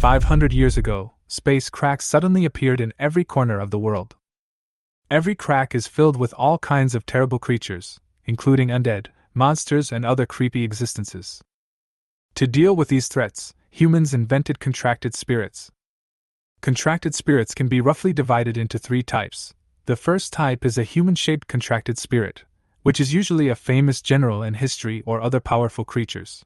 500 years ago, space cracks suddenly appeared in every corner of the world. Every crack is filled with all kinds of terrible creatures, including undead, monsters, and other creepy existences. To deal with these threats, humans invented contracted spirits. Contracted spirits can be roughly divided into three types. The first type is a human-shaped contracted spirit, which is usually a famous general in history or other powerful creatures.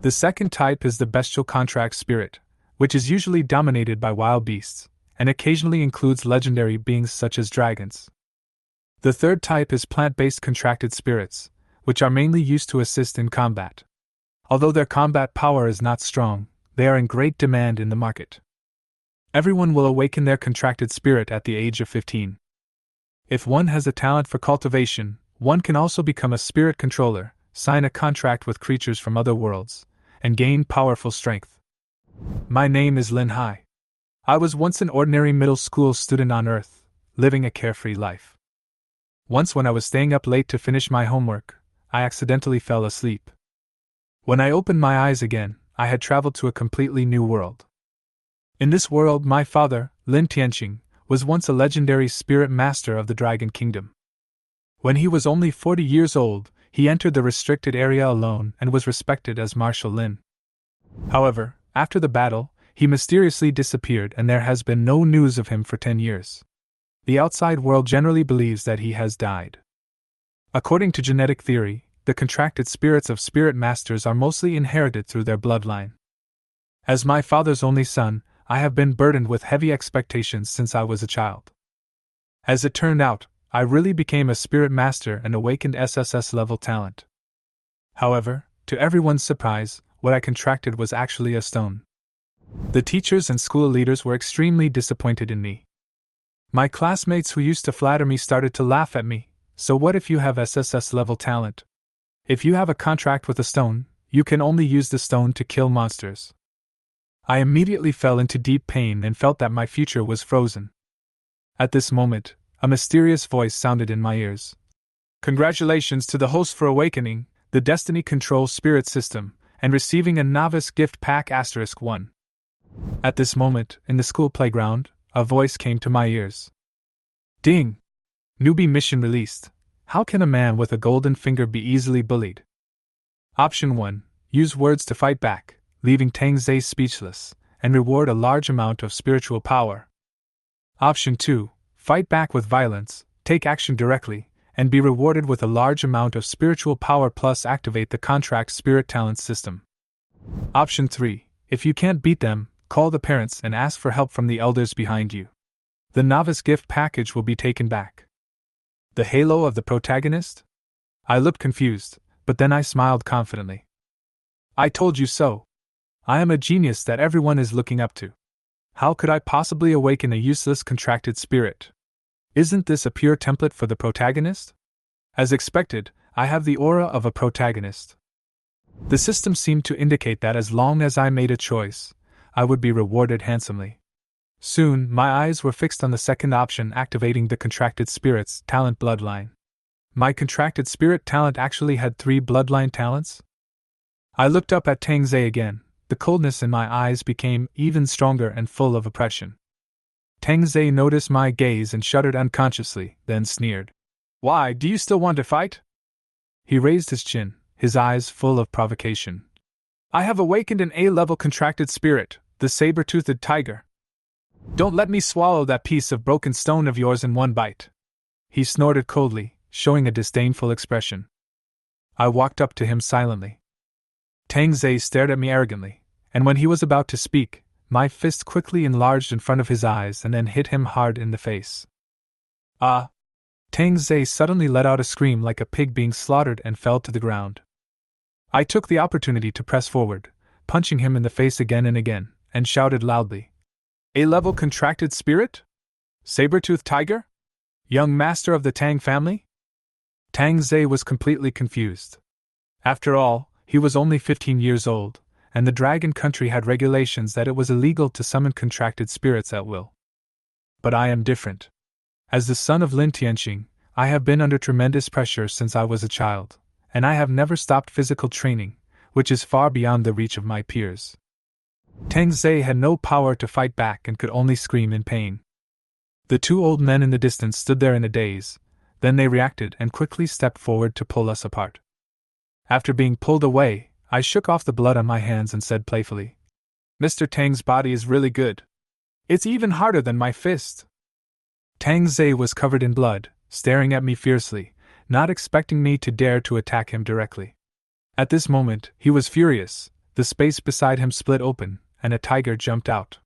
The second type is the bestial contract spirit, which is usually dominated by wild beasts, and occasionally includes legendary beings such as dragons. The third type is plant-based contracted spirits, which are mainly used to assist in combat. Although their combat power is not strong, they are in great demand in the market. Everyone will awaken their contracted spirit at the age of 15. If one has a talent for cultivation, one can also become a spirit controller, sign a contract with creatures from other worlds, and gain powerful strength. My name is Lin Hai. I was once an ordinary middle school student on Earth, living a carefree life. Once when I was staying up late to finish my homework, I accidentally fell asleep. When I opened my eyes again, I had traveled to a completely new world. In this world, my father, Lin Tianqing, was once a legendary spirit master of the Dragon Kingdom. When he was only 40 years old, he entered the restricted area alone and was respected as Marshal Lin. However, after the battle, he mysteriously disappeared and there has been no news of him for 10 years. The outside world generally believes that he has died. According to genetic theory, the contracted spirits of spirit masters are mostly inherited through their bloodline. As my father's only son, I have been burdened with heavy expectations since I was a child. As it turned out, I really became a spirit master and awakened SSS-level talent. However, to everyone's surprise, what I contracted was actually a stone. The teachers and school leaders were extremely disappointed in me. My classmates who used to flatter me started to laugh at me. So what if you have SSS-level talent? If you have a contract with a stone, you can only use the stone to kill monsters. I immediately fell into deep pain and felt that my future was frozen. At this moment, a mysterious voice sounded in my ears. Congratulations to the host for awakening the Destiny Control Spirit System and receiving a Novice Gift Pack *1. At this moment, in the school playground, a voice came to my ears. Ding! Newbie mission released. How can a man with a golden finger be easily bullied? Option 1. Use words to fight back, leaving Tang Zhe speechless, and reward a large amount of spiritual power. Option 2. Fight back with violence, take action directly, and be rewarded with a large amount of spiritual power plus activate the contract spirit talent system. Option 3. If you can't beat them, call the parents and ask for help from the elders behind you. The novice gift package will be taken back. The halo of the protagonist? I looked confused, but then I smiled confidently. I told you so. I am a genius that everyone is looking up to. How could I possibly awaken a useless contracted spirit? Isn't this a pure template for the protagonist? As expected, I have the aura of a protagonist. The system seemed to indicate that as long as I made a choice, I would be rewarded handsomely. Soon, my eyes were fixed on the second option, activating the contracted spirit's talent bloodline. My contracted spirit talent actually had 3 bloodline talents? I looked up at Tang Zhe again. The coldness in my eyes became even stronger and full of oppression. Tang Zhe noticed my gaze and shuddered unconsciously, then sneered. Why, do you still want to fight? He raised his chin, his eyes full of provocation. I have awakened an A-level contracted spirit, the saber-toothed tiger. Don't let me swallow that piece of broken stone of yours in one bite. He snorted coldly, showing a disdainful expression. I walked up to him silently. Tang Zhe stared at me arrogantly, and when he was about to speak, my fist quickly enlarged in front of his eyes and then hit him hard in the face. Ah! Tang Zhe suddenly let out a scream like a pig being slaughtered and fell to the ground. I took the opportunity to press forward, punching him in the face again and again, and shouted loudly. A-level contracted spirit? Saber-toothed tiger? Young master of the Tang family? Tang Zhe was completely confused. After all, he was only 15 years old, and the dragon country had regulations that it was illegal to summon contracted spirits at will. But I am different. As the son of Lin Tianqing, I have been under tremendous pressure since I was a child, and I have never stopped physical training, which is far beyond the reach of my peers. Tang Zei had no power to fight back and could only scream in pain. The two old men in the distance stood there in a daze, then they reacted and quickly stepped forward to pull us apart. After being pulled away, I shook off the blood on my hands and said playfully, "Mr. Tang's body is really good. It's even harder than my fist." Tang Zei was covered in blood, staring at me fiercely, not expecting me to dare to attack him directly. At this moment, he was furious. The space beside him split open, and a tiger jumped out.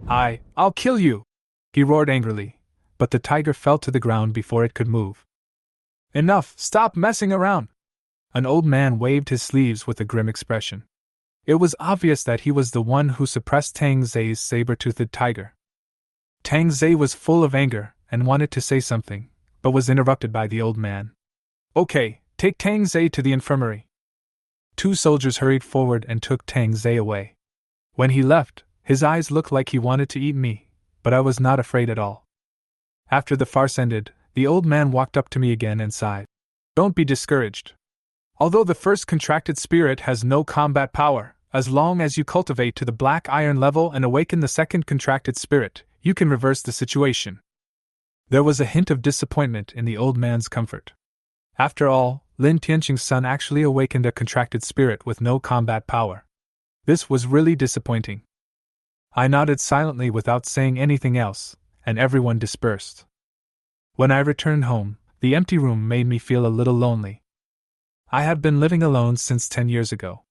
I'll kill you!" he roared angrily, but the tiger fell to the ground before it could move. "Enough! Stop messing around!" An old man waved his sleeves with a grim expression. It was obvious that he was the one who suppressed Tang Zei's saber-toothed tiger. Tang Zei was full of anger and wanted to say something, but was interrupted by the old man. "Okay, take Tang Zei to the infirmary." Two soldiers hurried forward and took Tang Zei away. When he left, his eyes looked like he wanted to eat me, but I was not afraid at all. After the farce ended, the old man walked up to me again and sighed. "Don't be discouraged. Although the first contracted spirit has no combat power, as long as you cultivate to the black iron level and awaken the second contracted spirit, you can reverse the situation." There was a hint of disappointment in the old man's comfort. After all, Lin Tianqing's son actually awakened a contracted spirit with no combat power. This was really disappointing. I nodded silently without saying anything else, and everyone dispersed. When I returned home, the empty room made me feel a little lonely. I have been living alone since 10 years ago.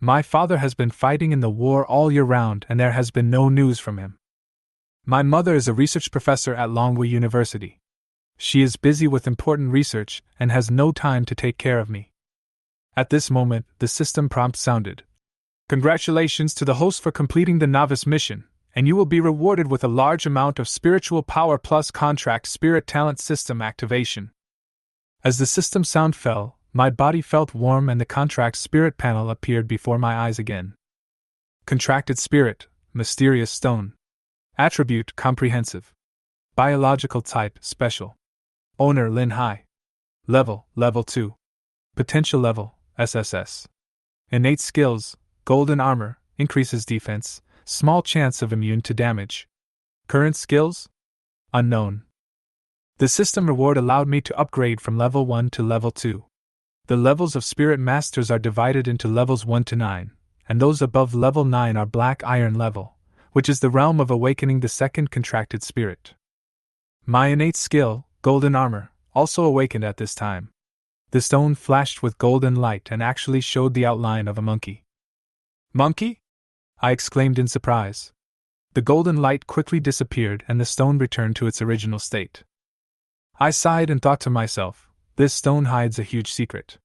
My father has been fighting in the war all year round and there has been no news from him. My mother is a research professor at Longwy University. She is busy with important research and has no time to take care of me. At this moment, the system prompt sounded. "Congratulations to the host for completing the novice mission, and you will be rewarded with a large amount of spiritual power plus contract spirit talent system activation." As the system sound fell, my body felt warm and the contract spirit panel appeared before my eyes again. Contracted spirit, mysterious stone. Attribute, comprehensive. Biological type, special. Owner, Lin Hai. Level, level 2. Potential level, SSS. Innate skills, golden armor, increases defense, small chance of immune to damage. Current skills? Unknown. The system reward allowed me to upgrade from level 1 to level 2. The levels of Spirit Masters are divided into levels 1 to 9, and those above level 9 are Black Iron level, which is the realm of awakening the second contracted spirit. My innate skill, golden armor, also awakened at this time. The stone flashed with golden light and actually showed the outline of a monkey. "Monkey?" I exclaimed in surprise. The golden light quickly disappeared and the stone returned to its original state. I sighed and thought to myself, this stone hides a huge secret.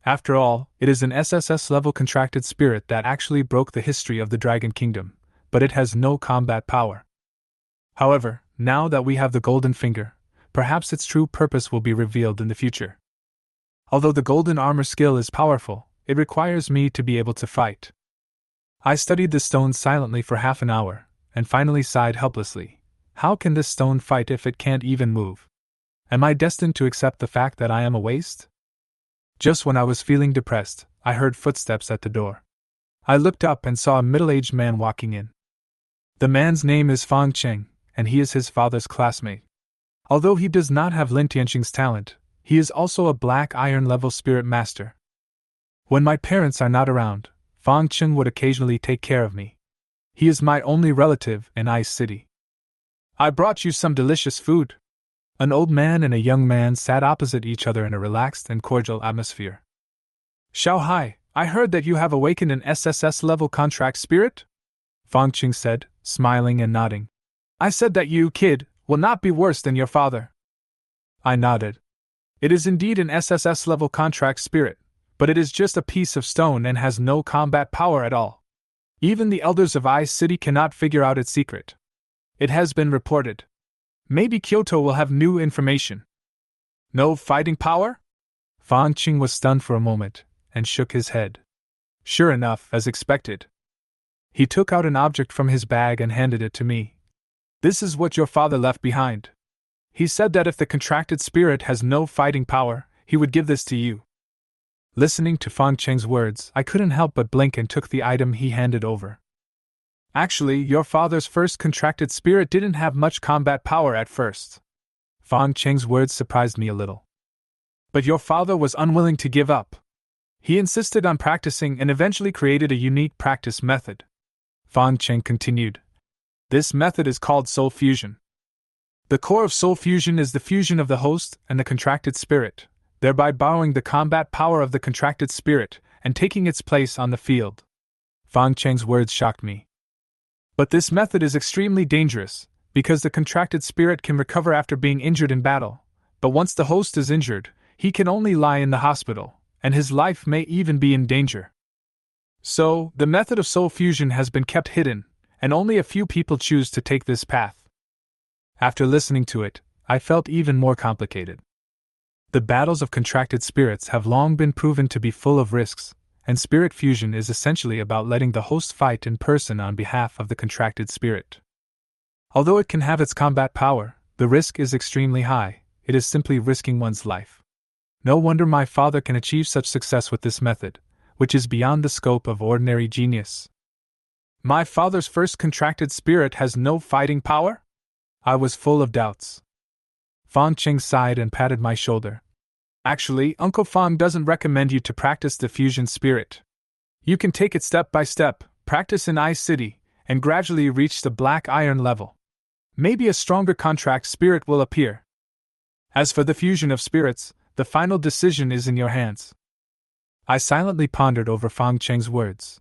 After all, it is an SSS-level contracted spirit that actually broke the history of the Dragon Kingdom, but it has no combat power. However, now that we have the golden finger, perhaps its true purpose will be revealed in the future. Although the golden armor skill is powerful, it requires me to be able to fight. I studied the stone silently for half an hour, and finally sighed helplessly. How can this stone fight if it can't even move? Am I destined to accept the fact that I am a waste? Just when I was feeling depressed, I heard footsteps at the door. I looked up and saw a middle-aged man walking in. The man's name is Fang Cheng, and he is his father's classmate. Although he does not have Lin Tianqing's talent, he is also a Black Iron level spirit master. When my parents are not around, Fang Cheng would occasionally take care of me. He is my only relative in Ice City. "I brought you some delicious food." An old man and a young man sat opposite each other in a relaxed and cordial atmosphere. "Xiao Hai, I heard that you have awakened an SSS-level contract spirit?" Fang Cheng said, smiling and nodding. "I said that you, kid, will not be worse than your father." I nodded. It is indeed an SSS-level contract spirit, but it is just a piece of stone and has no combat power at all. Even the elders of Ice City cannot figure out its secret. It has been reported. Maybe Kyoto will have new information. No fighting power? Fang Cheng was stunned for a moment, and shook his head. Sure enough, as expected. He took out an object from his bag and handed it to me. "This is what your father left behind. He said that if the contracted spirit has no fighting power, he would give this to you." Listening to Fang Cheng's words, I couldn't help but blink and took the item he handed over. Actually, your father's first contracted spirit didn't have much combat power at first. Fang Cheng's words surprised me a little. But your father was unwilling to give up. He insisted on practicing and eventually created a unique practice method. Fang Cheng continued. This method is called soul fusion. The core of soul fusion is the fusion of the host and the contracted spirit, thereby borrowing the combat power of the contracted spirit and taking its place on the field. Fang Cheng's words shocked me. But this method is extremely dangerous, because the contracted spirit can recover after being injured in battle, but once the host is injured, he can only lie in the hospital, and his life may even be in danger. So, the method of soul fusion has been kept hidden, and only a few people choose to take this path. After listening to it, I felt even more complicated. The battles of contracted spirits have long been proven to be full of risks, and spirit fusion is essentially about letting the host fight in person on behalf of the contracted spirit. Although it can have its combat power, the risk is extremely high. It is simply risking one's life. No wonder my father can achieve such success with this method, which is beyond the scope of ordinary genius. My father's first contracted spirit has no fighting power? I was full of doubts. Fang Cheng sighed and patted my shoulder. Actually, Uncle Fang doesn't recommend you to practice the fusion spirit. You can take it step by step, practice in Ice City, and gradually reach the Black Iron level. Maybe a stronger contract spirit will appear. As for the fusion of spirits, the final decision is in your hands. I silently pondered over Fang Cheng's words.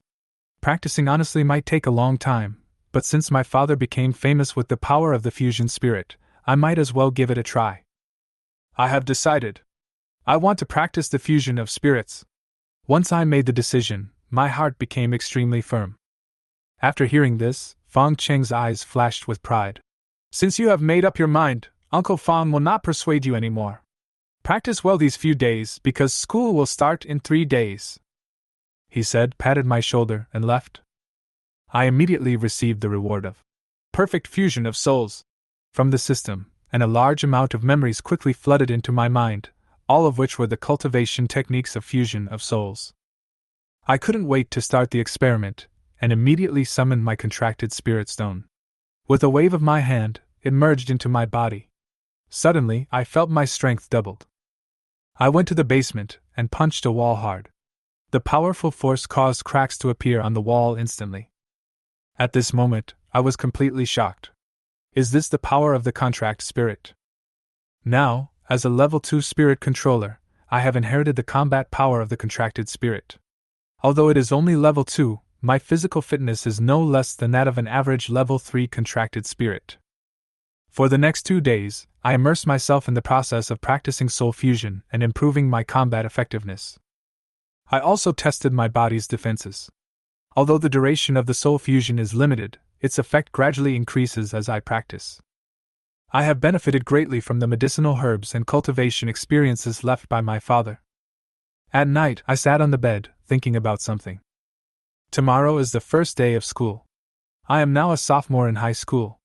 Practicing honestly might take a long time, but since my father became famous with the power of the fusion spirit, I might as well give it a try. I have decided. I want to practice the fusion of spirits. Once I made the decision, my heart became extremely firm. After hearing this, Fang Cheng's eyes flashed with pride. Since you have made up your mind, Uncle Fang will not persuade you anymore. Practice well these few days because school will start in 3 days. He said, patted my shoulder, and left. I immediately received the reward of perfect fusion of souls from the system, and a large amount of memories quickly flooded into my mind, all of which were the cultivation techniques of fusion of souls. I couldn't wait to start the experiment, and immediately summoned my contracted spirit stone. With a wave of my hand, it merged into my body. Suddenly, I felt my strength doubled. I went to the basement and punched a wall hard. The powerful force caused cracks to appear on the wall instantly. At this moment, I was completely shocked. Is this the power of the contract spirit? Now, as a level 2 spirit controller, I have inherited the combat power of the contracted spirit. Although it is only level 2, my physical fitness is no less than that of an average level 3 contracted spirit. For the next 2 days, I immersed myself in the process of practicing soul fusion and improving my combat effectiveness. I also tested my body's defenses. Although the duration of the soul fusion is limited, its effect gradually increases as I practice. I have benefited greatly from the medicinal herbs and cultivation experiences left by my father. At night, I sat on the bed, thinking about something. Tomorrow is the first day of school. I am now a sophomore in high school.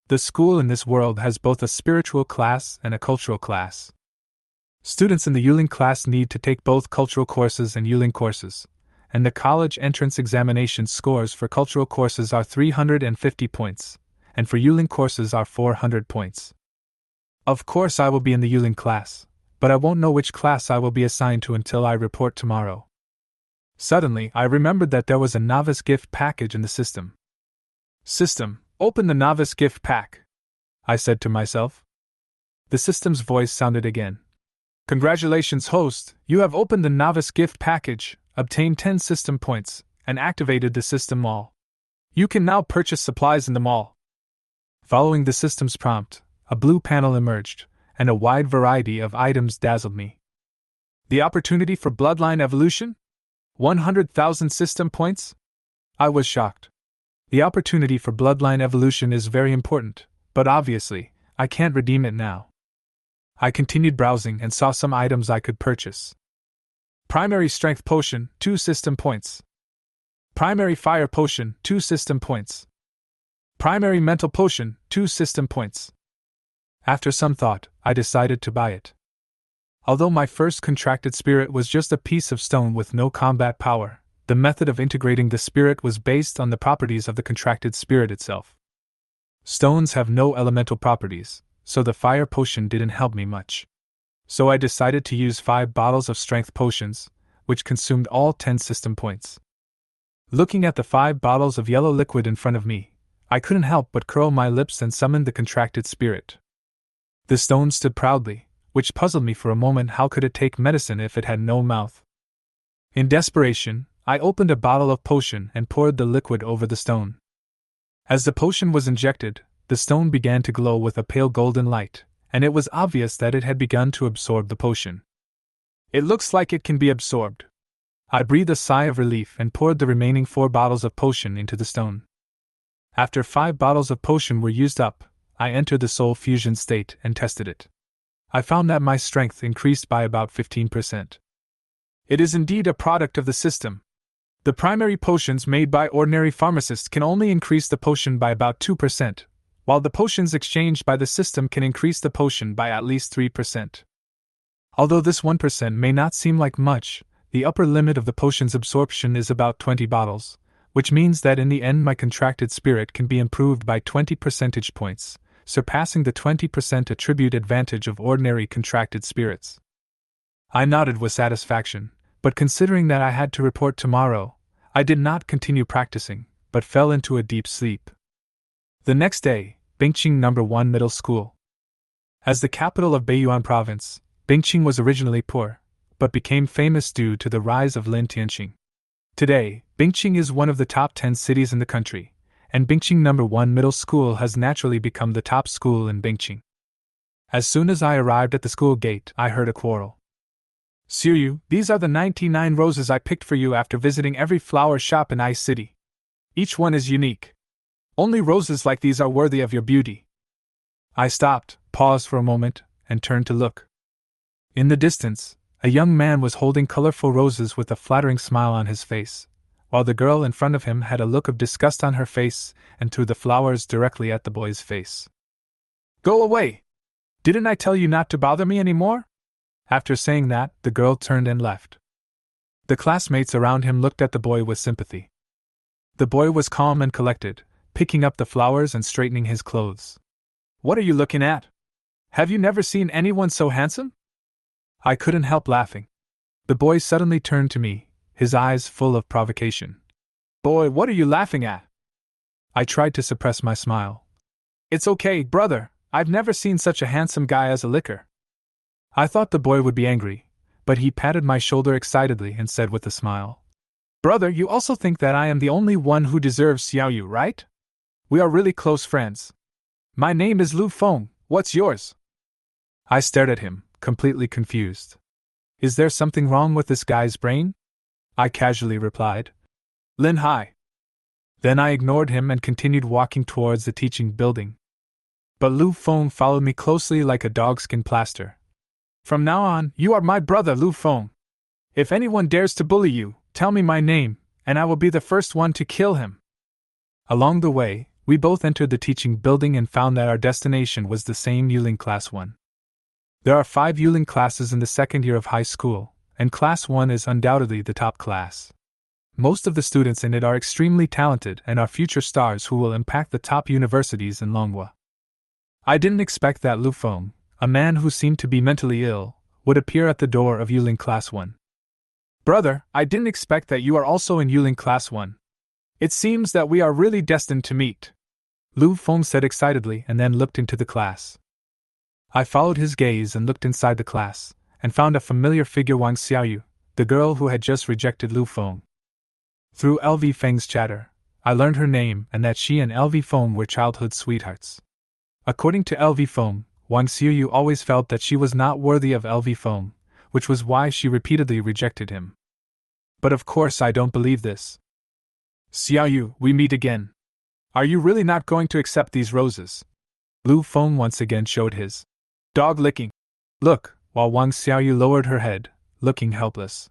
The school in this world has both a spiritual class and a cultural class. Students in the Dueling class need to take both cultural courses and Dueling courses, and the college entrance examination scores for cultural courses are 350 points, and for Dueling courses are 400 points. Of course I will be in the Dueling class, but I won't know which class I will be assigned to until I report tomorrow. Suddenly, I remembered that there was a novice gift package in the system. System, open the novice gift pack, I said to myself. The system's voice sounded again. Congratulations, host, you have opened the novice gift package, obtained 10 system points, and activated the system mall. You can now purchase supplies in the mall. Following the system's prompt, a blue panel emerged, and a wide variety of items dazzled me. The opportunity for bloodline evolution? 100,000 system points? I was shocked. The opportunity for bloodline evolution is very important, but obviously, I can't redeem it now. I continued browsing and saw some items I could purchase. Primary Strength Potion, 2 system points. Primary Fire Potion, 2 system points. Primary Mental Potion, 2 system points. After some thought, I decided to buy it. Although my first contracted spirit was just a piece of stone with no combat power, The method of integrating the spirit was based on the properties of the contracted spirit itself. Stones have no elemental properties, so the fire potion didn't help me much. So I decided to use 5 bottles of strength potions, which consumed all 10 system points. Looking at the 5 bottles of yellow liquid in front of me, I couldn't help but curl my lips and summon the contracted spirit. The stone stood proudly, which puzzled me for a moment. How could it take medicine if it had no mouth? In desperation, I opened a bottle of potion and poured the liquid over the stone. As the potion was injected, the stone began to glow with a pale golden light, and it was obvious that it had begun to absorb the potion. It looks like it can be absorbed. I breathed a sigh of relief and poured the remaining 4 bottles of potion into the stone. After 5 bottles of potion were used up, I entered the soul fusion state and tested it. I found that my strength increased by about 15%. It is indeed a product of the system. The primary potions made by ordinary pharmacists can only increase the potion by about 2%, while the potions exchanged by the system can increase the potion by at least 3%. Although this 1% may not seem like much, the upper limit of the potion's absorption is about 20 bottles, which means that in the end my contracted spirit can be improved by 20 percentage points, surpassing the 20% attribute advantage of ordinary contracted spirits. I nodded with satisfaction, but considering that I had to report tomorrow, I did not continue practicing, but fell into a deep sleep. The next day, Bingqing No. 1 Middle School. As the capital of Beiyuan Province, Bingqing was originally poor, but became famous due to the rise of Lin Tianqing. Today, Bingqing is one of the top 10 cities in the country, and Bingqing No. 1 Middle School has naturally become the top school in Bingqing. As soon as I arrived at the school gate, I heard a quarrel. "Xiuyu, these are the 99 roses I picked for you after visiting every flower shop in Ice City. Each one is unique. Only roses like these are worthy of your beauty." I stopped, paused for a moment, and turned to look. In the distance, a young man was holding colorful roses with a flattering smile on his face, while the girl in front of him had a look of disgust on her face and threw the flowers directly at the boy's face. "Go away! Didn't I tell you not to bother me anymore?" After saying that, the girl turned and left. The classmates around him looked at the boy with sympathy. The boy was calm and collected, picking up the flowers and straightening his clothes. "What are you looking at? Have you never seen anyone so handsome?" I couldn't help laughing. The boy suddenly turned to me, his eyes full of provocation. "Boy, what are you laughing at?" I tried to suppress my smile. "It's okay, brother, I've never seen such a handsome guy as a licker." I thought the boy would be angry, but he patted my shoulder excitedly and said with a smile, "Brother, you also think that I am the only one who deserves Xiaoyu, right? We are really close friends. My name is Lu Feng, what's yours?" I stared at him, completely confused. "Is there something wrong with this guy's brain?" I casually replied. "Lin Hai." Then I ignored him and continued walking towards the teaching building. But Lu Feng followed me closely like a dogskin plaster. "From now on, you are my brother, Lu Feng. If anyone dares to bully you, tell me my name, and I will be the first one to kill him." Along the way, we both entered the teaching building and found that our destination was the same Dueling Class 1. There are 5 Dueling classes in the second year of high school, and Class 1 is undoubtedly the top class. Most of the students in it are extremely talented and are future stars who will impact the top universities in Longhua. I didn't expect that Lu Feng, a man who seemed to be mentally ill, would appear at the door of Dueling Class 1. "Brother, I didn't expect that you are also in Dueling Class 1. It seems that we are really destined to meet," Lu Feng said excitedly and then looked into the class. I followed his gaze and looked inside the class, and found a familiar figure, Wang Xiaoyu, the girl who had just rejected Lu Feng. Through LV Feng's chatter, I learned her name and that she and LV Feng were childhood sweethearts. According to LV Feng, Wang Xiaoyu always felt that she was not worthy of LV Feng, which was why she repeatedly rejected him. But of course I don't believe this. "Xiaoyu, we meet again. Are you really not going to accept these roses?" Lu Feng once again showed his dog-licking look, while Wang Xiaoyu lowered her head, looking helpless.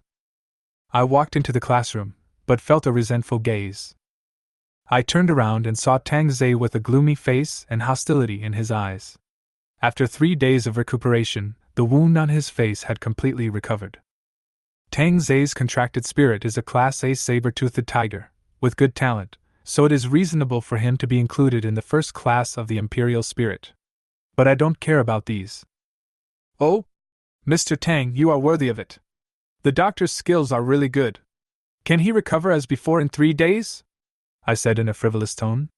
I walked into the classroom, but felt a resentful gaze. I turned around and saw Tang Zhe with a gloomy face and hostility in his eyes. After 3 days of recuperation, the wound on his face had completely recovered. Tang Zai's contracted spirit is a Class A saber-toothed tiger, with good talent, so it is reasonable for him to be included in the first class of the Imperial Spirit. But I don't care about these. Oh? Mr. Tang, you are worthy of it. The doctor's skills are really good. Can he recover as before in 3 days? I said in a frivolous tone.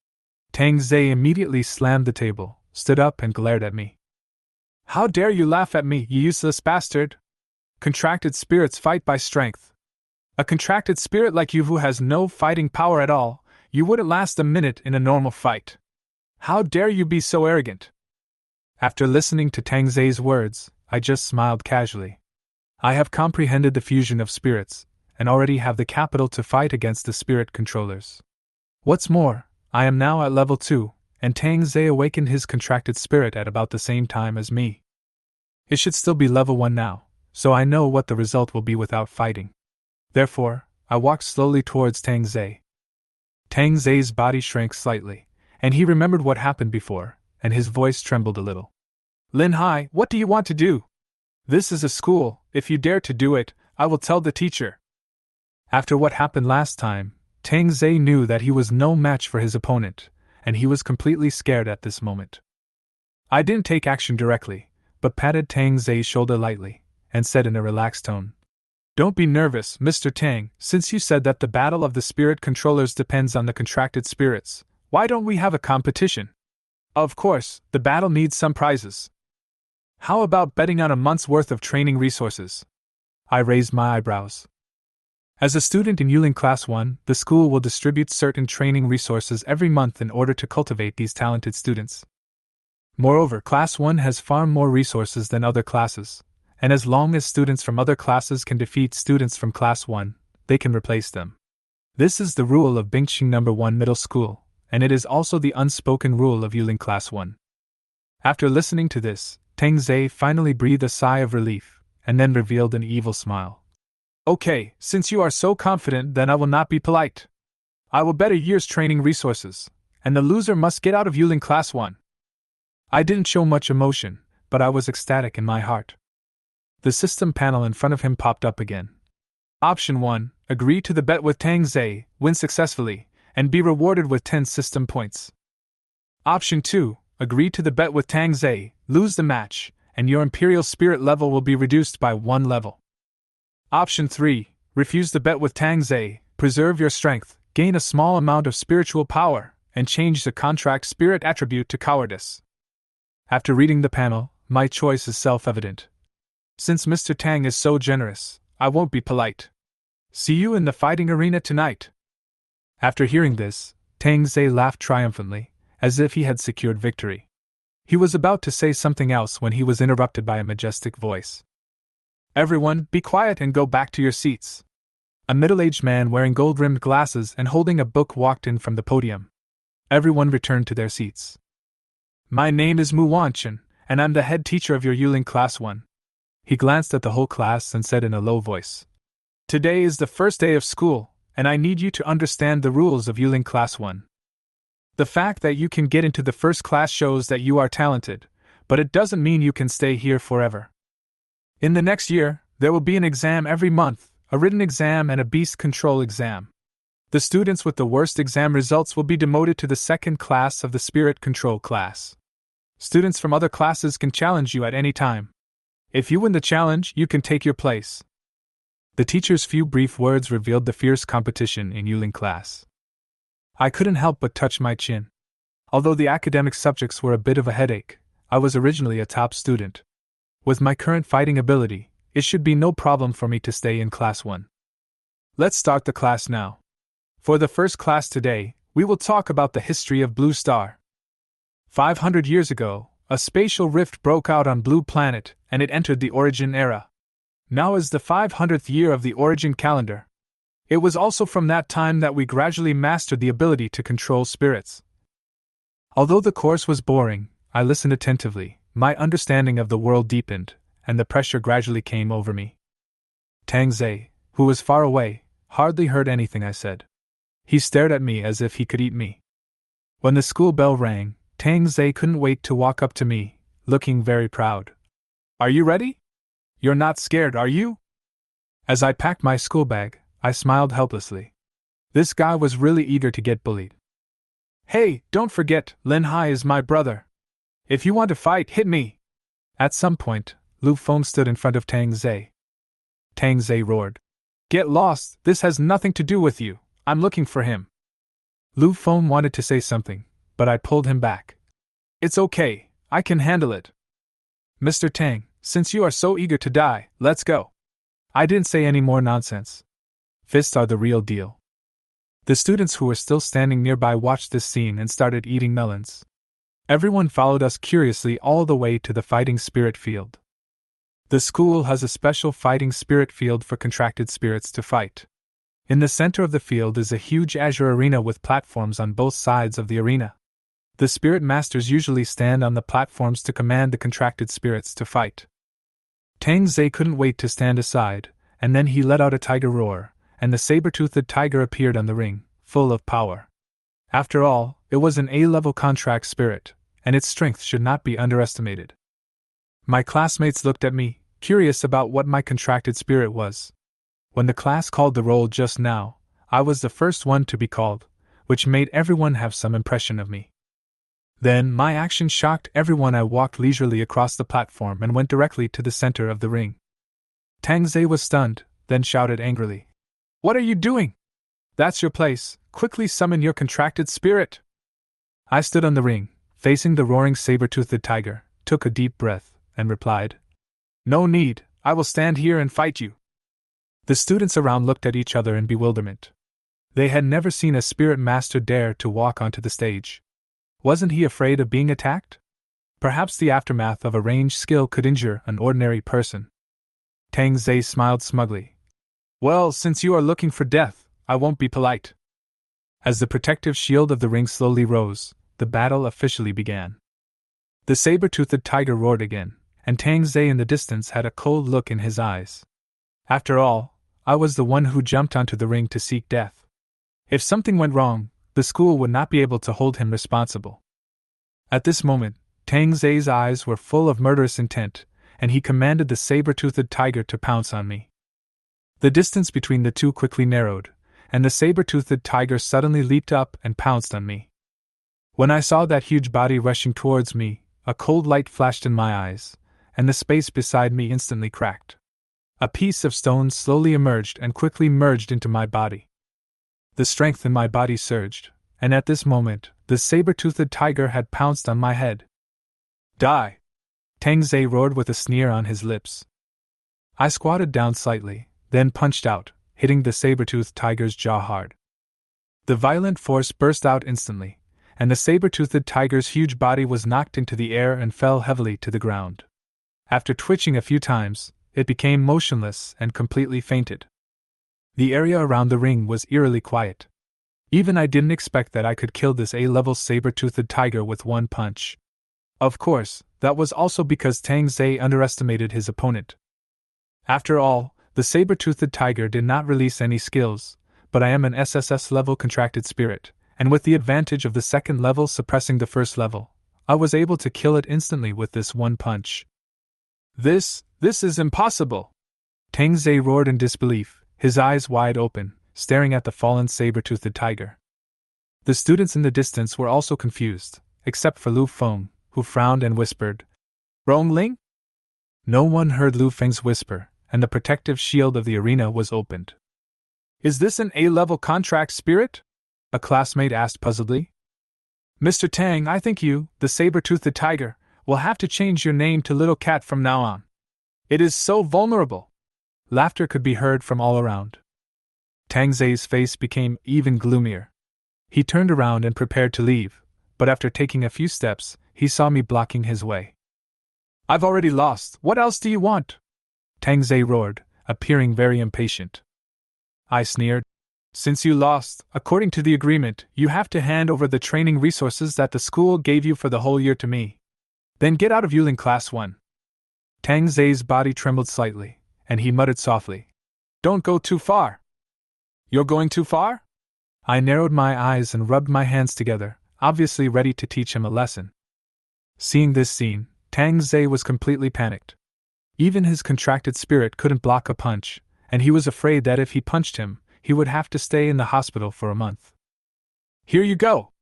Tang Zai immediately slammed the table, stood up and glared at me. How dare you laugh at me, you useless bastard? Contracted spirits fight by strength. A contracted spirit like you who has no fighting power at all, you wouldn't last a minute in a normal fight. How dare you be so arrogant? After listening to Tang Zai's words, I just smiled casually. I have comprehended the fusion of spirits, and already have the capital to fight against the spirit controllers. What's more, I am now at level 2, and Tang Zai awakened his contracted spirit at about the same time as me. It should still be level 1 now, so I know what the result will be without fighting. Therefore, I walked slowly towards Tang Zai. Tang Zai's body shrank slightly, and he remembered what happened before, and his voice trembled a little. Lin Hai, what do you want to do? This is a school. If you dare to do it, I will tell the teacher. After what happened last time, Tang Zai knew that he was no match for his opponent, and he was completely scared at this moment. I didn't take action directly, but patted Tang Zai's shoulder lightly, and said in a relaxed tone, Don't be nervous, Mr. Tang, since you said that the battle of the spirit controllers depends on the contracted spirits. Why don't we have a competition? Of course, the battle needs some prizes. How about betting on a month's worth of training resources? I raised my eyebrows. As a student in Dueling Class 1, the school will distribute certain training resources every month in order to cultivate these talented students. Moreover, Class 1 has far more resources than other classes, and as long as students from other classes can defeat students from Class 1, they can replace them. This is the rule of Bingqing No. 1 Middle School, and it is also the unspoken rule of Dueling Class 1. After listening to this, Tang Zai finally breathed a sigh of relief, and then revealed an evil smile. Okay, since you are so confident, then I will not be polite. I will bet a year's training resources, and the loser must get out of Dueling Class 1. I didn't show much emotion, but I was ecstatic in my heart. The system panel in front of him popped up again. Option 1, agree to the bet with Tang Zai, win successfully, and be rewarded with 10 system points. Option 2, agree to the bet with Tang Zai, lose the match, and your Imperial Spirit level will be reduced by 1 level. Option 3, refuse the bet with Tang Zai, preserve your strength, gain a small amount of spiritual power, and change the contract spirit attribute to cowardice. After reading the panel, my choice is self-evident. Since Mr. Tang is so generous, I won't be polite. See you in the fighting arena tonight. After hearing this, Tang Zai laughed triumphantly, as if he had secured victory. He was about to say something else when he was interrupted by a majestic voice. Everyone, be quiet and go back to your seats. A middle-aged man wearing gold-rimmed glasses and holding a book walked in from the podium. Everyone returned to their seats. My name is Mu Wanchen, and I'm the head teacher of your Dueling Class 1. He glanced at the whole class and said in a low voice, Today is the first day of school, and I need you to understand the rules of Dueling Class 1. The fact that you can get into the first class shows that you are talented, but it doesn't mean you can stay here forever. In the next year, there will be an exam every month, a written exam and a beast control exam. The students with the worst exam results will be demoted to the second class of the spirit control class. Students from other classes can challenge you at any time. If you win the challenge, you can take your place. The teacher's few brief words revealed the fierce competition in Dueling class. I couldn't help but touch my chin. Although the academic subjects were a bit of a headache, I was originally a top student. With my current fighting ability, it should be no problem for me to stay in Class 1. Let's start the class now. For the first class today, we will talk about the history of Blue Star. 500 years ago, a spatial rift broke out on Blue Planet, and it entered the Origin era. Now is the 500th year of the Origin calendar. It was also from that time that we gradually mastered the ability to control spirits. Although the course was boring, I listened attentively. My understanding of the world deepened, and the pressure gradually came over me. Tang Zai, who was far away, hardly heard anything I said. He stared at me as if he could eat me. When the school bell rang, Tang Zai couldn't wait to walk up to me, looking very proud. Are you ready? You're not scared, are you? As I packed my school bag, I smiled helplessly. This guy was really eager to get bullied. Hey, don't forget, Lin Hai is my brother. If you want to fight, hit me. At some point, Lu Feng stood in front of Tang Zai. Tang Zai roared. Get lost, this has nothing to do with you, I'm looking for him. Lu Feng wanted to say something, but I pulled him back. It's okay, I can handle it. Mr. Tang, since you are so eager to die, let's go. I didn't say any more nonsense. Fists are the real deal. The students who were still standing nearby watched this scene and started eating melons. Everyone followed us curiously all the way to the fighting spirit field. The school has a special fighting spirit field for contracted spirits to fight. In the center of the field is a huge azure arena with platforms on both sides of the arena. The spirit masters usually stand on the platforms to command the contracted spirits to fight. Tang Zai couldn't wait to stand aside, and then he let out a tiger roar, and the saber-toothed tiger appeared on the ring, full of power. After all, it was an A-level contract spirit, and its strength should not be underestimated. My classmates looked at me, curious about what my contracted spirit was. When the class called the roll just now, I was the first one to be called, which made everyone have some impression of me. Then my action shocked everyone. I walked leisurely across the platform and went directly to the center of the ring. Tang Zai was stunned, then shouted angrily. What are you doing? That's your place, quickly summon your contracted spirit. I stood on the ring, facing the roaring saber-toothed tiger, took a deep breath, and replied, No need, I will stand here and fight you. The students around looked at each other in bewilderment. They had never seen a spirit master dare to walk onto the stage. Wasn't he afraid of being attacked? Perhaps the aftermath of a ranged skill could injure an ordinary person. Tang Zai smiled smugly. Well, since you are looking for death, I won't be polite. As the protective shield of the ring slowly rose, the battle officially began. The saber-toothed tiger roared again, and Tang Zai in the distance had a cold look in his eyes. After all, I was the one who jumped onto the ring to seek death. If something went wrong, the school would not be able to hold him responsible. At this moment, Tang Zai's eyes were full of murderous intent, and he commanded the saber-toothed tiger to pounce on me. The distance between the two quickly narrowed, and the saber-toothed tiger suddenly leaped up and pounced on me. When I saw that huge body rushing towards me, a cold light flashed in my eyes, and the space beside me instantly cracked. A piece of stone slowly emerged and quickly merged into my body. The strength in my body surged, and at this moment, the saber-toothed tiger had pounced on my head. Die! Tang Zai roared with a sneer on his lips. I squatted down slightly, then punched out, hitting the saber-toothed tiger's jaw hard. The violent force burst out instantly, and the saber-toothed tiger's huge body was knocked into the air and fell heavily to the ground. After twitching a few times, it became motionless and completely fainted. The area around the ring was eerily quiet. Even I didn't expect that I could kill this A-level saber-toothed tiger with one punch. Of course, that was also because Tang Zai underestimated his opponent. After all, the saber-toothed tiger did not release any skills, but I am an SSS-level contracted spirit, and with the advantage of the second level suppressing the first level, I was able to kill it instantly with this one punch. This is impossible! Tang Zai roared in disbelief, his eyes wide open, staring at the fallen saber-toothed tiger. The students in the distance were also confused, except for Lu Feng, who frowned and whispered, Rongling? No one heard Lu Feng's whisper, and the protective shield of the arena was opened. Is this an A-level contract spirit? A classmate asked puzzledly. Mr. Tang, I think you, the saber-toothed tiger, will have to change your name to Little Cat from now on. It is so vulnerable. Laughter could be heard from all around. Tang Zai's face became even gloomier. He turned around and prepared to leave, but after taking a few steps, he saw me blocking his way. I've already lost, what else do you want? Tang Zai roared, appearing very impatient. I sneered. Since you lost, according to the agreement, you have to hand over the training resources that the school gave you for the whole year to me. Then get out of Dueling Class 1. Tang Zai's body trembled slightly, and he muttered softly, Don't go too far. You're going too far? I narrowed my eyes and rubbed my hands together, obviously ready to teach him a lesson. Seeing this scene, Tang Zai was completely panicked. Even his contracted spirit couldn't block a punch, and he was afraid that if he punched him, he would have to stay in the hospital for a month. Here you go!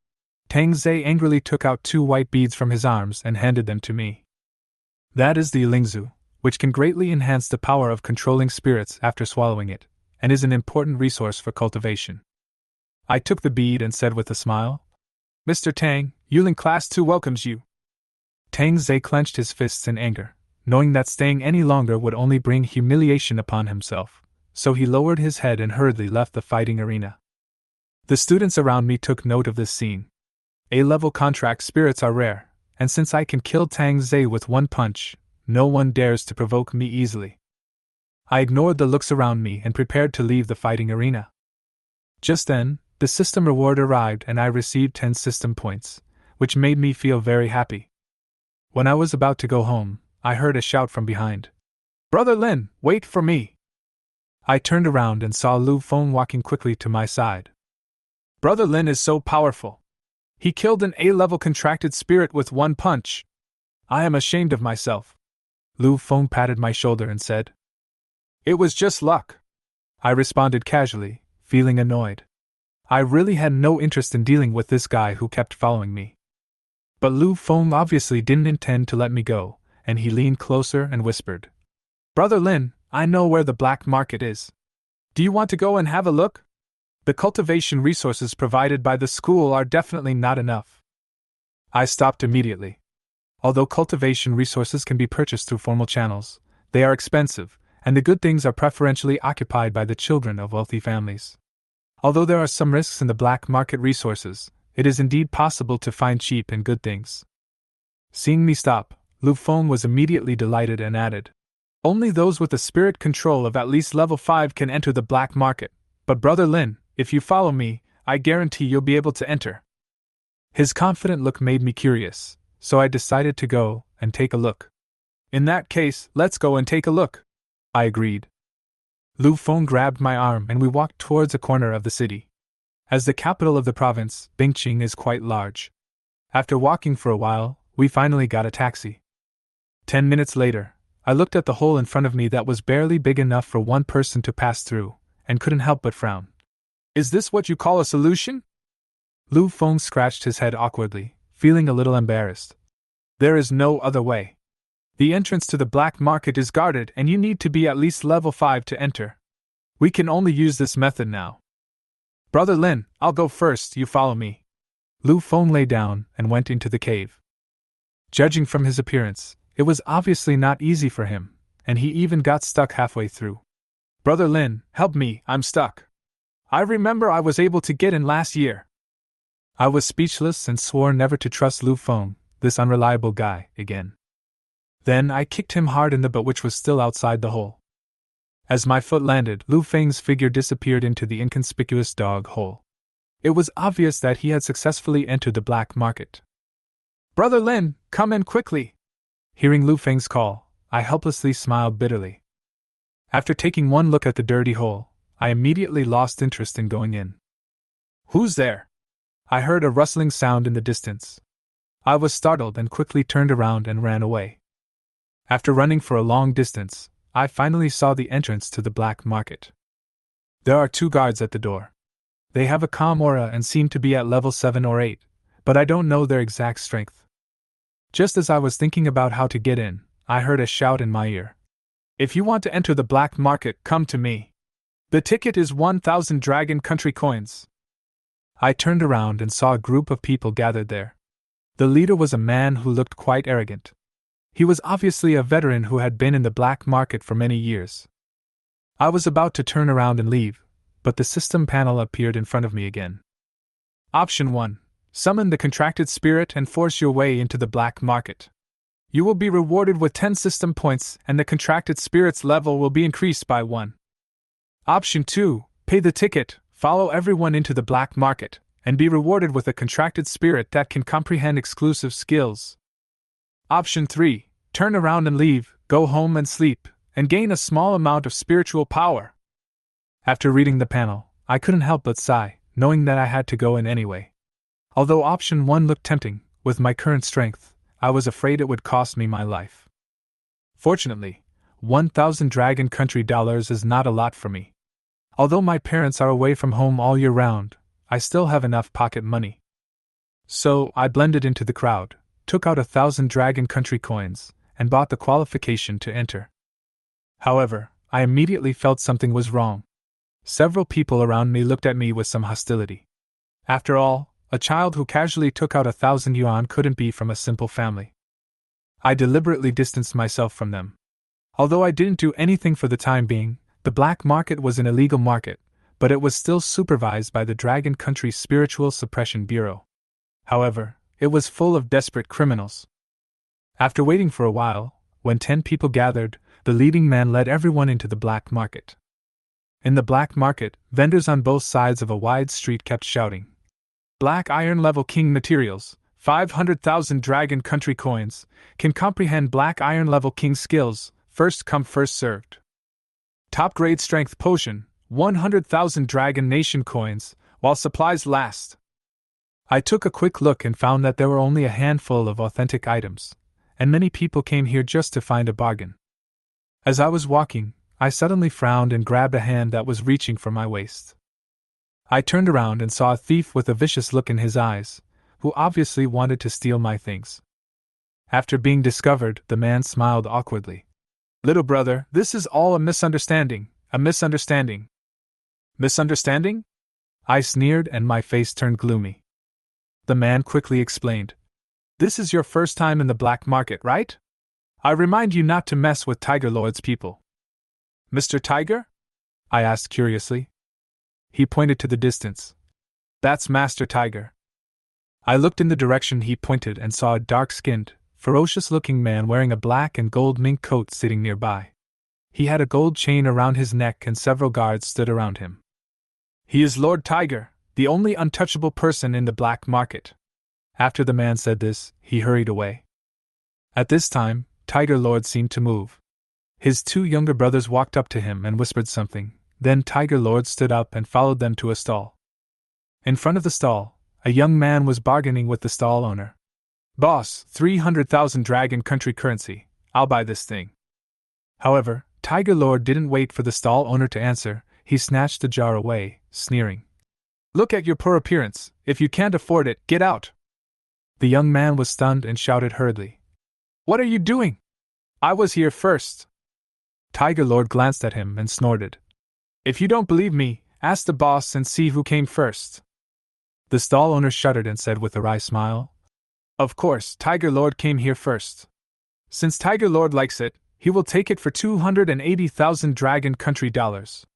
Tang Zei angrily took out 2 white beads from his arms and handed them to me. That is the Lingzu, which can greatly enhance the power of controlling spirits after swallowing it, and is an important resource for cultivation. I took the bead and said with a smile, Mr. Tang, Yuling Class 2 welcomes you. Tang Zei clenched his fists in anger, knowing that staying any longer would only bring humiliation upon himself, so he lowered his head and hurriedly left the fighting arena. The students around me took note of this scene. A-level contract spirits are rare, and since I can kill Tang Zei with 1 punch, no one dares to provoke me easily. I ignored the looks around me and prepared to leave the fighting arena. Just then, the system reward arrived and I received 10 system points, which made me feel very happy. When I was about to go home, I heard a shout from behind. Brother Lin, wait for me! I turned around and saw Lu Feng walking quickly to my side. Brother Lin is so powerful. He killed an A-level contracted spirit with 1 punch. I am ashamed of myself. Lu Feng patted my shoulder and said. It was just luck. I responded casually, feeling annoyed. I really had no interest in dealing with this guy who kept following me. But Lu Feng obviously didn't intend to let me go, and he leaned closer and whispered. Brother Lin, I know where the black market is. Do you want to go and have a look? The cultivation resources provided by the school are definitely not enough. I stopped immediately. Although cultivation resources can be purchased through formal channels, they are expensive, and the good things are preferentially occupied by the children of wealthy families. Although there are some risks in the black market resources, it is indeed possible to find cheap and good things. Seeing me stop, Lu Feng was immediately delighted and added, Only those with the spirit control of at least level 5 can enter the black market, but Brother Lin, if you follow me, I guarantee you'll be able to enter. His confident look made me curious, so I decided to go and take a look. In that case, let's go and take a look, I agreed. Lu Feng grabbed my arm and we walked towards a corner of the city. As the capital of the province, Bingqing is quite large. After walking for a while, we finally got a taxi. 10 minutes later, I looked at the hole in front of me that was barely big enough for 1 person to pass through, and couldn't help but frown. Is this what you call a solution? Lu Feng scratched his head awkwardly, feeling a little embarrassed. There is no other way. The entrance to the black market is guarded and you need to be at least level 5 to enter. We can only use this method now. Brother Lin, I'll go first, you follow me. Lu Feng lay down and went into the cave. Judging from his appearance, it was obviously not easy for him, and he even got stuck halfway through. Brother Lin, help me, I'm stuck. I remember I was able to get in last year. I was speechless and swore never to trust Lu Feng, this unreliable guy, again. Then I kicked him hard in the butt, which was still outside the hole. As my foot landed, Lu Feng's figure disappeared into the inconspicuous dog hole. It was obvious that he had successfully entered the black market. Brother Lin, come in quickly! Hearing Lu Feng's call, I helplessly smiled bitterly. After taking 1 look at the dirty hole, I immediately lost interest in going in. Who's there? I heard a rustling sound in the distance. I was startled and quickly turned around and ran away. After running for a long distance, I finally saw the entrance to the black market. There are 2 guards at the door. They have a calm aura and seem to be at level 7 or 8, but I don't know their exact strength. Just as I was thinking about how to get in, I heard a shout in my ear. If you want to enter the black market, come to me. The ticket is 1,000 dragon country coins. I turned around and saw a group of people gathered there. The leader was a man who looked quite arrogant. He was obviously a veteran who had been in the black market for many years. I was about to turn around and leave, but the system panel appeared in front of me again. Option 1. Summon the contracted spirit and force your way into the black market. You will be rewarded with 10 system points and the contracted spirit's level will be increased by 1. Option 2. Pay the ticket, follow everyone into the black market, and be rewarded with a contracted spirit that can comprehend exclusive skills. Option 3. Turn around and leave, go home and sleep, and gain a small amount of spiritual power. After reading the panel, I couldn't help but sigh, knowing that I had to go in anyway. Although option 1 looked tempting, with my current strength, I was afraid it would cost me my life. Fortunately, 1,000 Dragon Country dollars is not a lot for me. Although my parents are away from home all year round, I still have enough pocket money. So, I blended into the crowd, took out 1,000 Dragon Country coins, and bought the qualification to enter. However, I immediately felt something was wrong. Several people around me looked at me with some hostility. After all, a child who casually took out 1,000 yuan couldn't be from a simple family. I deliberately distanced myself from them. Although I didn't do anything for the time being, the black market was an illegal market, but it was still supervised by the Dragon Country Spiritual Suppression Bureau. However, it was full of desperate criminals. After waiting for a while, when 10 people gathered, the leading man led everyone into the black market. In the black market, vendors on both sides of a wide street kept shouting, "Black Iron Level King materials, 500,000 Dragon Country coins, can comprehend Black Iron Level King skills, first come first served. Top grade strength potion, 100,000 Dragon Nation coins, while supplies last." I took a quick look and found that there were only a handful of authentic items, and many people came here just to find a bargain. As I was walking, I suddenly frowned and grabbed a hand that was reaching for my waist. I turned around and saw a thief with a vicious look in his eyes, who obviously wanted to steal my things. After being discovered, the man smiled awkwardly. "Little brother, this is all a misunderstanding, a misunderstanding." "Misunderstanding?" I sneered and my face turned gloomy. The man quickly explained, "This is your first time in the black market, right? I remind you not to mess with Tiger Lord's people." "Mr. Tiger?" I asked curiously. He pointed to the distance. "That's Master Tiger." I looked in the direction he pointed and saw a dark-skinned, ferocious-looking man wearing a black and gold mink coat sitting nearby. He had a gold chain around his neck and several guards stood around him. "He is Lord Tiger, the only untouchable person in the black market." After the man said this, he hurried away. At this time, Tiger Lord seemed to move. His 2 younger brothers walked up to him and whispered something, then Tiger Lord stood up and followed them to a stall. In front of the stall, a young man was bargaining with the stall owner. "Boss, 300,000 Dragon Country currency, I'll buy this thing." However, Tiger Lord didn't wait for the stall owner to answer, he snatched the jar away, sneering. "Look at your poor appearance, if you can't afford it, get out." The young man was stunned and shouted hurriedly, "What are you doing? I was here first." Tiger Lord glanced at him and snorted. "If you don't believe me, ask the boss and see who came first." The stall owner shuddered and said with a wry smile, "Of course, Tiger Lord came here first. Since Tiger Lord likes it, he will take it for 280,000 Dragon Country dollars."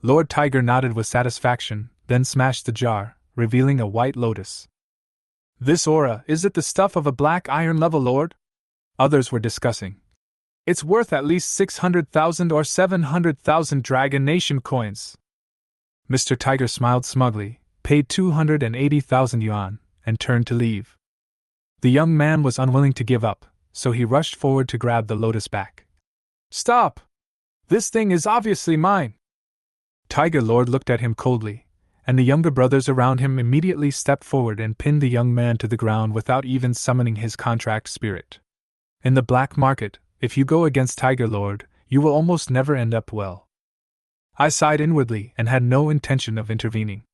Lord Tiger nodded with satisfaction, then smashed the jar, revealing a white lotus. "This aura, is it the stuff of a Black Iron Level Lord?" Others were discussing. "It's worth at least 600,000 or 700,000 Dragon Nation coins." Mr. Tiger smiled smugly, paid 280,000 yuan, and turned to leave. The young man was unwilling to give up, so he rushed forward to grab the lotus back. "Stop! This thing is obviously mine!" Tiger Lord looked at him coldly, and the younger brothers around him immediately stepped forward and pinned the young man to the ground without even summoning his contract spirit. In the black market, if you go against Tiger Lord, you will almost never end up well. I sighed inwardly and had no intention of intervening.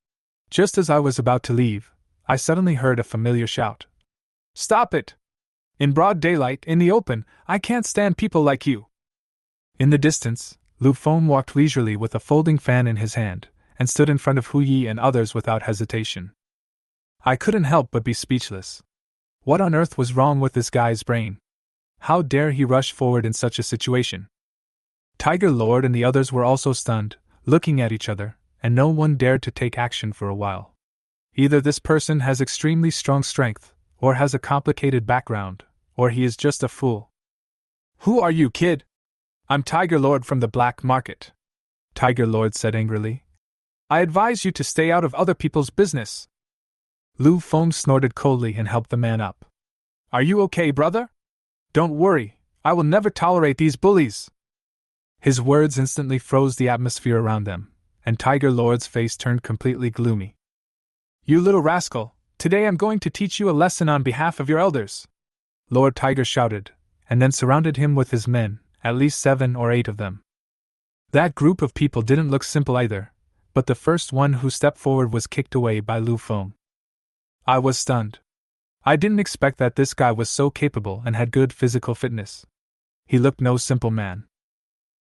Just as I was about to leave, I suddenly heard a familiar shout. "Stop it! In broad daylight, in the open, I can't stand people like you!" In the distance, Lu Feng walked leisurely with a folding fan in his hand, and stood in front of Hu Yi and others without hesitation. I couldn't help but be speechless. What on earth was wrong with this guy's brain? How dare he rush forward in such a situation? Tiger Lord and the others were also stunned, looking at each other, and no one dared to take action for a while. Either this person has extremely strong strength, or has a complicated background, or he is just a fool. "Who are you, kid?" "I'm Tiger Lord from the black market," Tiger Lord said angrily. "I advise you to stay out of other people's business." Lu Feng snorted coldly and helped the man up. "Are you okay, brother? Don't worry, I will never tolerate these bullies." His words instantly froze the atmosphere around them, and Tiger Lord's face turned completely gloomy. "You little rascal, today I'm going to teach you a lesson on behalf of your elders," Lord Tiger shouted, and then surrounded him with his men, at least 7 or 8 of them. That group of people didn't look simple either, but the first one who stepped forward was kicked away by Lu Feng. I was stunned. I didn't expect that this guy was so capable and had good physical fitness. He looked no simple man.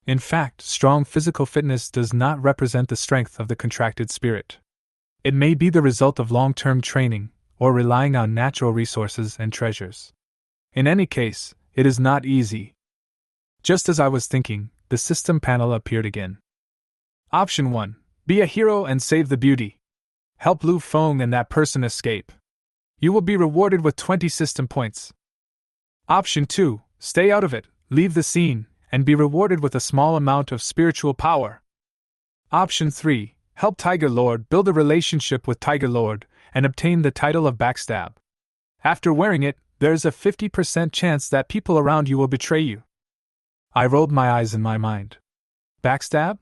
In fact, strong physical fitness does not represent the strength of the contracted spirit. It may be the result of long-term training, or relying on natural resources and treasures. In any case, it is not easy. Just as I was thinking, the system panel appeared again. Option 1. Be a hero and save the beauty. Help Lu Feng and that person escape. You will be rewarded with 20 system points. Option 2. Stay out of it, leave the scene, and be rewarded with a small amount of spiritual power. Option 3. Help Tiger Lord, build a relationship with Tiger Lord, and obtain the title of Backstab. After wearing it, there's a 50% chance that people around you will betray you. I rolled my eyes in my mind. Backstab?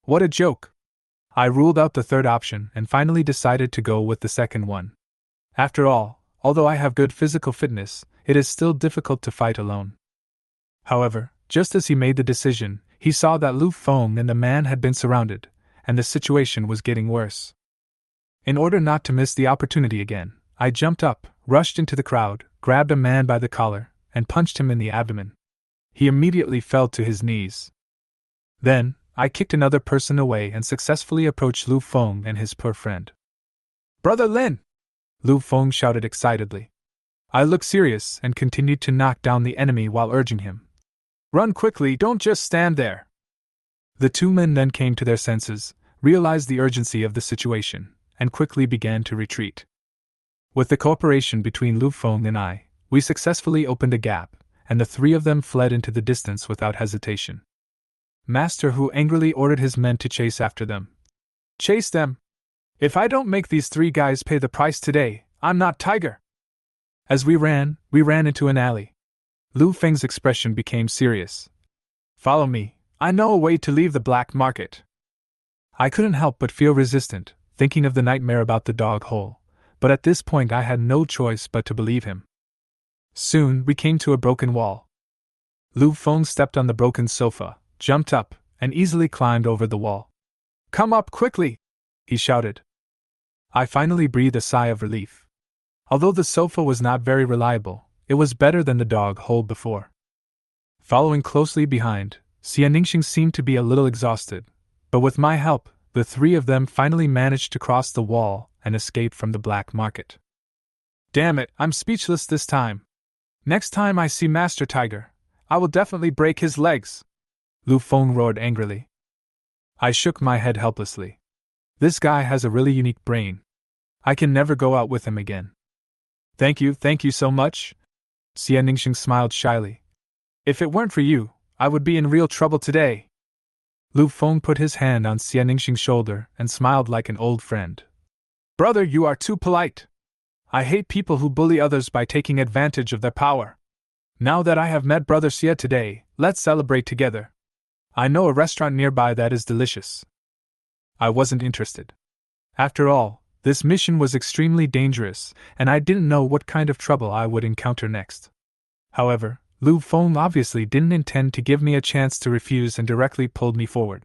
What a joke! I ruled out the third option and finally decided to go with the second one. After all, although I have good physical fitness, it is still difficult to fight alone. However, just as he made the decision, he saw that Lu Feng and the man had been surrounded, and the situation was getting worse. In order not to miss the opportunity again, I jumped up, rushed into the crowd, grabbed a man by the collar, and punched him in the abdomen. He immediately fell to his knees. Then, I kicked another person away and successfully approached Lu Feng and his poor friend. "Brother Lin!" Lu Feng shouted excitedly. I looked serious and continued to knock down the enemy while urging him. "Run quickly, don't just stand there!" The two men then came to their senses, realized the urgency of the situation, and quickly began to retreat. With the cooperation between Lu Feng and I, we successfully opened a gap, and the three of them fled into the distance without hesitation. Master Hu angrily ordered his men to chase after them. "Chase them! If I don't make these 3 guys pay the price today, I'm not Tiger!" As we ran into an alley. Lu Feng's expression became serious. "Follow me, I know a way to leave the black market." I couldn't help but feel resistant, thinking of the nightmare about the dog hole, but at this point I had no choice but to believe him. Soon we came to a broken wall. Lu Feng stepped on the broken sofa, jumped up, and easily climbed over the wall. "Come up quickly!" he shouted. I finally breathed a sigh of relief. Although the sofa was not very reliable, it was better than the dog hole before. Following closely behind, Xianningsing seemed to be a little exhausted, but with my help, the 3 of them finally managed to cross the wall and escape from the black market. Damn it, I'm speechless this time. Next time I see Master Tiger, I will definitely break his legs, Lu Feng roared angrily. I shook my head helplessly. This guy has a really unique brain. I can never go out with him again. Thank you so much. Xianningsing smiled shyly. If it weren't for you, I would be in real trouble today. Lu Feng put his hand on Xianningsing's shoulder and smiled like an old friend. Brother, you are too polite. I hate people who bully others by taking advantage of their power. Now that I have met Brother Xia today, let's celebrate together. I know a restaurant nearby that is delicious. I wasn't interested. After all, this mission was extremely dangerous, and I didn't know what kind of trouble I would encounter next. However, Lu Feng obviously didn't intend to give me a chance to refuse and directly pulled me forward.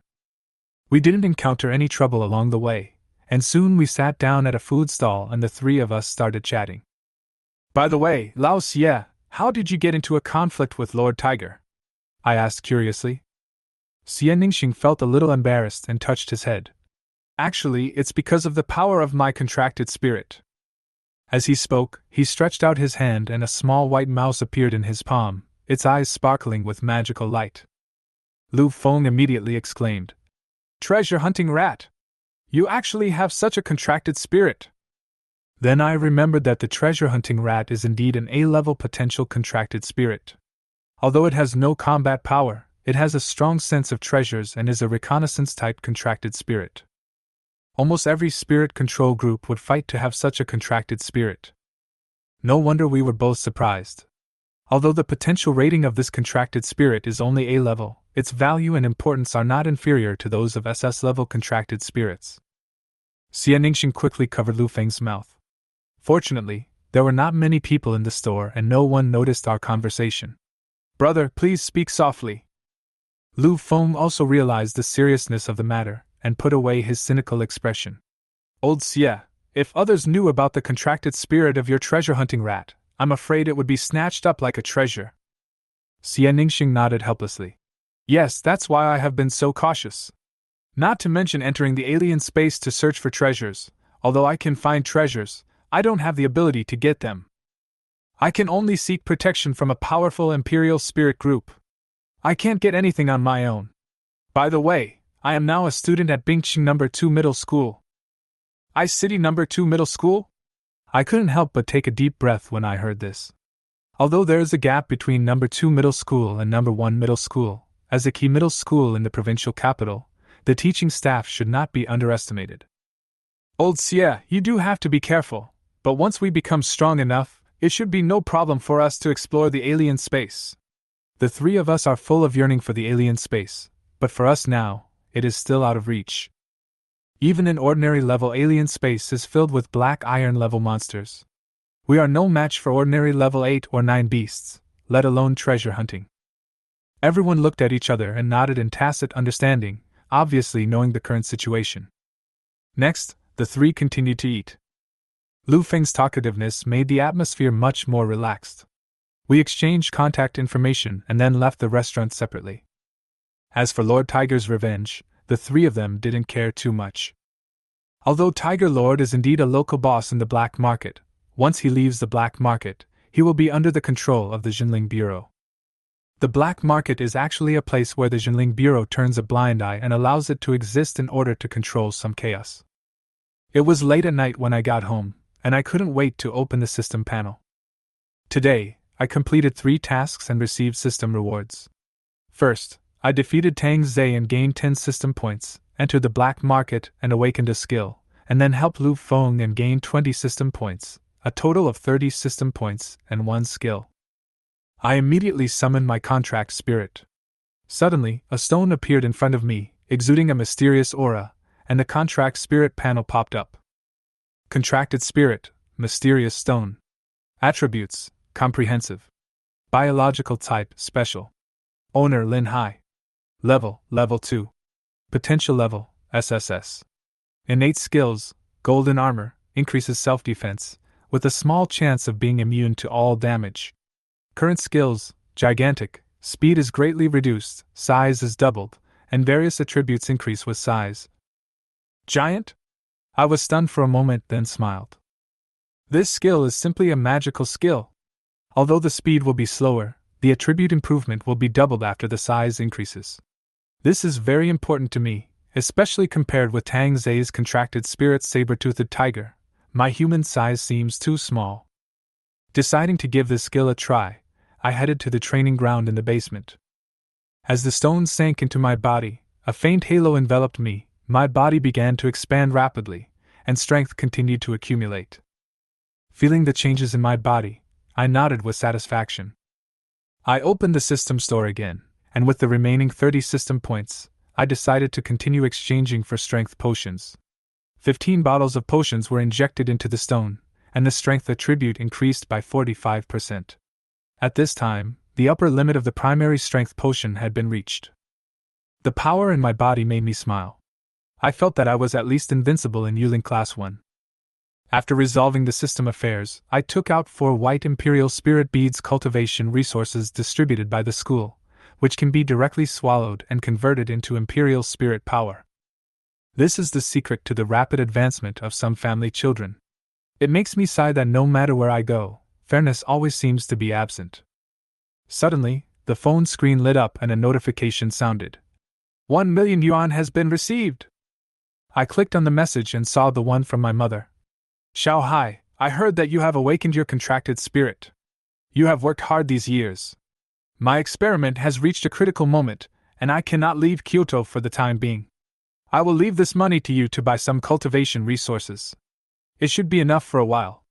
We didn't encounter any trouble along the way, and soon we sat down at a food stall and the 3 of us started chatting. By the way, Lao Xie, how did you get into a conflict with Lord Tiger? I asked curiously. Xianningsing felt a little embarrassed and touched his head. Actually, it's because of the power of my contracted spirit. As he spoke, he stretched out his hand and a small white mouse appeared in his palm, its eyes sparkling with magical light. Lu Feng immediately exclaimed, Treasure hunting rat! You actually have such a contracted spirit! Then I remembered that the treasure hunting rat is indeed an A-level potential contracted spirit. Although it has no combat power, it has a strong sense of treasures and is a reconnaissance-type contracted spirit. Almost every spirit control group would fight to have such a contracted spirit. No wonder we were both surprised. Although the potential rating of this contracted spirit is only A-level, its value and importance are not inferior to those of SS-level contracted spirits. Xianningsing quickly covered Lu Feng's mouth. Fortunately, there were not many people in the store and no one noticed our conversation. Brother, please speak softly. Lu Feng also realized the seriousness of the matter and put away his cynical expression. Old Xie, if others knew about the contracted spirit of your treasure-hunting rat, I'm afraid it would be snatched up like a treasure. Xie Ningxing nodded helplessly. Yes, that's why I have been so cautious. Not to mention entering the alien space to search for treasures. Although I can find treasures, I don't have the ability to get them. I can only seek protection from a powerful Imperial spirit group. I can't get anything on my own. By the way, I am now a student at Bingqing No. 2 Middle School. Ice City No. 2 Middle School? I couldn't help but take a deep breath when I heard this. Although there is a gap between No. 2 Middle School and No. 1 Middle School, as a key middle school in the provincial capital, the teaching staff should not be underestimated. Old Xie, you do have to be careful, but once we become strong enough, it should be no problem for us to explore the alien space. The three of us are full of yearning for the alien space, but for us now, it is still out of reach. Even an ordinary level alien space is filled with black iron level monsters. We are no match for ordinary level 8 or 9 beasts, let alone treasure hunting. Everyone looked at each other and nodded in tacit understanding, obviously knowing the current situation. Next, the three continued to eat. Lu Feng's talkativeness made the atmosphere much more relaxed. We exchanged contact information and then left the restaurant separately. As for Lord Tiger's revenge, the three of them didn't care too much. Although Tiger Lord is indeed a local boss in the black market, once he leaves the black market, he will be under the control of the Jinling Bureau. The black market is actually a place where the Jinling Bureau turns a blind eye and allows it to exist in order to control some chaos. It was late at night when I got home, and I couldn't wait to open the system panel. Today, I completed 3 tasks and received system rewards. First, I defeated Tang Zhe and gained 10 system points, entered the black market and awakened a skill, and then helped Lu Feng and gained 20 system points, a total of 30 system points and 1 skill. I immediately summoned my contract spirit. Suddenly, a stone appeared in front of me, exuding a mysterious aura, and the contract spirit panel popped up. Contracted spirit, mysterious stone. Attributes, comprehensive. Biological type, special. Owner Lin Hai. Level, level 2. Potential level, SSS. Innate skills, golden armor, increases self-defense, with a small chance of being immune to all damage. Current skills, gigantic, speed is greatly reduced, size is doubled, and various attributes increase with size. Giant? I was stunned for a moment, then smiled. This skill is simply a magical skill. Although the speed will be slower, the attribute improvement will be doubled after the size increases. This is very important to me, especially compared with Tang Zhe's contracted spirit saber-toothed tiger. My human size seems too small. Deciding to give this skill a try, I headed to the training ground in the basement. As the stones sank into my body, a faint halo enveloped me, my body began to expand rapidly, and strength continued to accumulate. Feeling the changes in my body, I nodded with satisfaction. I opened the system store again, and with the remaining 30 system points, I decided to continue exchanging for strength potions. 15 bottles of potions were injected into the stone, and the strength attribute increased by 45%. At this time, the upper limit of the primary strength potion had been reached. The power in my body made me smile. I felt that I was at least invincible in Dueling Class 1. After resolving the system affairs, I took out 4 white Imperial Spirit Beads cultivation resources distributed by the school, which can be directly swallowed and converted into Imperial Spirit power. This is the secret to the rapid advancement of some family children. It makes me sigh that no matter where I go, fairness always seems to be absent. Suddenly, the phone screen lit up and a notification sounded. 1 million yuan has been received. I clicked on the message and saw the one from my mother. Xiao Hai, I heard that you have awakened your contracted spirit. You have worked hard these years. My experiment has reached a critical moment, and I cannot leave Kyoto for the time being. I will leave this money to you to buy some cultivation resources. It should be enough for a while.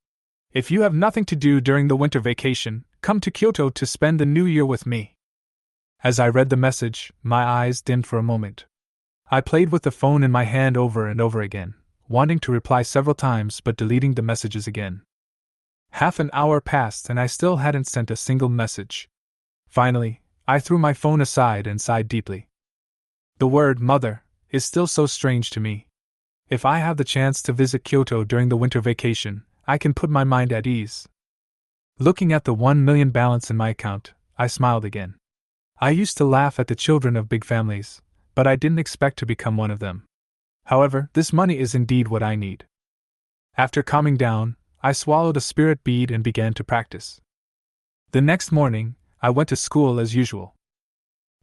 If you have nothing to do during the winter vacation, come to Kyoto to spend the new year with me. As I read the message, my eyes dimmed for a moment. I played with the phone in my hand over and over again, wanting to reply several times but deleting the messages again. Half an hour passed and I still hadn't sent a single message. Finally, I threw my phone aside and sighed deeply. The word mother is still so strange to me. If I have the chance to visit Kyoto during the winter vacation, I can put my mind at ease. Looking at the 1 million balance in my account, I smiled again. I used to laugh at the children of big families, but I didn't expect to become one of them. However, this money is indeed what I need. After calming down, I swallowed a spirit bead and began to practice. The next morning, I went to school as usual.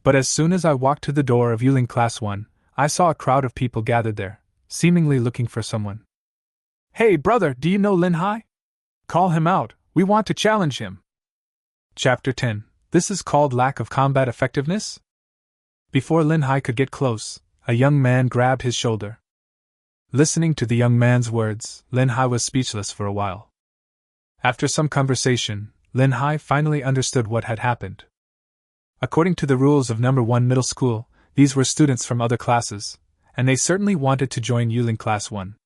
But as soon as I walked to the door of Dueling Class 1, I saw a crowd of people gathered there, seemingly looking for someone. "Hey brother, do you know Lin Hai? Call him out, we want to challenge him." Chapter 10. This is called lack of combat effectiveness? Before Lin Hai could get close, a young man grabbed his shoulder. Listening to the young man's words, Lin Hai was speechless for a while. After some conversation, Lin Hai finally understood what had happened. According to the rules of number 1 middle school, these were students from other classes, and they certainly wanted to join Dueling Class 1.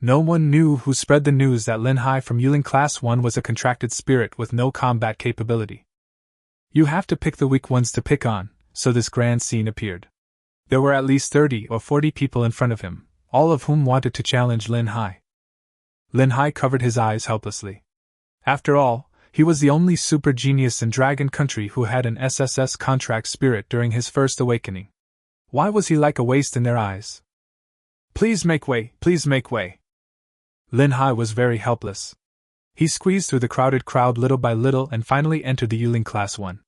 No one knew who spread the news that Lin Hai from Dueling Class 1 was a contracted spirit with no combat capability. You have to pick the weak ones to pick on, so this grand scene appeared. There were at least 30 or 40 people in front of him, all of whom wanted to challenge Lin Hai. Lin Hai covered his eyes helplessly. After all, he was the only super genius in Dragon Country who had an SSS contract spirit during his first awakening. Why was he like a waste in their eyes? Please make way, please make way. Lin Hai was very helpless. He squeezed through the crowded crowd little by little and finally entered the Dueling Class 1.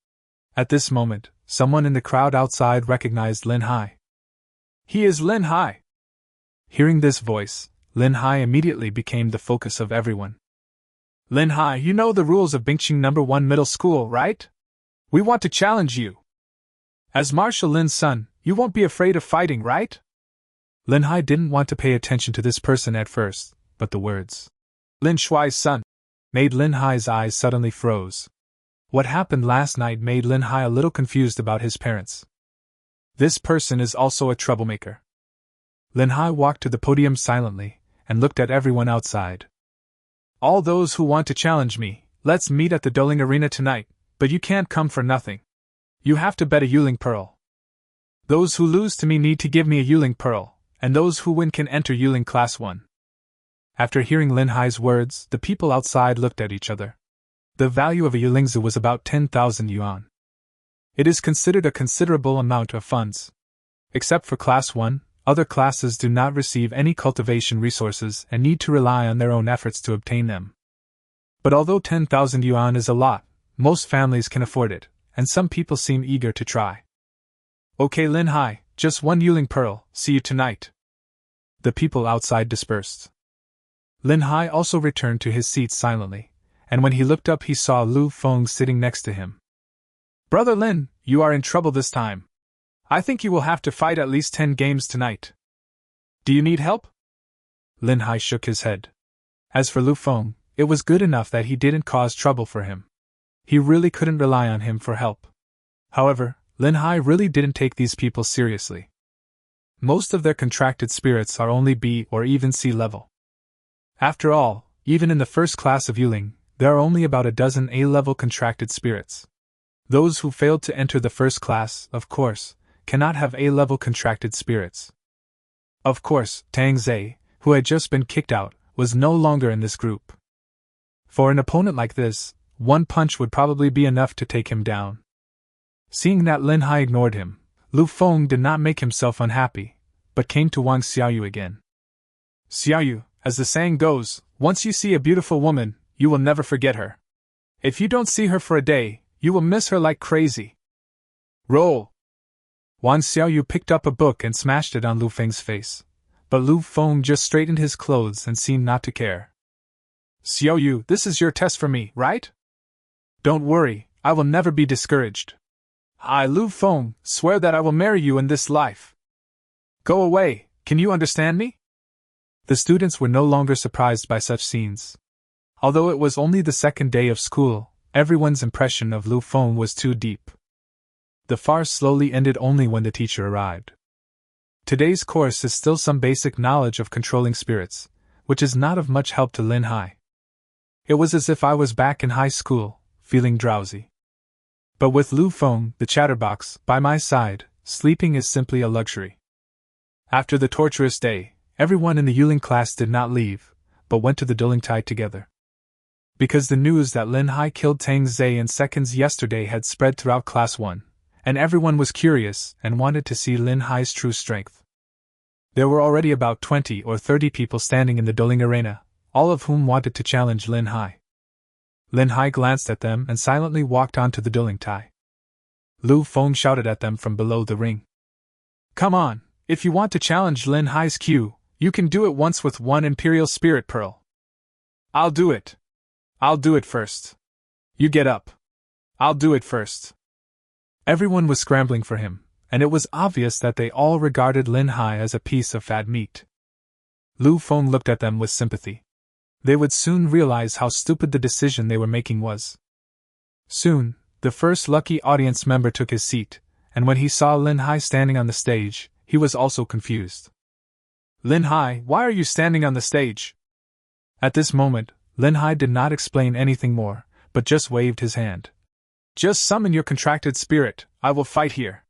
At this moment, someone in the crowd outside recognized Lin Hai. "He is Lin Hai!" Hearing this voice, Lin Hai immediately became the focus of everyone. "Lin Hai, you know the rules of Bingqing number 1 middle school, right? We want to challenge you. As Marshal Lin's son, you won't be afraid of fighting, right?" Lin Hai didn't want to pay attention to this person at first, but the words, "Lin Shuai's son," made Lin Hai's eyes suddenly froze. What happened last night made Lin Hai a little confused about his parents. This person is also a troublemaker. Lin Hai walked to the podium silently, and looked at everyone outside. "All those who want to challenge me, let's meet at the Dueling Arena tonight, but you can't come for nothing. You have to bet a Dueling Pearl. Those who lose to me need to give me a Dueling Pearl, and those who win can enter Dueling Class 1. After hearing Lin Hai's words, the people outside looked at each other. The value of a Yulingzi was about 10,000 yuan. It is considered a considerable amount of funds. Except for Class 1, other classes do not receive any cultivation resources and need to rely on their own efforts to obtain them. But although 10,000 yuan is a lot, most families can afford it, and some people seem eager to try. "Okay Lin Hai, just one Dueling Pearl, see you tonight." The people outside dispersed. Lin Hai also returned to his seat silently, and when he looked up he saw Lu Feng sitting next to him. "Brother Lin, you are in trouble this time. I think you will have to fight at least 10 games tonight. Do you need help?" Lin Hai shook his head. As for Lu Feng, it was good enough that he didn't cause trouble for him. He really couldn't rely on him for help. However, Lin Hai really didn't take these people seriously. Most of their contracted spirits are only B or even C level. After all, even in the first class of Dueling, there are only about a dozen A-level contracted spirits. Those who failed to enter the first class, of course, cannot have A-level contracted spirits. Of course, Tang Zhe, who had just been kicked out, was no longer in this group. For an opponent like this, one punch would probably be enough to take him down. Seeing that Lin Hai ignored him, Lu Feng did not make himself unhappy, but came to Wang Xiaoyu again. "Xiaoyu, as the saying goes, once you see a beautiful woman, you will never forget her. If you don't see her for a day, you will miss her like crazy. Roll!" Wang Xiaoyu picked up a book and smashed it on Lu Feng's face, but Lu Feng just straightened his clothes and seemed not to care. "Xiaoyu, this is your test for me, right? Don't worry, I will never be discouraged. I, Lu Feng, swear that I will marry you in this life. Go away, can you understand me?" The students were no longer surprised by such scenes. Although it was only the second day of school, everyone's impression of Lu Feng was too deep. The farce slowly ended only when the teacher arrived. Today's course is still some basic knowledge of controlling spirits, which is not of much help to Lin Hai. It was as if I was back in high school, feeling drowsy. But with Lu Feng, the chatterbox, by my side, sleeping is simply a luxury. After the torturous day, everyone in the Dueling class did not leave, but went to the Dueling Tide together. Because the news that Lin Hai killed Tang Zhe in seconds yesterday had spread throughout Class 1, and everyone was curious and wanted to see Lin Hai's true strength. There were already about 20 or 30 people standing in the Dueling arena, all of whom wanted to challenge Lin Hai. Lin Hai glanced at them and silently walked onto the Dueling Tide. Lu Feng shouted at them from below the ring. "Come on, if you want to challenge Lin Hai's Q, you can do it once with one Imperial Spirit Pearl." "I'll do it. I'll do it first. You get up. I'll do it first." Everyone was scrambling for him, and it was obvious that they all regarded Lin Hai as a piece of fat meat. Lu Feng looked at them with sympathy. They would soon realize how stupid the decision they were making was. Soon, the first lucky audience member took his seat, and when he saw Lin Hai standing on the stage, he was also confused. "Lin Hai, why are you standing on the stage?" At this moment, Lin Hai did not explain anything more, but just waved his hand. "Just summon your contracted spirit, I will fight here."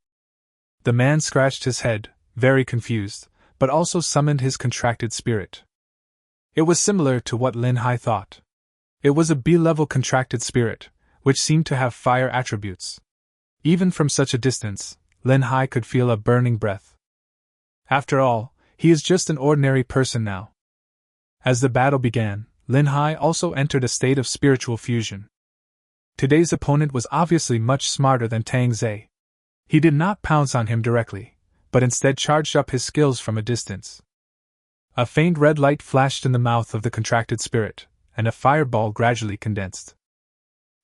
The man scratched his head, very confused, but also summoned his contracted spirit. It was similar to what Lin Hai thought. It was a B-level contracted spirit, which seemed to have fire attributes. Even from such a distance, Lin Hai could feel a burning breath. After all, he is just an ordinary person now. As the battle began, Lin Hai also entered a state of spiritual fusion. Today's opponent was obviously much smarter than Tang Zhe. He did not pounce on him directly, but instead charged up his skills from a distance. A faint red light flashed in the mouth of the contracted spirit, and a fireball gradually condensed.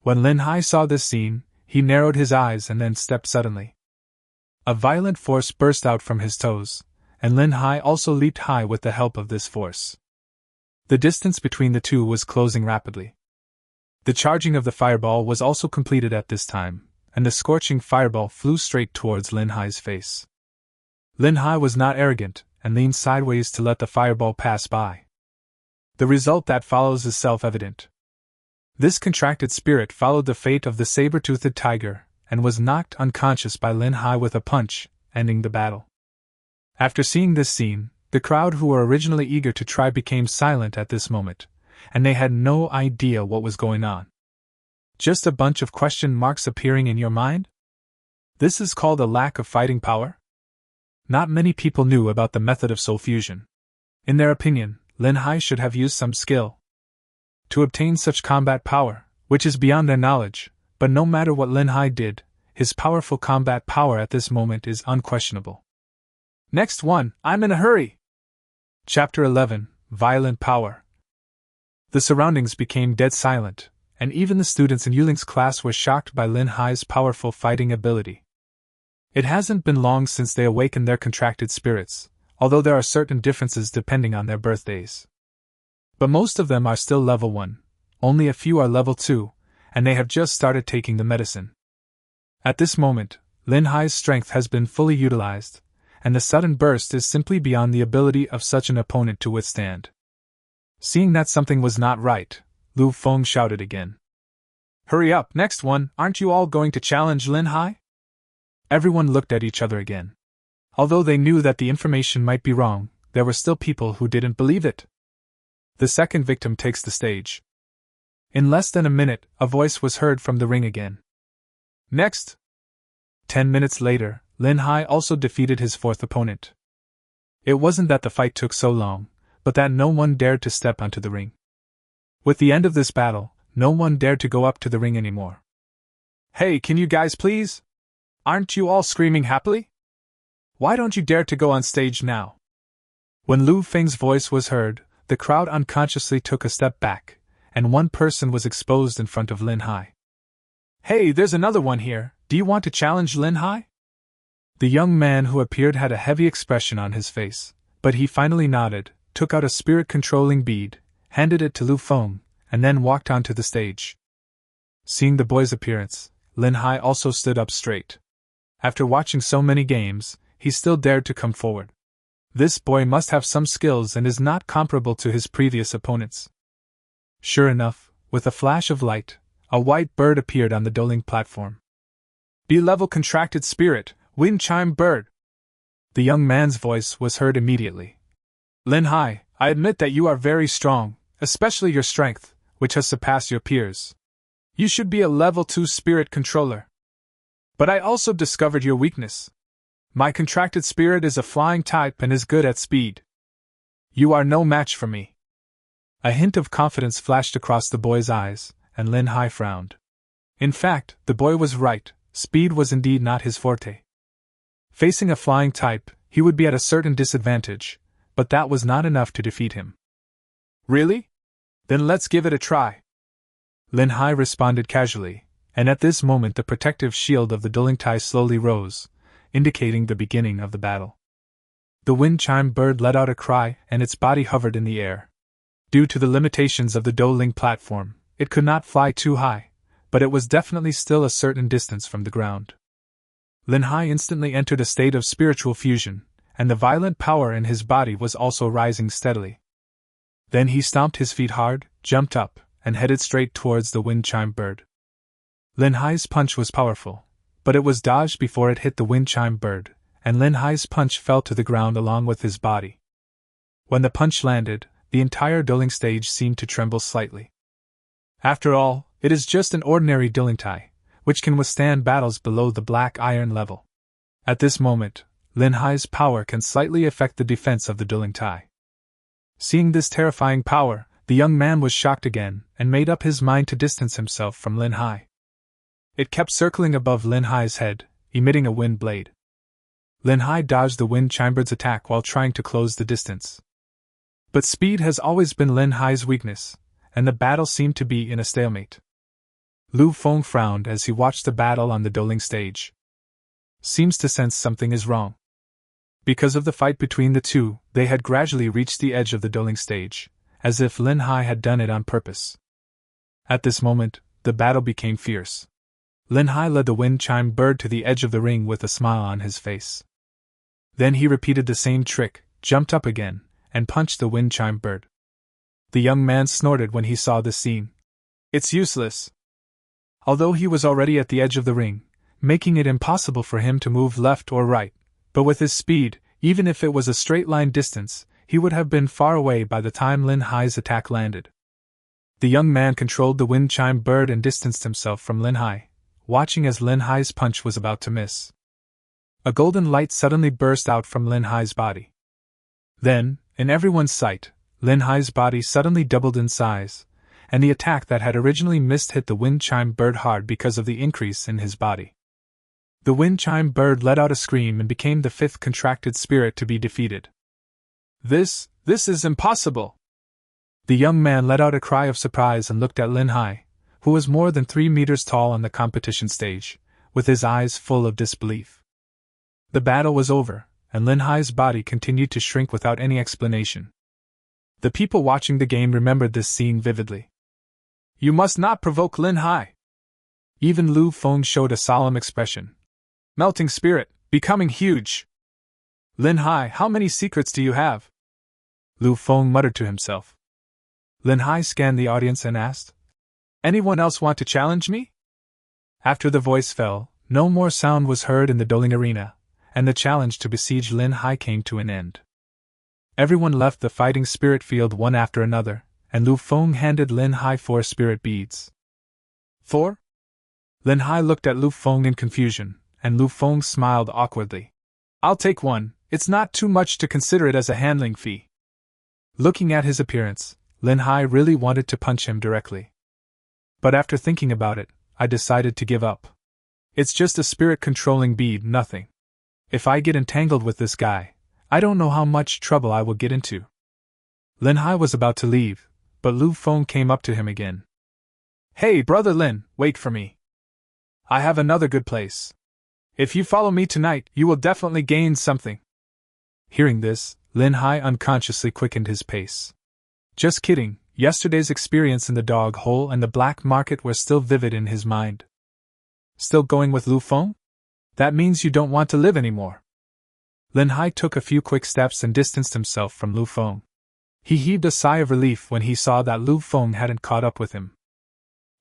When Lin Hai saw this scene, he narrowed his eyes and then stepped suddenly. A violent force burst out from his toes, and Lin Hai also leaped high with the help of this force. The distance between the two was closing rapidly. The charging of the fireball was also completed at this time, and the scorching fireball flew straight towards Lin Hai's face. Lin Hai was not arrogant, and leaned sideways to let the fireball pass by. The result that follows is self-evident. This contracted spirit followed the fate of the saber-toothed tiger, and was knocked unconscious by Lin Hai with a punch, ending the battle. After seeing this scene, the crowd who were originally eager to try became silent at this moment, and they had no idea what was going on. Just a bunch of question marks appearing in your mind? This is called a lack of fighting power? Not many people knew about the method of soul fusion. In their opinion, Lin Hai should have used some skill to obtain such combat power, which is beyond their knowledge, but no matter what Lin Hai did, his powerful combat power at this moment is unquestionable. Next one, I'm in a hurry! Chapter 11, Violent Power. The surroundings became dead silent, and even the students in Yuling's class were shocked by Lin Hai's powerful fighting ability. It hasn't been long since they awakened their contracted spirits, although there are certain differences depending on their birthdays. But most of them are still level 1, only a few are level 2, and they have just started taking the medicine. At this moment, Lin Hai's strength has been fully utilized, and the sudden burst is simply beyond the ability of such an opponent to withstand. Seeing that something was not right, Lu Feng shouted again. "Hurry up, next one, aren't you all going to challenge Lin Hai?" Everyone looked at each other again. Although they knew that the information might be wrong, there were still people who didn't believe it. The second victim takes the stage. In less than a minute, a voice was heard from the ring again. "Next!" 10 minutes later, Lin Hai also defeated his fourth opponent. It wasn't that the fight took so long, but that no one dared to step onto the ring. With the end of this battle, no one dared to go up to the ring anymore. "Hey, can you guys please? Aren't you all screaming happily? Why don't you dare to go on stage now?" When Lu Feng's voice was heard, the crowd unconsciously took a step back, and one person was exposed in front of Lin Hai. "Hey, there's another one here, do you want to challenge Lin Hai?" The young man who appeared had a heavy expression on his face, but he finally nodded, took out a spirit-controlling bead, handed it to Lu Feng, and then walked onto the stage. Seeing the boy's appearance, Lin Hai also stood up straight. After watching so many games, he still dared to come forward. This boy must have some skills and is not comparable to his previous opponents. Sure enough, with a flash of light, a white bird appeared on the Dueling platform. "B-level contracted spirit, Wind chime bird! The young man's voice was heard immediately. Lin Hai, I admit that you are very strong, especially your strength, which has surpassed your peers. You should be a level 2 spirit controller. But I also discovered your weakness. My contracted spirit is a flying type and is good at speed. You are no match for me. A hint of confidence flashed across the boy's eyes, and Lin Hai frowned. In fact, the boy was right, speed was indeed not his forte. Facing a flying type, he would be at a certain disadvantage, but that was not enough to defeat him. Really? Then let's give it a try. Lin Hai responded casually, and at this moment the protective shield of the Dueling Tai slowly rose, indicating the beginning of the battle. The wind chime bird let out a cry and its body hovered in the air. Due to the limitations of the Dueling platform, it could not fly too high, but it was definitely still a certain distance from the ground. Lin Hai instantly entered a state of spiritual fusion, and the violent power in his body was also rising steadily. Then he stomped his feet hard, jumped up, and headed straight towards the wind chime bird. Lin Hai's punch was powerful, but it was dodged before it hit the wind chime bird, and Lin Hai's punch fell to the ground along with his body. When the punch landed, the entire dueling stage seemed to tremble slightly. After all, it is just an ordinary dueling Tai, which can withstand battles below the black iron level. At this moment, Lin Hai's power can slightly affect the defense of the Dueling Tai. Seeing this terrifying power, the young man was shocked again and made up his mind to distance himself from Lin Hai. It kept circling above Lin Hai's head, emitting a wind blade. Lin Hai dodged the wind chime bird's attack while trying to close the distance. But speed has always been Lin Hai's weakness, and the battle seemed to be in a stalemate. Lu Feng frowned as he watched the battle on the dueling stage. Seems to sense something is wrong. Because of the fight between the two, they had gradually reached the edge of the dueling stage, as if Lin Hai had done it on purpose. At this moment, the battle became fierce. Lin Hai led the wind chime bird to the edge of the ring with a smile on his face. Then he repeated the same trick, jumped up again, and punched the wind chime bird. The young man snorted when he saw this scene. It's useless. Although he was already at the edge of the ring, making it impossible for him to move left or right, but with his speed, even if it was a straight line distance, he would have been far away by the time Lin Hai's attack landed. The young man controlled the wind chime bird and distanced himself from Lin Hai, watching as Lin Hai's punch was about to miss. A golden light suddenly burst out from Lin Hai's body. Then, in everyone's sight, Lin Hai's body suddenly doubled in size, and the attack that had originally missed hit the wind chime bird hard because of the increase in his body. The wind chime bird let out a scream and became the 5th contracted spirit to be defeated. This is impossible! The young man let out a cry of surprise and looked at Lin Hai, who was more than 3 meters tall on the competition stage, with his eyes full of disbelief. The battle was over, and Lin Hai's body continued to shrink without any explanation. The people watching the game remembered this scene vividly. You must not provoke Lin Hai! Even Lu Feng showed a solemn expression. Melting spirit, becoming huge! Lin Hai, how many secrets do you have? Lu Feng muttered to himself. Lin Hai scanned the audience and asked, Anyone else want to challenge me? After the voice fell, no more sound was heard in the dueling arena, and the challenge to besiege Lin Hai came to an end. Everyone left the fighting spirit field one after another, and Lu Feng handed Lin Hai 4 spirit beads. 4? Lin Hai looked at Lu Feng in confusion, and Lu Feng smiled awkwardly. I'll take 1, it's not too much to consider it as a handling fee. Looking at his appearance, Lin Hai really wanted to punch him directly. But after thinking about it, I decided to give up. It's just a spirit-controlling bead, nothing. If I get entangled with this guy, I don't know how much trouble I will get into. Lin Hai was about to leave, but Lu Feng came up to him again. Hey, brother Lin, wait for me. I have another good place. If you follow me tonight, you will definitely gain something. Hearing this, Lin Hai unconsciously quickened his pace. Just kidding, yesterday's experience in the dog hole and the black market were still vivid in his mind. Still going with Lu Feng? That means you don't want to live anymore. Lin Hai took a few quick steps and distanced himself from Lu Feng. He heaved a sigh of relief when he saw that Lu Feng hadn't caught up with him.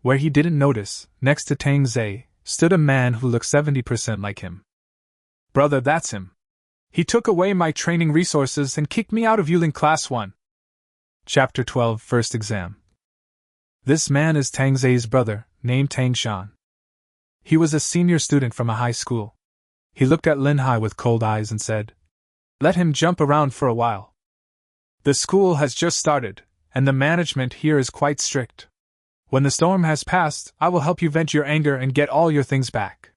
Where he didn't notice, next to Tang Zei, stood a man who looked 70% like him. Brother, that's him. He took away my training resources and kicked me out of Dueling Class 1. Chapter 12 First Exam. This man is Tang Zai's brother, named Tang Shan. He was a senior student from a high school. He looked at Lin Hai with cold eyes and said, "Let him jump around for a while. The school has just started, and the management here is quite strict. When the storm has passed, I will help you vent your anger and get all your things back."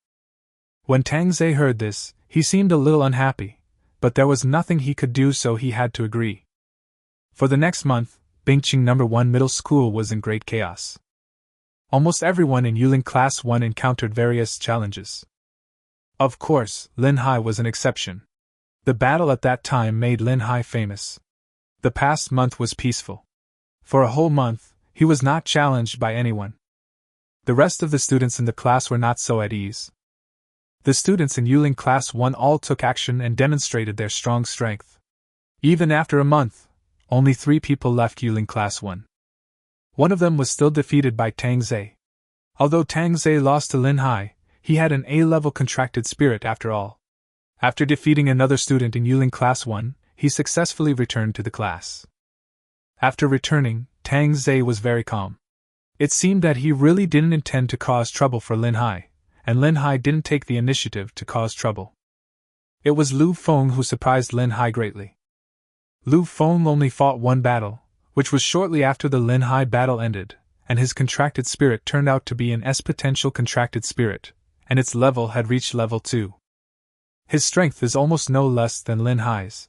When Tang Zai heard this, he seemed a little unhappy, but there was nothing he could do, so he had to agree. For the next month, Bingqing No. 1 Middle School was in great chaos. Almost everyone in Dueling Class 1 encountered various challenges. Of course, Lin Hai was an exception. The battle at that time made Lin Hai famous. The past month was peaceful. For a whole month, he was not challenged by anyone. The rest of the students in the class were not so at ease. The students in Dueling Class 1 all took action and demonstrated their strong strength. Even after a month, only 3 people left Dueling Class 1. One of them was still defeated by Tang Zai. Although Tang Zai lost to Lin Hai, he had an A-level contracted spirit after all. After defeating another student in Dueling Class 1, he successfully returned to the class. After returning, Tang Zai was very calm. It seemed that he really didn't intend to cause trouble for Lin Hai, and Lin Hai didn't take the initiative to cause trouble. It was Lu Feng who surprised Lin Hai greatly. Lu Feng only fought one battle, which was shortly after the Lin Hai battle ended, and his contracted spirit turned out to be an S-potential contracted spirit, and its level had reached level 2. His strength is almost no less than Lin Hai's.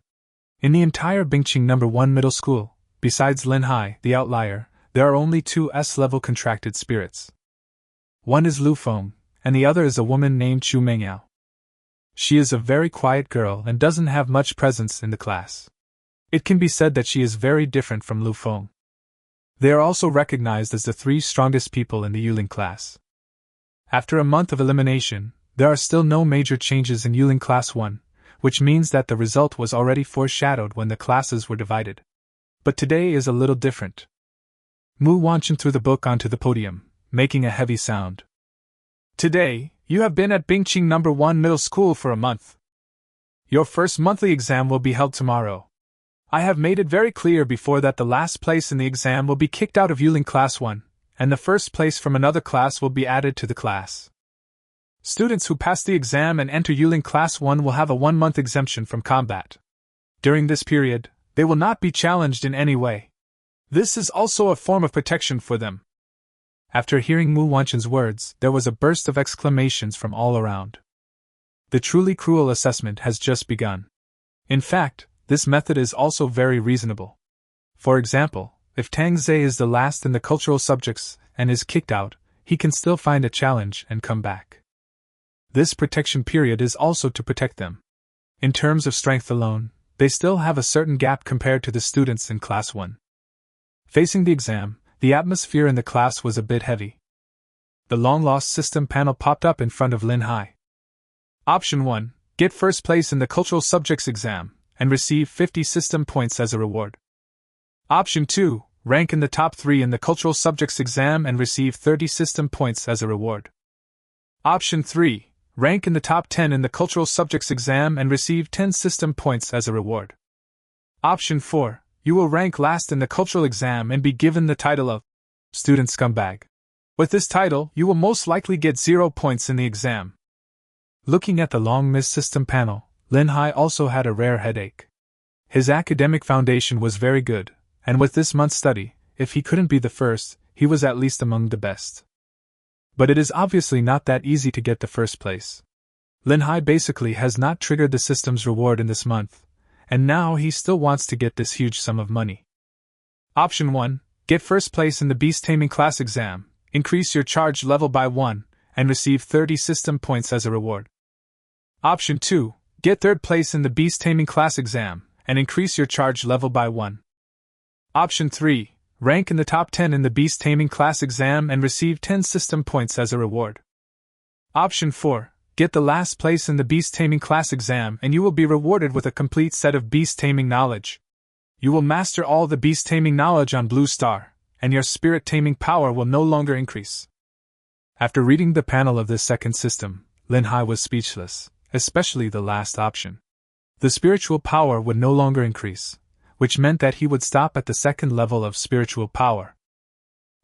In the entire Bingqing No. 1 Middle School, besides Lin Hai, the outlier, there are only 2 S-level contracted spirits. One is Lu Feng, and the other is a woman named Chu Mengyao. She is a very quiet girl and doesn't have much presence in the class. It can be said that she is very different from Lu Feng. They are also recognized as the 3 strongest people in the Dueling class. After a month of elimination, there are still no major changes in Dueling Class 1, which means that the result was already foreshadowed when the classes were divided. But today is a little different. Mu Wanchen threw the book onto the podium, making a heavy sound. "Today, you have been at Bingqing No. 1 Middle School for a month. Your first monthly exam will be held tomorrow. I have made it very clear before that the last place in the exam will be kicked out of Dueling Class 1, and the first place from another class will be added to the class. Students who pass the exam and enter Dueling Class 1 will have a 1-month exemption from combat. During this period, they will not be challenged in any way. This is also a form of protection for them." After hearing Mu Wanchen's words, there was a burst of exclamations from all around. The truly cruel assessment has just begun. In fact, this method is also very reasonable. For example, if Tang Zai is the last in the cultural subjects and is kicked out, he can still find a challenge and come back. This protection period is also to protect them. In terms of strength alone, they still have a certain gap compared to the students in Class 1. Facing the exam, the atmosphere in the class was a bit heavy. The long-lost system panel popped up in front of Lin Hai. Option 1. Get first place in the cultural subjects exam, and receive 50 system points as a reward. Option 2. Rank in the top 3 in the cultural subjects exam and receive 30 system points as a reward. Option 3. Rank in the top 10 in the cultural subjects exam and receive 10 system points as a reward. Option 4. You will rank last in the cultural exam and be given the title of Student Scumbag. With this title, you will most likely get 0 points in the exam. Looking at the long-missed system panel, Lin Hai also had a rare headache. His academic foundation was very good, and with this month's study, if he couldn't be the first, he was at least among the best. But it is obviously not that easy to get the first place. Lin Hai basically has not triggered the system's reward in this month, and now he still wants to get this huge sum of money. Option 1. Get first place in the beast taming class exam, increase your charge level by 1, and receive 30 system points as a reward. Option 2. Get third place in the beast taming class exam, and increase your charge level by 1. Option 3. Rank in the top 10 in the beast taming class exam and receive 10 system points as a reward. Option 4. Get the last place in the beast taming class exam and you will be rewarded with a complete set of beast taming knowledge. You will master all the beast taming knowledge on Blue Star, and your spirit taming power will no longer increase. After reading the panel of this second system, Lin Hai was speechless, especially the last option. The spiritual power would no longer increase, which meant that he would stop at the second level of spiritual power.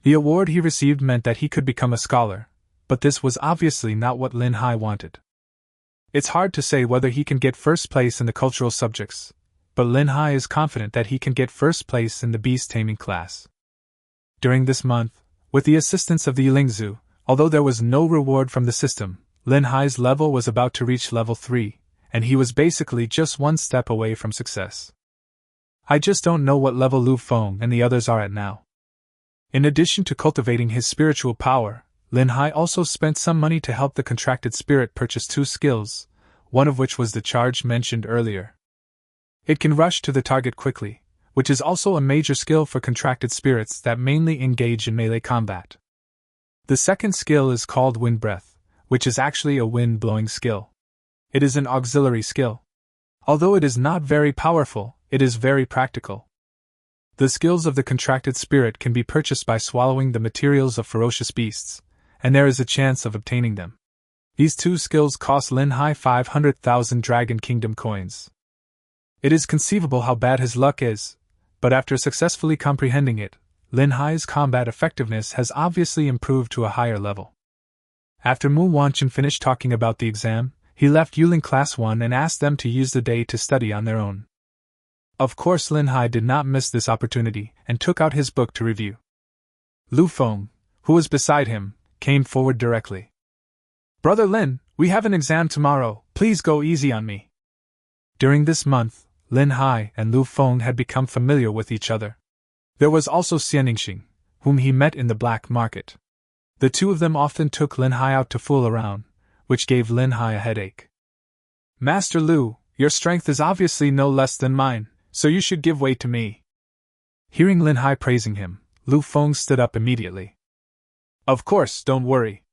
The award he received meant that he could become a scholar, but this was obviously not what Lin Hai wanted. It's hard to say whether he can get first place in the cultural subjects, but Lin Hai is confident that he can get first place in the beast taming class. During this month, with the assistance of the Yulingzu, although there was no reward from the system, Lin Hai's level was about to reach level 3, and he was basically just one step away from success. I just don't know what level Lu Feng and the others are at now. In addition to cultivating his spiritual power, Lin Hai also spent some money to help the contracted spirit purchase 2 skills, one of which was the charge mentioned earlier. It can rush to the target quickly, which is also a major skill for contracted spirits that mainly engage in melee combat. The second skill is called Wind Breath, which is actually a wind-blowing skill. It is an auxiliary skill. Although it is not very powerful, it is very practical. The skills of the contracted spirit can be purchased by swallowing the materials of ferocious beasts, and there is a chance of obtaining them. These 2 skills cost Lin Hai 500,000 Dragon Kingdom coins. It is conceivable how bad his luck is, but after successfully comprehending it, Lin Hai's combat effectiveness has obviously improved to a higher level. After Mu Wanchen finished talking about the exam, he left Yuling Class 1 and asked them to use the day to study on their own. Of course, Lin Hai did not miss this opportunity and took out his book to review. Lu Feng, who was beside him, came forward directly. "Brother Lin, we have an exam tomorrow, please go easy on me." During this month, Lin Hai and Lu Feng had become familiar with each other. There was also Xianingxing, whom he met in the black market. The 2 of them often took Lin Hai out to fool around, which gave Lin Hai a headache. "Master Lu, your strength is obviously no less than mine, so you should give way to me." Hearing Lin Hai praising him, Lu Feng stood up immediately. "Of course, don't worry.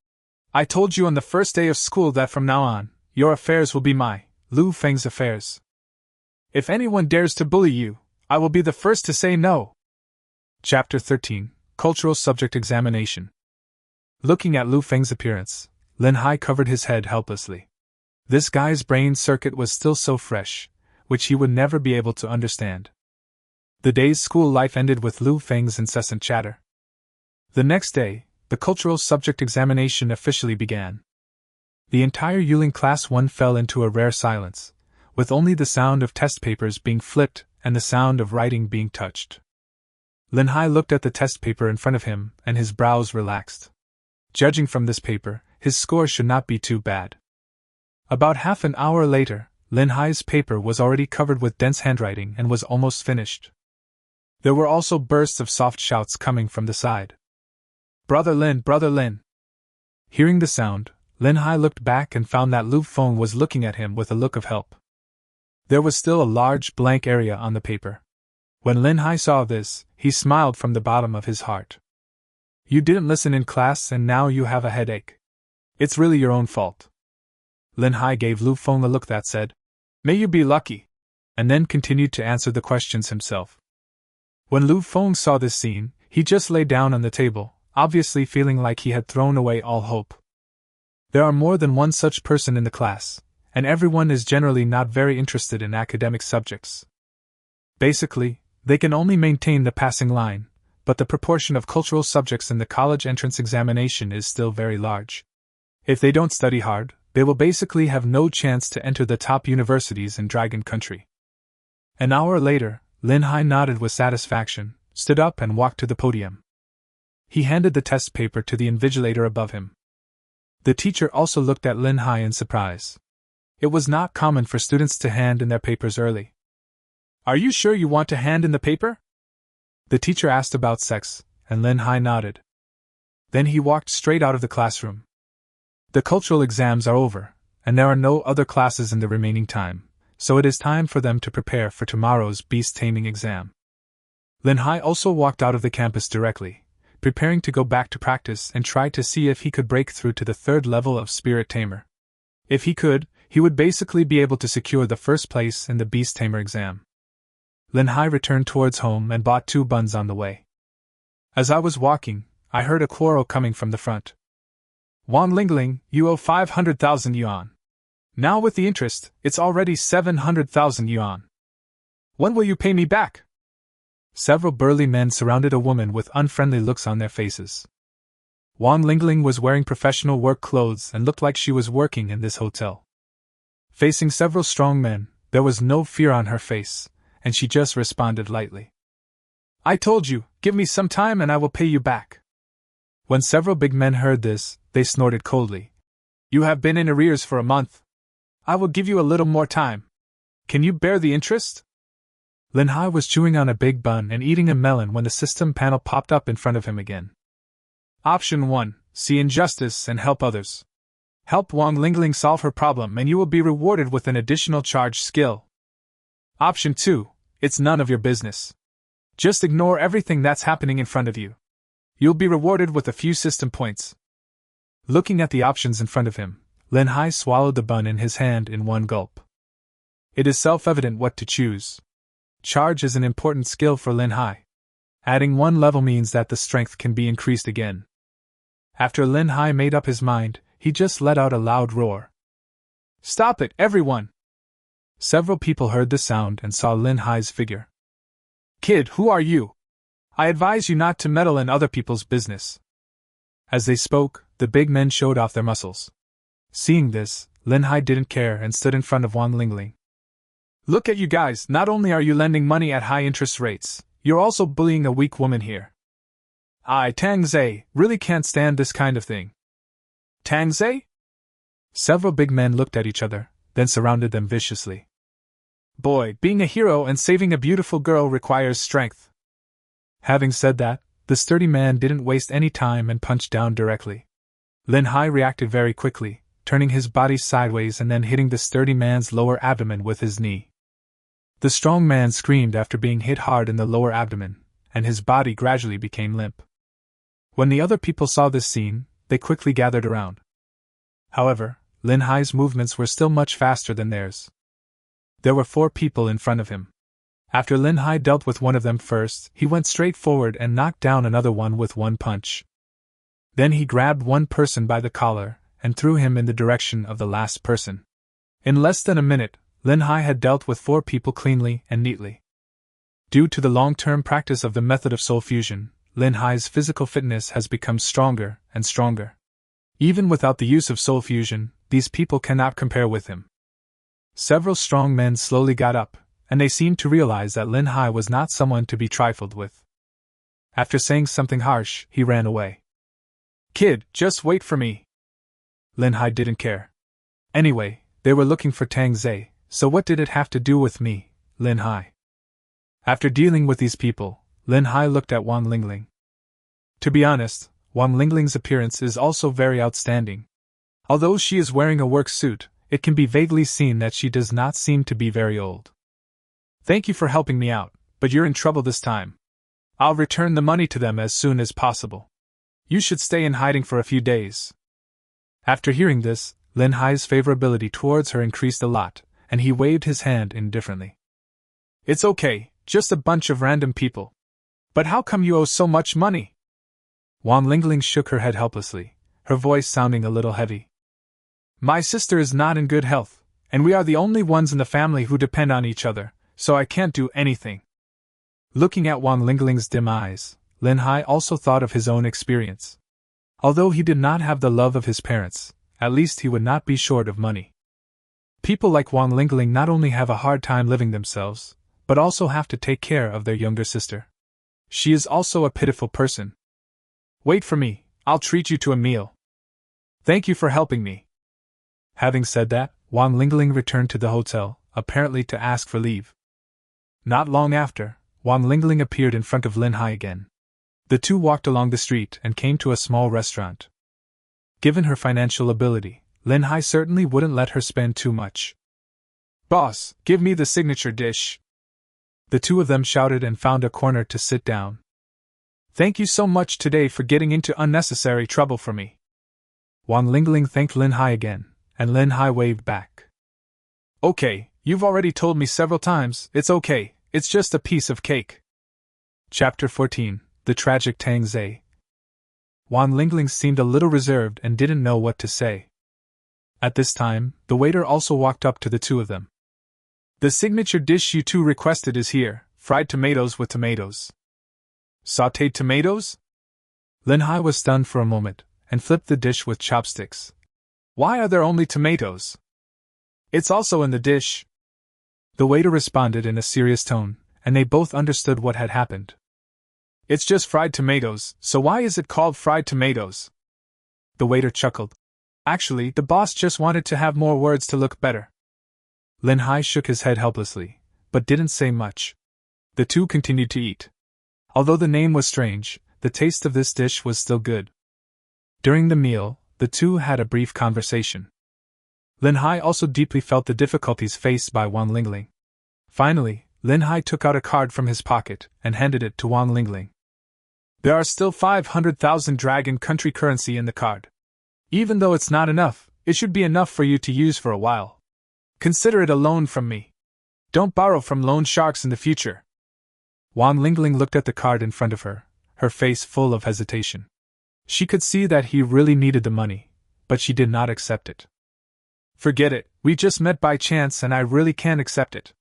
I told you on the first day of school that from now on, your affairs will be my, Lu Feng's affairs. If anyone dares to bully you, I will be the first to say no." Chapter 13, Cultural Subject Examination. Looking at Lu Feng's appearance, Lin Hai covered his head helplessly. This guy's brain circuit was still so fresh, which he would never be able to understand. The day's school life ended with Lu Feng's incessant chatter. The next day, the cultural subject examination officially began. The entire Yuling Class 1 fell into a rare silence, with only the sound of test papers being flipped and the sound of writing being touched. Lin Hai looked at the test paper in front of him and his brows relaxed. Judging from this paper, his score should not be too bad. About half an hour later, Lin Hai's paper was already covered with dense handwriting and was almost finished. There were also bursts of soft shouts coming from the side. "Brother Lin, Brother Lin!" Hearing the sound, Lin Hai looked back and found that Lu Feng was looking at him with a look of help. There was still a large blank area on the paper. When Lin Hai saw this, he smiled from the bottom of his heart. "You didn't listen in class and now you have a headache. It's really your own fault." Lin Hai gave Lu Feng a look that said, "May you be lucky," and then continued to answer the questions himself. When Lu Feng saw this scene, he just lay down on the table, obviously feeling like he had thrown away all hope. There are more than one such person in the class, and everyone is generally not very interested in academic subjects. Basically, they can only maintain the passing line, but the proportion of cultural subjects in the college entrance examination is still very large. If they don't study hard, they will basically have no chance to enter the top universities in Dragon Country. An hour later, Lin Hai nodded with satisfaction, stood up and walked to the podium. He handed the test paper to the invigilator above him. The teacher also looked at Lin Hai in surprise. It was not common for students to hand in their papers early. "Are you sure you want to hand in the paper?" The teacher asked about sex, and Lin Hai nodded. Then he walked straight out of the classroom. The cultural exams are over, and there are no other classes in the remaining time, so it is time for them to prepare for tomorrow's beast taming exam. Lin Hai also walked out of the campus directly, preparing to go back to practice and try to see if he could break through to the 3rd level of Spirit Tamer. If he could, he would basically be able to secure the first place in the Beast Tamer exam. Lin Hai returned towards home and bought 2 buns on the way. As I was walking, I heard a quarrel coming from the front. "Wan Lingling, you owe 500,000 yuan. Now with the interest, it's already 700,000 yuan. When will you pay me back? Several burly men surrounded a woman with unfriendly looks on their faces. Wang Lingling was wearing professional work clothes and looked like she was working in this hotel. Facing several strong men, there was no fear on her face, and she just responded lightly. I told you, give me some time and I will pay you back. When several big men heard this, they snorted coldly. You have been in arrears for a month. I will give you a little more time. Can you bear the interest? Lin Hai was chewing on a big bun and eating a melon when the system panel popped up in front of him again. Option 1. See injustice and help others. Help Wang Lingling solve her problem and you will be rewarded with an additional charge skill. Option 2. It's none of your business. Just ignore everything that's happening in front of you. You'll be rewarded with a few system points. Looking at the options in front of him, Lin Hai swallowed the bun in his hand in one gulp. It is self-evident what to choose. Charge is an important skill for Lin Hai. Adding one level means that the strength can be increased again. After Lin Hai made up his mind, he just let out a loud roar. Stop it, everyone! Several people heard the sound and saw Lin Hai's figure. Kid, who are you? I advise you not to meddle in other people's business. As they spoke, the big men showed off their muscles. Seeing this, Lin Hai didn't care and stood in front of Wang Lingling. Look at you guys, not only are you lending money at high interest rates, you're also bullying a weak woman here. I, Tang Zhe, really can't stand this kind of thing. Tang Zhe? Several big men looked at each other, then surrounded them viciously. Boy, being a hero and saving a beautiful girl requires strength. Having said that, the sturdy man didn't waste any time and punched down directly. Lin Hai reacted very quickly, turning his body sideways and then hitting the sturdy man's lower abdomen with his knee. The strong man screamed after being hit hard in the lower abdomen, and his body gradually became limp. When the other people saw this scene, they quickly gathered around. However, Lin Hai's movements were still much faster than theirs. There were 4 people in front of him. After Lin Hai dealt with one of them first, he went straight forward and knocked down another one with one punch. Then he grabbed one person by the collar and threw him in the direction of the last person. In less than a minute, Lin Hai had dealt with 4 people cleanly and neatly. Due to the long-term practice of the method of soul fusion, Lin Hai's physical fitness has become stronger and stronger. Even without the use of soul fusion, these people cannot compare with him. Several strong men slowly got up, and they seemed to realize that Lin Hai was not someone to be trifled with. After saying something harsh, he ran away. Kid, just wait for me. Lin Hai didn't care. Anyway, they were looking for Tang Zhe, so what did it have to do with me, Lin Hai? After dealing with these people, Lin Hai looked at Wang Lingling. To be honest, Wang Lingling's appearance is also very outstanding. Although she is wearing a work suit, it can be vaguely seen that she does not seem to be very old. Thank you for helping me out, but you're in trouble this time. I'll return the money to them as soon as possible. You should stay in hiding for a few days. After hearing this, Lin Hai's favorability towards her increased a lot, and he waved his hand indifferently. It's okay, just a bunch of random people. But how come you owe so much money? Wang Lingling shook her head helplessly, her voice sounding a little heavy. My sister is not in good health, and we are the only ones in the family who depend on each other, so I can't do anything. Looking at Wang Lingling's dim eyes, Lin Hai also thought of his own experience. Although he did not have the love of his parents, at least he would not be short of money. People like Wang Lingling not only have a hard time living themselves, but also have to take care of their younger sister. She is also a pitiful person. Wait for me, I'll treat you to a meal. Thank you for helping me. Having said that, Wang Lingling returned to the hotel, apparently to ask for leave. Not long after, Wang Lingling appeared in front of Lin Hai again. The two walked along the street and came to a small restaurant. Given her financial ability, Lin Hai certainly wouldn't let her spend too much. Boss, give me the signature dish. The two of them shouted and found a corner to sit down. Thank you so much today for getting into unnecessary trouble for me. Wang Lingling thanked Lin Hai again, and Lin Hai waved back. Okay, you've already told me several times, it's okay, it's just a piece of cake. Chapter 14, The Tragic Tang Zhe. Wang Lingling seemed a little reserved and didn't know what to say. At this time, the waiter also walked up to the two of them. "The signature dish you two requested is here, fried tomatoes with tomatoes." "Sautéed tomatoes?" Lin Hai was stunned for a moment, and flipped the dish with chopsticks. "Why are there only tomatoes?" "It's also in the dish." The waiter responded in a serious tone, and they both understood what had happened. "It's just fried tomatoes, so why is it called fried tomatoes?" The waiter chuckled. "Actually, the boss just wanted to have more words to look better." Lin Hai shook his head helplessly, but didn't say much. The two continued to eat. Although the name was strange, the taste of this dish was still good. During the meal, the two had a brief conversation. Lin Hai also deeply felt the difficulties faced by Wang Lingling. Finally, Lin Hai took out a card from his pocket and handed it to Wang Lingling. "There are still 500,000 dragon country currency in the card. Even though it's not enough, it should be enough for you to use for a while. Consider it a loan from me. Don't borrow from loan sharks in the future." Wang Lingling looked at the card in front of her, her face full of hesitation. She could see that he really needed the money, but she did not accept it. "Forget it, we just met by chance and I really can't accept it."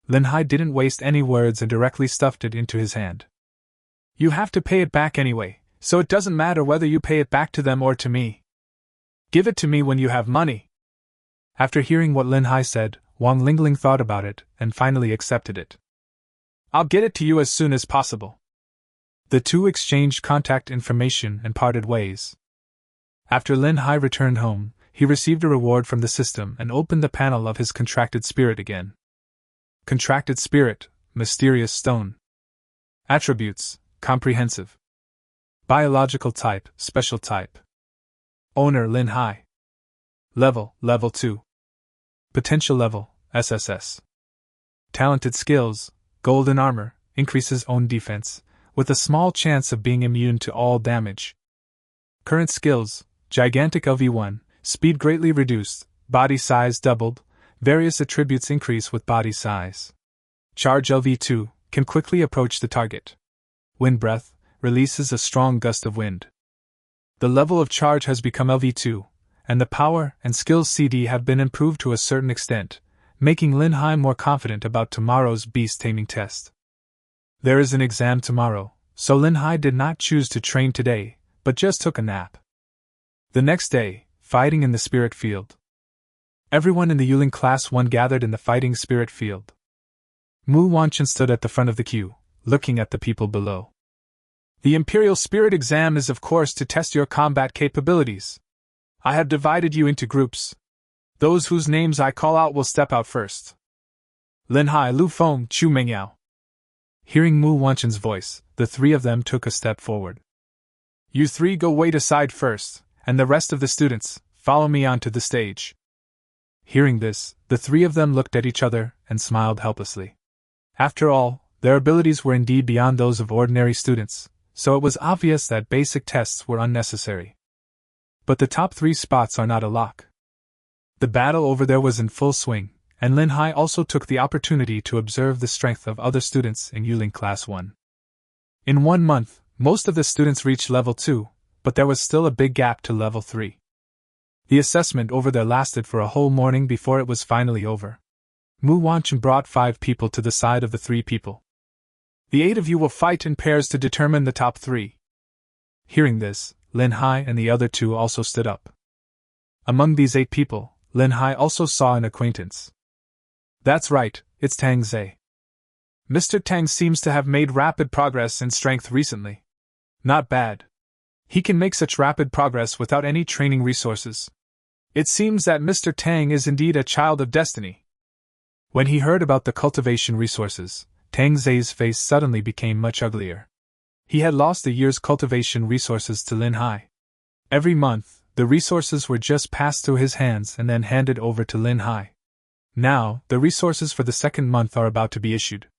Lin Hai didn't waste any words and directly stuffed it into his hand. "You have to pay it back anyway, so it doesn't matter whether you pay it back to them or to me. Give it to me when you have money." After hearing what Lin Hai said, Wang Lingling thought about it and finally accepted it. "I'll get it to you as soon as possible." The two exchanged contact information and parted ways. After Lin Hai returned home, he received a reward from the system and opened the panel of his contracted spirit again. Contracted spirit, mysterious stone. Attributes, comprehensive. Biological type, special type. Owner Lin Hai. Level, level 2. Potential level, SSS. Talented skills, golden armor, increases own defense, with a small chance of being immune to all damage. Current skills, gigantic LV1, speed greatly reduced, body size doubled, various attributes increase with body size. Charge LV2, can quickly approach the target. Wind breath, releases a strong gust of wind. The level of charge has become LV2, and the power and skills CD have been improved to a certain extent, making Lin Hai more confident about tomorrow's beast taming test. There is an exam tomorrow, so Lin Hai did not choose to train today, but just took a nap. The next day, fighting in the spirit field. Everyone in the Dueling Class 1 gathered in the fighting spirit field. Mu Wanchen stood at the front of the queue, looking at the people below. "The Imperial Spirit exam is of course to test your combat capabilities. I have divided you into groups. Those whose names I call out will step out first. Lin Hai, Lu Feng, Chu Mengyao." Hearing Mu Wanchen's voice, the three of them took a step forward. "You three go wait aside first, and the rest of the students, follow me onto the stage." Hearing this, the three of them looked at each other and smiled helplessly. After all, their abilities were indeed beyond those of ordinary students, so it was obvious that basic tests were unnecessary. But the top 3 spots are not a lock. The battle over there was in full swing, and Lin Hai also took the opportunity to observe the strength of other students in Dueling Class 1. In 1 month, most of the students reached level 2, but there was still a big gap to level 3. The assessment over there lasted for a whole morning before it was finally over. Mu Wanchen brought 5 people to the side of the 3 people. "The 8 of you will fight in pairs to determine the top 3. Hearing this, Lin Hai and the other 2 also stood up. Among these 8 people, Lin Hai also saw an acquaintance. "That's right, it's Tang Zhe. Mr. Tang seems to have made rapid progress in strength recently. Not bad. He can make such rapid progress without any training resources. It seems that Mr. Tang is indeed a child of destiny." When he heard about the cultivation resources, Tang Zhe's face suddenly became much uglier. He had lost a year's cultivation resources to Lin Hai. Every month, the resources were just passed through his hands and then handed over to Lin Hai. Now, the resources for the second month are about to be issued.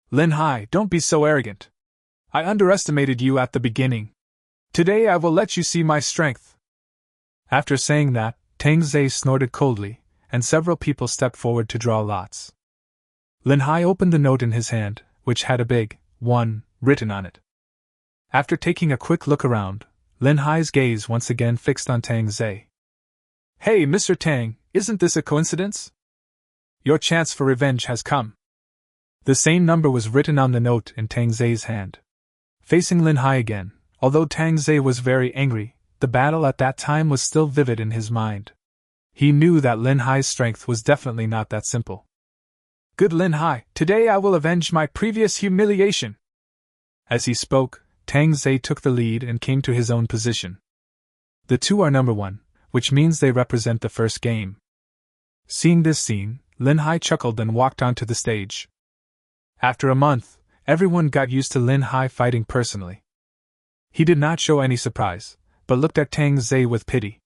"Lin Hai, don't be so arrogant. I underestimated you at the beginning. Today I will let you see my strength." After saying that, Tang Zhe snorted coldly, and several people stepped forward to draw lots. Lin Hai opened the note in his hand, which had a big 1 written on it. After taking a quick look around, Lin Hai's gaze once again fixed on Tang Zhe. Hey, Mr. Tang, isn't this a coincidence? Your chance for revenge has come. The same number was written on the note in Tang Zei's hand. Facing Lin Hai again, although Tang Zei was very angry, the battle at that time was still vivid in his mind. He knew that Lin Hai's strength was definitely not that simple. Good Lin Hai, today I will avenge my previous humiliation. As he spoke, Tang Zei took the lead and came to his own position. The two are number one, which means they represent the first game. Seeing this scene, Lin Hai chuckled and walked onto the stage. After a month, everyone got used to Lin Hai fighting personally. He did not show any surprise, but looked at Tang Zei with pity.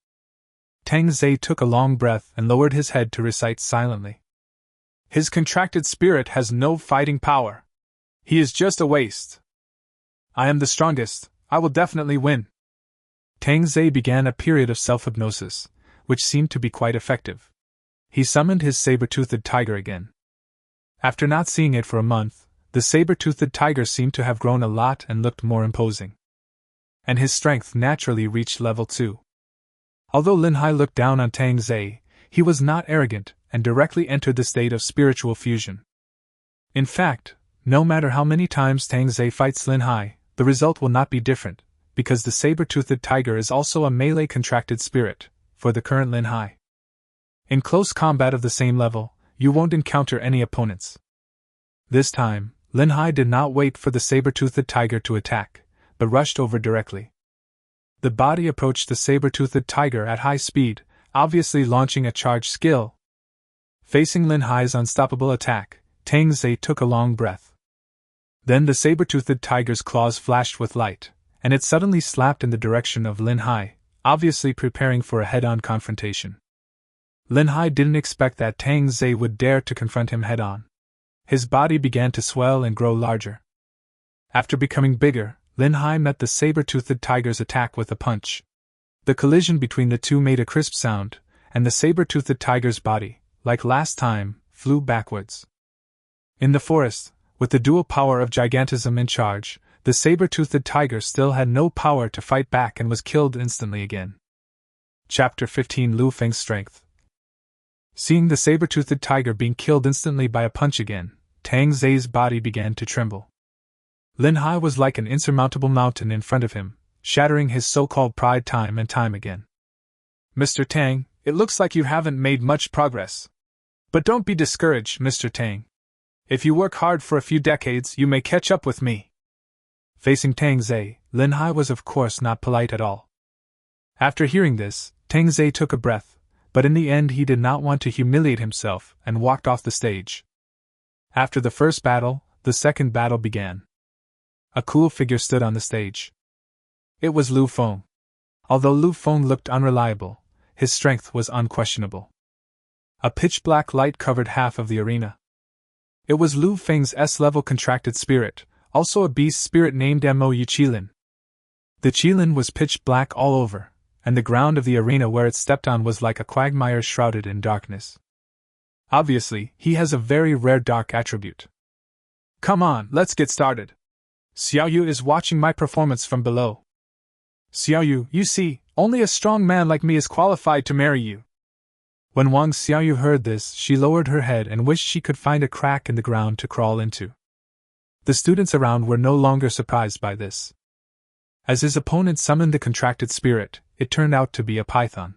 Tang Zei took a long breath and lowered his head to recite silently. His contracted spirit has no fighting power. He is just a waste. I am the strongest, I will definitely win. Tang Zei began a period of self-hypnosis, which seemed to be quite effective. He summoned his saber-toothed tiger again. After not seeing it for a month, the saber-toothed tiger seemed to have grown a lot and looked more imposing. And his strength naturally reached level 2. Although Lin Hai looked down on Tang Zei, he was not arrogant and directly entered the state of spiritual fusion. In fact, no matter how many times Tang Zei fights Lin Hai, the result will not be different, because the saber-toothed tiger is also a melee contracted spirit, for the current Lin Hai. In close combat of the same level, you won't encounter any opponents. This time, Lin Hai did not wait for the saber-toothed tiger to attack, but rushed over directly. The body approached the saber-toothed tiger at high speed, obviously launching a charge skill. Facing Lin Hai's unstoppable attack, Tang Zei took a long breath. Then the saber-toothed tiger's claws flashed with light, and it suddenly slapped in the direction of Lin Hai, obviously preparing for a head-on confrontation. Lin Hai didn't expect that Tang Zei would dare to confront him head-on. His body began to swell and grow larger. After becoming bigger, Lin Hai met the saber-toothed tiger's attack with a punch. The collision between the two made a crisp sound, and the saber-toothed tiger's body, like last time, flew backwards. In the forest, with the dual power of gigantism in charge, the saber-toothed tiger still had no power to fight back and was killed instantly again. Chapter 15 Lu Feng's Strength. Seeing the saber-toothed tiger being killed instantly by a punch again, Tang Zei's body began to tremble. Lin Hai was like an insurmountable mountain in front of him, shattering his so-called pride time and time again. Mr. Tang, it looks like you haven't made much progress. But don't be discouraged, Mr. Tang. If you work hard for a few decades, you may catch up with me. Facing Tang Zei, Lin Hai was of course not polite at all. After hearing this, Tang Zei took a breath, but in the end he did not want to humiliate himself and walked off the stage. After the first battle, the second battle began. A cool figure stood on the stage. It was Lu Feng. Although Lu Feng looked unreliable, his strength was unquestionable. A pitch-black light covered half of the arena. It was Lu Feng's S-level contracted spirit, also a beast spirit named Mo Yuqilin. The Qilin was pitch black all over, and the ground of the arena where it stepped on was like a quagmire shrouded in darkness. Obviously, he has a very rare dark attribute. Come on, let's get started. Xiaoyu is watching my performance from below. Xiaoyu, you see, only a strong man like me is qualified to marry you. When Wang Xiaoyu heard this, she lowered her head and wished she could find a crack in the ground to crawl into. The students around were no longer surprised by this. As his opponent summoned the contracted spirit, it turned out to be a python.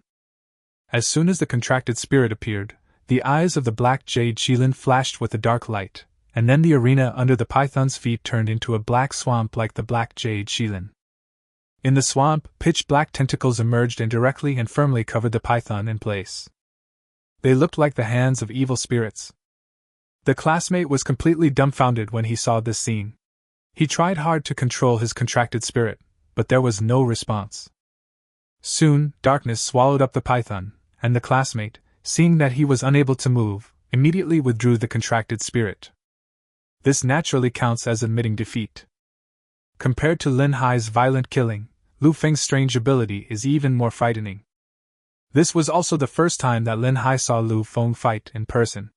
As soon as the contracted spirit appeared, the eyes of the black jade Qilin flashed with a dark light, and then the arena under the python's feet turned into a black swamp like the black jade Qilin. In the swamp, pitch-black tentacles emerged and directly and firmly covered the python in place. They looked like the hands of evil spirits. The classmate was completely dumbfounded when he saw this scene. He tried hard to control his contracted spirit, but there was no response. Soon, darkness swallowed up the python, and the classmate, seeing that he was unable to move, immediately withdrew the contracted spirit. This naturally counts as admitting defeat. Compared to Lin Hai's violent killing, Lu Feng's strange ability is even more frightening. This was also the first time that Lin Hai saw Lu Feng fight in person.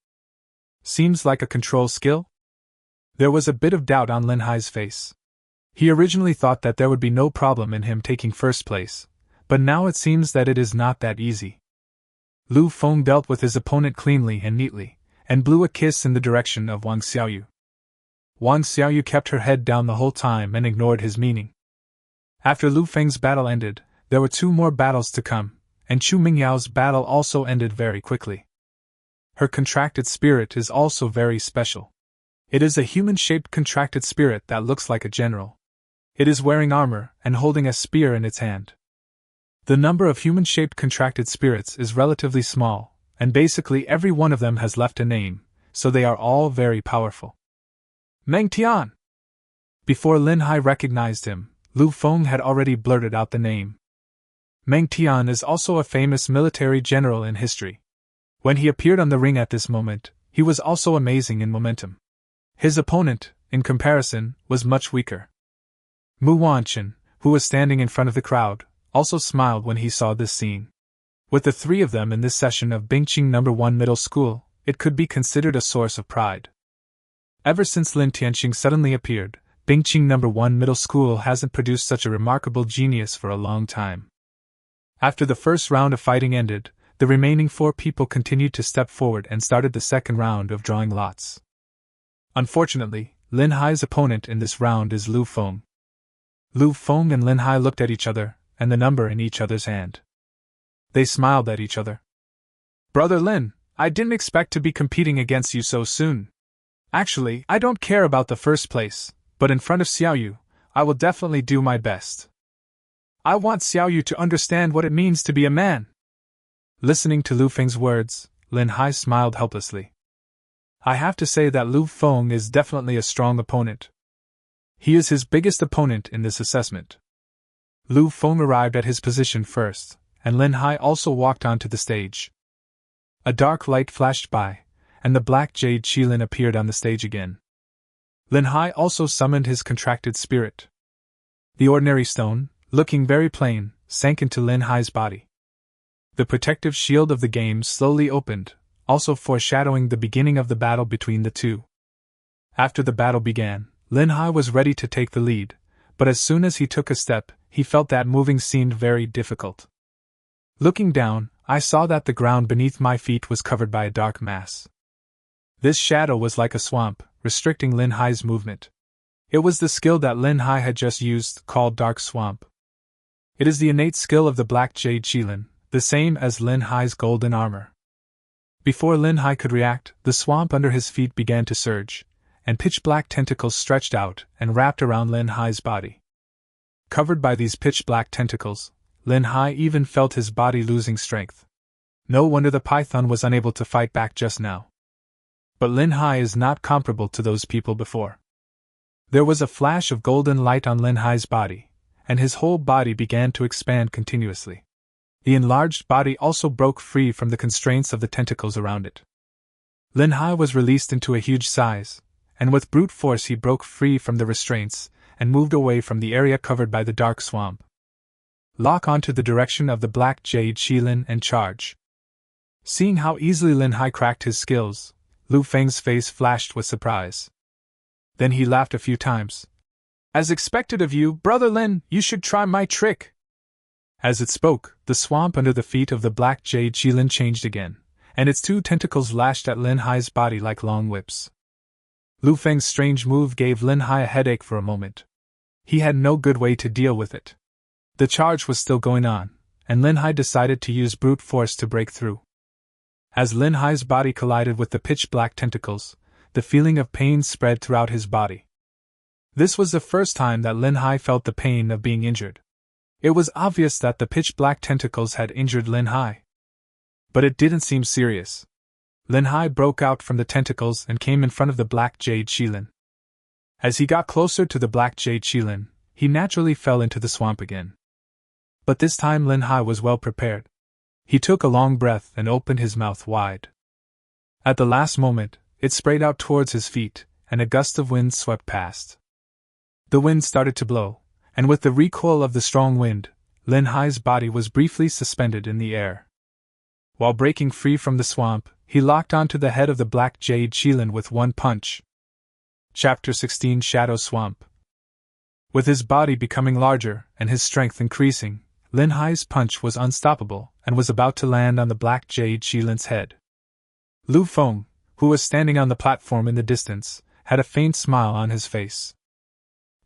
Seems like a control skill? There was a bit of doubt on Lin Hai's face. He originally thought that there would be no problem in him taking first place, but now it seems that it is not that easy. Lu Feng dealt with his opponent cleanly and neatly, and blew a kiss in the direction of Wang Xiaoyu. Wang Xiaoyu kept her head down the whole time and ignored his meaning. After Lu Feng's battle ended, there were 2 more battles to come, and Chu Mingyao's battle also ended very quickly. Her contracted spirit is also very special. It is a human-shaped contracted spirit that looks like a general. It is wearing armor and holding a spear in its hand. The number of human-shaped contracted spirits is relatively small, and basically every one of them has left a name, so they are all very powerful. Meng Tian! Before Lin Hai recognized him, Lu Feng had already blurted out the name. Meng Tian is also a famous military general in history. When he appeared on the ring at this moment, he was also amazing in momentum. His opponent, in comparison, was much weaker. Mu Wanchen, who was standing in front of the crowd, also smiled when he saw this scene. With the 3 of them in this session of Bingqing No. 1 Middle School, it could be considered a source of pride. Ever since Lin Tianxing suddenly appeared, Bingqing No. 1 Middle School hasn't produced such a remarkable genius for a long time. After the first round of fighting ended, the remaining 4 people continued to step forward and started the second round of drawing lots. Unfortunately, Lin Hai's opponent in this round is Lu Feng. Lu Feng and Lin Hai looked at each other, and the number in each other's hand. They smiled at each other. "Brother Lin, I didn't expect to be competing against you so soon. Actually, I don't care about the first place, but in front of Xiaoyu, I will definitely do my best. I want Xiaoyu to understand what it means to be a man." Listening to Lu Feng's words, Lin Hai smiled helplessly. I have to say that Lu Feng is definitely a strong opponent. He is his biggest opponent in this assessment. Lu Feng arrived at his position first, and Lin Hai also walked onto the stage. A dark light flashed by, and the black jade Qilin appeared on the stage again. Lin Hai also summoned his contracted spirit. The ordinary stone, looking very plain, sank into Lin Hai's body. The protective shield of the game slowly opened, also foreshadowing the beginning of the battle between the 2. After the battle began, Lin Hai was ready to take the lead, but as soon as he took a step, he felt that moving seemed very difficult. Looking down, I saw that the ground beneath my feet was covered by a dark mass. This shadow was like a swamp, restricting Lin Hai's movement. It was the skill that Lin Hai had just used, called Dark Swamp. It is the innate skill of the Black Jade Qilin, the same as Lin Hai's golden armor. Before Lin Hai could react, the swamp under his feet began to surge, and pitch-black tentacles stretched out and wrapped around Lin Hai's body. Covered by these pitch-black tentacles, Lin Hai even felt his body losing strength. No wonder the python was unable to fight back just now. But Lin Hai is not comparable to those people before. There was a flash of golden light on Lin Hai's body, and his whole body began to expand continuously. The enlarged body also broke free from the constraints of the tentacles around it. Lin Hai was released into a huge size, and with brute force he broke free from the restraints and moved away from the area covered by the dark swamp. Lock onto the direction of the black jade Qilin and charge. Seeing how easily Lin Hai cracked his skills, Lu Feng's face flashed with surprise. Then he laughed a few times. "As expected of you, Brother Lin, you should try my trick." As it spoke, the swamp under the feet of the black jade Qilin changed again, and its 2 tentacles lashed at Lin Hai's body like long whips. Lu Feng's strange move gave Lin Hai a headache for a moment. He had no good way to deal with it. The charge was still going on, and Lin Hai decided to use brute force to break through. As Lin Hai's body collided with the pitch-black tentacles, the feeling of pain spread throughout his body. This was the first time that Lin Hai felt the pain of being injured. It was obvious that the pitch-black tentacles had injured Lin Hai. But it didn't seem serious. Lin Hai broke out from the tentacles and came in front of the black jade Qilin. As he got closer to the black jade Qilin, he naturally fell into the swamp again. But this time Lin Hai was well prepared. He took a long breath and opened his mouth wide. At the last moment, it sprayed out towards his feet, and a gust of wind swept past. The wind started to blow, and with the recoil of the strong wind, Lin Hai's body was briefly suspended in the air. While breaking free from the swamp, he locked onto the head of the black jade Qilin with one punch. Chapter 16 Shadow Swamp. With his body becoming larger and his strength increasing, Lin Hai's punch was unstoppable and was about to land on the black jade Qilin's head. Lu Feng, who was standing on the platform in the distance, had a faint smile on his face.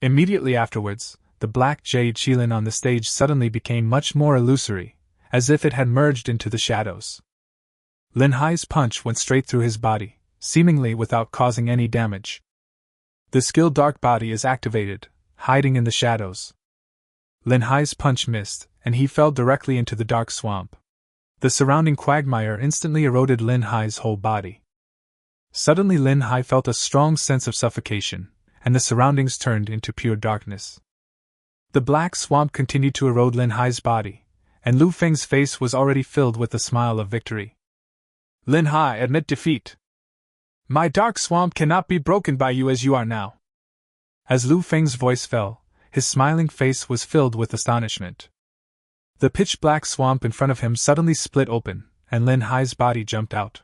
Immediately afterwards, the black jade Qilin on the stage suddenly became much more illusory, as if it had merged into the shadows. Lin Hai's punch went straight through his body, seemingly without causing any damage. The skill Dark Body is activated, hiding in the shadows. Lin Hai's punch missed, and he fell directly into the dark swamp. The surrounding quagmire instantly eroded Lin Hai's whole body. Suddenly Lin Hai felt a strong sense of suffocation, and the surroundings turned into pure darkness. The black swamp continued to erode Lin Hai's body, and Lu Feng's face was already filled with the smile of victory. Lin Hai, admit defeat. My dark swamp cannot be broken by you as you are now. As Lu Feng's voice fell, his smiling face was filled with astonishment. The pitch-black swamp in front of him suddenly split open, and Lin Hai's body jumped out.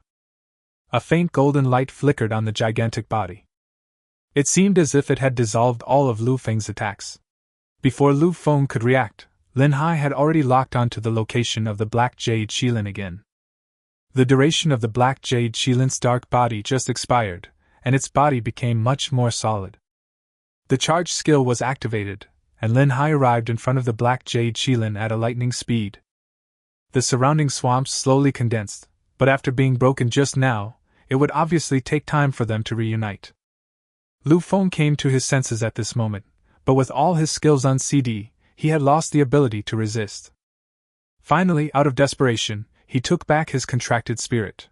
A faint golden light flickered on the gigantic body. It seemed as if it had dissolved all of Lu Feng's attacks. Before Lu Feng could react, Lin Hai had already locked onto the location of the black jade Qilin again. The duration of the black jade Qilin's dark body just expired, and its body became much more solid. The charge skill was activated, and Lin Hai arrived in front of the black jade Qilin at a lightning speed. The surrounding swamps slowly condensed, but after being broken just now, it would obviously take time for them to reunite. Lu Feng came to his senses at this moment, but with all his skills on CD, he had lost the ability to resist. Finally, out of desperation, he took back his contracted spirit.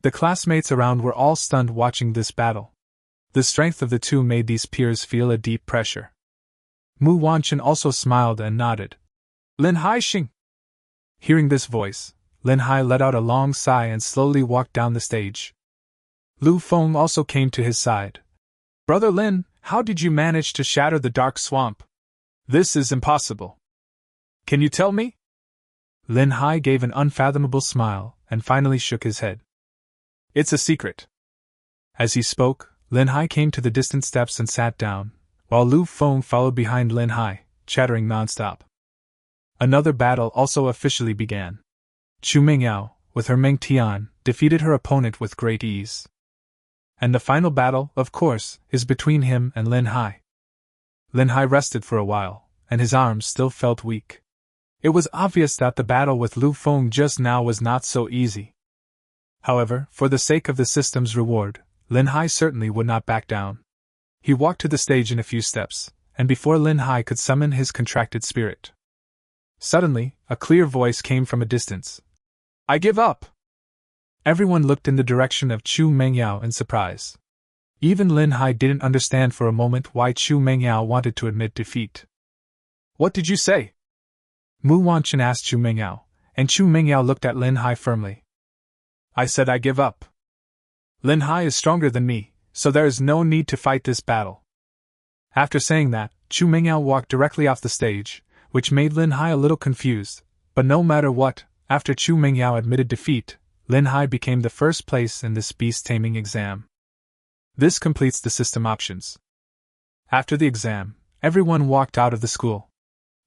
The classmates around were all stunned watching this battle. The strength of the two made these peers feel a deep pressure. Mu Wanchen also smiled and nodded. Lin Hai Xing! Hearing this voice, Lin Hai let out a long sigh and slowly walked down the stage. Lu Feng also came to his side. Brother Lin, how did you manage to shatter the dark swamp? This is impossible. Can you tell me? Lin Hai gave an unfathomable smile and finally shook his head. It's a secret. As he spoke, Lin Hai came to the distant steps and sat down, while Lu Feng followed behind Lin Hai, chattering nonstop. Another battle also officially began. Chu Mingyao, with her Meng Tian, defeated her opponent with great ease. And the final battle, of course, is between him and Lin Hai. Lin Hai rested for a while, and his arms still felt weak. It was obvious that the battle with Lu Feng just now was not so easy. However, for the sake of the system's reward, Lin Hai certainly would not back down. He walked to the stage in a few steps, and before Lin Hai could summon his contracted spirit, suddenly, a clear voice came from a distance. I give up! Everyone looked in the direction of Chu Mengyao in surprise. Even Lin Hai didn't understand for a moment why Chu Mengyao wanted to admit defeat. What did you say? Mu Wanchen asked Chu Mengyao, and Chu Mengyao looked at Lin Hai firmly. I said I give up. Lin Hai is stronger than me, so there is no need to fight this battle. After saying that, Chu Mengyao walked directly off the stage, which made Lin Hai a little confused, but no matter what, after Chu Mengyao admitted defeat, Lin Hai became the first place in this beast-taming exam. This completes the system options. After the exam, everyone walked out of the school.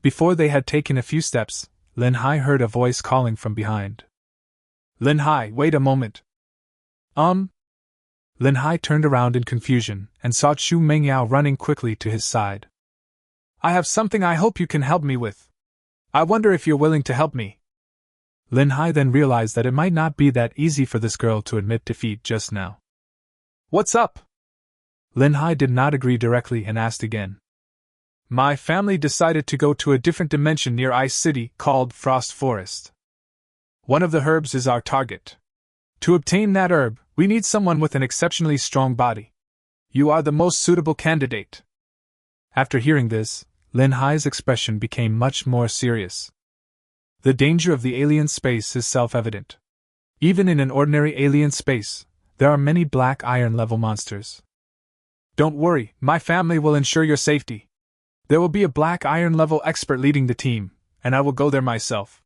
Before they had taken a few steps, Lin Hai heard a voice calling from behind. Lin Hai, wait a moment. Lin Hai turned around in confusion and saw Chu Mengyao running quickly to his side. I have something I hope you can help me with. I wonder if you're willing to help me. Lin Hai then realized that it might not be that easy for this girl to admit defeat just now. What's up? Lin Hai did not agree directly and asked again. My family decided to go to a different dimension near Ice City called Frost Forest. One of the herbs is our target. To obtain that herb, we need someone with an exceptionally strong body. You are the most suitable candidate. After hearing this, Lin Hai's expression became much more serious. The danger of the alien space is self-evident. Even in an ordinary alien space, there are many black iron level monsters. Don't worry, my family will ensure your safety. There will be a black iron level expert leading the team, and I will go there myself.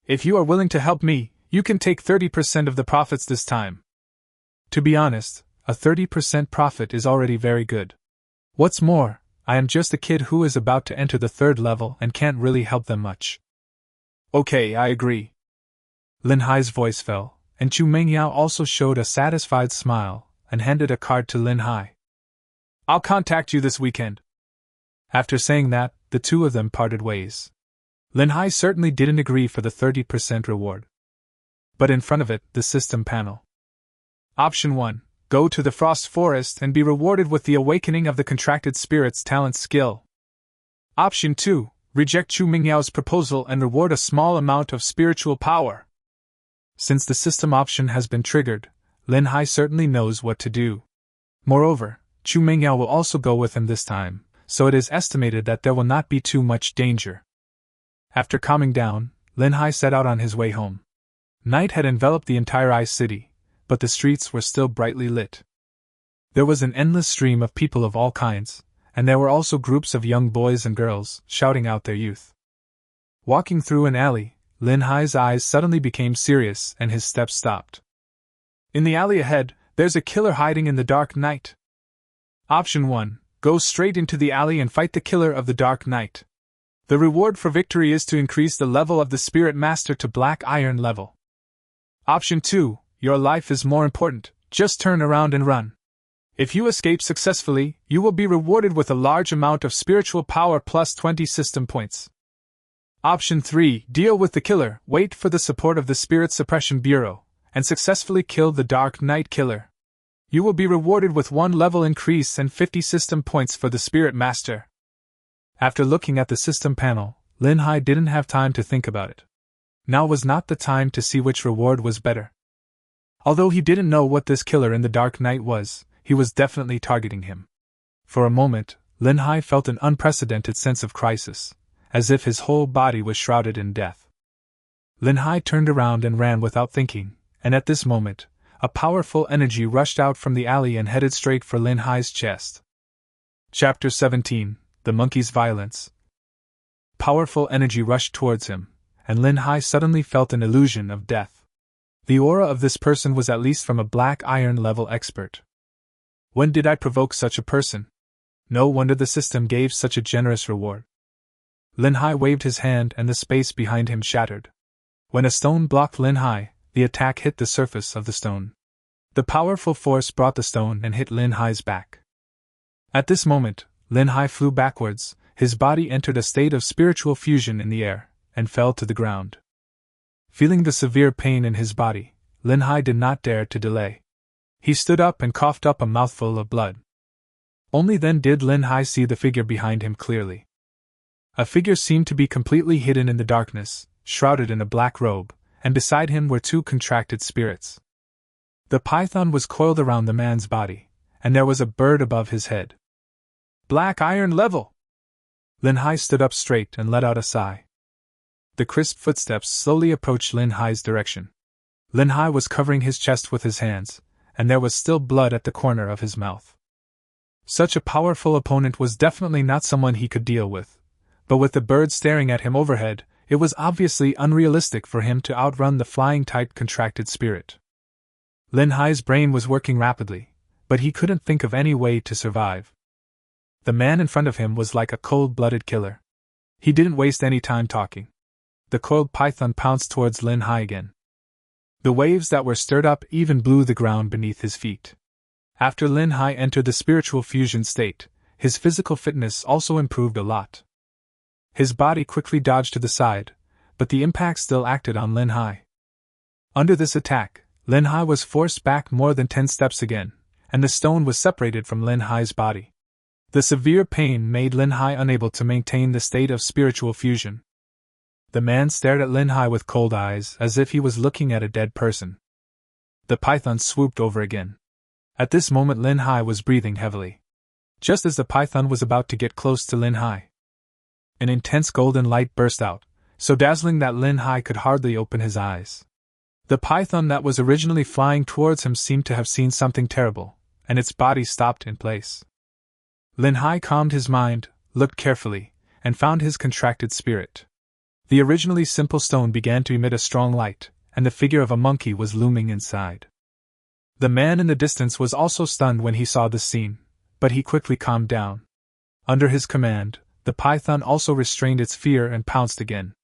If you are willing to help me, you can take 30% of the profits this time. To be honest, a 30% profit is already very good. What's more, I am just a kid who is about to enter the 3rd level and can't really help them much. Okay, I agree. Lin Hai's voice fell, and Chu Mengyao also showed a satisfied smile and handed a card to Lin Hai. I'll contact you this weekend. After saying that, the two of them parted ways. Lin Hai certainly didn't agree for the 30% reward. But in front of it, the system panel. Option 1. Go to the Frost Forest and be rewarded with the awakening of the contracted spirit's talent skill. Option 2. Reject Chu Mingyao's proposal and reward a small amount of spiritual power. Since the system option has been triggered, Lin Hai certainly knows what to do. Moreover, Chu Mingyao will also go with him this time, so it is estimated that there will not be too much danger. After calming down, Lin Hai set out on his way home. Night had enveloped the entire Ice City, but the streets were still brightly lit. There was an endless stream of people of all kinds, and there were also groups of young boys and girls shouting out their youth. Walking through an alley, Lin Hai's eyes suddenly became serious and his steps stopped. In the alley ahead, there's a killer hiding in the dark night. Option 1. Go straight into the alley and fight the killer of the Dark Knight. The reward for victory is to increase the level of the Spirit Master to Black Iron level. Option 2. Your life is more important, just turn around and run. If you escape successfully, you will be rewarded with a large amount of spiritual power plus 20 system points. Option 3. Deal with the killer, wait for the support of the Spirit Suppression Bureau, and successfully kill the Dark Knight killer. You will be rewarded with 1 level increase and 50 system points for the Spirit Master. After looking at the system panel, Lin Hai didn't have time to think about it. Now was not the time to see which reward was better. Although he didn't know what this killer in the Dark Knight was, he was definitely targeting him. For a moment, Lin Hai felt an unprecedented sense of crisis, as if his whole body was shrouded in death. Lin Hai turned around and ran without thinking, and at this moment, a powerful energy rushed out from the alley and headed straight for Lin Hai's chest. Chapter 17. The Monkey's Violence. Powerful energy rushed towards him, and Lin Hai suddenly felt an illusion of death. The aura of this person was at least from a Black Iron level expert. When did I provoke such a person? No wonder the system gave such a generous reward. Lin Hai waved his hand and the space behind him shattered. When a stone blocked Lin Hai, the attack hit the surface of the stone. The powerful force brought the stone and hit Lin Hai's back. At this moment, Lin Hai flew backwards, his body entered a state of spiritual fusion in the air, and fell to the ground. Feeling the severe pain in his body, Lin Hai did not dare to delay. He stood up and coughed up a mouthful of blood. Only then did Lin Hai see the figure behind him clearly. A figure seemed to be completely hidden in the darkness, shrouded in a black robe, and beside him were 2 contracted spirits. The python was coiled around the man's body, and there was a bird above his head. Black Iron level! Lin Hai stood up straight and let out a sigh. The crisp footsteps slowly approached Lin Hai's direction. Lin Hai was covering his chest with his hands, and there was still blood at the corner of his mouth. Such a powerful opponent was definitely not someone he could deal with, but with the bird staring at him overhead, it was obviously unrealistic for him to outrun the flying-type contracted spirit. Lin Hai's brain was working rapidly, but he couldn't think of any way to survive. The man in front of him was like a cold-blooded killer. He didn't waste any time talking. The coiled python pounced towards Lin Hai again. The waves that were stirred up even blew the ground beneath his feet. After Lin Hai entered the spiritual fusion state, his physical fitness also improved a lot. His body quickly dodged to the side, but the impact still acted on Lin Hai. Under this attack, Lin Hai was forced back more than 10 steps again, and the stone was separated from Lin Hai's body. The severe pain made Lin Hai unable to maintain the state of spiritual fusion. The man stared at Lin Hai with cold eyes as if he was looking at a dead person. The python swooped over again. At this moment Lin Hai was breathing heavily. Just as the python was about to get close to Lin Hai, an intense golden light burst out, so dazzling that Lin Hai could hardly open his eyes. The python that was originally flying towards him seemed to have seen something terrible, and its body stopped in place. Lin Hai calmed his mind, looked carefully, and found his contracted spirit. The originally simple stone began to emit a strong light, and the figure of a monkey was looming inside. The man in the distance was also stunned when he saw this scene, but he quickly calmed down. Under his command, the python also restrained its fear and pounced again.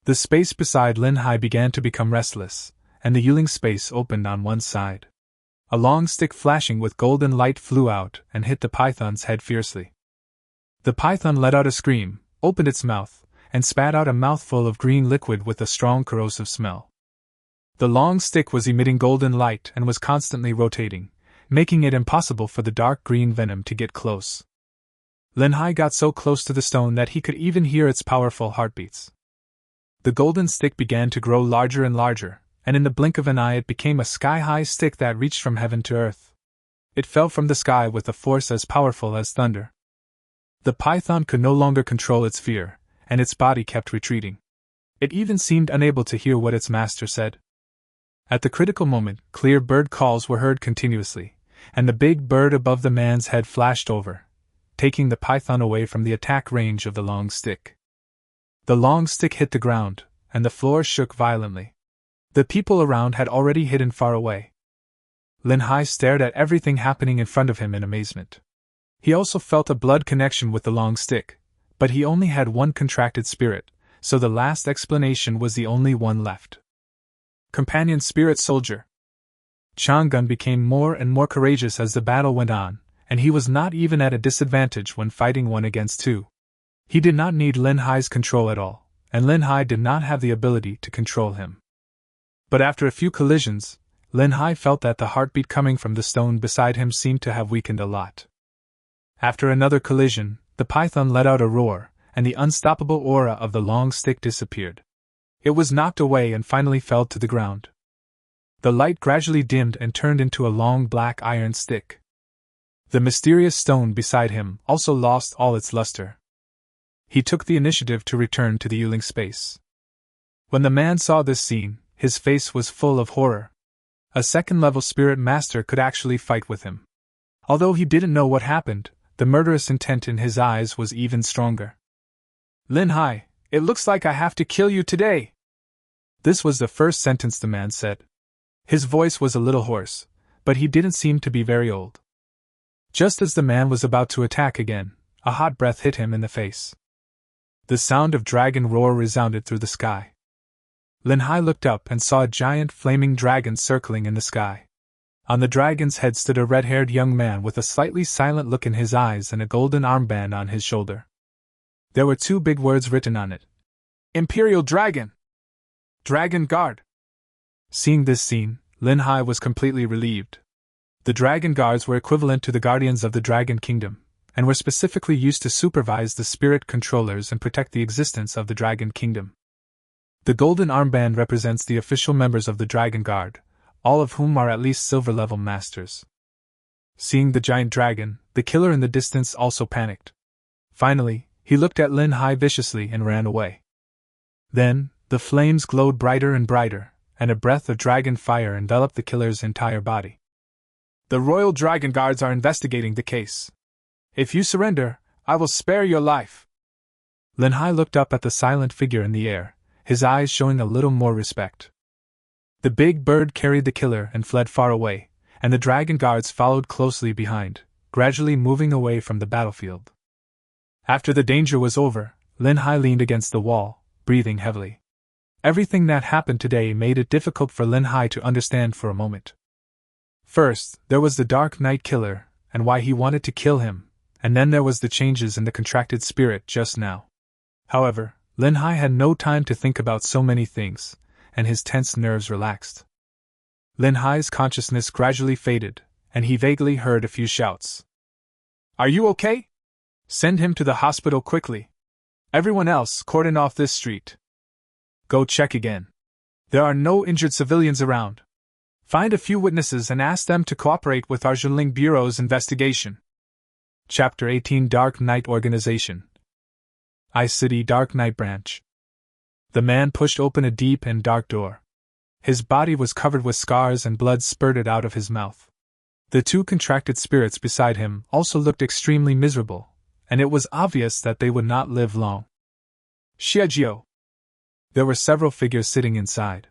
The space beside Lin Hai began to become restless, and the Dueling space opened on one side. A long stick flashing with golden light flew out and hit the python's head fiercely. The python let out a scream, opened its mouth, and spat out a mouthful of green liquid with a strong corrosive smell. The long stick was emitting golden light and was constantly rotating, making it impossible for the dark green venom to get close. Lin Hai got so close to the stone that he could even hear its powerful heartbeats. The golden stick began to grow larger and larger, and in the blink of an eye it became a sky-high stick that reached from heaven to earth. It fell from the sky with a force as powerful as thunder. The python could no longer control its fear, and its body kept retreating. It even seemed unable to hear what its master said. At the critical moment, clear bird calls were heard continuously, and the big bird above the man's head flashed over, taking the python away from the attack range of the long stick. The long stick hit the ground, and the floor shook violently. The people around had already hidden far away. Lin Hai stared at everything happening in front of him in amazement. He also felt a blood connection with the long stick, but he only had one contracted spirit, so the last explanation was the only one left. Companion spirit soldier. Chang'an became more and more courageous as the battle went on, and he was not even at a disadvantage when fighting 1 against 2. He did not need Lin Hai's control at all, and Lin Hai did not have the ability to control him. But after a few collisions, Lin Hai felt that the heartbeat coming from the stone beside him seemed to have weakened a lot. After another collision, the python let out a roar, and the unstoppable aura of the long stick disappeared. It was knocked away and finally fell to the ground. The light gradually dimmed and turned into a long black iron stick. The mysterious stone beside him also lost all its luster. He took the initiative to return to the Dueling space. When the man saw this scene, his face was full of horror. A second-level spirit master could actually fight with him. Although he didn't know what happened, the murderous intent in his eyes was even stronger. "Lin Hai, it looks like I have to kill you today." This was the first sentence the man said. His voice was a little hoarse, but he didn't seem to be very old. Just as the man was about to attack again, a hot breath hit him in the face. The sound of dragon roar resounded through the sky. Lin Hai looked up and saw a giant flaming dragon circling in the sky. On the dragon's head stood a red-haired young man with a slightly silent look in his eyes and a golden armband on his shoulder. There were 2 big words written on it. Imperial Dragon! Dragon Guard! Seeing this scene, Lin Hai was completely relieved. The Dragon Guards were equivalent to the Guardians of the Dragon Kingdom, and were specifically used to supervise the spirit controllers and protect the existence of the Dragon Kingdom. The golden armband represents the official members of the Dragon Guard, all of whom are at least silver-level masters. Seeing the giant dragon, the killer in the distance also panicked. Finally, he looked at Lin Hai viciously and ran away. Then, the flames glowed brighter and brighter, and a breath of dragon fire enveloped the killer's entire body. "The Royal Dragon Guards are investigating the case. If you surrender, I will spare your life." Lin Hai looked up at the silent figure in the air, his eyes showing a little more respect. The big bird carried the killer and fled far away, and the dragon guards followed closely behind, gradually moving away from the battlefield. After the danger was over, Lin Hai leaned against the wall, breathing heavily. Everything that happened today made it difficult for Lin Hai to understand for a moment. First, there was the Dark Knight killer, and why he wanted to kill him, and then there was the changes in the contracted spirit just now. However, Lin Hai had no time to think about so many things, and his tense nerves relaxed. Lin Hai's consciousness gradually faded, and he vaguely heard a few shouts. "Are you okay? Send him to the hospital quickly. Everyone else cordon off this street. Go check again. There are no injured civilians around. Find a few witnesses and ask them to cooperate with our Dueling Bureau's investigation." Chapter 18 Dark Knight Organization. I-City Dark Knight Branch. The man pushed open a deep and dark door. His body was covered with scars and blood spurted out of his mouth. The 2 contracted spirits beside him also looked extremely miserable, and it was obvious that they would not live long. "Xiajiao." There were several figures sitting inside.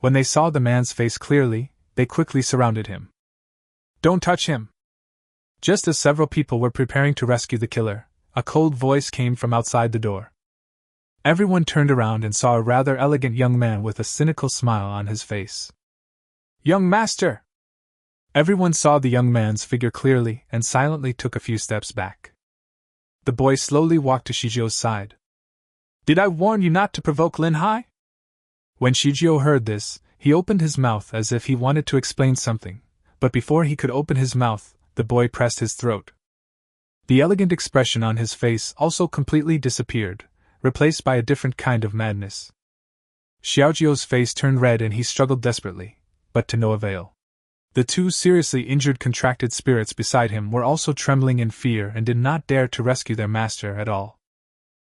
When they saw the man's face clearly, they quickly surrounded him. "Don't touch him!" Just as several people were preparing to rescue the killer, a cold voice came from outside the door. Everyone turned around and saw a rather elegant young man with a cynical smile on his face. "Young master!" Everyone saw the young man's figure clearly and silently took a few steps back. The boy slowly walked to Shijio's side. "Did I warn you not to provoke Lin Hai?" When Shijio heard this, he opened his mouth as if he wanted to explain something, but before he could open his mouth, the boy pressed his throat. The elegant expression on his face also completely disappeared, replaced by a different kind of madness. Xiaojio's face turned red and he struggled desperately, but to no avail. The two seriously injured contracted spirits beside him were also trembling in fear and did not dare to rescue their master at all.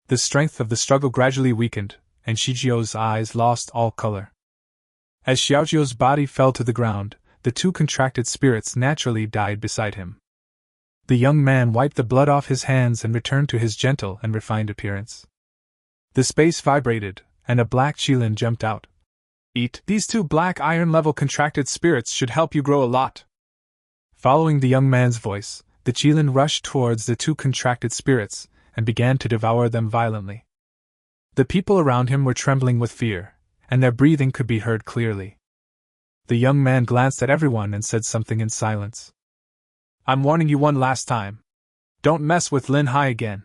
The strength of the struggle gradually weakened, and Shijio's eyes lost all color. As Xiaojio's body fell to the ground, the two contracted spirits naturally died beside him. The young man wiped the blood off his hands and returned to his gentle and refined appearance. The space vibrated, and a black qilin jumped out. "Eat. These two black iron-level contracted spirits should help you grow a lot." Following the young man's voice, the qilin rushed towards the two contracted spirits and began to devour them violently. The people around him were trembling with fear, and their breathing could be heard clearly. The young man glanced at everyone and said something in silence. "I'm warning you one last time. Don't mess with Lin Hai again.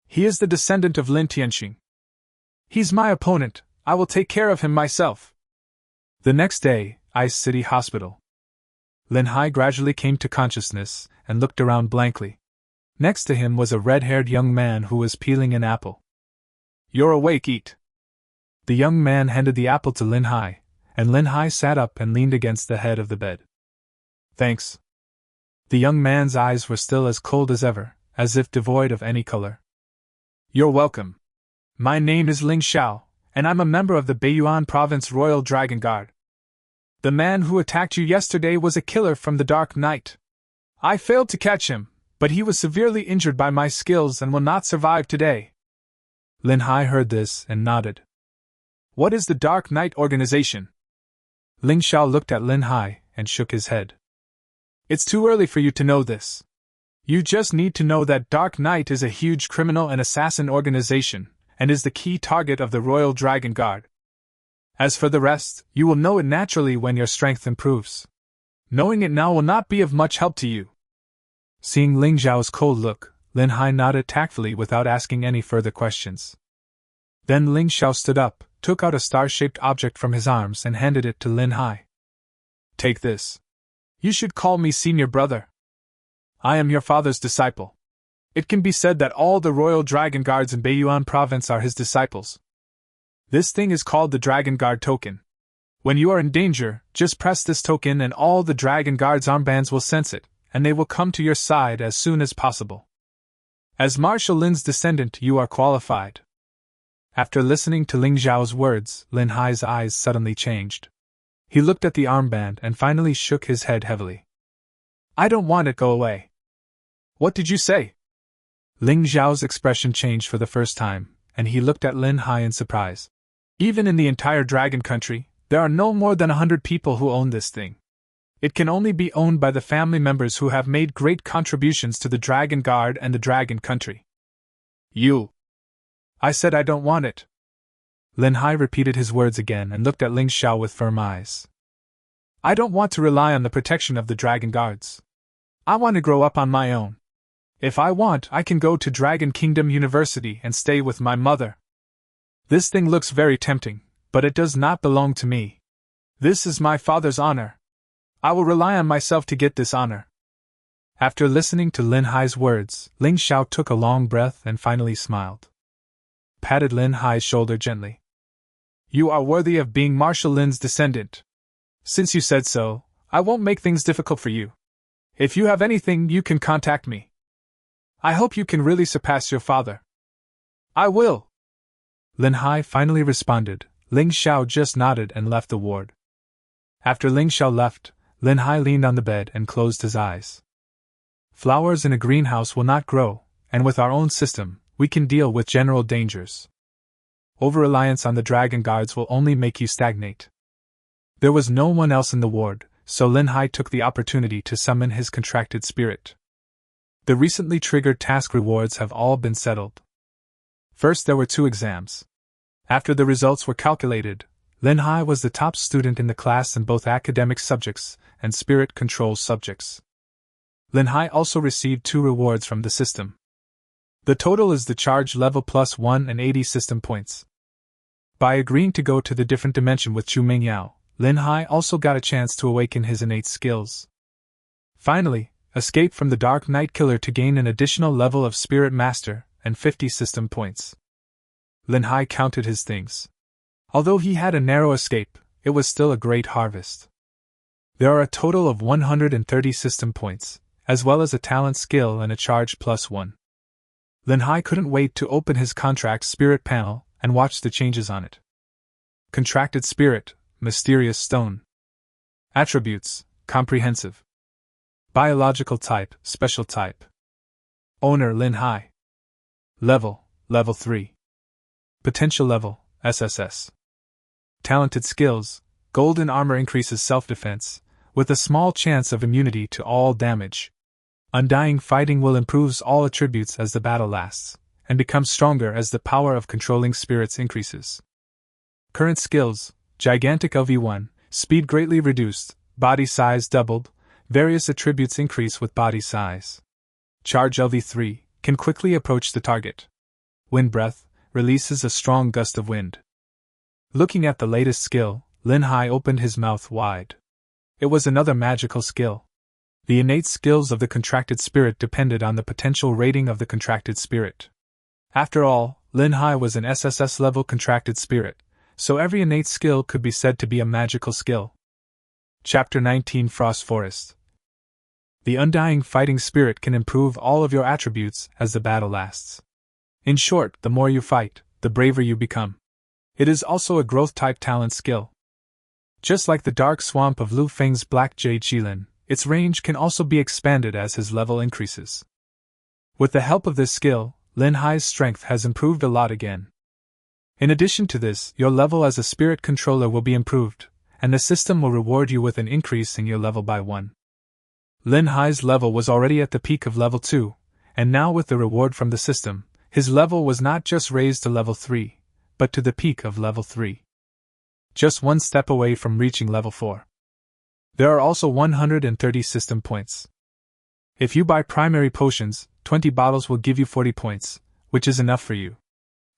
He is the descendant of Lin Tianxing. He's my opponent. I will take care of him myself." The next day, Ice City Hospital. Lin Hai gradually came to consciousness and looked around blankly. Next to him was a red-haired young man who was peeling an apple. "You're awake, eat." The young man handed the apple to Lin Hai, and Lin Hai sat up and leaned against the head of the bed. "Thanks." The young man's eyes were still as cold as ever, as if devoid of any color. "You're welcome. My name is Ling Xiao, and I'm a member of the Beiyuan Province Royal Dragon Guard. The man who attacked you yesterday was a killer from the Dark Knight. I failed to catch him, but he was severely injured by my skills and will not survive today." Lin Hai heard this and nodded. "What is the Dark Knight organization?" Ling Xiao looked at Lin Hai and shook his head. "It's too early for you to know this. You just need to know that Dark Knight is a huge criminal and assassin organization, and is the key target of the Royal Dragon Guard. As for the rest, you will know it naturally when your strength improves. Knowing it now will not be of much help to you." Seeing Ling Xiao's cold look, Lin Hai nodded tactfully without asking any further questions. Then Ling Xiao stood up, took out a star-shaped object from his arms and handed it to Lin Hai. "Take this. You should call me senior brother. I am your father's disciple. It can be said that all the royal dragon guards in Beiyuan province are his disciples. This thing is called the Dragon Guard token. When you are in danger, just press this token and all the Dragon Guard's armbands will sense it, and they will come to your side as soon as possible. As Marshal Lin's descendant, you are qualified." After listening to Ling Xiao's words, Lin Hai's eyes suddenly changed. He looked at the armband and finally shook his head heavily. "I don't want it, go away." "What did you say?" Ling Xiao's expression changed for the first time, and he looked at Lin Hai in surprise. "Even in the entire Dragon Country, there are no more than 100 people who own this thing. It can only be owned by the family members who have made great contributions to the Dragon Guard and the Dragon Country." "You." "I said I don't want it." Lin Hai repeated his words again and looked at Ling Xiao with firm eyes. "I don't want to rely on the protection of the Dragon Guards. I want to grow up on my own. If I want, I can go to Dragon Kingdom University and stay with my mother. This thing looks very tempting, but it does not belong to me. This is my father's honor. I will rely on myself to get this honor." After listening to Lin Hai's words, Ling Xiao took a long breath and finally smiled. Patted Lin Hai's shoulder gently. "You are worthy of being Marshal Lin's descendant. Since you said so, I won't make things difficult for you. If you have anything, you can contact me. I hope you can really surpass your father." "I will." Lin Hai finally responded. Ling Xiao just nodded and left the ward. After Ling Xiao left, Lin Hai leaned on the bed and closed his eyes. Flowers in a greenhouse will not grow, and with our own system, we can deal with general dangers. Over-reliance on the Dragon Guards will only make you stagnate. There was no one else in the ward, so Lin Hai took the opportunity to summon his contracted spirit. The recently triggered task rewards have all been settled. First there were 2 exams, After the results were calculated, Lin Hai was the top student in the class in both academic subjects and spirit control subjects. Lin Hai also received 2 rewards from the system. The total is the charge level plus 1 and 80 system points. By agreeing to go to the different dimension with Chu Mingyao, Lin Hai also got a chance to awaken his innate skills. Finally, escape from the Dark Knight Killer to gain an additional level of Spirit Master and 50 system points. Lin Hai counted his things. Although he had a narrow escape, it was still a great harvest. There are a total of 130 system points, as well as a talent skill and a charge plus 1. Lin Hai couldn't wait to open his contract spirit panel and watch the changes on it. Contracted spirit, mysterious stone. Attributes, comprehensive. Biological type, special type. Owner Lin Hai. Level, level 3. Potential level, SSS. Talented skills, golden armor increases self-defense, with a small chance of immunity to all damage. Undying fighting will improves all attributes as the battle lasts, and becomes stronger as the power of controlling spirits increases. Current skills, gigantic LV1, speed greatly reduced, body size doubled, various attributes increase with body size. Charge LV3, can quickly approach the target. Wind breath, releases a strong gust of wind. Looking at the latest skill, Lin Hai opened his mouth wide. It was another magical skill. The innate skills of the contracted spirit depended on the potential rating of the contracted spirit. After all, Lin Hai was an SSS-level contracted spirit, so every innate skill could be said to be a magical skill. Chapter 19 Frost Forest. The undying fighting spirit can improve all of your attributes as the battle lasts. In short, the more you fight, the braver you become. It is also a growth-type talent skill. Just like the dark swamp of Lu Feng's Black Jade Qilin, its range can also be expanded as his level increases. With the help of this skill, Lin Hai's strength has improved a lot again. In addition to this, your level as a spirit controller will be improved, and the system will reward you with an increase in your level by 1. Lin Hai's level was already at the peak of level 2, and now with the reward from the system, his level was not just raised to level 3, but to the peak of level 3. Just one step away from reaching level 4. There are also 130 system points. If you buy primary potions, 20 bottles will give you 40 points, which is enough for you.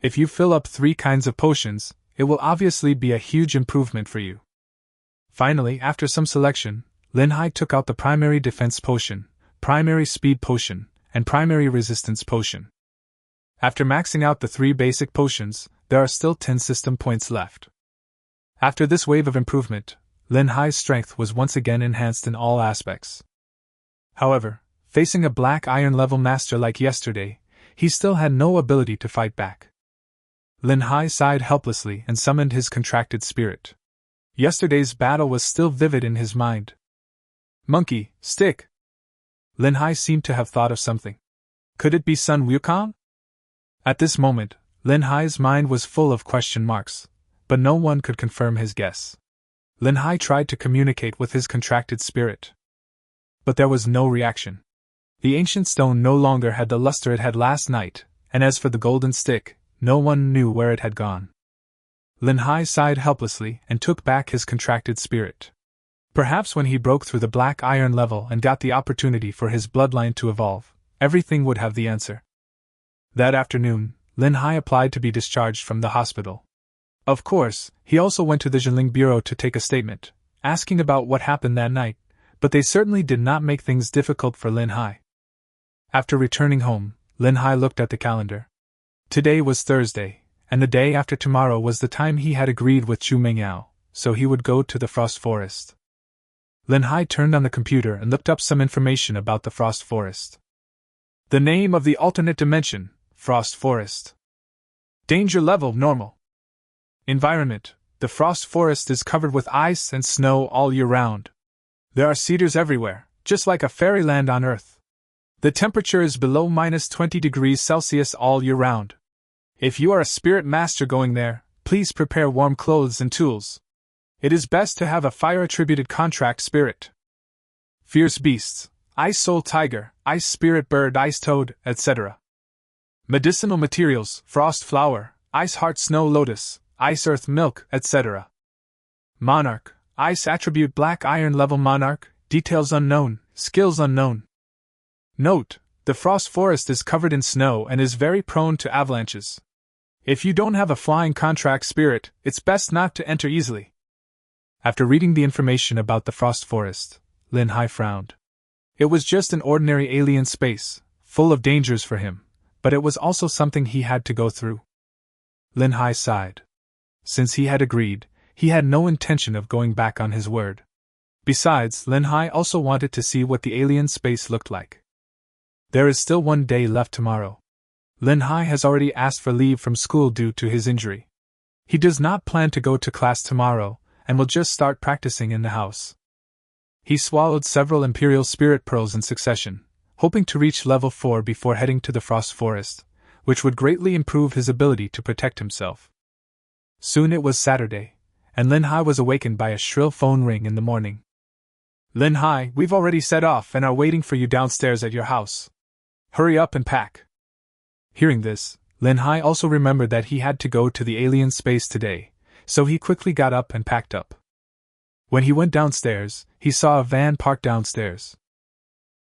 If you fill up 3 kinds of potions, it will obviously be a huge improvement for you. Finally, after some selection, Lin Hai took out the primary defense potion, primary speed potion, and primary resistance potion. After maxing out the 3 basic potions, there are still 10 system points left. After this wave of improvement, Lin Hai's strength was once again enhanced in all aspects. However, facing a black iron level master like yesterday, he still had no ability to fight back. Lin Hai sighed helplessly and summoned his contracted spirit. Yesterday's battle was still vivid in his mind. Monkey, stick! Lin Hai seemed to have thought of something. Could it be Sun Wukong? At this moment, Lin Hai's mind was full of question marks, but no one could confirm his guess. Lin Hai tried to communicate with his contracted spirit, but there was no reaction. The ancient stone no longer had the luster it had last night, and as for the golden stick, no one knew where it had gone. Lin Hai sighed helplessly and took back his contracted spirit. Perhaps when he broke through the black iron level and got the opportunity for his bloodline to evolve, everything would have the answer. That afternoon, Lin Hai applied to be discharged from the hospital. Of course, he also went to the Zhenling Bureau to take a statement, asking about what happened that night, but they certainly did not make things difficult for Lin Hai. After returning home, Lin Hai looked at the calendar. Today was Thursday, and the day after tomorrow was the time he had agreed with Chu Mingyao, so he would go to the Frost Forest. Lin Hai turned on the computer and looked up some information about the Frost Forest. The name of the alternate dimension, Frost Forest. Danger level normal. Environment: the Frost Forest is covered with ice and snow all year round. There are cedars everywhere, just like a fairyland on Earth. The temperature is below -20 degrees Celsius all year round. If you are a spirit master going there, please prepare warm clothes and tools. It is best to have a fire-attributed contract spirit. Fierce beasts: ice soul tiger, ice spirit bird, ice toad, etc. Medicinal materials: frost flower, Ice Heart Snow Lotus, Ice Earth Milk, etc. Monarch, Ice Attribute Black Iron Level Monarch, Details unknown, Skills unknown. Note: the Frost Forest is covered in snow and is very prone to avalanches. If you don't have a flying contract spirit, it's best not to enter easily. After reading the information about the Frost Forest, Lin Hai frowned. It was just an ordinary alien space, full of dangers for him, but it was also something he had to go through. Lin Hai sighed. Since he had agreed, he had no intention of going back on his word. Besides, Lin Hai also wanted to see what the alien space looked like. There is still one day left tomorrow. Lin Hai has already asked for leave from school due to his injury. He does not plan to go to class tomorrow, and will just start practicing in the house. He swallowed several Imperial Spirit Pearls in succession, hoping to reach level 4 before heading to the Frost Forest, which would greatly improve his ability to protect himself. Soon it was Saturday, and Lin Hai was awakened by a shrill phone ring in the morning. Lin Hai, we've already set off and are waiting for you downstairs at your house. Hurry up and pack. Hearing this, Lin Hai also remembered that he had to go to the alien space today, so he quickly got up and packed up. When he went downstairs, he saw a van parked downstairs.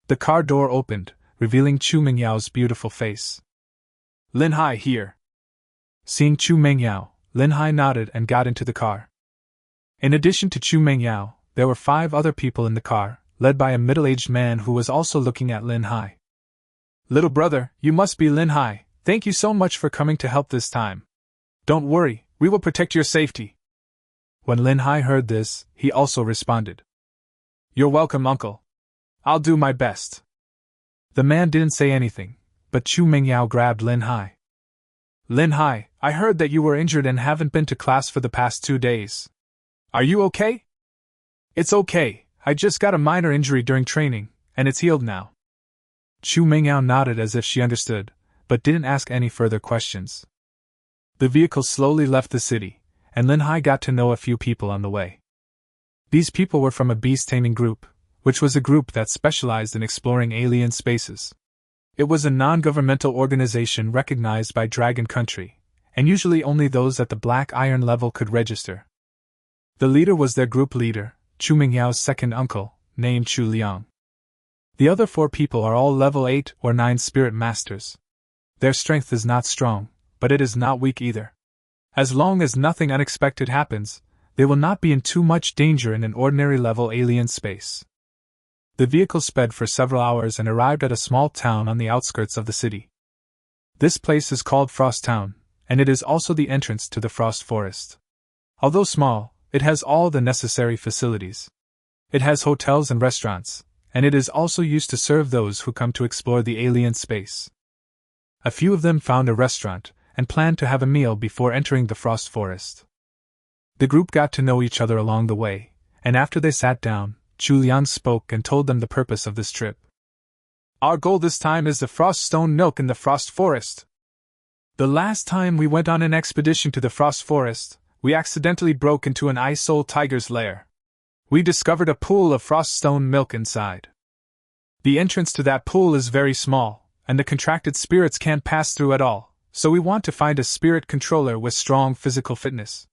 The car door opened, revealing Chu Mengyao's beautiful face. Lin Hai here. Seeing Chu Mengyao, Lin Hai nodded and got into the car. In addition to Chu Mengyao, there were 5 other people in the car, led by a middle-aged man who was also looking at Lin Hai. Little brother, you must be Lin Hai. Thank you so much for coming to help this time. Don't worry, we will protect your safety. When Lin Hai heard this, he also responded. You're welcome, uncle. I'll do my best. The man didn't say anything, but Chu Mengyao grabbed Lin Hai. Lin Hai, I heard that you were injured and haven't been to class for the past 2 days. Are you okay? It's okay, I just got a minor injury during training, and it's healed now. Chu Mengyao nodded as if she understood, but didn't ask any further questions. The vehicle slowly left the city, and Lin Hai got to know a few people on the way. These people were from a beast-taming group, which was a group that specialized in exploring alien spaces. It was a non-governmental organization recognized by Dragon Country, and usually only those at the Black Iron level could register. The leader was their group leader, Chu Mingyao's second uncle, named Chu Liang. The other 4 people are all level 8 or 9 spirit masters. Their strength is not strong, but it is not weak either. As long as nothing unexpected happens, they will not be in too much danger in an ordinary level alien space. The vehicle sped for several hours and arrived at a small town on the outskirts of the city. This place is called Frost Town, and it is also the entrance to the Frost Forest. Although small, it has all the necessary facilities. It has hotels and restaurants, and it is also used to serve those who come to explore the alien space. A few of them found a restaurant and planned to have a meal before entering the Frost Forest. The group got to know each other along the way, and after they sat down, Chu Liang spoke and told them the purpose of this trip. Our goal this time is the Frost Stone Milk in the Frost Forest. The last time we went on an expedition to the Frost Forest, we accidentally broke into an Ice Soul Tiger's lair. We discovered a pool of frost stone milk inside. The entrance to that pool is very small, and the contracted spirits can't pass through at all, so we want to find a spirit controller with strong physical fitness.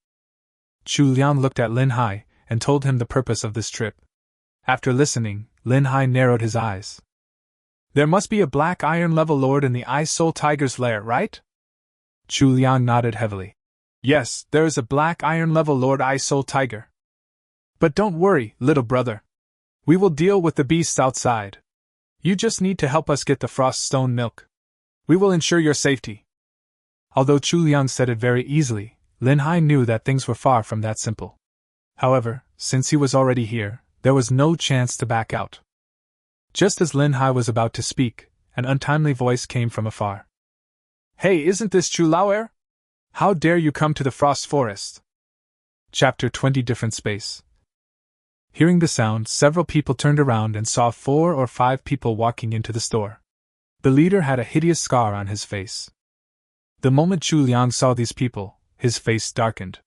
Chu Liang looked at Lin Hai and told him the purpose of this trip. After listening, Lin Hai narrowed his eyes. There must be a Black Iron level lord in the Ice Soul Tiger's lair, right? Chu Liang nodded heavily. Yes, there is a Black Iron level Lord Ice Soul Tiger. But don't worry, little brother. We will deal with the beasts outside. You just need to help us get the frost stone milk. We will ensure your safety. Although Chu Liang said it very easily, Lin Hai knew that things were far from that simple. However, since he was already here, there was no chance to back out. Just as Lin Hai was about to speak, an untimely voice came from afar. Hey, isn't this Chu Laoer? How dare you come to the Frost Forest? Chapter 20 Different Space. Hearing the sound, several people turned around and saw 4 or 5 people walking into the store. The leader had a hideous scar on his face. The moment Chu Liang saw these people, his face darkened.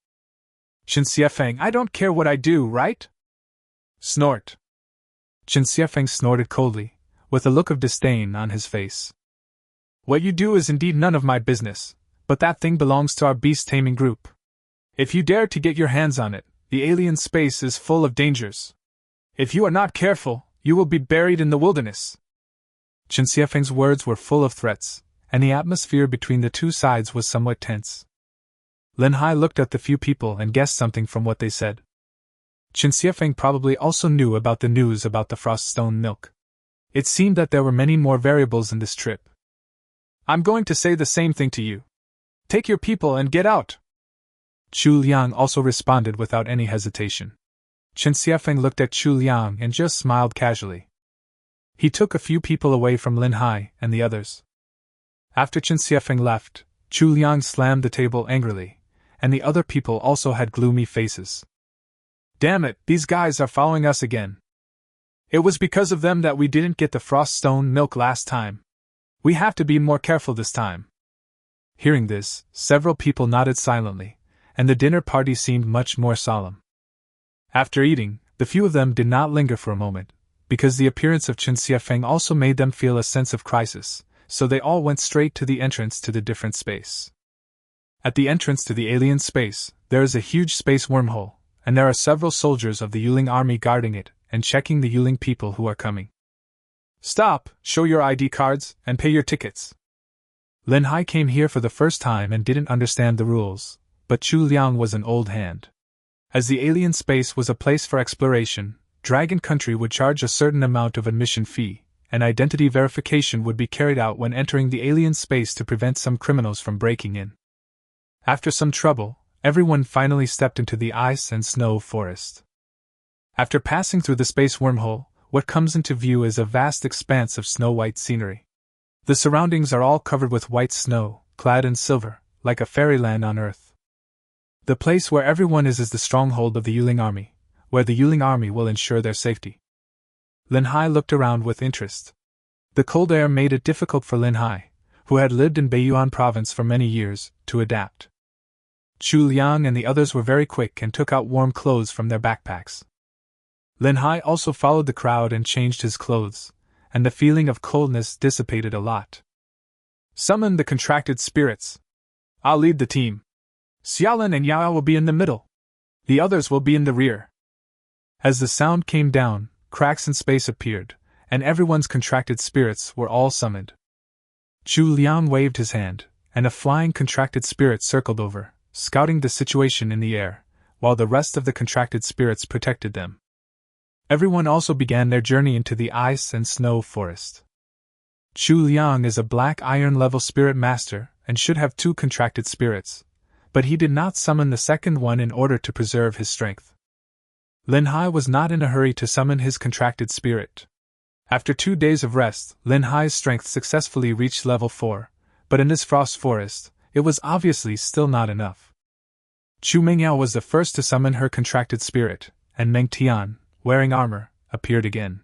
Chen Xiefeng, I don't care what I do, right? Snort. Chen Xiefeng snorted coldly, with a look of disdain on his face. What you do is indeed none of my business, but that thing belongs to our beast taming group. If you dare to get your hands on it, the alien space is full of dangers. If you are not careful, you will be buried in the wilderness. Chen Xiefeng's words were full of threats, and the atmosphere between the two sides was somewhat tense. Lin Hai looked at the few people and guessed something from what they said. Chen Xiefeng probably also knew about the news about the Froststone milk. It seemed that there were many more variables in this trip. I'm going to say the same thing to you. Take your people and get out. Chu Liang also responded without any hesitation. Chen Xiefeng looked at Chu Liang and just smiled casually. He took a few people away from Lin Hai and the others. After Chen Xiefeng left, Chu Liang slammed the table angrily, and the other people also had gloomy faces. Damn it, these guys are following us again. It was because of them that we didn't get the Froststone milk last time. We have to be more careful this time. Hearing this, several people nodded silently, and the dinner party seemed much more solemn. After eating, the few of them did not linger for a moment, because the appearance of Chen Xiefeng also made them feel a sense of crisis, so they all went straight to the entrance to the different space. At the entrance to the alien space, there is a huge space wormhole, and there are several soldiers of the Dueling army guarding it and checking the Dueling people who are coming. Stop, show your ID cards, and pay your tickets. Lin Hai came here for the first time and didn't understand the rules, but Chu Liang was an old hand. As the alien space was a place for exploration, Dragon Country would charge a certain amount of admission fee, and identity verification would be carried out when entering the alien space to prevent some criminals from breaking in. After some trouble, everyone finally stepped into the ice and snow forest. After passing through the space wormhole, what comes into view is a vast expanse of snow-white scenery. The surroundings are all covered with white snow, clad in silver, like a fairyland on Earth. The place where everyone is the stronghold of the Dueling army, where the Dueling army will ensure their safety. Lin Hai looked around with interest. The cold air made it difficult for Lin Hai, who had lived in Beiyuan province for many years, to adapt. Chu Liang and the others were very quick and took out warm clothes from their backpacks. Lin Hai also followed the crowd and changed his clothes, and the feeling of coldness dissipated a lot. Summon the contracted spirits. I'll lead the team. Xiaolin and Yao will be in the middle. The others will be in the rear. As the sound came down, cracks in space appeared, and everyone's contracted spirits were all summoned. Chu Liang waved his hand, and a flying contracted spirit circled over, scouting the situation in the air, while the rest of the contracted spirits protected them. Everyone also began their journey into the ice and snow forest. Chu Liang is a black iron level spirit master and should have 2 contracted spirits, but he did not summon the second one in order to preserve his strength. Lin Hai was not in a hurry to summon his contracted spirit. After 2 days of rest, Lin Hai's strength successfully reached level 4, but in this frost forest, it was obviously still not enough. Chu Mingyao was the first to summon her contracted spirit, and Meng Tian, wearing armor, appeared again.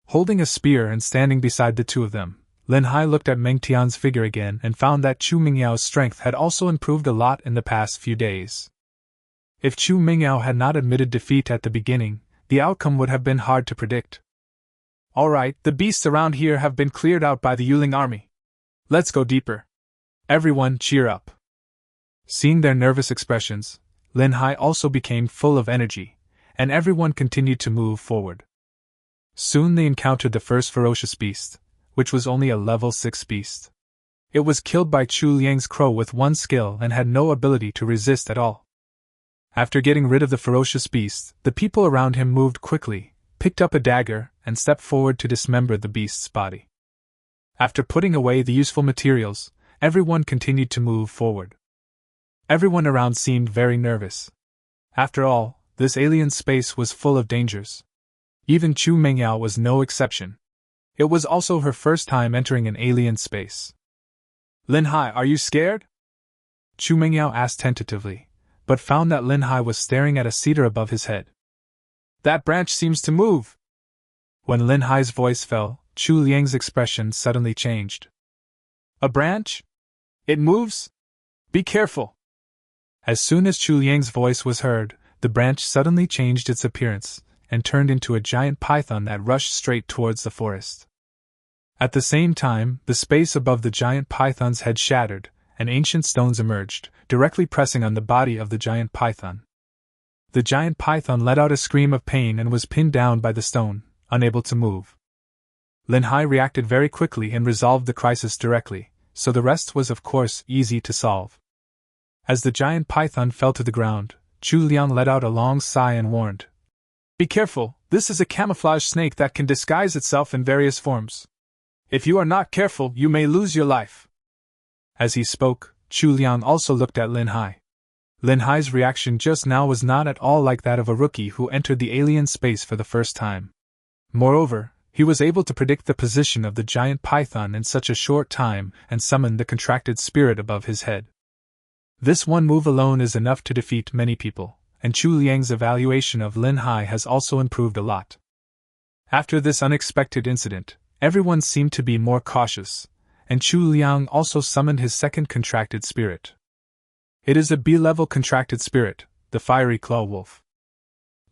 Holding a spear and standing beside the two of them, Lin Hai looked at Meng Tian's figure again and found that Chu Mingyao's strength had also improved a lot in the past few days. If Chu Mingyao had not admitted defeat at the beginning, the outcome would have been hard to predict. Alright, the beasts around here have been cleared out by the Dueling army. Let's go deeper. Everyone cheer up. Seeing their nervous expressions, Lin Hai also became full of energy, and everyone continued to move forward. Soon they encountered the first ferocious beast, which was only a level 6 beast. It was killed by Chu Liang's crow with 1 skill and had no ability to resist at all. After getting rid of the ferocious beast, the people around him moved quickly, picked up a dagger, and stepped forward to dismember the beast's body. After putting away the useful materials, everyone continued to move forward. Everyone around seemed very nervous. After all, this alien space was full of dangers. Even Chu Mingyao was no exception. It was also her first time entering an alien space. Lin Hai, are you scared? Chu Mingyao asked tentatively, but found that Lin Hai was staring at a cedar above his head. That branch seems to move. When Lin Hai's voice fell, Chu Liang's expression suddenly changed. A branch? It moves? Be careful. As soon as Chu Liang's voice was heard, the branch suddenly changed its appearance and turned into a giant python that rushed straight towards the forest. At the same time, the space above the giant python's head shattered, and ancient stones emerged, directly pressing on the body of the giant python. The giant python let out a scream of pain and was pinned down by the stone, unable to move. Lin Hai reacted very quickly and resolved the crisis directly, so the rest was of course easy to solve. As the giant python fell to the ground, Chu Liang let out a long sigh and warned, "Be careful, this is a camouflage snake that can disguise itself in various forms. If you are not careful, you may lose your life." As he spoke, Chu Liang also looked at Lin Hai. Lin Hai's reaction just now was not at all like that of a rookie who entered the alien space for the first time. Moreover, he was able to predict the position of the giant python in such a short time and summon the contracted spirit above his head. This one move alone is enough to defeat many people, and Chu Liang's evaluation of Lin Hai has also improved a lot. After this unexpected incident, everyone seemed to be more cautious, and Chu Liang also summoned his second contracted spirit. It is a B-level contracted spirit, the Fiery Claw Wolf.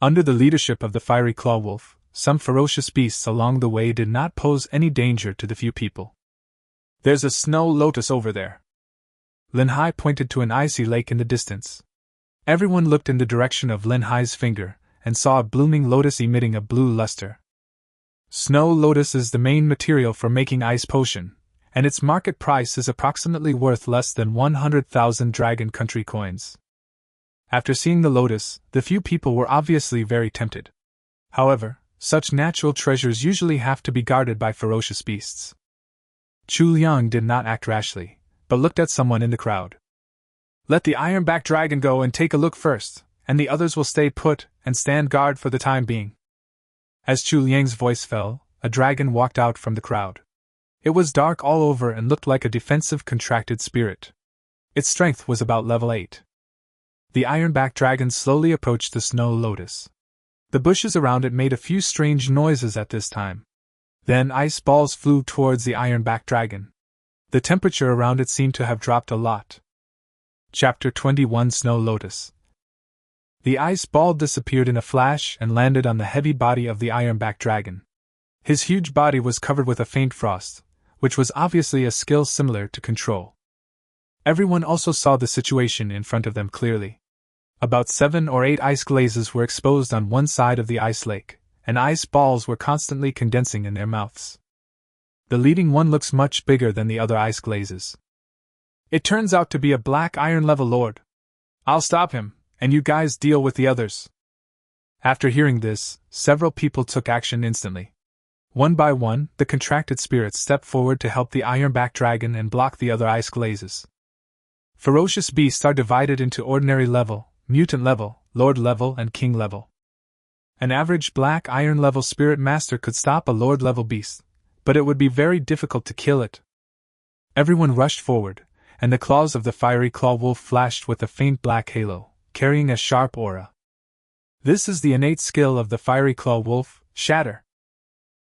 Under the leadership of the Fiery Claw Wolf, some ferocious beasts along the way did not pose any danger to the few people. "There's a snow lotus over there." Lin Hai pointed to an icy lake in the distance. Everyone looked in the direction of Lin Hai's finger, and saw a blooming lotus emitting a blue luster. Snow lotus is the main material for making ice potion, and its market price is approximately worth less than 100,000 Dragon Country coins. After seeing the lotus, the few people were obviously very tempted. However, such natural treasures usually have to be guarded by ferocious beasts. Chu Liang did not act rashly, but looked at someone in the crowd. "Let the iron-backed dragon go and take a look first, and the others will stay put and stand guard for the time being." As Chu Liang's voice fell, a dragon walked out from the crowd. It was dark all over and looked like a defensive contracted spirit. Its strength was about level 8. The iron-backed dragon slowly approached the snow lotus. The bushes around it made a few strange noises at this time. Then ice balls flew towards the iron-backed dragon. The temperature around it seemed to have dropped a lot. Chapter 21 Snow Lotus. The ice ball disappeared in a flash and landed on the heavy body of the iron-backed dragon. His huge body was covered with a faint frost, which was obviously a skill similar to control. Everyone also saw the situation in front of them clearly. About 7 or 8 ice glazes were exposed on one side of the ice lake, and ice balls were constantly condensing in their mouths. The leading one looks much bigger than the other ice glazes. "It turns out to be a black iron-level lord. I'll stop him, and you guys deal with the others." After hearing this, several people took action instantly. One by one, the contracted spirits stepped forward to help the iron-backed dragon and block the other ice glazes. Ferocious beasts are divided into ordinary level, mutant level, lord level, and king level. An average black iron level spirit master could stop a lord level beast, but it would be very difficult to kill it. Everyone rushed forward, and the claws of the Fiery Claw Wolf flashed with a faint black halo, carrying a sharp aura. This is the innate skill of the Fiery Claw Wolf, Shatter.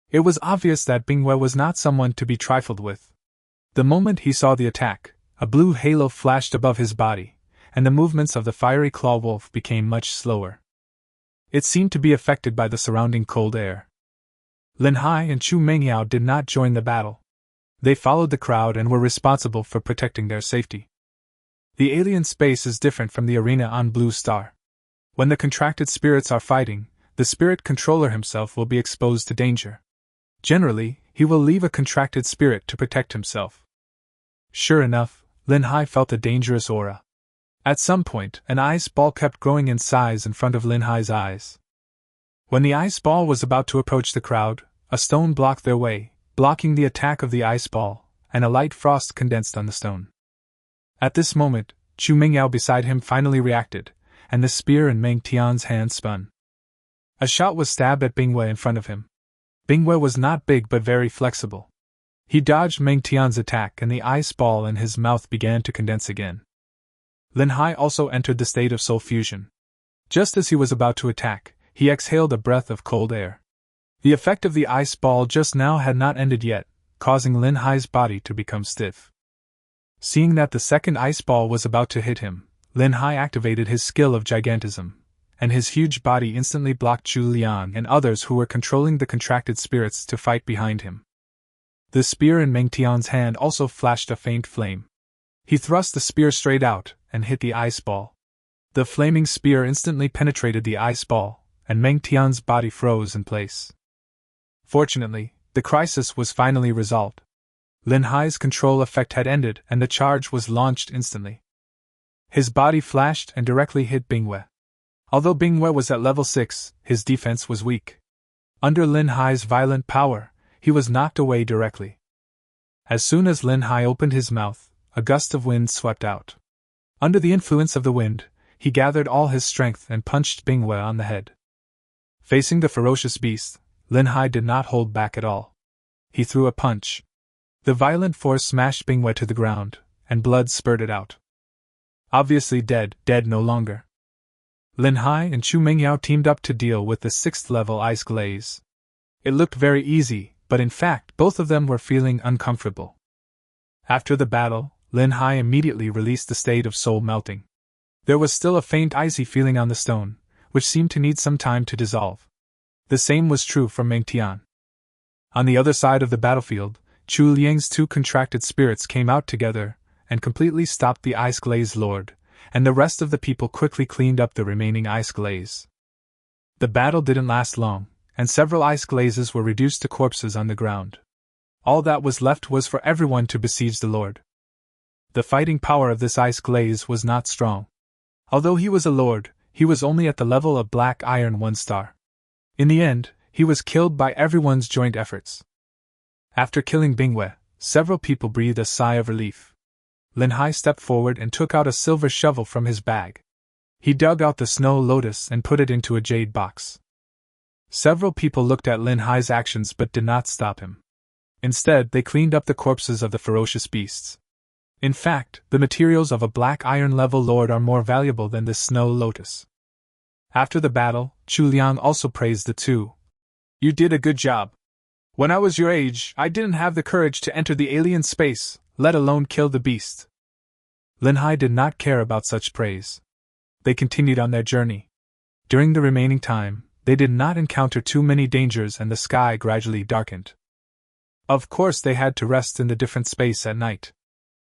It was obvious that Bingwei was not someone to be trifled with. The moment he saw the attack, a blue halo flashed above his body, and the movements of the Fiery Claw Wolf became much slower. It seemed to be affected by the surrounding cold air. Lin Hai and Chu Mengyao did not join the battle. They followed the crowd and were responsible for protecting their safety. The alien space is different from the arena on Blue Star. When the contracted spirits are fighting, the spirit controller himself will be exposed to danger. Generally, he will leave a contracted spirit to protect himself. Sure enough, Lin Hai felt a dangerous aura. At some point, an ice ball kept growing in size in front of Lin Hai's eyes. When the ice ball was about to approach the crowd, a stone blocked their way, blocking the attack of the ice ball, and a light frost condensed on the stone. At this moment, Chu Mingyao beside him finally reacted, and the spear in Meng Tian's hand spun. A shot was stabbed at Bingwei in front of him. Bingwei was not big but very flexible. He dodged Meng Tian's attack and the ice ball in his mouth began to condense again. Lin Hai also entered the state of soul fusion. Just as he was about to attack, he exhaled a breath of cold air. The effect of the ice ball just now had not ended yet, causing Lin Hai's body to become stiff. Seeing that the second ice ball was about to hit him, Lin Hai activated his skill of gigantism, and his huge body instantly blocked Chu Liang and others who were controlling the contracted spirits to fight behind him. The spear in Meng Tian's hand also flashed a faint flame. He thrust the spear straight out and hit the ice ball. The flaming spear instantly penetrated the ice ball, and Meng Tian's body froze in place. Fortunately, the crisis was finally resolved. Lin Hai's control effect had ended and the charge was launched instantly. His body flashed and directly hit Bingwe. Although Bingwe was at level 6, his defense was weak. Under Lin Hai's violent power, he was knocked away directly. As soon as Lin Hai opened his mouth, a gust of wind swept out. Under the influence of the wind, he gathered all his strength and punched Bingwe on the head. Facing the ferocious beast, Lin Hai did not hold back at all. He threw a punch. The violent force smashed Bingwe to the ground, and blood spurted out. Obviously dead no longer. Lin Hai and Chu Mingyao teamed up to deal with the 6th level ice glaze. It looked very easy, but in fact both of them were feeling uncomfortable. After the battle, Lin Hai immediately released the state of soul melting. There was still a faint icy feeling on the stone, which seemed to need some time to dissolve. The same was true for Meng Tian. On the other side of the battlefield, Chu Liang's 2 contracted spirits came out together and completely stopped the ice glaze lord, and the rest of the people quickly cleaned up the remaining ice glaze. The battle didn't last long, and several ice glazes were reduced to corpses on the ground. All that was left was for everyone to besiege the lord. The fighting power of this ice glaze was not strong. Although he was a lord, he was only at the level of Black Iron 1 star. In the end, he was killed by everyone's joint efforts. After killing Bingwe, several people breathed a sigh of relief. Lin Hai stepped forward and took out a silver shovel from his bag. He dug out the snow lotus and put it into a jade box. Several people looked at Lin Hai's actions but did not stop him. Instead, they cleaned up the corpses of the ferocious beasts. In fact, the materials of a Black Iron level lord are more valuable than this snow lotus. After the battle, Chu Liang also praised the 2. You did a good job. When I was your age, I didn't have the courage to enter the alien space, let alone kill the beast. Lin Hai did not care about such praise. They continued on their journey. During the remaining time, they did not encounter too many dangers and the sky gradually darkened. Of course, they had to rest in the different space at night.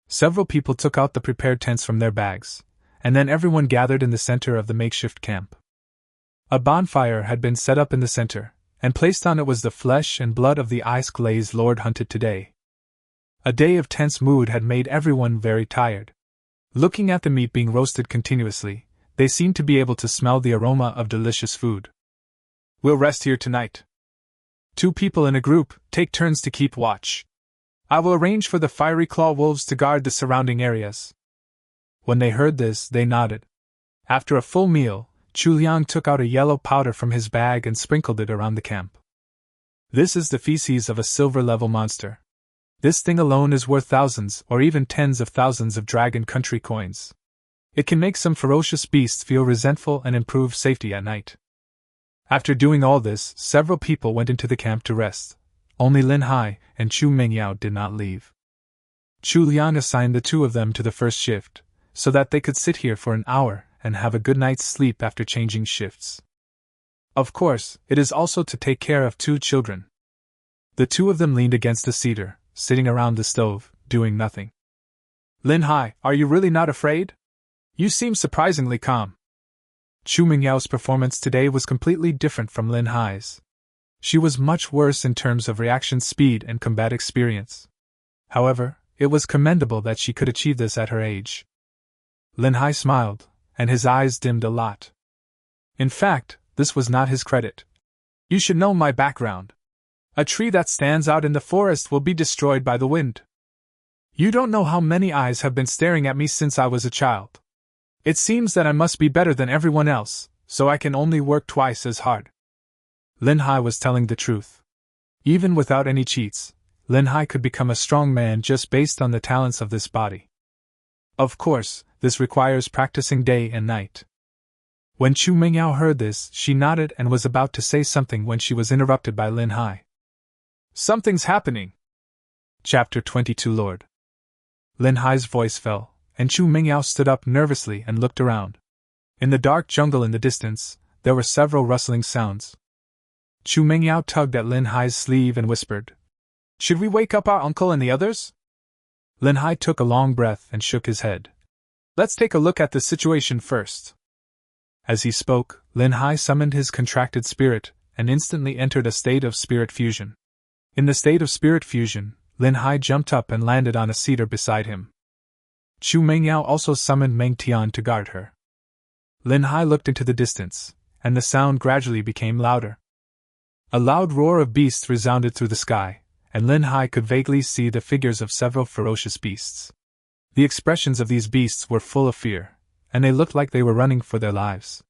Several people took out the prepared tents from their bags, and then everyone gathered in the center of the makeshift camp. A bonfire had been set up in the center, and placed on it was the flesh and blood of the ice glaze lord hunted today. A day of tense mood had made everyone very tired. Looking at the meat being roasted continuously, they seemed to be able to smell the aroma of delicious food. We'll rest here tonight. 2 people in a group take turns to keep watch. I will arrange for the fiery claw wolves to guard the surrounding areas. When they heard this, they nodded. After a full meal, Chu Liang took out a yellow powder from his bag and sprinkled it around the camp. This is the feces of a silver-level monster. This thing alone is worth thousands or even tens of thousands of Dragon Country coins. It can make some ferocious beasts feel resentful and improve safety at night. After doing all this, several people went into the camp to rest. Only Lin Hai and Chu Mingyao did not leave. Chu Liang assigned the 2 of them to the first shift, so that they could sit here for an hour and have a good night's sleep after changing shifts. Of course, it is also to take care of 2 children. The 2 of them leaned against a cedar, sitting around the stove, doing nothing. Lin Hai, are you really not afraid? You seem surprisingly calm. Chu Mingyao's performance today was completely different from Lin Hai's. She was much worse in terms of reaction speed and combat experience. However, it was commendable that she could achieve this at her age. Lin Hai smiled, and his eyes dimmed a lot. In fact, this was not his credit. You should know my background. A tree that stands out in the forest will be destroyed by the wind. You don't know how many eyes have been staring at me since I was a child. It seems that I must be better than everyone else, so I can only work twice as hard. Lin Hai was telling the truth. Even without any cheats, Lin Hai could become a strong man just based on the talents of this body. Of course, this requires practicing day and night. When Chu Mingyao heard this, she nodded and was about to say something when she was interrupted by Lin Hai. Something's happening. Chapter 22 Lord. Lin Hai's voice fell, and Chu Mingyao stood up nervously and looked around. In the dark jungle in the distance, there were several rustling sounds. Chu Mingyao tugged at Lin Hai's sleeve and whispered, Should we wake up our uncle and the others? Lin Hai took a long breath and shook his head. Let's take a look at the situation first. As he spoke, Lin Hai summoned his contracted spirit and instantly entered a state of spirit fusion. In the state of spirit fusion, Lin Hai jumped up and landed on a cedar beside him. Chu Mengyao also summoned Meng Tian to guard her. Lin Hai looked into the distance, and the sound gradually became louder. A loud roar of beasts resounded through the sky, and Lin Hai could vaguely see the figures of several ferocious beasts. The expressions of these beasts were full of fear, and they looked like they were running for their lives.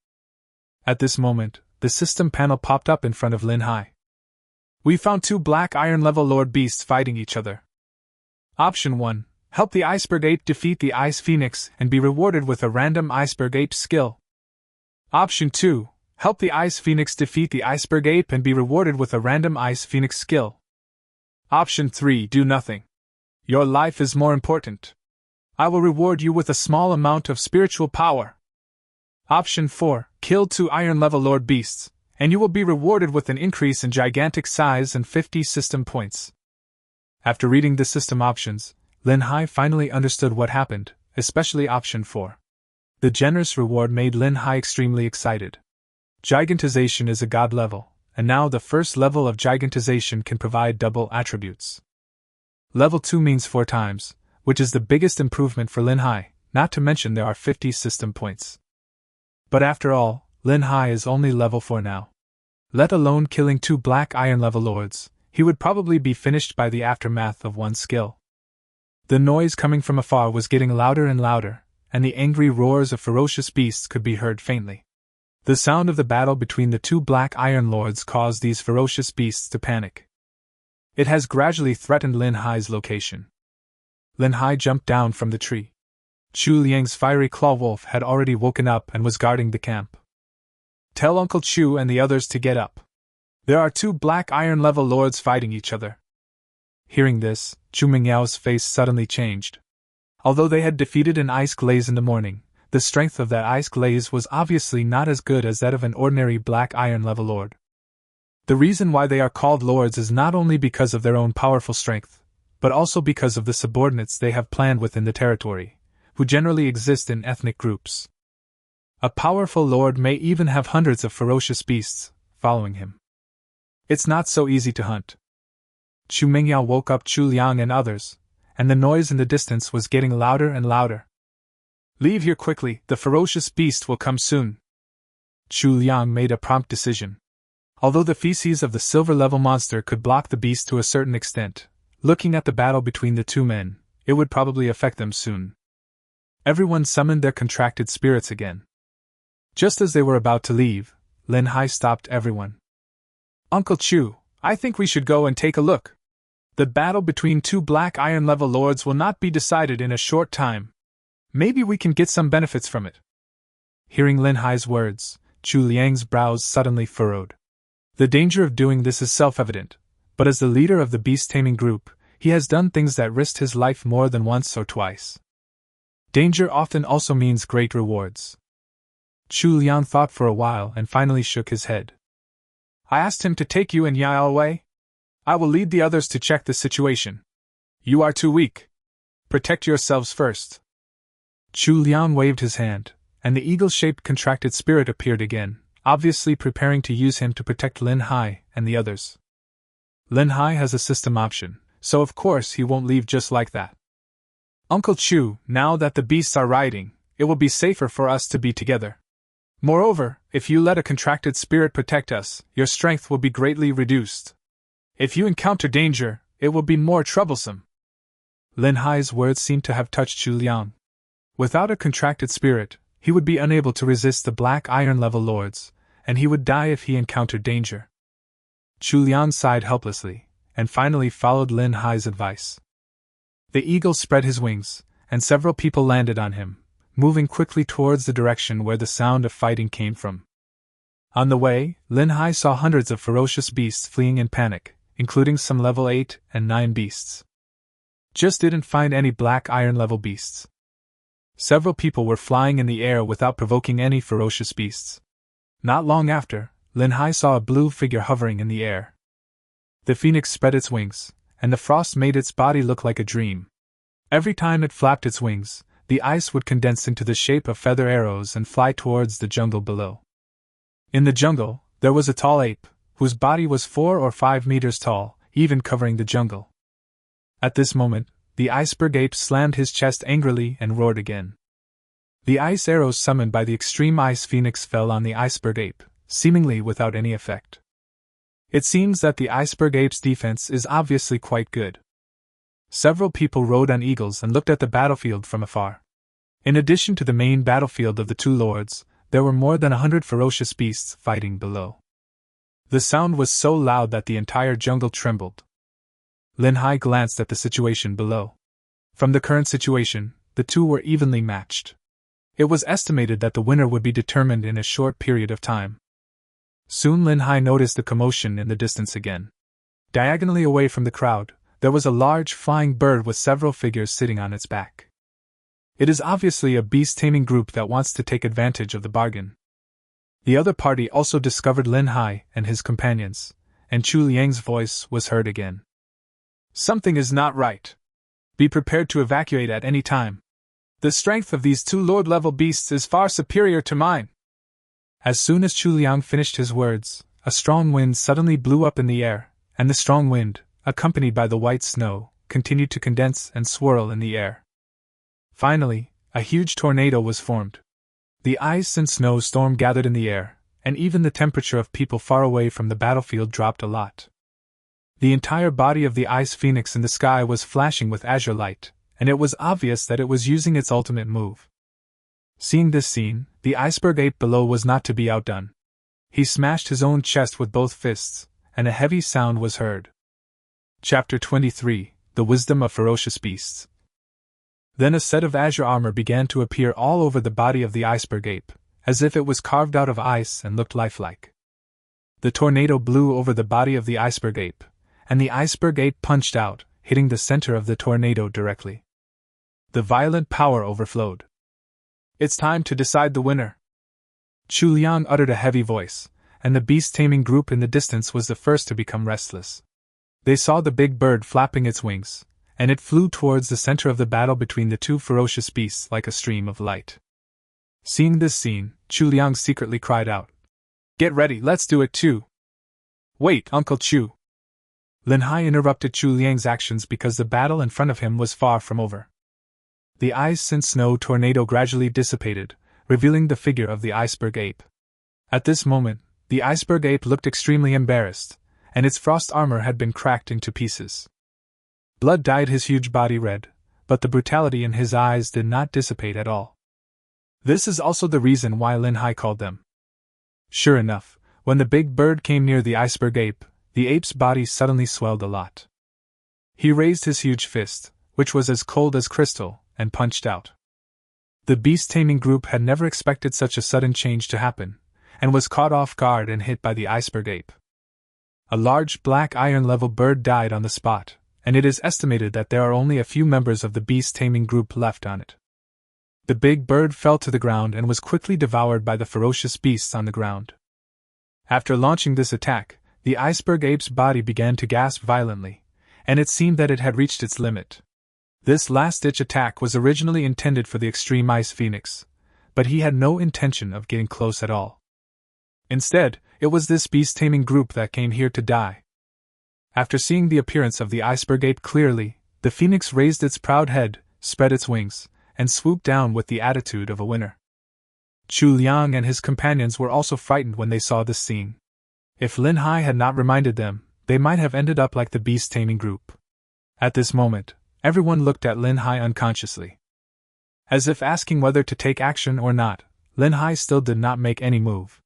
At this moment, the system panel popped up in front of Lin Hai. We found 2 black iron level lord beasts fighting each other. Option 1. Help the iceberg ape defeat the ice phoenix and be rewarded with a random iceberg ape skill. Option 2. Help the ice phoenix defeat the iceberg ape and be rewarded with a random ice phoenix skill. Option 3. Do nothing. Your life is more important. I will reward you with a small amount of spiritual power. Option 4. Kill 2 iron level lord beasts, and you will be rewarded with an increase in gigantic size and 50 system points. After reading the system options, Lin Hai finally understood what happened, especially option 4. The generous reward made Lin Hai extremely excited. Gigantization is a god level, and now the first level of gigantization can provide double attributes. Level 2 means 4 times, which is the biggest improvement for Lin Hai, not to mention there are 50 system points. But after all, Lin Hai is only level 4 now. Let alone killing 2 black iron level lords, he would probably be finished by the aftermath of 1 skill. The noise coming from afar was getting louder and louder, and the angry roars of ferocious beasts could be heard faintly. The sound of the battle between the 2 black iron lords caused these ferocious beasts to panic. It has gradually threatened Lin Hai's location. Lin Hai jumped down from the tree. Chu Liang's fiery claw wolf had already woken up and was guarding the camp. Tell Uncle Chu and the others to get up. There are 2 black iron level lords fighting each other. Hearing this, Chu Mingyao's face suddenly changed. Although they had defeated an ice glaze in the morning, the strength of that ice glaze was obviously not as good as that of an ordinary black iron level lord. The reason why they are called lords is not only because of their own powerful strength, but also because of the subordinates they have planned within the territory, who generally exist in ethnic groups. A powerful lord may even have hundreds of ferocious beasts following him. It's not so easy to hunt. Chu Mingyao woke up Chu Liang and others, and the noise in the distance was getting louder and louder. Leave here quickly, the ferocious beast will come soon. Chu Liang made a prompt decision. Although the feces of the silver-level monster could block the beast to a certain extent, looking at the battle between the 2 men, it would probably affect them soon. Everyone summoned their contracted spirits again. Just as they were about to leave, Lin Hai stopped everyone. Uncle Chu, I think we should go and take a look. The battle between 2 black iron level lords will not be decided in a short time. Maybe we can get some benefits from it. Hearing Lin Hai's words, Chu Liang's brows suddenly furrowed. The danger of doing this is self-evident, but as the leader of the beast-taming group, he has done things that risked his life more than once or twice. Danger often also means great rewards. Chu Liang thought for a while and finally shook his head. I asked him to take you and Yao away. I will lead the others to check the situation. You are too weak. Protect yourselves first. Chu Liang waved his hand, and the eagle-shaped contracted spirit appeared again, obviously preparing to use him to protect Lin Hai and the others. Lin Hai has a system option, so of course he won't leave just like that. Uncle Chu, now that the beasts are riding, it will be safer for us to be together. Moreover, if you let a contracted spirit protect us, your strength will be greatly reduced. If you encounter danger, it will be more troublesome. Lin Hai's words seemed to have touched Chu Liang. Without a contracted spirit, he would be unable to resist the black iron level lords, and he would die if he encountered danger. Chu Liang sighed helplessly, and finally followed Lin Hai's advice. The eagle spread his wings, and several people landed on him, moving quickly towards the direction where the sound of fighting came from. On the way, Lin Hai saw hundreds of ferocious beasts fleeing in panic, including some level 8 and 9 beasts. Just didn't find any black iron level beasts. Several people were flying in the air without provoking any ferocious beasts. Not long after, Lin Hai saw a blue figure hovering in the air. The phoenix spread its wings, and the frost made its body look like a dream. Every time it flapped its wings, the ice would condense into the shape of feather arrows and fly towards the jungle below. In the jungle, there was a tall ape, whose body was 4 or 5 meters tall, even covering the jungle. At this moment, the iceberg ape slammed his chest angrily and roared again. The ice arrows summoned by the extreme ice phoenix fell on the iceberg ape, seemingly without any effect. It seems that the iceberg ape's defense is obviously quite good. Several people rode on eagles and looked at the battlefield from afar. In addition to the main battlefield of the two lords, there were more than 100 ferocious beasts fighting below. The sound was so loud that the entire jungle trembled. Lin Hai glanced at the situation below. From the current situation, the two were evenly matched. It was estimated that the winner would be determined in a short period of time. Soon Lin Hai noticed the commotion in the distance again. Diagonally away from the crowd, there was a large flying bird with several figures sitting on its back. It is obviously a beast-taming group that wants to take advantage of the bargain. The other party also discovered Lin Hai and his companions, and Chu Liang's voice was heard again. Something is not right. Be prepared to evacuate at any time. The strength of these two lord-level beasts is far superior to mine. As soon as Chu Liang finished his words, a strong wind suddenly blew up in the air, and the strong wind, accompanied by the white snow, continued to condense and swirl in the air. Finally, a huge tornado was formed. The ice and snow storm gathered in the air, and even the temperature of people far away from the battlefield dropped a lot. The entire body of the ice phoenix in the sky was flashing with azure light, and it was obvious that it was using its ultimate move. Seeing this scene, the iceberg ape below was not to be outdone. He smashed his own chest with both fists, and a heavy sound was heard. Chapter 23: The Wisdom of Ferocious Beasts. Then a set of azure armor began to appear all over the body of the iceberg ape, as if it was carved out of ice and looked lifelike. The tornado blew over the body of the iceberg ape, and the iceberg ape punched out, hitting the center of the tornado directly. The violent power overflowed. It's time to decide the winner. Chu Liang uttered a heavy voice, and the beast-taming group in the distance was the first to become restless. They saw the big bird flapping its wings, and it flew towards the center of the battle between the two ferocious beasts like a stream of light. Seeing this scene, Chu Liang secretly cried out, "Get ready, let's do it too!" "Wait, Uncle Chu!" Lin Hai interrupted Chu Liang's actions because the battle in front of him was far from over. The ice and snow tornado gradually dissipated, revealing the figure of the iceberg ape. At this moment, the iceberg ape looked extremely embarrassed, and its frost armor had been cracked into pieces. Blood dyed his huge body red, but the brutality in his eyes did not dissipate at all. This is also the reason why Lin Hai called them. Sure enough, when the big bird came near the iceberg ape, the ape's body suddenly swelled a lot. He raised his huge fist, which was as cold as crystal, and punched out. The beast-taming group had never expected such a sudden change to happen, and was caught off guard and hit by the iceberg ape. A large black iron-level bird died on the spot, and it is estimated that there are only a few members of the beast-taming group left on it. The big bird fell to the ground and was quickly devoured by the ferocious beasts on the ground. After launching this attack, the iceberg ape's body began to gasp violently, and it seemed that it had reached its limit. This last-ditch attack was originally intended for the extreme ice phoenix, but he had no intention of getting close at all. Instead, it was this beast-taming group that came here to die. After seeing the appearance of the iceberg ape clearly, the phoenix raised its proud head, spread its wings, and swooped down with the attitude of a winner. Chu Liang and his companions were also frightened when they saw this scene. If Lin Hai had not reminded them, they might have ended up like the beast-taming group. At this moment, everyone looked at Lin Hai unconsciously. As if asking whether to take action or not, Lin Hai still did not make any move.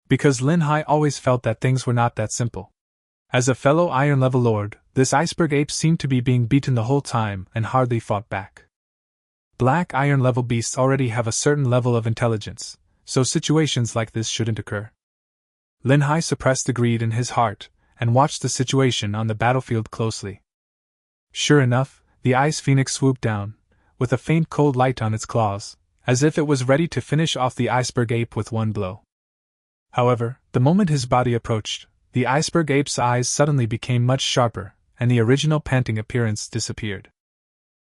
Because Lin Hai always felt that things were not that simple. As a fellow iron-level lord, this iceberg ape seemed to be being beaten the whole time and hardly fought back. Black iron-level beasts already have a certain level of intelligence, so situations like this shouldn't occur. Lin Hai suppressed the greed in his heart and watched the situation on the battlefield closely. Sure enough, the ice phoenix swooped down, with a faint cold light on its claws, as if it was ready to finish off the iceberg ape with one blow. However, the moment his body approached, the iceberg ape's eyes suddenly became much sharper, and the original panting appearance disappeared.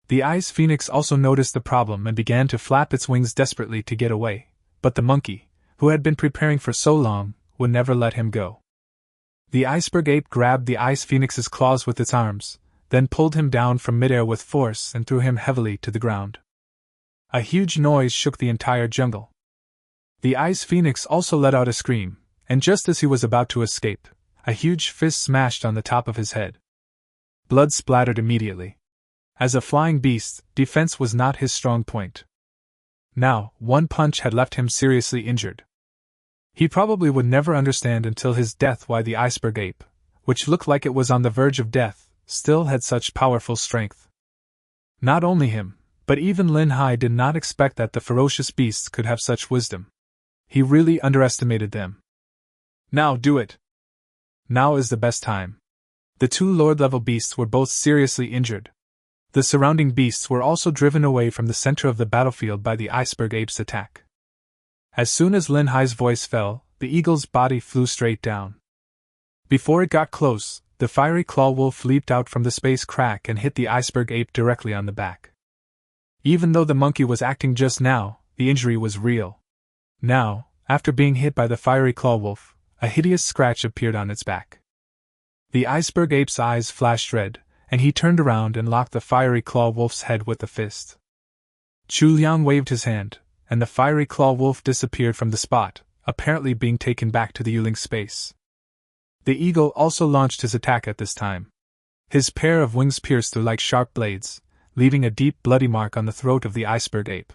The ice phoenix also noticed the problem and began to flap its wings desperately to get away, but the monkey, who had been preparing for so long, would never let him go. The iceberg ape grabbed the ice phoenix's claws with its arms, then pulled him down from midair with force and threw him heavily to the ground. A huge noise shook the entire jungle. The ice phoenix also let out a scream, and just as he was about to escape, a huge fist smashed on the top of his head. Blood splattered immediately. As a flying beast, defense was not his strong point. Now, one punch had left him seriously injured. He probably would never understand until his death why the iceberg ape, which looked like it was on the verge of death, still had such powerful strength. Not only him, but even Lin Hai did not expect that the ferocious beasts could have such wisdom. He really underestimated them. Now do it! Now is the best time. The two Lord-level beasts were both seriously injured. The surrounding beasts were also driven away from the center of the battlefield by the iceberg ape's attack. As soon as Lin Hai's voice fell, the eagle's body flew straight down. Before it got close, the fiery claw wolf leaped out from the space crack and hit the iceberg ape directly on the back. Even though the monkey was acting just now, the injury was real. Now, after being hit by the fiery claw wolf, a hideous scratch appeared on its back. The iceberg ape's eyes flashed red, and he turned around and locked the fiery claw wolf's head with a fist. Chu Liang waved his hand, and the fiery claw wolf disappeared from the spot, apparently being taken back to the Dueling space. The eagle also launched his attack at this time. His pair of wings pierced through like sharp blades, leaving a deep bloody mark on the throat of the iceberg ape.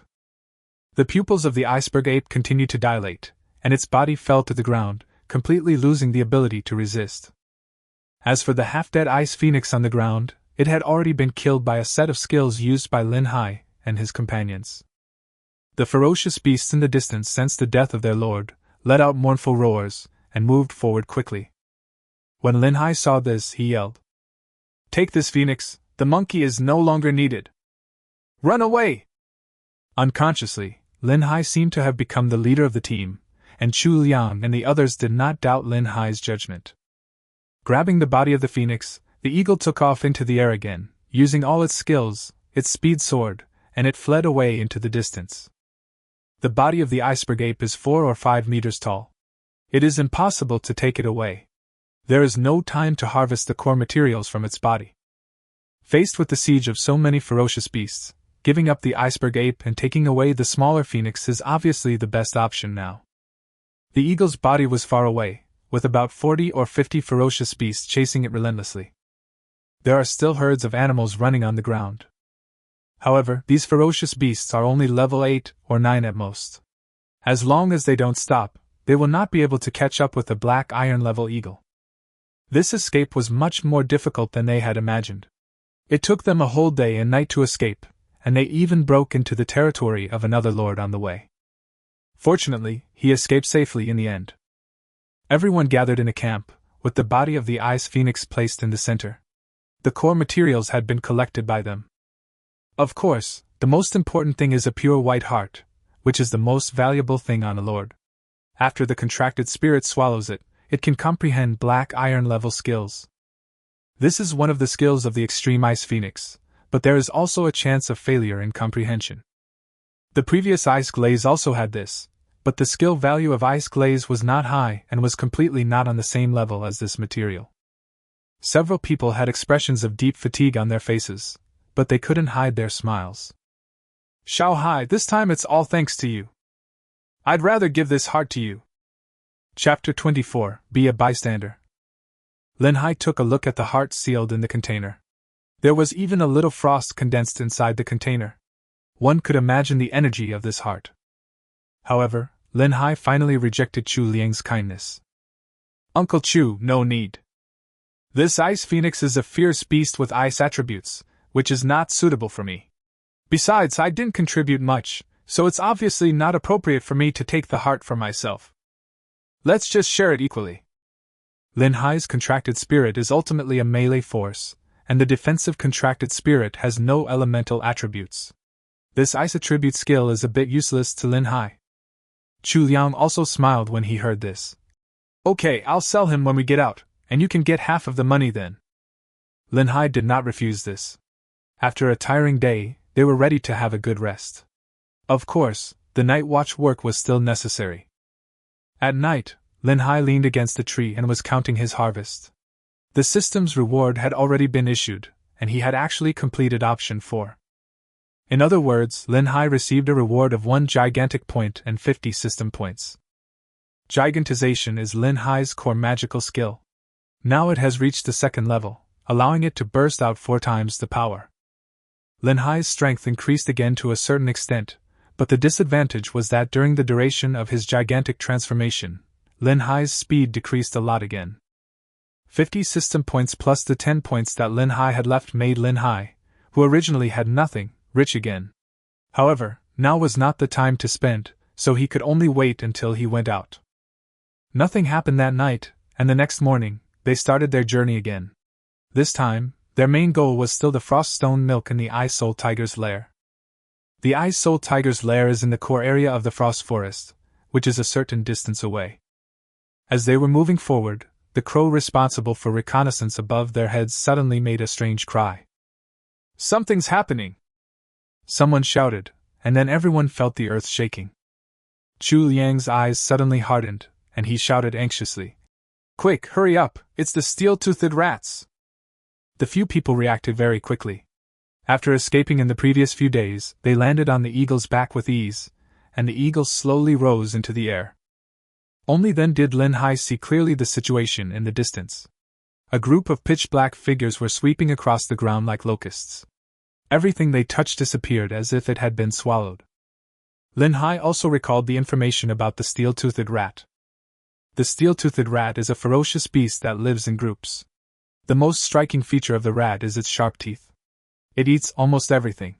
The pupils of the iceberg ape continued to dilate, and its body fell to the ground, completely losing the ability to resist. As for the half-dead ice phoenix on the ground, it had already been killed by a set of skills used by Lin Hai and his companions. The ferocious beasts in the distance sensed the death of their lord, let out mournful roars, and moved forward quickly. When Lin Hai saw this, he yelled, "Take this phoenix, the monkey is no longer needed. Run away!" Unconsciously, Lin Hai seemed to have become the leader of the team, and Chu Liang and the others did not doubt Lin Hai's judgment. Grabbing the body of the phoenix, the eagle took off into the air again, using all its skills. Its speed soared, and it fled away into the distance. The body of the iceberg ape is 4 or 5 meters tall. It is impossible to take it away. There is no time to harvest the core materials from its body. Faced with the siege of so many ferocious beasts, giving up the iceberg ape and taking away the smaller phoenix is obviously the best option now. The eagle's body was far away, with about 40 or 50 ferocious beasts chasing it relentlessly. There are still herds of animals running on the ground. However, these ferocious beasts are only level 8 or 9 at most. As long as they don't stop, they will not be able to catch up with the black iron-level eagle. This escape was much more difficult than they had imagined. It took them a whole day and night to escape, and they even broke into the territory of another lord on the way. Fortunately, he escaped safely in the end. Everyone gathered in a camp, with the body of the ice phoenix placed in the center. The core materials had been collected by them. Of course, the most important thing is a pure white heart, which is the most valuable thing on a lord. After the contracted spirit swallows it, it can comprehend black iron level skills. This is one of the skills of the extreme ice phoenix, but there is also a chance of failure in comprehension. The previous ice glaze also had this, but the skill value of ice glaze was not high and was completely not on the same level as this material. Several people had expressions of deep fatigue on their faces, but they couldn't hide their smiles. "Shao Hai, this time it's all thanks to you. I'd rather give this heart to you." Chapter 24, Be a Bystander. Lin Hai took a look at the heart sealed in the container. There was even a little frost condensed inside the container. One could imagine the energy of this heart. However, Lin Hai finally rejected Chu Liang's kindness. "Uncle Chu, no need. This ice phoenix is a fierce beast with ice attributes, which is not suitable for me. Besides, I didn't contribute much, so it's obviously not appropriate for me to take the heart for myself. Let's just share it equally." Lin Hai's contracted spirit is ultimately a melee force, and the defensive contracted spirit has no elemental attributes. This ice attribute skill is a bit useless to Lin Hai. Chu Liang also smiled when he heard this. "Okay, I'll sell him when we get out, and you can get half of the money then." Lin Hai did not refuse this. After a tiring day, they were ready to have a good rest. Of course, the night watch work was still necessary. At night, Lin Hai leaned against a tree and was counting his harvest. The system's reward had already been issued, and he had actually completed option 4. In other words, Lin Hai received a reward of 1 gigantic point and 50 system points. Gigantization is Lin Hai's core magical skill. Now it has reached the 2nd level, allowing it to burst out 4 times the power. Lin Hai's strength increased again to a certain extent, but the disadvantage was that during the duration of his gigantic transformation, Lin Hai's speed decreased a lot again. 50 system points plus the 10 points that Lin Hai had left made Lin Hai, who originally had nothing, rich again. However, now was not the time to spend, so he could only wait until he went out. Nothing happened that night, and the next morning, they started their journey again. This time, their main goal was still the Frost Stone Milk in the Ice Soul Tiger's lair. The Ice Soul Tiger's lair is in the core area of the Frost Forest, which is a certain distance away. As they were moving forward, the crow responsible for reconnaissance above their heads suddenly made a strange cry. "Something's happening!" Someone shouted, and then everyone felt the earth shaking. Chu Liang's eyes suddenly hardened, and he shouted anxiously, "Quick, hurry up, it's the steel-toothed rats!" The few people reacted very quickly. After escaping in the previous few days, they landed on the eagle's back with ease, and the eagle slowly rose into the air. Only then did Lin Hai see clearly the situation in the distance. A group of pitch-black figures were sweeping across the ground like locusts. Everything they touched disappeared as if it had been swallowed. Lin Hai also recalled the information about the steel-toothed rat. The steel-toothed rat is a ferocious beast that lives in groups. The most striking feature of the rat is its sharp teeth. It eats almost everything.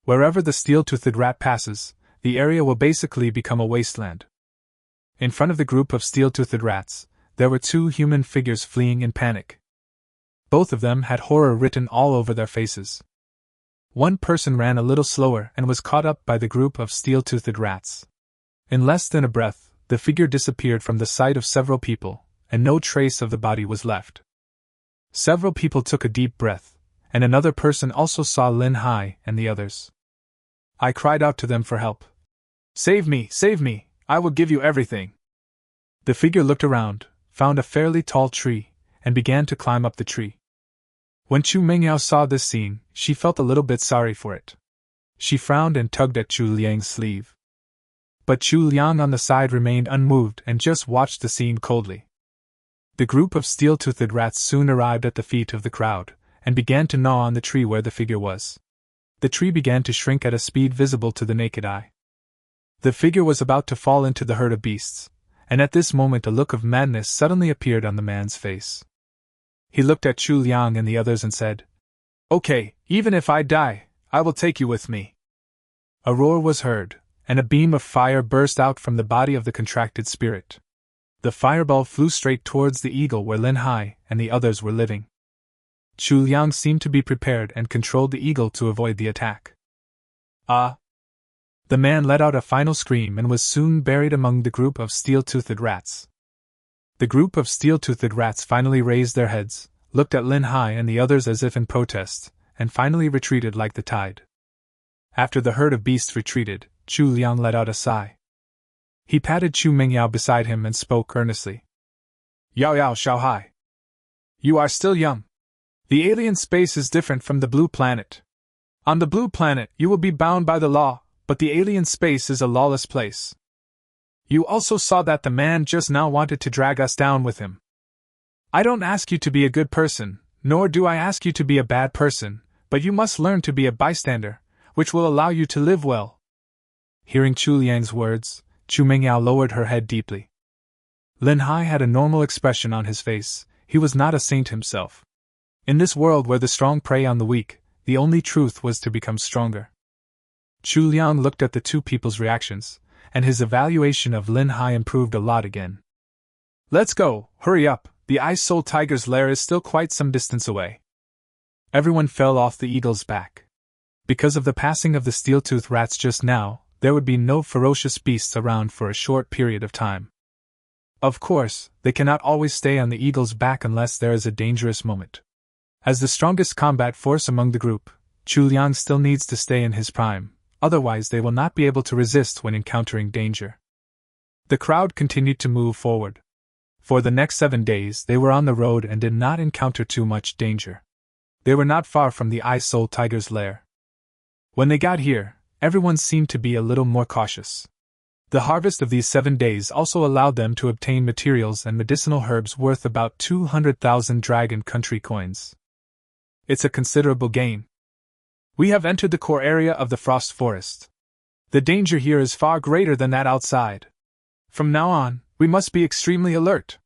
Wherever the steel-toothed rat passes, the area will basically become a wasteland. In front of the group of steel-toothed rats, there were 2 human figures fleeing in panic. Both of them had horror written all over their faces. One person ran a little slower and was caught up by the group of steel-toothed rats. In less than a breath, the figure disappeared from the sight of several people, and no trace of the body was left. Several people took a deep breath, and another person also saw Lin Hai and the others. I cried out to them for help. Save me, I will give you everything." The figure looked around, found a fairly tall tree, and began to climb up the tree. When Chu Mengyao saw this scene, she felt a little bit sorry for it. She frowned and tugged at Chu Liang's sleeve. But Chu Liang on the side remained unmoved and just watched the scene coldly. The group of steel-toothed rats soon arrived at the feet of the crowd, and began to gnaw on the tree where the figure was. The tree began to shrink at a speed visible to the naked eye. The figure was about to fall into the herd of beasts, and at this moment a look of madness suddenly appeared on the man's face. He looked at Chu Liang and the others and said, "Okay, even if I die, I will take you with me." A roar was heard, and a beam of fire burst out from the body of the contracted spirit. The fireball flew straight towards the eagle where Lin Hai and the others were living. Chu Liang seemed to be prepared and controlled the eagle to avoid the attack. "Ah!" The man let out a final scream and was soon buried among the group of steel-toothed rats. The group of steel-toothed rats finally raised their heads, looked at Lin Hai and the others as if in protest, and finally retreated like the tide. After the herd of beasts retreated, Chu Liang let out a sigh. He patted Chu Mengyao beside him and spoke earnestly. "Yao Yao Xiaohai. You are still young. The alien space is different from the blue planet. On the blue planet, you will be bound by the law, but the alien space is a lawless place. You also saw that the man just now wanted to drag us down with him. I don't ask you to be a good person, nor do I ask you to be a bad person, but you must learn to be a bystander, which will allow you to live well." Hearing Chu Liang's words, Chu Mengyao lowered her head deeply. Lin Hai had a normal expression on his face. He was not a saint himself. In this world where the strong prey on the weak, the only truth was to become stronger. Chu Liang looked at the 2 people's reactions, and his evaluation of Lin Hai improved a lot again. "Let's go, hurry up, the Ice Soul Tiger's lair is still quite some distance away." Everyone fell off the eagle's back. Because of the passing of the steel-toothed rats just now, there would be no ferocious beasts around for a short period of time. Of course, they cannot always stay on the eagle's back unless there is a dangerous moment. As the strongest combat force among the group, Chu Liang still needs to stay in his prime, otherwise they will not be able to resist when encountering danger. The crowd continued to move forward. For the next 7 days they were on the road and did not encounter too much danger. They were not far from the Ice-Soul Tiger's lair. When they got here, everyone seemed to be a little more cautious. The harvest of these 7 days also allowed them to obtain materials and medicinal herbs worth about 200,000 Dragon Country coins. It's a considerable gain. We have entered the core area of the Frost Forest. The danger here is far greater than that outside. From now on, we must be extremely alert.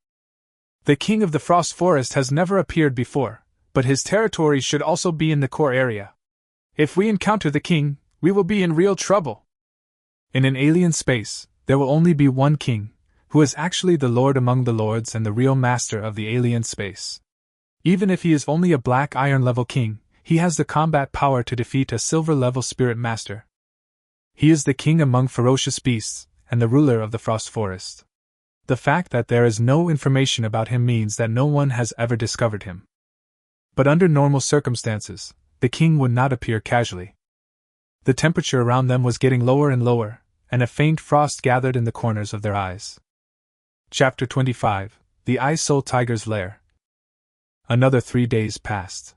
The King of the Frost Forest has never appeared before, but his territory should also be in the core area. If we encounter the king, we will be in real trouble. In an alien space, there will only be one king, who is actually the lord among the lords and the real master of the alien space. Even if he is only a black iron level king, he has the combat power to defeat a silver level spirit master. He is the king among ferocious beasts, and the ruler of the Frost Forest. The fact that there is no information about him means that no one has ever discovered him. But under normal circumstances, the king would not appear casually. The temperature around them was getting lower and lower, and a faint frost gathered in the corners of their eyes. Chapter 25: The Ice-Soul Tiger's Lair. Another 3 days passed.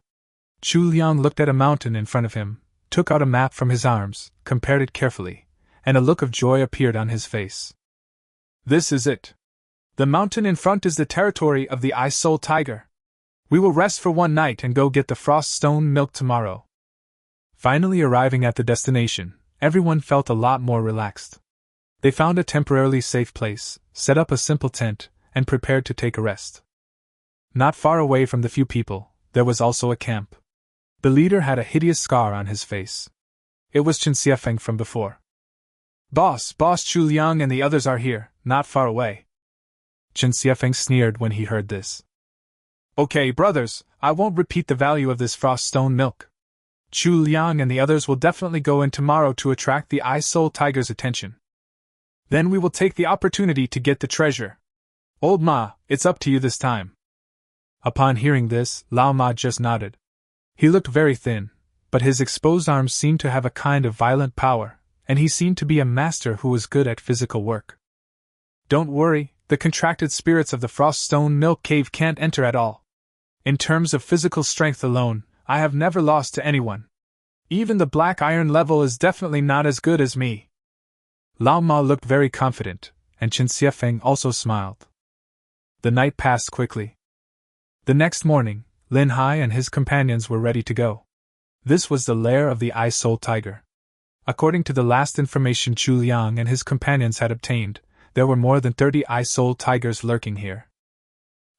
Chu Liang looked at a mountain in front of him, took out a map from his arms, compared it carefully, and a look of joy appeared on his face. This is it. The mountain in front is the territory of the Ice-Soul Tiger. We will rest for 1 night and go get the frost stone milk tomorrow. Finally arriving at the destination, everyone felt a lot more relaxed. They found a temporarily safe place, set up a simple tent, and prepared to take a rest. Not far away from the few people, there was also a camp. The leader had a hideous scar on his face. It was Chen Xiefeng from before. Boss Chu Liang and the others are here, not far away. Chen Xiefeng sneered when he heard this. Okay, brothers, I won't repeat the value of this frost stone milk. Chu Liang and the others will definitely go in tomorrow to attract the Ice-Soul Tiger's attention. Then we will take the opportunity to get the treasure. Old Ma, it's up to you this time. Upon hearing this, Lao Ma just nodded. He looked very thin, but his exposed arms seemed to have a kind of violent power, and he seemed to be a master who was good at physical work. Don't worry, the contracted spirits of the Frost Stone Milk Cave can't enter at all. In terms of physical strength alone, I have never lost to anyone. Even the black iron level is definitely not as good as me. Lao Ma looked very confident, and Chen Xiefeng also smiled. The night passed quickly. The next morning, Lin Hai and his companions were ready to go. This was the lair of the Ice-Soul Tiger. According to the last information Chu Liang and his companions had obtained, there were more than 30 Ice-Soul Tigers lurking here.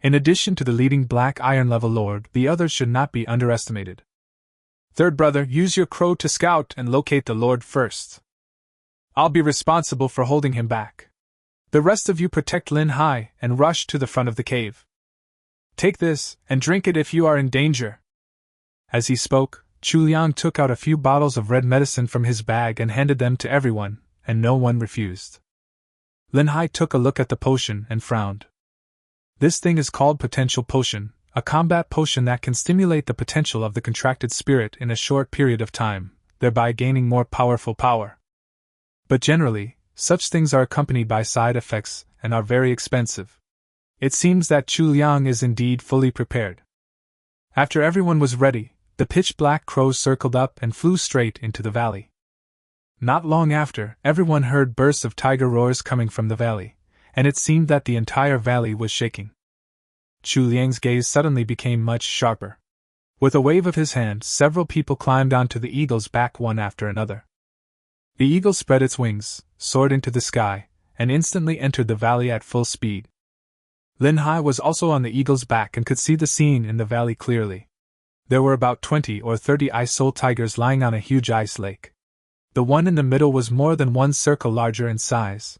In addition to the leading black iron level lord, the others should not be underestimated. Third brother, use your crow to scout and locate the lord first. I'll be responsible for holding him back. The rest of you protect Lin Hai and rush to the front of the cave. Take this, and drink it if you are in danger. As he spoke, Chu Liang took out a few bottles of red medicine from his bag and handed them to everyone, and no one refused. Lin Hai took a look at the potion and frowned. This thing is called Potential Potion, a combat potion that can stimulate the potential of the contracted spirit in a short period of time, thereby gaining more powerful power. But generally, such things are accompanied by side effects and are very expensive. It seems that Chu Liang is indeed fully prepared. After everyone was ready, the pitch-black crows circled up and flew straight into the valley. Not long after, everyone heard bursts of tiger roars coming from the valley, and it seemed that the entire valley was shaking. Chu Liang's gaze suddenly became much sharper. With a wave of his hand, several people climbed onto the eagle's back one after another. The eagle spread its wings, soared into the sky, and instantly entered the valley at full speed. Lin Hai was also on the eagle's back and could see the scene in the valley clearly. There were about 20 or 30 Ice-Soul Tigers lying on a huge ice lake. The one in the middle was more than one circle larger in size.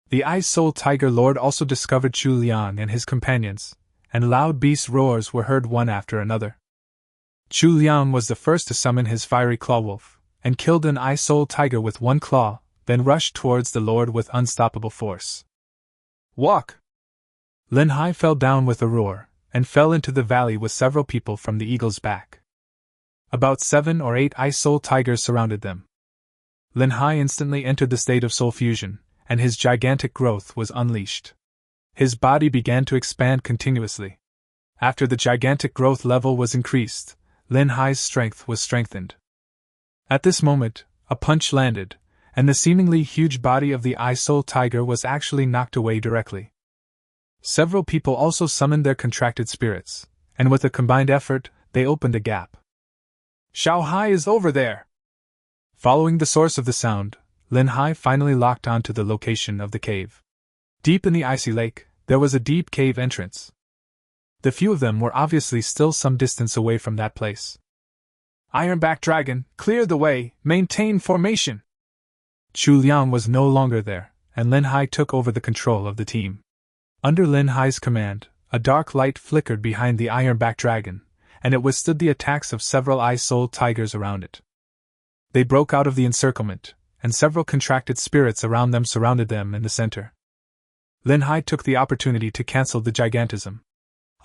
The Ice-Soul Tiger Lord also discovered Chu Liang and his companions, and loud beast roars were heard one after another. Chu Liang was the first to summon his fiery claw wolf, and killed an Ice-Soul Tiger with one claw, then rushed towards the Lord with unstoppable force. Walk! Lin Hai fell down with a roar, and fell into the valley with several people from the eagle's back. About 7 or 8 ice soul tigers surrounded them. Lin Hai instantly entered the state of soul fusion, and his gigantic growth was unleashed. His body began to expand continuously. After the gigantic growth level was increased, Lin Hai's strength was strengthened. At this moment, a punch landed, and the seemingly huge body of the ice soul tiger was actually knocked away directly. Several people also summoned their contracted spirits, and with a combined effort, they opened a gap. Xiao Hai is over there! Following the source of the sound, Lin Hai finally locked onto the location of the cave. Deep in the icy lake, there was a deep cave entrance. The few of them were obviously still some distance away from that place. Ironback Dragon, clear the way, maintain formation! Chu Liang was no longer there, and Lin Hai took over the control of the team. Under Lin Hai's command, a dark light flickered behind the Ironback Dragon, and it withstood the attacks of several ice soul tigers around it. They broke out of the encirclement, and several contracted spirits around them surrounded them in the center. Lin Hai took the opportunity to cancel the gigantism.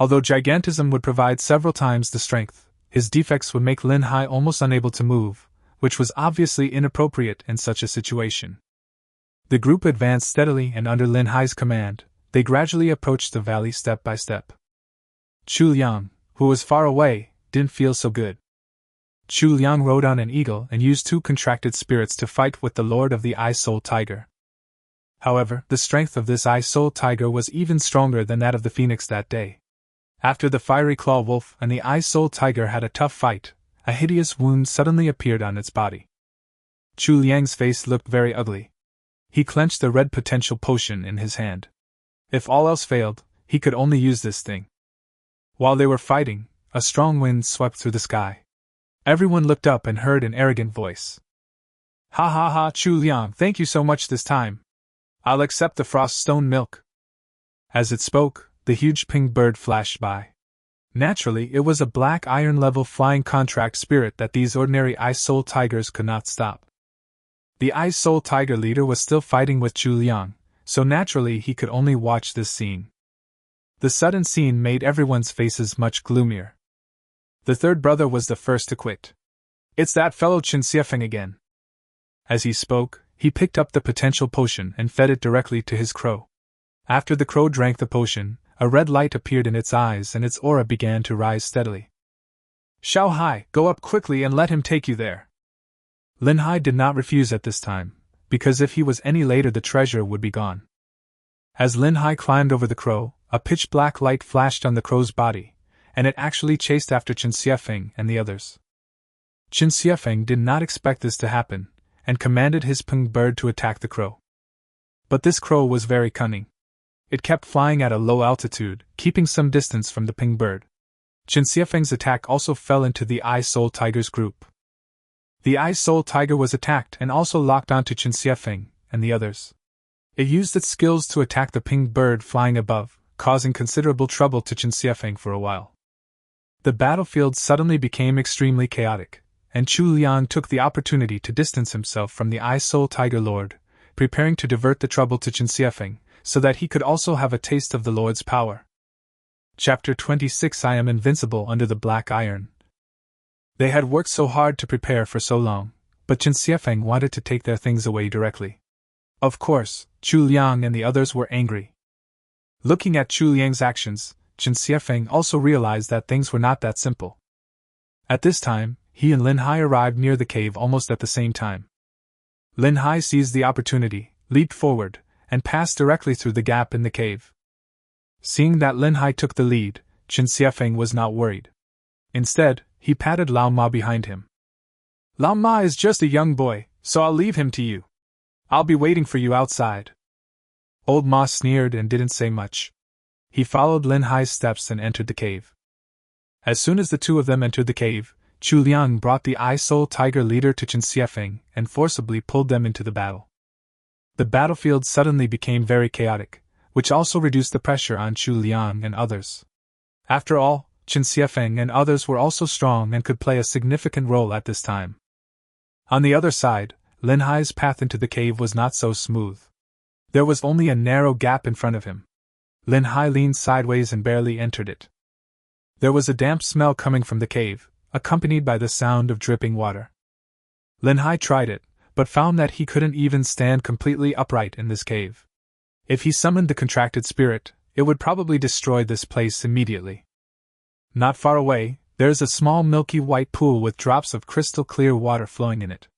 Although gigantism would provide several times the strength, his defects would make Lin Hai almost unable to move, which was obviously inappropriate in such a situation. The group advanced steadily, and under Lin Hai's command, they gradually approached the valley step by step. Chu Liang, who was far away, didn't feel so good. Chu Liang rode on an eagle and used 2 contracted spirits to fight with the Lord of the Ice Soul Tiger. However, the strength of this Ice Soul Tiger was even stronger than that of the Phoenix that day. After the Fiery Claw Wolf and the Ice Soul Tiger had a tough fight, a hideous wound suddenly appeared on its body. Chu Liang's face looked very ugly. He clenched the red potential potion in his hand. If all else failed, he could only use this thing. While they were fighting, a strong wind swept through the sky. Everyone looked up and heard an arrogant voice. Ha ha ha, Chu Liang, thank you so much this time. I'll accept the frost stone milk. As it spoke, the huge pink bird flashed by. Naturally, it was a black iron level flying contract spirit that these ordinary ice soul tigers could not stop. The ice soul tiger leader was still fighting with Chu Liang, so naturally he could only watch this scene. The sudden scene made everyone's faces much gloomier. The third brother was the first to quit. It's that fellow Qin Xiefeng again. As he spoke, he picked up the potential potion and fed it directly to his crow. After the crow drank the potion, a red light appeared in its eyes and its aura began to rise steadily. Xiao Hai, go up quickly and let him take you there. Lin Hai did not refuse at this time, because if he was any later the treasure would be gone. As Lin Hai climbed over the crow, a pitch-black light flashed on the crow's body, and it actually chased after Qin Xiefeng and the others. Qin Xiefeng did not expect this to happen, and commanded his peng bird to attack the crow. But this crow was very cunning. It kept flying at a low altitude, keeping some distance from the peng bird. Qin Xiefeng's attack also fell into the Ice Soul Tiger's group. The Ice Soul Tiger was attacked and also locked onto Qin Xiefeng and the others. It used its skills to attack the peng bird flying above, causing considerable trouble to Qin Xiefeng for a while. The battlefield suddenly became extremely chaotic, and Chu Liang took the opportunity to distance himself from the Ice Soul Tiger Lord, preparing to divert the trouble to Qin Xiefeng, so that he could also have a taste of the Lord's power. Chapter 26 I am invincible under the black iron. They had worked so hard to prepare for so long, but Qin Xiefeng wanted to take their things away directly. Of course, Chu Liang and the others were angry. Looking at Chu Liang's actions, Qin Xiefeng also realized that things were not that simple. At this time, he and Lin Hai arrived near the cave almost at the same time. Lin Hai seized the opportunity, leaped forward, and passed directly through the gap in the cave. Seeing that Lin Hai took the lead, Qin Xiefeng was not worried. Instead, he patted Lao Ma behind him. Lao Ma is just a young boy, so I'll leave him to you. I'll be waiting for you outside. Old Ma sneered and didn't say much. He followed Lin Hai's steps and entered the cave. As soon as the two of them entered the cave, Chu Liang brought the Ice Soul Tiger leader to Qin Xiefeng and forcibly pulled them into the battle. The battlefield suddenly became very chaotic, which also reduced the pressure on Chu Liang and others. After all, Qin Xiefeng and others were also strong and could play a significant role at this time. On the other side, Lin Hai's path into the cave was not so smooth. There was only a narrow gap in front of him. Lin Hai leaned sideways and barely entered it. There was a damp smell coming from the cave, accompanied by the sound of dripping water. Lin Hai tried it, but found that he couldn't even stand completely upright in this cave. If he summoned the contracted spirit, it would probably destroy this place immediately. Not far away, there's a small milky white pool with drops of crystal clear water flowing in it.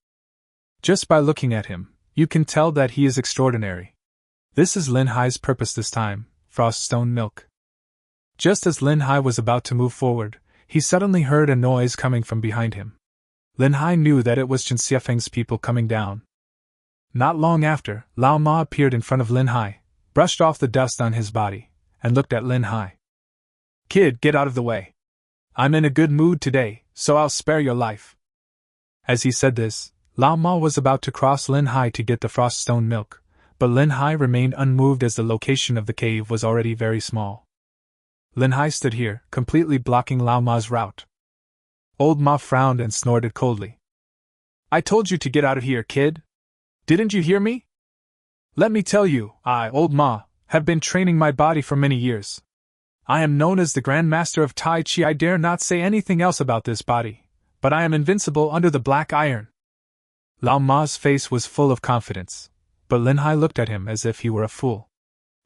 Just by looking at him, you can tell that he is extraordinary. This is Lin Hai's purpose this time, Froststone milk. Just as Lin Hai was about to move forward, he suddenly heard a noise coming from behind him. Lin Hai knew that it was Chen Xiafeng's people coming down. Not long after, Lao Ma appeared in front of Lin Hai, brushed off the dust on his body, and looked at Lin Hai. "Kid, get out of the way. I'm in a good mood today, so I'll spare your life." As he said this, Lao Ma was about to cross Lin Hai to get the Froststone milk, but Lin Hai remained unmoved as the location of the cave was already very small. Lin Hai stood here, completely blocking Lao Ma's route. Old Ma frowned and snorted coldly. "I told you to get out of here, kid. Didn't you hear me? Let me tell you, I, Old Ma, have been training my body for many years. I am known as the Grand Master of Tai Chi. I dare not say anything else about this body, but I am invincible under the black iron." Lao Ma's face was full of confidence, but Lin Hai looked at him as if he were a fool.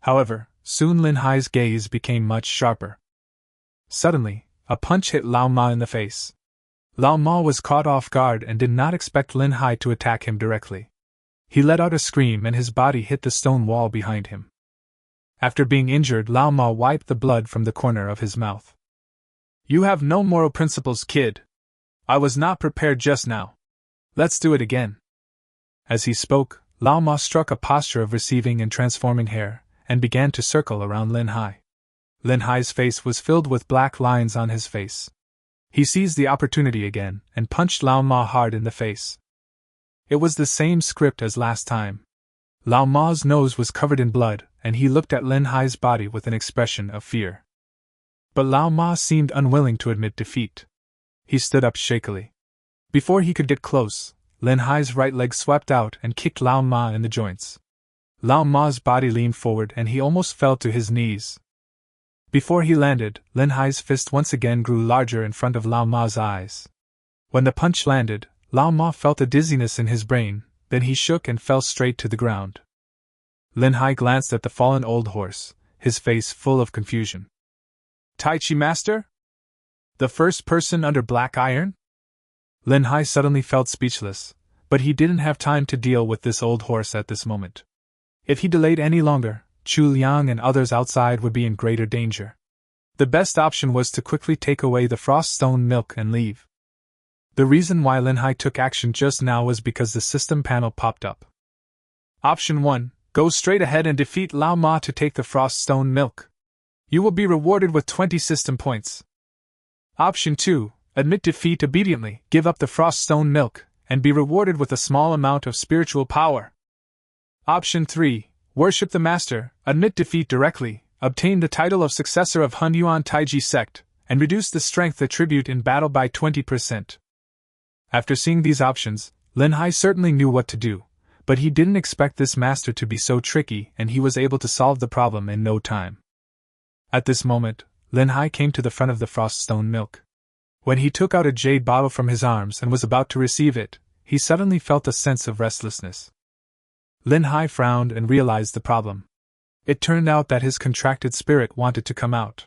However, soon Lin Hai's gaze became much sharper. Suddenly, a punch hit Lao Ma in the face. Lao Ma was caught off guard and did not expect Lin Hai to attack him directly. He let out a scream and his body hit the stone wall behind him. After being injured, Lao Ma wiped the blood from the corner of his mouth. "You have no moral principles, kid. I was not prepared just now. Let's do it again." As he spoke, Lao Ma struck a posture of receiving and transforming hair, and began to circle around Lin Hai. Lin Hai's face was filled with black lines on his face. He seized the opportunity again, and punched Lao Ma hard in the face. It was the same script as last time. Lao Ma's nose was covered in blood, and he looked at Lin Hai's body with an expression of fear. But Lao Ma seemed unwilling to admit defeat. He stood up shakily. Before he could get close, Lin Hai's right leg swept out and kicked Lao Ma in the joints. Lao Ma's body leaned forward and he almost fell to his knees. Before he landed, Lin Hai's fist once again grew larger in front of Lao Ma's eyes. When the punch landed, Lao Ma felt a dizziness in his brain, then he shook and fell straight to the ground. Lin Hai glanced at the fallen old horse, his face full of confusion. "Tai Chi Master? The first person under black iron?" Lin Hai suddenly felt speechless, but he didn't have time to deal with this old horse at this moment. If he delayed any longer, Chu Liang and others outside would be in greater danger. The best option was to quickly take away the Froststone milk and leave. The reason why Lin Hai took action just now was because the system panel popped up. Option 1. Go straight ahead and defeat Lao Ma to take the Froststone milk. You will be rewarded with 20 system points. Option 2. Admit defeat obediently, give up the Froststone milk, and be rewarded with a small amount of spiritual power. Option 3. Worship the Master, admit defeat directly, obtain the title of successor of Hun Yuan Taiji sect, and reduce the strength attribute in battle by 20%. After seeing these options, Lin Hai certainly knew what to do, but he didn't expect this master to be so tricky and he was able to solve the problem in no time. At this moment, Lin Hai came to the front of the Froststone milk. When he took out a jade bottle from his arms and was about to receive it, he suddenly felt a sense of restlessness. Lin Hai frowned and realized the problem. It turned out that his contracted spirit wanted to come out.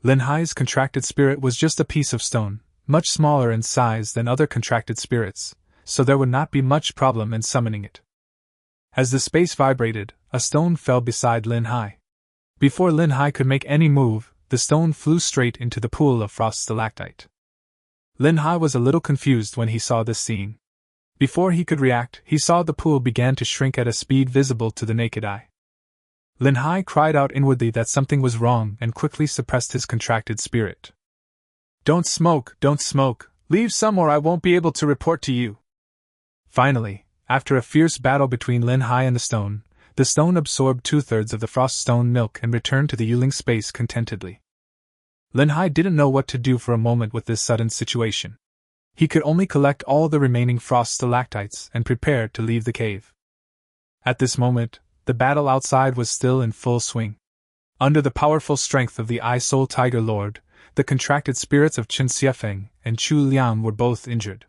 Lin Hai's contracted spirit was just a piece of stone, much smaller in size than other contracted spirits, so there would not be much problem in summoning it. As the space vibrated, a stone fell beside Lin Hai. Before Lin Hai could make any move, the stone flew straight into the pool of frost stalactite. Lin Hai was a little confused when he saw this scene. Before he could react, he saw the pool began to shrink at a speed visible to the naked eye. Lin Hai cried out inwardly that something was wrong and quickly suppressed his contracted spirit. Don't smoke, leave some or I won't be able to report to you." Finally, after a fierce battle between Lin Hai and the stone absorbed 2/3 of the Froststone milk and returned to the Yuling space contentedly. Lin Hai didn't know what to do for a moment with this sudden situation. He could only collect all the remaining frost stalactites and prepare to leave the cave. At this moment, the battle outside was still in full swing. Under the powerful strength of the Eye Soul Tiger Lord, the contracted spirits of Chen Xiefeng and Chu Liang were both injured.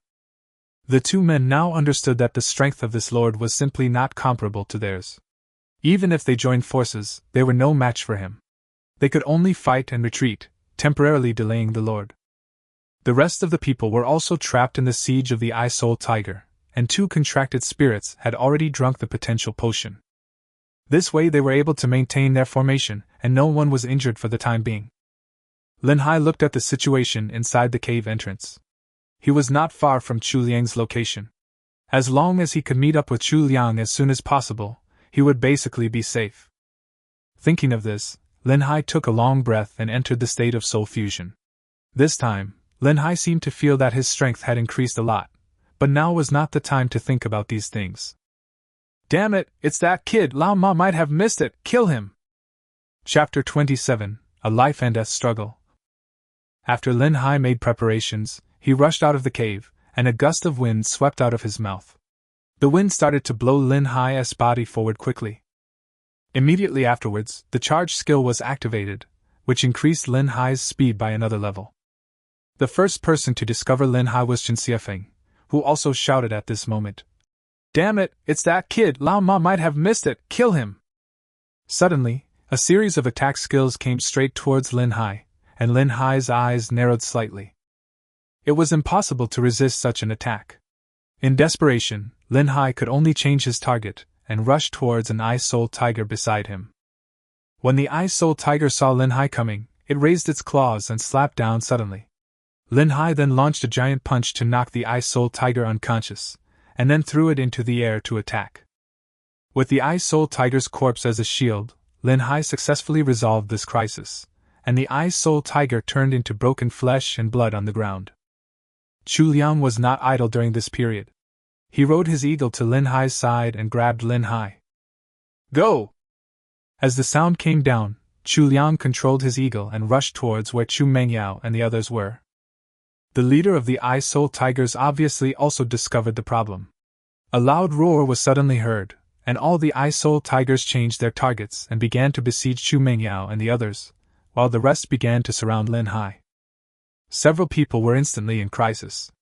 The two men now understood that the strength of this lord was simply not comparable to theirs. Even if they joined forces, they were no match for him. They could only fight and retreat, temporarily delaying the lord. The rest of the people were also trapped in the siege of the Eye-Soul Tiger, and two contracted spirits had already drunk the potential potion. This way they were able to maintain their formation, and no one was injured for the time being. Lin Hai looked at the situation inside the cave entrance. He was not far from Chu Liang's location. As long as he could meet up with Chu Liang as soon as possible, he would basically be safe. Thinking of this, Lin Hai took a long breath and entered the state of soul fusion. This time, Lin Hai seemed to feel that his strength had increased a lot, but now was not the time to think about these things. Damn it, it's that kid, Lao Ma might have missed it, kill him! Chapter 27, A Life and Death Struggle. After Lin Hai made preparations, he rushed out of the cave, and a gust of wind swept out of his mouth. The wind started to blow Lin Hai's body forward quickly. Immediately afterwards, the charge skill was activated, which increased Lin Hai's speed by another level. The first person to discover Lin Hai was Chen Xiefeng, who also shouted at this moment. Damn it, it's that kid, Lao Ma might have missed it, kill him! Suddenly, a series of attack skills came straight towards Lin Hai, and Lin Hai's eyes narrowed slightly. It was impossible to resist such an attack. In desperation, Lin Hai could only change his target, and rush towards an Eye-Soul Tiger beside him. When the Eye-Soul Tiger saw Lin Hai coming, it raised its claws and slapped down suddenly. Lin Hai then launched a giant punch to knock the Eye-Soul Tiger unconscious, and then threw it into the air to attack. With the Eye-Soul Tiger's corpse as a shield, Lin Hai successfully resolved this crisis, and the Eye-Soul Tiger turned into broken flesh and blood on the ground. Chu Liang was not idle during this period. He rode his eagle to Lin Hai's side and grabbed Lin Hai. Go! As the sound came down, Chu Liang controlled his eagle and rushed towards where Chu Mengyao and the others were. The leader of the Eye-Soul Tigers obviously also discovered the problem. A loud roar was suddenly heard, and all the Eye-Soul Tigers changed their targets and began to besiege Chu Mengyao and the others, while the rest began to surround Lin Hai. Several people were instantly in crisis.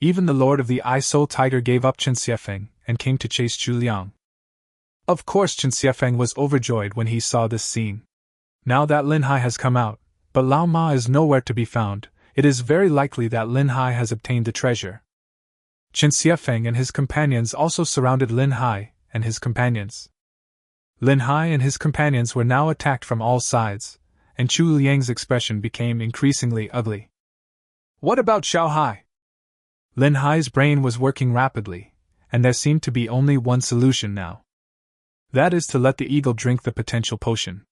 Even the lord of the Eye-Soul Tiger gave up Chen Xiefeng and came to chase Chu Liang. Of course Chen Xiefeng was overjoyed when he saw this scene. Now that Lin Hai has come out, but Lao Ma is nowhere to be found, it is very likely that Lin Hai has obtained the treasure. Chen Xiefeng and his companions also surrounded Lin Hai and his companions. Lin Hai and his companions were now attacked from all sides, and Chu Liang's expression became increasingly ugly. What about Xiao Hai? Lin Hai's brain was working rapidly, and there seemed to be only one solution now. That is to let the eagle drink the potential potion.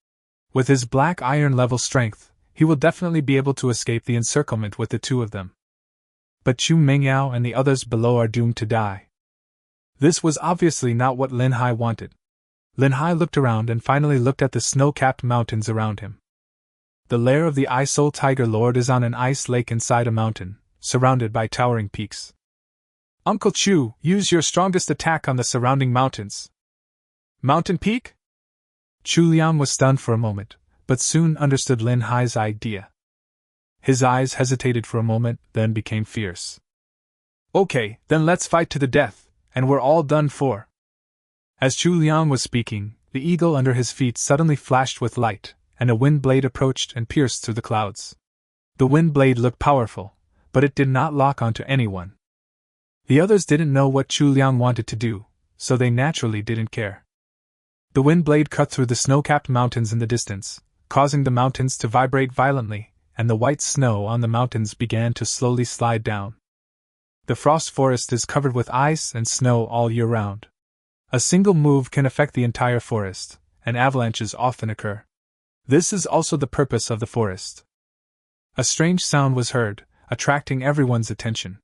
With his black iron level strength, he will definitely be able to escape the encirclement with the two of them. But Chu Mengyao and the others below are doomed to die. This was obviously not what Lin Hai wanted. Lin Hai looked around and finally looked at the snow-capped mountains around him. The lair of the Eye-Soul Tiger Lord is on an ice lake inside a mountain, surrounded by towering peaks. Uncle Chu, use your strongest attack on the surrounding mountains. Mountain Peak? Chu Liang was stunned for a moment, but soon understood Lin Hai's idea. His eyes hesitated for a moment, then became fierce. Okay, then let's fight to the death, and we're all done for. As Chu Liang was speaking, the eagle under his feet suddenly flashed with light, and a wind blade approached and pierced through the clouds. The wind blade looked powerful, but it did not lock onto anyone. The others didn't know what Chu Liang wanted to do, so they naturally didn't care. The wind blade cut through the snow-capped mountains in the distance, causing the mountains to vibrate violently, and the white snow on the mountains began to slowly slide down. The frost forest is covered with ice and snow all year round. A single move can affect the entire forest, and avalanches often occur. This is also the purpose of the forest. A strange sound was heard, attracting everyone's attention.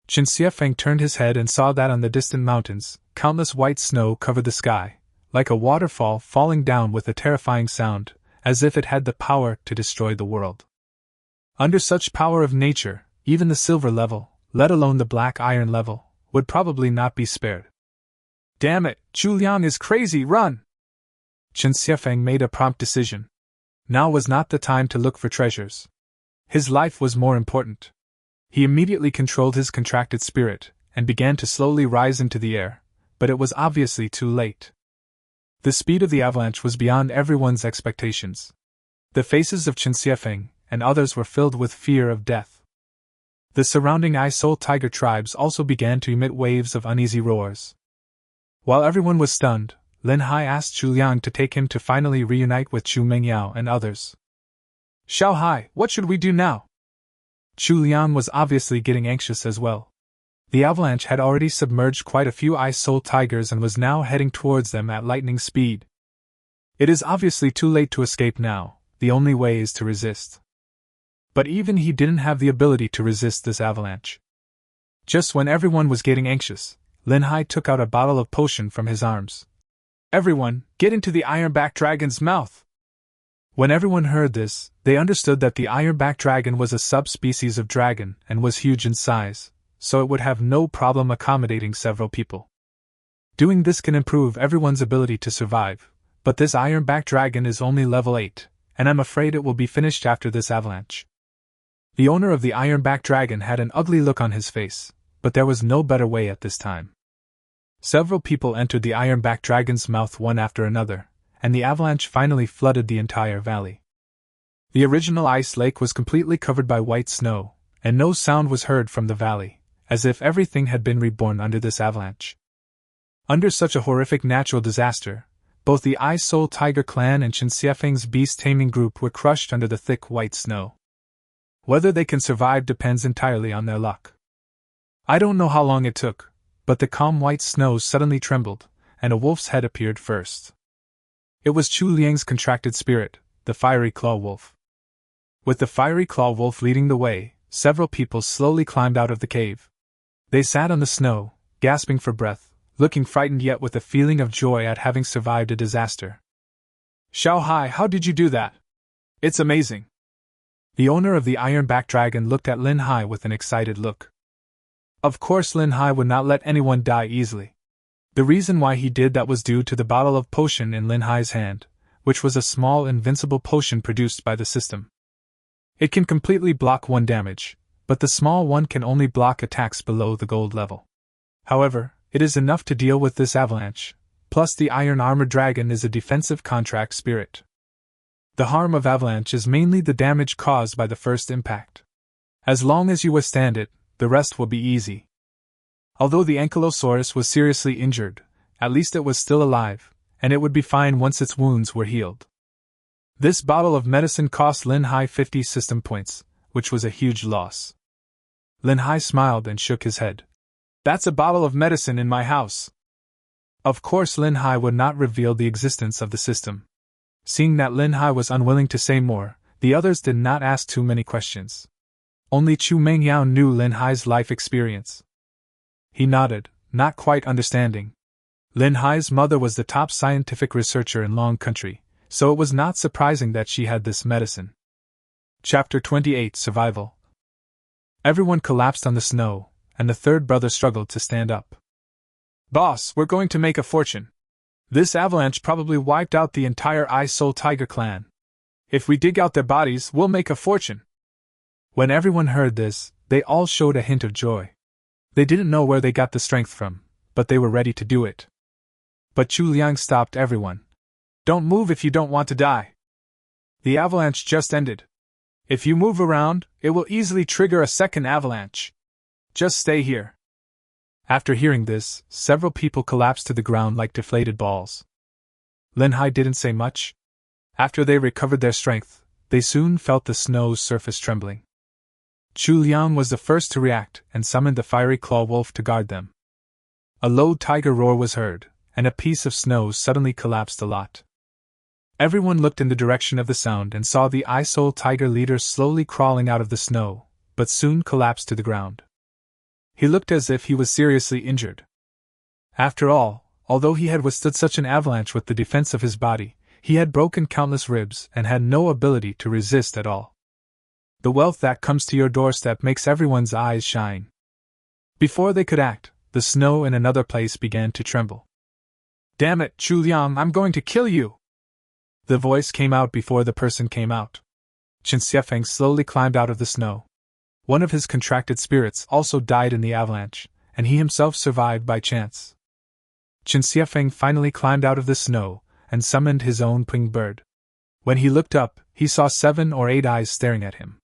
Chen Xiefeng turned his head and saw that on the distant mountains, countless white snow covered the sky, like a waterfall falling down with a terrifying sound, as if it had the power to destroy the world. Under such power of nature, even the silver level, let alone the black iron level, would probably not be spared. Damn it, Chu Liang is crazy, run! Chen Xiefeng made a prompt decision. Now was not the time to look for treasures. His life was more important. He immediately controlled his contracted spirit and began to slowly rise into the air, but it was obviously too late. The speed of the avalanche was beyond everyone's expectations. The faces of Chen Xiefeng and others were filled with fear of death. The surrounding I-Soul Tiger tribes also began to emit waves of uneasy roars. While everyone was stunned, Lin Hai asked Chu Liang to take him to finally reunite with Chu Mengyao and others. Xiao Hai, what should we do now? Chu Liang was obviously getting anxious as well. The avalanche had already submerged quite a few I-Soul Tigers and was now heading towards them at lightning speed. It is obviously too late to escape now, the only way is to resist. But even he didn't have the ability to resist this avalanche. Just when everyone was getting anxious, Lin Hai took out a bottle of potion from his arms. Everyone, get into the ironback dragon's mouth! When everyone heard this, they understood that the ironback dragon was a subspecies of dragon and was huge in size, so it would have no problem accommodating several people. Doing this can improve everyone's ability to survive, but this ironback dragon is only level 8, and I'm afraid it will be finished after this avalanche. The owner of the ironback dragon had an ugly look on his face, but there was no better way at this time. Several people entered the ironback dragon's mouth one after another, and the avalanche finally flooded the entire valley. The original ice lake was completely covered by white snow, and no sound was heard from the valley, as if everything had been reborn under this avalanche. Under such a horrific natural disaster, both the I-Soul Tiger clan and Chen Xiefeng's beast taming group were crushed under the thick white snow. Whether they can survive depends entirely on their luck. I don't know how long it took, but the calm white snow suddenly trembled, and a wolf's head appeared first. It was Chu Liang's contracted spirit, the fiery claw wolf. With the fiery claw wolf leading the way, several people slowly climbed out of the cave. They sat on the snow, gasping for breath, looking frightened yet with a feeling of joy at having survived a disaster. Xiao Hai, how did you do that? It's amazing. The owner of the ironback dragon looked at Lin Hai with an excited look. Of course Lin Hai would not let anyone die easily. The reason why he did that was due to the bottle of potion in Lin Hai's hand, which was a small invincible potion produced by the system. It can completely block one damage, but the small one can only block attacks below the gold level. However, it is enough to deal with this avalanche, plus the iron armor dragon is a defensive contract spirit. The harm of avalanche is mainly the damage caused by the first impact. As long as you withstand it, the rest will be easy. Although the Ankylosaurus was seriously injured, at least it was still alive, and it would be fine once its wounds were healed. This bottle of medicine cost Lin Hai 50 system points, which was a huge loss. Lin Hai smiled and shook his head. That's a bottle of medicine in my house. Of course Lin Hai would not reveal the existence of the system. Seeing that Lin Hai was unwilling to say more, the others did not ask too many questions. Only Chu Mengyao knew Lin Hai's life experience. He nodded, not quite understanding. Lin Hai's mother was the top scientific researcher in Long Country, so it was not surprising that she had this medicine. Chapter 28 Survival. Everyone collapsed on the snow, and the third brother struggled to stand up. Boss, we're going to make a fortune. This avalanche probably wiped out the entire I-Soul Tiger clan. If we dig out their bodies, we'll make a fortune. When everyone heard this, they all showed a hint of joy. They didn't know where they got the strength from, but they were ready to do it. But Chu Liang stopped everyone. Don't move if you don't want to die. The avalanche just ended. If you move around, it will easily trigger a second avalanche. Just stay here. After hearing this, several people collapsed to the ground like deflated balls. Lin Hai didn't say much. After they recovered their strength, they soon felt the snow's surface trembling. Chu Liang was the first to react and summoned the fiery claw wolf to guard them. A low tiger roar was heard, and a piece of snow suddenly collapsed a lot. Everyone looked in the direction of the sound and saw the I-Soul Tiger leader slowly crawling out of the snow, but soon collapsed to the ground. He looked as if he was seriously injured. After all, although he had withstood such an avalanche with the defense of his body, he had broken countless ribs and had no ability to resist at all. The wealth that comes to your doorstep makes everyone's eyes shine. Before they could act, the snow in another place began to tremble. Damn it, Chu Liang, I'm going to kill you! The voice came out before the person came out. Chen Xiefeng slowly climbed out of the snow. One of his contracted spirits also died in the avalanche, and he himself survived by chance. Chen Xiefeng finally climbed out of the snow and summoned his own ping bird. When he looked up, he saw 7 or 8 eyes staring at him.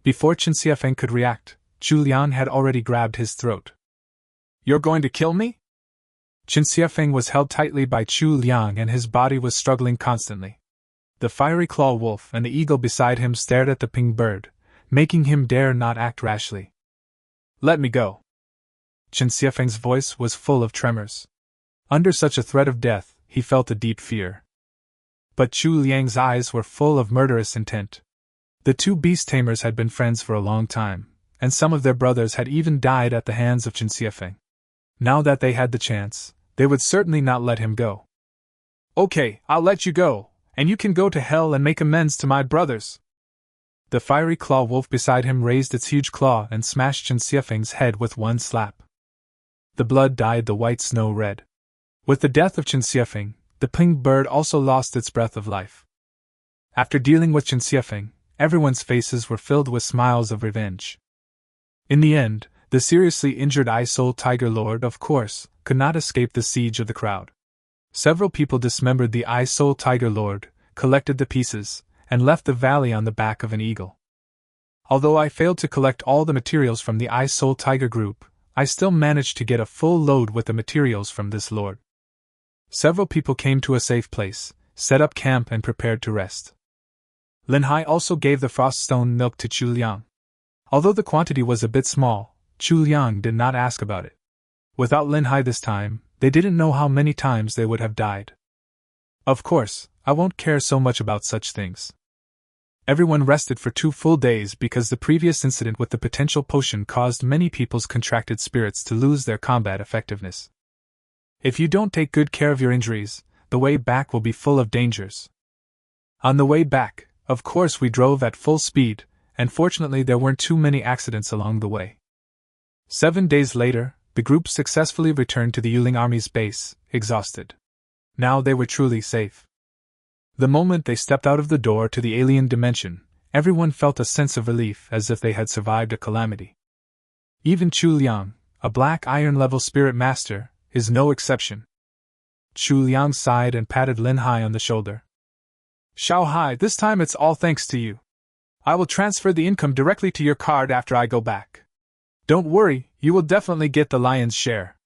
Before Chen Xiefeng could react, Chu Liang had already grabbed his throat. "You're going to kill me?" Chen Xiefeng was held tightly by Chu Liang and his body was struggling constantly. The fiery claw wolf and the eagle beside him stared at the ping bird, making him dare not act rashly. "Let me go." Chen Xiefeng's voice was full of tremors. Under such a threat of death, he felt a deep fear. But Chu Liang's eyes were full of murderous intent. The two beast tamers had been friends for a long time, and some of their brothers had even died at the hands of Chen Xiefeng. Now that they had the chance, they would certainly not let him go. "Okay, I'll let you go, and you can go to hell and make amends to my brothers." The fiery claw wolf beside him raised its huge claw and smashed Chen Xiefeng's head with one slap. The blood dyed the white snow red. With the death of Chen Xiefeng, the ping bird also lost its breath of life. After dealing with Chen Xiefeng, everyone's faces were filled with smiles of revenge. In the end, the seriously injured Eye-Soul Tiger Lord, of course, could not escape the siege of the crowd. Several people dismembered the Eye-Soul Tiger Lord, collected the pieces, and left the valley on the back of an eagle. Although I failed to collect all the materials from the Eye-Soul Tiger group, I still managed to get a full load with the materials from this lord. Several people came to a safe place, set up camp and prepared to rest. Lin Hai also gave the froststone milk to Chu Liang. Although the quantity was a bit small, Chu Liang did not ask about it. Without Lin Hai this time, they didn't know how many times they would have died. Of course, I won't care so much about such things. Everyone rested for 2 full days because the previous incident with the potential potion caused many people's contracted spirits to lose their combat effectiveness. If you don't take good care of your injuries, the way back will be full of dangers. On the way back, of course, we drove at full speed, and fortunately there weren't too many accidents along the way. 7 days later, the group successfully returned to the Yuling army's base, exhausted. Now they were truly safe. The moment they stepped out of the door to the alien dimension, everyone felt a sense of relief as if they had survived a calamity. Even Chu Liang, a black iron-level spirit master, is no exception. Chu Liang sighed and patted Lin Hai on the shoulder. "Xiao Hai, this time it's all thanks to you. I will transfer the income directly to your card after I go back. Don't worry, you will definitely get the lion's share."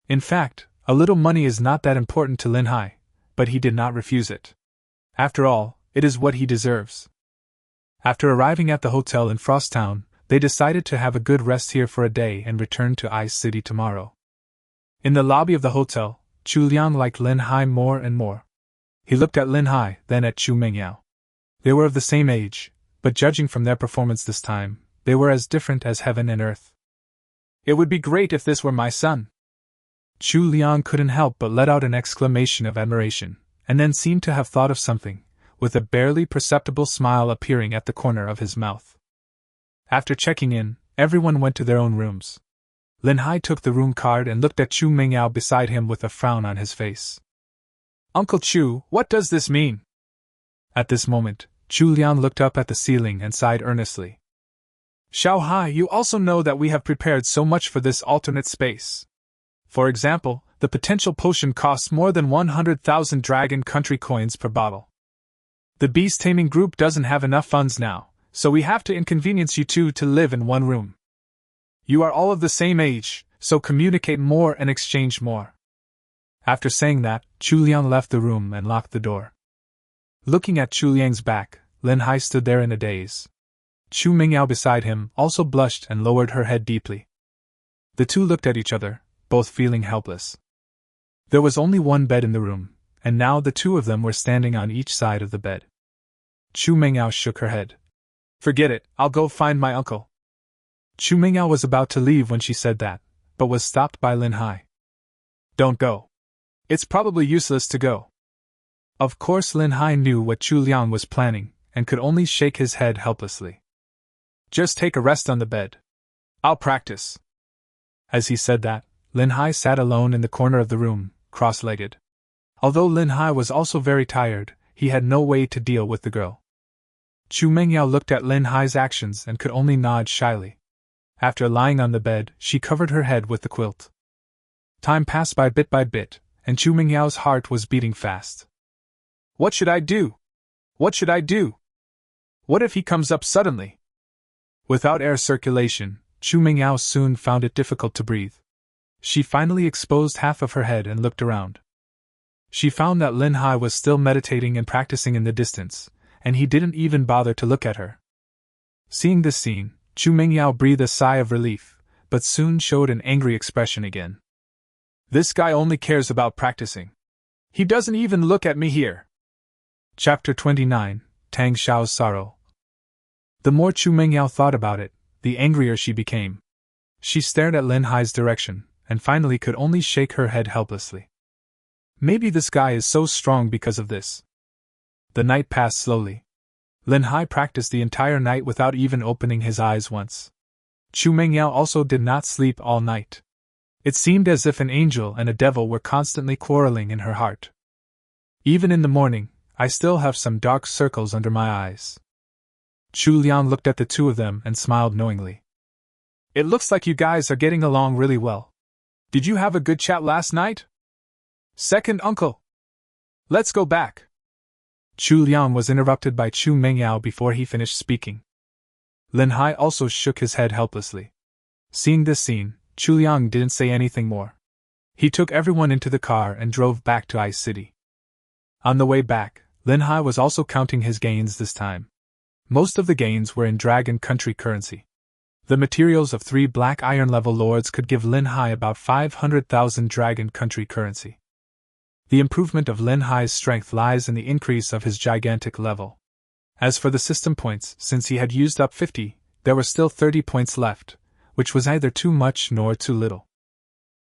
In fact, a little money is not that important to Lin Hai, but he did not refuse it. After all, it is what he deserves. After arriving at the hotel in Frost Town, they decided to have a good rest here for a day and return to Ice City tomorrow. In the lobby of the hotel, Chu Liang liked Lin Hai more and more. He looked at Lin Hai, then at Chu Mengyao. They were of the same age, but judging from their performance this time, they were as different as heaven and earth. "It would be great if this were my son." Chu Liang couldn't help but let out an exclamation of admiration, and then seemed to have thought of something, with a barely perceptible smile appearing at the corner of his mouth. After checking in, everyone went to their own rooms. Lin Hai took the room card and looked at Chu Mengyao beside him with a frown on his face. "Uncle Chu, what does this mean?" At this moment, Chu Liang looked up at the ceiling and sighed earnestly. "Xiao Hai, you also know that we have prepared so much for this alternate space. For example, the potential potion costs more than 100,000 Dragon Country coins per bottle. The beast taming group doesn't have enough funds now, so we have to inconvenience you two to live in one room. You are all of the same age, so communicate more and exchange more." After saying that, Chu Liang left the room and locked the door. Looking at Chu Liang's back, Lin Hai stood there in a daze. Chu Mengyao beside him also blushed and lowered her head deeply. The two looked at each other, both feeling helpless. There was only one bed in the room, and now the two of them were standing on each side of the bed. Chu Mengyao shook her head. "Forget it, I'll go find my uncle." Chu Mengyao was about to leave when she said that, but was stopped by Lin Hai. "Don't go. It's probably useless to go." Of course Lin Hai knew what Chu Liang was planning, and could only shake his head helplessly. "Just take a rest on the bed. I'll practice." As he said that, Lin Hai sat alone in the corner of the room, cross-legged. Although Lin Hai was also very tired, he had no way to deal with the girl. Chu Mengyao looked at Lin Hai's actions and could only nod shyly. After lying on the bed, she covered her head with the quilt. Time passed by bit, and Chu Mengyao's heart was beating fast. What should I do? What should I do? What if he comes up suddenly? Without air circulation, Chu Mengyao soon found it difficult to breathe. She finally exposed half of her head and looked around. She found that Lin Hai was still meditating and practicing in the distance, and he didn't even bother to look at her. Seeing this scene, Chu Mengyao breathed a sigh of relief, but soon showed an angry expression again. This guy only cares about practicing. He doesn't even look at me here. Chapter 29, Tang Xiao's Sorrow. The more Chu Mengyao thought about it, the angrier she became. She stared at Lin Hai's direction, and finally could only shake her head helplessly. Maybe this guy is so strong because of this. The night passed slowly. Lin Hai practiced the entire night without even opening his eyes once. Chu Mengyao also did not sleep all night. It seemed as if an angel and a devil were constantly quarreling in her heart. Even in the morning, I still have some dark circles under my eyes. Chu Liang looked at the two of them and smiled knowingly. It looks like you guys are getting along really well. Did you have a good chat last night? Second uncle. Let's go back. Chu Liang was interrupted by Chu Mengyao before he finished speaking. Lin Hai also shook his head helplessly. Seeing this scene, Chu Liang didn't say anything more. He took everyone into the car and drove back to Ice City. On the way back, Lin Hai was also counting his gains this time. Most of the gains were in Dragon Country currency. The materials of 3 Black Iron level lords could give Lin Hai about 500,000 Dragon Country currency. The improvement of Lin Hai's strength lies in the increase of his gigantic level. As for the system points, since he had used up 50, there were still 30 points left, which was neither too much nor too little.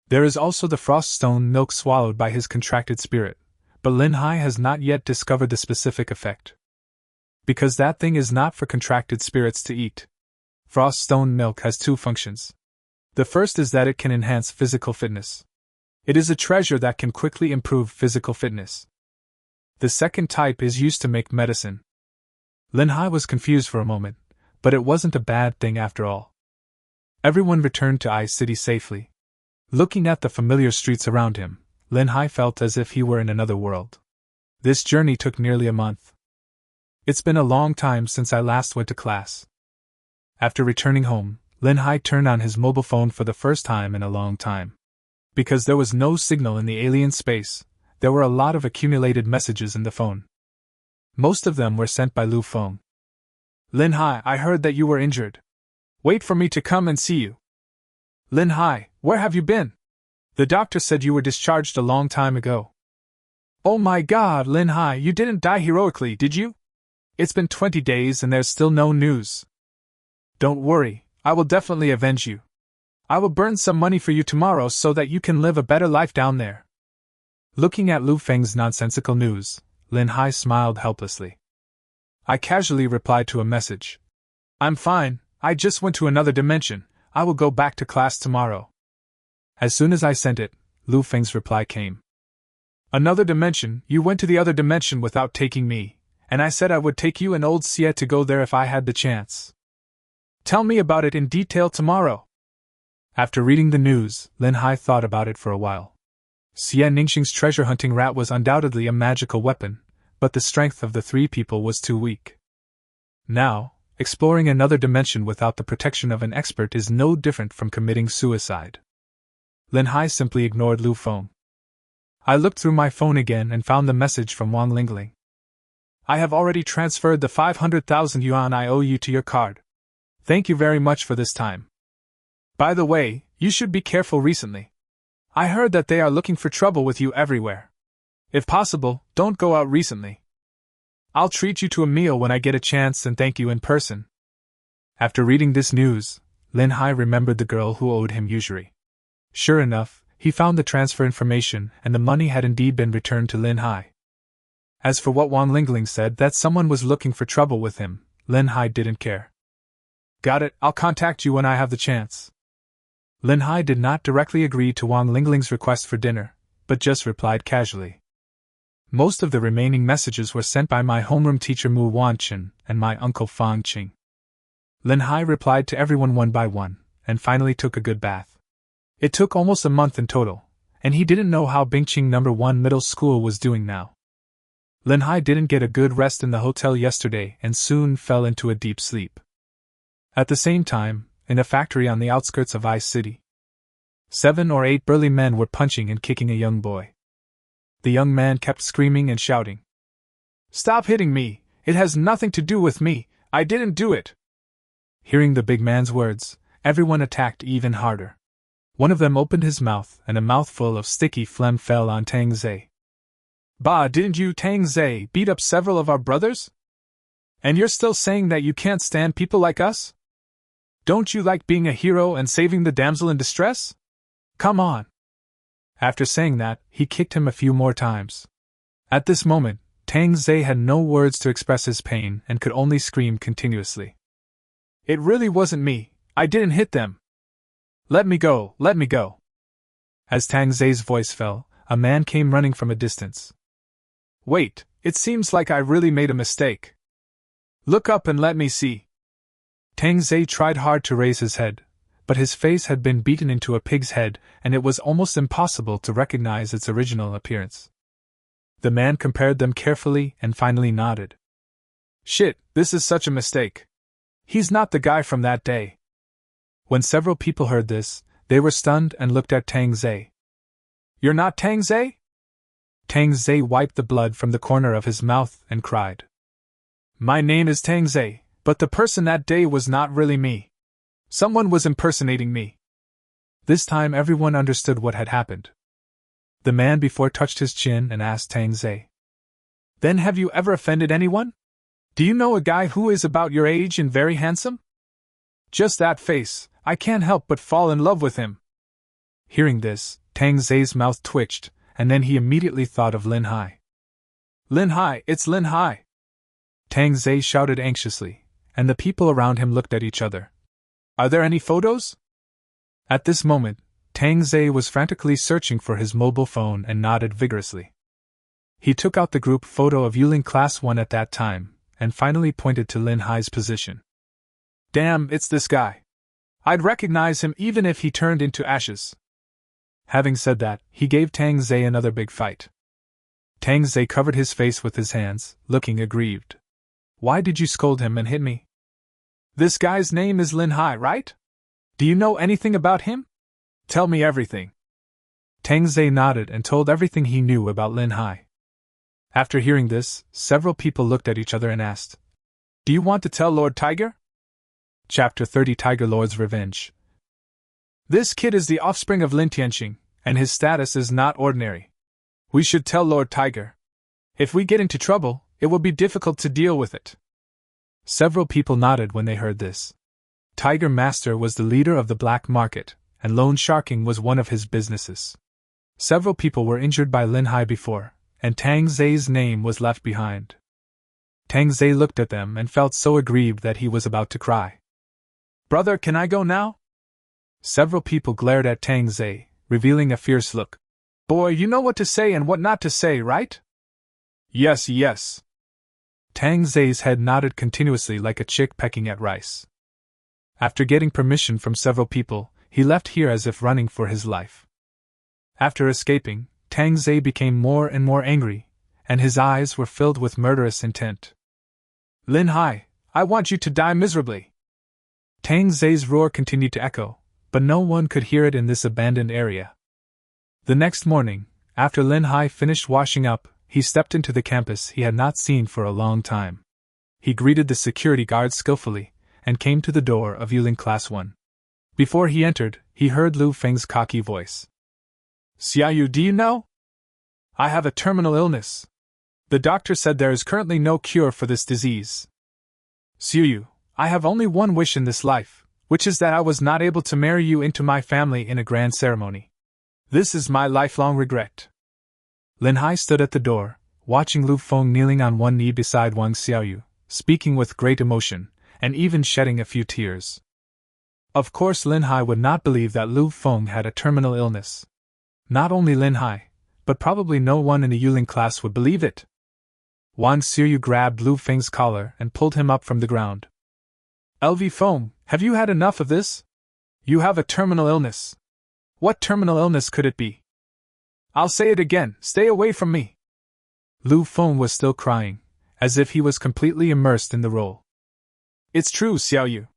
There is also the frost stone milk swallowed by his contracted spirit, but Lin Hai has not yet discovered the specific effect. Because that thing is not for contracted spirits to eat. Frost stone milk has 2 functions. The first is that it can enhance physical fitness. It is a treasure that can quickly improve physical fitness. The second type is used to make medicine. Lin Hai was confused for a moment, but it wasn't a bad thing after all. Everyone returned to Ice City safely. Looking at the familiar streets around him, Lin Hai felt as if he were in another world. This journey took nearly a month. It's been a long time since I last went to class. After returning home, Lin Hai turned on his mobile phone for the first time in a long time. Because there was no signal in the alien space, there were a lot of accumulated messages in the phone. Most of them were sent by Lu Feng. Lin Hai, I heard that you were injured. Wait for me to come and see you. Lin Hai, where have you been? The doctor said you were discharged a long time ago. Oh my god, Lin Hai, you didn't die heroically, did you? It's been 20 days and there's still no news. Don't worry, I will definitely avenge you. I will burn some money for you tomorrow so that you can live a better life down there. Looking at Lu Feng's nonsensical news, Lin Hai smiled helplessly. I casually replied to a message. I'm fine, I just went to another dimension, I will go back to class tomorrow. As soon as I sent it, Lu Feng's reply came. Another dimension, you went to the other dimension without taking me, and I said I would take you and old Xie to go there if I had the chance. Tell me about it in detail tomorrow. After reading the news, Lin Hai thought about it for a while. Xie Ningxing's treasure hunting rat was undoubtedly a magical weapon, but the strength of the 3 people was too weak. Now, exploring another dimension without the protection of an expert is no different from committing suicide. Lin Hai simply ignored Lu Feng. I looked through my phone again and found the message from Wang Lingling. I have already transferred the 500,000 yuan I owe you to your card. Thank you very much for this time. By the way, you should be careful recently. I heard that they are looking for trouble with you everywhere. If possible, don't go out recently. I'll treat you to a meal when I get a chance and thank you in person. After reading this news, Lin Hai remembered the girl who owed him usury. Sure enough, he found the transfer information and the money had indeed been returned to Lin Hai. As for what Wang Lingling said that someone was looking for trouble with him, Lin Hai didn't care. Got it, I'll contact you when I have the chance. Lin Hai did not directly agree to Wang Lingling's request for dinner, but just replied casually. Most of the remaining messages were sent by my homeroom teacher Mu Wanchen and my uncle Fang Qing. Lin Hai replied to everyone one by one, and finally took a good bath. It took almost a month in total, and he didn't know how Bingqing No. 1 middle school was doing now. Lin Hai didn't get a good rest in the hotel yesterday and soon fell into a deep sleep. At the same time, in a factory on the outskirts of Ice City, 7 or 8 burly men were punching and kicking a young boy. The young man kept screaming and shouting, "Stop hitting me! It has nothing to do with me! I didn't do it!" Hearing the big man's words, everyone attacked even harder. One of them opened his mouth and a mouthful of sticky phlegm fell on Tang Zhe. "Bah, didn't you, Tang Zhe, beat up several of our brothers? And you're still saying that you can't stand people like us? Don't you like being a hero and saving the damsel in distress? Come on!" After saying that, he kicked him a few more times. At this moment, Tang Zhe had no words to express his pain and could only scream continuously. "It really wasn't me, I didn't hit them. Let me go, let me go." As Tang Zhe's voice fell, a man came running from a distance. "Wait, it seems like I really made a mistake. Look up and let me see." Tang Zhe tried hard to raise his head, but his face had been beaten into a pig's head and it was almost impossible to recognize its original appearance. The man compared them carefully and finally nodded. "Shit, this is such a mistake. He's not the guy from that day." When several people heard this, they were stunned and looked at Tang Zhe. "You're not Tang Zhe?" Tang Zhe wiped the blood from the corner of his mouth and cried. "My name is Tang Zhe, but the person that day was not really me. Someone was impersonating me." This time everyone understood what had happened. The man before touched his chin and asked Tang Zhe, "Then have you ever offended anyone? Do you know a guy who is about your age and very handsome? Just that face, I can't help but fall in love with him." Hearing this, Tang Zhe's mouth twitched, and then he immediately thought of Lin Hai. "Lin Hai, it's Lin Hai!" Tang Zhe shouted anxiously, and the people around him looked at each other. "Are there any photos?" At this moment, Tang Zhe was frantically searching for his mobile phone and nodded vigorously. He took out the group photo of Dueling Class 1 at that time, and finally pointed to Lin Hai's position. "Damn, it's this guy. I'd recognize him even if he turned into ashes." Having said that, he gave Tang Zhe another big fight. Tang Zhe covered his face with his hands, looking aggrieved. "Why did you scold him and hit me? This guy's name is Lin Hai, right? Do you know anything about him? Tell me everything." Tang Zhe nodded and told everything he knew about Lin Hai. After hearing this, several people looked at each other and asked, "Do you want to tell Lord Tiger?" Chapter 30 Tiger Lord's Revenge. "This kid is the offspring of Lin Tianqing, and his status is not ordinary. We should tell Lord Tiger. If we get into trouble, it will be difficult to deal with it." Several people nodded when they heard this. Tiger Master was the leader of the black market, and loan sharking was one of his businesses. Several people were injured by Lin Hai before, and Tang Zhe's name was left behind. Tang Zhe looked at them and felt so aggrieved that he was about to cry. "Brother, can I go now?" Several people glared at Tang Zhe, revealing a fierce look. "Boy, you know what to say and what not to say, right?" "Yes, yes." Tang Zhe's head nodded continuously like a chick pecking at rice. After getting permission from several people, he left here as if running for his life. After escaping, Tang Zhe became more and more angry, and his eyes were filled with murderous intent. "Lin Hai, I want you to die miserably!" Tang Zhe's roar continued to echo, but no one could hear it in this abandoned area. The next morning, after Lin Hai finished washing up, he stepped into the campus he had not seen for a long time. He greeted the security guard skillfully, and came to the door of Dueling Class 1. Before he entered, he heard Lu Feng's cocky voice. "Xiaoyu, do you know? I have a terminal illness. The doctor said there is currently no cure for this disease. Xiaoyu, I have only one wish in this life, which is that I was not able to marry you into my family in a grand ceremony. This is my lifelong regret." Lin Hai stood at the door, watching Lu Feng kneeling on one knee beside Wang Xiaoyu, speaking with great emotion, and even shedding a few tears. Of course Lin Hai would not believe that Lu Feng had a terminal illness. Not only Lin Hai, but probably no one in the Dueling class would believe it. Wang Xiaoyu grabbed Lu Feng's collar and pulled him up from the ground. LV Feng, have you had enough of this? You have a terminal illness. What terminal illness could it be? I'll say it again, stay away from me. Lu Feng was still crying, as if he was completely immersed in the role. It's true, Xiaoyu.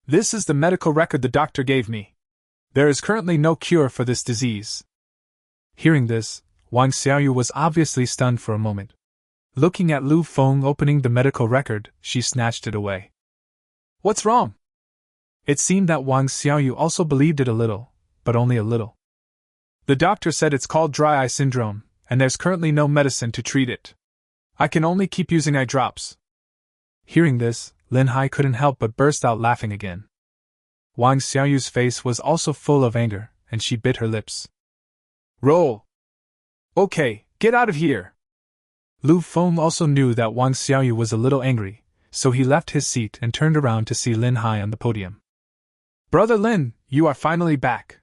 This is the medical record the doctor gave me. There is currently no cure for this disease. Hearing this, Wang Xiaoyu was obviously stunned for a moment. Looking at Lu Feng opening the medical record, she snatched it away. What's wrong? It seemed that Wang Xiaoyu also believed it a little, but only a little. The doctor said it's called dry eye syndrome, and there's currently no medicine to treat it. I can only keep using eye drops. Hearing this, Lin Hai couldn't help but burst out laughing again. Wang Xiaoyu's face was also full of anger, and she bit her lips. Roll! Okay, get out of here! Lu Feng also knew that Wang Xiaoyu was a little angry, so he left his seat and turned around to see Lin Hai on the podium. Brother Lin, you are finally back.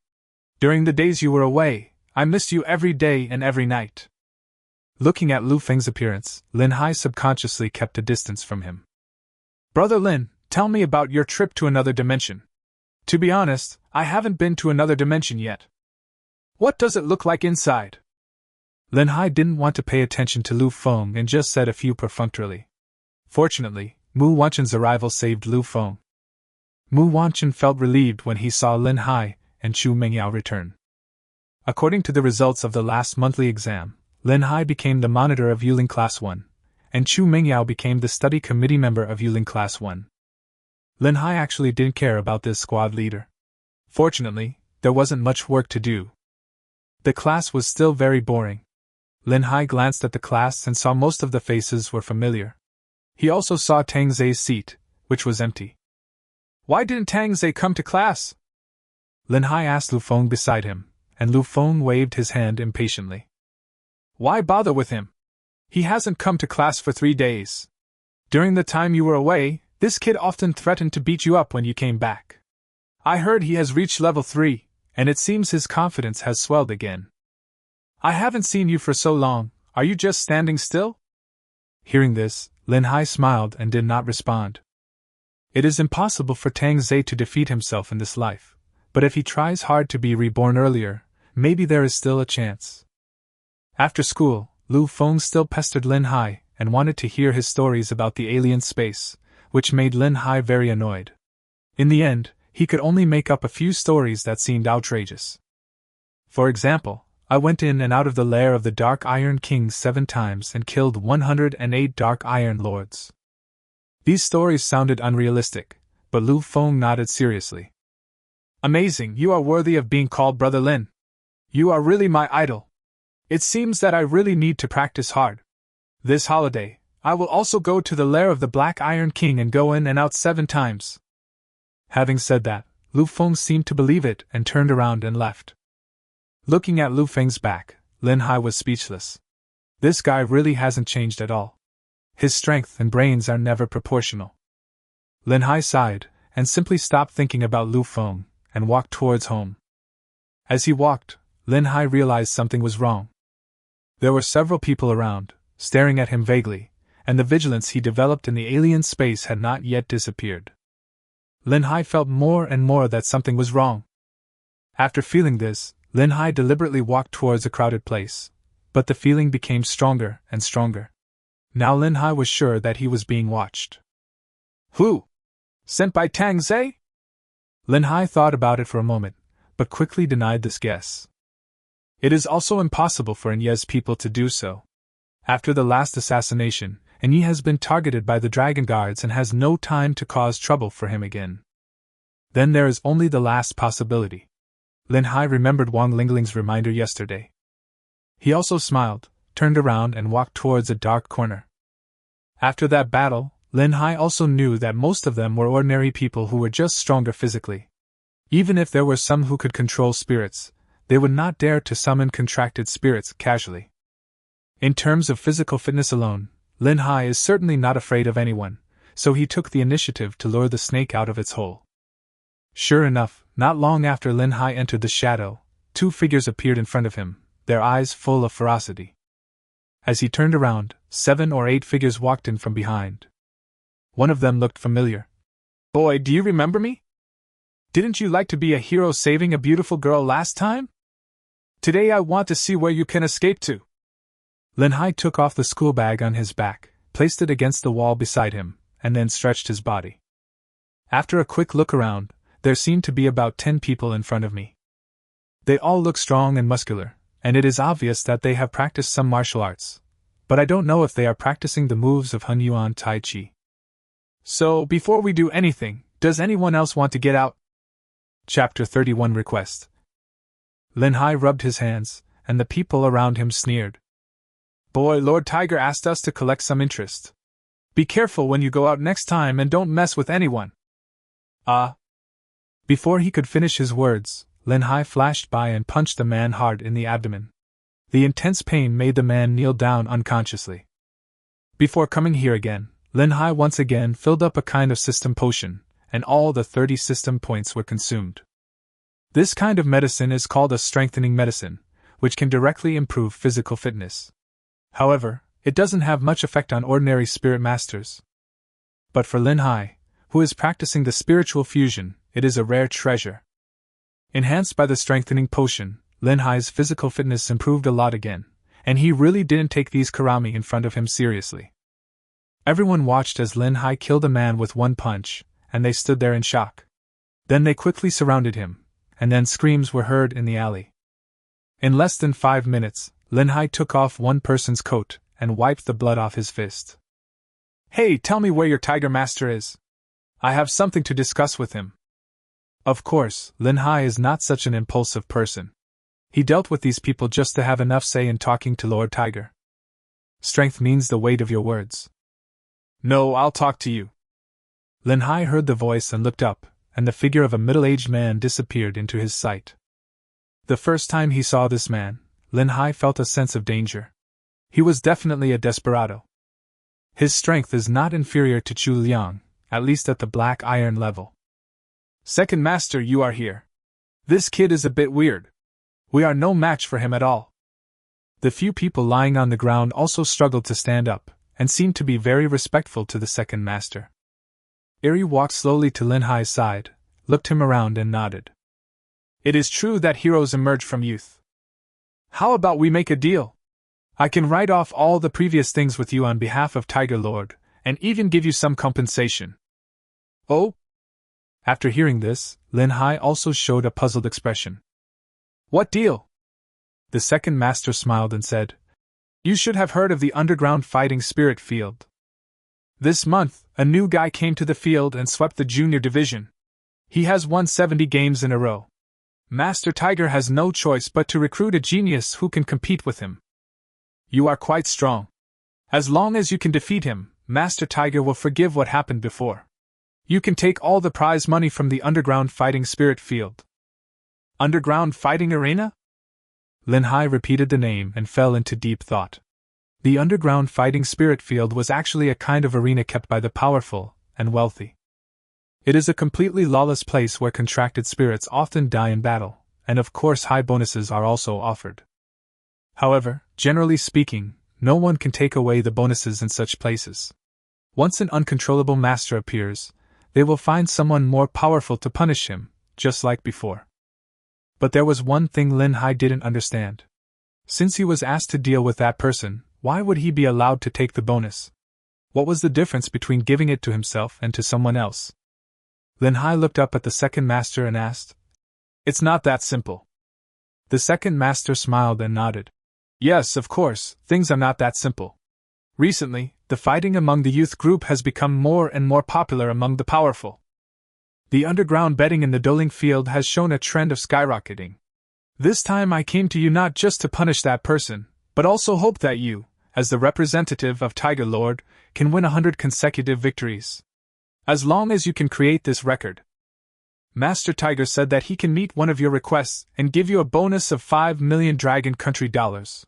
During the days you were away, I missed you every day and every night. Looking at Lu Feng's appearance, Lin Hai subconsciously kept a distance from him. Brother Lin, tell me about your trip to another dimension. To be honest, I haven't been to another dimension yet. What does it look like inside? Lin Hai didn't want to pay attention to Lu Feng and just said a few perfunctorily. Fortunately, Mu Wanchen's arrival saved Lu Feng. Mu Wanchen felt relieved when he saw Lin Hai and Chu Mengyao return. According to the results of the last monthly exam, Lin Hai became the monitor of Dueling Class 1, and Chu Mengyao became the study committee member of Dueling Class 1. Lin Hai actually didn't care about this squad leader. Fortunately, there wasn't much work to do. The class was still very boring. Lin Hai glanced at the class and saw most of the faces were familiar. He also saw Tang Zei's seat, which was empty. Why didn't Tang Zei come to class? Lin Hai asked Lu Feng beside him, and Lu Feng waved his hand impatiently. Why bother with him? He hasn't come to class for 3 days. During the time you were away, this kid often threatened to beat you up when you came back. I heard he has reached level 3, and it seems his confidence has swelled again. I haven't seen you for so long, are you just standing still? Hearing this, Lin Hai smiled and did not respond. It is impossible for Tang Zei to defeat himself in this life, but if he tries hard to be reborn earlier, maybe there is still a chance. After school, Lu Feng still pestered Lin Hai and wanted to hear his stories about the alien space, which made Lin Hai very annoyed. In the end, he could only make up a few stories that seemed outrageous. For example, I went in and out of the lair of the Dark Iron King 7 times and killed 108 Dark Iron Lords. These stories sounded unrealistic, but Lu Feng nodded seriously. Amazing, you are worthy of being called Brother Lin. You are really my idol. It seems that I really need to practice hard. This holiday, I will also go to the lair of the Black Iron King and go in and out 7 times. Having said that, Lu Feng seemed to believe it and turned around and left. Looking at Lu Feng's back, Lin Hai was speechless. This guy really hasn't changed at all. His strength and brains are never proportional. Lin Hai sighed, and simply stopped thinking about Lu Feng, and walked towards home. As he walked, Lin Hai realized something was wrong. There were several people around, staring at him vaguely, and the vigilance he developed in the alien space had not yet disappeared. Lin Hai felt more and more that something was wrong. After feeling this, Lin Hai deliberately walked towards a crowded place, but the feeling became stronger and stronger. Now Lin Hai was sure that he was being watched. Who? Sent by Tang Zei? Lin Hai thought about it for a moment, but quickly denied this guess. It is also impossible for Enye's people to do so. After the last assassination, Enye has been targeted by the Dragon Guards and has no time to cause trouble for him again. Then there is only the last possibility. Lin Hai remembered Wang Lingling's reminder yesterday. He also smiled, turned around and walked towards a dark corner. After that battle, Lin Hai also knew that most of them were ordinary people who were just stronger physically. Even if there were some who could control spirits, they would not dare to summon contracted spirits casually. In terms of physical fitness alone, Lin Hai is certainly not afraid of anyone, so he took the initiative to lure the snake out of its hole. Sure enough, not long after Lin Hai entered the shadow, 2 figures appeared in front of him, their eyes full of ferocity. As he turned around, 7 or 8 figures walked in from behind. One of them looked familiar. "Boy, do you remember me? Didn't you like to be a hero saving a beautiful girl last time? Today I want to see where you can escape to." Lin Hai took off the school bag on his back, placed it against the wall beside him, and then stretched his body. After a quick look around, there seemed to be about 10 people in front of me. They all look strong and muscular, and it is obvious that they have practiced some martial arts, but I don't know if they are practicing the moves of Hun Yuan Tai Chi. "So, before we do anything, does anyone else want to get out?" Chapter 31 Request. Lin Hai rubbed his hands, and the people around him sneered. "Boy, Lord Tiger asked us to collect some interest. Be careful when you go out next time and don't mess with anyone." Before he could finish his words, Lin Hai flashed by and punched the man hard in the abdomen. The intense pain made the man kneel down unconsciously. Before coming here again, Lin Hai once again filled up a kind of system potion, and all the 30 system points were consumed. This kind of medicine is called a strengthening medicine, which can directly improve physical fitness. However, it doesn't have much effect on ordinary spirit masters. But for Lin Hai, who is practicing the spiritual fusion, it is a rare treasure. Enhanced by the strengthening potion, Lin Hai's physical fitness improved a lot again, and he really didn't take these karami in front of him seriously. Everyone watched as Lin Hai killed a man with one punch, and they stood there in shock. Then they quickly surrounded him, and then screams were heard in the alley. In less than 5 minutes, Lin Hai took off one person's coat and wiped the blood off his fist. "Hey, tell me where your tiger master is. I have something to discuss with him." Of course, Lin Hai is not such an impulsive person. He dealt with these people just to have enough say in talking to Lord Tiger. Strength means the weight of your words. "No, I'll talk to you." Lin Hai heard the voice and looked up, and the figure of a middle-aged man disappeared into his sight. The first time he saw this man, Lin Hai felt a sense of danger. He was definitely a desperado. His strength is not inferior to Chu Liang, at least at the black iron level. "Second Master, you are here. This kid is a bit weird. We are no match for him at all." The few people lying on the ground also struggled to stand up, and seemed to be very respectful to the Second Master. Eri walked slowly to Lin Hai's side, looked him around and nodded. "It is true that heroes emerge from youth. How about we make a deal? I can write off all the previous things with you on behalf of Tiger Lord, and even give you some compensation." "Oh?" After hearing this, Lin Hai also showed a puzzled expression. "What deal?" The Second Master smiled and said, "You should have heard of the underground fighting spirit field. This month, a new guy came to the field and swept the junior division. He has won 70 games in a row. Master Tiger has no choice but to recruit a genius who can compete with him. You are quite strong. As long as you can defeat him, Master Tiger will forgive what happened before. You can take all the prize money from the underground fighting spirit field." "Underground fighting arena?" Lin Hai repeated the name and fell into deep thought. The underground fighting spirit field was actually a kind of arena kept by the powerful and wealthy. It is a completely lawless place where contracted spirits often die in battle, and of course high bonuses are also offered. However, generally speaking, no one can take away the bonuses in such places. Once an uncontrollable master appears, they will find someone more powerful to punish him, just like before. But there was one thing Lin Hai didn't understand. Since he was asked to deal with that person, why would he be allowed to take the bonus? What was the difference between giving it to himself and to someone else? Lin Hai looked up at the Second Master and asked, "It's not that simple." The Second Master smiled and nodded. "Yes, of course, things are not that simple. Recently, the fighting among the youth group has become more and more popular among the powerful. The underground betting in the Dueling field has shown a trend of skyrocketing. This time I came to you not just to punish that person, but also hope that you, as the representative of Tiger Lord, can win 100 consecutive victories. As long as you can create this record. Master Tiger said that he can meet one of your requests and give you a bonus of 5 million Dragon Country dollars.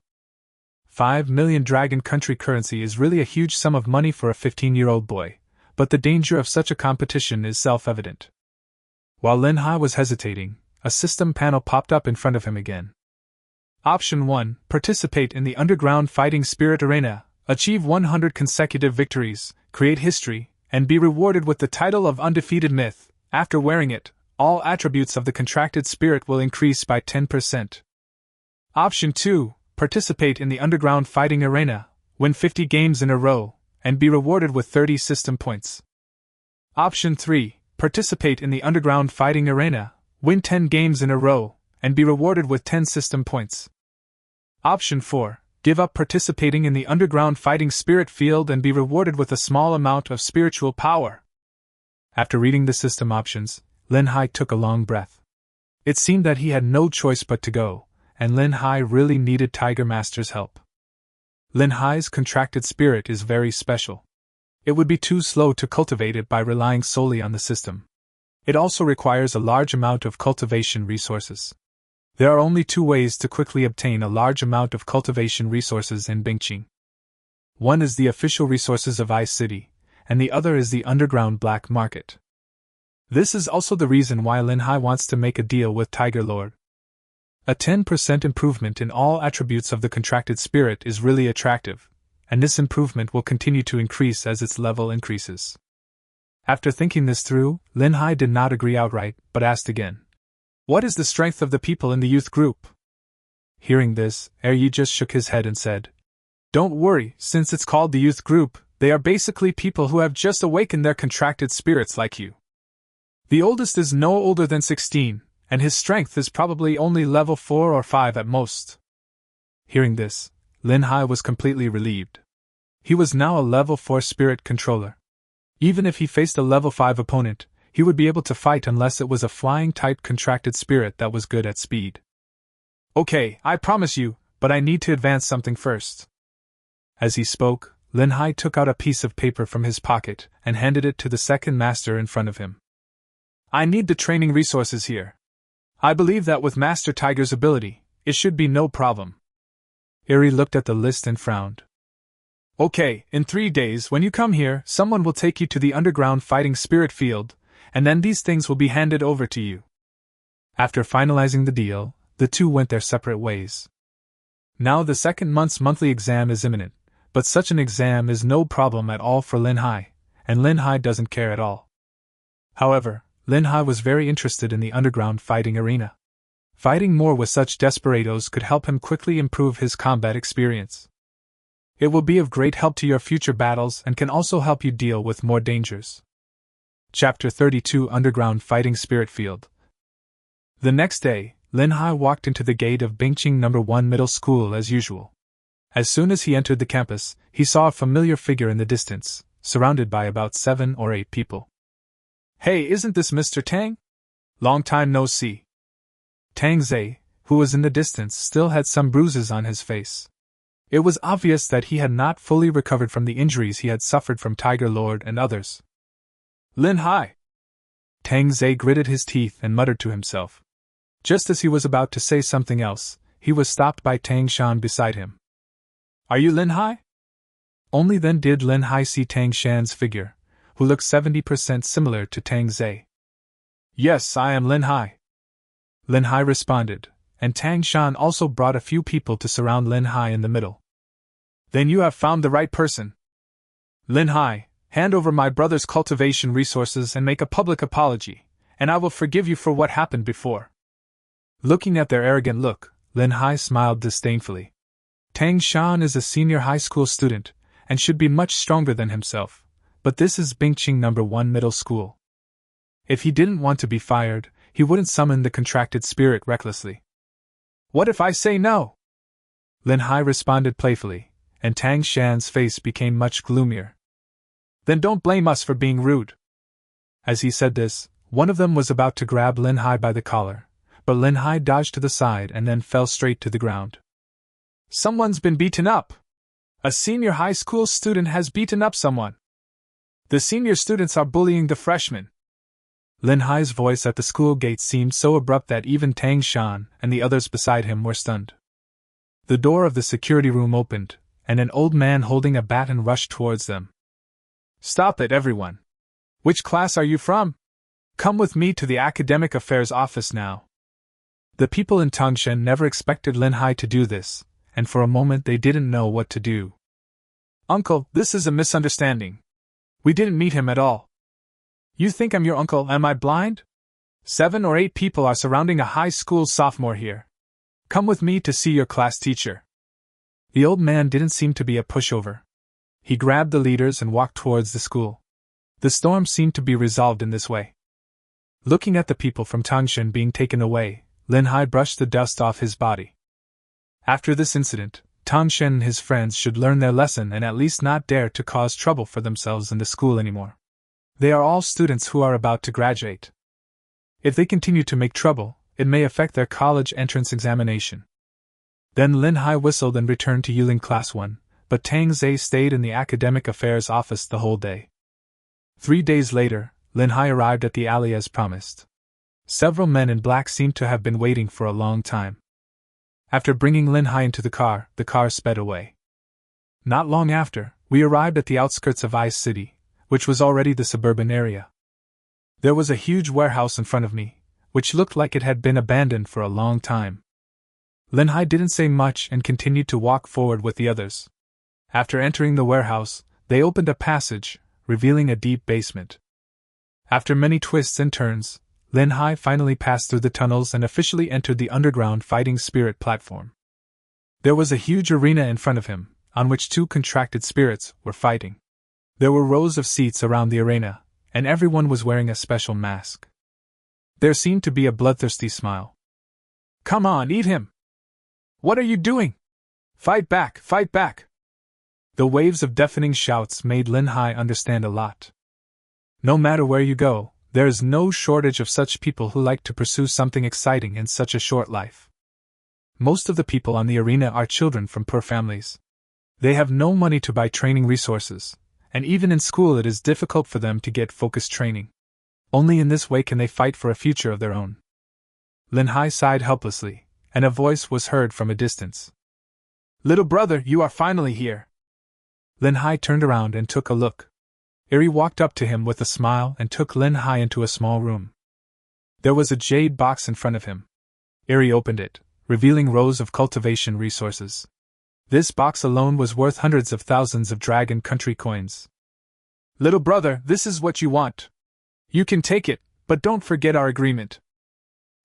5 million Dragon Country currency is really a huge sum of money for a 15-year-old boy, but the danger of such a competition is self-evident." While Lin Hai was hesitating, a system panel popped up in front of him again. Option 1. Participate in the underground fighting spirit arena, achieve 100 consecutive victories, create history, and be rewarded with the title of undefeated myth. After wearing it, all attributes of the contracted spirit will increase by 10%. Option 2. Participate in the underground fighting arena, win 50 games in a row, and be rewarded with 30 system points. Option 3. Participate in the underground fighting arena, win 10 games in a row, and be rewarded with 10 system points. Option 4. Give up participating in the underground fighting spirit field and be rewarded with a small amount of spiritual power. After reading the system options, Lin Hai took a long breath. It seemed that he had no choice but to go, and Lin Hai really needed Tiger Master's help. Lin Hai's contracted spirit is very special. It would be too slow to cultivate it by relying solely on the system. It also requires a large amount of cultivation resources. There are only 2 ways to quickly obtain a large amount of cultivation resources in Bingqing. One is the official resources of Ice City, and the other is the underground black market. This is also the reason why Lin Hai wants to make a deal with Tiger Lord. A 10% improvement in all attributes of the contracted spirit is really attractive, and this improvement will continue to increase as its level increases. After thinking this through, Lin Hai did not agree outright, but asked again. What is the strength of the people in the youth group? Hearing this, Yi just shook his head and said, Don't worry, since it's called the youth group, they are basically people who have just awakened their contracted spirits like you. The oldest is no older than 16, and his strength is probably only level 4 or 5 at most. Hearing this, Lin Hai was completely relieved. He was now a level 4 spirit controller. Even if he faced a level 5 opponent, he would be able to fight unless it was a flying-type contracted spirit that was good at speed. Okay, I promise you, but I need to advance something first. As he spoke, Lin Hai took out a piece of paper from his pocket and handed it to the second master in front of him. I need the training resources here. I believe that with Master Tiger's ability, it should be no problem. Eri looked at the list and frowned. Okay, in 3 days when you come here, someone will take you to the underground fighting spirit field, and then these things will be handed over to you. After finalizing the deal, the 2 went their separate ways. Now the second month's monthly exam is imminent, but such an exam is no problem at all for Lin Hai, and Lin Hai doesn't care at all. However, Lin Hai was very interested in the underground fighting arena. Fighting more with such desperados could help him quickly improve his combat experience. It will be of great help to your future battles and can also help you deal with more dangers. Chapter 32 Underground Fighting Spirit Field. The next day, Lin Hai walked into the gate of Bingqing No. 1 Middle School as usual. As soon as he entered the campus, he saw a familiar figure in the distance, surrounded by about 7 or 8 people. Hey, isn't this Mr. Tang? Long time no see. Tang Zhe, who was in the distance, still had some bruises on his face. It was obvious that he had not fully recovered from the injuries he had suffered from Tiger Lord and others. Lin Hai! Tang Zhe gritted his teeth and muttered to himself. Just as he was about to say something else, he was stopped by Tang Shan beside him. Are you Lin Hai? Only then did Lin Hai see Tang Shan's figure, who looked 70% similar to Tang Zhe. Yes, I am Lin Hai. Lin Hai responded, and Tang Shan also brought a few people to surround Lin Hai in the middle. Then you have found the right person. Lin Hai, hand over my brother's cultivation resources and make a public apology, and I will forgive you for what happened before. Looking at their arrogant look, Lin Hai smiled disdainfully. Tang Shan is a senior high school student, and should be much stronger than himself, but this is Bingqing No. 1 Middle School. If he didn't want to be fired, he wouldn't summon the contracted spirit recklessly. What if I say no? Lin Hai responded playfully, and Tang Shan's face became much gloomier. Then don't blame us for being rude. As he said this, one of them was about to grab Lin Hai by the collar, but Lin Hai dodged to the side and then fell straight to the ground. Someone's been beaten up. A senior high school student has beaten up someone. The senior students are bullying the freshmen. Lin Hai's voice at the school gate seemed so abrupt that even Tang Shan and the others beside him were stunned. The door of the security room opened, and an old man holding a baton rushed towards them. Stop it, everyone. Which class are you from? Come with me to the academic affairs office now. The people in Tangshan never expected Lin Hai to do this, and for a moment they didn't know what to do. Uncle, this is a misunderstanding. We didn't meet him at all. You think I'm your uncle, am I blind? 7 or 8 people are surrounding a high school sophomore here. Come with me to see your class teacher. The old man didn't seem to be a pushover. He grabbed the leaders and walked towards the school. The storm seemed to be resolved in this way. Looking at the people from Tangshan being taken away, Lin Hai brushed the dust off his body. After this incident, Tangshan and his friends should learn their lesson and at least not dare to cause trouble for themselves in the school anymore. They are all students who are about to graduate. If they continue to make trouble, it may affect their college entrance examination. Then Lin Hai whistled and returned to Yuling Class 1, but Tang Zhe stayed in the academic affairs office the whole day. 3 days later, Lin Hai arrived at the alley as promised. Several men in black seemed to have been waiting for a long time. After bringing Lin Hai into the car sped away. Not long after, we arrived at the outskirts of Ice City, which was already the suburban area. There was a huge warehouse in front of me, which looked like it had been abandoned for a long time. Lin Hai didn't say much and continued to walk forward with the others. After entering the warehouse, they opened a passage, revealing a deep basement. After many twists and turns, Lin Hai finally passed through the tunnels and officially entered the underground fighting spirit platform. There was a huge arena in front of him, on which 2 contracted spirits were fighting. There were rows of seats around the arena, and everyone was wearing a special mask. There seemed to be a bloodthirsty smile. Come on, eat him! What are you doing? Fight back, fight back! The waves of deafening shouts made Lin Hai understand a lot. No matter where you go, there is no shortage of such people who like to pursue something exciting in such a short life. Most of the people on the arena are children from poor families. They have no money to buy training resources, and even in school it is difficult for them to get focused training. Only in this way can they fight for a future of their own. Lin Hai sighed helplessly, and a voice was heard from a distance. Little brother, you are finally here. Lin Hai turned around and took a look. Eri walked up to him with a smile and took Lin Hai into a small room. There was a jade box in front of him. Eri opened it, revealing rows of cultivation resources. This box alone was worth hundreds of thousands of Dragon Country coins. Little brother, this is what you want. You can take it, but don't forget our agreement.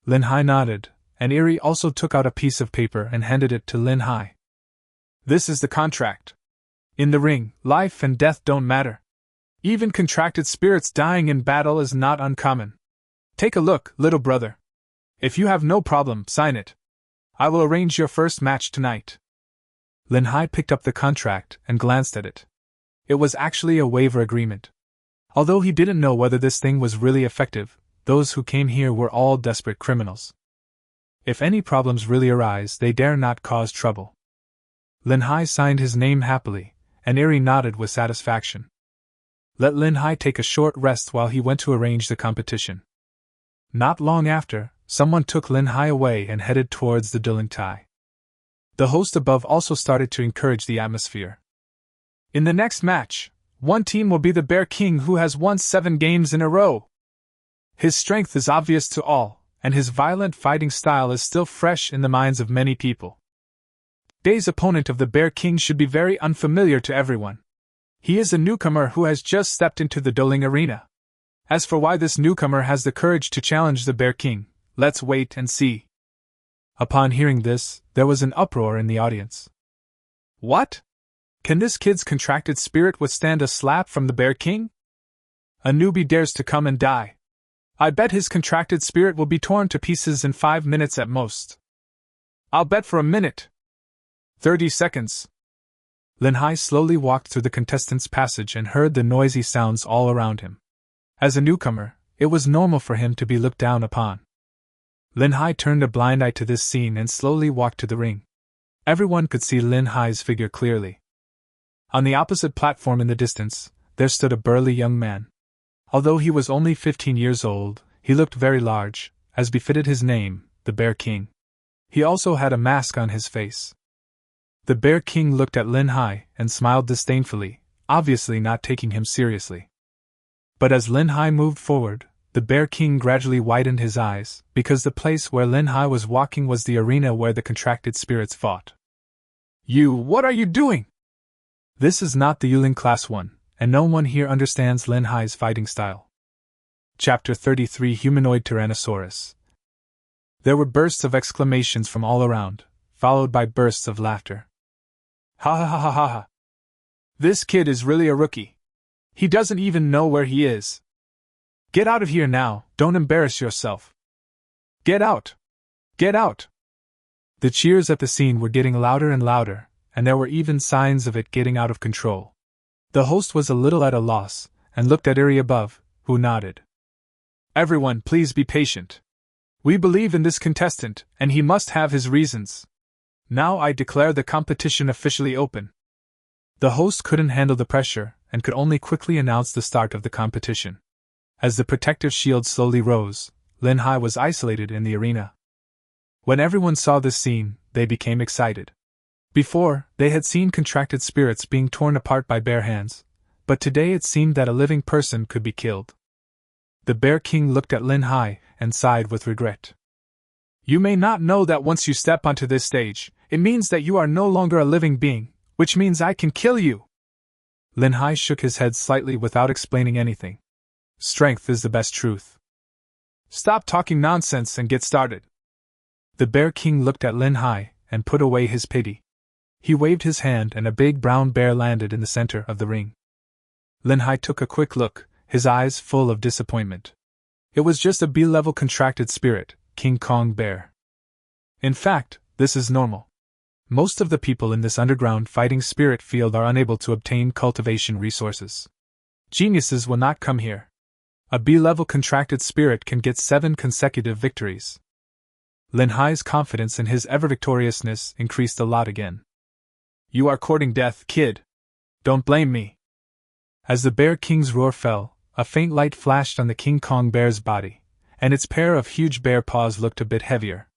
Lin Hai nodded, and Eri also took out a piece of paper and handed it to Lin Hai. This is the contract. In the ring, life and death don't matter. Even contracted spirits dying in battle is not uncommon. Take a look, little brother. If you have no problem, sign it. I will arrange your first match tonight. Lin Hai picked up the contract and glanced at it. It was actually a waiver agreement. Although he didn't know whether this thing was really effective, those who came here were all desperate criminals. If any problems really arise, they dare not cause trouble. Lin Hai signed his name happily, and Eri nodded with satisfaction. Let Lin Hai take a short rest while he went to arrange the competition. Not long after, someone took Lin Hai away and headed towards the Dueling tie. The host above also started to encourage the atmosphere. In the next match, one team will be the Bear King, who has won 7 games in a row. His strength is obvious to all, and his violent fighting style is still fresh in the minds of many people. Today's opponent of the Bear King should be very unfamiliar to everyone. He is a newcomer who has just stepped into the dueling arena. As for why this newcomer has the courage to challenge the Bear King, let's wait and see. Upon hearing this, there was an uproar in the audience. What? Can this kid's contracted spirit withstand a slap from the Bear King? A newbie dares to come and die. I bet his contracted spirit will be torn to pieces in 5 minutes at most. I'll bet for a minute. 30 seconds. Lin Hai slowly walked through the contestants' passage and heard the noisy sounds all around him. As a newcomer, it was normal for him to be looked down upon. Lin Hai turned a blind eye to this scene and slowly walked to the ring. Everyone could see Lin Hai's figure clearly. On the opposite platform in the distance, there stood a burly young man. Although he was only 15 years old, he looked very large, as befitted his name, the Bear King. He also had a mask on his face. The Bear King looked at Lin Hai and smiled disdainfully, obviously not taking him seriously. But as Lin Hai moved forward, The Bear King gradually widened his eyes, because the place where Lin Hai was walking was the arena where the contracted spirits fought. What are you doing? This is not the Dueling Class 1, and no one here understands Lin Hai's fighting style. Chapter 33 Humanoid Tyrannosaurus. There were bursts of exclamations from all around, followed by bursts of laughter. Ha ha ha ha ha ha. This kid is really a rookie. He doesn't even know where he is. Get out of here now, don't embarrass yourself. Get out! Get out! The cheers at the scene were getting louder and louder, and there were even signs of it getting out of control. The host was a little at a loss, and looked at Eri above, who nodded. Everyone, please be patient. We believe in this contestant, and he must have his reasons. Now I declare the competition officially open. The host couldn't handle the pressure, and could only quickly announce the start of the competition. As the protective shield slowly rose, Lin Hai was isolated in the arena. When everyone saw this scene, they became excited. Before, they had seen contracted spirits being torn apart by bare hands, but today it seemed that a living person could be killed. The Bear King looked at Lin Hai and sighed with regret. You may not know that once you step onto this stage, it means that you are no longer a living being, which means I can kill you. Lin Hai shook his head slightly without explaining anything. Strength is the best truth. Stop talking nonsense and get started. The Bear King looked at Lin Hai and put away his pity. He waved his hand and a big brown bear landed in the center of the ring. Lin Hai took a quick look, his eyes full of disappointment. It was just a B-level contracted spirit, King Kong bear. In fact, this is normal. Most of the people in this underground fighting spirit field are unable to obtain cultivation resources. Geniuses will not come here. A B-level contracted spirit can get 7 consecutive victories. Lin Hai's confidence in his ever-victoriousness increased a lot again. You are courting death, kid. Don't blame me. As the Bear King's roar fell, a faint light flashed on the King Kong bear's body, and its pair of huge bear paws looked a bit heavier.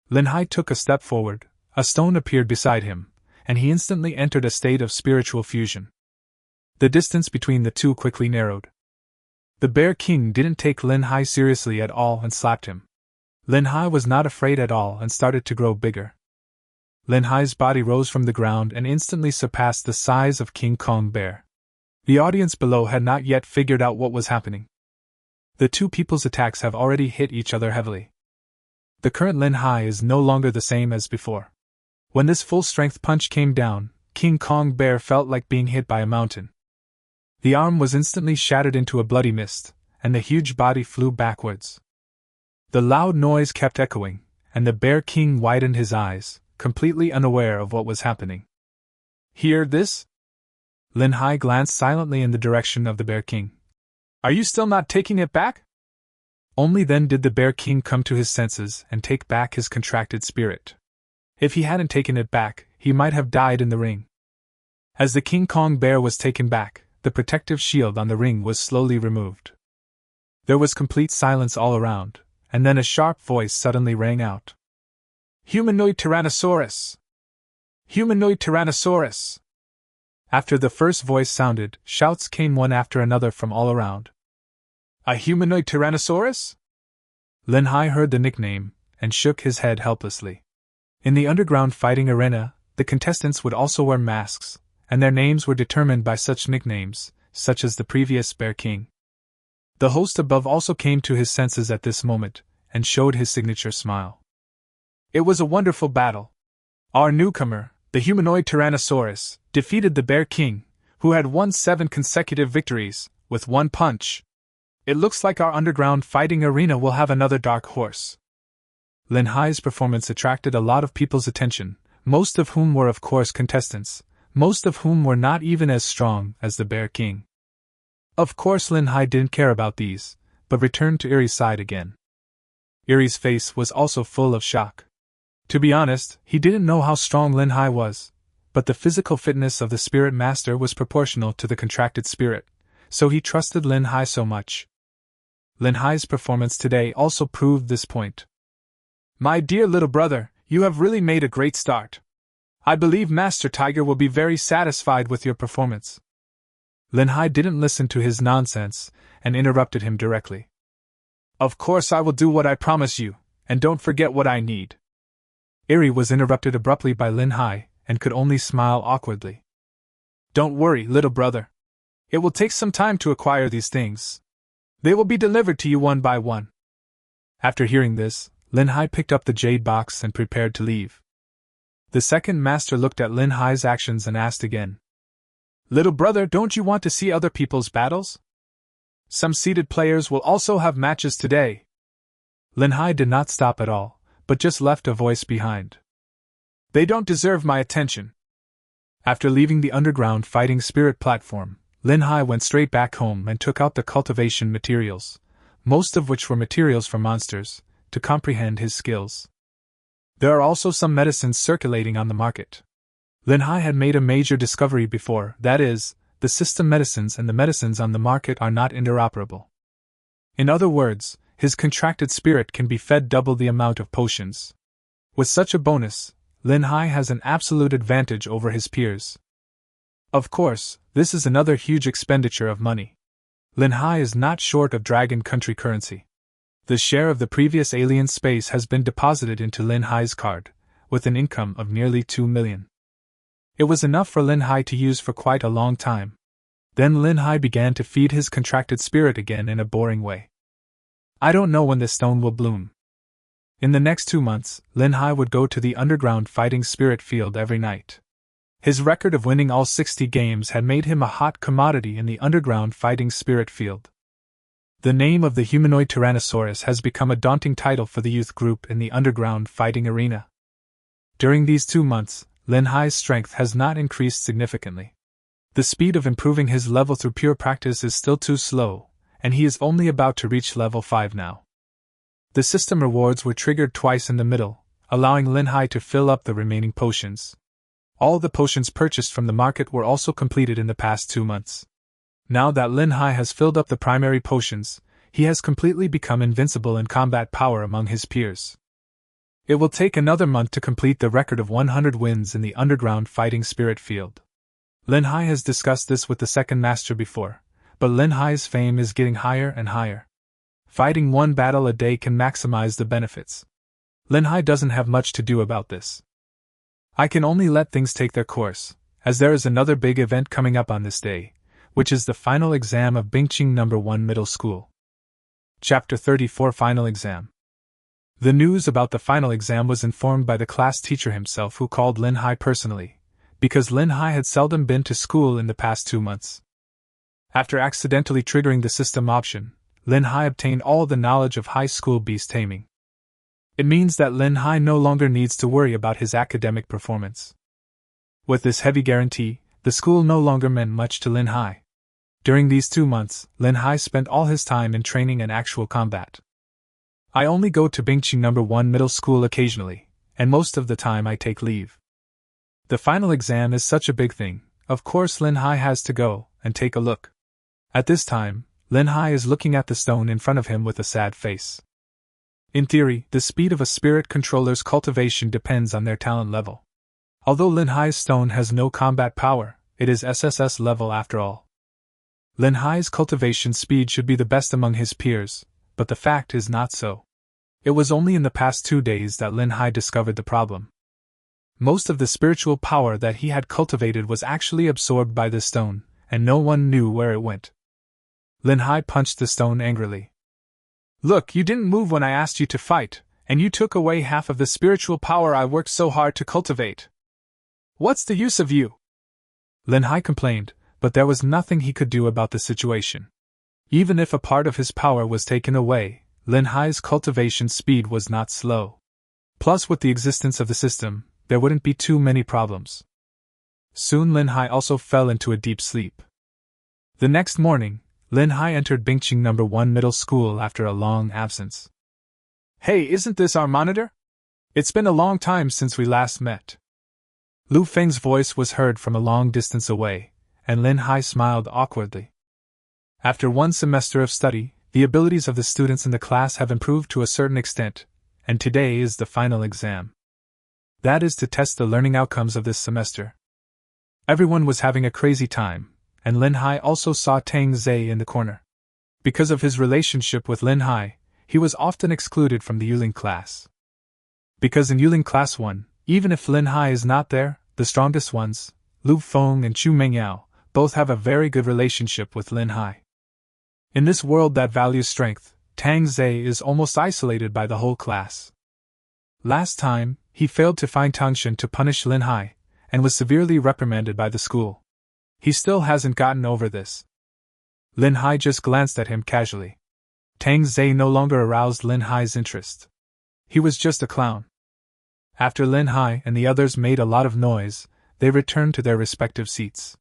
Lin Hai took a step forward, a stone appeared beside him, and he instantly entered a state of spiritual fusion. The distance between the two quickly narrowed. The Bear King didn't take Lin Hai seriously at all and slapped him. Lin Hai was not afraid at all and started to grow bigger. Lin Hai's body rose from the ground and instantly surpassed the size of King Kong bear. The audience below had not yet figured out what was happening. The two people's attacks have already hit each other heavily. The current Lin Hai is no longer the same as before. When this full-strength punch came down, King Kong bear felt like being hit by a mountain. The arm was instantly shattered into a bloody mist, and the huge body flew backwards. The loud noise kept echoing, and the Bear King widened his eyes, completely unaware of what was happening. Hear this? Lin Hai glanced silently in the direction of the Bear King. Are you still not taking it back? Only then did the Bear King come to his senses and take back his contracted spirit. If he hadn't taken it back, he might have died in the ring. As the King Kong bear was taken back, the protective shield on the ring was slowly removed. There was complete silence all around, and then a sharp voice suddenly rang out. Humanoid Tyrannosaurus! Humanoid Tyrannosaurus! After the first voice sounded, shouts came one after another from all around. A humanoid Tyrannosaurus? Lin Hai heard the nickname, and shook his head helplessly. In the underground fighting arena, the contestants would also wear masks, and their names were determined by such nicknames, such as the previous Bear King. The host above also came to his senses at this moment, and showed his signature smile. It was a wonderful battle. Our newcomer, the humanoid Tyrannosaurus, defeated the Bear King, who had won 7 consecutive victories, with one punch. It looks like our underground fighting arena will have another dark horse. Lin Hai's performance attracted a lot of people's attention, most of whom were of course contestants, most of whom were not even as strong as the Bear King. Of course Lin Hai didn't care about these, but returned to Eri's side again. Eri's face was also full of shock. To be honest, he didn't know how strong Lin Hai was, but the physical fitness of the spirit master was proportional to the contracted spirit, so he trusted Lin Hai so much. Lin Hai's performance today also proved this point. My dear little brother, you have really made a great start. I believe Master Tiger will be very satisfied with your performance. Lin Hai didn't listen to his nonsense, and interrupted him directly. Of course I will do what I promise you, and don't forget what I need. Eri was interrupted abruptly by Lin Hai, and could only smile awkwardly. Don't worry, little brother. It will take some time to acquire these things. They will be delivered to you one by one. After hearing this, Lin Hai picked up the jade box and prepared to leave. The second master looked at Lin Hai's actions and asked again. Little brother, don't you want to see other people's battles? Some seeded players will also have matches today. Lin Hai did not stop at all, but just left a voice behind. They don't deserve my attention. After leaving the underground fighting spirit platform, Lin Hai went straight back home and took out the cultivation materials, most of which were materials for monsters, to comprehend his skills. There are also some medicines circulating on the market. Lin Hai had made a major discovery before, that is, the system medicines and the medicines on the market are not interoperable. In other words, his contracted spirit can be fed double the amount of potions. With such a bonus, Lin Hai has an absolute advantage over his peers. Of course, this is another huge expenditure of money. Lin Hai is not short of Dragon Country currency. The share of the previous alien space has been deposited into Lin Hai's card, with an income of nearly 2 million. It was enough for Lin Hai to use for quite a long time. Then Lin Hai began to feed his contracted spirit again in a boring way. I don't know when this stone will bloom. In the next 2 months, Lin Hai would go to the underground fighting spirit field every night. His record of winning all 60 games had made him a hot commodity in the underground fighting spirit field. The name of the humanoid Tyrannosaurus has become a daunting title for the youth group in the underground fighting arena. During these 2 months, Lin Hai's strength has not increased significantly. The speed of improving his level through pure practice is still too slow, and he is only about to reach level 5 now. The system rewards were triggered twice in the middle, allowing Lin Hai to fill up the remaining potions. All the potions purchased from the market were also completed in the past 2 months. Now that Lin Hai has filled up the primary potions, he has completely become invincible in combat power among his peers. It will take another month to complete the record of 100 wins in the underground fighting spirit field. Lin Hai has discussed this with the second master before, but Lin Hai's fame is getting higher and higher. Fighting 1 battle a day can maximize the benefits. Lin Hai doesn't have much to do about this. I can only let things take their course, as there is another big event coming up on this day, which is the final exam of Bingqing No. 1 Middle School. Chapter 34 Final Exam. The news about the final exam was informed by the class teacher himself, who called Lin Hai personally, because Lin Hai had seldom been to school in the past 2 months. After accidentally triggering the system option, Lin Hai obtained all the knowledge of high school beast taming. It means that Lin Hai no longer needs to worry about his academic performance. With this heavy guarantee, the school no longer meant much to Lin Hai. During these 2 months, Lin Hai spent all his time in training and actual combat. I only go to Bingqing No. 1 Middle School occasionally, and most of the time I take leave. The final exam is such a big thing, of course Lin Hai has to go and take a look. At this time, Lin Hai is looking at the stone in front of him with a sad face. In theory, the speed of a spirit controller's cultivation depends on their talent level. Although Lin Hai's stone has no combat power, it is SSS-Level after all. Lin Hai's cultivation speed should be the best among his peers, but the fact is not so. It was only in the past 2 days that Lin Hai discovered the problem. Most of the spiritual power that he had cultivated was actually absorbed by the stone, and no one knew where it went. Lin Hai punched the stone angrily. Look, you didn't move when I asked you to fight, and you took away half of the spiritual power I worked so hard to cultivate. What's the use of you? Lin Hai complained, but there was nothing he could do about the situation. Even if a part of his power was taken away, Lin Hai's cultivation speed was not slow. Plus, with the existence of the system, there wouldn't be too many problems. Soon Lin Hai also fell into a deep sleep. The next morning, Lin Hai entered Bingqing No. 1 Middle School after a long absence. Hey, isn't this our monitor? It's been a long time since we last met. Lu Feng's voice was heard from a long distance away, and Lin Hai smiled awkwardly. After 1 semester of study, the abilities of the students in the class have improved to a certain extent, and today is the final exam. That is to test the learning outcomes of this semester. Everyone was having a crazy time, and Lin Hai also saw Tang Zhe in the corner. Because of his relationship with Lin Hai, he was often excluded from the Dueling class. Because in Dueling Class 1, even if Lin Hai is not there, the strongest ones, Lu Feng and Chu Mengyao, both have a very good relationship with Lin Hai. In this world that values strength, Tang Zhe is almost isolated by the whole class. Last time, he failed to find Tangshan to punish Lin Hai, and was severely reprimanded by the school. He still hasn't gotten over this. Lin Hai just glanced at him casually. Tang Zhe no longer aroused Lin Hai's interest. He was just a clown. After Lin Hai and the others made a lot of noise, they returned to their respective seats.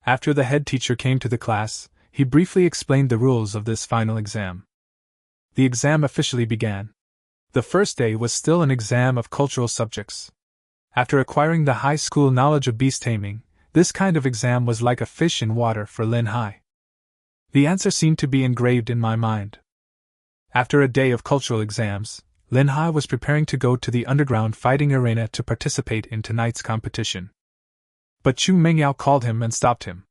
After the head teacher came to the class, he briefly explained the rules of this final exam. The exam officially began. The first day was still an exam of cultural subjects. After acquiring the high school knowledge of beast taming, this kind of exam was like a fish in water for Lin Hai. The answer seemed to be engraved in my mind. After a day of cultural exams, Lin Hai was preparing to go to the underground fighting arena to participate in tonight's competition. But Chu Mengyao called him and stopped him.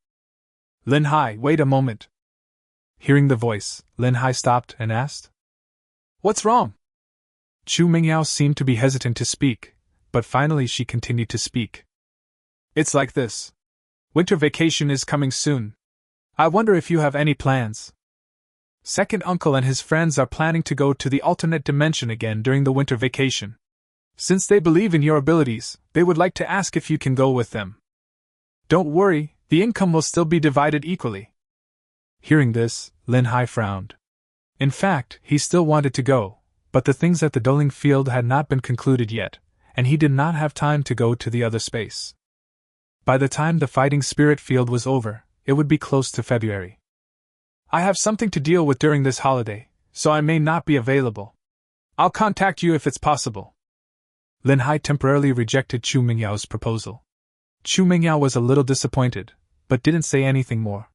Lin Hai, wait a moment. Hearing the voice, Lin Hai stopped and asked, "What's wrong?" Chu Mengyao seemed to be hesitant to speak, but finally she continued to speak. "It's like this. Winter vacation is coming soon. I wonder if you have any plans. Second uncle and his friends are planning to go to the alternate dimension again during the winter vacation. Since they believe in your abilities, they would like to ask if you can go with them. Don't worry, the income will still be divided equally." Hearing this, Lin Hai frowned. In fact, he still wanted to go, but the things at the Dueling field had not been concluded yet, and he did not have time to go to the other space. By the time the fighting spirit field was over, it would be close to February. "I have something to deal with during this holiday, so I may not be available. I'll contact you if it's possible." Lin Hai temporarily rejected Chu Mengyao's proposal. Chu Mengyao was a little disappointed, but didn't say anything more.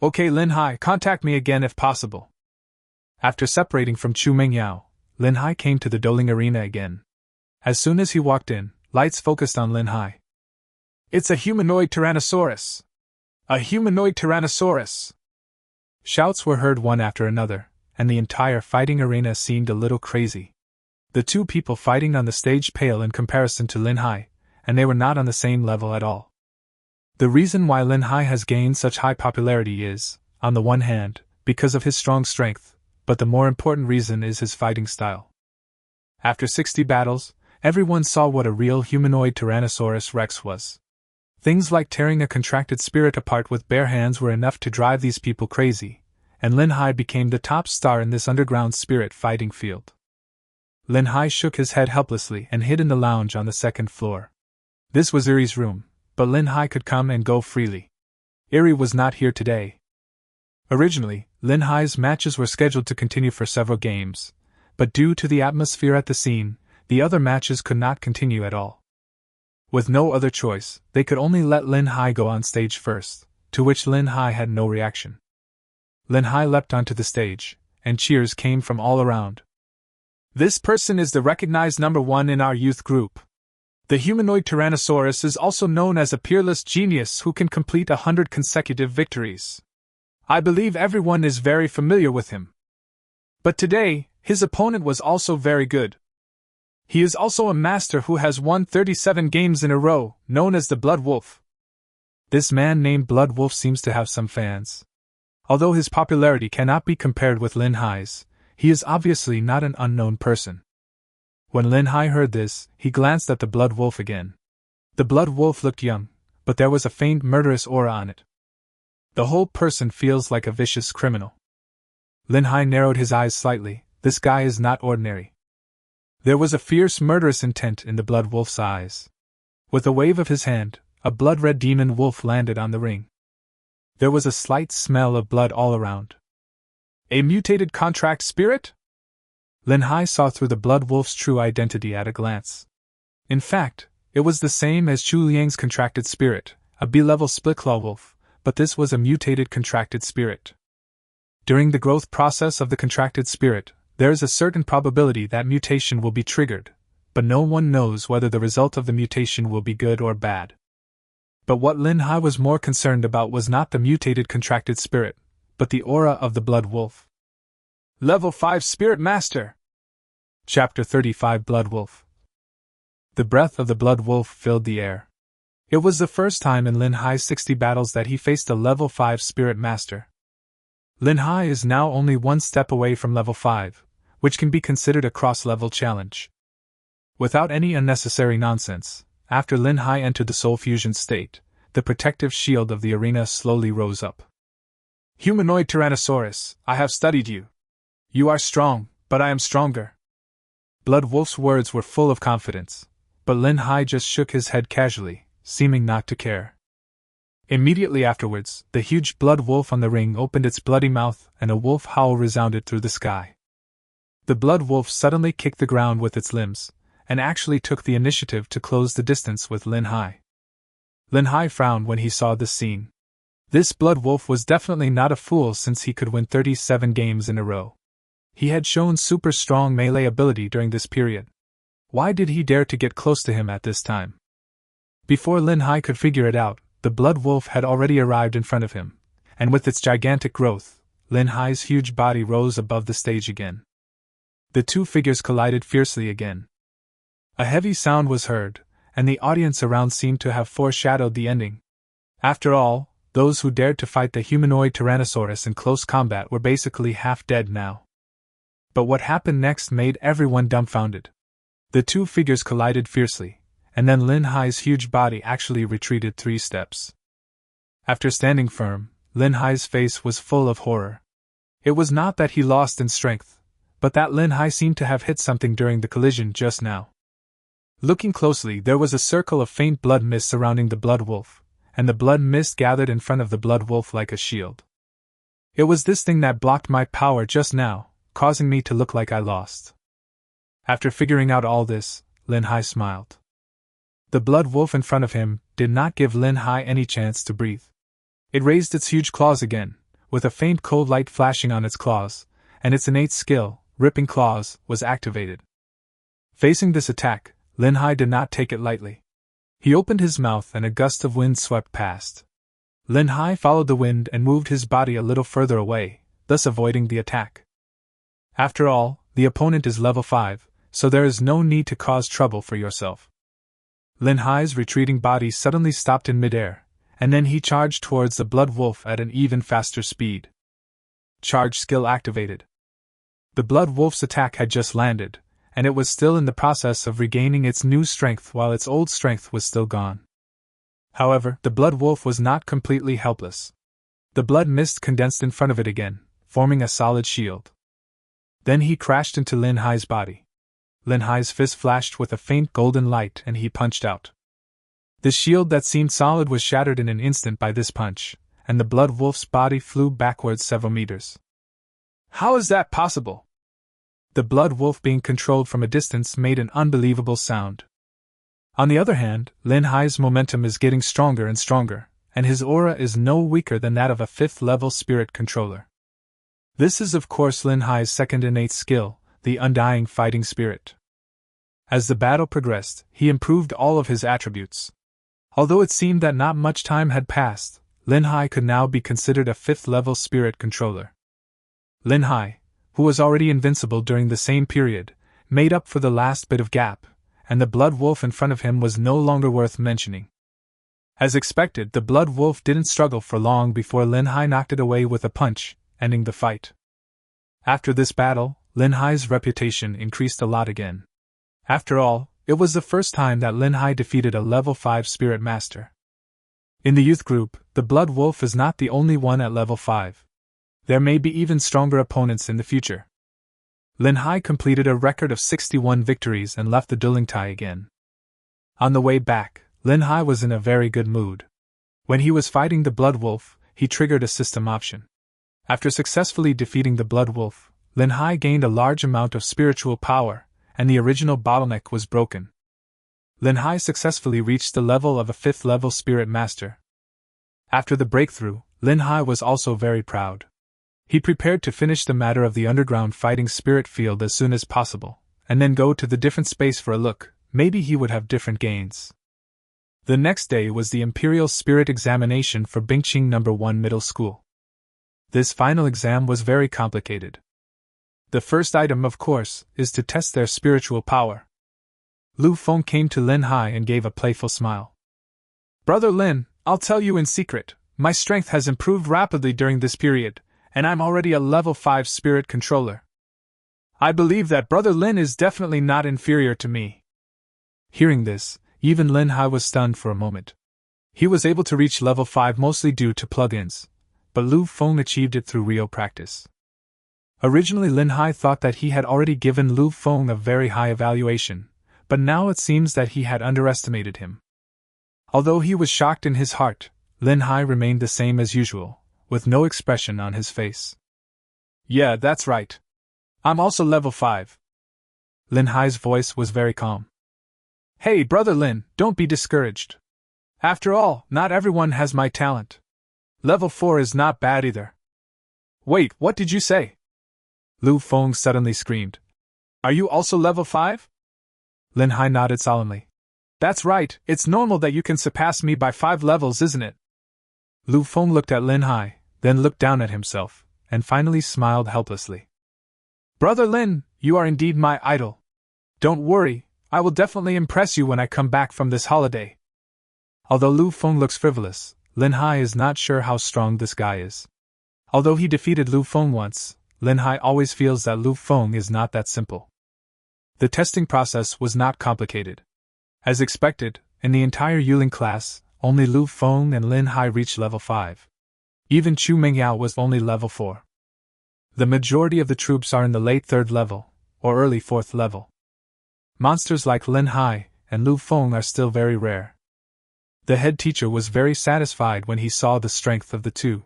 "Okay, Lin Hai, contact me again if possible." After separating from Chu Mengyao, Lin Hai came to the Dueling arena again. As soon as he walked in, lights focused on Lin Hai. "It's a humanoid Tyrannosaurus! A humanoid Tyrannosaurus!" Shouts were heard one after another, and the entire fighting arena seemed a little crazy. The two people fighting on the stage paled in comparison to Lin Hai, and they were not on the same level at all. The reason why Lin Hai has gained such high popularity is, on the one hand, because of his strong strength, but the more important reason is his fighting style. After 60 battles, everyone saw what a real humanoid Tyrannosaurus Rex was. Things like tearing a contracted spirit apart with bare hands were enough to drive these people crazy, and Lin Hai became the top star in this underground spirit fighting field. Lin Hai shook his head helplessly and hid in the lounge on the second floor. This was Eri's room, but Lin Hai could come and go freely. Eri was not here today. Originally, Lin Hai's matches were scheduled to continue for several games, but due to the atmosphere at the scene, the other matches could not continue at all. With no other choice, they could only let Lin Hai go on stage first, to which Lin Hai had no reaction. Lin Hai leapt onto the stage, and cheers came from all around. "This person is the recognized #1 in our youth group. The humanoid Tyrannosaurus is also known as a peerless genius who can complete 100 consecutive victories. I believe everyone is very familiar with him. But today, his opponent was also very good. He is also a master who has won 37 games in a row, known as the Blood Wolf." This man named Blood Wolf seems to have some fans. Although his popularity cannot be compared with Lin Hai's, he is obviously not an unknown person. When Lin Hai heard this, he glanced at the Blood Wolf again. The Blood Wolf looked young, but there was a faint murderous aura on it. The whole person feels like a vicious criminal. Lin Hai narrowed his eyes slightly. This guy is not ordinary. There was a fierce murderous intent in the Blood Wolf's eyes. With a wave of his hand, a blood-red demon wolf landed on the ring. There was a slight smell of blood all around. A mutated contract spirit? Lin Hai saw through the Blood Wolf's true identity at a glance. In fact, it was the same as Chu Liang's contracted spirit, a B-level split-claw wolf, but this was a mutated contracted spirit. During the growth process of the contracted spirit, there is a certain probability that mutation will be triggered, but no one knows whether the result of the mutation will be good or bad. But what Lin Hai was more concerned about was not the mutated contracted spirit, but the aura of the Blood Wolf. Level 5 Spirit Master! Chapter 35 Blood Wolf. The breath of the Blood Wolf filled the air. It was the first time in Lin Hai's 60 battles that he faced a Level 5 Spirit Master. Lin Hai is now only one step away from Level 5, which can be considered a cross-level challenge. Without any unnecessary nonsense, after Lin Hai entered the Soul Fusion state, the protective shield of the arena slowly rose up. Humanoid Tyrannosaurus, I have studied you. You are strong, but I am stronger. Blood Wolf's words were full of confidence, but Lin Hai just shook his head casually, seeming not to care. Immediately afterwards, the huge Blood Wolf on the ring opened its bloody mouth and a wolf howl resounded through the sky. The Blood Wolf suddenly kicked the ground with its limbs, and actually took the initiative to close the distance with Lin Hai. Lin Hai frowned when he saw this scene. This Blood Wolf was definitely not a fool since he could win 37 games in a row. He had shown super strong melee ability during this period. Why did he dare to get close to him at this time? Before Lin Hai could figure it out, the Blood Wolf had already arrived in front of him, and with its gigantic growth, Lin Hai's huge body rose above the stage again. The two figures collided fiercely again. A heavy sound was heard, and the audience around seemed to have foreshadowed the ending. After all, those who dared to fight the humanoid Tyrannosaurus in close combat were basically half dead now. But what happened next made everyone dumbfounded. The two figures collided fiercely, and then Lin Hai's huge body actually retreated 3 steps. After standing firm, Lin Hai's face was full of horror. It was not that he lost in strength, but that Lin Hai seemed to have hit something during the collision just now. Looking closely, there was a circle of faint blood mist surrounding the Blood Wolf, and the blood mist gathered in front of the Blood Wolf like a shield. It was this thing that blocked my power just now, causing me to look like I lost. After figuring out all this, Lin Hai smiled. The Blood Wolf in front of him did not give Lin Hai any chance to breathe. It raised its huge claws again, with a faint cold light flashing on its claws, and its innate skill, Ripping Claws, was activated. Facing this attack, Lin Hai did not take it lightly. He opened his mouth and a gust of wind swept past. Lin Hai followed the wind and moved his body a little further away, thus avoiding the attack. After all, the opponent is level 5, so there is no need to cause trouble for yourself. Lin Hai's retreating body suddenly stopped in midair, and then he charged towards the Blood Wolf at an even faster speed. Charge skill activated. The Blood Wolf's attack had just landed, and it was still in the process of regaining its new strength while its old strength was still gone. However, the Blood Wolf was not completely helpless. The blood mist condensed in front of it again, forming a solid shield. Then he crashed into Lin Hai's body. Lin Hai's fist flashed with a faint golden light and he punched out. The shield that seemed solid was shattered in an instant by this punch, and the Blood Wolf's body flew backwards several meters. How is that possible? The Blood Wolf, being controlled from a distance, made an unbelievable sound. On the other hand, Lin Hai's momentum is getting stronger and stronger, and his aura is no weaker than that of a 5th-level spirit controller. This is of course Lin Hai's second innate skill, the undying fighting spirit. As the battle progressed, he improved all of his attributes. Although it seemed that not much time had passed, Lin Hai could now be considered a 5th-level spirit controller. Lin Hai, who was already invincible during the same period, made up for the last bit of gap, and the Blood Wolf in front of him was no longer worth mentioning. As expected, the Blood Wolf didn't struggle for long before Lin Hai knocked it away with a punch, ending the fight. After this battle, Lin Hai's reputation increased a lot again. After all, it was the first time that Lin Hai defeated a level 5 spirit master. In the youth group, the Blood Wolf is not the only one at level 5. There may be even stronger opponents in the future. Lin Hai completed a record of 61 victories and left the dueling tie again. On the way back, Lin Hai was in a very good mood. When he was fighting the Blood Wolf, he triggered a system option. After successfully defeating the Blood Wolf, Lin Hai gained a large amount of spiritual power, and the original bottleneck was broken. Lin Hai successfully reached the level of a 5th-level spirit master. After the breakthrough, Lin Hai was also very proud. He prepared to finish the matter of the underground fighting spirit field as soon as possible, and then go to the different space for a look. Maybe he would have different gains. The next day was the Imperial Spirit Examination for Bingqing No. 1 Middle School. This final exam was very complicated. The first item, of course, is to test their spiritual power. Lu Feng came to Lin Hai and gave a playful smile. Brother Lin, I'll tell you in secret, my strength has improved rapidly during this period, and I'm already a level 5 spirit controller. I believe that Brother Lin is definitely not inferior to me. Hearing this, even Lin Hai was stunned for a moment. He was able to reach level 5 mostly due to plugins, but Lu Feng achieved it through real practice. Originally Lin Hai thought that he had already given Lu Feng a very high evaluation, but now it seems that he had underestimated him. Although he was shocked in his heart, Lin Hai remained the same as usual, with no expression on his face. Yeah, that's right. I'm also level 5. Lin Hai's voice was very calm. Hey, Brother Lin, don't be discouraged. After all, not everyone has my talent. Level 4 is not bad either. Wait, what did you say? Lu Feng suddenly screamed. Are you also level 5? Lin Hai nodded solemnly. That's right, it's normal that you can surpass me by 5 levels, isn't it? Lu Feng looked at Lin Hai, then looked down at himself, and finally smiled helplessly. Brother Lin, you are indeed my idol. Don't worry, I will definitely impress you when I come back from this holiday. Although Lu Feng looks frivolous, Lin Hai is not sure how strong this guy is. Although he defeated Lu Feng once, Lin Hai always feels that Lu Feng is not that simple. The testing process was not complicated. As expected, in the entire Dueling class, only Lu Feng and Lin Hai reached level 5. Even Chu Mingyao was only level 4. The majority of the troops are in the late 3rd level, or early 4th level. Monsters like Lin Hai and Lu Feng are still very rare. The head teacher was very satisfied when he saw the strength of the two.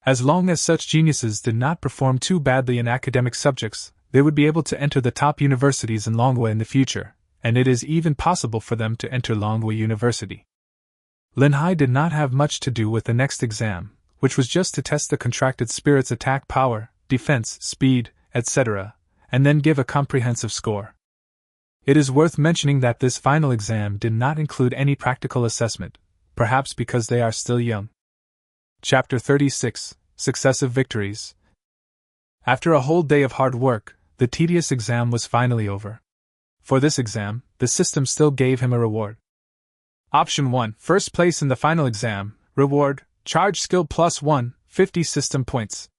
As long as such geniuses did not perform too badly in academic subjects, they would be able to enter the top universities in Longwei in the future, and it is even possible for them to enter Longwei University. Lin Hai did not have much to do with the next exam, which was just to test the contracted spirit's attack power, defense, speed, etc., and then give a comprehensive score. It is worth mentioning that this final exam did not include any practical assessment, perhaps because they are still young. Chapter 36, Successive Victories. After a whole day of hard work, the tedious exam was finally over. For this exam, the system still gave him a reward. Option 1, first place in the final exam, reward, charge skill +1, 50 system points.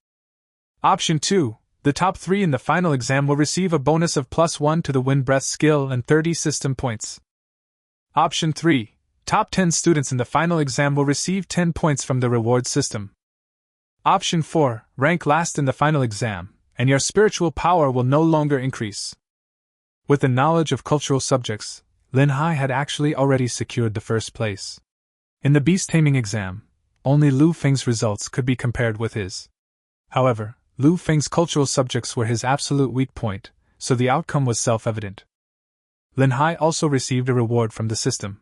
Option 2, the top 3 in the final exam will receive a bonus of +1 to the wind breath skill and 30 system points. Option 3, top 10 students in the final exam will receive 10 points from the reward system. Option 4, rank last in the final exam, and your spiritual power will no longer increase. With the knowledge of cultural subjects, Lin Hai had actually already secured the first place. In the beast taming exam, only Lu Feng's results could be compared with his. However, Lu Feng's cultural subjects were his absolute weak point, so the outcome was self-evident. Lin Hai also received a reward from the system.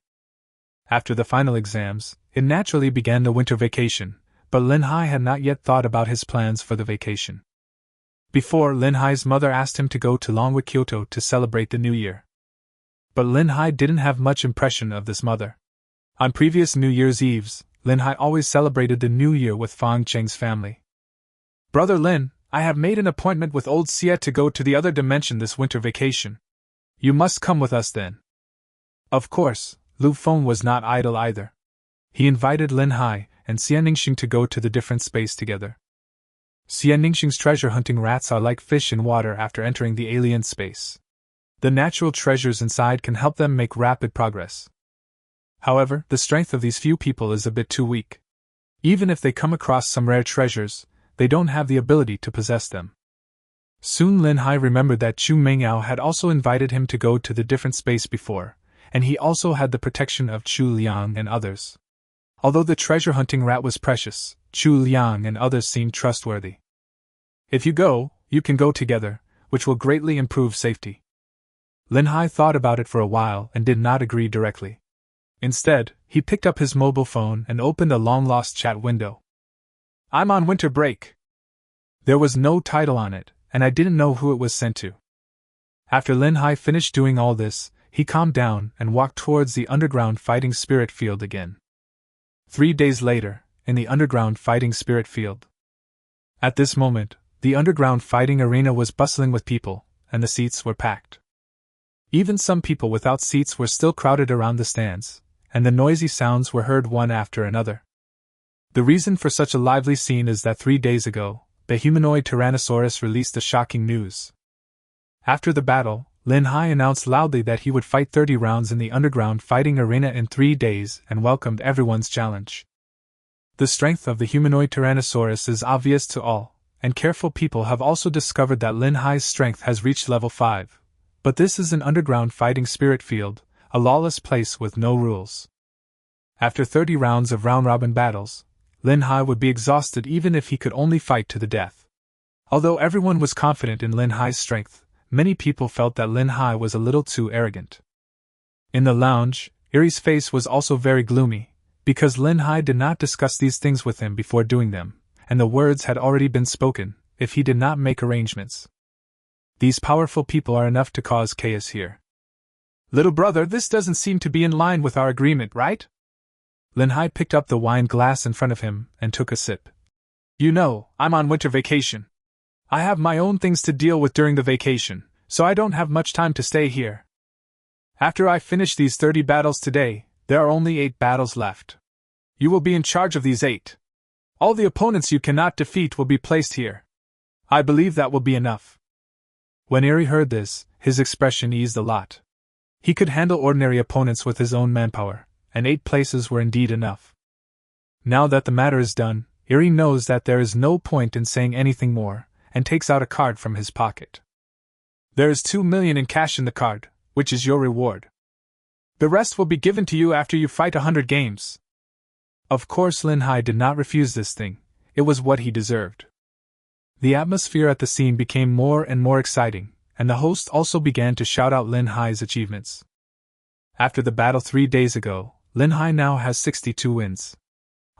After the final exams, it naturally began the winter vacation, but Lin Hai had not yet thought about his plans for the vacation. Before, Lin Hai's mother asked him to go to Longwei Kyoto to celebrate the New Year. But Lin Hai didn't have much impression of this mother. On previous New Year's Eves, Lin Hai always celebrated the New Year with Fang Cheng's family. Brother Lin, I have made an appointment with old Xie to go to the other dimension this winter vacation. You must come with us then. Of course, Lu Feng was not idle either. He invited Lin Hai and Xie Ningxing to go to the different space together. Xie Ningxing's treasure hunting rats are like fish in water after entering the alien space. The natural treasures inside can help them make rapid progress. However, the strength of these few people is a bit too weak. Even if they come across some rare treasures, they don't have the ability to possess them. Soon Lin Hai remembered that Chu Mingyao had also invited him to go to the different space before, and he also had the protection of Chu Liang and others. Although the treasure hunting rat was precious, Chu Liang and others seemed trustworthy. If you go, you can go together, which will greatly improve safety. Lin Hai thought about it for a while and did not agree directly. Instead, he picked up his mobile phone and opened a long-lost chat window. I'm on winter break. There was no title on it, and I didn't know who it was sent to. After Lin Hai finished doing all this, he calmed down and walked towards the underground fighting spirit field again. 3 days later, in the underground fighting spirit field. At this moment, The underground fighting arena was bustling with people, and the seats were packed. Even some people without seats were still crowded around the stands, and the noisy sounds were heard one after another. The reason for such a lively scene is that 3 days ago, the humanoid Tyrannosaurus released the shocking news. After the battle, Lin Hai announced loudly that he would fight 30 rounds in the underground fighting arena in 3 days and welcomed everyone's challenge. The strength of the humanoid Tyrannosaurus is obvious to all, and careful people have also discovered that Lin Hai's strength has reached level 5. But this is an underground fighting spirit field, a lawless place with no rules. After 30 rounds of round-robin battles, Lin Hai would be exhausted even if he could only fight to the death. Although everyone was confident in Lin Hai's strength, many people felt that Lin Hai was a little too arrogant. In the lounge, Erie's face was also very gloomy, because Lin Hai did not discuss these things with him before doing them, and the words had already been spoken, if he did not make arrangements. These powerful people are enough to cause chaos here. Little brother, this doesn't seem to be in line with our agreement, right? Lin Hai picked up the wine glass in front of him and took a sip. You know, I'm on winter vacation. I have my own things to deal with during the vacation, so I don't have much time to stay here. After I finish these 30 battles today, there are only 8 battles left. You will be in charge of these 8. All the opponents you cannot defeat will be placed here. I believe that will be enough. When Eri heard this, his expression eased a lot. He could handle ordinary opponents with his own manpower, and 8 places were indeed enough. Now that the matter is done, Eri knows that there is no point in saying anything more, and takes out a card from his pocket. There is 2 million in cash in the card, which is your reward. The rest will be given to you after you fight 100 games. Of course Lin Hai did not refuse this thing, it was what he deserved. The atmosphere at the scene became more and more exciting, and the host also began to shout out Lin Hai's achievements. After the battle 3 days ago, Lin Hai now has 62 wins.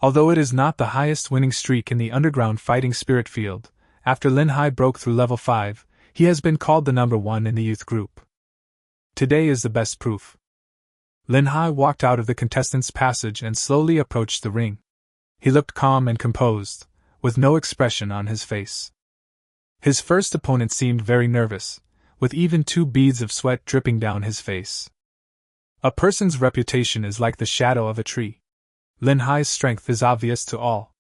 Although it is not the highest winning streak in the underground fighting spirit field, after Lin Hai broke through level 5, he has been called the number 1 in the youth group. Today is the best proof. Lin Hai walked out of the contestants' passage and slowly approached the ring. He looked calm and composed, with no expression on his face. His first opponent seemed very nervous, with even 2 beads of sweat dripping down his face. A person's reputation is like the shadow of a tree. Lin Hai's strength is obvious to all.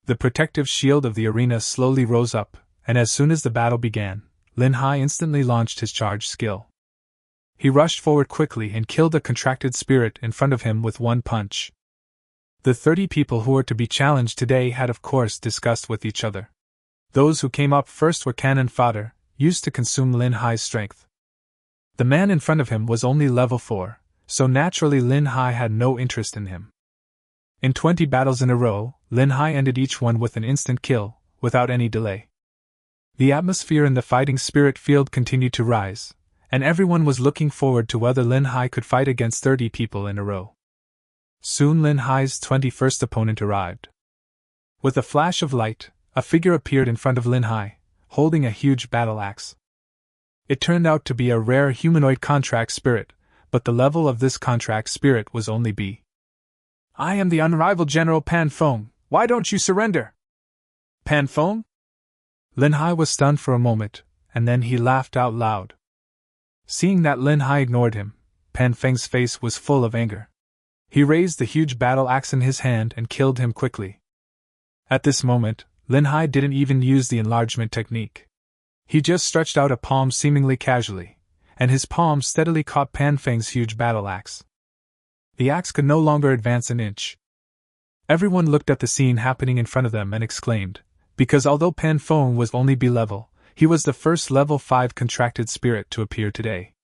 The protective shield of the arena slowly rose up, and as soon as the battle began, Lin Hai instantly launched his charge skill. He rushed forward quickly and killed a contracted spirit in front of him with 1 punch. The 30 people who were to be challenged today had of course discussed with each other. Those who came up first were cannon fodder, used to consume Lin Hai's strength. The man in front of him was only level 4, so naturally Lin Hai had no interest in him. In 20 battles in a row, Lin Hai ended each one with an instant kill, without any delay. The atmosphere in the fighting spirit field continued to rise, and everyone was looking forward to whether Lin Hai could fight against 30 people in a row. Soon Lin Hai's 21st opponent arrived. With a flash of light, a figure appeared in front of Lin Hai, holding a huge battle axe. It turned out to be a rare humanoid contract spirit, but the level of this contract spirit was only B. I am the unrivaled General Pan Feng, why don't you surrender? Pan Feng? Lin Hai was stunned for a moment, and then he laughed out loud. Seeing that Lin Hai ignored him, Pan Feng's face was full of anger. He raised the huge battle axe in his hand and killed him quickly. At this moment, Lin Hai didn't even use the enlargement technique. He just stretched out a palm seemingly casually, and his palm steadily caught Pan Feng's huge battle axe. The axe could no longer advance an inch. Everyone looked at the scene happening in front of them and exclaimed, because although Pan Feng was only B-level, he was the first level 5 contracted spirit to appear today.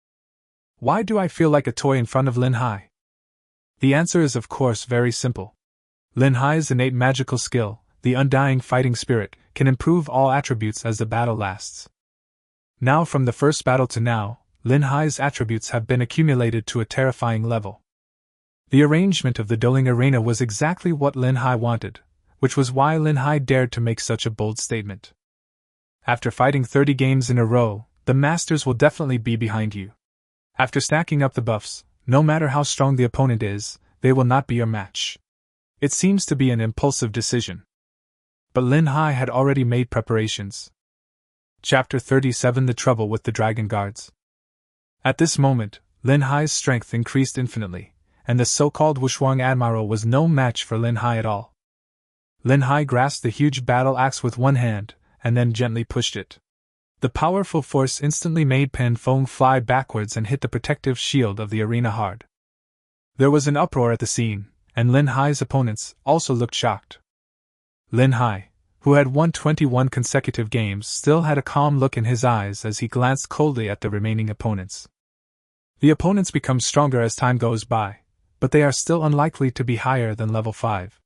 Why do I feel like a toy in front of Lin Hai? The answer is of course very simple. Lin Hai's innate magical skill, the undying fighting spirit, can improve all attributes as the battle lasts. Now from the first battle to now, Lin Hai's attributes have been accumulated to a terrifying level. The arrangement of the Dueling arena was exactly what Lin Hai wanted, which was why Lin Hai dared to make such a bold statement. After fighting 30 games in a row, the masters will definitely be behind you. After stacking up the buffs, no matter how strong the opponent is, they will not be your match. It seems to be an impulsive decision. But Lin Hai had already made preparations. Chapter 37: The Trouble with the Dragon Guards. At this moment, Lin Hai's strength increased infinitely, and the so-called Wushuang Admiral was no match for Lin Hai at all. Lin Hai grasped the huge battle axe with one hand, and then gently pushed it. The powerful force instantly made Pan Feng fly backwards and hit the protective shield of the arena hard. There was an uproar at the scene, and Lin Hai's opponents also looked shocked. Lin Hai, who had won 21 consecutive games, still had a calm look in his eyes as he glanced coldly at the remaining opponents. The opponents become stronger as time goes by, but they are still unlikely to be higher than level 5.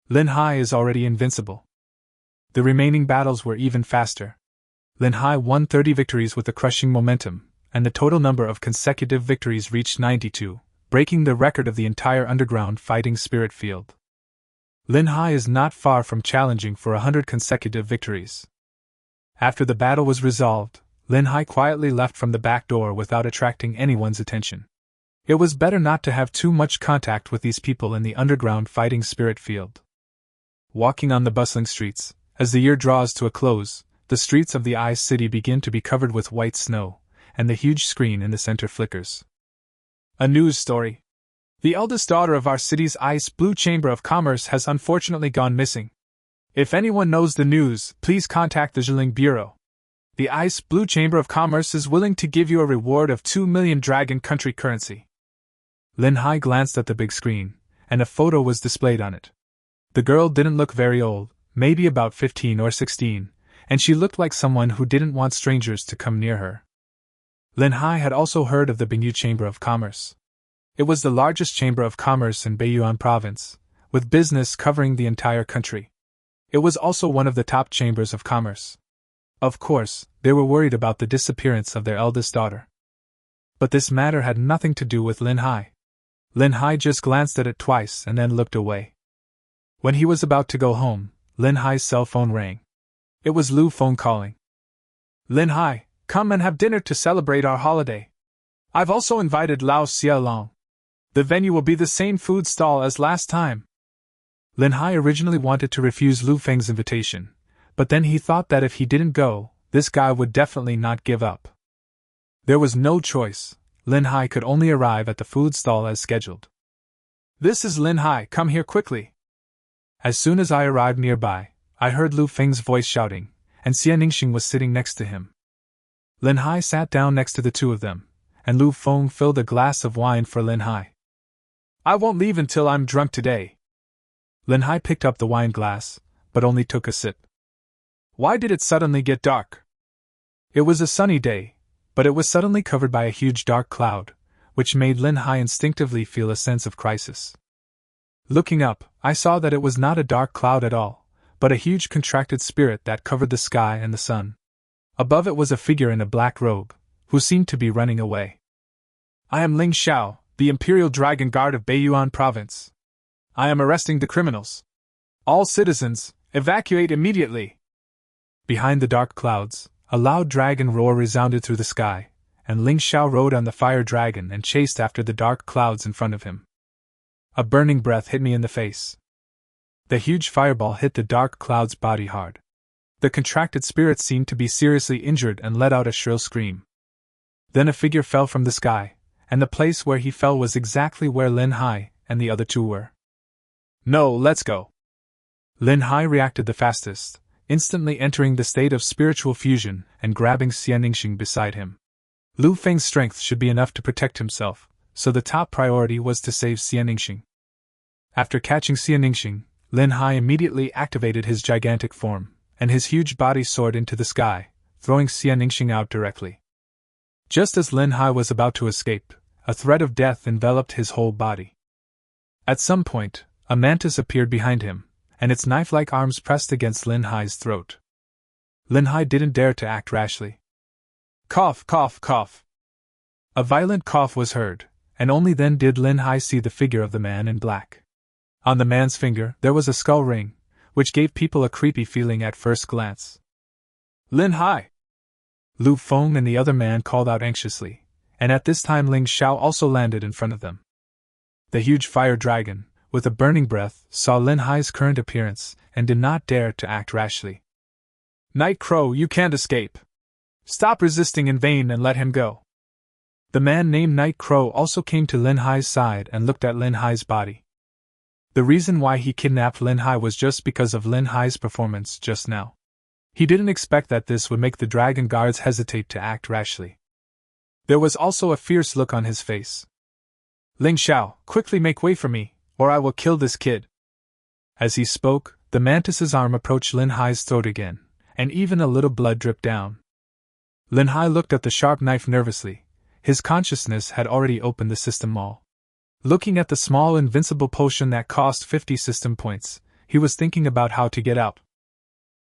Lin Hai is already invincible. The remaining battles were even faster. Lin Hai won 30 victories with a crushing momentum, and the total number of consecutive victories reached 92, breaking the record of the entire underground fighting spirit field. Lin Hai is not far from challenging for 100 consecutive victories. After the battle was resolved, Lin Hai quietly left from the back door without attracting anyone's attention. It was better not to have too much contact with these people in the underground fighting spirit field. Walking on the bustling streets, as the year draws to a close, the streets of the Ice City begin to be covered with white snow, and the huge screen in the center flickers. A news story. The eldest daughter of our city's Ice Blue Chamber of Commerce has unfortunately gone missing. If anyone knows the news, please contact the Dueling Bureau. The Ice Blue Chamber of Commerce is willing to give you a reward of 2 million dragon country currency. Lin Hai glanced at the big screen, and a photo was displayed on it. The girl didn't look very old, maybe about 15 or 16, and she looked like someone who didn't want strangers to come near her. Lin Hai had also heard of the Bingyu Chamber of Commerce. It was the largest chamber of commerce in Beiyuan province, with business covering the entire country. It was also one of the top chambers of commerce. Of course, they were worried about the disappearance of their eldest daughter. But this matter had nothing to do with Lin Hai. Lin Hai just glanced at it twice and then looked away. When he was about to go home, Lin Hai's cell phone rang. It was Lu Feng calling. Lin Hai, come and have dinner to celebrate our holiday. I've also invited Lao Xia along. The venue will be the same food stall as last time. Lin Hai originally wanted to refuse Lu Feng's invitation, but then he thought that if he didn't go, this guy would definitely not give up. There was no choice. Lin Hai could only arrive at the food stall as scheduled. This is Lin Hai, come here quickly. As soon as I arrived nearby, I heard Lu Feng's voice shouting, and Xia Ningxing was sitting next to him. Lin Hai sat down next to the two of them, and Lu Feng filled a glass of wine for Lin Hai. I won't leave until I'm drunk today. Lin Hai picked up the wine glass, but only took a sip. Why did it suddenly get dark? It was a sunny day, but it was suddenly covered by a huge dark cloud, which made Lin Hai instinctively feel a sense of crisis. Looking up, I saw that it was not a dark cloud at all, but a huge contracted spirit that covered the sky and the sun. Above it was a figure in a black robe, who seemed to be running away. I am Ling Xiao, the Imperial Dragon Guard of Beiyuan Province. I am arresting the criminals. All citizens, evacuate immediately. Behind the dark clouds, a loud dragon roar resounded through the sky, and Ling Xiao rode on the fire dragon and chased after the dark clouds in front of him. A burning breath hit me in the face. The huge fireball hit the dark cloud's body hard. The contracted spirit seemed to be seriously injured and let out a shrill scream. Then a figure fell from the sky, and the place where he fell was exactly where Lin Hai and the other two were. No, let's go. Lin Hai reacted the fastest, instantly entering the state of spiritual fusion and grabbing Xia Ningxing beside him. Lu Feng's strength should be enough to protect himself, so the top priority was to save Xia Ningxing. After catching Xia Ningxing, Lin Hai immediately activated his gigantic form, and his huge body soared into the sky, throwing Xia Ningxing out directly. Just as Lin Hai was about to escape, a threat of death enveloped his whole body. At some point, a mantis appeared behind him, and its knife-like arms pressed against Lin Hai's throat. Lin Hai didn't dare to act rashly. Cough, cough, cough. A violent cough was heard, and only then did Lin Hai see the figure of the man in black. On the man's finger there was a skull ring, which gave people a creepy feeling at first glance. Lin Hai! Lu Feng and the other man called out anxiously, and at this time Ling Xiao also landed in front of them. The huge fire dragon, with a burning breath, saw Lin Hai's current appearance, and did not dare to act rashly. "Night Crow, you can't escape. Stop resisting in vain and let him go." The man named Night Crow also came to Lin Hai's side and looked at Lin Hai's body. The reason why he kidnapped Lin Hai was just because of Lin Hai's performance just now. He didn't expect that this would make the dragon guards hesitate to act rashly. There was also a fierce look on his face. "Ling Xiao, quickly make way for me, or I will kill this kid." As he spoke, the mantis's arm approached Lin Hai's throat again, and even a little blood dripped down. Lin Hai looked at the sharp knife nervously. His consciousness had already opened the system mall. Looking at the small invincible potion that cost 50 system points, he was thinking about how to get out.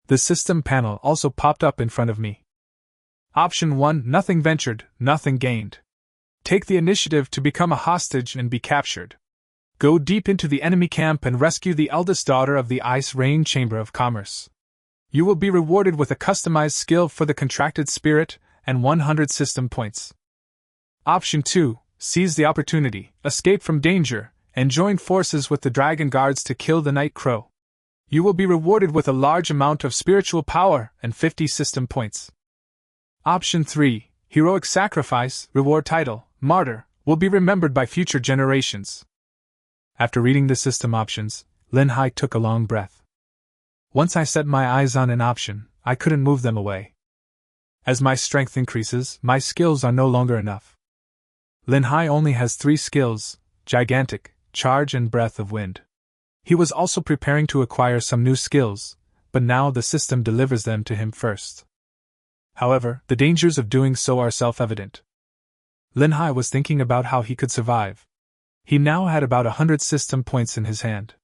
The system panel also popped up in front of me. Option 1: Nothing ventured, nothing gained. Take the initiative to become a hostage and be captured. Go deep into the enemy camp and rescue the eldest daughter of the Ice Rain Chamber of Commerce. You will be rewarded with a customized skill for the contracted spirit and 100 system points. Option 2: Seize the opportunity, escape from danger, and join forces with the dragon guards to kill the Night Crow. You will be rewarded with a large amount of spiritual power and 50 system points. Option 3: Heroic sacrifice, reward title, martyr, will be remembered by future generations. After reading the system options, Lin Hai took a long breath. Once I set my eyes on an option, I couldn't move them away. As my strength increases, my skills are no longer enough. Lin Hai only has 3 skills: Gigantic, Charge and Breath of Wind. He was also preparing to acquire some new skills, but now the system delivers them to him first. However, the dangers of doing so are self-evident. Lin Hai was thinking about how he could survive. He now had about 100 system points in his hand.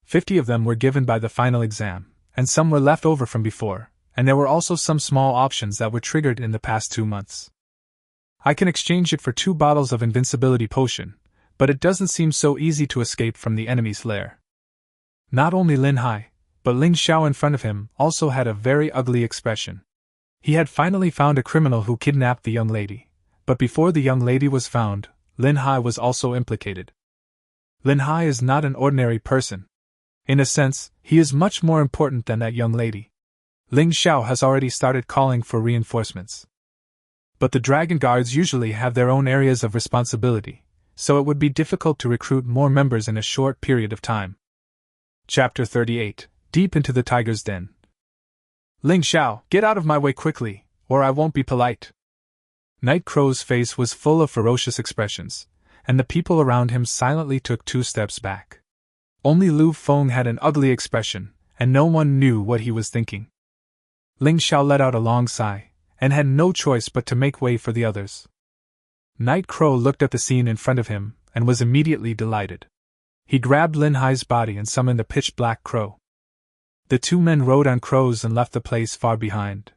50 of them were given by the final exam, and some were left over from before, and there were also some small options that were triggered in the past 2 months. I can exchange it for 2 bottles of invincibility potion, but it doesn't seem so easy to escape from the enemy's lair. Not only Lin Hai, but Ling Xiao in front of him also had a very ugly expression. He had finally found a criminal who kidnapped the young lady, but before the young lady was found, Lin Hai was also implicated. Lin Hai is not an ordinary person. In a sense, he is much more important than that young lady. Ling Xiao has already started calling for reinforcements. But the dragon guards usually have their own areas of responsibility, so it would be difficult to recruit more members in a short period of time. Chapter 38: Deep into the Tiger's Den. "Ling Xiao, get out of my way quickly, or I won't be polite." Night Crow's face was full of ferocious expressions, and the people around him silently took 2 steps back. Only Lu Feng had an ugly expression, and no one knew what he was thinking. Ling Xiao let out a long sigh, and had no choice but to make way for the others. Night Crow looked at the scene in front of him, and was immediately delighted. He grabbed Lin Hai's body and summoned a pitch-black crow. The 2 men rode on crows and left the place far behind.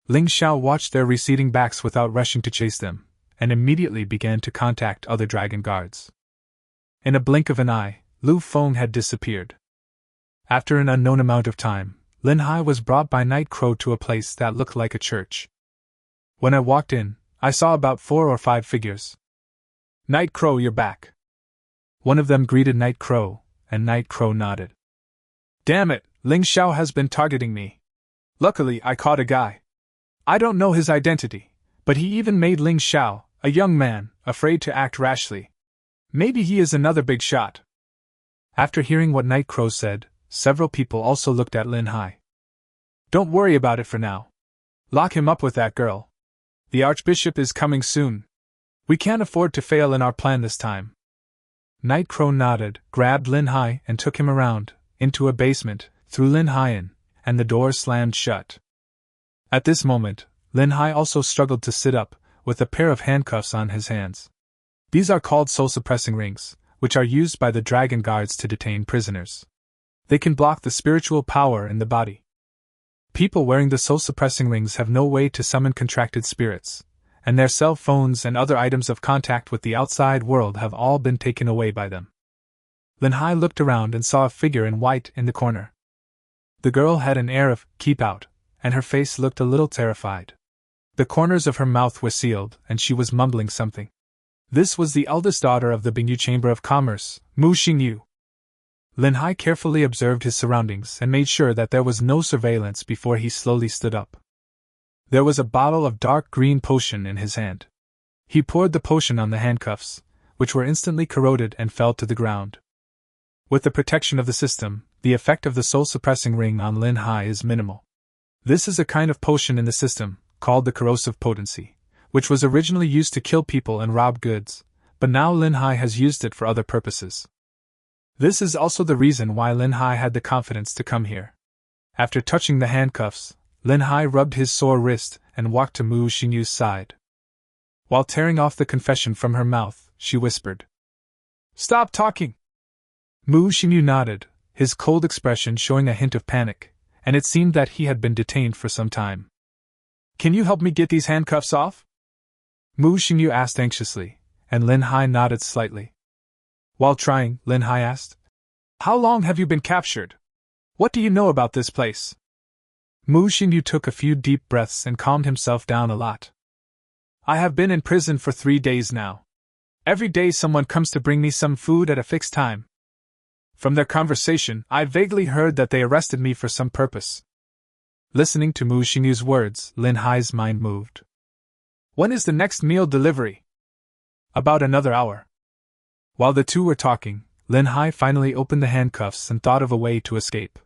Ling Xiao watched their receding backs without rushing to chase them, and immediately began to contact other dragon guards. In a blink of an eye, Lu Feng had disappeared. After an unknown amount of time, Lin Hai was brought by Night Crow to a place that looked like a church. When I walked in, I saw about 4 or 5 figures. "Night Crow, you're back." One of them greeted Night Crow, and Night Crow nodded. "Damn it, Ling Xiao has been targeting me. Luckily, I caught a guy. I don't know his identity, but he even made Ling Xiao, a young man, afraid to act rashly. Maybe he is another big shot." After hearing what Night Crow said, several people also looked at Lin Hai. "Don't worry about it for now. Lock him up with that girl. The Archbishop is coming soon. We can't afford to fail in our plan this time." Night Crow nodded, grabbed Lin Hai, and took him around, into a basement, threw Lin Hai in, and the door slammed shut. At this moment, Lin Hai also struggled to sit up, with a pair of handcuffs on his hands. These are called soul-suppressing rings, which are used by the dragon guards to detain prisoners. They can block the spiritual power in the body. People wearing the soul-suppressing rings have no way to summon contracted spirits, and their cell phones and other items of contact with the outside world have all been taken away by them. Lin Hai looked around and saw a figure in white in the corner. The girl had an air of, "keep out," and her face looked a little terrified. The corners of her mouth were sealed, and she was mumbling something. This was the eldest daughter of the Bingyu Chamber of Commerce, Mu Xingyu. Lin Hai carefully observed his surroundings and made sure that there was no surveillance before he slowly stood up. There was a bottle of dark green potion in his hand. He poured the potion on the handcuffs, which were instantly corroded and fell to the ground. With the protection of the system, the effect of the soul-suppressing ring on Lin Hai is minimal. This is a kind of potion in the system, called the corrosive potency, which was originally used to kill people and rob goods, but now Lin Hai has used it for other purposes. This is also the reason why Lin Hai had the confidence to come here. After touching the handcuffs, Lin Hai rubbed his sore wrist and walked to Mu Xingyu's side. While tearing off the confession from her mouth, she whispered, "Stop talking!" Mu Xingyu nodded, his cold expression showing a hint of panic, and it seemed that he had been detained for some time. "Can you help me get these handcuffs off?" Mu Xingyu asked anxiously, and Lin Hai nodded slightly. While trying, Lin Hai asked, "How long have you been captured? What do you know about this place?" Mu Xingyu took a few deep breaths and calmed himself down a lot. "I have been in prison for 3 days now. Every day someone comes to bring me some food at a fixed time. From their conversation, I vaguely heard that they arrested me for some purpose." Listening to Mu Xingyu's words, Lin Hai's mind moved. "When is the next meal delivery?" "About another hour." While the two were talking, Lin Hai finally opened the handcuffs and thought of a way to escape.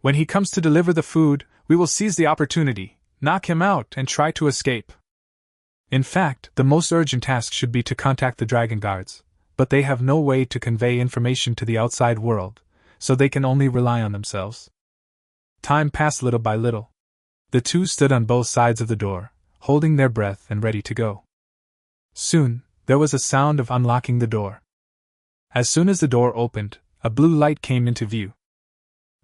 "When he comes to deliver the food, we will seize the opportunity, knock him out, and try to escape. In fact, the most urgent task should be to contact the Dragon Guards, but they have no way to convey information to the outside world, so they can only rely on themselves." Time passed little by little. The two stood on both sides of the door, holding their breath and ready to go. Soon, there was a sound of unlocking the door. As soon as the door opened, a blue light came into view.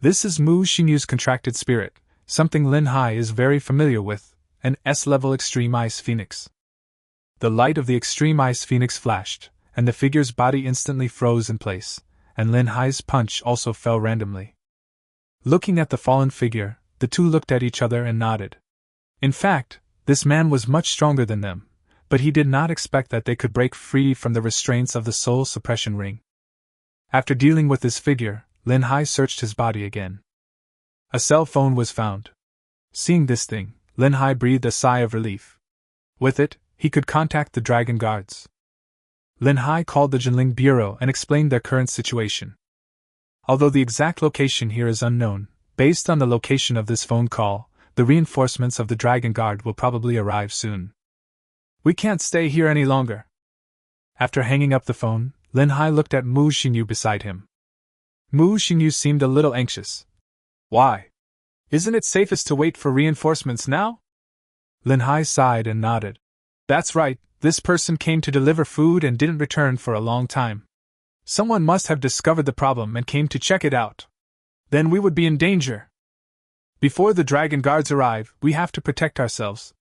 This is Mu Xingyu's contracted spirit, something Lin Hai is very familiar with, an S-level extreme ice phoenix. The light of the extreme ice phoenix flashed, and the figure's body instantly froze in place, and Lin Hai's punch also fell randomly. Looking at the fallen figure, the two looked at each other and nodded. In fact, this man was much stronger than them, but he did not expect that they could break free from the restraints of the soul suppression ring. After dealing with this figure, Lin Hai searched his body again. A cell phone was found. Seeing this thing, Lin Hai breathed a sigh of relief. With it, he could contact the Dragon Guards. Lin Hai called the Jinling Bureau and explained their current situation. Although the exact location here is unknown, based on the location of this phone call, the reinforcements of the Dragon Guard will probably arrive soon. "We can't stay here any longer." After hanging up the phone, Lin Hai looked at Mu Xingyu beside him. Mu Xingyu seemed a little anxious. "Why? Isn't it safest to wait for reinforcements now?" Lin Hai sighed and nodded. "That's right, this person came to deliver food and didn't return for a long time. Someone must have discovered the problem and came to check it out. Then we would be in danger. Before the Dragon Guards arrive, we have to protect ourselves.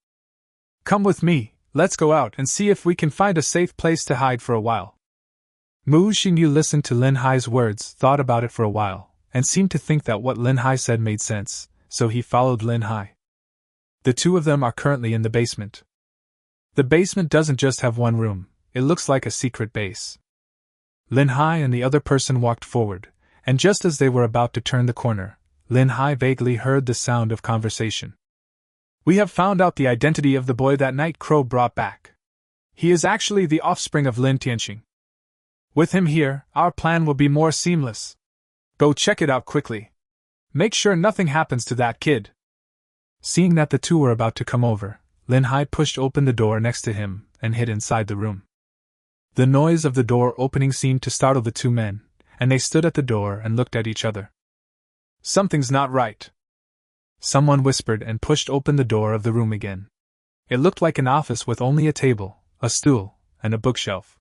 Come with me, let's go out and see if we can find a safe place to hide for a while." Mu Xingyu listened to Lin Hai's words, thought about it for a while, and seemed to think that what Lin Hai said made sense, so he followed Lin Hai. The two of them are currently in the basement. The basement doesn't just have one room, it looks like a secret base. Lin Hai and the other person walked forward, and just as they were about to turn the corner, Lin Hai vaguely heard the sound of conversation. "We have found out the identity of the boy that Night Crow brought back. He is actually the offspring of Lin Tianqing. With him here, our plan will be more seamless. Go check it out quickly. Make sure nothing happens to that kid." Seeing that the two were about to come over, Lin Hai pushed open the door next to him and hid inside the room. The noise of the door opening seemed to startle the two men, and they stood at the door and looked at each other. "Something's not right," someone whispered and pushed open the door of the room again. It looked like an office with only a table, a stool, and a bookshelf.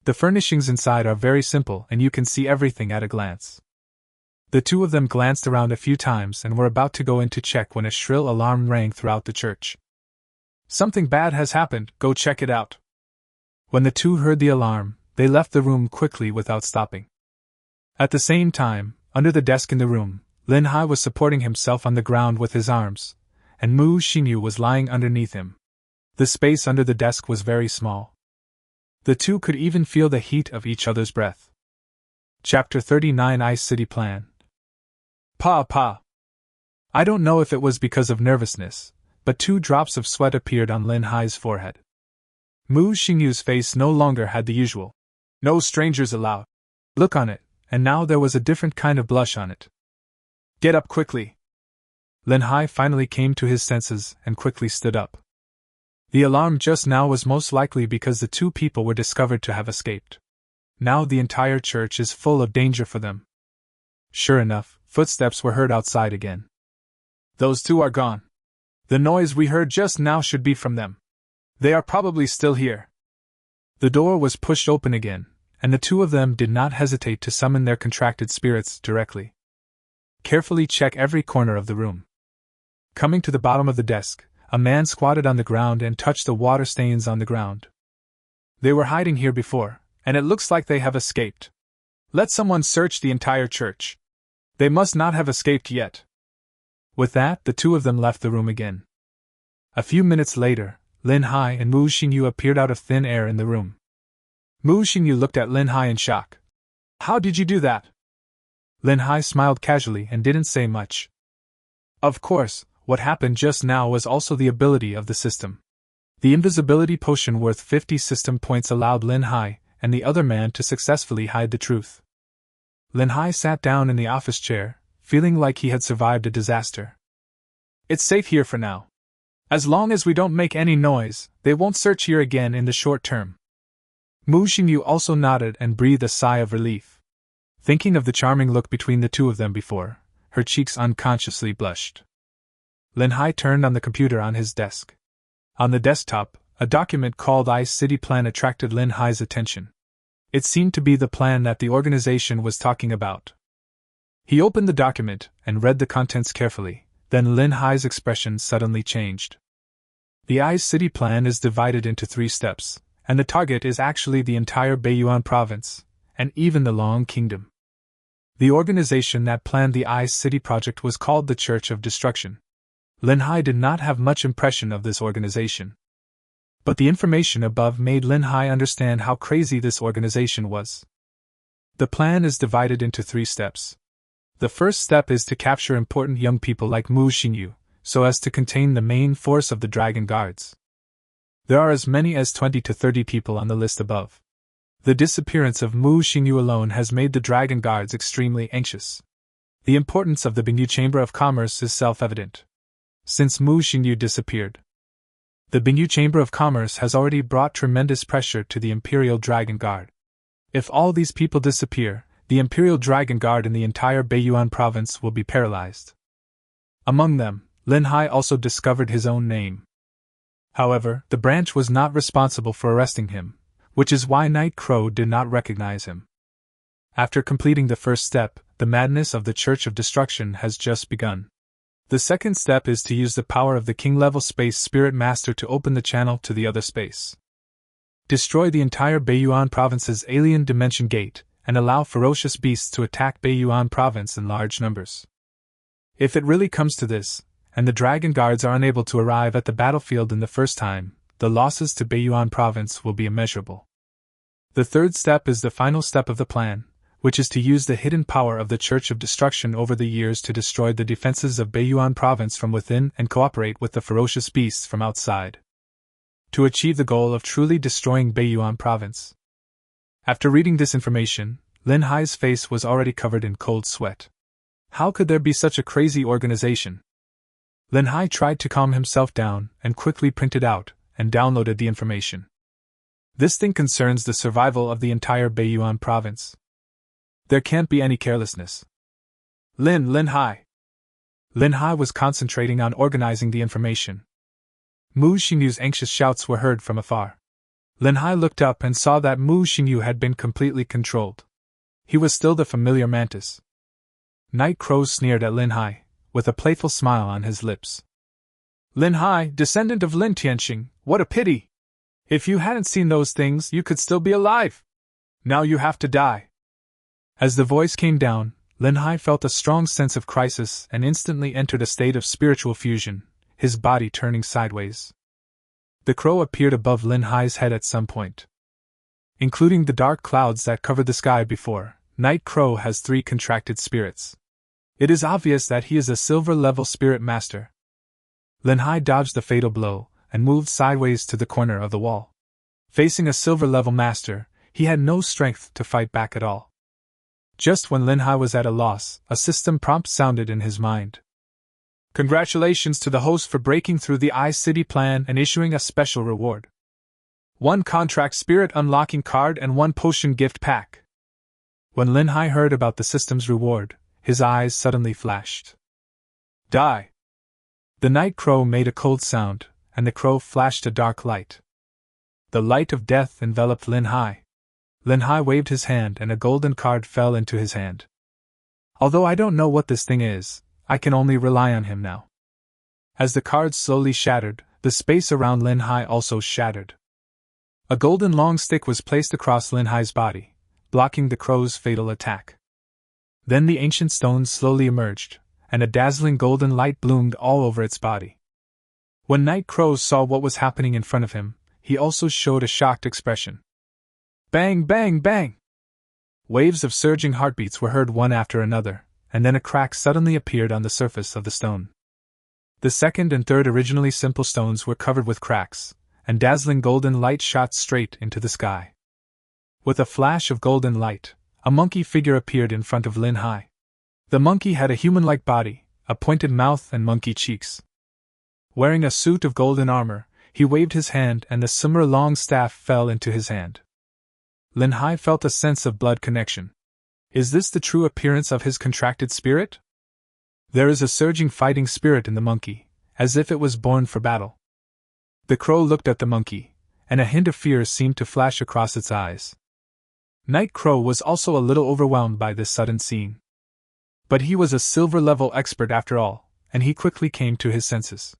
The furnishings inside are very simple and you can see everything at a glance. The two of them glanced around a few times and were about to go in to check when a shrill alarm rang throughout the church. "Something bad has happened, go check it out." When the two heard the alarm, they left the room quickly without stopping. At the same time, under the desk in the room, Lin Hai was supporting himself on the ground with his arms, and Mu Xingyu was lying underneath him. The space under the desk was very small. The two could even feel the heat of each other's breath. Chapter 39 Ice City Plan. Pa. I don't know if it was because of nervousness, but 2 drops of sweat appeared on Lin Hai's forehead. Mu Xingyu's face no longer had the usual "no strangers allowed" look on it, and now there was a different kind of blush on it. Get up quickly. Lin Hai finally came to his senses and quickly stood up. The alarm just now was most likely because the 2 people were discovered to have escaped. Now the entire church is full of danger for them. Sure enough, footsteps were heard outside again. Those 2 are gone. The noise we heard just now should be from them. They are probably still here. The door was pushed open again, and the 2 of them did not hesitate to summon their contracted spirits directly. Carefully check every corner of the room. Coming to the bottom of the desk, a man squatted on the ground and touched the water stains on the ground. They were hiding here before, and it looks like they have escaped. Let someone search the entire church. They must not have escaped yet. With that, the 2 of them left the room again. A few minutes later, Lin Hai and Mu Xingyu appeared out of thin air in the room. Mu Xingyu looked at Lin Hai in shock. How did you do that? Lin Hai smiled casually and didn't say much. Of course, what happened just now was also the ability of the system. The invisibility potion worth 50 system points allowed Lin Hai and the other man to successfully hide the truth. Lin Hai sat down in the office chair, feeling like he had survived a disaster. It's safe here for now. As long as we don't make any noise, they won't search here again in the short term. Mu Xingyu also nodded and breathed a sigh of relief. Thinking of the charming look between the 2 of them before, her cheeks unconsciously blushed. Lin Hai turned on the computer on his desk. On the desktop, a document called Ice City Plan attracted Lin Hai's attention. It seemed to be the plan that the organization was talking about. He opened the document and read the contents carefully, then Lin Hai's expression suddenly changed. The Ice City Plan is divided into 3 steps, and the target is actually the entire Beiyuan province, and even the Long Kingdom. The organization that planned the Ice City project was called the Church of Destruction. Lin Hai did not have much impression of this organization. But the information above made Lin Hai understand how crazy this organization was. The plan is divided into 3 steps. The first step is to capture important young people like Mu Xingyu, so as to contain the main force of the Dragon Guards. There are as many as 20 to 30 people on the list above. The disappearance of Mu Xingyu alone has made the Dragon Guards extremely anxious. The importance of the Bingyu Chamber of Commerce is self-evident. Since Mu Xingyu disappeared, the Bingyu Chamber of Commerce has already brought tremendous pressure to the Imperial Dragon Guard. If all these people disappear, the Imperial Dragon Guard in the entire Beiyuan province will be paralyzed. Among them, Lin Hai also discovered his own name. However, the branch was not responsible for arresting him, which is why Night Crow did not recognize him. After completing the first step, the madness of the Church of Destruction has just begun. The second step is to use the power of the King-level Space Spirit Master to open the channel to the other space. Destroy the entire Beiyuan province's alien dimension gate, and allow ferocious beasts to attack Beiyuan province in large numbers. If it really comes to this, and the Dragon Guards are unable to arrive at the battlefield in the first time, the losses to Beiyuan province will be immeasurable. The third step is the final step of the plan, which is to use the hidden power of the Church of Destruction over the years to destroy the defenses of Beiyuan province from within and cooperate with the ferocious beasts from outside, to achieve the goal of truly destroying Beiyuan province. After reading this information, Lin Hai's face was already covered in cold sweat. How could there be such a crazy organization? Lin Hai tried to calm himself down and quickly printed out and downloaded the information. This thing concerns the survival of the entire Beiyuan province. There can't be any carelessness. Lin Hai. Lin Hai was concentrating on organizing the information. Mu Xingyu's anxious shouts were heard from afar. Lin Hai looked up and saw that Mu Xingyu had been completely controlled. He was still the familiar mantis. Night Crow sneered at Lin Hai, with a playful smile on his lips. Lin Hai, descendant of Lin Tianxing, what a pity! If you hadn't seen those things, you could still be alive. Now you have to die. As the voice came down, Lin Hai felt a strong sense of crisis and instantly entered a state of spiritual fusion, his body turning sideways. The crow appeared above Lin Hai's head at some point. Including the dark clouds that covered the sky before, Night Crow has 3 contracted spirits. It is obvious that he is a silver-level spirit master. Linhai dodged the fatal blow and moved sideways to the corner of the wall. Facing a silver-level master, he had no strength to fight back at all. Just when Linhai was at a loss, a system prompt sounded in his mind. Congratulations to the host for breaking through the I-City plan and issuing a special reward. 1 contract spirit unlocking card and 1 potion gift pack. When Linhai heard about the system's reward, his eyes suddenly flashed. Die! The night crow made a cold sound, and the crow flashed a dark light. The light of death enveloped Linhai. Linhai waved his hand and a golden card fell into his hand. Although I don't know what this thing is, I can only rely on him now. As the card slowly shattered, the space around Linhai also shattered. A golden long stick was placed across Linhai's body, blocking the crow's fatal attack. Then the ancient stones slowly emerged, and a dazzling golden light bloomed all over its body. When Night Crow saw what was happening in front of him, he also showed a shocked expression. Bang, bang, bang! Waves of surging heartbeats were heard one after another, and then a crack suddenly appeared on the surface of the stone. The second and third originally simple stones were covered with cracks, and dazzling golden light shot straight into the sky. With a flash of golden light, a monkey figure appeared in front of Linhai. The monkey had a human-like body, a pointed mouth and monkey cheeks. Wearing a suit of golden armor, he waved his hand and the summer long staff fell into his hand. Linhai felt a sense of blood connection. Is this the true appearance of his contracted spirit? There is a surging fighting spirit in the monkey, as if it was born for battle. The crow looked at the monkey, and a hint of fear seemed to flash across its eyes. Night Crow was also a little overwhelmed by this sudden scene. But he was a silver-level expert after all, and he quickly came to his senses.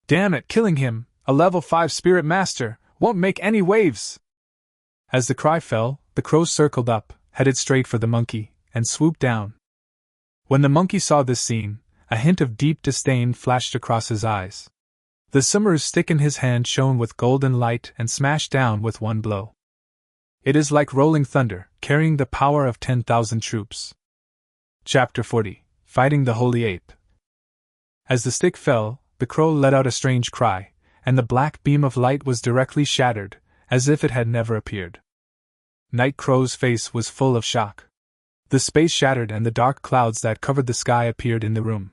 Damn it, killing him, a level 5 spirit master, won't make any waves! As the cry fell, the crow circled up, headed straight for the monkey, and swooped down. When the monkey saw this scene, a hint of deep disdain flashed across his eyes. The summer stick in his hand shone with golden light and smashed down with one blow. It is like rolling thunder, carrying the power of 10,000 troops. Chapter 40. Fighting the Holy Ape. As the stick fell, the crow let out a strange cry, and the black beam of light was directly shattered, as if it had never appeared. Night Crow's face was full of shock. The space shattered and the dark clouds that covered the sky appeared in the room.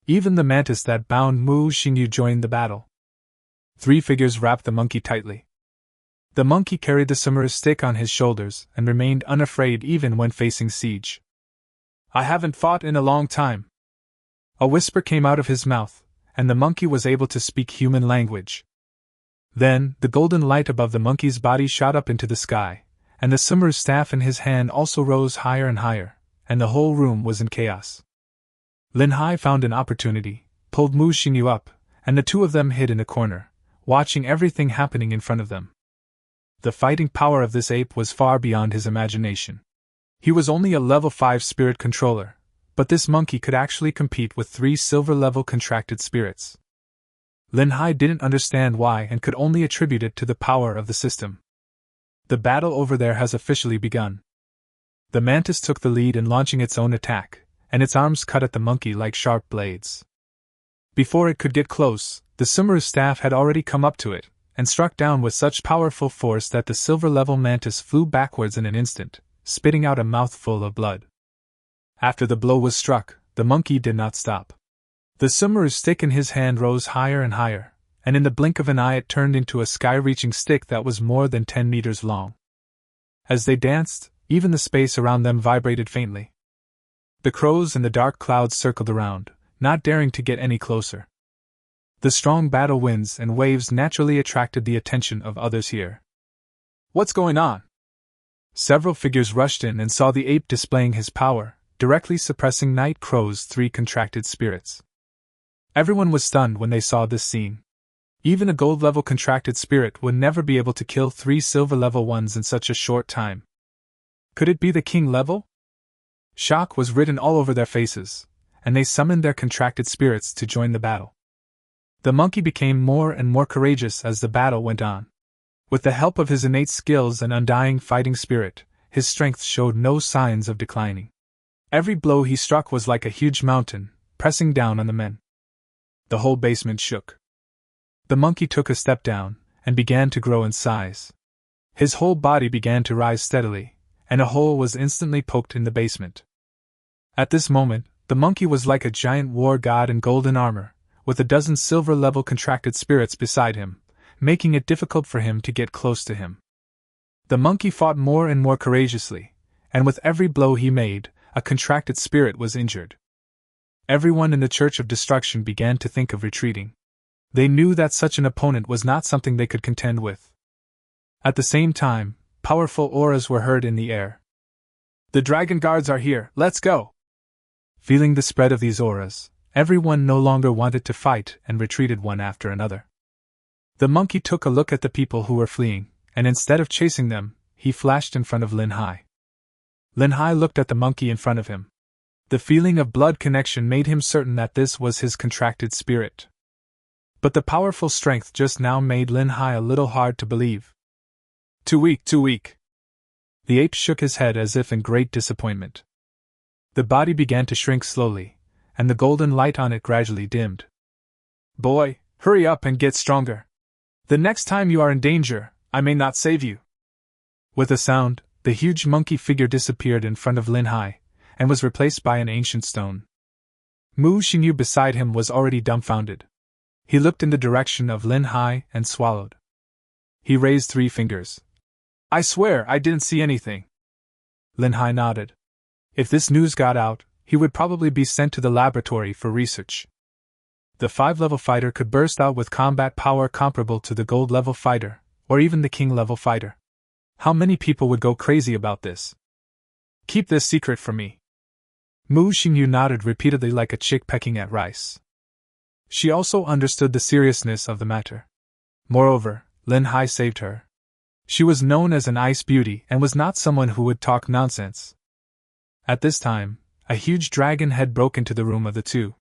Even the mantis that bound Mu Xingyu joined the battle. 3 figures wrapped the monkey tightly. The monkey carried the samurai stick on his shoulders and remained unafraid even when facing siege. I haven't fought in a long time. A whisper came out of his mouth, and the monkey was able to speak human language. Then, the golden light above the monkey's body shot up into the sky, and the samurai staff in his hand also rose higher and higher, and the whole room was in chaos. Linhai found an opportunity, pulled Mu Xingyu up, and the 2 of them hid in a corner, watching everything happening in front of them. The fighting power of this ape was far beyond his imagination. He was only a level 5 spirit controller, but this monkey could actually compete with 3 silver-level contracted spirits. Linhai didn't understand why and could only attribute it to the power of the system. The battle over there has officially begun. The mantis took the lead in launching its own attack, and its arms cut at the monkey like sharp blades. Before it could get close, the samurai staff had already come up to it, and struck down with such powerful force that the silver-level mantis flew backwards in an instant, spitting out a mouthful of blood. After the blow was struck, the monkey did not stop. The samurai stick in his hand rose higher and higher, and in the blink of an eye it turned into a sky-reaching stick that was more than 10 meters long. As they danced, even the space around them vibrated faintly. The crows and the dark clouds circled around, not daring to get any closer. The strong battle winds and waves naturally attracted the attention of others here. What's going on? Several figures rushed in and saw the ape displaying his power, directly suppressing Night Crow's 3 contracted spirits. Everyone was stunned when they saw this scene. Even a gold-level contracted spirit would never be able to kill 3 silver-level ones in such a short time. Could it be the king level? Shock was written all over their faces, and they summoned their contracted spirits to join the battle. The monkey became more and more courageous as the battle went on. With the help of his innate skills and undying fighting spirit, his strength showed no signs of declining. Every blow he struck was like a huge mountain, pressing down on the men. The whole basement shook. The monkey took a step down, and began to grow in size. His whole body began to rise steadily, and a hole was instantly poked in the basement. At this moment, the monkey was like a giant war god in golden armor, with a dozen silver-level contracted spirits beside him, making it difficult for him to get close to him. The monkey fought more and more courageously, and with every blow he made, a contracted spirit was injured. Everyone in the Church of Destruction began to think of retreating. They knew that such an opponent was not something they could contend with. At the same time, powerful auras were heard in the air. "The dragon guards are here, let's go!" Feeling the spread of these auras, everyone no longer wanted to fight and retreated one after another. The monkey took a look at the people who were fleeing, and instead of chasing them, he flashed in front of Lin Hai. Lin Hai looked at the monkey in front of him. The feeling of blood connection made him certain that this was his contracted spirit. But the powerful strength just now made Lin Hai a little hard to believe. Too weak, too weak. The ape shook his head as if in great disappointment. The body began to shrink slowly, and the golden light on it gradually dimmed. "Boy, hurry up and get stronger. The next time you are in danger, I may not save you." With a sound, the huge monkey figure disappeared in front of Lin Hai, and was replaced by an ancient stone. Mu Xingyu beside him was already dumbfounded. He looked in the direction of Lin Hai and swallowed. He raised 3 fingers. "I swear I didn't see anything." Lin Hai nodded. If this news got out, he would probably be sent to the laboratory for research. The 5-level fighter could burst out with combat power comparable to the gold-level fighter, or even the king-level fighter. How many people would go crazy about this? "Keep this secret from me." Mu Xingyu nodded repeatedly like a chick pecking at rice. She also understood the seriousness of the matter. Moreover, Lin Hai saved her. She was known as an ice beauty and was not someone who would talk nonsense. At this time, a huge dragon head broke into the room of the two.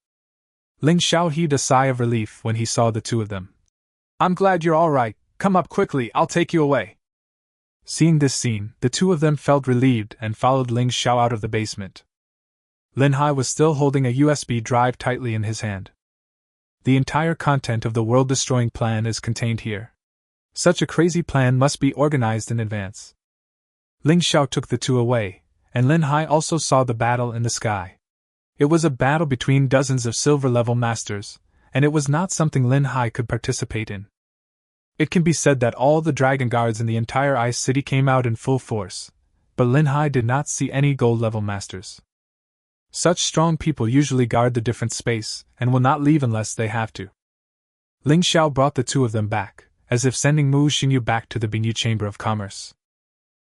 Ling Xiao heaved a sigh of relief when he saw the two of them. "I'm glad you're all right. Come up quickly, I'll take you away." Seeing this scene, the two of them felt relieved and followed Ling Xiao out of the basement. Lin Hai was still holding a USB drive tightly in his hand. The entire content of the world-destroying plan is contained here. Such a crazy plan must be organized in advance. Ling Xiao took the two away, and Lin Hai also saw the battle in the sky. It was a battle between dozens of silver-level masters, and it was not something Lin Hai could participate in. It can be said that all the dragon guards in the entire Ice City came out in full force, but Lin Hai did not see any gold-level masters. Such strong people usually guard the different space, and will not leave unless they have to. Ling Xiao brought the two of them back, as if sending Mu Xingyu back to the Binyu Chamber of Commerce.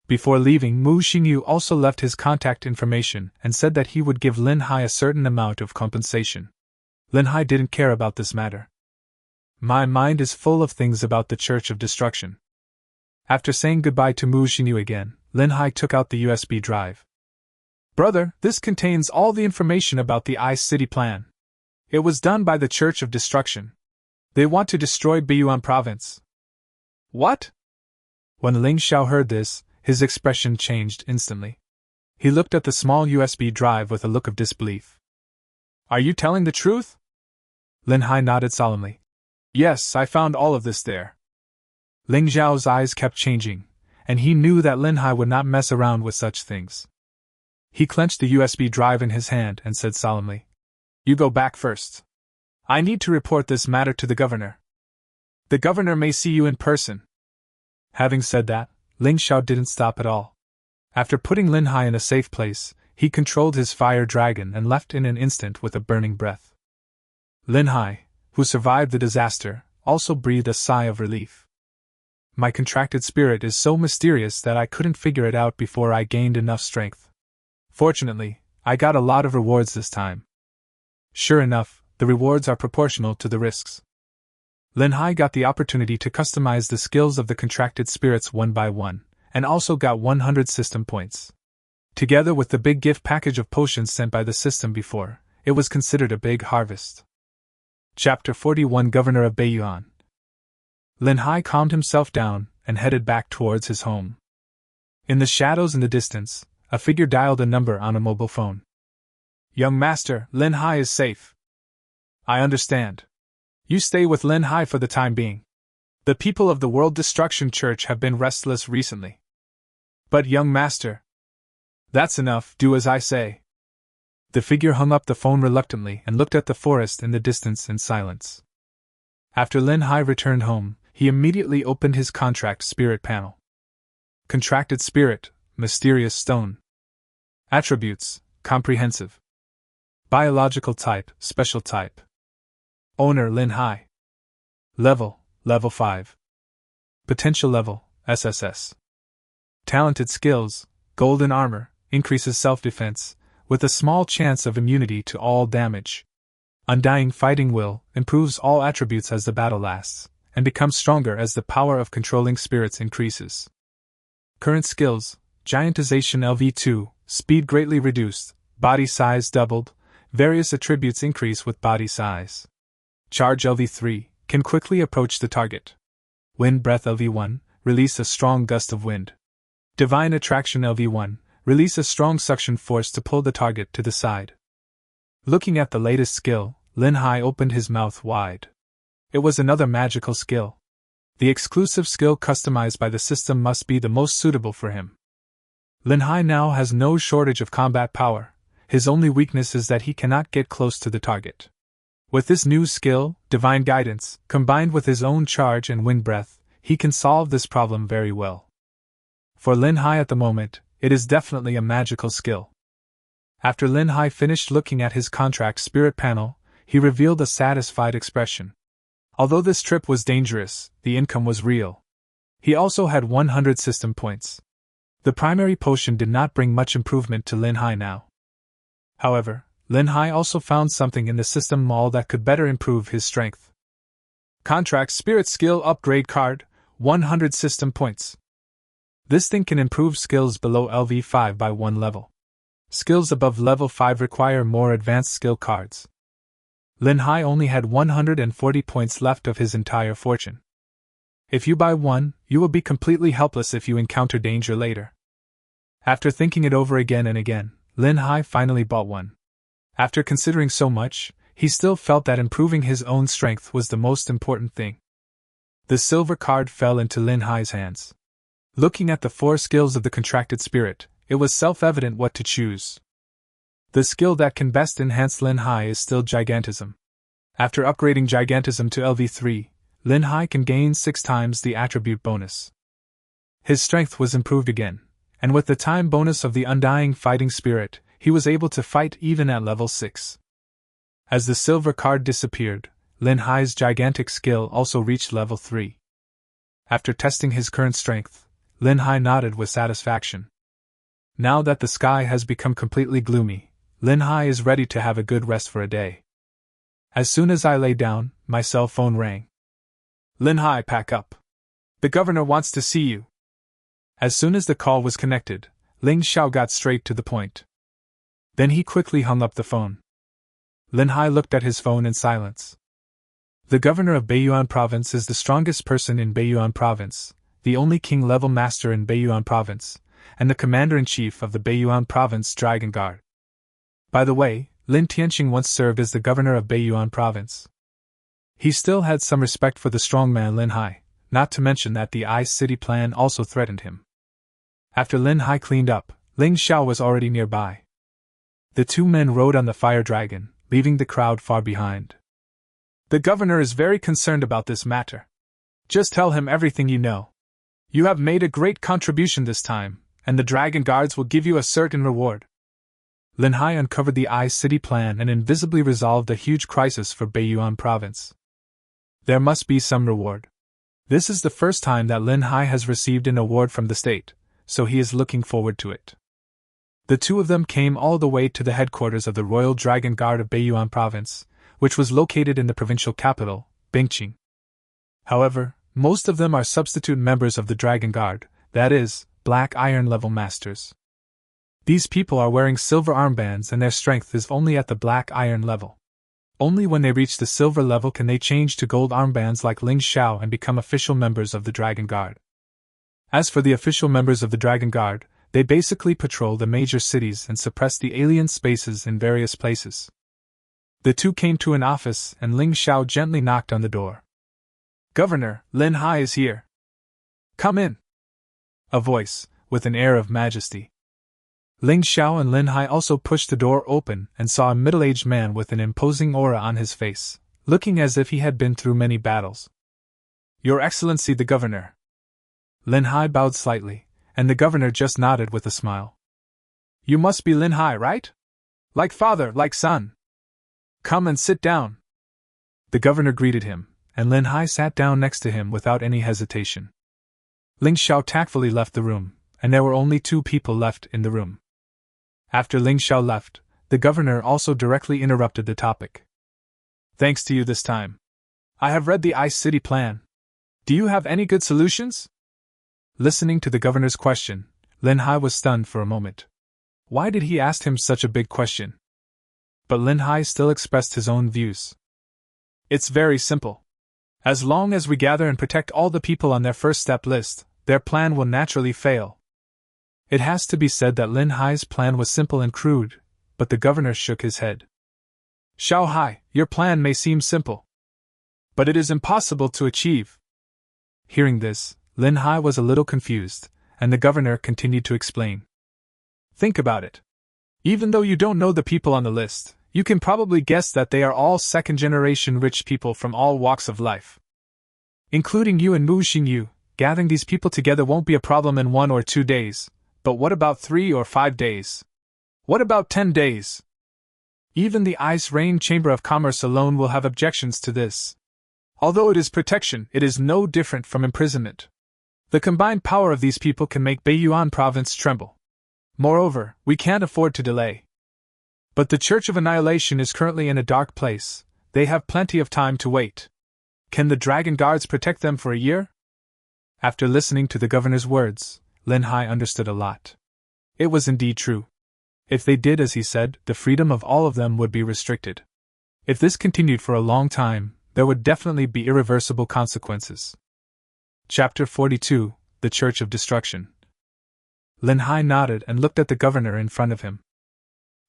Before leaving, Mu Xingyu also left his contact information and said that he would give Lin Hai a certain amount of compensation. Lin Hai didn't care about this matter. My mind is full of things about the Church of Destruction. After saying goodbye to Mu Xingyu again, Lin Hai took out the USB drive. "Brother, this contains all the information about the Ice City plan. It was done by the Church of Destruction. They want to destroy Biyuan province." "What?" When Ling Xiao heard this, his expression changed instantly. He looked at the small USB drive with a look of disbelief. "Are you telling the truth?" Lin Hai nodded solemnly. "Yes, I found all of this there." Ling Xiao's eyes kept changing, and he knew that Lin Hai would not mess around with such things. He clenched the USB drive in his hand and said solemnly, "You go back first. I need to report this matter to the governor. The governor may see you in person." Having said that, Ling Xiao didn't stop at all. After putting Lin Hai in a safe place, he controlled his fire dragon and left in an instant with a burning breath. Lin Hai, who survived the disaster, also breathed a sigh of relief. My contracted spirit is so mysterious that I couldn't figure it out before I gained enough strength. Fortunately, I got a lot of rewards this time. Sure enough, the rewards are proportional to the risks. Lin Hai got the opportunity to customize the skills of the contracted spirits one by one, and also got 100 system points. Together with the big gift package of potions sent by the system before, it was considered a big harvest. Chapter 41 Governor of Beiyuan. Lin Hai calmed himself down and headed back towards his home. In the shadows in the distance, a figure dialed a number on a mobile phone. Young master, Lin Hai is safe. I understand. You stay with Lin Hai for the time being. The people of the World Destruction Church have been restless recently. But young master. That's enough, do as I say. The figure hung up the phone reluctantly and looked at the forest in the distance in silence. After Lin Hai returned home, he immediately opened his contract spirit panel. Contracted spirit, mysterious stone. Attributes, comprehensive. Biological type, special type. Owner Lin Hai. Level, level 5. Potential level, SSS. Talented skills, golden armor, increases self-defense, with a small chance of immunity to all damage. Undying fighting will, improves all attributes as the battle lasts, and becomes stronger as the power of controlling spirits increases. Current skills, giantization LV2, speed greatly reduced, body size doubled, various attributes increase with body size. Charge LV3, can quickly approach the target. Wind breath LV1, release a strong gust of wind. Divine attraction LV1, release a strong suction force to pull the target to the side. Looking at the latest skill, Lin Hai opened his mouth wide. It was another magical skill. The exclusive skill customized by the system must be the most suitable for him. Lin Hai now has no shortage of combat power, his only weakness is that he cannot get close to the target. With this new skill, Divine Guidance, combined with his own charge and wind breath, he can solve this problem very well. For Lin Hai at the moment, it is definitely a magical skill. After Lin Hai finished looking at his contract spirit panel, he revealed a satisfied expression. Although this trip was dangerous, the income was real. He also had 100 system points. The primary potion did not bring much improvement to Lin Hai now. However, Lin Hai also found something in the system mall that could better improve his strength. Contract Spirit Skill Upgrade Card, 100 system points. This thing can improve skills below LV5 by 1 level. Skills above level 5 require more advanced skill cards. Lin Hai only had 140 points left of his entire fortune. If you buy one, you will be completely helpless if you encounter danger later. After thinking it over again and again, Lin Hai finally bought one. After considering so much, he still felt that improving his own strength was the most important thing. The silver card fell into Lin Hai's hands. Looking at the 4 skills of the contracted spirit, it was self-evident what to choose. The skill that can best enhance Lin Hai is still Gigantism. After upgrading Gigantism to LV3, Lin Hai can gain 6 times the attribute bonus. His strength was improved again, and with the time bonus of the Undying Fighting Spirit, he was able to fight even at level 6. As the silver card disappeared, Lin Hai's gigantic skill also reached level 3. After testing his current strength, Lin Hai nodded with satisfaction. Now that the sky has become completely gloomy, Lin Hai is ready to have a good rest for a day. As soon as I lay down, my cell phone rang. Lin Hai, pack up. The governor wants to see you. As soon as the call was connected, Ling Xiao got straight to the point. Then he quickly hung up the phone. Lin Hai looked at his phone in silence. The governor of Beiyuan Province is the strongest person in Beiyuan Province, the only king-level master in Beiyuan Province, and the commander-in-chief of the Beiyuan Province Dragon Guard. By the way, Lin Tianqing once served as the governor of Beiyuan Province. He still had some respect for the strongman Lin Hai, not to mention that the Ice City plan also threatened him. After Lin Hai cleaned up, Ling Xiao was already nearby. The 2 men rode on the fire dragon, leaving the crowd far behind. The governor is very concerned about this matter. Just tell him everything you know. You have made a great contribution this time, and the Dragon Guards will give you a certain reward. Lin Hai uncovered the Ice City plan and invisibly resolved a huge crisis for Beiyuan Province. There must be some reward. This is the first time that Lin Hai has received an award from the state, so he is looking forward to it. The 2 of them came all the way to the headquarters of the Royal Dragon Guard of Beiyuan Province, which was located in the provincial capital, Bingqing. However, most of them are substitute members of the Dragon Guard, that is, Black Iron level masters. These people are wearing silver armbands and their strength is only at the Black Iron level. Only when they reach the silver level can they change to gold armbands like Ling Xiao and become official members of the Dragon Guard. As for the official members of the Dragon Guard, they basically patrol the major cities and suppress the alien spaces in various places. The two came to an office and Ling Xiao gently knocked on the door. "Governor, Lin Hai is here. Come in." A voice, with an air of majesty. Ling Xiao and Lin Hai also pushed the door open and saw a middle-aged man with an imposing aura on his face, looking as if he had been through many battles. "Your Excellency the Governor." Lin Hai bowed slightly, and the governor just nodded with a smile. "You must be Lin Hai, right? Like father, like son. Come and sit down." The governor greeted him, and Lin Hai sat down next to him without any hesitation. Ling Xiao tactfully left the room, and there were only two people left in the room. After Ling Xiao left, the governor also directly interrupted the topic. "Thanks to you this time. I have read the Ice City plan. Do you have any good solutions?" Listening to the governor's question, Lin Hai was stunned for a moment. Why did he ask him such a big question? But Lin Hai still expressed his own views. "It's very simple. As long as we gather and protect all the people on their first step list, their plan will naturally fail." It has to be said that Lin Hai's plan was simple and crude, but the governor shook his head. "Xiao Hai, your plan may seem simple, but it is impossible to achieve." Hearing this, Lin Hai was a little confused, and the governor continued to explain. "Think about it. Even though you don't know the people on the list, you can probably guess that they are all second-generation rich people from all walks of life. Including you and Mu Xingyu, gathering these people together won't be a problem in 1 or 2 days, but what about 3 or 5 days? What about 10 days? Even the Ice Rain Chamber of Commerce alone will have objections to this. Although it is protection, it is no different from imprisonment. The combined power of these people can make Beiyuan province tremble. Moreover, we can't afford to delay. But the Church of Annihilation is currently in a dark place. They have plenty of time to wait. Can the Dragon Guards protect them for a year?" After listening to the governor's words, Lin Hai understood a lot. It was indeed true. If they did as he said, the freedom of all of them would be restricted. If this continued for a long time, there would definitely be irreversible consequences. Chapter 42, The Church of Destruction. Lin Hai nodded and looked at the governor in front of him.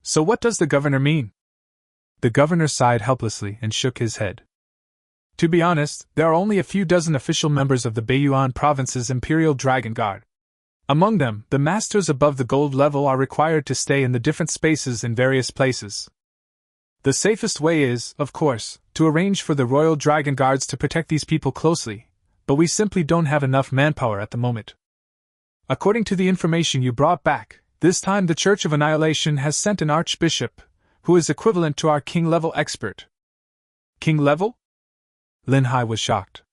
"So what does the governor mean?" The governor sighed helplessly and shook his head. "To be honest, there are only a few dozen official members of the Beiyuan province's Imperial Dragon Guard. Among them, the masters above the gold level are required to stay in the different spaces in various places. The safest way is, of course, to arrange for the Royal Dragon Guards to protect these people closely, but we simply don't have enough manpower at the moment. According to the information you brought back, this time the Church of Annihilation has sent an archbishop, who is equivalent to our king-level expert." "King level?" Lin Hai was shocked.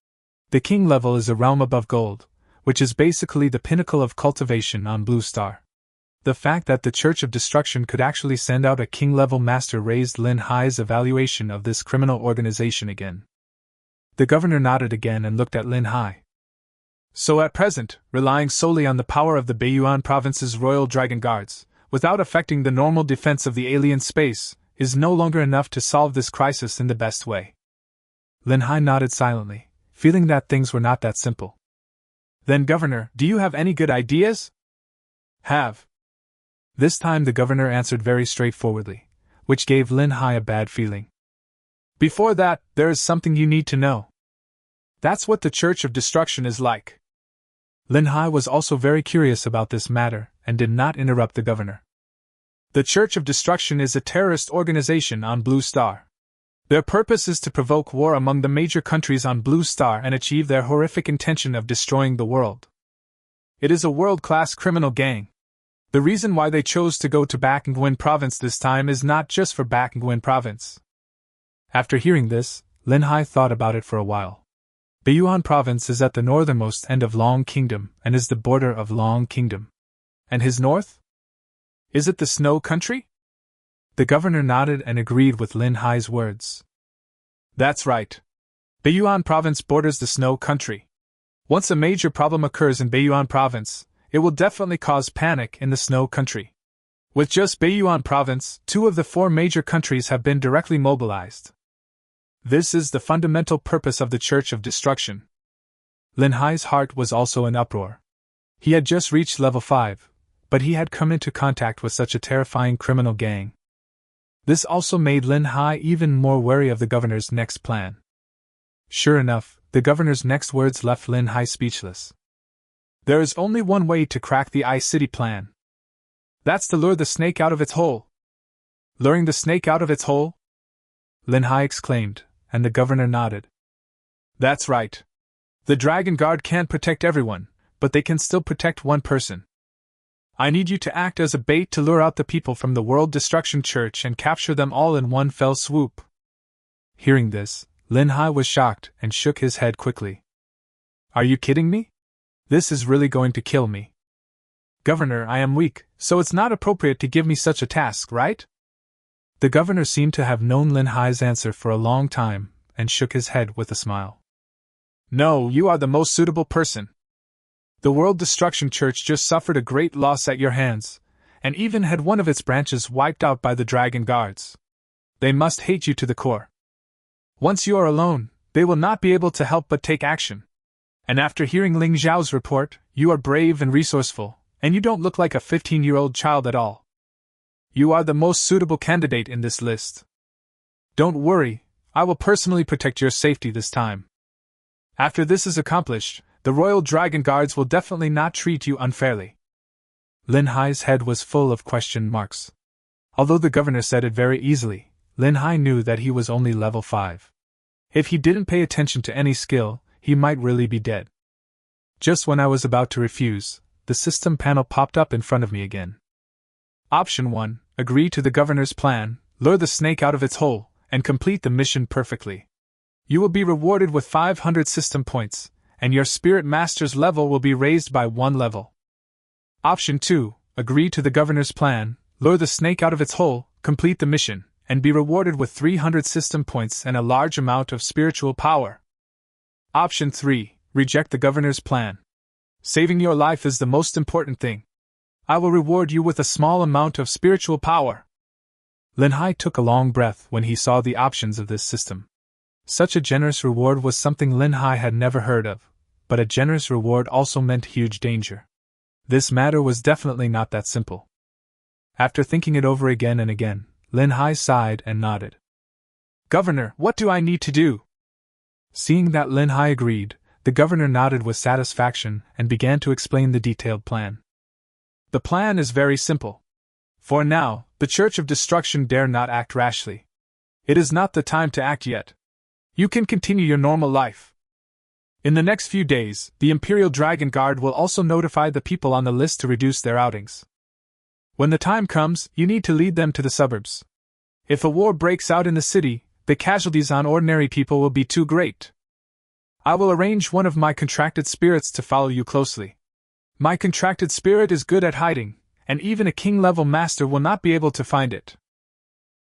The king level is a realm above gold, which is basically the pinnacle of cultivation on Blue Star. The fact that the Church of Destruction could actually send out a king-level master raised Lin Hai's evaluation of this criminal organization again. The governor nodded again and looked at Lin Hai. "So at present, relying solely on the power of the Beiyuan province's Royal Dragon Guards, without affecting the normal defense of the alien space, is no longer enough to solve this crisis in the best way." Lin Hai nodded silently, feeling that things were not that simple. "Then, Governor, do you have any good ideas?" "Have." This time the governor answered very straightforwardly, which gave Lin Hai a bad feeling. "Before that, there is something you need to know. That's what the Church of Destruction is like." Lin Hai was also very curious about this matter, and did not interrupt the governor. "The Church of Destruction is a terrorist organization on Blue Star. Their purpose is to provoke war among the major countries on Blue Star and achieve their horrific intention of destroying the world. It is a world-class criminal gang. The reason why they chose to go to Bakangwin Province this time is not just for Bakangwin Province." After hearing this, Lin Hai thought about it for a while. Beiyuan Province is at the northernmost end of Long Kingdom and is the border of Long Kingdom. And his north? Is it the Snow Country? The governor nodded and agreed with Lin Hai's words. "That's right. Beiyuan Province borders the Snow Country. Once a major problem occurs in Beiyuan Province, it will definitely cause panic in the Snow Country. With just Beiyuan Province, 2 of the 4 major countries have been directly mobilized. This is the fundamental purpose of the Church of Destruction." Lin Hai's heart was also in uproar. He had just reached level 5, but he had come into contact with such a terrifying criminal gang. This also made Lin Hai even more wary of the governor's next plan. Sure enough, the governor's next words left Lin Hai speechless. There is only one way to crack the Ice City plan. That's to lure the snake out of its hole. Luring the snake out of its hole? Lin Hai exclaimed, and the governor nodded. That's right. The Dragon Guard can't protect everyone, but they can still protect one person. I need you to act as a bait to lure out the people from the World Destruction Church and capture them all in one fell swoop. Hearing this, Lin Hai was shocked and shook his head quickly. Are you kidding me? This is really going to kill me. Governor, I am weak, so it's not appropriate to give me such a task, right? The governor seemed to have known Lin Hai's answer for a long time, and shook his head with a smile. No, you are the most suitable person. The World Destruction Church just suffered a great loss at your hands, and even had one of its branches wiped out by the Dragon Guards. They must hate you to the core. Once you are alone, they will not be able to help but take action. And after hearing Ling Zhao's report, you are brave and resourceful, and you don't look like a 15-year-old child at all. You are the most suitable candidate in this list. Don't worry, I will personally protect your safety this time. After this is accomplished, the Royal Dragon Guards will definitely not treat you unfairly. Lin Hai's head was full of question marks. Although the governor said it very easily, Lin Hai knew that he was only level 5. If he didn't pay attention to any skill, he might really be dead. Just when I was about to refuse, the system panel popped up in front of me again. Option 1, agree to the governor's plan, lure the snake out of its hole, and complete the mission perfectly. You will be rewarded with 500 system points, and your Spirit Master's level will be raised by 1 level. Option 2, agree to the governor's plan, lure the snake out of its hole, complete the mission, and be rewarded with 300 system points and a large amount of spiritual power. Option 3, reject the governor's plan. Saving your life is the most important thing. I will reward you with a small amount of spiritual power. Lin Hai took a long breath when he saw the options of this system. Such a generous reward was something Lin Hai had never heard of, but a generous reward also meant huge danger. This matter was definitely not that simple. After thinking it over again and again, Lin Hai sighed and nodded. Governor, what do I need to do? Seeing that Lin Hai agreed, the governor nodded with satisfaction and began to explain the detailed plan. The plan is very simple. For now, the Church of Destruction dare not act rashly. It is not the time to act yet. You can continue your normal life. In the next few days, the Imperial Dragon Guard will also notify the people on the list to reduce their outings. When the time comes, you need to lead them to the suburbs. If a war breaks out in the city, the casualties on ordinary people will be too great. I will arrange one of my contracted spirits to follow you closely. My contracted spirit is good at hiding, and even a king-level master will not be able to find it.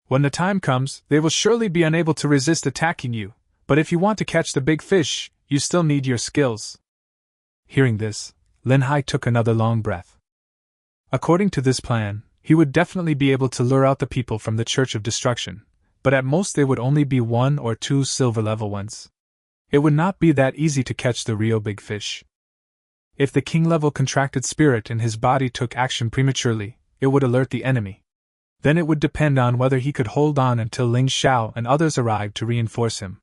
When the time comes, they will surely be unable to resist attacking you, but if you want to catch the big fish, you still need your skills. Hearing this, Lin Hai took another long breath. According to this plan, he would definitely be able to lure out the people from the Church of Destruction, but at most they would only be 1 or 2 silver-level ones. It would not be that easy to catch the real big fish. If the king-level contracted spirit in his body took action prematurely, it would alert the enemy. Then it would depend on whether he could hold on until Ling Xiao and others arrived to reinforce him.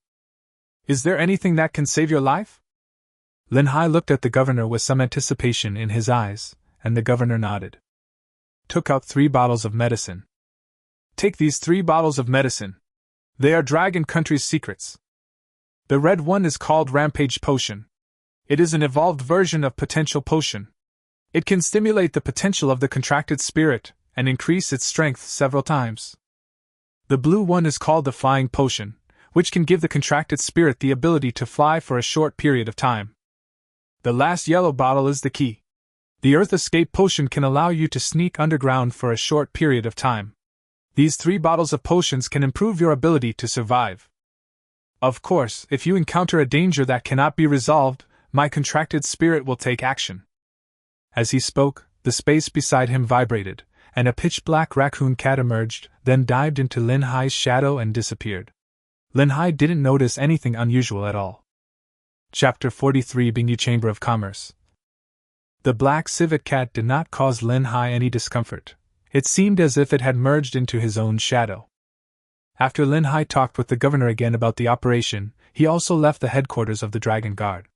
Is there anything that can save your life? Lin Hai looked at the governor with some anticipation in his eyes, and the governor nodded. Took out 3 bottles of medicine. Take these 3 bottles of medicine. They are Dragon Country's secrets. The red one is called Rampage Potion. It is an evolved version of Potential Potion. It can stimulate the potential of the contracted spirit and increase its strength several times. The blue one is called the Flying Potion, which can give the contracted spirit the ability to fly for a short period of time. The last yellow bottle is the key. The Earth Escape Potion can allow you to sneak underground for a short period of time. These 3 bottles of potions can improve your ability to survive. Of course, if you encounter a danger that cannot be resolved, my contracted spirit will take action. As he spoke, the space beside him vibrated, and a pitch-black raccoon cat emerged, then dived into Lin Hai's shadow and disappeared. Lin Hai didn't notice anything unusual at all. Chapter 43 Bingyi Chamber of Commerce. The black civet cat did not cause Lin Hai any discomfort. It seemed as if it had merged into his own shadow. After Lin Hai talked with the governor again about the operation, he also left the headquarters of the Dragon Guard.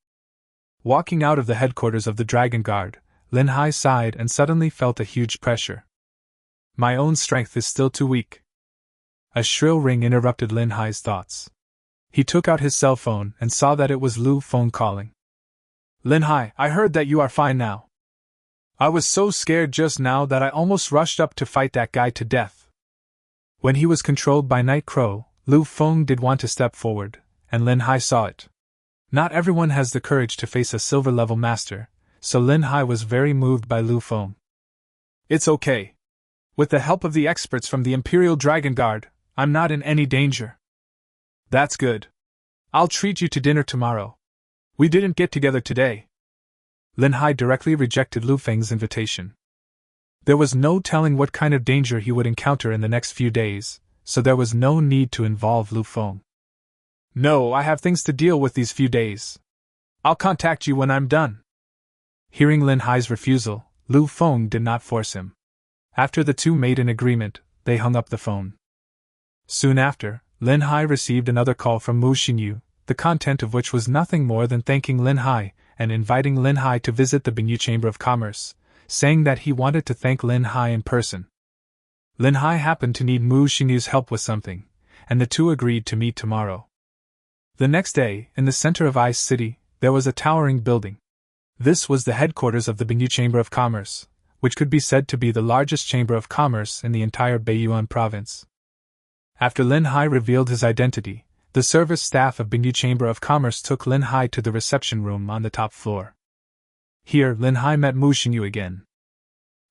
Walking out of the headquarters of the Dragon Guard, Lin Hai sighed and suddenly felt a huge pressure. My own strength is still too weak. A shrill ring interrupted Lin Hai's thoughts. He took out his cell phone and saw that it was Lu Feng calling. Lin Hai, I heard that you are fine now. I was so scared just now that I almost rushed up to fight that guy to death. When he was controlled by Night Crow, Lu Feng did want to step forward, and Lin Hai saw it. Not everyone has the courage to face a silver-level master, so Lin Hai was very moved by Lu Feng. It's okay. With the help of the experts from the Imperial Dragon Guard, I'm not in any danger. That's good. I'll treat you to dinner tomorrow. We didn't get together today. Lin Hai directly rejected Lu Feng's invitation. There was no telling what kind of danger he would encounter in the next few days, so there was no need to involve Lu Feng. No, I have things to deal with these few days. I'll contact you when I'm done. Hearing Lin Hai's refusal, Lu Feng did not force him. After the two made an agreement, they hung up the phone. Soon after, Lin Hai received another call from Mu Xingyu, the content of which was nothing more than thanking Lin Hai and inviting Lin Hai to visit the Bingyu Chamber of Commerce, saying that he wanted to thank Lin Hai in person. Lin Hai happened to need Mu Xingyu's help with something, and the two agreed to meet tomorrow. The next day, in the center of Ice City, there was a towering building. This was the headquarters of the Bingyu Chamber of Commerce, which could be said to be the largest chamber of commerce in the entire Beiyuan province. After Lin Hai revealed his identity, the service staff of Bingyu Chamber of Commerce took Lin Hai to the reception room on the top floor. Here, Lin Hai met Mu Xingyu again.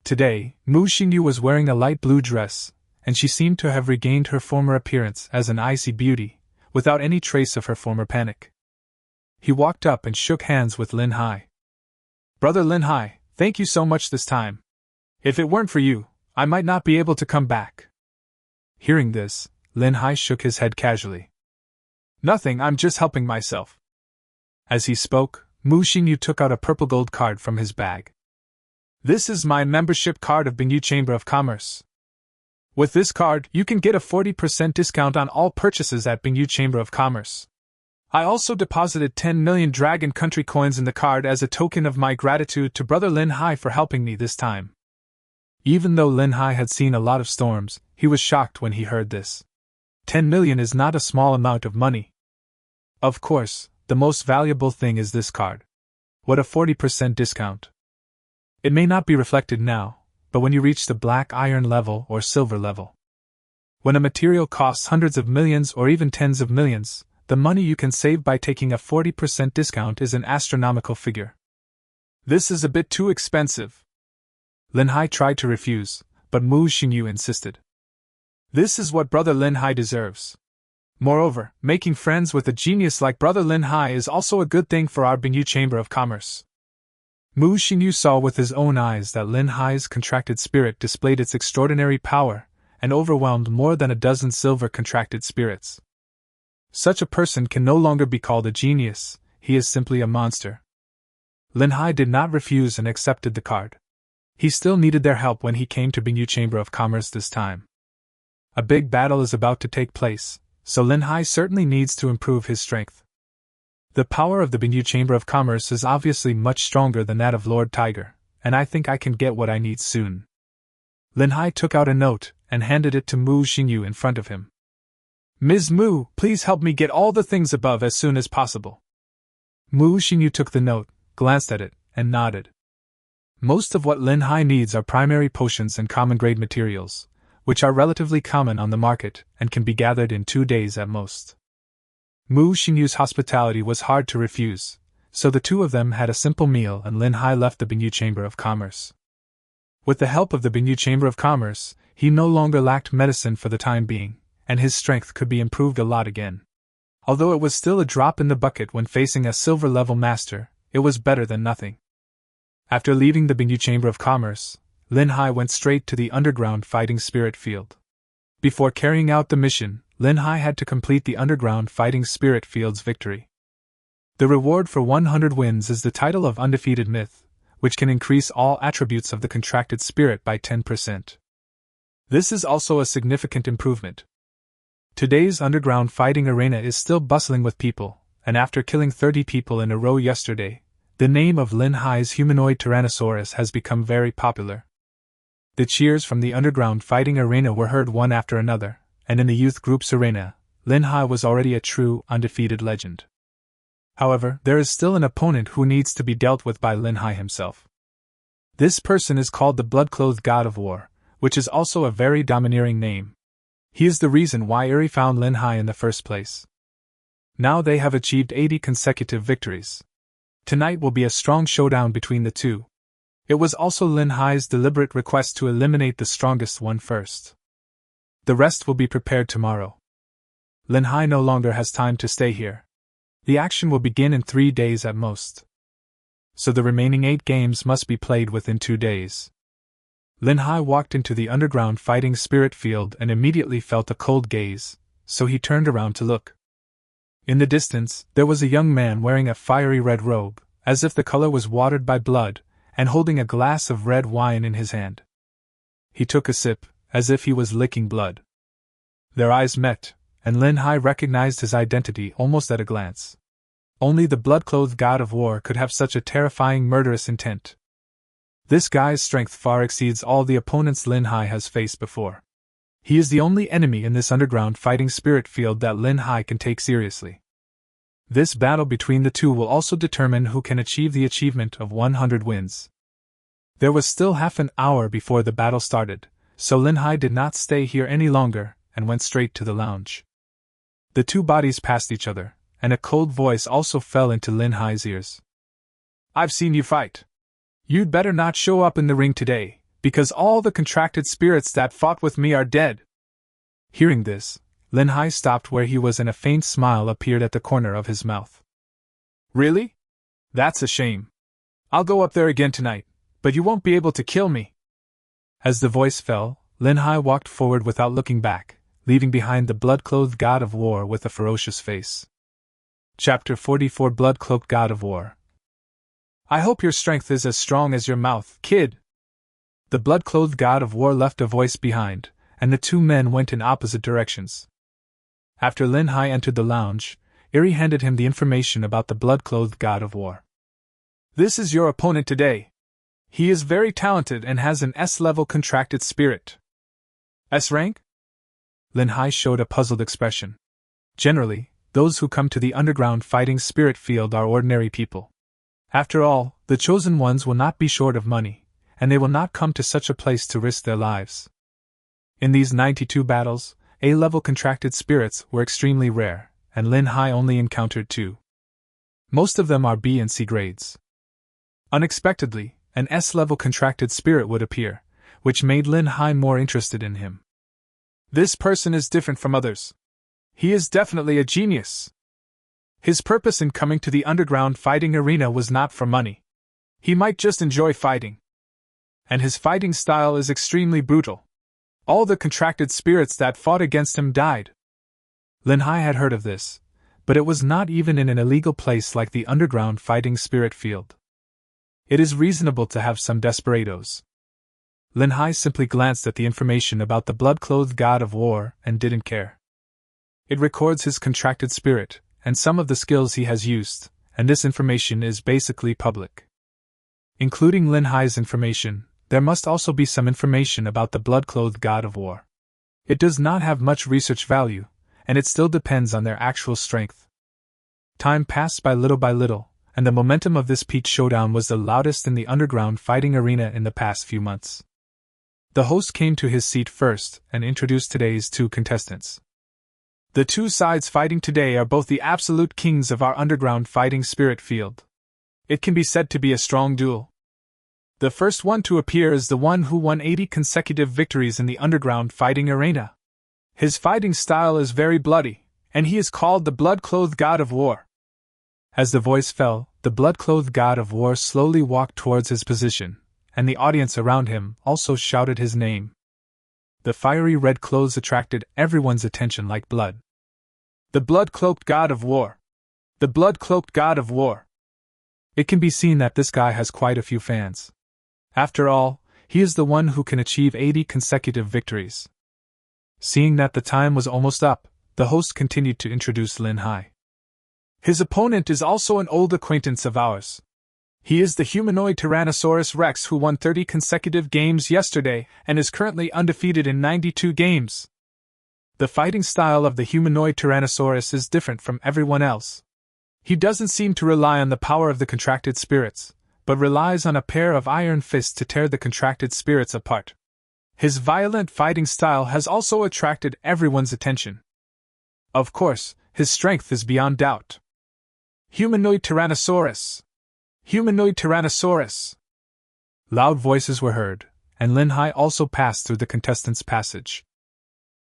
Today, Mu Xingyu was wearing a light blue dress, and she seemed to have regained her former appearance as an icy beauty, without any trace of her former panic. He walked up and shook hands with Lin Hai. Brother Lin Hai, thank you so much this time. If it weren't for you, I might not be able to come back. Hearing this, Lin Hai shook his head casually. Nothing, I'm just helping myself. As he spoke, Mu Xingyu took out a purple gold card from his bag. This is my membership card of Bingyu Chamber of Commerce. With this card, you can get a 40% discount on all purchases at Bingyu Chamber of Commerce. I also deposited 10 million Dragon Country coins in the card as a token of my gratitude to Brother Lin Hai for helping me this time. Even though Lin Hai had seen a lot of storms, he was shocked when he heard this. 10 million is not a small amount of money. Of course, the most valuable thing is this card. What a 40% discount. It may not be reflected now, but when you reach the black iron level or silver level. When a material costs hundreds of millions or even tens of millions, the money you can save by taking a 40% discount is an astronomical figure. This is a bit too expensive. Lin Hai tried to refuse, but Mu Xingyu insisted. This is what Brother Lin Hai deserves. Moreover, making friends with a genius like Brother Lin Hai is also a good thing for our Bingyu Chamber of Commerce. Mu Xingyu saw with his own eyes that Lin Hai's contracted spirit displayed its extraordinary power and overwhelmed more than a dozen silver contracted spirits. Such a person can no longer be called a genius, he is simply a monster. Lin Hai did not refuse and accepted the card. He still needed their help when he came to Bingyu Chamber of Commerce this time. A big battle is about to take place, so Lin Hai certainly needs to improve his strength. The power of the Bingyu Chamber of Commerce is obviously much stronger than that of Lord Tiger, and I think I can get what I need soon. Lin Hai took out a note and handed it to Mu Xingyu in front of him. Ms. Mu, please help me get all the things above as soon as possible. Mu Xingyu took the note, glanced at it, and nodded. Most of what Lin Hai needs are primary potions and common-grade materials, which are relatively common on the market and can be gathered in 2 days at most. Mu Xingyu's hospitality was hard to refuse, so the two of them had a simple meal and Lin Hai left the Bingyu Chamber of Commerce. With the help of the Bingyu Chamber of Commerce, he no longer lacked medicine for the time being, and his strength could be improved a lot again. Although it was still a drop in the bucket when facing a silver-level master, it was better than nothing. After leaving the Bingyu Chamber of Commerce, Lin Hai went straight to the underground fighting spirit field. Before carrying out the mission, Lin Hai had to complete the underground fighting spirit field's victory. The reward for 100 wins is the title of Undefeated Myth, which can increase all attributes of the contracted spirit by 10%. This is also a significant improvement. Today's underground fighting arena is still bustling with people, and after killing 30 people in a row yesterday, the name of Lin Hai's humanoid Tyrannosaurus has become very popular. The cheers from the underground fighting arena were heard one after another, and in the youth group's arena, Lin Hai was already a true, undefeated legend. However, there is still an opponent who needs to be dealt with by Lin Hai himself. This person is called the blood-clothed god of war, which is also a very domineering name. He is the reason why Eri found Lin Hai in the first place. Now they have achieved 80 consecutive victories. Tonight will be a strong showdown between the two. It was also Lin Hai's deliberate request to eliminate the strongest one first. The rest will be prepared tomorrow. Lin Hai no longer has time to stay here. The action will begin in 3 days at most. So the remaining 8 games must be played within 2 days. Lin Hai walked into the underground fighting spirit field and immediately felt a cold gaze, so he turned around to look. In the distance, there was a young man wearing a fiery red robe, as if the color was watered by blood, and holding a glass of red wine in his hand. He took a sip, as if he was licking blood. Their eyes met, and Lin Hai recognized his identity almost at a glance. Only the blood-clothed god of war could have such a terrifying murderous intent. This guy's strength far exceeds all the opponents Lin Hai has faced before. He is the only enemy in this underground fighting spirit field that Lin Hai can take seriously. This battle between the two will also determine who can achieve the achievement of 100 wins. There was still half an hour before the battle started, so Lin Hai did not stay here any longer and went straight to the lounge. The two bodies passed each other, and a cold voice also fell into Lin Hai's ears. "I've seen you fight. You'd better not show up in the ring today, because all the contracted spirits that fought with me are dead." Hearing this, Lin Hai stopped where he was and a faint smile appeared at the corner of his mouth. "Really? That's a shame. I'll go up there again tonight, but you won't be able to kill me." As the voice fell, Lin Hai walked forward without looking back, leaving behind the blood-clothed god of war with a ferocious face. Chapter 44 Blood-Cloaked God of War. "I hope your strength is as strong as your mouth, kid." The blood-clothed god of war left a voice behind, and the two men went in opposite directions. After Lin Hai entered the lounge, Eri handed him the information about the blood-clothed god of war. "This is your opponent today. He is very talented and has an S-level contracted spirit." "S rank?" Lin Hai showed a puzzled expression. Generally, those who come to the underground fighting spirit field are ordinary people. After all, the chosen ones will not be short of money, and they will not come to such a place to risk their lives. In these 92 battles, A-level contracted spirits were extremely rare, and Lin Hai only encountered 2. Most of them are B and C grades. Unexpectedly, an S-level contracted spirit would appear, which made Lin Hai more interested in him. This person is different from others. He is definitely a genius. His purpose in coming to the underground fighting arena was not for money. He might just enjoy fighting. And his fighting style is extremely brutal. All the contracted spirits that fought against him died. Lin Hai had heard of this, but it was not even in an illegal place like the underground fighting spirit field. It is reasonable to have some desperados. Lin Hai simply glanced at the information about the blood-clothed god of war and didn't care. It records his contracted spirit, and some of the skills he has used, and this information is basically public. Including Lin Hai's information, there must also be some information about the blood-clothed god of war. It does not have much research value, and it still depends on their actual strength. Time passed by little, and the momentum of this peach showdown was the loudest in the underground fighting arena in the past few months. The host came to his seat first and introduced today's 2 contestants. The 2 sides fighting today are both the absolute kings of our underground fighting spirit field. It can be said to be a strong duel. The first one to appear is the one who won 80 consecutive victories in the underground fighting arena. His fighting style is very bloody, and he is called the blood-clothed god of war. As the voice fell, the blood-clothed god of war slowly walked towards his position, and the audience around him also shouted his name. The fiery red clothes attracted everyone's attention like blood. "The blood-cloaked god of war! The blood-cloaked god of war!" It can be seen that this guy has quite a few fans. After all, he is the one who can achieve 80 consecutive victories. Seeing that the time was almost up, the host continued to introduce Lin Hai. His opponent is also an old acquaintance of ours. He is the humanoid Tyrannosaurus Rex who won 30 consecutive games yesterday and is currently undefeated in 92 games. The fighting style of the humanoid Tyrannosaurus is different from everyone else. He doesn't seem to rely on the power of the contracted spirits, but relies on a pair of iron fists to tear the contracted spirits apart. His violent fighting style has also attracted everyone's attention. Of course, his strength is beyond doubt. Humanoid Tyrannosaurus! Humanoid Tyrannosaurus! Loud voices were heard, and Lin Hai also passed through the contestants' passage.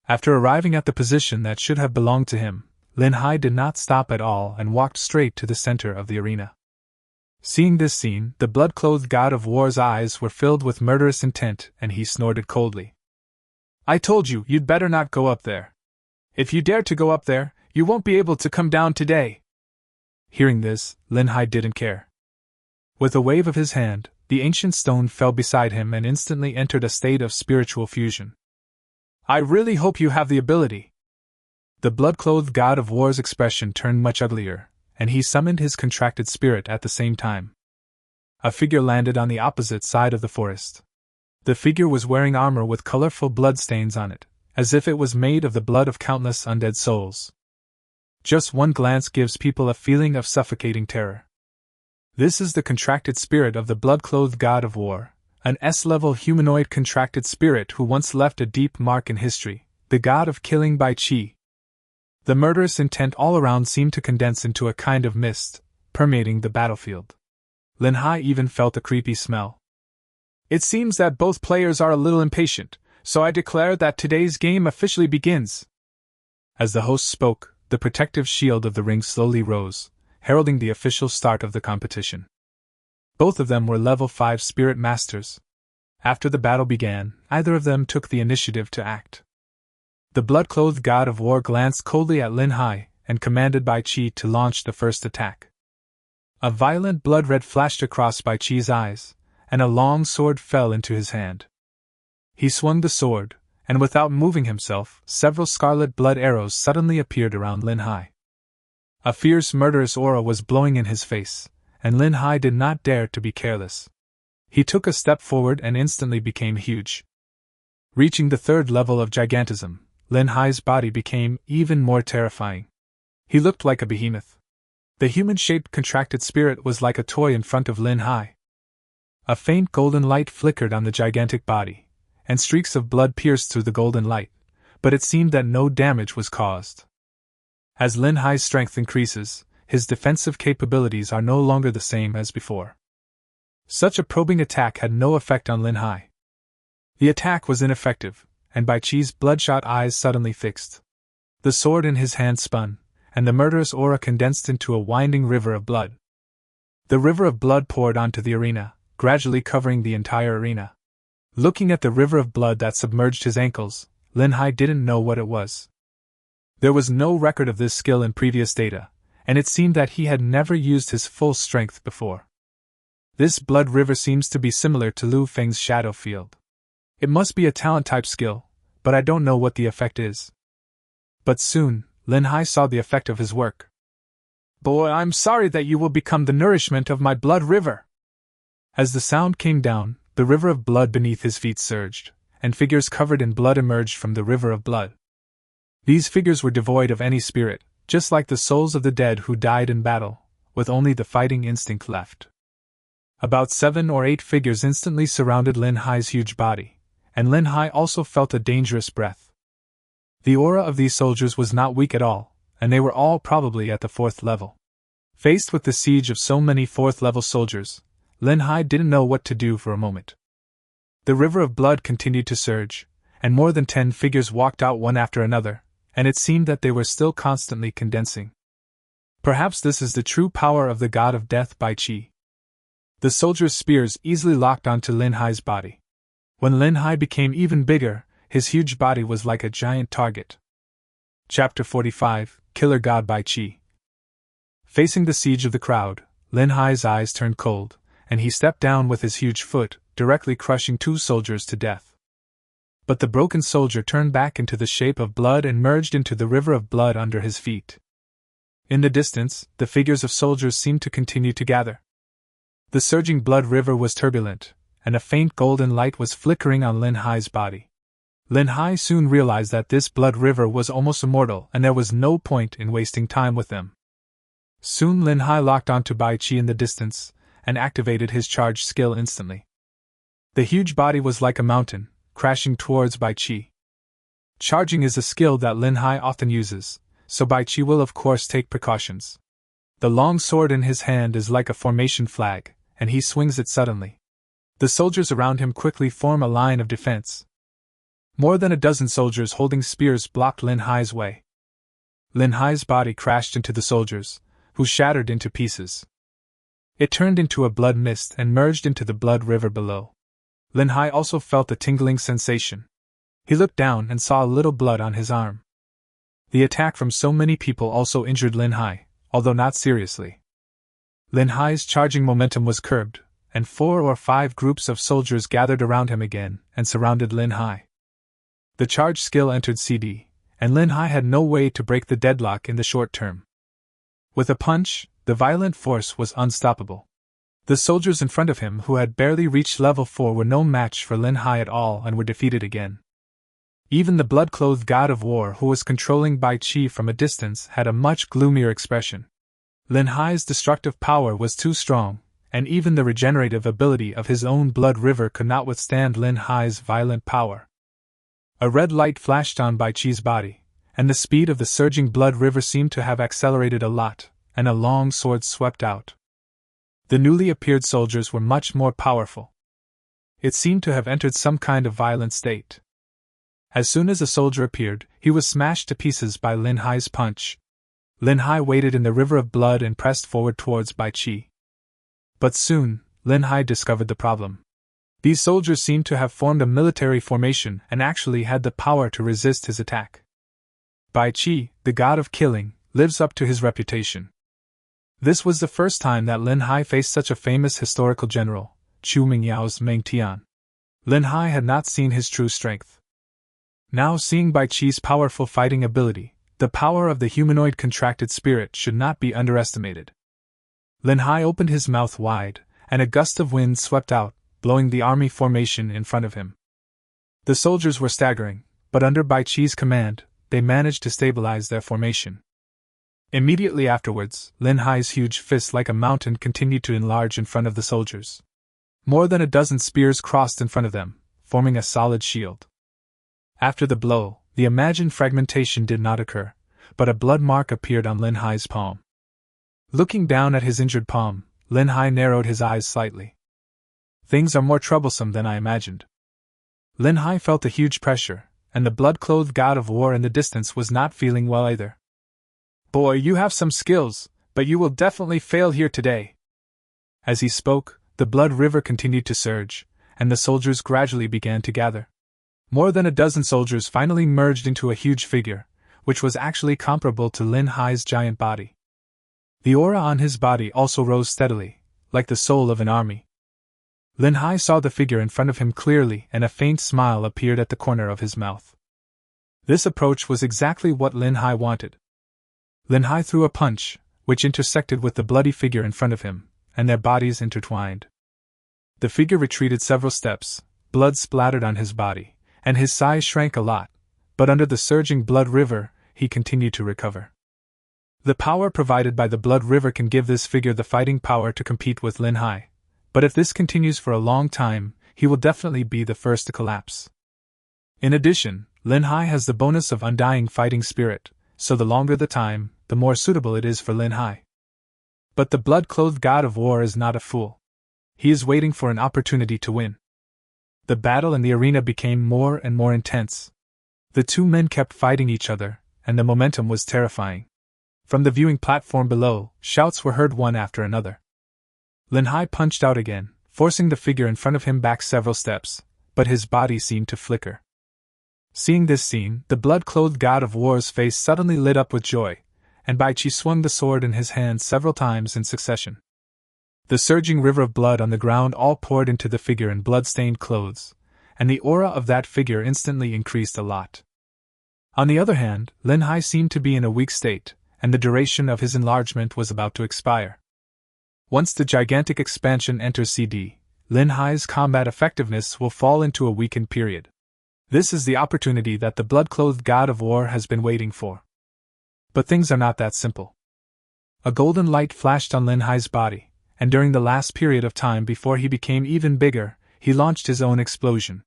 After arriving at the position that should have belonged to him, Lin Hai did not stop at all and walked straight to the center of the arena. Seeing this scene, the blood-clothed god of war's eyes were filled with murderous intent, and he snorted coldly. I told you, you'd better not go up there. If you dare to go up there, you won't be able to come down today. Hearing this, Lin Hai didn't care. With a wave of his hand, the ancient stone fell beside him and instantly entered a state of spiritual fusion. I really hope you have the ability. The blood-clothed god of war's expression turned much uglier, and he summoned his contracted spirit at the same time. A figure landed on the opposite side of the forest. The figure was wearing armor with colorful bloodstains on it, as if it was made of the blood of countless undead souls. Just one glance gives people a feeling of suffocating terror. This is the contracted spirit of the blood-clothed god of war, an S-level humanoid contracted spirit who once left a deep mark in history, the god of killing by chi. The murderous intent all around seemed to condense into a kind of mist, permeating the battlefield. Lin Hai even felt a creepy smell. It seems that both players are a little impatient, so I declare that today's game officially begins. As the host spoke, the protective shield of the ring slowly rose, heralding the official start of the competition. Both of them were level 5 spirit masters. After the battle began, either of them took the initiative to act. The blood-clothed god of war glanced coldly at Lin Hai and commanded Bai Qi to launch the first attack. A violent blood red flashed across Bai Qi's eyes, and a long sword fell into his hand. He swung the sword, and without moving himself, several scarlet blood arrows suddenly appeared around Lin Hai. A fierce murderous aura was blowing in his face, and Lin Hai did not dare to be careless. He took a step forward and instantly became huge. Reaching the 3rd level of gigantism, Lin Hai's body became even more terrifying. He looked like a behemoth. The human-shaped contracted spirit was like a toy in front of Lin Hai. A faint golden light flickered on the gigantic body, and streaks of blood pierced through the golden light, but it seemed that no damage was caused. As Lin Hai's strength increases, his defensive capabilities are no longer the same as before. Such a probing attack had no effect on Lin Hai. The attack was ineffective, and Bai Qi's bloodshot eyes suddenly fixed. The sword in his hand spun, and the murderous aura condensed into a winding river of blood. The river of blood poured onto the arena, gradually covering the entire arena. Looking at the river of blood that submerged his ankles, Lin Hai didn't know what it was. There was no record of this skill in previous data, and it seemed that he had never used his full strength before. This blood river seems to be similar to Lu Feng's shadow field. It must be a talent-type skill, but I don't know what the effect is. But soon, Lin Hai saw the effect of his work. Boy, I'm sorry that you will become the nourishment of my blood river. As the sound came down, the river of blood beneath his feet surged, and figures covered in blood emerged from the river of blood. These figures were devoid of any spirit, just like the souls of the dead who died in battle, with only the fighting instinct left. About 7 or 8 figures instantly surrounded Lin Hai's huge body, and Lin Hai also felt a dangerous breath. The aura of these soldiers was not weak at all, and they were all probably at the 4th level. Faced with the siege of so many 4th-level soldiers, Lin Hai didn't know what to do for a moment. The river of blood continued to surge, and more than 10 figures walked out one after another, and it seemed that they were still constantly condensing. Perhaps this is the true power of the god of death Bai Qi. The soldiers' spears easily locked onto Lin Hai's body. When Lin Hai became even bigger, his huge body was like a giant target. Chapter 45, Killer God Bai Qi. Facing the siege of the crowd, Lin Hai's eyes turned cold, and he stepped down with his huge foot, directly crushing 2 soldiers to death. But the broken soldier turned back into the shape of blood and merged into the river of blood under his feet. In the distance, the figures of soldiers seemed to continue to gather. The surging blood river was turbulent, and a faint golden light was flickering on Lin Hai's body. Lin Hai soon realized that this blood river was almost immortal and there was no point in wasting time with them. Soon Lin Hai locked onto Bai Qi in the distance, and activated his charge skill instantly. The huge body was like a mountain, crashing towards Bai Qi. Charging is a skill that Lin Hai often uses, so Bai Qi will of course take precautions. The long sword in his hand is like a formation flag, and he swings it suddenly. The soldiers around him quickly form a line of defense. More than a dozen soldiers holding spears blocked Lin Hai's way. Lin Hai's body crashed into the soldiers, who shattered into pieces. It turned into a blood mist and merged into the blood river below. Lin Hai also felt a tingling sensation. He looked down and saw a little blood on his arm. The attack from so many people also injured Lin Hai, although not seriously. Lin Hai's charging momentum was curbed, and 4 or 5 groups of soldiers gathered around him again and surrounded Lin Hai. The charge skill entered CD, and Lin Hai had no way to break the deadlock in the short term. With a punch, the violent force was unstoppable. The soldiers in front of him who had barely reached level 4 were no match for Lin Hai at all and were defeated again. Even the blood-clothed god of war who was controlling Bai Qi from a distance had a much gloomier expression. Lin Hai's destructive power was too strong, and even the regenerative ability of his own blood river could not withstand Lin Hai's violent power. A red light flashed on Bai Qi's body, and the speed of the surging blood river seemed to have accelerated a lot, and a long sword swept out. The newly appeared soldiers were much more powerful. It seemed to have entered some kind of violent state. As soon as a soldier appeared, he was smashed to pieces by Lin Hai's punch. Lin Hai waded in the river of blood and pressed forward towards Bai Qi. But soon, Lin Hai discovered the problem. These soldiers seemed to have formed a military formation and actually had the power to resist his attack. Bai Qi, the god of killing, lives up to his reputation. This was the first time that Lin Hai faced such a famous historical general, Chu Mingyao's Meng Tian. Lin Hai had not seen his true strength. Now seeing Bai Qi's powerful fighting ability, the power of the humanoid contracted spirit should not be underestimated. Lin Hai opened his mouth wide, and a gust of wind swept out, blowing the army formation in front of him. The soldiers were staggering, but under Bai Qi's command, they managed to stabilize their formation. Immediately afterwards, Lin Hai's huge fist like a mountain continued to enlarge in front of the soldiers. More than a dozen spears crossed in front of them, forming a solid shield. After the blow, the imagined fragmentation did not occur, but a blood mark appeared on Lin Hai's palm. Looking down at his injured palm, Lin Hai narrowed his eyes slightly. Things are more troublesome than I imagined. Lin Hai felt a huge pressure, and the blood-clothed god of war in the distance was not feeling well either. Boy, you have some skills, but you will definitely fail here today. As he spoke, the blood river continued to surge, and the soldiers gradually began to gather. More than a dozen soldiers finally merged into a huge figure, which was actually comparable to Lin Hai's giant body. The aura on his body also rose steadily, like the soul of an army. Lin Hai saw the figure in front of him clearly, and a faint smile appeared at the corner of his mouth. This approach was exactly what Lin Hai wanted. Lin Hai threw a punch, which intersected with the bloody figure in front of him, and their bodies intertwined. The figure retreated several steps, blood splattered on his body, and his size shrank a lot, but under the surging blood river, he continued to recover. The power provided by the blood river can give this figure the fighting power to compete with Lin Hai, but if this continues for a long time, he will definitely be the first to collapse. In addition, Lin Hai has the bonus of undying fighting spirit, so the longer the time, the more suitable it is for Lin Hai. But the blood-clothed god of war is not a fool. He is waiting for an opportunity to win. The battle in the arena became more and more intense. The two men kept fighting each other, and the momentum was terrifying. From the viewing platform below, shouts were heard one after another. Lin Hai punched out again, forcing the figure in front of him back several steps, but his body seemed to flicker. Seeing this scene, the blood-clothed god of war's face suddenly lit up with joy, and Bai Qi swung the sword in his hand several times in succession. The surging river of blood on the ground all poured into the figure in blood-stained clothes, and the aura of that figure instantly increased a lot. On the other hand, Lin Hai seemed to be in a weak state, and the duration of his enlargement was about to expire. Once the gigantic expansion enters CD, Lin Hai's combat effectiveness will fall into a weakened period. This is the opportunity that the blood-clothed god of war has been waiting for. But things are not that simple. A golden light flashed on Lin Hai's body, and during the last period of time before he became even bigger, he launched his own explosion.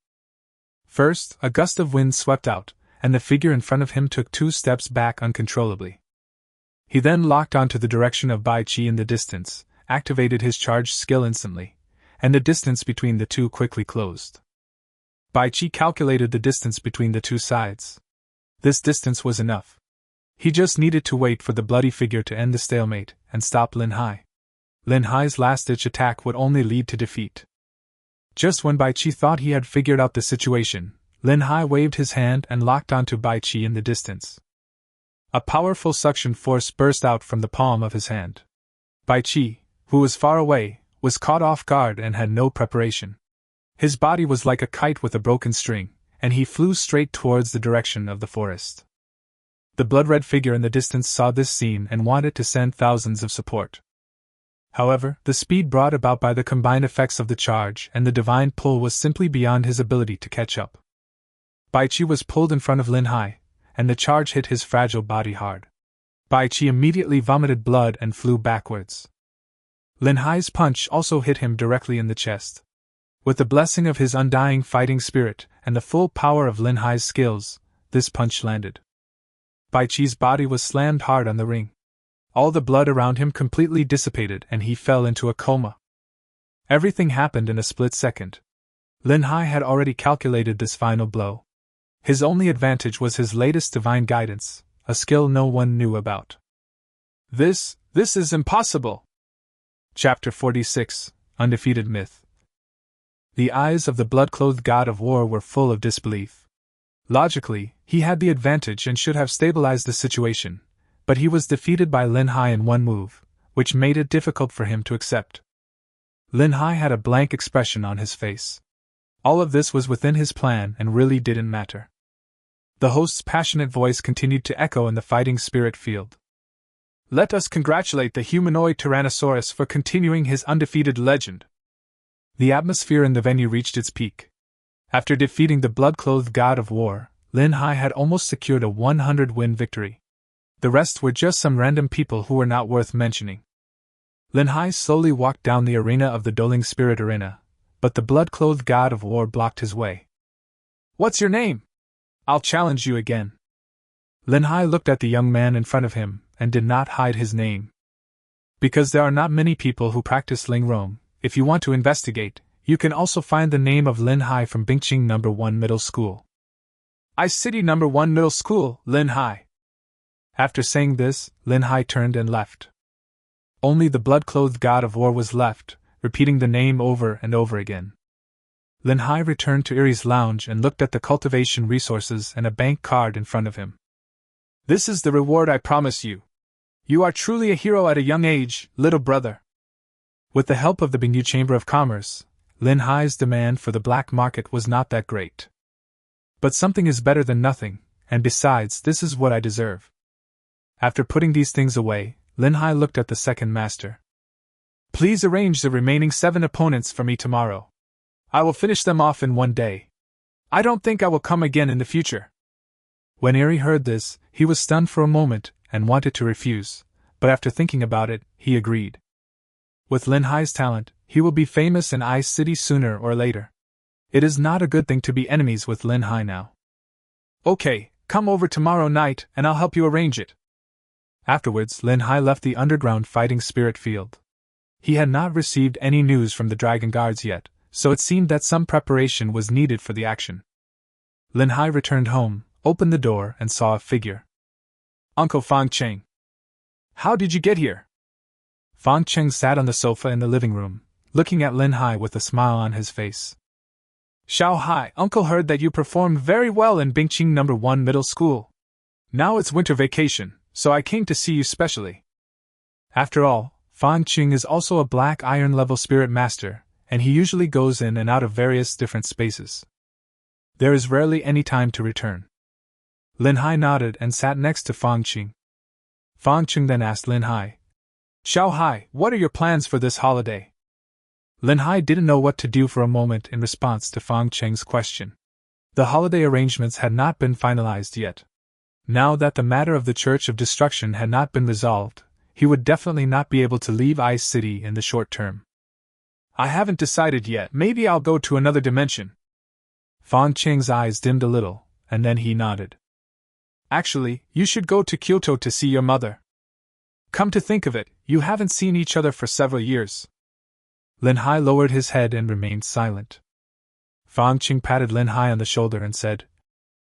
First, a gust of wind swept out, and the figure in front of him took 2 steps back uncontrollably. He then locked onto the direction of Bai Qi in the distance, activated his charge skill instantly, and the distance between the two quickly closed. Bai Qi calculated the distance between the two sides. This distance was enough. He just needed to wait for the bloody figure to end the stalemate and stop Lin Hai. Lin Hai's last-ditch attack would only lead to defeat. Just when Bai Qi thought he had figured out the situation, Lin Hai waved his hand and locked onto Bai Qi in the distance. A powerful suction force burst out from the palm of his hand. Bai Qi, who was far away, was caught off guard and had no preparation. His body was like a kite with a broken string, and he flew straight towards the direction of the forest. The blood-red figure in the distance saw this scene and wanted to send thousands of support. However, the speed brought about by the combined effects of the charge and the divine pull was simply beyond his ability to catch up. Bai Qi was pulled in front of Lin Hai, and the charge hit his fragile body hard. Bai Qi immediately vomited blood and flew backwards. Lin Hai's punch also hit him directly in the chest. With the blessing of his undying fighting spirit and the full power of Lin Hai's skills, this punch landed. Bai Qi's body was slammed hard on the ring. All the blood around him completely dissipated and he fell into a coma. Everything happened in a split second. Lin Hai had already calculated this final blow. His only advantage was his latest divine guidance, a skill no one knew about. This is impossible! Chapter 46, Undefeated Myth. The eyes of the blood-clothed god of war were full of disbelief. Logically, he had the advantage and should have stabilized the situation, but he was defeated by Lin Hai in one move, which made it difficult for him to accept. Lin Hai had a blank expression on his face. All of this was within his plan and really didn't matter. The host's passionate voice continued to echo in the fighting spirit field. Let us congratulate the humanoid Tyrannosaurus for continuing his undefeated legend. The atmosphere in the venue reached its peak. After defeating the blood-clothed god of war, Lin Hai had almost secured a 100-win victory. The rest were just some random people who were not worth mentioning. Lin Hai slowly walked down the arena of the Dueling Spirit Arena, but the blood-clothed god of war blocked his way. What's your name? I'll challenge you again. Lin Hai looked at the young man in front of him, and did not hide his name. Because there are not many people who practice Ling Rome, if you want to investigate, you can also find the name of Lin Hai from Bingqing No. 1 Middle School. I City No. 1 Middle School, Lin Hai. After saying this, Lin Hai turned and left. Only the blood-clothed god of war was left, repeating the name over and over again. Lin Hai returned to Erie's lounge and looked at the cultivation resources and a bank card in front of him. This is the reward I promise you. You are truly a hero at a young age, little brother. With the help of the Bingyu Chamber of Commerce, Lin Hai's demand for the black market was not that great. But something is better than nothing, and besides, this is what I deserve. After putting these things away, Lin Hai looked at the second master. Please arrange the remaining 7 opponents for me tomorrow. I will finish them off in one day. I don't think I will come again in the future. When Eri heard this, he was stunned for a moment and wanted to refuse, but after thinking about it, he agreed. With Lin Hai's talent, he will be famous in Ice City sooner or later. It is not a good thing to be enemies with Lin Hai now. Okay, come over tomorrow night and I'll help you arrange it. Afterwards, Lin Hai left the underground fighting spirit field. He had not received any news from the Dragon Guards yet, so it seemed that some preparation was needed for the action. Lin Hai returned home, opened the door, and saw a figure. Uncle Fang Cheng. How did you get here? Fang Cheng sat on the sofa in the living room, looking at Lin Hai with a smile on his face. Xiao Hai, Uncle heard that you performed very well in Bingqing No. 1 Middle School. Now it's winter vacation, so I came to see you specially. After all, Fan Qing is also a black iron level spirit master, and he usually goes in and out of various different spaces. There is rarely any time to return. Lin Hai nodded and sat next to Fan Qing. Fan Qing then asked Lin Hai, "Xiao Hai, what are your plans for this holiday?" Lin Hai didn't know what to do for a moment in response to Fan Qing's question. The holiday arrangements had not been finalized yet. Now that the matter of the Church of Destruction had not been resolved, he would definitely not be able to leave Ice City in the short term. "I haven't decided yet, maybe I'll go to another dimension." Fan Qing's eyes dimmed a little, and then he nodded. "Actually, you should go to Kyoto to see your mother. Come to think of it, you haven't seen each other for several years." Lin Hai lowered his head and remained silent. Fan Qing patted Lin Hai on the shoulder and said,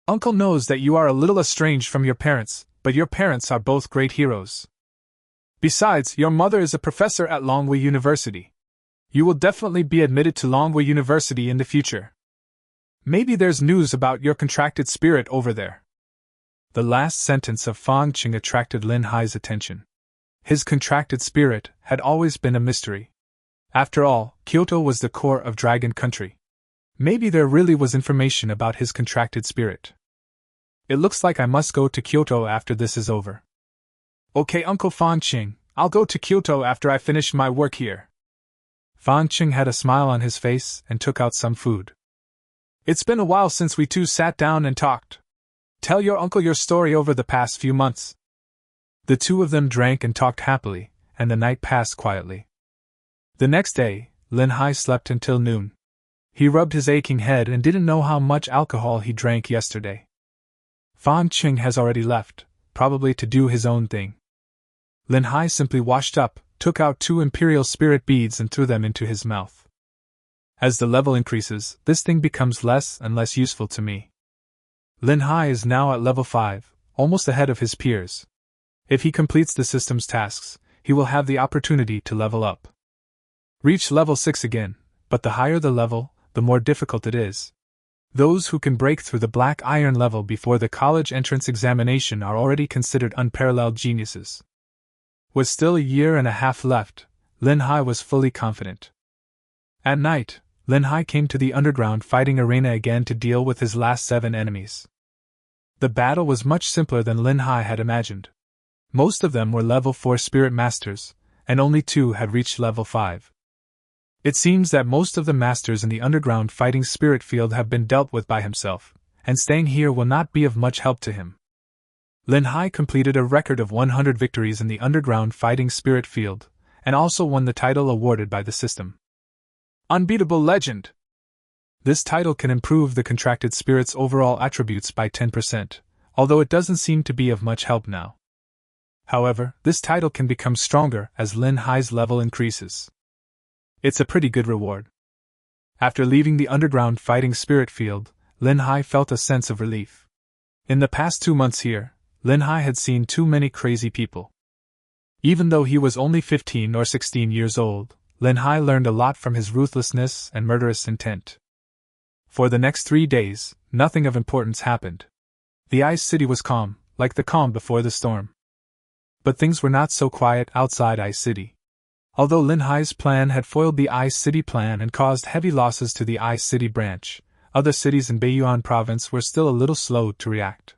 "Uncle knows that you are a little estranged from your parents, but your parents are both great heroes. Besides, your mother is a professor at Longwei University. You will definitely be admitted to Longwei University in the future. Maybe there's news about your contracted spirit over there." The last sentence of Fan Qing attracted Lin Hai's attention. His contracted spirit had always been a mystery. After all, Kyoto was the core of Dragon Country. Maybe there really was information about his contracted spirit. "It looks like I must go to Kyoto after this is over." "Okay, Uncle Fan Qing, I'll go to Kyoto after I finish my work here." Fan Qing had a smile on his face and took out some food. "It's been a while since we two sat down and talked. Tell your uncle your story over the past few months." The two of them drank and talked happily, and the night passed quietly. The next day, Lin Hai slept until noon. He rubbed his aching head and didn't know how much alcohol he drank yesterday. Fan Qing has already left, probably to do his own thing. Lin Hai simply washed up, took out 2 imperial spirit beads and threw them into his mouth. As the level increases, this thing becomes less and less useful to me. Lin Hai is now at level 5, almost ahead of his peers. If he completes the system's tasks, he will have the opportunity to level up. Reach level 6 again, but the higher the level, the more difficult it is. Those who can break through the black iron level before the college entrance examination are already considered unparalleled geniuses. With still a year and a half left, Lin Hai was fully confident. At night, Lin Hai came to the underground fighting arena again to deal with his last 7 enemies. The battle was much simpler than Lin Hai had imagined. Most of them were level 4 spirit masters, and only 2 had reached level 5. It seems that most of the masters in the underground fighting spirit field have been dealt with by himself, and staying here will not be of much help to him. Lin Hai completed a record of 100 victories in the underground fighting spirit field, and also won the title awarded by the system. Unbeatable Legend! This title can improve the contracted spirit's overall attributes by 10%, although it doesn't seem to be of much help now. However, this title can become stronger as Lin Hai's level increases. It's a pretty good reward. After leaving the underground fighting spirit field, Lin Hai felt a sense of relief. In the past 2 months here, Lin Hai had seen too many crazy people. Even though he was only 15 or 16 years old, Lin Hai learned a lot from his ruthlessness and murderous intent. For the next 3 days, nothing of importance happened. The Ice City was calm, like the calm before the storm. But things were not so quiet outside Ice City. Although Lin Hai's plan had foiled the Ice City plan and caused heavy losses to the Ice City branch, other cities in Beiyuan province were still a little slow to react.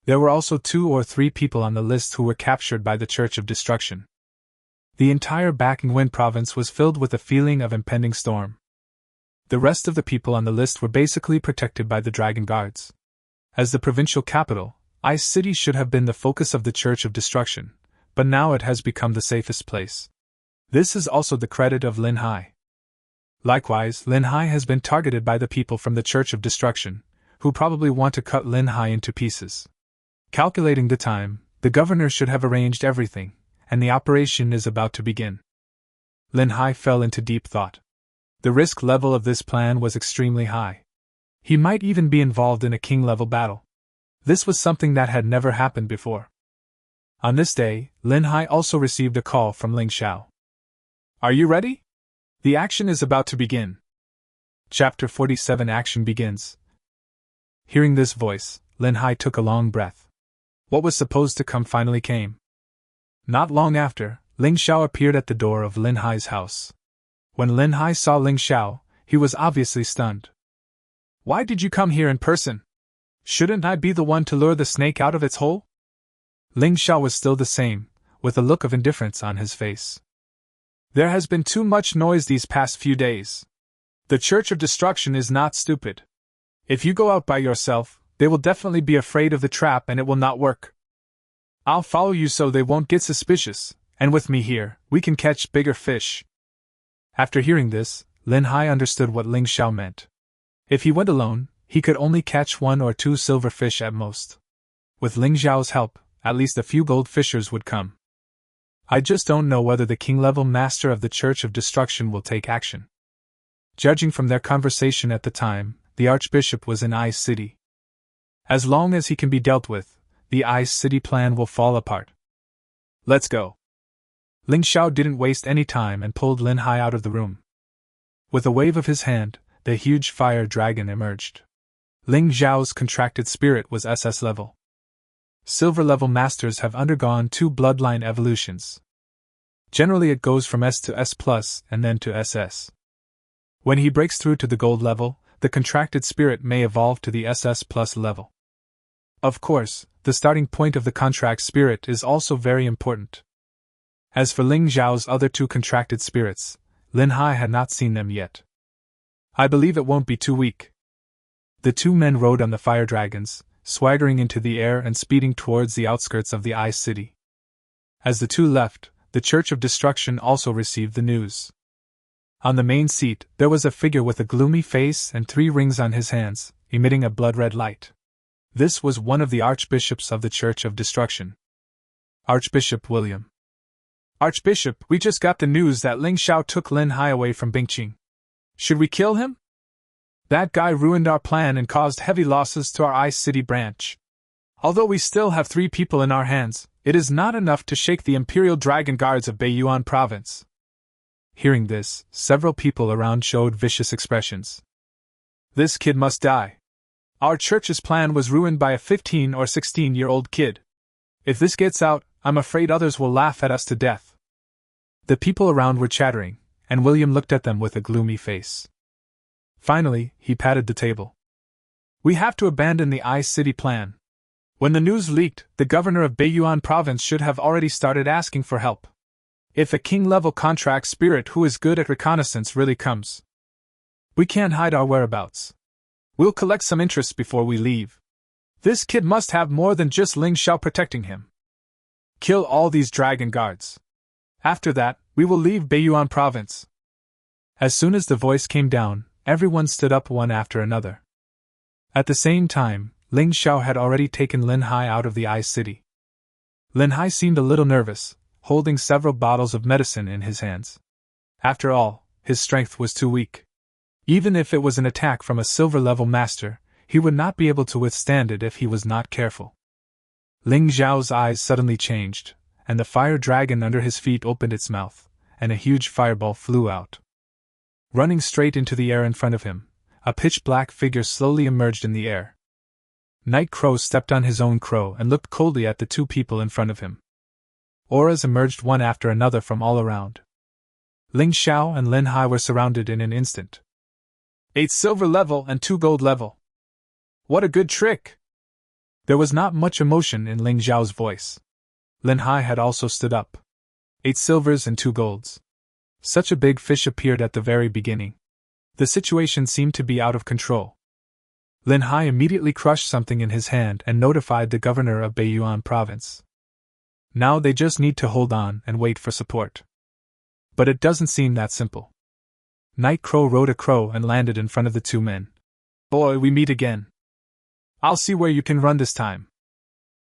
There were also 2 or 3 people on the list who were captured by the Church of Destruction. The entire Backingwind province was filled with a feeling of impending storm. The rest of the people on the list were basically protected by the Dragon Guards. As the provincial capital, Ice City should have been the focus of the Church of Destruction, but now it has become the safest place. This is also the credit of Lin Hai. Likewise, Lin Hai has been targeted by the people from the Church of Destruction, who probably want to cut Lin Hai into pieces. Calculating the time, the governor should have arranged everything, and the operation is about to begin. Lin Hai fell into deep thought. The risk level of this plan was extremely high. He might even be involved in a king-level battle. This was something that had never happened before. On this day, Lin Hai also received a call from Ling Xiao. "Are you ready? The action is about to begin." Chapter 47 Action begins. Hearing this voice, Lin Hai took a long breath. What was supposed to come finally came. Not long after, Ling Xiao appeared at the door of Lin Hai's house. When Lin Hai saw Ling Xiao, he was obviously stunned. "Why did you come here in person? Shouldn't I be the one to lure the snake out of its hole?" Ling Xiao was still the same, with a look of indifference on his face. "There has been too much noise these past few days. The Church of Destruction is not stupid. If you go out by yourself, they will definitely be afraid of the trap and it will not work. I'll follow you so they won't get suspicious, and with me here, we can catch bigger fish." After hearing this, Lin Hai understood what Ling Xiao meant. If he went alone, he could only catch 1 or 2 silver fish at most. With Ling Xiao's help, at least a few gold fishers would come. "I just don't know whether the king-level master of the Church of Destruction will take action." Judging from their conversation at the time, the Archbishop was in Ice City. As long as he can be dealt with, the Ice City plan will fall apart. "Let's go." Ling Xiao didn't waste any time and pulled Lin Hai out of the room. With a wave of his hand, the huge fire dragon emerged. Ling Xiao's contracted spirit was SS-level. Silver-level masters have undergone 2 bloodline evolutions. Generally it goes from S to S+, and then to SS. When he breaks through to the gold level, the contracted spirit may evolve to the SS+ level. Of course, the starting point of the contract spirit is also very important. As for Ling Xiao's other 2 contracted spirits, Lin Hai had not seen them yet. "I believe it won't be too weak." The 2 men rode on the fire dragons, swaggering into the air and speeding towards the outskirts of the Ice City. As the 2 left, the Church of Destruction also received the news. On the main seat, there was a figure with a gloomy face and 3 rings on his hands, emitting a blood-red light. This was one of the archbishops of the Church of Destruction. Archbishop William. "Archbishop, we just got the news that Ling Xiao took Lin Hai away from Bingqing. Should we kill him? That guy ruined our plan and caused heavy losses to our Ice City branch. Although we still have 3 people in our hands, it is not enough to shake the Imperial Dragon Guards of Beiyuan Province." Hearing this, several people around showed vicious expressions. "This kid must die. Our church's plan was ruined by a 15 or 16-year-old kid. If this gets out, I'm afraid others will laugh at us to death." The people around were chattering, and William looked at them with a gloomy face. Finally, he patted the table. "We have to abandon the Ice City plan. When the news leaked, the governor of Beiyuan Province should have already started asking for help. If a king-level contract spirit who is good at reconnaissance really comes, we can't hide our whereabouts. We'll collect some interest before we leave. This kid must have more than just Ling Xiao protecting him. Kill all these dragon guards. After that, we will leave Beiyuan Province." As soon as the voice came down, everyone stood up one after another. At the same time, Ling Xiao had already taken Lin Hai out of the Ice City. Lin Hai seemed a little nervous, holding several bottles of medicine in his hands. After all, his strength was too weak. Even if it was an attack from a silver-level master, he would not be able to withstand it if he was not careful. Ling Xiao's eyes suddenly changed, and the fire dragon under his feet opened its mouth, and a huge fireball flew out. Running straight into the air in front of him, a pitch-black figure slowly emerged in the air. Night Crow stepped on his own crow and looked coldly at the 2 people in front of him. Auras emerged one after another from all around. Ling Xiao and Lin Hai were surrounded in an instant. 8 silver level and 2 gold level. What a good trick! There was not much emotion in Ling Xiao's voice. Lin Hai had also stood up. 8 silvers and 2 golds. Such a big fish appeared at the very beginning. The situation seemed to be out of control. Lin Hai immediately crushed something in his hand and notified the governor of Beiyuan Province. Now they just need to hold on and wait for support. But it doesn't seem that simple. Night Crow rode a crow and landed in front of the 2 men. "Boy, we meet again. I'll see where you can run this time."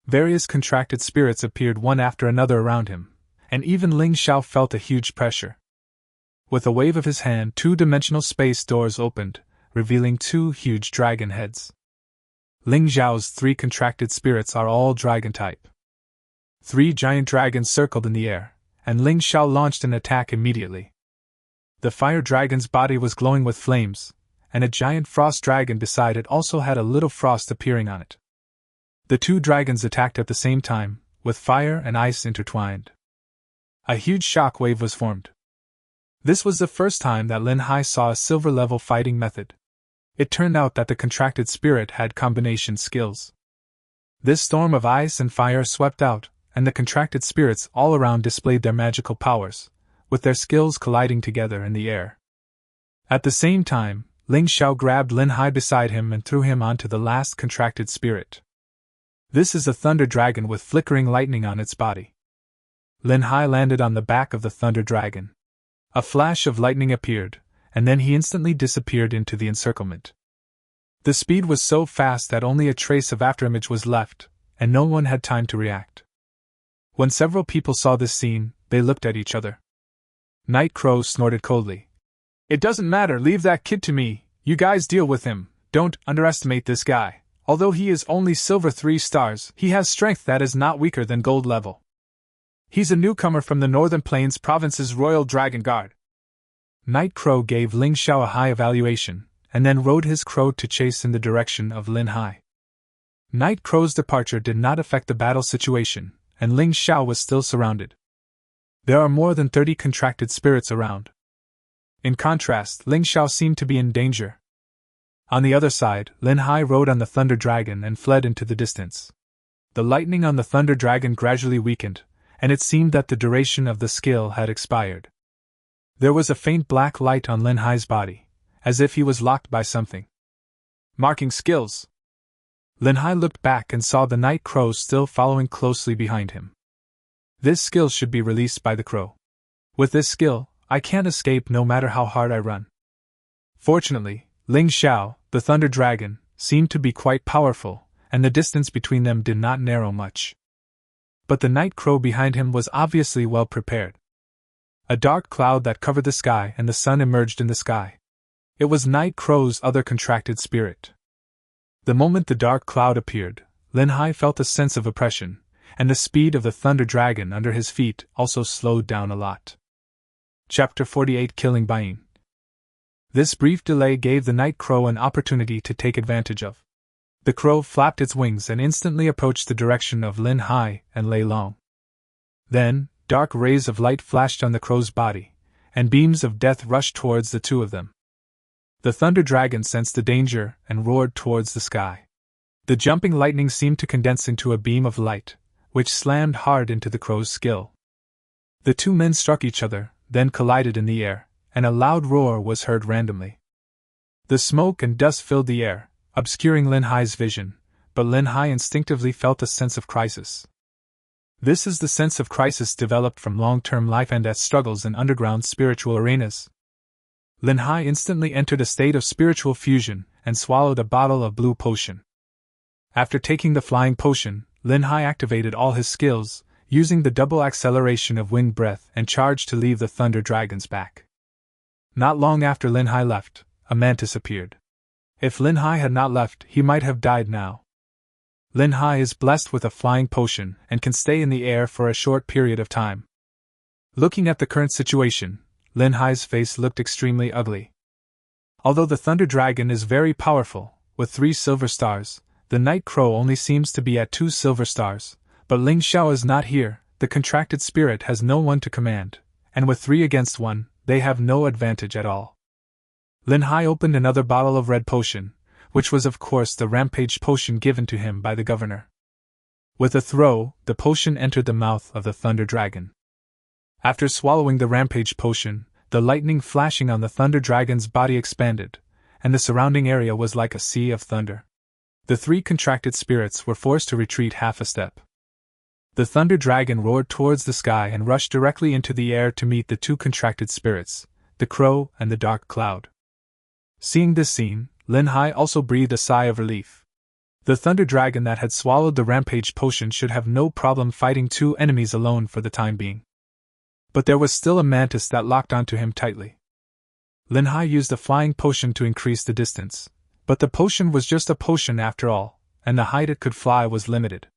Various contracted spirits appeared one after another around him, and even Ling Xiao felt a huge pressure. With a wave of his hand, 2-dimensional space doors opened, revealing 2 huge dragon heads. Ling Xiao's 3 contracted spirits are all dragon type. 3 giant dragons circled in the air, and Ling Xiao launched an attack immediately. The fire dragon's body was glowing with flames, and a giant frost dragon beside it also had a little frost appearing on it. The 2 dragons attacked at the same time, with fire and ice intertwined. A huge shock wave was formed. This was the first time that Lin Hai saw a silver-level fighting method. It turned out that the contracted spirit had combination skills. This storm of ice and fire swept out, and the contracted spirits all around displayed their magical powers, with their skills colliding together in the air. At the same time, Ling Xiao grabbed Lin Hai beside him and threw him onto the last contracted spirit. This is a thunder dragon with flickering lightning on its body. Lin Hai landed on the back of the thunder dragon. A flash of lightning appeared, and then he instantly disappeared into the encirclement. The speed was so fast that only a trace of afterimage was left, and no one had time to react. When several people saw this scene, they looked at each other. Night Crow snorted coldly. "It doesn't matter, leave that kid to me, you guys deal with him, don't underestimate this guy. Although he is only silver 3 stars, he has strength that is not weaker than gold level. He's a newcomer from the Northern Plains Province's Royal Dragon Guard." Night Crow gave Ling Xiao a high evaluation, and then rode his crow to chase in the direction of Lin Hai. Night Crow's departure did not affect the battle situation, and Ling Xiao was still surrounded. There are more than 30 contracted spirits around. In contrast, Ling Xiao seemed to be in danger. On the other side, Lin Hai rode on the Thunder Dragon and fled into the distance. The lightning on the Thunder Dragon gradually weakened, and it seemed that the duration of the skill had expired. There was a faint black light on Lin Hai's body, as if he was locked by something. Marking skills. Lin Hai looked back and saw the Night Crow still following closely behind him. This skill should be released by the crow. With this skill, I can't escape no matter how hard I run. Fortunately, Ling Xiao, the Thunder Dragon, seemed to be quite powerful, and the distance between them did not narrow much. But the Night Crow behind him was obviously well prepared. A dark cloud that covered the sky and the sun emerged in the sky. It was Night Crow's other contracted spirit. The moment the dark cloud appeared, Lin Hai felt a sense of oppression, and the speed of the Thunder Dragon under his feet also slowed down a lot. Chapter 48 Killing Bain. This brief delay gave the Night Crow an opportunity to take advantage of. The crow flapped its wings and instantly approached the direction of Lin Hai and Lei Long. Then, dark rays of light flashed on the crow's body, and beams of death rushed towards the two of them. The Thunder Dragon sensed the danger and roared towards the sky. The jumping lightning seemed to condense into a beam of light, which slammed hard into the crow's skill. The two men struck each other, then collided in the air, and a loud roar was heard randomly. The smoke and dust filled the air, obscuring Lin Hai's vision, but Lin Hai instinctively felt a sense of crisis. This is the sense of crisis developed from long-term life and death struggles in underground spiritual arenas. Lin Hai instantly entered a state of spiritual fusion and swallowed a bottle of blue potion. After taking the flying potion, Lin Hai activated all his skills, using the double acceleration of wind breath and charged to leave the Thunder Dragon's back. Not long after Lin Hai left, a mantis appeared. If Lin Hai had not left, he might have died now. Lin Hai is blessed with a flying potion and can stay in the air for a short period of time. Looking at the current situation, Lin Hai's face looked extremely ugly. Although the Thunder Dragon is very powerful, with 3 silver stars, the Night Crow only seems to be at 2 silver stars, but Ling Xiao is not here, the contracted spirit has no one to command, and with 3 against 1, they have no advantage at all. Lin Hai opened another bottle of red potion, which was of course the rampage potion given to him by the governor. With a throw, the potion entered the mouth of the Thunder Dragon. After swallowing the rampage potion, the lightning flashing on the Thunder Dragon's body expanded, and the surrounding area was like a sea of thunder. The 3 contracted spirits were forced to retreat half a step. The Thunder Dragon roared towards the sky and rushed directly into the air to meet the 2 contracted spirits, the crow and the dark cloud. Seeing this scene, Lin Hai also breathed a sigh of relief. The Thunder Dragon that had swallowed the rampage potion should have no problem fighting 2 enemies alone for the time being. But there was still a mantis that locked onto him tightly. Lin Hai used a flying potion to increase the distance, but the potion was just a potion after all, and the height it could fly was limited.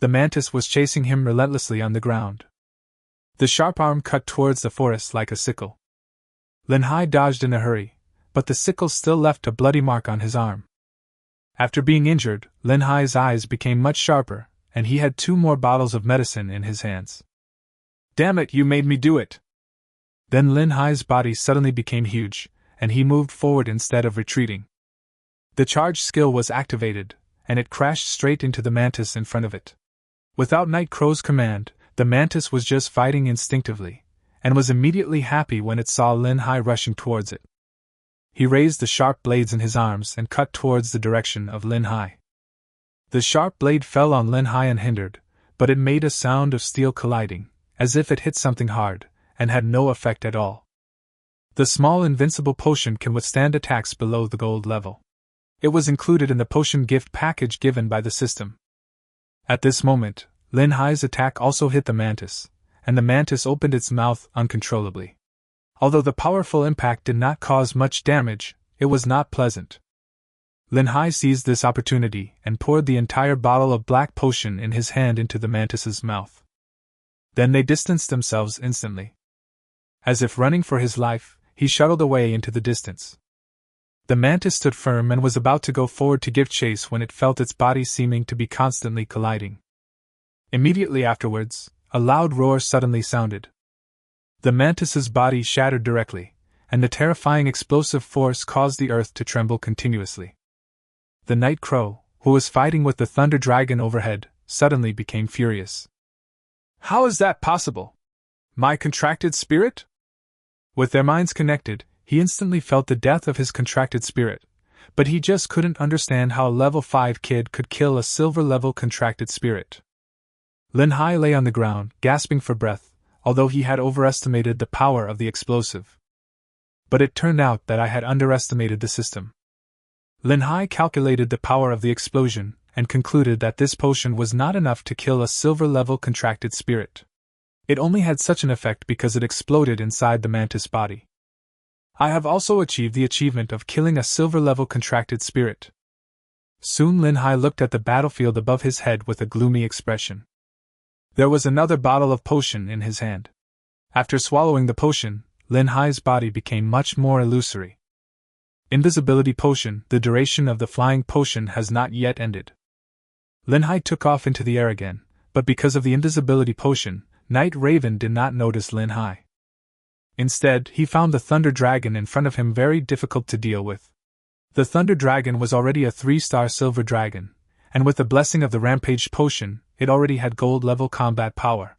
The mantis was chasing him relentlessly on the ground. The sharp arm cut towards the forest like a sickle. Lin Hai dodged in a hurry, but the sickle still left a bloody mark on his arm. After being injured, Lin Hai's eyes became much sharper, and he had 2 more bottles of medicine in his hands. Damn it, you made me do it! Then Lin Hai's body suddenly became huge, and he moved forward instead of retreating. The charge skill was activated, and it crashed straight into the mantis in front of it. Without Night Crow's command, the mantis was just fighting instinctively, and was immediately happy when it saw Lin Hai rushing towards it. He raised the sharp blades in his arms and cut towards the direction of Lin Hai. The sharp blade fell on Lin Hai unhindered, but it made a sound of steel colliding, as if it hit something hard, and had no effect at all. The small invincible potion can withstand attacks below the gold level. It was included in the potion gift package given by the system. At this moment, Lin Hai's attack also hit the mantis, and the mantis opened its mouth uncontrollably. Although the powerful impact did not cause much damage, it was not pleasant. Lin Hai seized this opportunity and poured the entire bottle of black potion in his hand into the mantis's mouth. Then they distanced themselves instantly. As if running for his life, he shuttled away into the distance. The mantis stood firm and was about to go forward to give chase when it felt its body seeming to be constantly colliding. Immediately afterwards, a loud roar suddenly sounded. The mantis's body shattered directly, and the terrifying explosive force caused the earth to tremble continuously. The Night Crow, who was fighting with the Thunder Dragon overhead, suddenly became furious. How is that possible? My contracted spirit? With their minds connected, he instantly felt the death of his contracted spirit, but he just couldn't understand how a level 5 kid could kill a silver level contracted spirit. Lin Hai lay on the ground, gasping for breath, although he had overestimated the power of the explosive. But it turned out that I had underestimated the system. Lin Hai calculated the power of the explosion, and concluded that this potion was not enough to kill a silver level contracted spirit. It only had such an effect because it exploded inside the mantis body. I have also achieved the achievement of killing a silver-level contracted spirit. Soon Lin Hai looked at the battlefield above his head with a gloomy expression. There was another bottle of potion in his hand. After swallowing the potion, Lin Hai's body became much more illusory. Invisibility potion. The duration of the flying potion has not yet ended. Lin Hai took off into the air again, but because of the invisibility potion, Night Raven did not notice Lin Hai. Instead, he found the Thunder Dragon in front of him very difficult to deal with. The Thunder Dragon was already a 3-star silver dragon, and with the blessing of the Rampage potion, it already had gold-level combat power.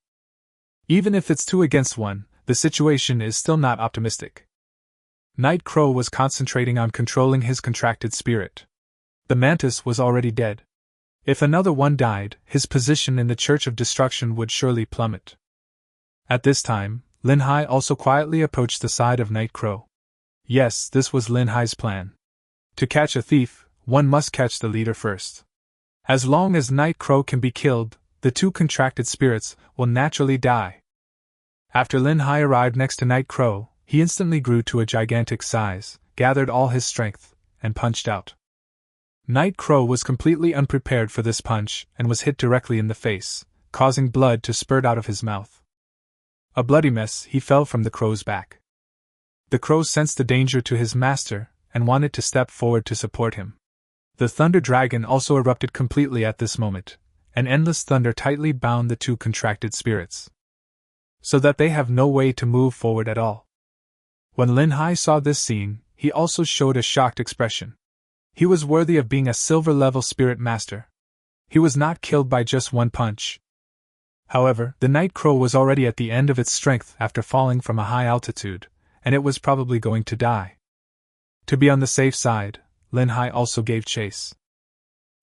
Even if it's 2 against 1, the situation is still not optimistic. Night Crow was concentrating on controlling his contracted spirit. The mantis was already dead. If another one died, his position in the Church of Destruction would surely plummet. At this time, Lin Hai also quietly approached the side of Night Crow. Yes, this was Lin Hai's plan. To catch a thief, one must catch the leader first. As long as Night Crow can be killed, the 2 contracted spirits will naturally die. After Lin Hai arrived next to Night Crow, he instantly grew to a gigantic size, gathered all his strength, and punched out. Night Crow was completely unprepared for this punch and was hit directly in the face, causing blood to spurt out of his mouth. A bloody mess, he fell from the crow's back. The crow sensed the danger to his master and wanted to step forward to support him. The Thunder Dragon also erupted completely at this moment, and endless thunder tightly bound the 2 contracted spirits, so that they have no way to move forward at all. When Lin Hai saw this scene, he also showed a shocked expression. He was worthy of being a silver-level spirit master. He was not killed by just 1 punch. However, the Night Crow was already at the end of its strength after falling from a high altitude, and it was probably going to die. To be on the safe side, Lin Hai also gave chase.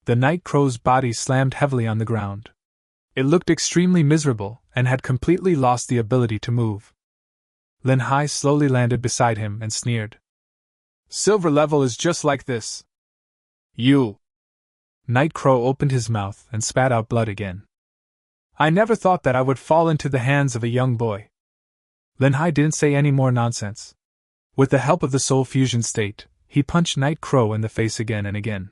The Night Crow's body slammed heavily on the ground. It looked extremely miserable and had completely lost the ability to move. Lin Hai slowly landed beside him and sneered. Silver level is just like this. You. Night Crow opened his mouth and spat out blood again. I never thought that I would fall into the hands of a young boy. Lin Hai didn't say any more nonsense. With the help of the soul fusion state, he punched Night Crow in the face again and again.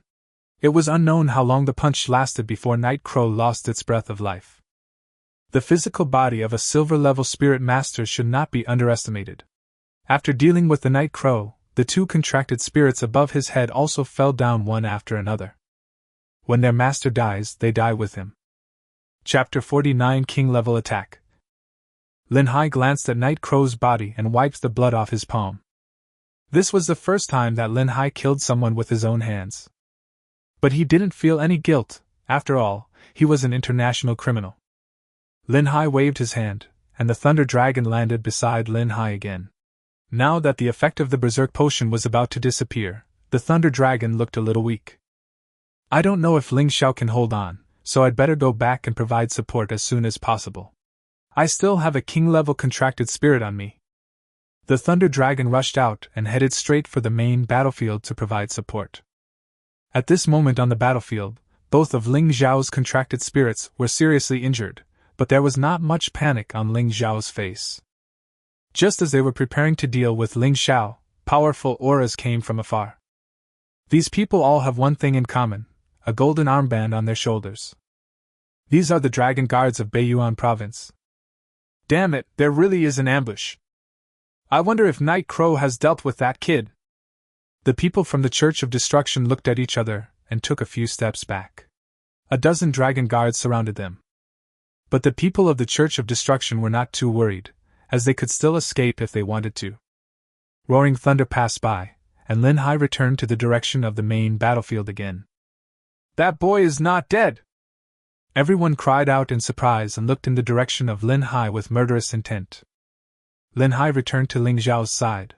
It was unknown how long the punch lasted before Night Crow lost its breath of life. The physical body of a silver-level spirit master should not be underestimated. After dealing with the Night Crow, the 2 contracted spirits above his head also fell down one after another. When their master dies, they die with him. Chapter 49 King Level Attack. Lin Hai glanced at Night Crow's body and wiped the blood off his palm. This was the first time that Lin Hai killed someone with his own hands. But he didn't feel any guilt. After all, he was an international criminal. Lin Hai waved his hand, and the Thunder Dragon landed beside Lin Hai again. Now that the effect of the Berserk Potion was about to disappear, the Thunder Dragon looked a little weak. I don't know if Ling Xiao can hold on, so I'd better go back and provide support as soon as possible. I still have a king-level contracted spirit on me. The Thunder Dragon rushed out and headed straight for the main battlefield to provide support. At this moment on the battlefield, both of Ling Xiao's contracted spirits were seriously injured, but there was not much panic on Ling Xiao's face. Just as they were preparing to deal with Ling Xiao, powerful auras came from afar. These people all have one thing in common: a golden armband on their shoulders. These are the Dragon Guards of Beiyuan Province. Damn it, there really is an ambush. I wonder if Night Crow has dealt with that kid. The people from the Church of Destruction looked at each other and took a few steps back. A dozen Dragon Guards surrounded them. But the people of the Church of Destruction were not too worried, as they could still escape if they wanted to. Roaring thunder passed by, and Lin Hai returned to the direction of the main battlefield again. That boy is not dead! Everyone cried out in surprise and looked in the direction of Lin Hai with murderous intent. Lin Hai returned to Ling Xiao's side.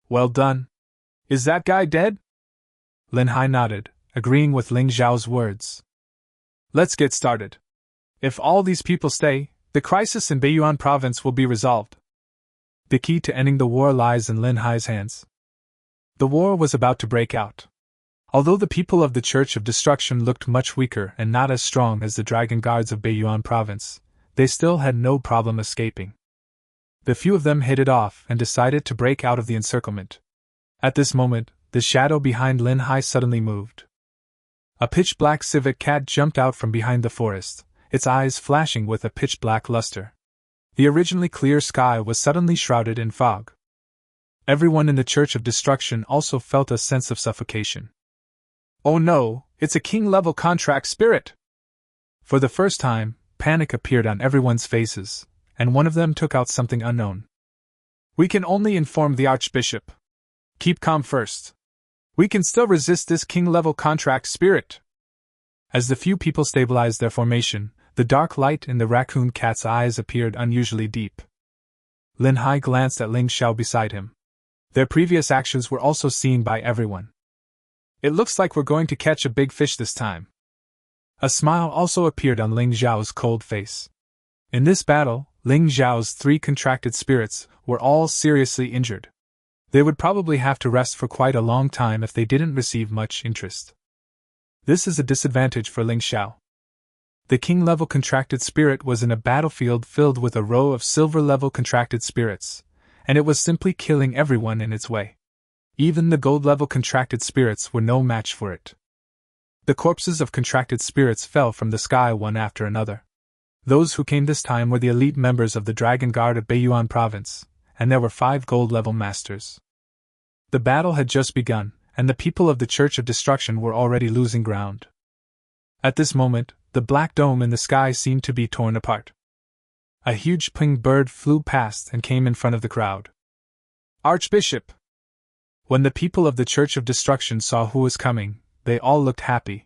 Well done. Is that guy dead? Lin Hai nodded, agreeing with Ling Xiao's words. Let's get started. If all these people stay, the crisis in Beiyuan Province will be resolved. The key to ending the war lies in Lin Hai's hands. The war was about to break out. Although the people of the Church of Destruction looked much weaker and not as strong as the Dragon Guards of Beiyuan Province, they still had no problem escaping. The few of them hit it off and decided to break out of the encirclement. At this moment, the shadow behind Lin Hai suddenly moved. A pitch-black civet cat jumped out from behind the forest, its eyes flashing with a pitch-black luster. The originally clear sky was suddenly shrouded in fog. Everyone in the Church of Destruction also felt a sense of suffocation. Oh no, it's a king-level contract spirit! For the first time, panic appeared on everyone's faces, and one of them took out something unknown. We can only inform the Archbishop. Keep calm first. We can still resist this king-level contract spirit. As the few people stabilized their formation, the dark light in the raccoon cat's eyes appeared unusually deep. Lin Hai glanced at Ling Xiao beside him. Their previous actions were also seen by everyone. It looks like we're going to catch a big fish this time. A smile also appeared on Ling Xiao's cold face. In this battle, Ling Xiao's 3 contracted spirits were all seriously injured. They would probably have to rest for quite a long time if they didn't receive much interest. This is a disadvantage for Ling Xiao. The king-level contracted spirit was in a battlefield filled with a row of silver-level contracted spirits, and it was simply killing everyone in its way. Even the gold-level contracted spirits were no match for it. The corpses of contracted spirits fell from the sky one after another. Those who came this time were the elite members of the Dragon Guard of Beiyuan Province, and there were 5 gold-level masters. The battle had just begun, and the people of the Church of Destruction were already losing ground. At this moment, the black dome in the sky seemed to be torn apart. A huge pink bird flew past and came in front of the crowd. Archbishop! When the people of the Church of Destruction saw who was coming, they all looked happy.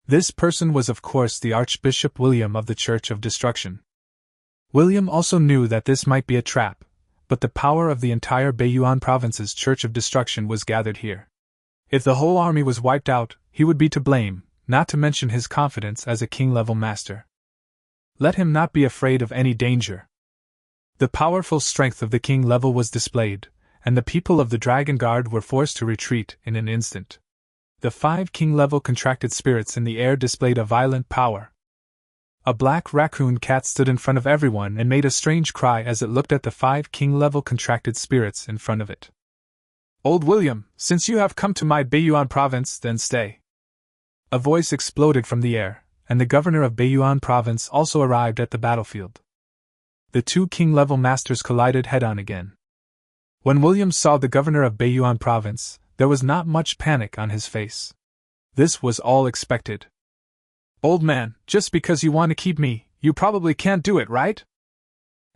This person was of course the Archbishop William of the Church of Destruction. William also knew that this might be a trap, but the power of the entire Beiyuan Province's Church of Destruction was gathered here. If the whole army was wiped out, he would be to blame, not to mention his confidence as a king-level master. Let him not be afraid of any danger. The powerful strength of the king level was displayed, and the people of the Dragon Guard were forced to retreat in an instant. The 5 king-level contracted spirits in the air displayed a violent power. A black raccoon cat stood in front of everyone and made a strange cry as it looked at the 5 king-level contracted spirits in front of it. Old William, since you have come to my Beiyuan province, then stay. A voice exploded from the air, and the governor of Beiyuan province also arrived at the battlefield. The 2 king-level masters collided head-on again. When William saw the governor of Beiyuan province, there was not much panic on his face. This was all expected. Old man, just because you want to keep me, you probably can't do it, right?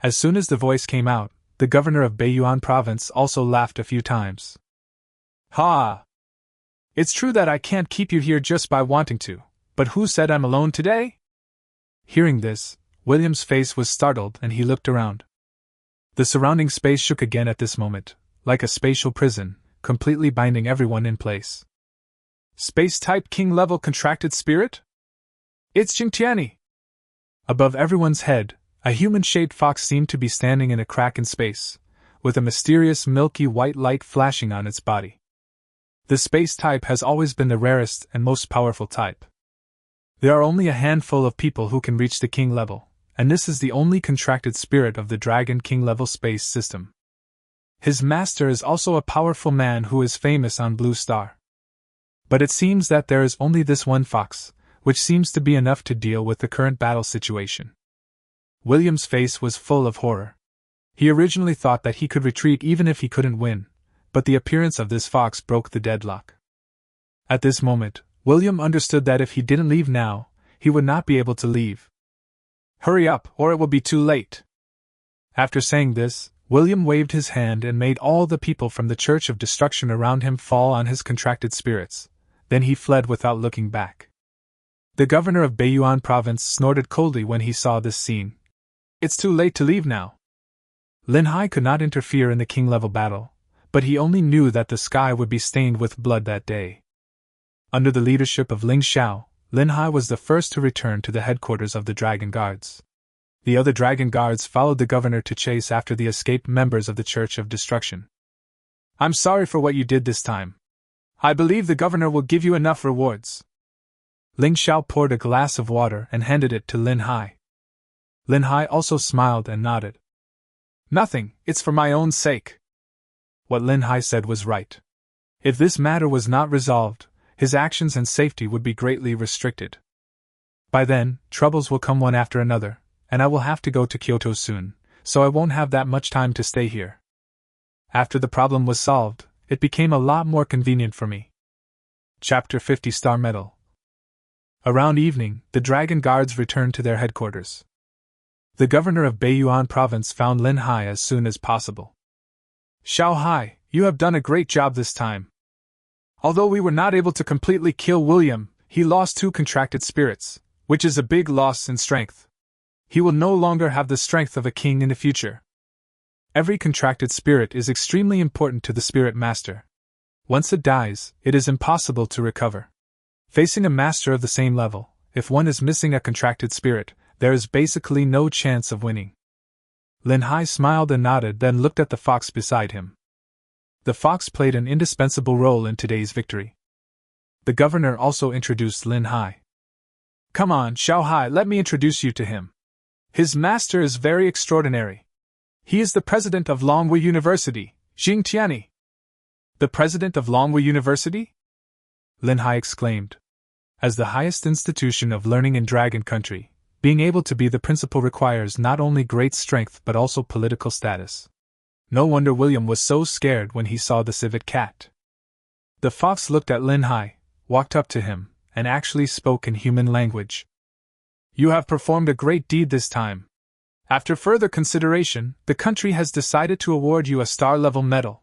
As soon as the voice came out, the governor of Baiyuan province also laughed a few times. Ha! It's true that I can't keep you here just by wanting to, but who said I'm alone today? Hearing this, William's face was startled and he looked around. The surrounding space shook again at this moment, like a spatial prison, completely binding everyone in place. Space-type king-level contracted spirit? It's Jingtiani! Above everyone's head, a human-shaped fox seemed to be standing in a crack in space, with a mysterious milky white light flashing on its body. The space type has always been the rarest and most powerful type. There are only a handful of people who can reach the king level, and this is the only contracted spirit of the Dragon King level space system. His master is also a powerful man who is famous on Blue Star. But it seems that there is only this one fox, which seems to be enough to deal with the current battle situation. William's face was full of horror. He originally thought that he could retreat even if he couldn't win, but the appearance of this fox broke the deadlock. At this moment, William understood that if he didn't leave now, he would not be able to leave. Hurry up, or it will be too late. After saying this, William waved his hand and made all the people from the Church of Destruction around him fall on his contracted spirits. Then he fled without looking back. The governor of Baiyuan province snorted coldly when he saw this scene. It's too late to leave now. Lin Hai could not interfere in the king-level battle, but he only knew that the sky would be stained with blood that day. Under the leadership of Ling Xiao, Lin Hai was the first to return to the headquarters of the Dragon Guards. The other Dragon Guards followed the governor to chase after the escaped members of the Church of Destruction. I'm sorry for what you did this time. I believe the governor will give you enough rewards. Ling Xiao poured a glass of water and handed it to Lin Hai. Lin Hai also smiled and nodded. Nothing, it's for my own sake. What Lin Hai said was right. If this matter was not resolved, his actions and safety would be greatly restricted. By then, troubles will come one after another, and I will have to go to Kyoto soon, so I won't have that much time to stay here. After the problem was solved, it became a lot more convenient for me. Chapter 50 Star Medal. Around evening, the Dragon Guards returned to their headquarters. The governor of Baiyuan province found Lin Hai as soon as possible. Xiao Hai, you have done a great job this time. Although we were not able to completely kill William, he lost 2 contracted spirits, which is a big loss in strength. He will no longer have the strength of a king in the future. Every contracted spirit is extremely important to the spirit master. Once it dies, it is impossible to recover. Facing a master of the same level, if one is missing a contracted spirit, there is basically no chance of winning. Lin Hai smiled and nodded, then looked at the fox beside him. The fox played an indispensable role in today's victory. The governor also introduced Lin Hai. Come on, Xiao Hai, let me introduce you to him. His master is very extraordinary. He is the president of Longwu University, Jing Tiani. The president of Longwu University? Lin Hai exclaimed. As the highest institution of learning in Dragon Country, being able to be the principal requires not only great strength but also political status. No wonder William was so scared when he saw the civet cat. The fox looked at Lin Hai, walked up to him, and actually spoke in human language. You have performed a great deed this time. After further consideration, the country has decided to award you a star-level medal.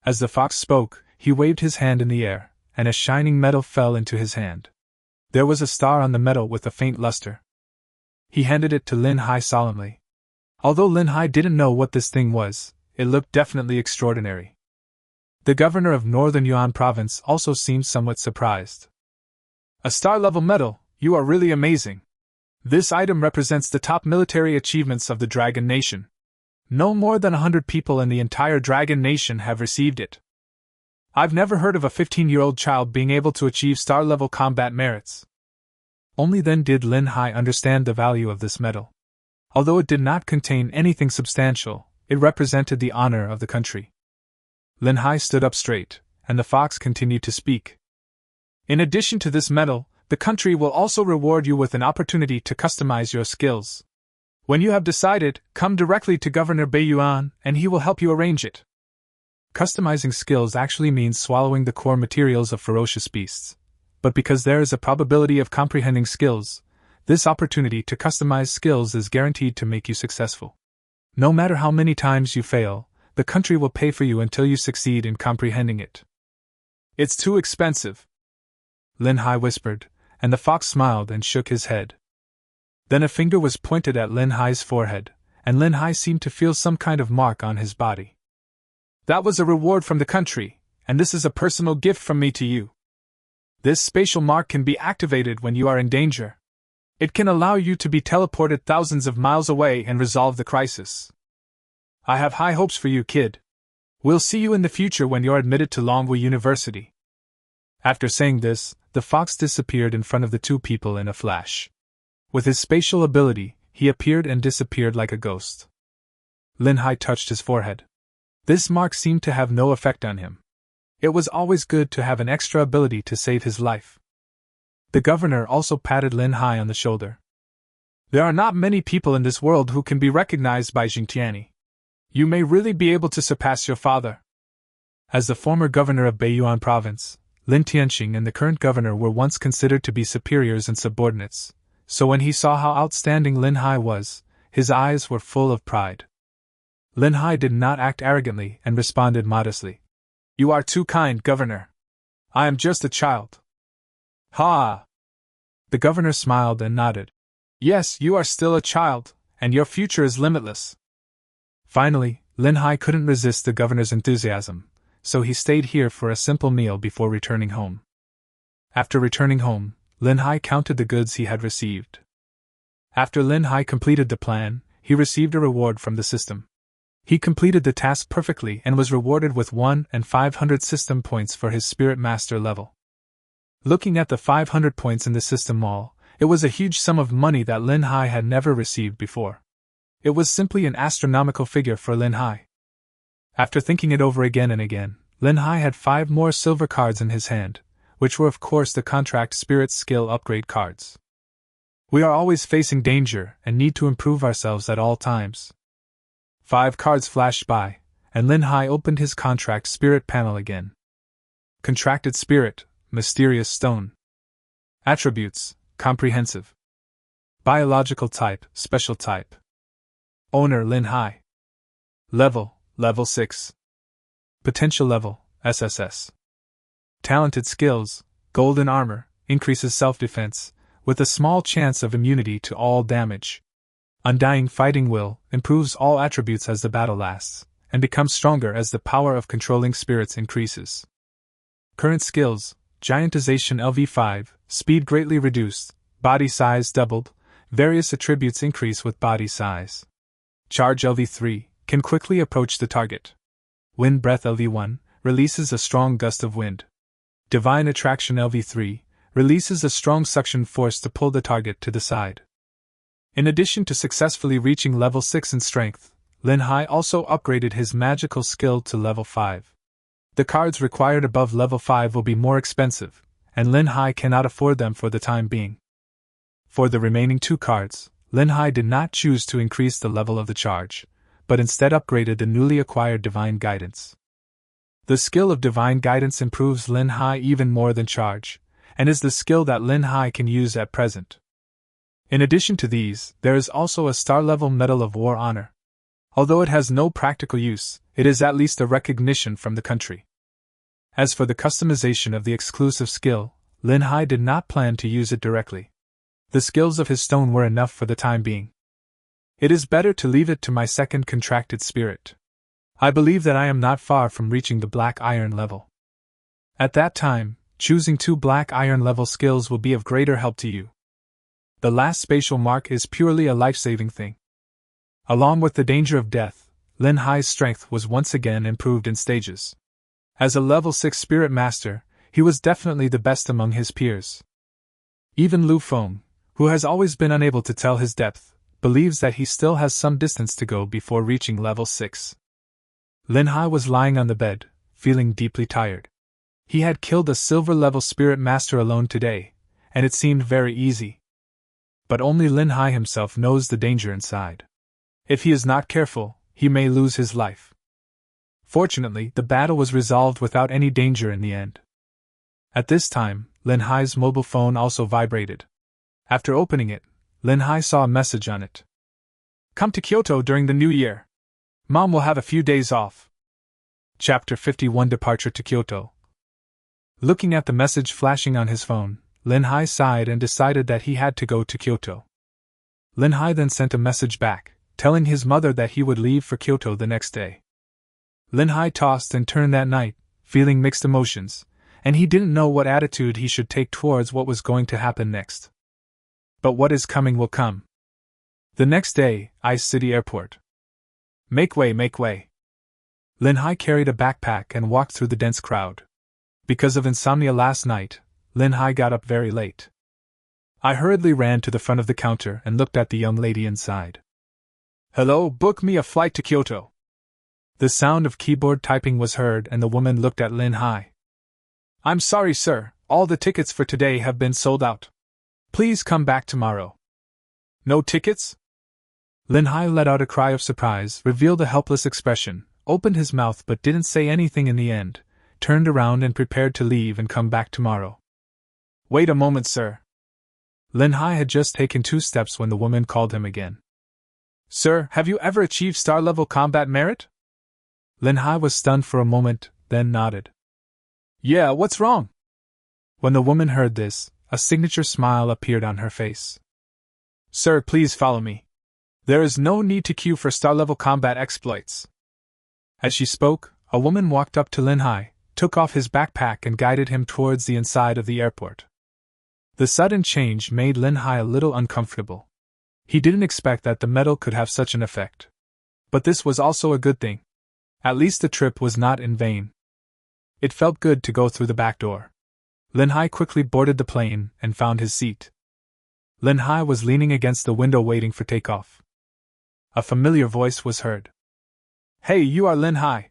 As the fox spoke, he waved his hand in the air, and a shining medal fell into his hand. There was a star on the medal with a faint luster. He handed it to Lin Hai solemnly. Although Lin Hai didn't know what this thing was, it looked definitely extraordinary. The governor of Northern Yuan province also seemed somewhat surprised. A star-level medal, you are really amazing. This item represents the top military achievements of the Dragon Nation. No more than 100 people in the entire Dragon Nation have received it. I've never heard of a 15-year-old child being able to achieve star-level combat merits. Only then did Lin Hai understand the value of this medal. Although it did not contain anything substantial, it represented the honor of the country. Lin Hai stood up straight, and the fox continued to speak. In addition to this medal, the country will also reward you with an opportunity to customize your skills. When you have decided, come directly to Governor Baiyuan, and he will help you arrange it. Customizing skills actually means swallowing the core materials of ferocious beasts. But because there is a probability of comprehending skills, this opportunity to customize skills is guaranteed to make you successful. No matter how many times you fail, the country will pay for you until you succeed in comprehending it. It's too expensive, Lin Hai whispered, and the fox smiled and shook his head. Then a finger was pointed at Lin Hai's forehead, and Lin Hai seemed to feel some kind of mark on his body. That was a reward from the country, and this is a personal gift from me to you. This spatial mark can be activated when you are in danger. It can allow you to be teleported thousands of miles away and resolve the crisis. I have high hopes for you, kid. We'll see you in the future when you're admitted to Longwu University. After saying this, the fox disappeared in front of the two people in a flash. With his spatial ability, he appeared and disappeared like a ghost. Lin Hai touched his forehead. This mark seemed to have no effect on him. It was always good to have an extra ability to save his life. The governor also patted Lin Hai on the shoulder. There are not many people in this world who can be recognized by Jingtiani. You may really be able to surpass your father. As the former governor of Beiyuan province, Lin Tianxing and the current governor were once considered to be superiors and subordinates, so when he saw how outstanding Lin Hai was, his eyes were full of pride. Lin Hai did not act arrogantly and responded modestly. You are too kind, governor. I am just a child. Ha! The governor smiled and nodded. Yes, you are still a child, and your future is limitless. Finally, Lin Hai couldn't resist the governor's enthusiasm, so he stayed here for a simple meal before returning home. After returning home, Lin Hai counted the goods he had received. After Lin Hai completed the plan, he received a reward from the system. He completed the task perfectly and was rewarded with 1 and 500 system points for his Spirit Master level. Looking at the 500 points in the system mall, it was a huge sum of money that Lin Hai had never received before. It was simply an astronomical figure for Lin Hai. After thinking it over again and again, Lin Hai had 5 more silver cards in his hand, which were of course the contract spirit skill upgrade cards. We are always facing danger and need to improve ourselves at all times. 5 cards flashed by, and Lin Hai opened his contract spirit panel again. Contracted spirit, mysterious stone. Attributes, comprehensive. Biological type, special type. Owner Lin Hai. Level, level 6. Potential level, SSS. Talented skills, golden armor, increases self-defense, with a small chance of immunity to all damage. Undying fighting will, improves all attributes as the battle lasts, and becomes stronger as the power of controlling spirits increases. Current skills, giantization LV5, speed greatly reduced, body size doubled, various attributes increase with body size. Charge LV3, can quickly approach the target. Wind breath LV1, releases a strong gust of wind. Divine attraction LV3, releases a strong suction force to pull the target to the side. In addition to successfully reaching level 6 in strength, Lin Hai also upgraded his magical skill to level 5. The cards required above level 5 will be more expensive, and Lin Hai cannot afford them for the time being. For the remaining 2 cards, Lin Hai did not choose to increase the level of the charge, but instead upgraded the newly acquired Divine Guidance. The skill of Divine Guidance improves Lin Hai even more than charge, and is the skill that Lin Hai can use at present. In addition to these, there is also a star-level Medal of War Honor. Although it has no practical use, it is at least a recognition from the country. As for the customization of the exclusive skill, Lin Hai did not plan to use it directly. The skills of his stone were enough for the time being. It is better to leave it to my second contracted spirit. I believe that I am not far from reaching the Black Iron level. At that time, choosing 2 Black Iron level skills will be of greater help to you. The last spatial mark is purely a life-saving thing. Along with the danger of death, Lin Hai's strength was once again improved in stages. As a level 6 spirit master, he was definitely the best among his peers. Even Lu Feng, who has always been unable to tell his depth, believes that he still has some distance to go before reaching level 6. Lin Hai was lying on the bed, feeling deeply tired. He had killed a silver-level spirit master alone today, and it seemed very easy. But only Lin Hai himself knows the danger inside. If he is not careful, he may lose his life. Fortunately, the battle was resolved without any danger in the end. At this time, Lin Hai's mobile phone also vibrated. After opening it, Lin Hai saw a message on it. Come to Kyoto during the new year. Mom will have a few days off. Chapter 51 Departure to Kyoto. Looking at the message flashing on his phone, Lin Hai sighed and decided that he had to go to Kyoto. Lin Hai then sent a message back, telling his mother that he would leave for Kyoto the next day. Lin Hai tossed and turned that night, feeling mixed emotions, and he didn't know what attitude he should take towards what was going to happen next. But what is coming will come. The next day, Ice City Airport. Make way, make way. Lin Hai carried a backpack and walked through the dense crowd. Because of insomnia last night, Lin Hai got up very late. I hurriedly ran to the front of the counter and looked at the young lady inside. Hello, book me a flight to Kyoto. The sound of keyboard typing was heard and the woman looked at Lin Hai. I'm sorry, sir, all the tickets for today have been sold out. Please come back tomorrow. No tickets? Lin Hai let out a cry of surprise, revealed a helpless expression, opened his mouth but didn't say anything in the end, turned around and prepared to leave and come back tomorrow. Wait a moment, sir. Lin Hai had just taken 2 steps when the woman called him again. Sir, have you ever achieved star-level combat merit? Lin Hai was stunned for a moment, then nodded. Yeah, what's wrong? When the woman heard this, a signature smile appeared on her face. Sir, please follow me. There is no need to queue for star-level combat exploits. As she spoke, a woman walked up to Lin Hai, took off his backpack and guided him towards the inside of the airport. The sudden change made Lin Hai a little uncomfortable. He didn't expect that the metal could have such an effect. But this was also a good thing. At least the trip was not in vain. It felt good to go through the back door. Lin Hai quickly boarded the plane and found his seat. Lin Hai was leaning against the window waiting for takeoff. A familiar voice was heard. Hey, you are Lin Hai.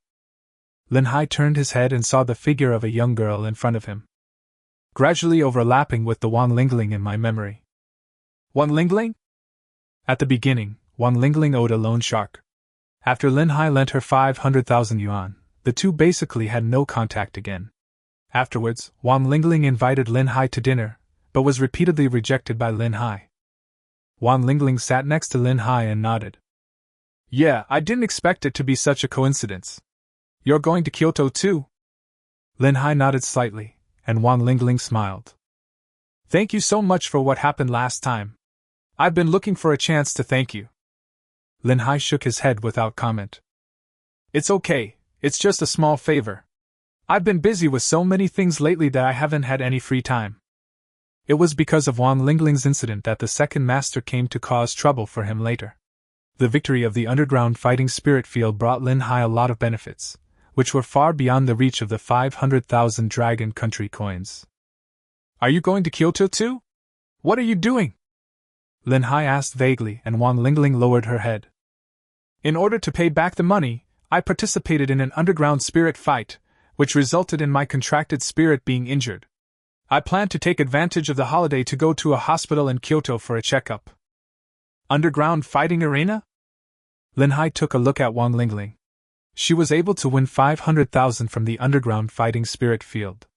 Lin Hai turned his head and saw the figure of a young girl in front of him, gradually overlapping with the Wan Lingling in my memory. Wan Lingling? At the beginning, Wan Lingling owed a loan shark. After Lin Hai lent her 500,000 yuan, the two basically had no contact again. Afterwards, Wan Lingling invited Lin Hai to dinner, but was repeatedly rejected by Lin Hai. Wan Lingling sat next to Lin Hai and nodded. Yeah, I didn't expect it to be such a coincidence. You're going to Kyoto too? Lin Hai nodded slightly, and Wan Lingling smiled. Thank you so much for what happened last time. I've been looking for a chance to thank you. Lin Hai shook his head without comment. It's okay, it's just a small favor. I've been busy with so many things lately that I haven't had any free time. It was because of Wan Lingling's incident that the second master came to cause trouble for him later. The victory of the underground fighting spirit field brought Lin Hai a lot of benefits, which were far beyond the reach of the 500,000 Dragon Country coins. Are you going to Kyoto too? What are you doing? Lin Hai asked vaguely, and Wan Lingling lowered her head. In order to pay back the money, I participated in an underground spirit fight, which resulted in my contracted spirit being injured. I plan to take advantage of the holiday to go to a hospital in Kyoto for a checkup. Underground fighting arena? Lin Hai took a look at Wan Lingling. She was able to win 500,000 from the underground fighting spirit field.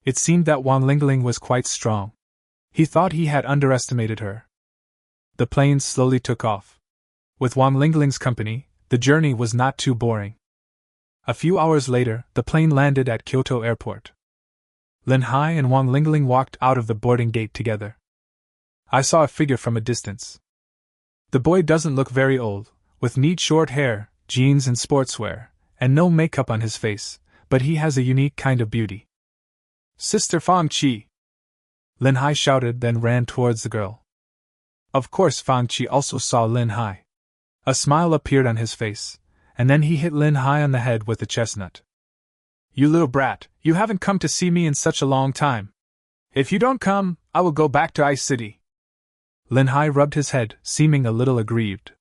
It seemed that Wan Lingling was quite strong. He thought he had underestimated her. The plane slowly took off. With Wan Lingling's company, the journey was not too boring. A few hours later, the plane landed at Kyoto Airport. Lin Hai and Wan Lingling walked out of the boarding gate together. I saw a figure from a distance. The boy doesn't look very old, with neat short hair, jeans and sportswear, and no makeup on his face, but he has a unique kind of beauty. Sister Fang Qi! Lin Hai shouted, then ran towards the girl. Of course Fang Qi also saw Lin Hai. A smile appeared on his face, and then he hit Lin Hai on the head with a chestnut. You little brat, you haven't come to see me in such a long time. If you don't come, I will go back to Ice City. Lin Hai rubbed his head, seeming a little aggrieved.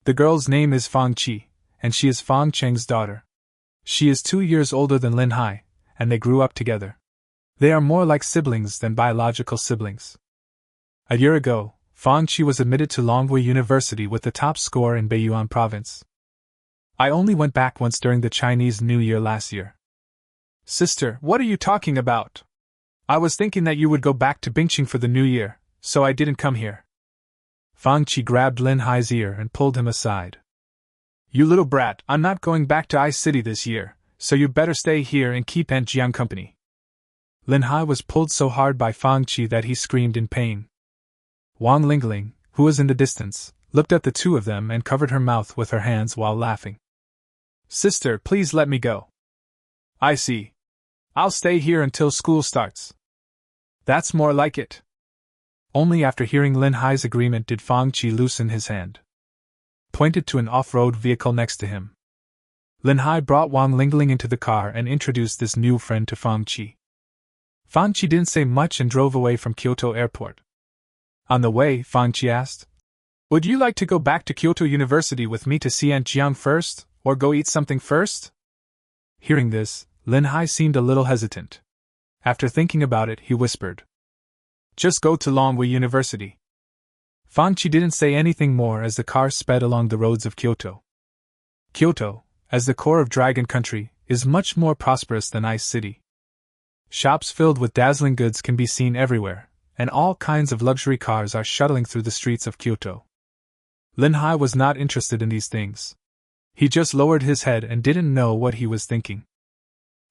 The girl's name is Fang Qi, and she is Fang Cheng's daughter. She is 2 years older than Lin Hai, and they grew up together. They are more like siblings than biological siblings. A year ago, Fang Qi was admitted to Longhui University with the top score in Beiyuan province. I only went back once during the Chinese New Year last year. Sister, what are you talking about? I was thinking that you would go back to Bingqing for the New Year, so I didn't come here. Fang Qi grabbed Lin Hai's ear and pulled him aside. You little brat, I'm not going back to Ice City this year, so you better stay here and keep Aunt Jiang company. Lin Hai was pulled so hard by Fang Qi that he screamed in pain. Wang Lingling, who was in the distance, looked at the two of them and covered her mouth with her hands while laughing. Sister, please let me go. I see. I'll stay here until school starts. That's more like it. Only after hearing Lin Hai's agreement did Fang Qi loosen his hand. Pointed to an off-road vehicle next to him. Lin Hai brought Wang Lingling into the car and introduced this new friend to Fang Qi. Fang Qi didn't say much and drove away from Kyoto Airport. On the way, Fang Qi asked, Would you like to go back to Kyoto University with me to see Aunt Jiang first, or go eat something first? Hearing this, Lin Hai seemed a little hesitant. After thinking about it, he whispered, Just go to Longwei University. Fang Qi didn't say anything more as the car sped along the roads of Kyoto. Kyoto, as the core of Dragon Country, is much more prosperous than Ice City. Shops filled with dazzling goods can be seen everywhere, and all kinds of luxury cars are shuttling through the streets of Kyoto. Lin Hai was not interested in these things. He just lowered his head and didn't know what he was thinking.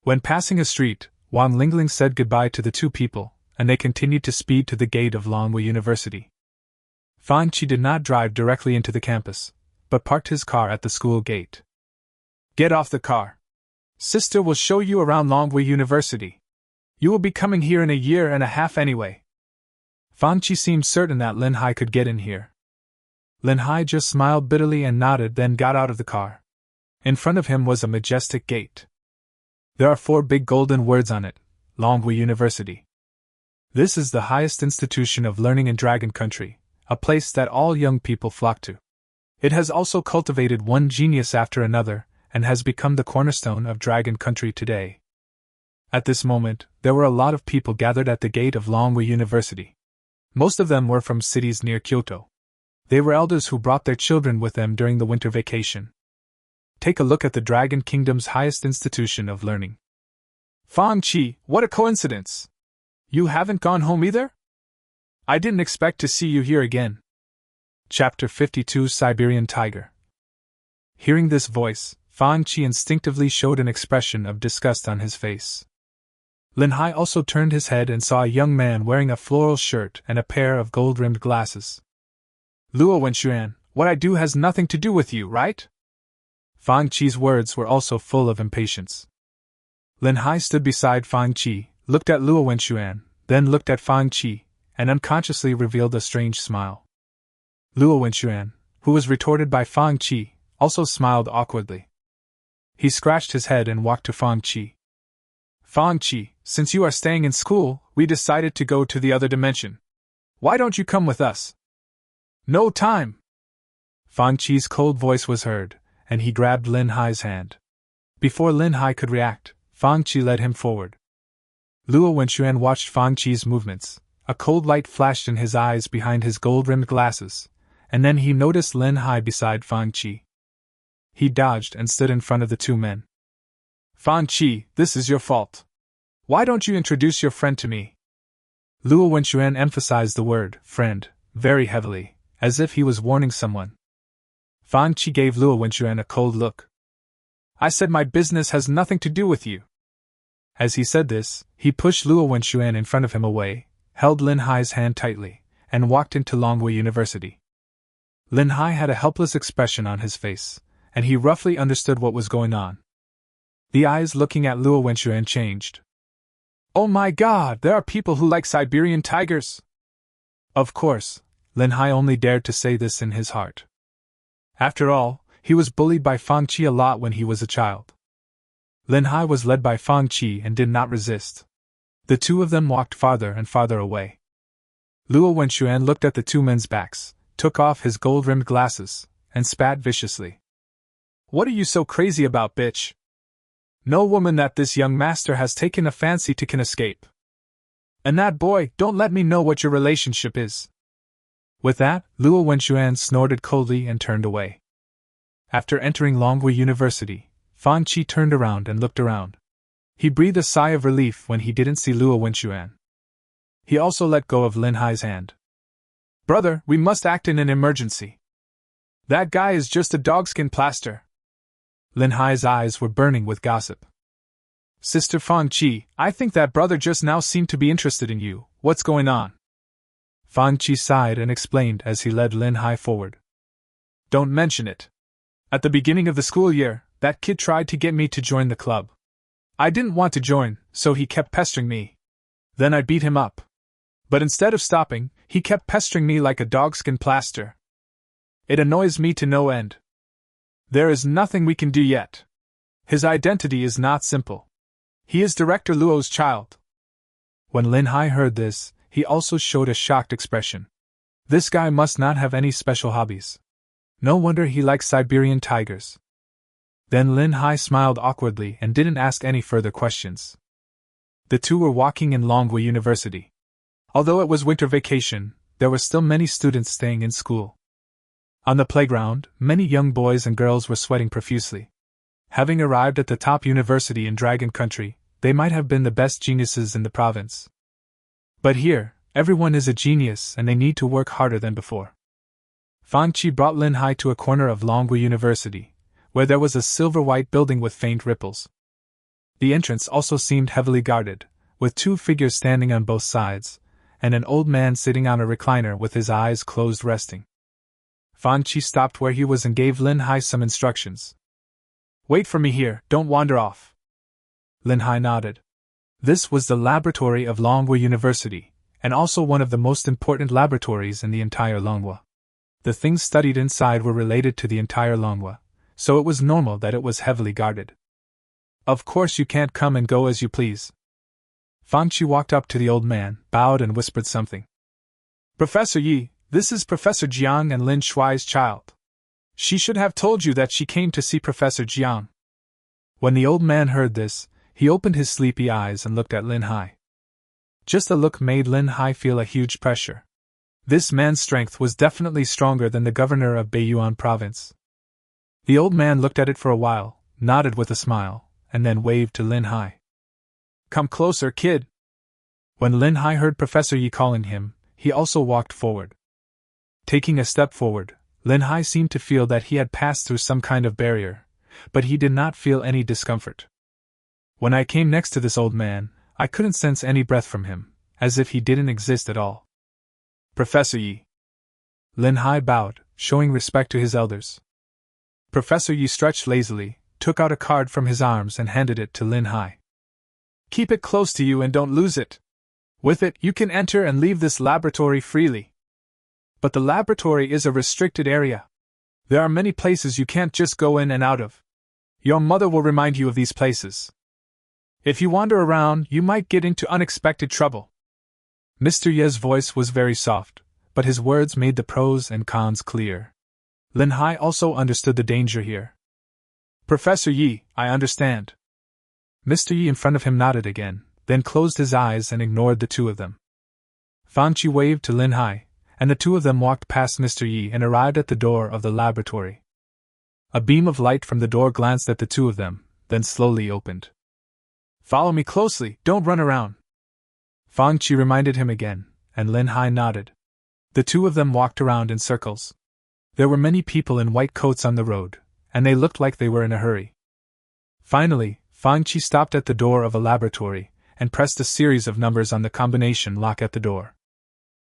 When passing a street, Wang Lingling said goodbye to the two people, and they continued to speed to the gate of Longwei University. Fang Qi did not drive directly into the campus, but parked his car at the school gate. Get off the car. Sister will show you around Longwei University. You will be coming here in a year and a half anyway. Fang Qi seemed certain that Lin Hai could get in here. Lin Hai just smiled bitterly and nodded, then got out of the car. In front of him was a majestic gate. There are 4 big golden words on it, Longwei University. This is the highest institution of learning in Dragon Country, a place that all young people flock to. It has also cultivated one genius after another, and has become the cornerstone of Dragon Country today. At this moment, there were a lot of people gathered at the gate of Longwei University. Most of them were from cities near Kyoto. They were elders who brought their children with them during the winter vacation. Take a look at the Dragon Kingdom's highest institution of learning. Fang Qi, what a coincidence! You haven't gone home either? I didn't expect to see you here again. Chapter 52 Siberian Tiger. Hearing this voice, Fang Qi instinctively showed an expression of disgust on his face. Lin Hai also turned his head and saw a young man wearing a floral shirt and a pair of gold-rimmed glasses. Luo Wenxuan, what I do has nothing to do with you, right? Fang Qi's words were also full of impatience. Lin Hai stood beside Fang Qi, looked at Luo Wenxuan, then looked at Fang Qi, and unconsciously revealed a strange smile. Luo Wenxuan, who was retorted by Fang Qi, also smiled awkwardly. He scratched his head and walked to Fang Qi. Fang Qi, since you are staying in school, we decided to go to the other dimension. Why don't you come with us? No time! Fang Qi's cold voice was heard, and he grabbed Lin Hai's hand. Before Lin Hai could react, Fang Qi led him forward. Luo Wenxuan watched Fang Qi's movements. A cold light flashed in his eyes behind his gold-rimmed glasses, and then he noticed Lin Hai beside Fang Qi. He dodged and stood in front of the two men. Fang Qi, this is your fault. Why don't you introduce your friend to me? Luo Wenxuan emphasized the word, friend, very heavily, as if he was warning someone. Fang Qi gave Luo Wenxuan a cold look. I said my business has nothing to do with you. As he said this, he pushed Luo Wenxuan in front of him away, held Lin Hai's hand tightly, and walked into Longwei University. Lin Hai had a helpless expression on his face, and he roughly understood what was going on. The eyes looking at Luo Wenxuan changed. Oh my god, there are people who like Siberian tigers! Of course, Lin Hai only dared to say this in his heart. After all, he was bullied by Fang Qi a lot when he was a child. Lin Hai was led by Fang Qi and did not resist. The two of them walked farther and farther away. Luo Wenxuan looked at the two men's backs, took off his gold-rimmed glasses, and spat viciously. What are you so crazy about, bitch? No woman that this young master has taken a fancy to can escape. And that boy, don't let me know what your relationship is. With that, Luo Wenxuan snorted coldly and turned away. After entering Longwei University, Fang Qi turned around and looked around. He breathed a sigh of relief when he didn't see Luo Wenxuan. He also let go of Lin Hai's hand. Brother, we must act in an emergency. That guy is just a dogskin plaster. Lin Hai's eyes were burning with gossip. Sister Fan Chi, I think that brother just now seemed to be interested in you. What's going on? Fan Chi sighed and explained as he led Lin Hai forward. Don't mention it. At the beginning of the school year, that kid tried to get me to join the club. I didn't want to join, so he kept pestering me. Then I beat him up. But instead of stopping, he kept pestering me like a dogskin plaster. It annoys me to no end. There is nothing we can do yet. His identity is not simple. He is Director Luo's child. When Lin Hai heard this, he also showed a shocked expression. This guy must not have any special hobbies. No wonder he likes Siberian tigers. Then Lin Hai smiled awkwardly and didn't ask any further questions. The two were walking in Longhua University. Although it was winter vacation, there were still many students staying in school. On the playground, many young boys and girls were sweating profusely. Having arrived at the top university in Dragon Country, they might have been the best geniuses in the province. But here, everyone is a genius and they need to work harder than before. Fan Chi brought Lin Hai to a corner of Longhua University, where there was a silver-white building with faint ripples. The entrance also seemed heavily guarded, with two figures standing on both sides, and an old man sitting on a recliner with his eyes closed resting. Fan Chi stopped where he was and gave Lin Hai some instructions. Wait for me here, don't wander off. Lin Hai nodded. This was the laboratory of Longhua University, and also one of the most important laboratories in the entire Longhua. The things studied inside were related to the entire Longhua, so it was normal that it was heavily guarded. Of course you can't come and go as you please. Fan Chi walked up to the old man, bowed and whispered something. Professor Yi, this is Professor Jiang and Lin Shuai's child. She should have told you that she came to see Professor Jiang. When the old man heard this, he opened his sleepy eyes and looked at Lin Hai. Just the look made Lin Hai feel a huge pressure. This man's strength was definitely stronger than the governor of Beiyuan province. The old man looked at it for a while, nodded with a smile, and then waved to Lin Hai. Come closer, kid. When Lin Hai heard Professor Yi calling him, he also walked forward. Taking a step forward, Lin Hai seemed to feel that he had passed through some kind of barrier, but he did not feel any discomfort. When I came next to this old man, I couldn't sense any breath from him, as if he didn't exist at all. Professor Yi. Lin Hai bowed, showing respect to his elders. Professor Yi stretched lazily, took out a card from his arms and handed it to Lin Hai. Keep it close to you and don't lose it. With it, you can enter and leave this laboratory freely. But the laboratory is a restricted area. There are many places you can't just go in and out of. Your mother will remind you of these places. If you wander around, you might get into unexpected trouble. Mr. Ye's voice was very soft, but his words made the pros and cons clear. Lin Hai also understood the danger here. Professor Yi, I understand. Mr. Yi in front of him nodded again, then closed his eyes and ignored the two of them. Fan Chi waved to Lin Hai, and the two of them walked past Mr. Yi and arrived at the door of the laboratory. A beam of light from the door glanced at the two of them, then slowly opened. Follow me closely, don't run around. Fan Chi reminded him again, and Lin Hai nodded. The two of them walked around in circles. There were many people in white coats on the road, and they looked like they were in a hurry. Finally, Fan Chi stopped at the door of a laboratory, and pressed a series of numbers on the combination lock at the door.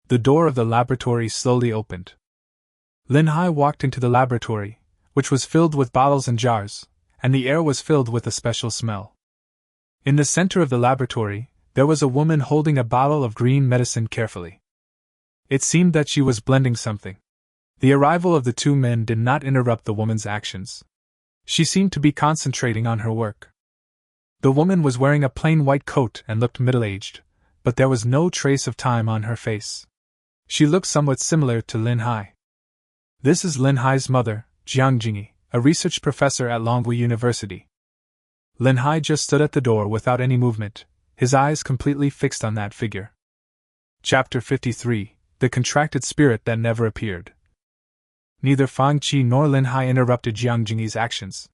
The door of the laboratory slowly opened. Lin Hai walked into the laboratory, which was filled with bottles and jars, and the air was filled with a special smell. In the center of the laboratory, there was a woman holding a bottle of green medicine carefully. It seemed that she was blending something. The arrival of the two men did not interrupt the woman's actions. She seemed to be concentrating on her work. The woman was wearing a plain white coat and looked middle-aged, but there was no trace of time on her face. She looked somewhat similar to Lin Hai. This is Lin Hai's mother, Jiang Jingyi, a research professor at Longhua University. Lin Hai just stood at the door without any movement, his eyes completely fixed on that figure. Chapter 53, The Contracted Spirit That Never Appeared. Neither Fan Chi nor Lin Hai interrupted Jiang Jingyi's actions.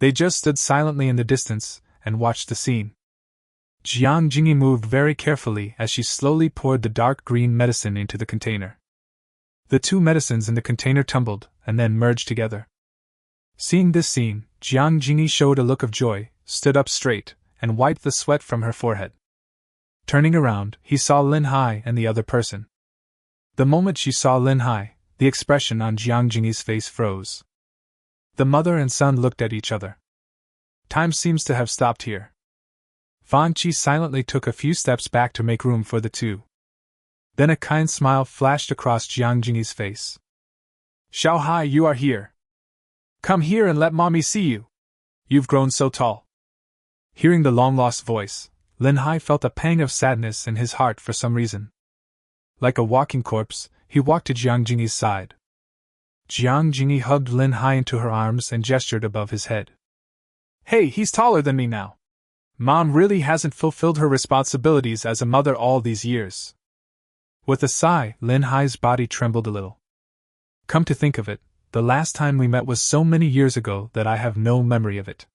They just stood silently in the distance and watched the scene. Jiang Jingyi moved very carefully as she slowly poured the dark green medicine into the container. The two medicines in the container tumbled and then merged together. Seeing this scene, Jiang Jingyi showed a look of joy, stood up straight, and wiped the sweat from her forehead. Turning around, he saw Lin Hai and the other person. The moment she saw Lin Hai, the expression on Jiang Jingyi's face froze. The mother and son looked at each other. Time seems to have stopped here. Fan Qi silently took a few steps back to make room for the two. Then a kind smile flashed across Jiang Jingyi's face. Xiao Hai, you are here. Come here and let mommy see you. You've grown so tall. Hearing the long-lost voice, Lin Hai felt a pang of sadness in his heart for some reason. Like a walking corpse, he walked to Jiang Jingyi's side. Jiang Jingyi hugged Lin Hai into her arms and gestured above his head. Hey, he's taller than me now. Mom really hasn't fulfilled her responsibilities as a mother all these years. With a sigh, Lin Hai's body trembled a little. Come to think of it, the last time we met was so many years ago that I have no memory of it.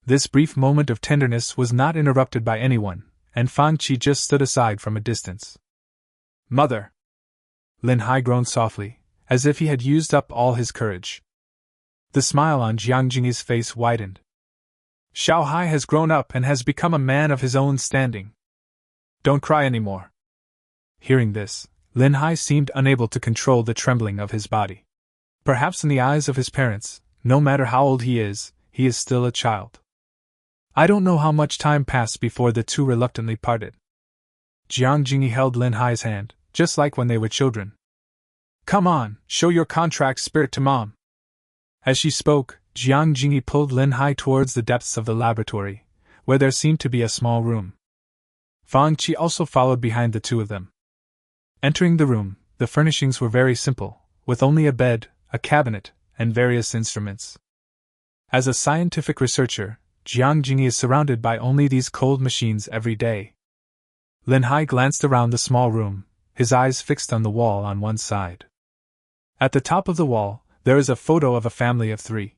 This brief moment of tenderness was not interrupted by anyone, and Fan Qi just stood aside from a distance. Mother! Lin Hai groaned softly, as if he had used up all his courage. The smile on Jiang Jingyi's face widened. Xiao Hai has grown up and has become a man of his own standing. Don't cry anymore. Hearing this, Lin Hai seemed unable to control the trembling of his body. Perhaps in the eyes of his parents, no matter how old he is still a child. I don't know how much time passed before the two reluctantly parted. Jiang Jingyi held Lin Hai's hand, just like when they were children. Come on, show your contract spirit to Mom. As she spoke, Jiang Jingyi pulled Lin Hai towards the depths of the laboratory, where there seemed to be a small room. Fan Qi also followed behind the two of them. Entering the room, the furnishings were very simple, with only a bed, a cabinet, and various instruments. As a scientific researcher, Jiang Jingyi is surrounded by only these cold machines every day. Lin Hai glanced around the small room, his eyes fixed on the wall on one side. At the top of the wall, there is a photo of a family of 3.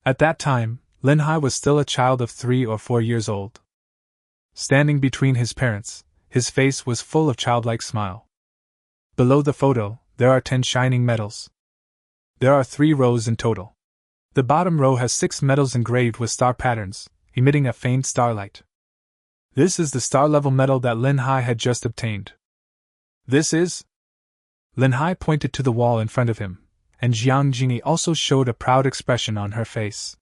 At that time, Lin Hai was still a child of 3 or 4 years old. Standing between his parents, his face was full of childlike smile. Below the photo, there are 10 shining medals. There are 3 rows in total. The bottom row has 6 medals engraved with star patterns, emitting a faint starlight. This is the star-level medal that Lin Hai had just obtained. This is? Lin Hai pointed to the wall in front of him, and Jiang Jingyi also showed a proud expression on her face.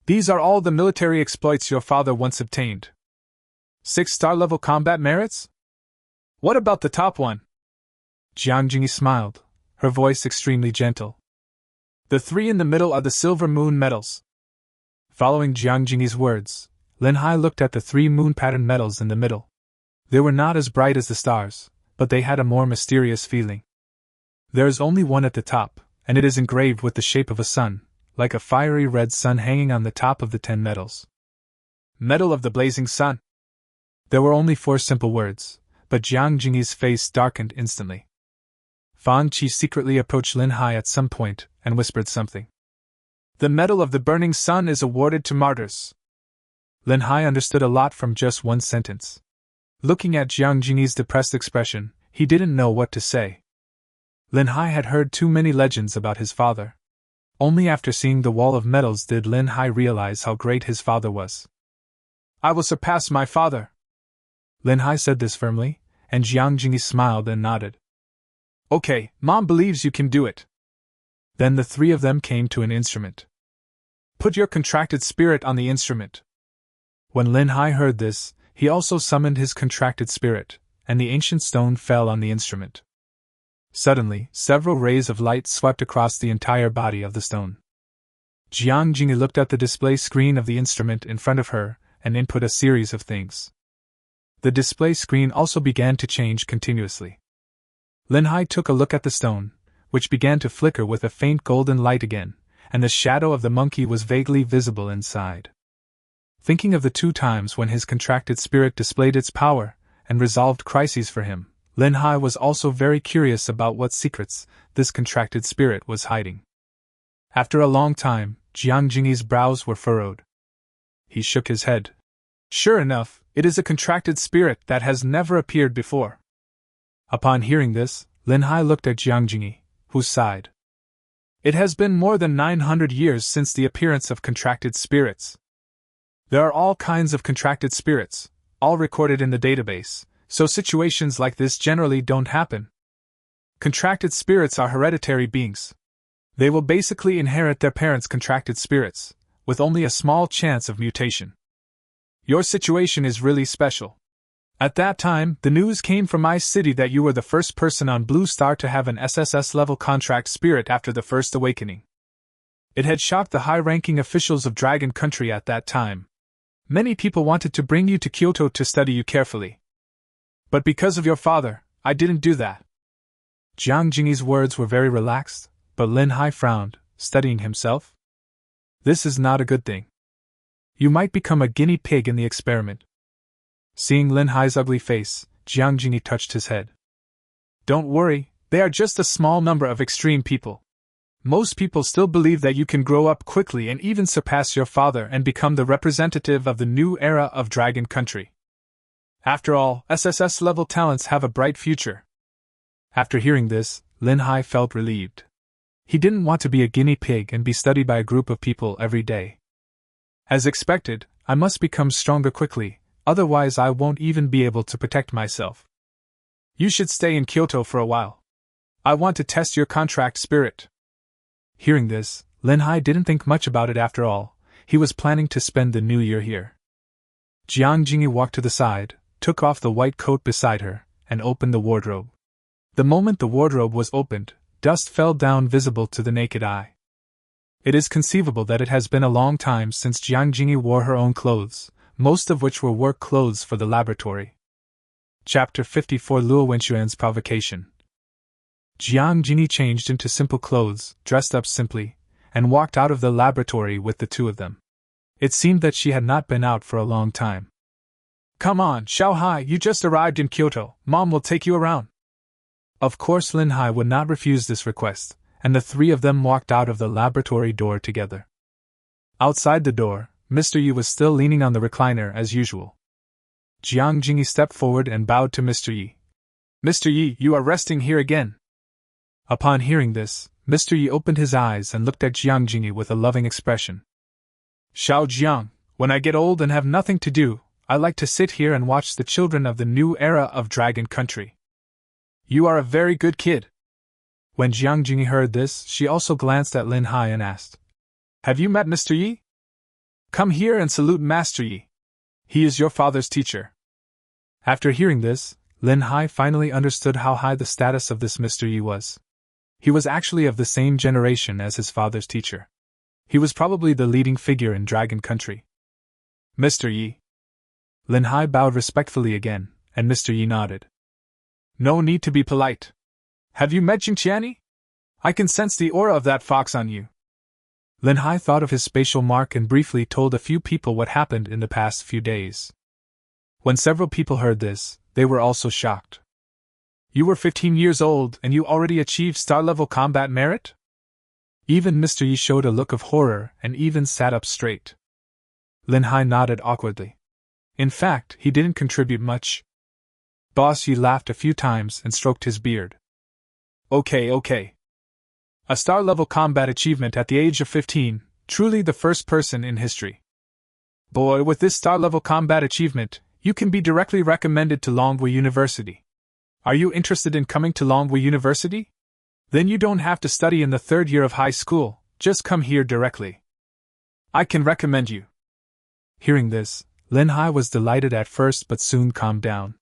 These are all the military exploits your father once obtained. 6 star-level combat merits? What about the top one? Jiang Jingyi smiled, her voice extremely gentle. The 3 in the middle are the silver moon medals. Following Jiang Jingyi's words, Lin Hai looked at the 3 moon-patterned medals in the middle. They were not as bright as the stars, but they had a more mysterious feeling. There is only one at the top, and it is engraved with the shape of a sun, like a fiery red sun hanging on the top of the 10 medals. Medal of the Blazing Sun. There were only 4 simple words, but Jiang Jingyi's face darkened instantly. Fan Qi secretly approached Lin Hai at some point and whispered something. The Medal of the Burning Sun is awarded to martyrs. Lin Hai understood a lot from just one sentence. Looking at Jiang Jingyi's depressed expression, he didn't know what to say. Lin Hai had heard too many legends about his father. Only after seeing the wall of medals did Lin Hai realize how great his father was. I will surpass my father. Lin Hai said this firmly, and Jiang Jingyi smiled and nodded. Okay, Mom believes you can do it. Then the 3 of them came to an instrument. Put your contracted spirit on the instrument. When Lin Hai heard this, he also summoned his contracted spirit, and the ancient stone fell on the instrument. Suddenly, several rays of light swept across the entire body of the stone. Jiang Jingyi looked at the display screen of the instrument in front of her and input a series of things. The display screen also began to change continuously. Lin Hai took a look at the stone, which began to flicker with a faint golden light again, and the shadow of the monkey was vaguely visible inside. Thinking of the 2 times when his contracted spirit displayed its power and resolved crises for him, Lin Hai was also very curious about what secrets this contracted spirit was hiding. After a long time, Jiang Jingyi's brows were furrowed. He shook his head. Sure enough, it is a contracted spirit that has never appeared before. Upon hearing this, Lin Hai looked at Jiang Jingyi, who sighed. It has been more than 900 years since the appearance of contracted spirits. There are all kinds of contracted spirits, all recorded in the database, so situations like this generally don't happen. Contracted spirits are hereditary beings. They will basically inherit their parents' contracted spirits, with only a small chance of mutation. Your situation is really special. At that time, the news came from my city that you were the first person on Blue Star to have an SSS-level contract spirit after the first awakening. It had shocked the high-ranking officials of Dragon Country at that time. Many people wanted to bring you to Kyoto to study you carefully. But because of your father, I didn't do that. Jiang Jingyi's words were very relaxed, but Lin Hai frowned, studying himself. This is not a good thing. You might become a guinea pig in the experiment. Seeing Lin Hai's ugly face, Jiang Jingyi touched his head. Don't worry, they are just a small number of extreme people. Most people still believe that you can grow up quickly and even surpass your father and become the representative of the new era of Dragon Country. After all, SSS-level talents have a bright future. After hearing this, Lin Hai felt relieved. He didn't want to be a guinea pig and be studied by a group of people every day. As expected, I must become stronger quickly, otherwise I won't even be able to protect myself. You should stay in Kyoto for a while. I want to test your contract spirit. Hearing this, Lin Hai didn't think much about it after all. He was planning to spend the new year here. Jiang Jingyi walked to the side, took off the white coat beside her, and opened the wardrobe. The moment the wardrobe was opened, dust fell down visible to the naked eye. It is conceivable that it has been a long time since Jiang Jingyi wore her own clothes, most of which were work clothes for the laboratory. Chapter 54 Luo Wenxuan's Provocation. Jiang Jingyi changed into simple clothes, dressed up simply, and walked out of the laboratory with the two of them. It seemed that she had not been out for a long time. Come on, Xiao Hai, you just arrived in Kyoto, Mom will take you around. Of course Lin Hai would not refuse this request, and the three of them walked out of the laboratory door together. Outside the door, Mr. Yi was still leaning on the recliner as usual. Jiang Jingyi stepped forward and bowed to Mr. Yi. Mr. Yi, you are resting here again. Upon hearing this, Mr. Yi opened his eyes and looked at Jiang Jingyi with a loving expression. Xiao Jiang, when I get old and have nothing to do, I like to sit here and watch the children of the new era of Dragon Country. You are a very good kid. When Jiang Jingyi heard this, she also glanced at Lin Hai and asked, Have you met Mr. Yi? Come here and salute Master Yi. He is your father's teacher. After hearing this, Lin Hai finally understood how high the status of this Mr. Yi was. He was actually of the same generation as his father's teacher. He was probably the leading figure in Dragon Country. Mr. Yi. Lin Hai bowed respectfully again, and Mr. Yi nodded. No need to be polite. Have you met Jingqiani? I can sense the aura of that fox on you. Lin Hai thought of his spatial mark and briefly told a few people what happened in the past few days. When several people heard this, they were also shocked. You were 15 years old and you already achieved star-level combat merit? Even Mr. Yi showed a look of horror and even sat up straight. Lin Hai nodded awkwardly. In fact, he didn't contribute much. Boss Yi laughed a few times and stroked his beard. Okay. A star-level combat achievement at the age of 15, truly the first person in history. Boy, with this star-level combat achievement, you can be directly recommended to Longwu University. Are you interested in coming to Longwu University? Then you don't have to study in the third year of high school, just come here directly. I can recommend you. Hearing this, Lin Hai was delighted at first but soon calmed down.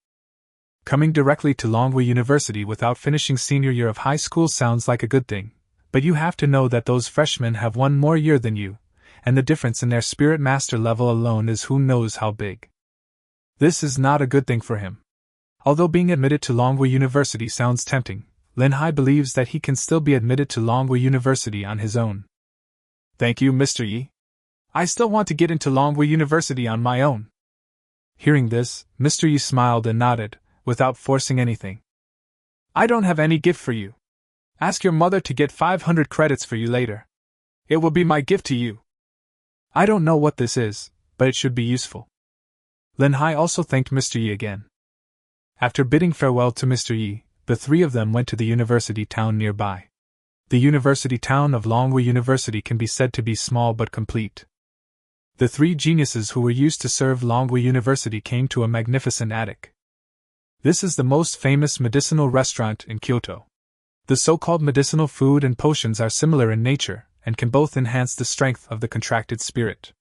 Coming directly to Longwu University without finishing senior year of high school sounds like a good thing, but you have to know that those freshmen have one more year than you, and the difference in their spirit master level alone is who knows how big. This is not a good thing for him. Although being admitted to Longwu University sounds tempting, Lin Hai believes that he can still be admitted to Longwu University on his own. Thank you, Mr. Yi. I still want to get into Longwu University on my own. Hearing this, Mr. Yi smiled and nodded, without forcing anything. I don't have any gift for you. Ask your mother to get 500 credits for you later. It will be my gift to you. I don't know what this is, but it should be useful. Lin Hai also thanked Mr. Yi again. After bidding farewell to Mr. Yi, The three of them went to the university town nearby. The university town of Longwu University can be said to be small but complete. The three geniuses who were used to serve Longwu University came to a magnificent attic. This is the most famous medicinal restaurant in Kyoto. The so-called medicinal food and potions are similar in nature, and can both enhance the strength of the contracted spirit.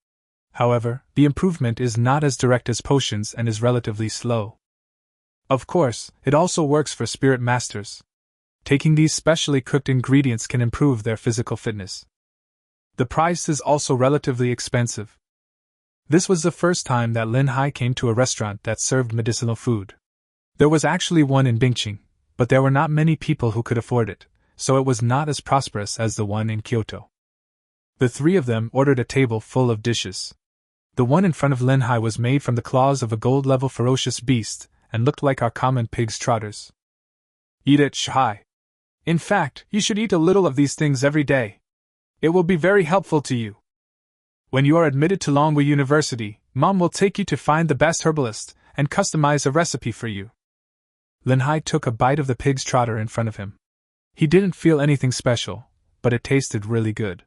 However, the improvement is not as direct as potions and is relatively slow. Of course, it also works for spirit masters. Taking these specially cooked ingredients can improve their physical fitness. The price is also relatively expensive. This was the first time that Lin Hai came to a restaurant that served medicinal food. There was actually one in Bingqing, but there were not many people who could afford it, so it was not as prosperous as the one in Kyoto. The three of them ordered a table full of dishes. The one in front of Lin Hai was made from the claws of a gold-level ferocious beast, and looked like our common pig's trotters. Eat it, Shai. In fact, you should eat a little of these things every day. It will be very helpful to you. When you are admitted to Longwu University, Mom will take you to find the best herbalist, and customize a recipe for you. Lin Hai took a bite of the pig's trotter in front of him. He didn't feel anything special, but it tasted really good.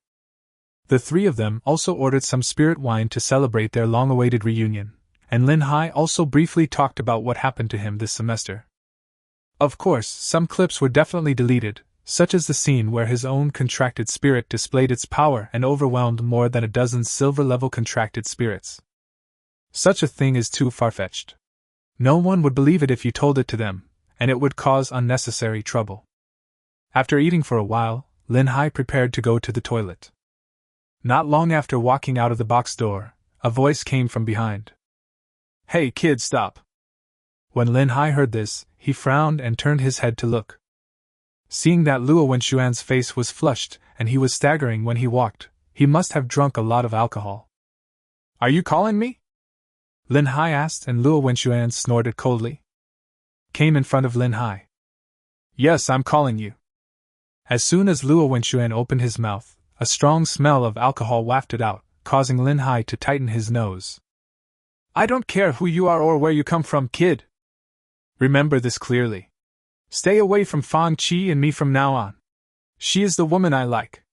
The three of them also ordered some spirit wine to celebrate their long-awaited reunion, and Lin Hai also briefly talked about what happened to him this semester. Of course, some clips were definitely deleted, such as the scene where his own contracted spirit displayed its power and overwhelmed more than a dozen silver-level contracted spirits. Such a thing is too far-fetched. No one would believe it if you told it to them, and it would cause unnecessary trouble. After eating for a while, Lin Hai prepared to go to the toilet. Not long after walking out of the box door, a voice came from behind. "Hey kid, stop!" When Lin Hai heard this, he frowned and turned his head to look. Seeing that Luo Wenxuan's face was flushed and he was staggering when he walked, he must have drunk a lot of alcohol. "Are you calling me?" Lin Hai asked, and Luo Wenxuan snorted coldly. Came in front of Lin Hai. "Yes, I'm calling you." As soon as Luo Wenxuan opened his mouth, a strong smell of alcohol wafted out, causing Lin Hai to tighten his nose. "I don't care who you are or where you come from, kid. Remember this clearly. Stay away from Fang Qi and me from now on. She is the woman I like.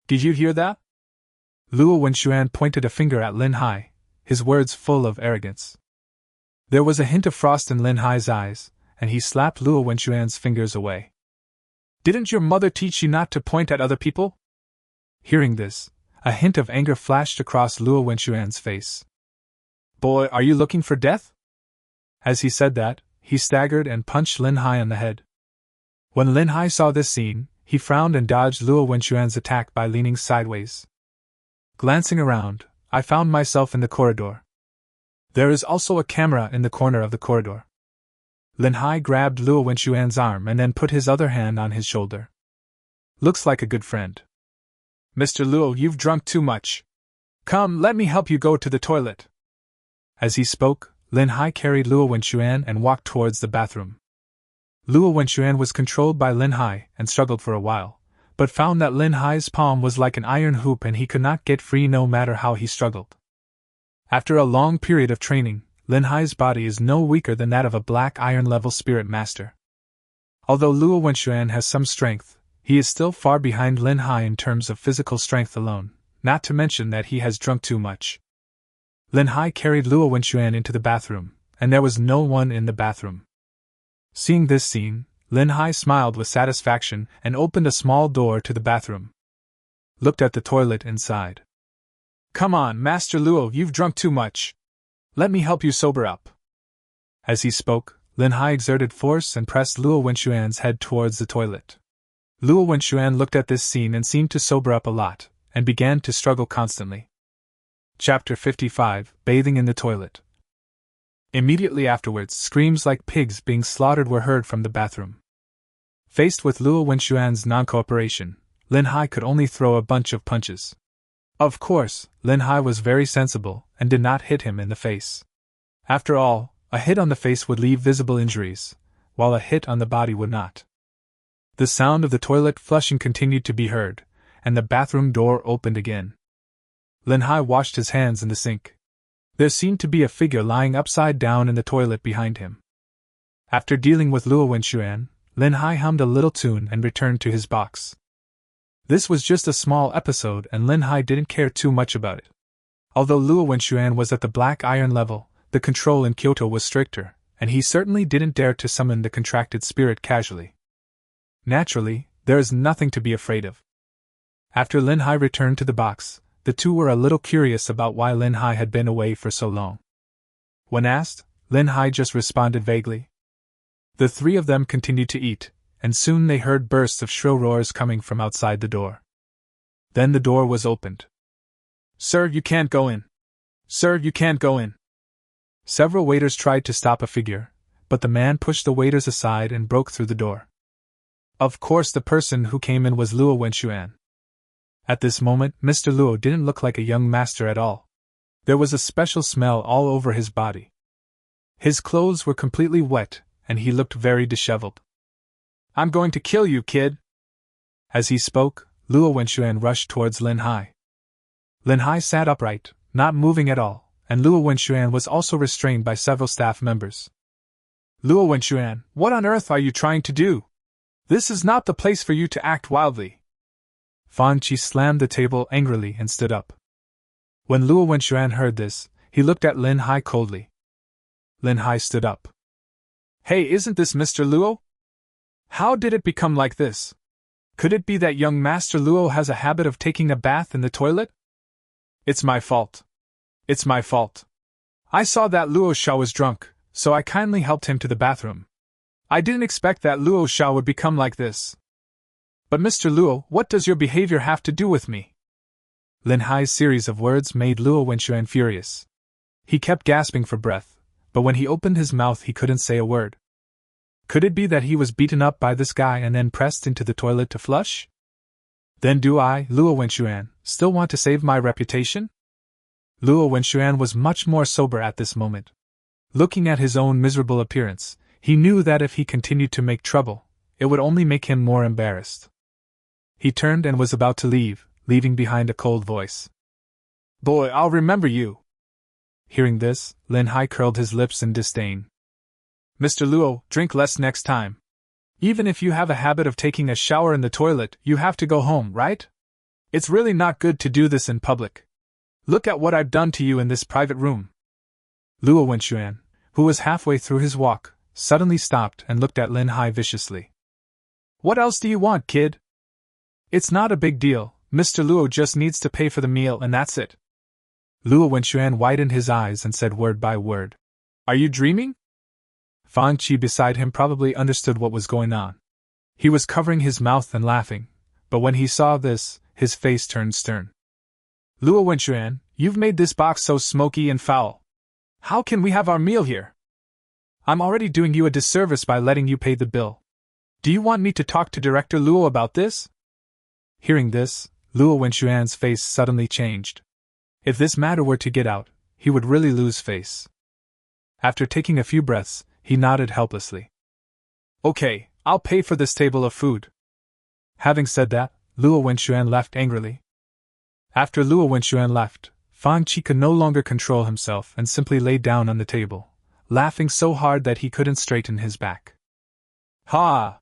Did you hear that?" Luo Wenxuan pointed a finger at Lin Hai, his words full of arrogance. There was a hint of frost in Lin Hai's eyes, and he slapped Luo Wenxuan's fingers away. "Didn't your mother teach you not to point at other people?" Hearing this, a hint of anger flashed across Luo Wenxuan's face. "Boy, are you looking for death?" As he said that, he staggered and punched Lin Hai on the head. When Lin Hai saw this scene, he frowned and dodged Luo Wenxuan's attack by leaning sideways. Glancing around, I found myself in the corridor. There is also a camera in the corner of the corridor. Lin Hai grabbed Luo Wenxuan's arm and then put his other hand on his shoulder. "Looks like a good friend. Mr. Luo, you've drunk too much. Come, let me help you go to the toilet." As he spoke, Lin Hai carried Luo Wenxuan and walked towards the bathroom. Luo Wenxuan was controlled by Lin Hai and struggled for a while, but found that Lin Hai's palm was like an iron hoop and he could not get free no matter how he struggled. After a long period of training, Lin Hai's body is no weaker than that of a black iron-level spirit master. Although Luo Wenxuan has some strength, he is still far behind Lin Hai in terms of physical strength alone, not to mention that he has drunk too much. Lin Hai carried Luo Wenxuan into the bathroom, and there was no one in the bathroom. Seeing this scene, Lin Hai smiled with satisfaction and opened a small door to the bathroom. Looked at the toilet inside. "Come on, Master Luo, you've drunk too much. Let me help you sober up." As he spoke, Lin Hai exerted force and pressed Luo Wenxuan's head towards the toilet. Luo Wenxuan looked at this scene and seemed to sober up a lot, and began to struggle constantly. Chapter 55, Bathing in the Toilet. Immediately afterwards, screams like pigs being slaughtered were heard from the bathroom. Faced with Luo Wenxuan's non-cooperation, Lin Hai could only throw a bunch of punches. Of course, Lin Hai was very sensible and did not hit him in the face. After all, a hit on the face would leave visible injuries, while a hit on the body would not. The sound of the toilet flushing continued to be heard, and the bathroom door opened again. Lin Hai washed his hands in the sink. There seemed to be a figure lying upside down in the toilet behind him. After dealing with Luo Wenxuan, Lin Hai hummed a little tune and returned to his box. This was just a small episode and Lin Hai didn't care too much about it. Although Luo Wenxuan was at the Black Iron level, the control in Kyoto was stricter, and he certainly didn't dare to summon the contracted spirit casually. Naturally, there is nothing to be afraid of. After Lin Hai returned to the box, the two were a little curious about why Lin Hai had been away for so long. When asked, Lin Hai just responded vaguely. The three of them continued to eat, and soon they heard bursts of shrill roars coming from outside the door. Then the door was opened. "Sir, you can't go in. Sir, you can't go in." Several waiters tried to stop a figure, but the man pushed the waiters aside and broke through the door. Of course, the person who came in was Luo Wenxuan. At this moment, Mr. Luo didn't look like a young master at all. There was a special smell all over his body. His clothes were completely wet, and he looked very disheveled. "I'm going to kill you, kid!" As he spoke, Luo Wenxuan rushed towards Lin Hai. Lin Hai sat upright, not moving at all, and Luo Wenxuan was also restrained by several staff members. "Luo Wenxuan, what on earth are you trying to do? This is not the place for you to act wildly." Fan Qi slammed the table angrily and stood up. When Luo Wenxuan heard this, he looked at Lin Hai coldly. Lin Hai stood up. "Hey, isn't this Mr. Luo? How did it become like this? Could it be that young Master Luo has a habit of taking a bath in the toilet? It's my fault. It's my fault. I saw that Luo Xiao was drunk, so I kindly helped him to the bathroom. I didn't expect that Luo Xiao would become like this. But Mr. Luo, what does your behavior have to do with me?" Lin Hai's series of words made Luo Wenxuan furious. He kept gasping for breath, but when he opened his mouth he couldn't say a word. Could it be that he was beaten up by this guy and then pressed into the toilet to flush? Then do I, Luo Wenxuan, still want to save my reputation? Luo Wenxuan was much more sober at this moment. Looking at his own miserable appearance, he knew that if he continued to make trouble, it would only make him more embarrassed. He turned and was about to leave, leaving behind a cold voice. "Boy, I'll remember you." Hearing this, Lin Hai curled his lips in disdain. "Mr. Luo, drink less next time. Even if you have a habit of taking a shower in the toilet, you have to go home, right? It's really not good to do this in public. Look at what I've done to you in this private room." Luo Wenxuan, who was halfway through his walk, suddenly stopped and looked at Lin Hai viciously. "What else do you want, kid? It's not a big deal, Mr. Luo just needs to pay for the meal and that's it." Luo Wenxuan widened his eyes and said word by word, "Are you dreaming?" Fan Qi beside him probably understood what was going on. He was covering his mouth and laughing, but when he saw this, his face turned stern. "Luo Wenxuan, you've made this box so smoky and foul. How can we have our meal here? I'm already doing you a disservice by letting you pay the bill. Do you want me to talk to Director Luo about this?" Hearing this, Luo Wenxuan's face suddenly changed. If this matter were to get out, he would really lose face. After taking a few breaths, he nodded helplessly. "Okay, I'll pay for this table of food." Having said that, Luo Wenxuan left angrily. After Luo Wenxuan left, Fan Qi could no longer control himself and simply lay down on the table, laughing so hard that he couldn't straighten his back. "Ha!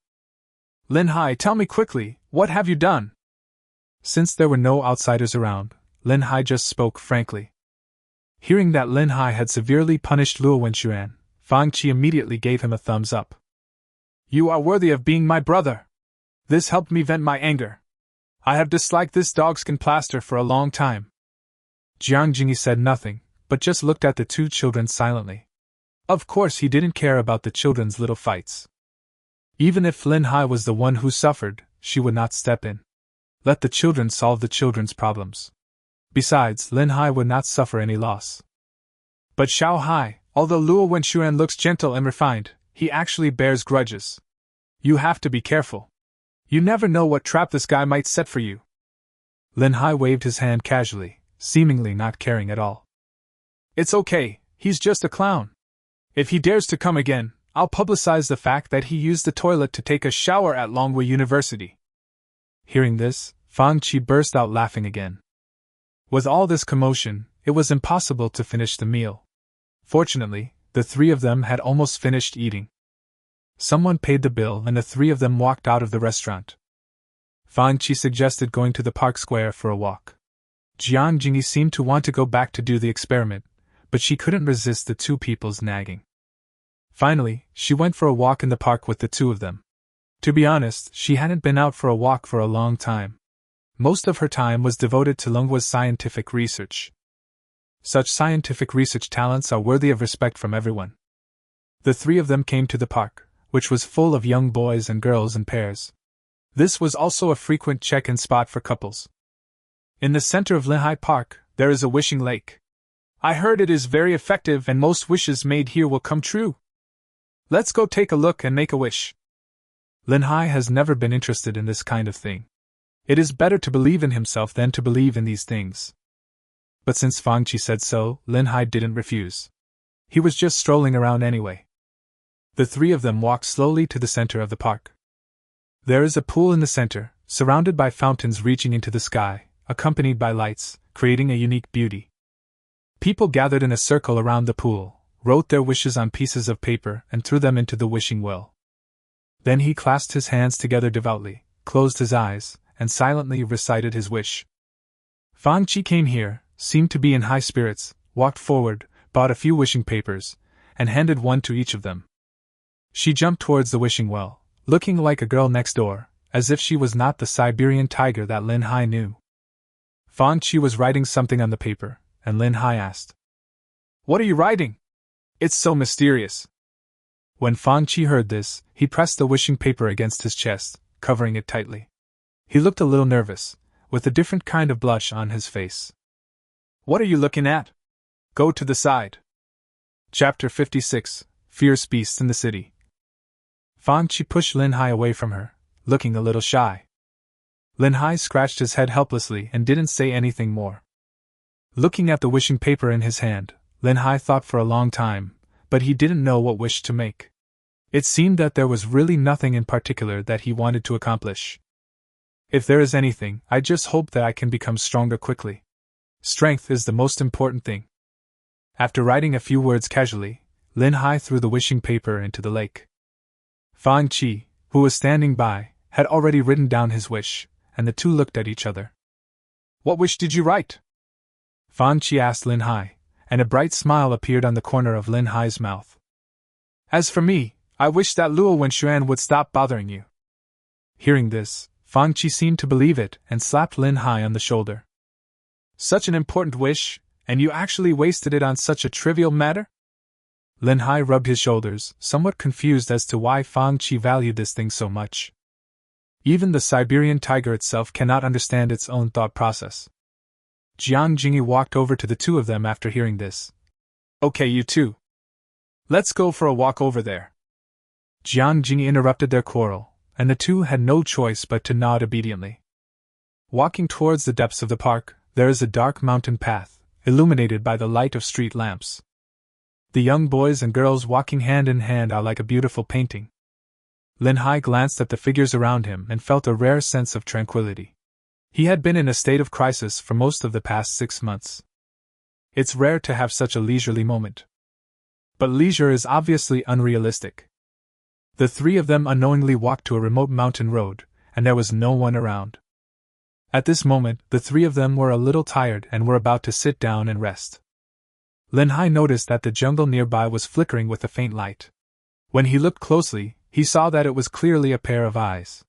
Lin Hai, tell me quickly, what have you done?" Since there were no outsiders around, Lin Hai just spoke frankly. Hearing that Lin Hai had severely punished Luo Wenxuan, Fan Qi immediately gave him a thumbs up. "You are worthy of being my brother. This helped me vent my anger. I have disliked this dogskin plaster for a long time." Jiang Jingyi said nothing, but just looked at the two children silently. Of course he didn't care about the children's little fights. Even if Lin Hai was the one who suffered, she would not step in. Let the children solve the children's problems. Besides, Lin Hai would not suffer any loss. But Xiao Hai, although Luo Wenxuan looks gentle and refined, he actually bears grudges. You have to be careful. You never know what trap this guy might set for you. Lin Hai waved his hand casually, seemingly not caring at all. "It's okay, he's just a clown. If he dares to come again, I'll publicize the fact that he used the toilet to take a shower at Longwei University." Hearing this, Fan Qi burst out laughing again. With all this commotion, it was impossible to finish the meal. Fortunately, the three of them had almost finished eating. Someone paid the bill and the three of them walked out of the restaurant. Fang Qi suggested going to the park square for a walk. Jiang Jingyi seemed to want to go back to do the experiment, but she couldn't resist the two people's nagging. Finally, she went for a walk in the park with the two of them. To be honest, she hadn't been out for a walk for a long time. Most of her time was devoted to Lungwa's scientific research. Such scientific research talents are worthy of respect from everyone. The three of them came to the park, which was full of young boys and girls in pairs. This was also a frequent check-in spot for couples. In the center of Linhai Park, there is a wishing lake. I heard it is very effective and most wishes made here will come true. Let's go take a look and make a wish. Linhai has never been interested in this kind of thing. It is better to believe in himself than to believe in these things. But since Fang Qi said so, Linhai didn't refuse. He was just strolling around anyway. The three of them walked slowly to the center of the park. There is a pool in the center, surrounded by fountains reaching into the sky, accompanied by lights, creating a unique beauty. People gathered in a circle around the pool, wrote their wishes on pieces of paper and threw them into the wishing well. Then he clasped his hands together devoutly, closed his eyes, and silently recited his wish. Fang Qi came here, seemed to be in high spirits, walked forward, bought a few wishing papers, and handed one to each of them. She jumped towards the wishing well, looking like a girl next door, as if she was not the Siberian tiger that Linhai knew. Fang Qi was writing something on the paper, and Linhai asked, "What are you writing? It's so mysterious." When Fang Qi heard this, he pressed the wishing paper against his chest, covering it tightly. He looked a little nervous, with a different kind of blush on his face. "What are you looking at? Go to the side." Chapter 56, Fierce Beasts in the City. Fang Qi pushed Linhai away from her, looking a little shy. Linhai scratched his head helplessly and didn't say anything more. Looking at the wishing paper in his hand, Linhai thought for a long time, but he didn't know what wish to make. It seemed that there was really nothing in particular that he wanted to accomplish. "If there is anything, I just hope that I can become stronger quickly. Strength is the most important thing." After writing a few words casually, Linhai threw the wishing paper into the lake. Fang Qi, who was standing by, had already written down his wish, and the two looked at each other. "What wish did you write?" Fang Qi asked Linhai, and a bright smile appeared on the corner of Linhai's mouth. "As for me, I wish that Luo Wenxuan would stop bothering you." Hearing this, Fang Qi seemed to believe it and slapped Linhai on the shoulder. "Such an important wish, and you actually wasted it on such a trivial matter?" Linhai rubbed his shoulders, somewhat confused as to why Fang Qi valued this thing so much. Even the Siberian tiger itself cannot understand its own thought process. Jiang Jingyi walked over to the two of them after hearing this. "Okay, you two. Let's go for a walk over there." Jiang Jingyi interrupted their quarrel, and the two had no choice but to nod obediently. Walking towards the depths of the park, there is a dark mountain path, illuminated by the light of street lamps. The young boys and girls walking hand in hand are like a beautiful painting. Linhai glanced at the figures around him and felt a rare sense of tranquility. He had been in a state of crisis for most of the past 6 months. It's rare to have such a leisurely moment. But leisure is obviously unrealistic. The three of them unknowingly walked to a remote mountain road, and there was no one around. At this moment, the three of them were a little tired and were about to sit down and rest. Linhai noticed that the jungle nearby was flickering with a faint light. When he looked closely, he saw that it was clearly a pair of eyes.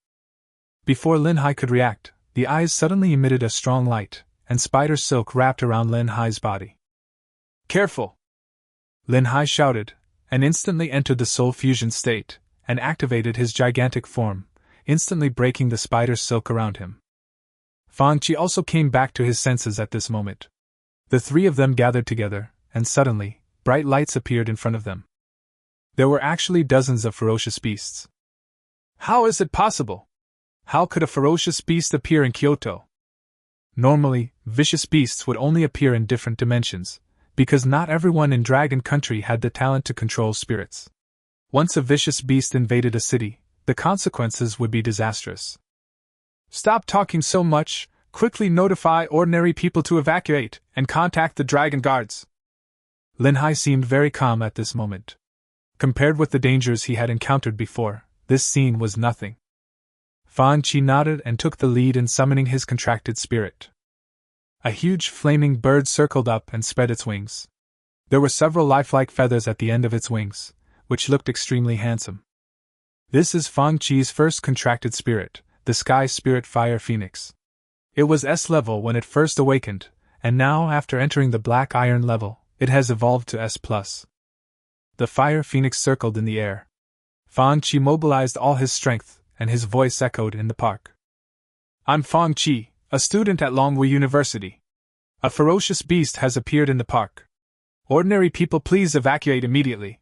Before Linhai could react, the eyes suddenly emitted a strong light, and spider silk wrapped around Linhai's body. "Careful!" Linhai shouted, and instantly entered the soul fusion state, and activated his gigantic form, instantly breaking the spider silk around him. Fang Qi also came back to his senses at this moment. The three of them gathered together, and suddenly, bright lights appeared in front of them. There were actually dozens of ferocious beasts. "How is it possible? How could a ferocious beast appear in Kyoto?" Normally, vicious beasts would only appear in different dimensions, because not everyone in Dragon Country had the talent to control spirits. Once a vicious beast invaded a city, the consequences would be disastrous. "Stop talking so much, quickly notify ordinary people to evacuate, and contact the dragon guards." Linhai seemed very calm at this moment. Compared with the dangers he had encountered before, this scene was nothing. Fan Qi nodded and took the lead in summoning his contracted spirit. A huge flaming bird circled up and spread its wings. There were several lifelike feathers at the end of its wings, which looked extremely handsome. This is Fan Qi's first contracted spirit, the Sky Spirit Fire Phoenix. It was S-level when it first awakened, and now, after entering the Black Iron level, it has evolved to S+. The Fire Phoenix circled in the air. Fan Qi mobilized all his strength, and his voice echoed in the park. I'm Fan Qi, a student at Longwu University. A ferocious beast has appeared in the park. Ordinary people, please evacuate immediately.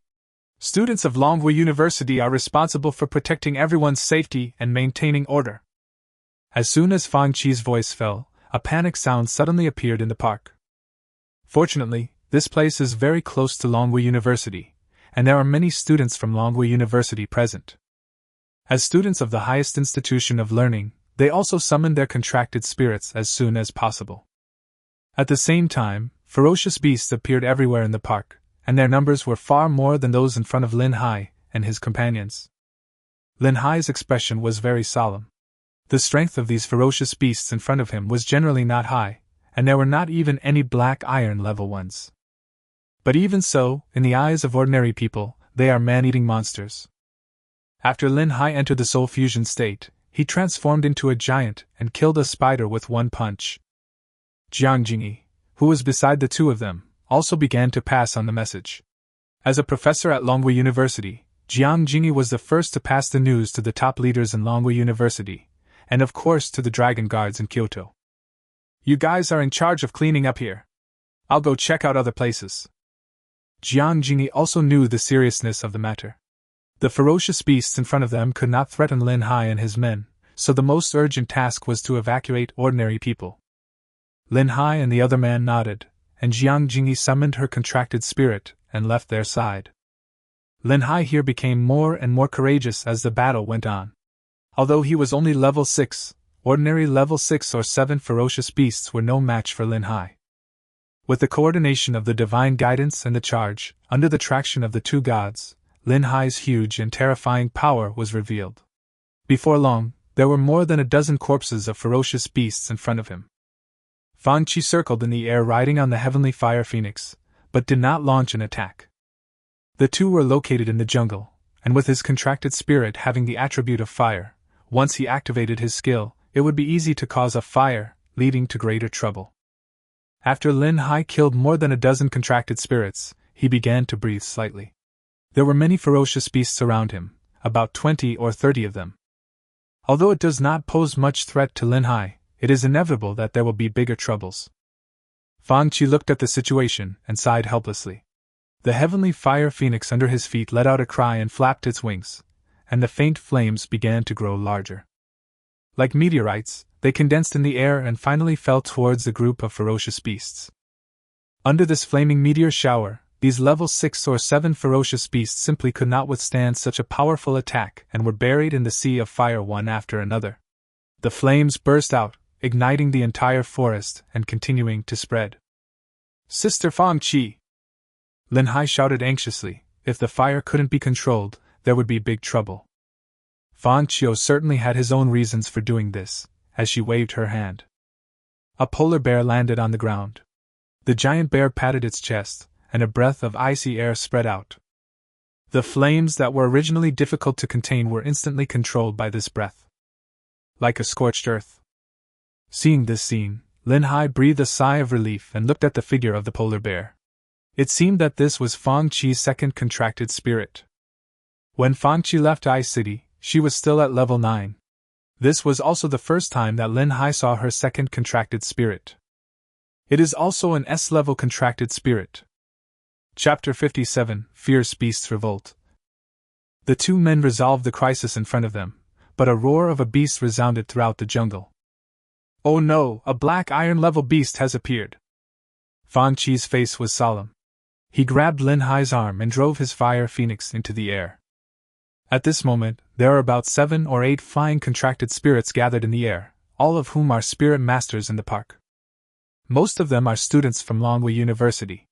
Students of Longwu University are responsible for protecting everyone's safety and maintaining order. As soon as Fan Qi's voice fell, a panic sound suddenly appeared in the park. Fortunately, this place is very close to Longwu University, and there are many students from Longwu University present. As students of the highest institution of learning, they also summoned their contracted spirits as soon as possible. At the same time, ferocious beasts appeared everywhere in the park, and their numbers were far more than those in front of Lin Hai and his companions. Lin Hai's expression was very solemn. The strength of these ferocious beasts in front of him was generally not high, and there were not even any Black Iron level ones. But even so, in the eyes of ordinary people, they are man-eating monsters. After Lin Hai entered the soul fusion state, he transformed into a giant and killed a spider with one punch. Jiang Jingyi, who was beside the two of them, also began to pass on the message. As a professor at Longwu University, Jiang Jingyi was the first to pass the news to the top leaders in Longwu University, and of course to the dragon guards in Kyoto. You guys are in charge of cleaning up here. I'll go check out other places. Jiang Jingyi also knew the seriousness of the matter. The ferocious beasts in front of them could not threaten Lin Hai and his men, so the most urgent task was to evacuate ordinary people. Lin Hai and the other man nodded, and Jiang Jingyi summoned her contracted spirit and left their side. Lin Hai here became more and more courageous as the battle went on. Although he was only level 6, ordinary level 6 or 7 ferocious beasts were no match for Lin Hai. With the coordination of the divine guidance and the charge, under the traction of the two gods, Lin Hai's huge and terrifying power was revealed. Before long, there were more than a dozen corpses of ferocious beasts in front of him. Fan Qi circled in the air riding on the heavenly fire phoenix, but did not launch an attack. The two were located in the jungle, and with his contracted spirit having the attribute of fire, once he activated his skill, it would be easy to cause a fire, leading to greater trouble. After Lin Hai killed more than a dozen contracted spirits, he began to breathe slightly. There were many ferocious beasts around him, about 20 or 30 of them. Although it does not pose much threat to Lin Hai, it is inevitable that there will be bigger troubles. Fan Qi looked at the situation and sighed helplessly. The heavenly fire phoenix under his feet let out a cry and flapped its wings, and the faint flames began to grow larger. Like meteorites, they condensed in the air and finally fell towards the group of ferocious beasts. Under this flaming meteor shower, these level 6 or 7 ferocious beasts simply could not withstand such a powerful attack and were buried in the sea of fire one after another. The flames burst out, igniting the entire forest and continuing to spread. Sister Fan Qi! Lin Hai shouted anxiously. If the fire couldn't be controlled, there would be big trouble. Fan Qi certainly had his own reasons for doing this, as she waved her hand. A polar bear landed on the ground. The giant bear patted its chest, and a breath of icy air spread out. The flames that were originally difficult to contain were instantly controlled by this breath. Like a scorched earth. Seeing this scene, Lin Hai breathed a sigh of relief and looked at the figure of the polar bear. It seemed that this was Fan Qi's second contracted spirit. When Fan Qi left Ice City, she was still at level 9. This was also the first time that Lin Hai saw her second contracted spirit. It is also an S-level contracted spirit. Chapter 57, Fierce Beasts Revolt. The two men resolved the crisis in front of them, but a roar of a beast resounded throughout the jungle. Oh no, a Black Iron level beast has appeared. Fan Qi's face was solemn. He grabbed Lin Hai's arm and drove his fire phoenix into the air. At this moment, there are about 7 or 8 flying contracted spirits gathered in the air, all of whom are spirit masters in the park. Most of them are students from Longwu University.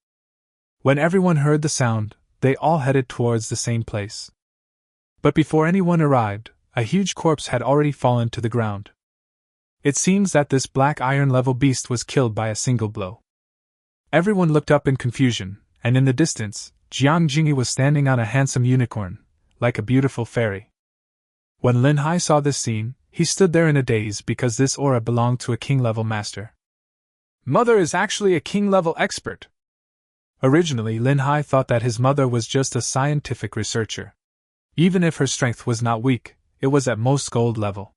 When everyone heard the sound, they all headed towards the same place. But before anyone arrived, a huge corpse had already fallen to the ground. It seems that this black iron-level beast was killed by a single blow. Everyone looked up in confusion, and in the distance, Jiang Jingyi was standing on a handsome unicorn, like a beautiful fairy. When Lin Hai saw this scene, he stood there in a daze because this aura belonged to a king-level master. Mother is actually a king-level expert. Originally, Lin Hai thought that his mother was just a scientific researcher. Even if her strength was not weak, it was at most gold level.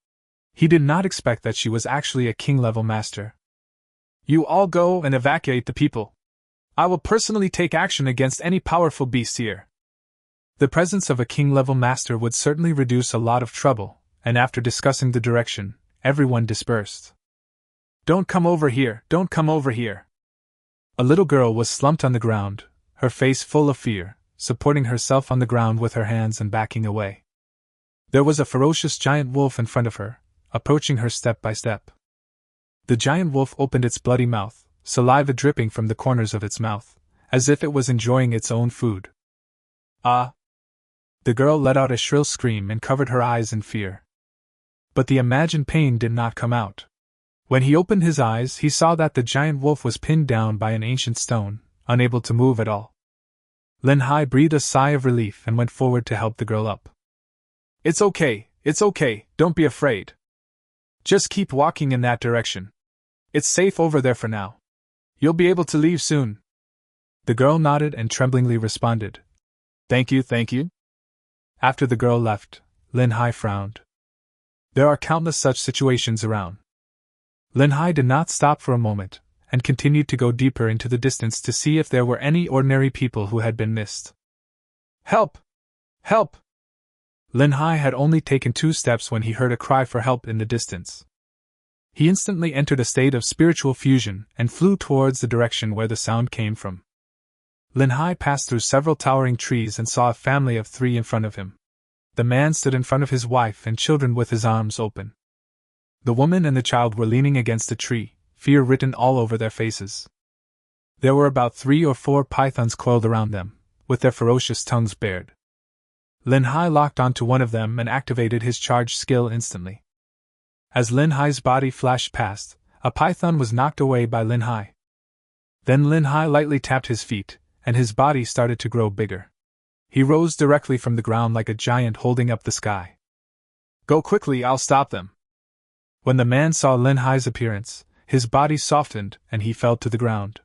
He did not expect that she was actually a king-level master. You all go and evacuate the people. I will personally take action against any powerful beast here. The presence of a king-level master would certainly reduce a lot of trouble, and after discussing the direction, everyone dispersed. Don't come over here, don't come over here. A little girl was slumped on the ground, her face full of fear, supporting herself on the ground with her hands and backing away. There was a ferocious giant wolf in front of her, approaching her step by step. The giant wolf opened its bloody mouth, saliva dripping from the corners of its mouth, as if it was enjoying its own food. Ah! The girl let out a shrill scream and covered her eyes in fear. But the imagined pain did not come out. When he opened his eyes, he saw that the giant wolf was pinned down by an ancient stone, unable to move at all. Lin Hai breathed a sigh of relief and went forward to help the girl up. It's okay, don't be afraid. Just keep walking in that direction. It's safe over there for now. You'll be able to leave soon. The girl nodded and tremblingly responded. Thank you. After the girl left, Lin Hai frowned. There are countless such situations around. Lin Hai did not stop for a moment, and continued to go deeper into the distance to see if there were any ordinary people who had been missed. Help! Help! Lin Hai had only taken 2 steps when he heard a cry for help in the distance. He instantly entered a state of spiritual fusion and flew towards the direction where the sound came from. Lin Hai passed through several towering trees and saw a family of 3 in front of him. The man stood in front of his wife and children with his arms open. The woman and the child were leaning against a tree, fear written all over their faces. There were about 3 or 4 pythons coiled around them, with their ferocious tongues bared. Lin Hai locked onto one of them and activated his charge skill instantly. As Lin Hai's body flashed past, a python was knocked away by Lin Hai. Then Lin Hai lightly tapped his feet, and his body started to grow bigger. He rose directly from the ground like a giant holding up the sky. Go quickly, I'll stop them. When the man saw Lin Hai's appearance, his body softened and he fell to the ground.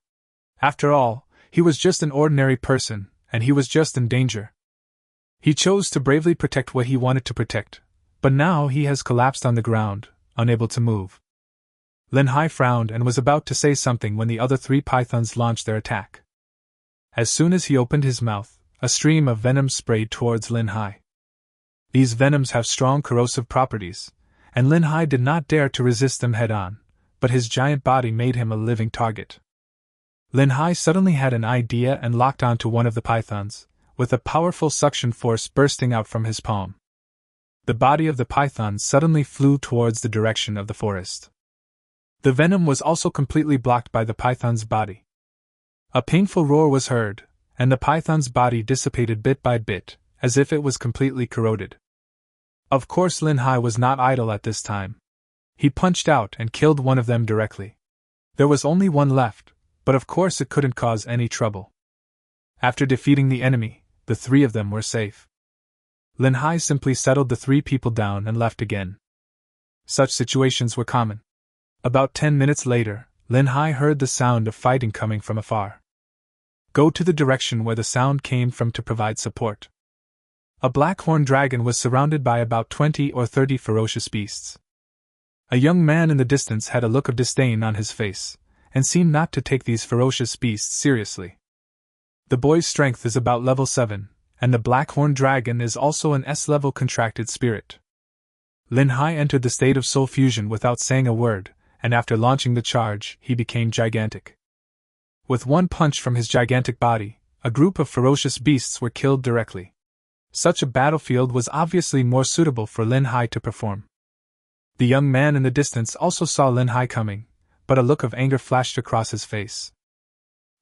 After all, he was just an ordinary person, and he was just in danger. He chose to bravely protect what he wanted to protect, but now he has collapsed on the ground, unable to move. Lin Hai frowned and was about to say something when the other 3 pythons launched their attack. As soon as he opened his mouth, a stream of venom sprayed towards Lin Hai. These venoms have strong corrosive properties, and Lin Hai did not dare to resist them head-on, but his giant body made him a living target. Lin Hai suddenly had an idea and locked onto one of the pythons, with a powerful suction force bursting out from his palm. The body of the python suddenly flew towards the direction of the forest. The venom was also completely blocked by the python's body. A painful roar was heard, and the python's body dissipated bit by bit, as if it was completely corroded. Of course, Lin Hai was not idle at this time. He punched out and killed one of them directly. There was only one left, but of course it couldn't cause any trouble. After defeating the enemy, the 3 of them were safe. Lin Hai simply settled the 3 people down and left again. Such situations were common. About 10 minutes later, Lin Hai heard the sound of fighting coming from afar. Go to the direction where the sound came from to provide support. A black horned dragon was surrounded by about 20 or 30 ferocious beasts. A young man in the distance had a look of disdain on his face, and seemed not to take these ferocious beasts seriously. The boy's strength is about level 7, and the black horned dragon is also an S-level contracted spirit. Lin Hai entered the state of soul fusion without saying a word, and after launching the charge, he became gigantic. With one punch from his gigantic body, a group of ferocious beasts were killed directly. Such a battlefield was obviously more suitable for Lin Hai to perform. The young man in the distance also saw Lin Hai coming, but a look of anger flashed across his face.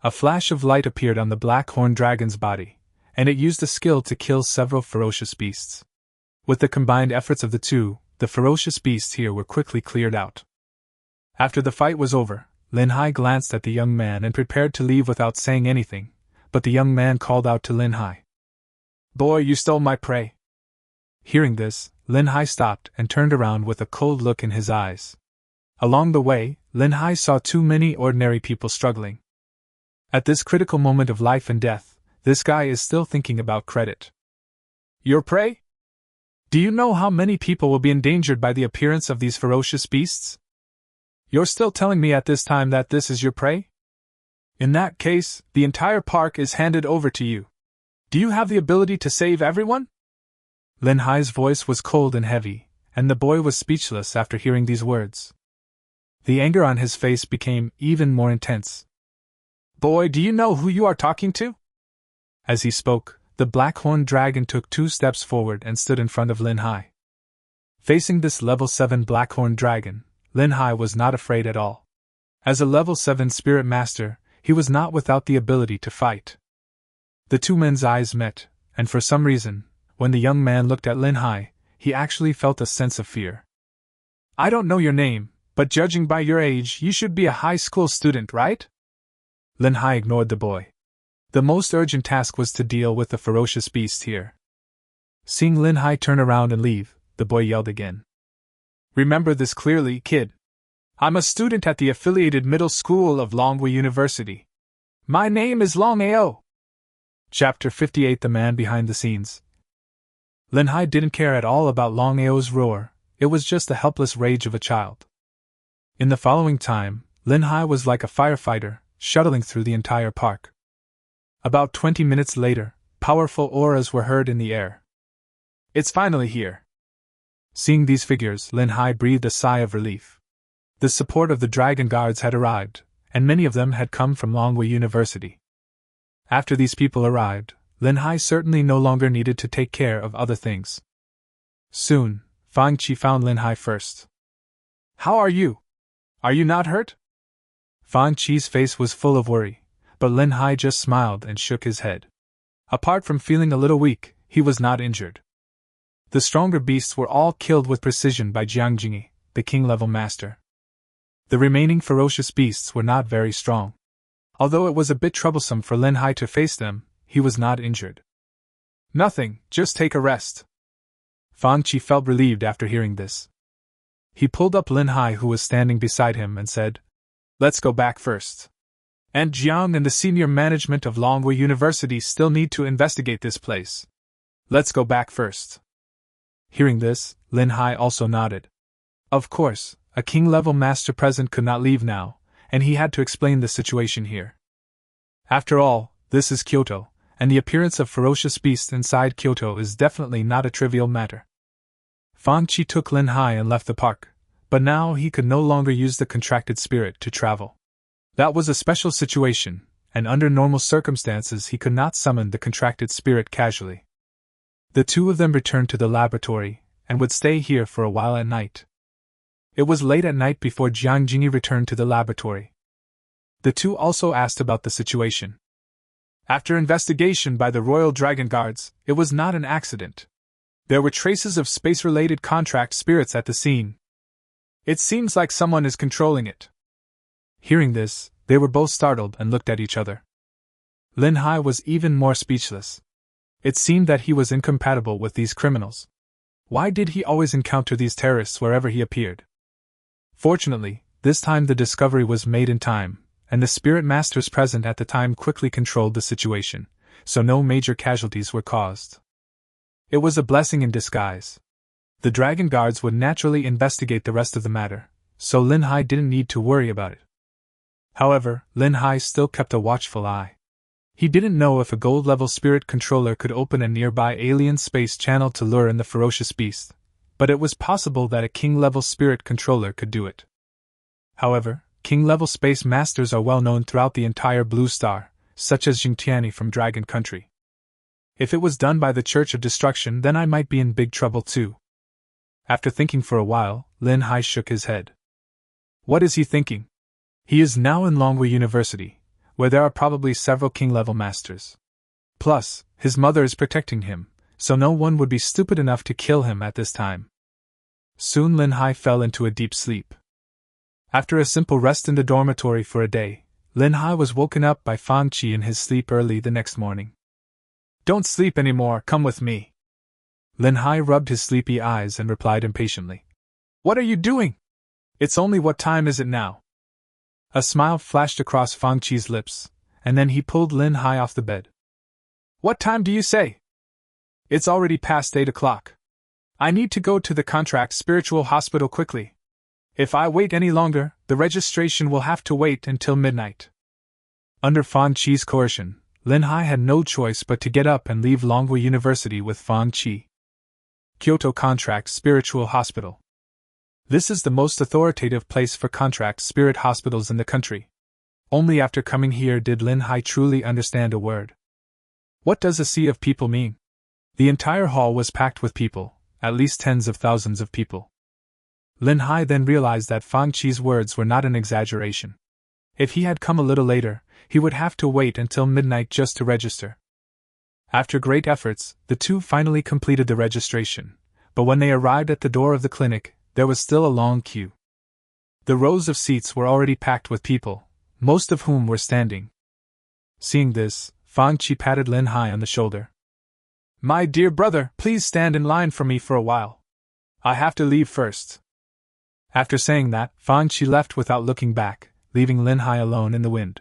A flash of light appeared on the black horned dragon's body, and it used a skill to kill several ferocious beasts. With the combined efforts of the two, the ferocious beasts here were quickly cleared out. After the fight was over, Lin Hai glanced at the young man and prepared to leave without saying anything, but the young man called out to Lin Hai. "Boy, you stole my prey." Hearing this, Lin Hai stopped and turned around with a cold look in his eyes. Along the way, Lin Hai saw too many ordinary people struggling. At this critical moment of life and death, this guy is still thinking about credit. "Your prey? Do you know how many people will be endangered by the appearance of these ferocious beasts? You're still telling me at this time that this is your prey? In that case, the entire park is handed over to you. Do you have the ability to save everyone?" Lin Hai's voice was cold and heavy, and the boy was speechless after hearing these words. The anger on his face became even more intense. "Boy, do you know who you are talking to?" As he spoke, the black-horned dragon took 2 steps forward and stood in front of Lin Hai. Facing this level 7 black-horned dragon, Lin Hai was not afraid at all. As a level 7 spirit master, he was not without the ability to fight. The two men's eyes met, and for some reason, when the young man looked at Lin Hai, he actually felt a sense of fear. "I don't know your name, but judging by your age, you should be a high school student, right?" Lin Hai ignored the boy. The most urgent task was to deal with the ferocious beast here. Seeing Lin Hai turn around and leave, the boy yelled again. "Remember this clearly, kid. I'm a student at the affiliated middle school of Longwei University. My name is Long Ao." Chapter 58 The Man Behind the Scenes. Lin Hai didn't care at all about Long Ao's roar, it was just the helpless rage of a child. In the following time, Lin Hai was like a firefighter, shuttling through the entire park. About 20 minutes later, powerful auras were heard in the air. "It's finally here." Seeing these figures, Lin Hai breathed a sigh of relief. The support of the dragon guards had arrived, and many of them had come from Longwei University. After these people arrived, Lin Hai certainly no longer needed to take care of other things. Soon, Fang Qi found Lin Hai first. "How are you? Are you not hurt?" Fang Qi's face was full of worry, but Lin Hai just smiled and shook his head. Apart from feeling a little weak, he was not injured. The stronger beasts were all killed with precision by Jiang Jingyi, the king-level master. The remaining ferocious beasts were not very strong. Although it was a bit troublesome for Lin Hai to face them, he was not injured. "Nothing, just take a rest." Fang Qi felt relieved after hearing this. He pulled up Lin Hai, who was standing beside him, and said, "Let's go back first. And Jiang and the senior management of Longwei University still need to investigate this place. Let's go back first." Hearing this, Lin Hai also nodded. Of course, a king-level master present could not leave now, and he had to explain the situation here. After all, this is Kyoto, and the appearance of ferocious beasts inside Kyoto is definitely not a trivial matter. Fang Qi took Lin Hai and left the park, but now he could no longer use the contracted spirit to travel. That was a special situation, and under normal circumstances he could not summon the contracted spirit casually. The two of them returned to the laboratory, and would stay here for a while at night. It was late at night before Jiang Jingyi returned to the laboratory. The two also asked about the situation. After investigation by the Royal Dragon Guards, it was not an accident. There were traces of space-related contract spirits at the scene. It seems like someone is controlling it. Hearing this, they were both startled and looked at each other. Lin Hai was even more speechless. It seemed that he was incompatible with these criminals. Why did he always encounter these terrorists wherever he appeared? Fortunately, this time the discovery was made in time, and the spirit masters present at the time quickly controlled the situation, so no major casualties were caused. It was a blessing in disguise. The dragon guards would naturally investigate the rest of the matter, so Lin Hai didn't need to worry about it. However, Lin Hai still kept a watchful eye. He didn't know if a gold-level spirit controller could open a nearby alien space channel to lure in the ferocious beast, but it was possible that a king-level spirit controller could do it. However, king-level space masters are well known throughout the entire Blue Star, such as Jingtiani from Dragon Country. If it was done by the Church of Destruction, then I might be in big trouble too. After thinking for a while, Lin Hai shook his head. What is he thinking? He is now in Longwei University, where there are probably several king-level masters. Plus, his mother is protecting him, so no one would be stupid enough to kill him at this time. Soon Lin Hai fell into a deep sleep. After a simple rest in the dormitory for a day, Lin Hai was woken up by Fang Qi in his sleep early the next morning. Don't sleep anymore, come with me. Lin Hai rubbed his sleepy eyes and replied impatiently. What are you doing? It's only what time is it now? A smile flashed across Fang Qi's lips, and then he pulled Lin Hai off the bed. What time do you say? It's already past 8 o'clock. I need to go to the contract spiritual hospital quickly. If I wait any longer, the registration will have to wait until midnight. Under Fang Qi's coercion, Lin Hai had no choice but to get up and leave Longhua University with Fang Qi. Kyoto Contract Spiritual Hospital. This is the most authoritative place for contract spirit hospitals in the country. Only after coming here did Lin Hai truly understand a word. What does a sea of people mean? The entire hall was packed with people, at least tens of thousands of people. Lin Hai then realized that Fang Qi's words were not an exaggeration. If he had come a little later, he would have to wait until midnight just to register. After great efforts, the two finally completed the registration, but when they arrived at the door of the clinic, there was still a long queue. The rows of seats were already packed with people, most of whom were standing. Seeing this, Fang Qi patted Lin Hai on the shoulder. My dear brother, please stand in line for me for a while. I have to leave first. After saying that, Fang Qi left without looking back, leaving Lin Hai alone in the wind.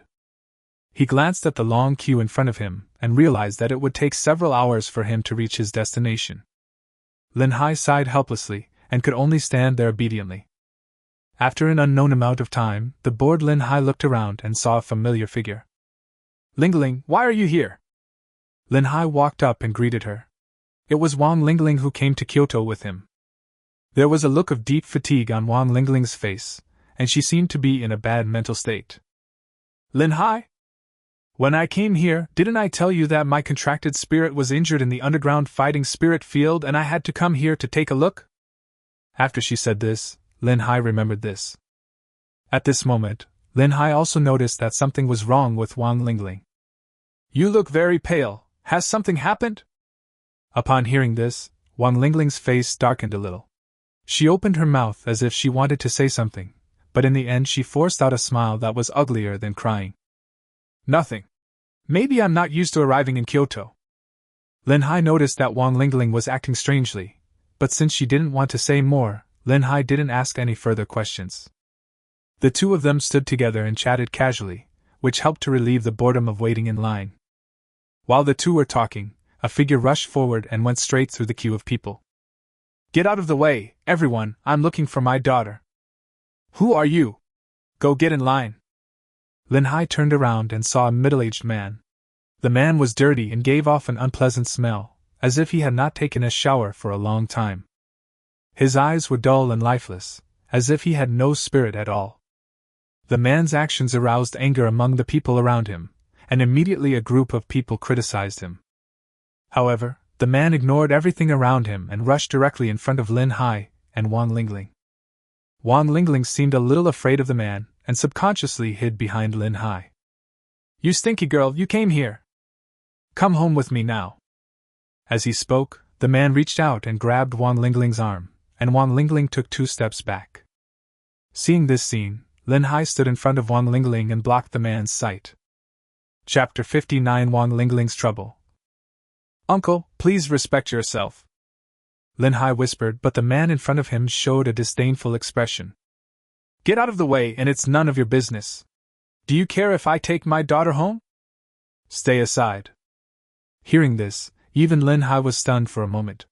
He glanced at the long queue in front of him and realized that it would take several hours for him to reach his destination. Lin Hai sighed helplessly and could only stand there obediently. After an unknown amount of time, the bored Lin Hai looked around and saw a familiar figure. Lingling, why are you here? Lin Hai walked up and greeted her. It was Wang Lingling who came to Kyoto with him. There was a look of deep fatigue on Wang Lingling's face, and she seemed to be in a bad mental state. Lin Hai? When I came here, didn't I tell you that my contracted spirit was injured in the underground fighting spirit field and I had to come here to take a look? After she said this, Lin Hai remembered this. At this moment, Lin Hai also noticed that something was wrong with Wang Lingling. You look very pale. Has something happened? Upon hearing this, Wang Lingling's face darkened a little. She opened her mouth as if she wanted to say something, but in the end she forced out a smile that was uglier than crying. Nothing. Maybe I'm not used to arriving in Kyoto. Lin Hai noticed that Wang Lingling was acting strangely, but since she didn't want to say more, Lin Hai didn't ask any further questions. The two of them stood together and chatted casually, which helped to relieve the boredom of waiting in line. While the two were talking, a figure rushed forward and went straight through the queue of people. Get out of the way, everyone, I'm looking for my daughter. Who are you? Go get in line. Lin Hai turned around and saw a middle-aged man. The man was dirty and gave off an unpleasant smell, as if he had not taken a shower for a long time. His eyes were dull and lifeless, as if he had no spirit at all. The man's actions aroused anger among the people around him, and immediately a group of people criticized him. However, the man ignored everything around him and rushed directly in front of Lin Hai and Wang Lingling. Wang Lingling seemed a little afraid of the man and subconsciously hid behind Lin Hai. You stinky girl, you came here. Come home with me now. As he spoke, the man reached out and grabbed Wang Lingling's arm, and Wang Lingling took 2 steps back. Seeing this scene, Lin Hai stood in front of Wang Lingling and blocked the man's sight. Chapter 59 Wang Lingling's Trouble. Uncle, please respect yourself. Lin Hai whispered, but the man in front of him showed a disdainful expression. Get out of the way and it's none of your business. Do you care if I take my daughter home? Stay aside. Hearing this, even Lin Hai was stunned for a moment.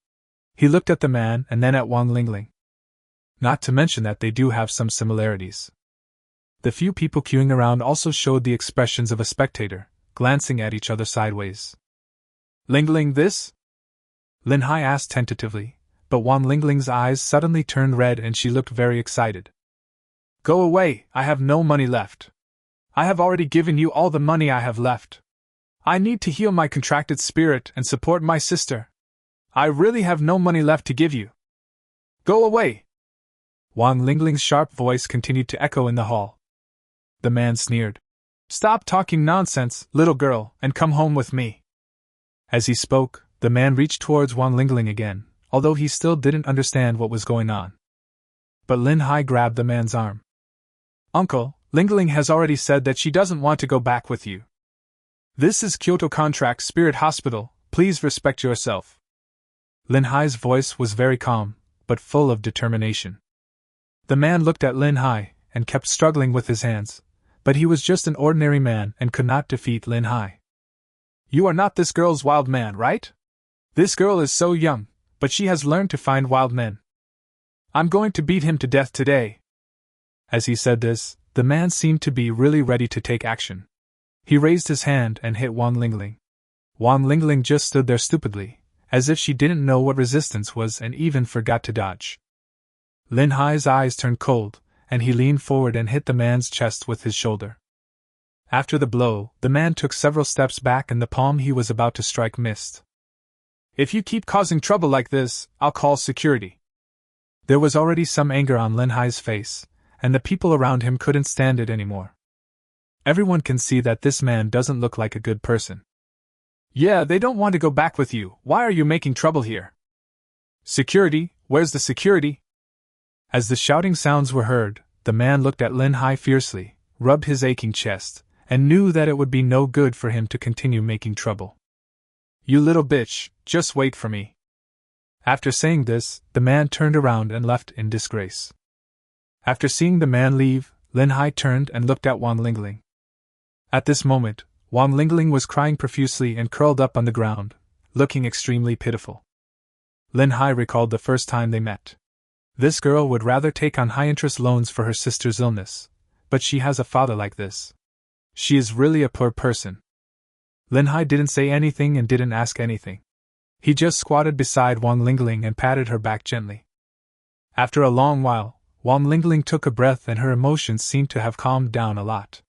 He looked at the man and then at Wang Lingling. Not to mention that they do have some similarities. The few people queuing around also showed the expressions of a spectator, glancing at each other sideways. Lingling this? Lin Hai asked tentatively, but Wang Lingling's eyes suddenly turned red and she looked very excited. Go away, I have no money left. I have already given you all the money I have left. I need to heal my contracted spirit and support my sister. I really have no money left to give you. Go away! Wang Lingling's sharp voice continued to echo in the hall. The man sneered. Stop talking nonsense, little girl, and come home with me. As he spoke, the man reached towards Wang Lingling again, although he still didn't understand what was going on. But Lin Hai grabbed the man's arm. Uncle, Lingling has already said that she doesn't want to go back with you. This is Kyoto Contract Spirit Hospital, please respect yourself. Lin Hai's voice was very calm, but full of determination. The man looked at Lin Hai, and kept struggling with his hands, but he was just an ordinary man and could not defeat Lin Hai. You are not this girl's wild man, right? This girl is so young, but she has learned to find wild men. I'm going to beat him to death today. As he said this, the man seemed to be really ready to take action. He raised his hand and hit Wang Lingling. Wang Lingling just stood there stupidly, as if she didn't know what resistance was and even forgot to dodge. Lin Hai's eyes turned cold, and he leaned forward and hit the man's chest with his shoulder. After the blow, the man took several steps back and the palm he was about to strike missed. If you keep causing trouble like this, I'll call security. There was already some anger on Lin Hai's face, and the people around him couldn't stand it anymore. Everyone can see that this man doesn't look like a good person. Yeah, they don't want to go back with you. Why are you making trouble here? Security, where's the security? As the shouting sounds were heard, the man looked at Lin Hai fiercely, rubbed his aching chest, and knew that it would be no good for him to continue making trouble. You little bitch, just wait for me. After saying this, the man turned around and left in disgrace. After seeing the man leave, Lin Hai turned and looked at Wang Lingling. At this moment, Wang Lingling was crying profusely and curled up on the ground, looking extremely pitiful. Lin Hai recalled the first time they met. This girl would rather take on high-interest loans for her sister's illness, but she has a father like this. She is really a poor person. Lin Hai didn't say anything and didn't ask anything. He just squatted beside Wang Lingling and patted her back gently. After a long while, Wang Lingling took a breath and her emotions seemed to have calmed down a lot.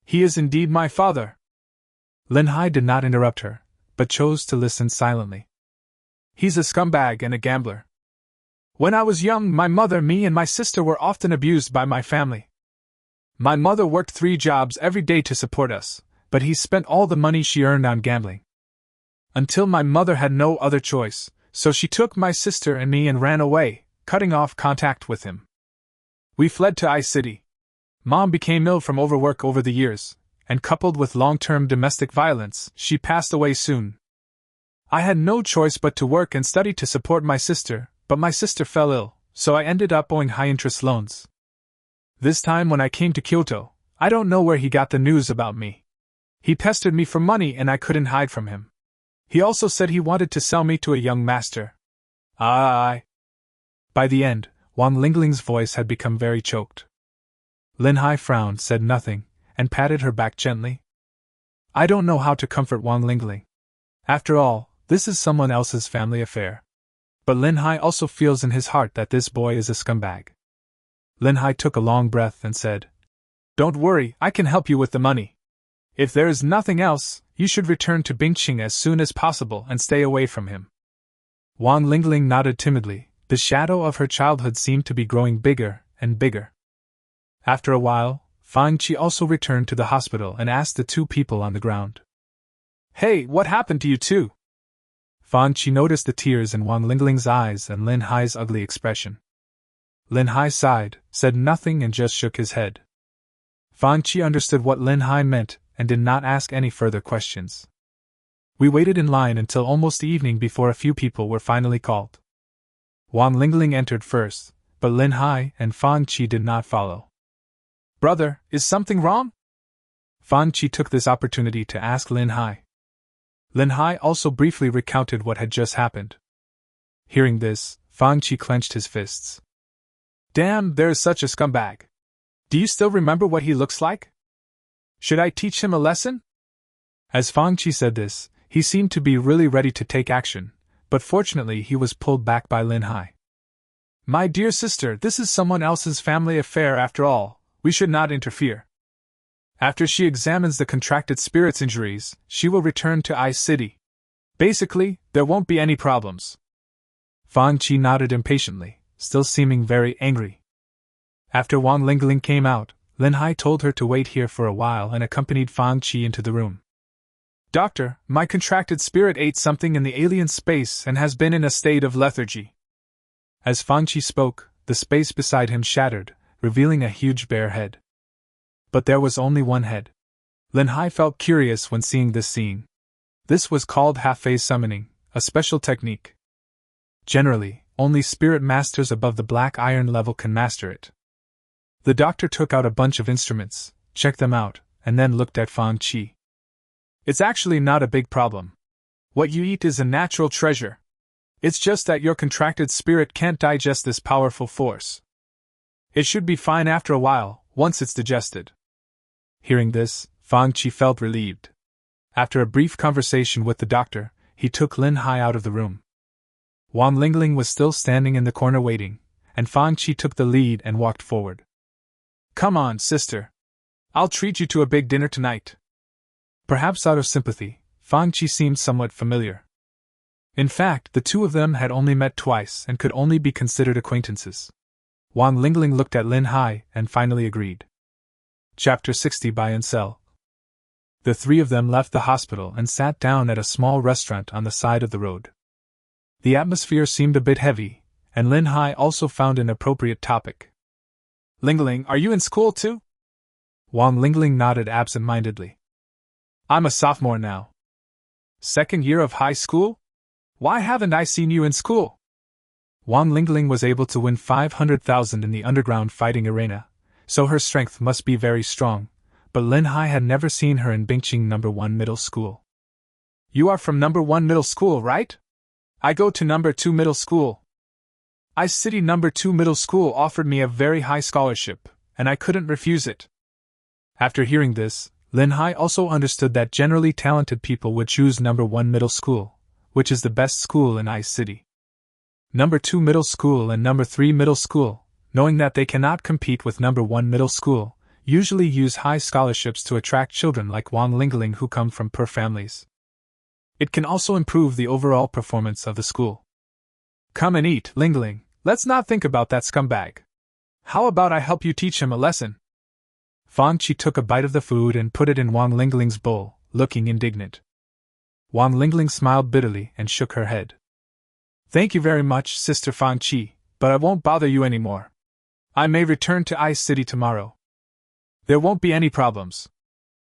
He is indeed my father. Lin Hai did not interrupt her, but chose to listen silently. He's a scumbag and a gambler. When I was young, my mother, me and my sister were often abused by my family. My mother worked 3 jobs every day to support us, but he spent all the money she earned on gambling. Until my mother had no other choice, so she took my sister and me and ran away, cutting off contact with him. We fled to I-City. Mom became ill from overwork over the years, and coupled with long-term domestic violence, she passed away soon. I had no choice but to work and study to support my sister, but my sister fell ill, so I ended up owing high-interest loans. This time when I came to Kyoto, I don't know where he got the news about me. He pestered me for money and I couldn't hide from him. He also said he wanted to sell me to a young master. By the end, Wang Lingling's voice had become very choked. Lin Hai frowned, said nothing, and patted her back gently. I don't know how to comfort Wang Lingling. After all, this is someone else's family affair. But Lin Hai also feels in his heart that this boy is a scumbag. Lin Hai took a long breath and said, Don't worry, I can help you with the money. If there is nothing else, you should return to Bingqing as soon as possible and stay away from him. Wang Lingling nodded timidly. The shadow of her childhood seemed to be growing bigger and bigger. After a while, Fang Qi also returned to the hospital and asked the 2 people on the ground. Hey, what happened to you two? Fang Qi noticed the tears in Wang Lingling's eyes and Lin Hai's ugly expression. Lin Hai sighed, said nothing and just shook his head. Fang Qi understood what Lin Hai meant and did not ask any further questions. We waited in line until almost evening before a few people were finally called. Wang Lingling entered first, but Lin Hai and Fang Qi did not follow. Brother, is something wrong? Fang Qi took this opportunity to ask Lin Hai. Lin Hai also briefly recounted what had just happened. Hearing this, Fang Qi clenched his fists. Damn, there is such a scumbag. Do you still remember what he looks like? Should I teach him a lesson? As Fang Qi said this, he seemed to be really ready to take action, but fortunately he was pulled back by Lin Hai. My dear sister, this is someone else's family affair after all, we should not interfere. After she examines the contracted spirit's injuries, she will return to I-City. Basically, there won't be any problems. Fang Qi nodded impatiently, still seeming very angry. After Wang Lingling came out, Lin Hai told her to wait here for a while and accompanied Fang Qi into the room. Doctor, my contracted spirit ate something in the alien space and has been in a state of lethargy. As Fang Qi spoke, the space beside him shattered, revealing a huge bare head. But there was only one head. Lin Hai felt curious when seeing this scene. This was called half-phase summoning, a special technique. Generally, only spirit masters above the black iron level can master it. The doctor took out a bunch of instruments, checked them out, and then looked at Fang Qi. It's actually not a big problem. What you eat is a natural treasure. It's just that your contracted spirit can't digest this powerful force. It should be fine after a while, once it's digested. Hearing this, Fang Qi felt relieved. After a brief conversation with the doctor, he took Lin Hai out of the room. Wang Lingling was still standing in the corner waiting, and Fang Qi took the lead and walked forward. Come on, sister. I'll treat you to a big dinner tonight. Perhaps out of sympathy, Fang Qi seemed somewhat familiar. In fact, the two of them had only met twice and could only be considered acquaintances. Wang Lingling looked at Lin Hai and finally agreed. Chapter 60 Buy and Sell. The three of them left the hospital and sat down at a small restaurant on the side of the road. The atmosphere seemed a bit heavy, and Lin Hai also found an appropriate topic. Lingling, are you in school too? Wang Lingling nodded absent-mindedly. I'm a sophomore now. Second year of high school? Why haven't I seen you in school? Wang Lingling was able to win 500,000 in the underground fighting arena, so her strength must be very strong, but Lin Hai had never seen her in Bingqing No. 1 Middle School. You are from No. 1 Middle School, right? I go to No. 2 Middle School. Ice City No. 2 Middle School offered me a very high scholarship, and I couldn't refuse it. After hearing this, Lin Hai also understood that generally talented people would choose No. 1 Middle School, which is the best school in Ice City. No. 2 Middle School and No. 3 Middle School, knowing that they cannot compete with No. 1 Middle School, usually use high scholarships to attract children like Wang Lingling who come from poor families. It can also improve the overall performance of the school. Come and eat, Lingling. Let's not think about that scumbag. How about I help you teach him a lesson? Fang Qi took a bite of the food and put it in Wang Lingling's bowl, looking indignant. Wang Lingling smiled bitterly and shook her head. Thank you very much, Sister Fang Qi, but I won't bother you anymore. I may return to Ice City tomorrow. There won't be any problems.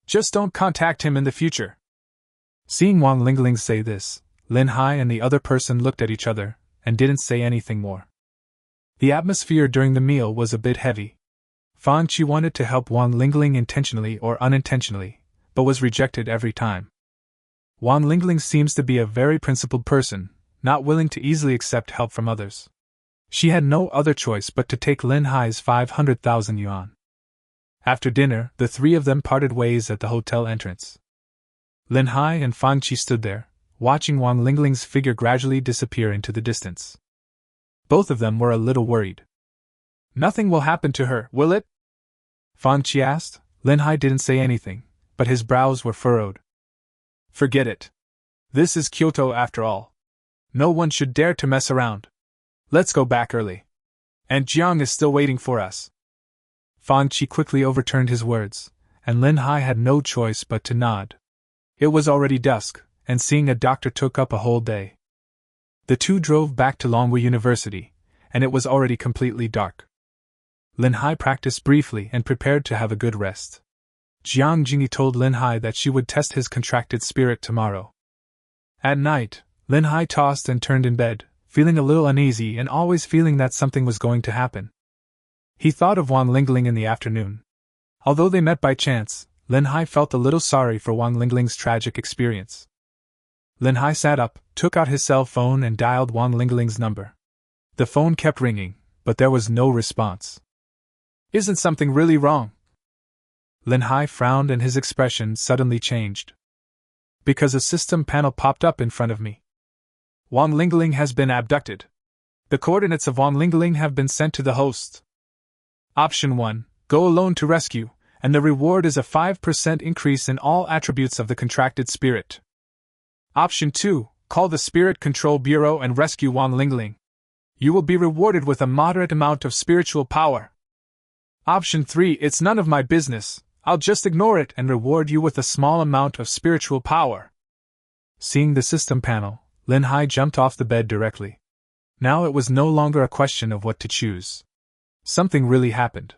Just don't contact him in the future. Seeing Wang Lingling say this, Lin Hai and the other person looked at each other and didn't say anything more. The atmosphere during the meal was a bit heavy. Fang Qi wanted to help Wang Lingling intentionally or unintentionally, but was rejected every time. Wang Lingling seems to be a very principled person, not willing to easily accept help from others. She had no other choice but to take Lin Hai's 500,000 yuan. After dinner, the three of them parted ways at the hotel entrance. Lin Hai and Fang Qi stood there, watching Wang Lingling's figure gradually disappear into the distance. Both of them were a little worried. Nothing will happen to her, will it? Fang Qi asked. Lin Hai didn't say anything, but his brows were furrowed. Forget it. This is Kyoto after all. No one should dare to mess around. Let's go back early. And Jiang is still waiting for us. Fang Qi quickly overturned his words, and Lin Hai had no choice but to nod. It was already dusk, and seeing a doctor took up a whole day. The two drove back to Longwu University, and it was already completely dark. Lin Hai practiced briefly and prepared to have a good rest. Jiang Jingyi told Lin Hai that she would test his contracted spirit tomorrow. At night, Lin Hai tossed and turned in bed, feeling a little uneasy and always feeling that something was going to happen. He thought of Wang Lingling in the afternoon. Although they met by chance, Lin Hai felt a little sorry for Wang Lingling's tragic experience. Lin Hai sat up, took out his cell phone and dialed Wang Lingling's number. The phone kept ringing, but there was no response. Isn't something really wrong? Lin Hai frowned and his expression suddenly changed. Because a system panel popped up in front of me. Wang Lingling has been abducted. The coordinates of Wang Lingling have been sent to the host. Option 1, go alone to rescue, and the reward is a 5% increase in all attributes of the contracted spirit. Option 2, call the Spirit Control Bureau and rescue Wang Lingling. You will be rewarded with a moderate amount of spiritual power. Option 3, it's none of my business, I'll just ignore it and reward you with a small amount of spiritual power. Seeing the system panel, Lin Hai jumped off the bed directly. Now it was no longer a question of what to choose. Something really happened.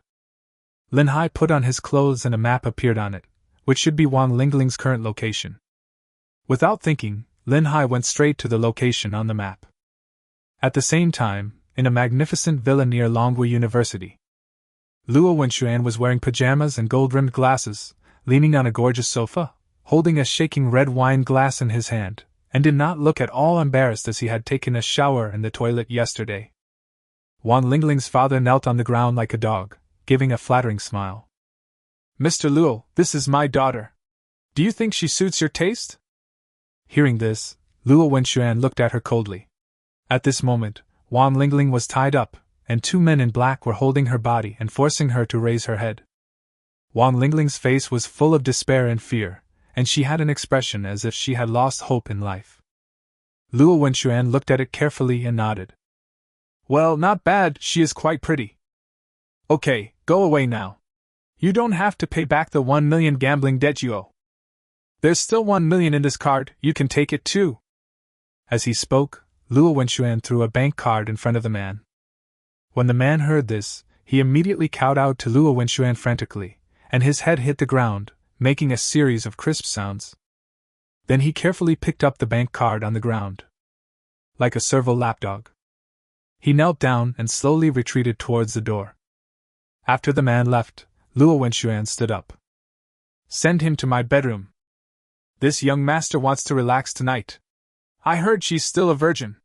Lin Hai put on his clothes and a map appeared on it, which should be Wang Lingling's current location. Without thinking, Lin Hai went straight to the location on the map. At the same time, in a magnificent villa near Longwu University, Luo Wenxuan was wearing pajamas and gold-rimmed glasses, leaning on a gorgeous sofa, holding a shaking red wine glass in his hand, and did not look at all embarrassed as he had taken a shower in the toilet yesterday. Wang Lingling's father knelt on the ground like a dog, giving a flattering smile. "Mr. Luo, this is my daughter. Do you think she suits your taste?" Hearing this, Luo Wenxuan looked at her coldly. At this moment, Wang Lingling was tied up, and two men in black were holding her body and forcing her to raise her head. Wang Lingling's face was full of despair and fear, and she had an expression as if she had lost hope in life. Luo Wenxuan looked at it carefully and nodded. "Well, not bad, she is quite pretty. Okay, go away now. You don't have to pay back the 1 million gambling debt you owe. There's still 1 million in this card, you can take it too." As he spoke, Luo Wenxuan threw a bank card in front of the man. When the man heard this, he immediately cowed out to Luo Wenxuan frantically, and his head hit the ground, making a series of crisp sounds. Then he carefully picked up the bank card on the ground. Like a servo lapdog, he knelt down and slowly retreated towards the door. After the man left, Luo Wenxuan stood up. "Send him to my bedroom. This young master wants to relax tonight. I heard she's still a virgin."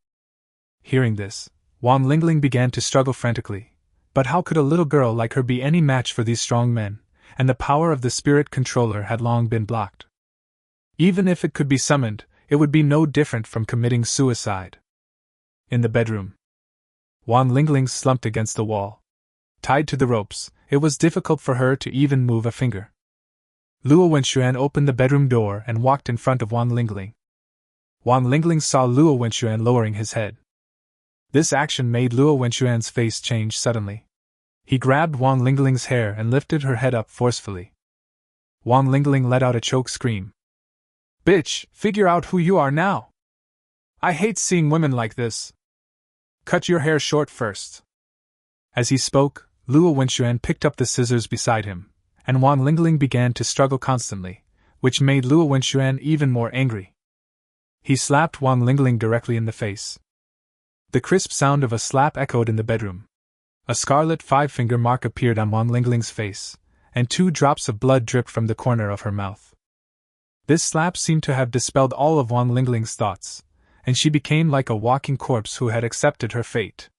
Hearing this, Wang Lingling began to struggle frantically, but how could a little girl like her be any match for these strong men, and the power of the spirit controller had long been blocked. Even if it could be summoned, it would be no different from committing suicide. In the bedroom, Wang Lingling slumped against the wall. Tied to the ropes, it was difficult for her to even move a finger. Luo Wenxuan opened the bedroom door and walked in front of Wang Lingling. Wang Lingling saw Luo Wenxuan lowering his head. This action made Luo Wenxuan's face change suddenly. He grabbed Wang Lingling's hair and lifted her head up forcefully. Wang Lingling let out a choked scream. "Bitch, figure out who you are now! I hate seeing women like this. Cut your hair short first." As he spoke, Luo Wenxuan picked up the scissors beside him, and Wang Lingling began to struggle constantly, which made Luo Wenxuan even more angry. He slapped Wang Lingling directly in the face. The crisp sound of a slap echoed in the bedroom. A scarlet five-finger mark appeared on Wang Lingling's face, and 2 drops of blood dripped from the corner of her mouth. This slap seemed to have dispelled all of Wang Lingling's thoughts, and she became like a walking corpse who had accepted her fate.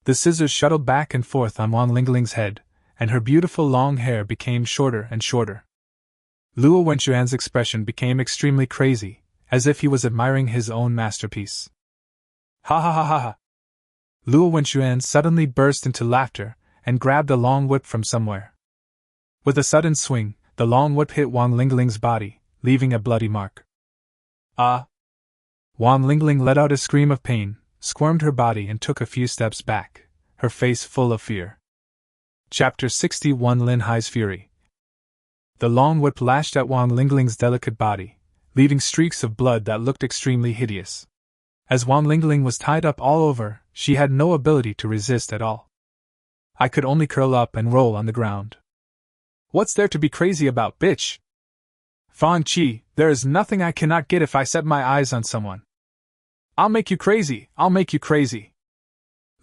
The scissors shuttled back and forth on Wang Lingling's head, and her beautiful long hair became shorter and shorter. Luo Wenxuan's expression became extremely crazy, as if he was admiring his own masterpiece. "Ha ha ha ha ha!" Luo Wenxuan suddenly burst into laughter, and grabbed a long whip from somewhere. With a sudden swing, the long whip hit Wang Lingling's body, leaving a bloody mark. "Ah!" Wang Lingling let out a scream of pain, squirmed her body and took a few steps back, her face full of fear. Chapter 61 Lin Hai's Fury. The long whip lashed at Wang Lingling's delicate body, leaving streaks of blood that looked extremely hideous. As Wang Lingling was tied up all over, she had no ability to resist at all. I could only curl up and roll on the ground. "What's there to be crazy about, bitch? Fang Qi, there is nothing I cannot get if I set my eyes on someone. I'll make you crazy, I'll make you crazy."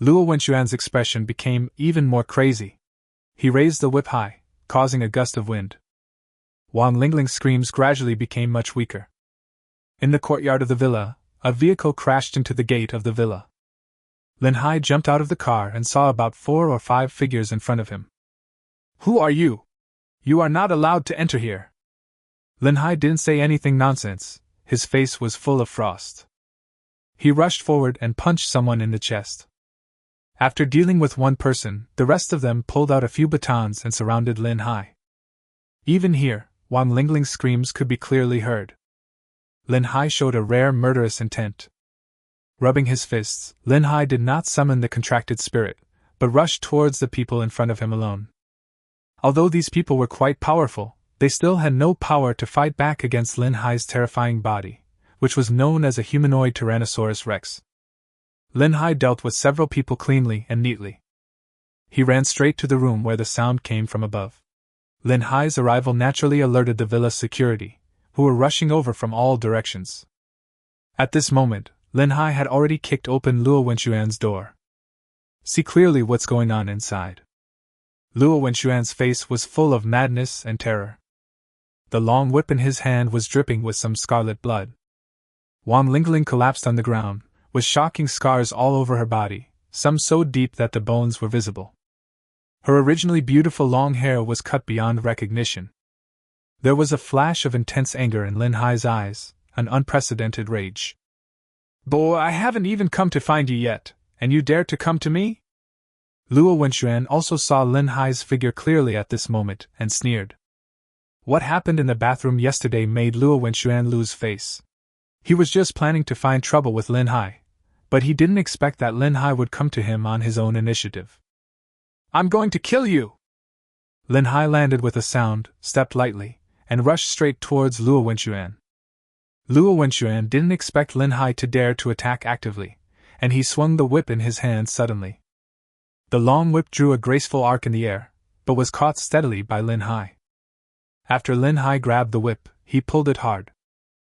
Luo Wenxuan's expression became even more crazy. He raised the whip high, causing a gust of wind. Wang Lingling's screams gradually became much weaker. In the courtyard of the villa, a vehicle crashed into the gate of the villa. Lin Hai jumped out of the car and saw about 4 or 5 figures in front of him. "Who are you? You are not allowed to enter here." Lin Hai didn't say anything nonsense, his face was full of frost. He rushed forward and punched someone in the chest. After dealing with one person, the rest of them pulled out a few batons and surrounded Lin Hai. Even here, Wang Lingling's screams could be clearly heard. Lin Hai showed a rare murderous intent. Rubbing his fists, Lin Hai did not summon the contracted spirit, but rushed towards the people in front of him alone. Although these people were quite powerful, they still had no power to fight back against Lin Hai's terrifying body, which was known as a humanoid Tyrannosaurus rex. Lin Hai dealt with several people cleanly and neatly. He ran straight to the room where the sound came from above. Lin Hai's arrival naturally alerted the villa's security, who were rushing over from all directions. At this moment, Lin Hai had already kicked open Luo Wenxuan's door. See clearly what's going on inside. Luo Wenxuan's face was full of madness and terror. The long whip in his hand was dripping with some scarlet blood. Wang Lingling collapsed on the ground, with shocking scars all over her body, some so deep that the bones were visible. Her originally beautiful long hair was cut beyond recognition. There was a flash of intense anger in Lin Hai's eyes, an unprecedented rage. Boy, I haven't even come to find you yet, and you dare to come to me? Luo Wenxuan also saw Lin Hai's figure clearly at this moment, and sneered. What happened in the bathroom yesterday made Luo Wenxuan lose face. He was just planning to find trouble with Lin Hai, but he didn't expect that Lin Hai would come to him on his own initiative. I'm going to kill you! Lin Hai landed with a sound, stepped lightly, and rushed straight towards Luo Wenxuan. Luo Wenxuan didn't expect Lin Hai to dare to attack actively, and he swung the whip in his hand suddenly. The long whip drew a graceful arc in the air, but was caught steadily by Lin Hai. After Lin Hai grabbed the whip, he pulled it hard.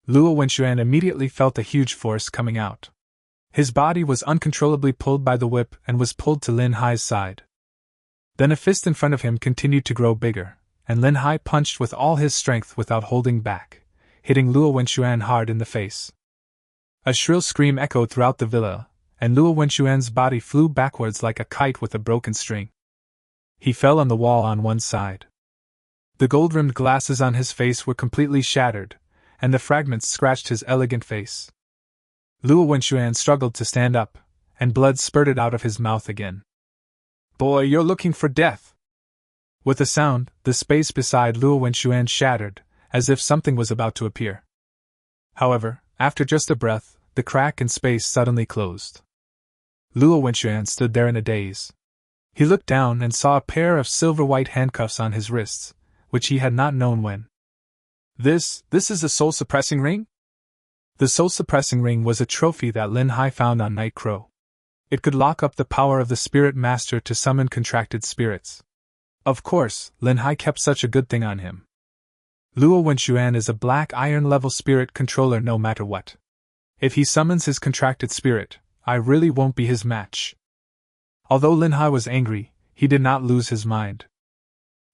Luo Wenxuan immediately felt a huge force coming out. His body was uncontrollably pulled by the whip and was pulled to Lin Hai's side. Then a fist in front of him continued to grow bigger, and Lin Hai punched with all his strength without holding back, hitting Luo Wenxuan hard in the face. A shrill scream echoed throughout the villa, and Luo Wenxuan's body flew backwards like a kite with a broken string. He fell on the wall on one side. The gold-rimmed glasses on his face were completely shattered, and the fragments scratched his elegant face. Luo Wenxuan struggled to stand up, and blood spurted out of his mouth again. Boy, you're looking for death! With a sound, the space beside Luo Wenxuan shattered, as if something was about to appear. However, after just a breath, the crack in space suddenly closed. Luo Wenxuan stood there in a daze. He looked down and saw a pair of silver-white handcuffs on his wrists, which he had not known when. This is a soul-suppressing ring? The soul-suppressing ring was a trophy that Lin Hai found on Night Crow. It could lock up the power of the Spirit Master to summon contracted spirits. Of course, Lin Hai kept such a good thing on him. Luo Wenxuan is a black iron-level spirit controller no matter what. If he summons his contracted spirit, I really won't be his match. Although Lin Hai was angry, he did not lose his mind.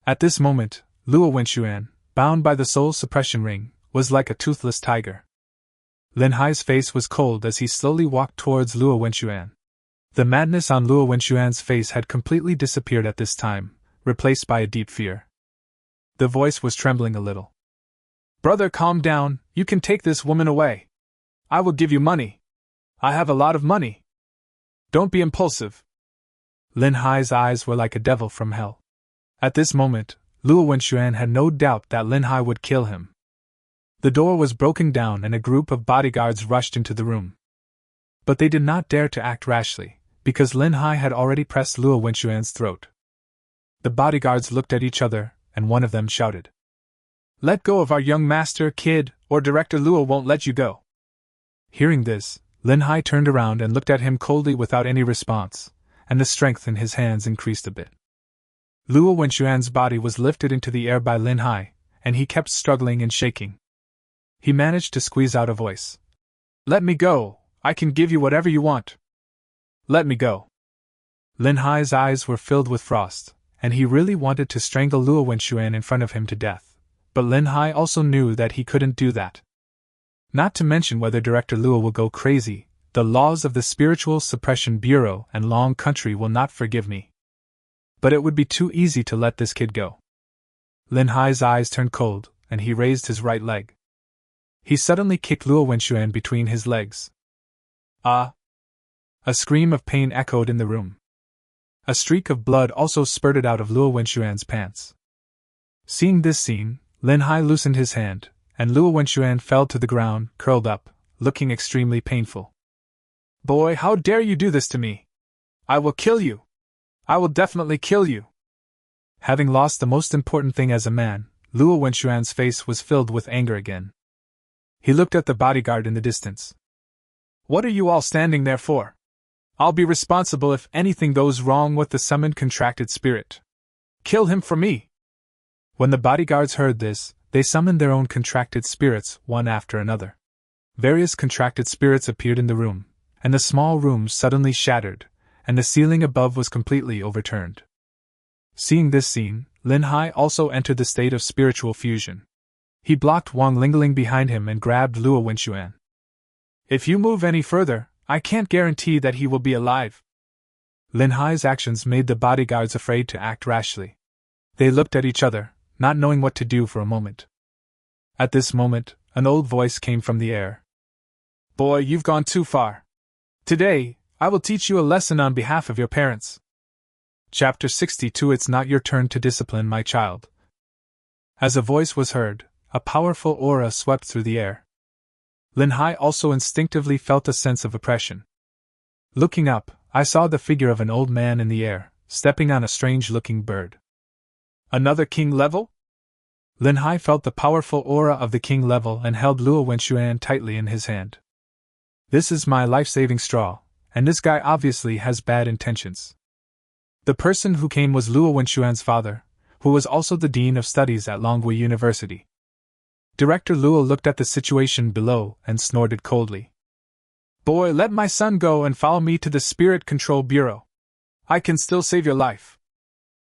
At this moment, Luo Wenxuan, bound by the soul suppression ring, was like a toothless tiger. Lin Hai's face was cold as he slowly walked towards Luo Wenxuan. The madness on Luo Wenxuan's face had completely disappeared at this time, replaced by a deep fear. The voice was trembling a little. Brother, calm down, you can take this woman away. I will give you money. I have a lot of money. Don't be impulsive. Lin Hai's eyes were like a devil from hell. At this moment, Luo Wenxuan had no doubt that Lin Hai would kill him. The door was broken down and a group of bodyguards rushed into the room. But they did not dare to act rashly, because Lin Hai had already pressed Luo Wenxuan's throat. The bodyguards looked at each other, and one of them shouted, Let go of our young master, kid, or Director Luo won't let you go. Hearing this, Lin Hai turned around and looked at him coldly without any response, and the strength in his hands increased a bit. Luo Wenxuan's body was lifted into the air by Lin Hai, and he kept struggling and shaking. He managed to squeeze out a voice. Let me go, I can give you whatever you want. Let me go. Lin Hai's eyes were filled with frost, and he really wanted to strangle Luo Wenxuan in front of him to death, but Lin Hai also knew that he couldn't do that. Not to mention whether Director Luo will go crazy, the laws of the Spiritual Suppression Bureau and Long Country will not forgive me. But it would be too easy to let this kid go. Lin Hai's eyes turned cold, and he raised his right leg. He suddenly kicked Luo Wenxuan between his legs. Ah! A scream of pain echoed in the room. A streak of blood also spurted out of Luo Wenxuan's pants. Seeing this scene, Lin Hai loosened his hand, and Luo Wenxuan fell to the ground, curled up, looking extremely painful. Boy, how dare you do this to me? I will kill you! I will definitely kill you! Having lost the most important thing as a man, Luo Wenxuan's face was filled with anger again. He looked at the bodyguard in the distance. What are you all standing there for? I'll be responsible if anything goes wrong with the summoned contracted spirit. Kill him for me! When the bodyguards heard this, they summoned their own contracted spirits, one after another. Various contracted spirits appeared in the room, and the small room suddenly shattered, and the ceiling above was completely overturned. Seeing this scene, Lin Hai also entered the state of spiritual fusion. He blocked Wang Lingling behind him and grabbed Luo Wenxuan. If you move any further, I can't guarantee that he will be alive. Lin Hai's actions made the bodyguards afraid to act rashly. They looked at each other, not knowing what to do for a moment. At this moment, an old voice came from the air. Boy, you've gone too far. Today, I will teach you a lesson on behalf of your parents. Chapter 62. It's not your turn to discipline my child. As a voice was heard, a powerful aura swept through the air. Lin Hai also instinctively felt a sense of oppression. Looking up, I saw the figure of an old man in the air, stepping on a strange-looking bird. Another king level? Lin Hai felt the powerful aura of the king level and held Luo Wenxuan tightly in his hand. This is my life-saving straw, and this guy obviously has bad intentions. The person who came was Luo Wenxuan's father, who was also the dean of studies at Longhui University. Director Luo looked at the situation below and snorted coldly. Boy, let my son go and follow me to the Spirit Control Bureau. I can still save your life.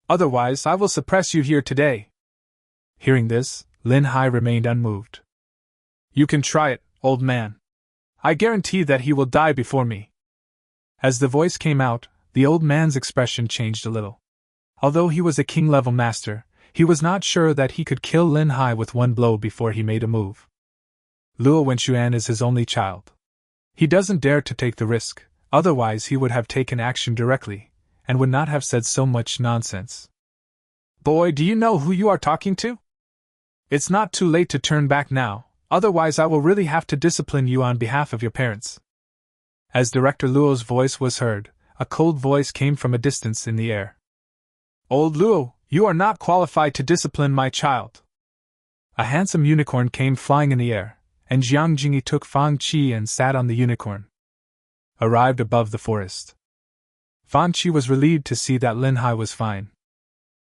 Otherwise, I will suppress you here today. Hearing this, Lin Hai remained unmoved. You can try it, old man. I guarantee that he will die before me. As the voice came out, the old man's expression changed a little. Although he was a king-level master, he was not sure that he could kill Lin Hai with one blow before he made a move. Luo Wenxuan is his only child. He doesn't dare to take the risk, otherwise he would have taken action directly, and would not have said so much nonsense. Boy, do you know who you are talking to? It's not too late to turn back now, otherwise I will really have to discipline you on behalf of your parents. As Director Luo's voice was heard, a cold voice came from a distance in the air. Old Luo, you are not qualified to discipline my child. A handsome unicorn came flying in the air, and Jiang Jingyi took Fang Qi and sat on the unicorn. Arrived above the forest. Fang Qi was relieved to see that Lin Hai was fine.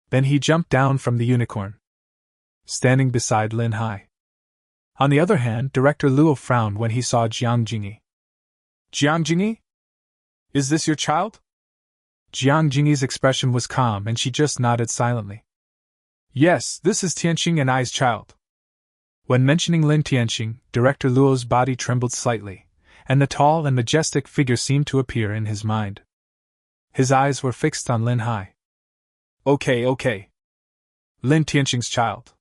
Then he jumped down from the unicorn, standing beside Lin Hai. On the other hand, Director Luo frowned when he saw Jiang Jingyi. Jiang Jingyi? Is this your child? Jiang Jingyi's expression was calm and she just nodded silently. Yes, this is Tianqing and I's child. When mentioning Lin Tianqing, Director Luo's body trembled slightly, and the tall and majestic figure seemed to appear in his mind. His eyes were fixed on Lin Hai. Okay. Lin Tianqing's child.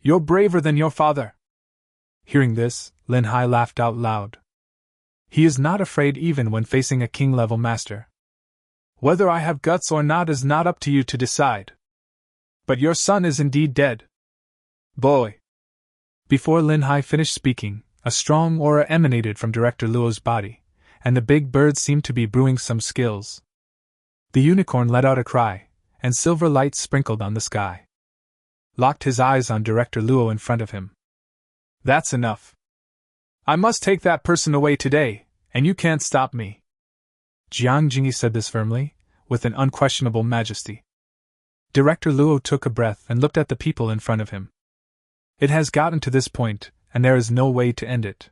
You're braver than your father. Hearing this, Lin Hai laughed out loud. He is not afraid even when facing a king-level master. Whether I have guts or not is not up to you to decide. But your son is indeed dead. Boy. Before Lin Hai finished speaking, a strong aura emanated from Director Luo's body, and the big bird seemed to be brewing some skills. The unicorn let out a cry, and silver light sprinkled on the sky. Locked his eyes on Director Luo in front of him. That's enough. I must take that person away today, and you can't stop me. Jiang Jingyi said this firmly, with an unquestionable majesty. Director Luo took a breath and looked at the people in front of him. It has gotten to this point, and there is no way to end it.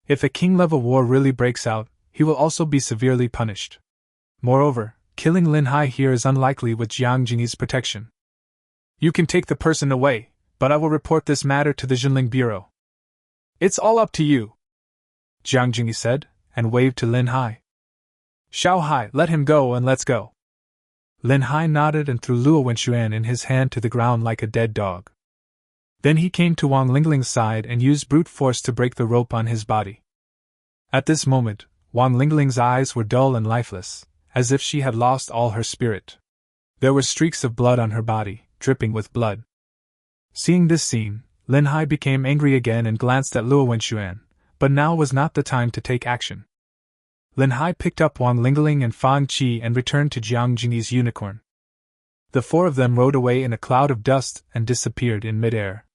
If a king-level war really breaks out, he will also be severely punished. Moreover, killing Lin Hai here is unlikely with Jiang Jingyi's protection. You can take the person away, but I will report this matter to the Dueling Bureau. It's all up to you, Jiang Jingyi said, and waved to Lin Hai. Xiao Hai, let him go and let's go. Lin Hai nodded and threw Luo Wenxuan in his hand to the ground like a dead dog. Then he came to Wang Lingling's side and used brute force to break the rope on his body. At this moment, Wang Lingling's eyes were dull and lifeless, as if she had lost all her spirit. There were streaks of blood on her body, dripping with blood. Seeing this scene, Lin Hai became angry again and glanced at Luo Wenxuan, but now was not the time to take action. Lin Hai picked up Wang Lingling and Fang Qi and returned to Jiang Jingyi's unicorn. The four of them rode away in a cloud of dust and disappeared in midair.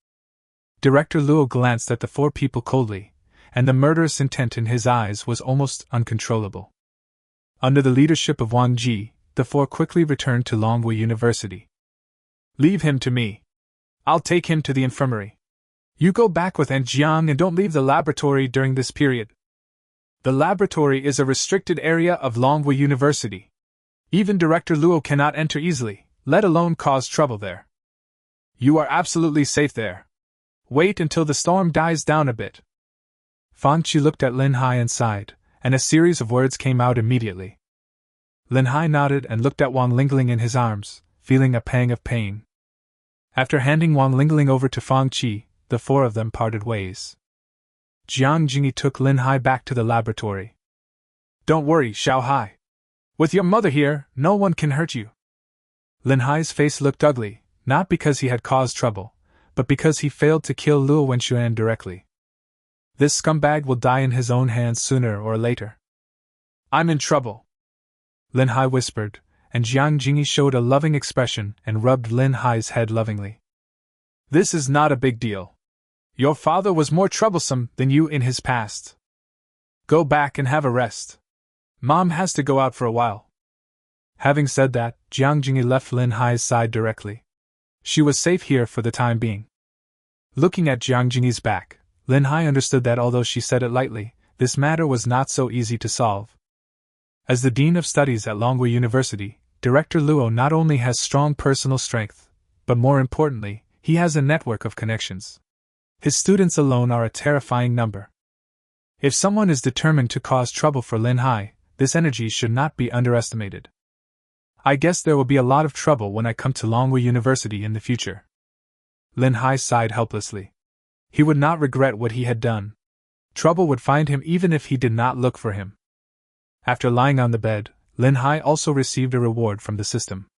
Director Luo glanced at the four people coldly, and the murderous intent in his eyes was almost uncontrollable. Under the leadership of Wang Ji, the four quickly returned to Longwu University. Leave him to me. I'll take him to the infirmary. You go back with Jiang and don't leave the laboratory during this period. The laboratory is a restricted area of Longwu University. Even Director Luo cannot enter easily, let alone cause trouble there. You are absolutely safe there. Wait until the storm dies down a bit. Fang Qi looked at Lin Hai and sighed, and a series of words came out immediately. Lin Hai nodded and looked at Wang Lingling in his arms, feeling a pang of pain. After handing Wang Lingling over to Fang Qi, the four of them parted ways. Jiang Jingyi took Lin Hai back to the laboratory. Don't worry, Xiao Hai. With your mother here, no one can hurt you. Lin Hai's face looked ugly, not because he had caused trouble, but because he failed to kill Luo Wenxuan directly. This scumbag will die in his own hands sooner or later. I'm in trouble, Lin Hai whispered, and Jiang Jingyi showed a loving expression and rubbed Lin Hai's head lovingly. This is not a big deal. Your father was more troublesome than you in his past. Go back and have a rest. Mom has to go out for a while. Having said that, Jiang Jingyi left Lin Hai's side directly. She was safe here for the time being. Looking at Jiang Jingyi's back, Lin Hai understood that although she said it lightly, this matter was not so easy to solve. As the Dean of Studies at Longwu University, Director Luo not only has strong personal strength, but more importantly, he has a network of connections. His students alone are a terrifying number. If someone is determined to cause trouble for Lin Hai, this energy should not be underestimated. I guess there will be a lot of trouble when I come to Longwu University in the future. Lin Hai sighed helplessly. He would not regret what he had done. Trouble would find him even if he did not look for him. After lying on the bed, Lin Hai also received a reward from the system.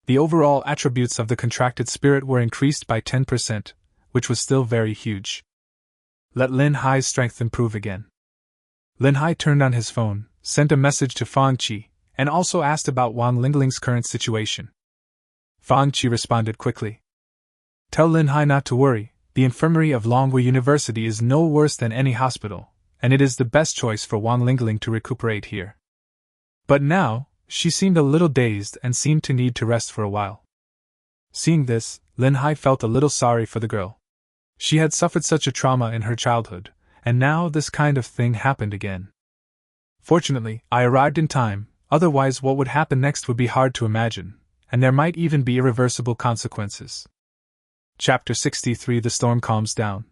The overall attributes of the contracted spirit were increased by 10%, which was still very huge. Let Lin Hai's strength improve again. Lin Hai turned on his phone, sent a message to Fang Qi, and also asked about Wang Lingling's current situation. Fang Qi responded quickly. Tell Lin Hai not to worry, the infirmary of Longwu University is no worse than any hospital, and it is the best choice for Wang Lingling to recuperate here. But now, she seemed a little dazed and seemed to need to rest for a while. Seeing this, Lin Hai felt a little sorry for the girl. She had suffered such a trauma in her childhood, and now this kind of thing happened again. Fortunately, I arrived in time, otherwise what would happen next would be hard to imagine, and there might even be irreversible consequences. Chapter 63 The Storm Calms Down.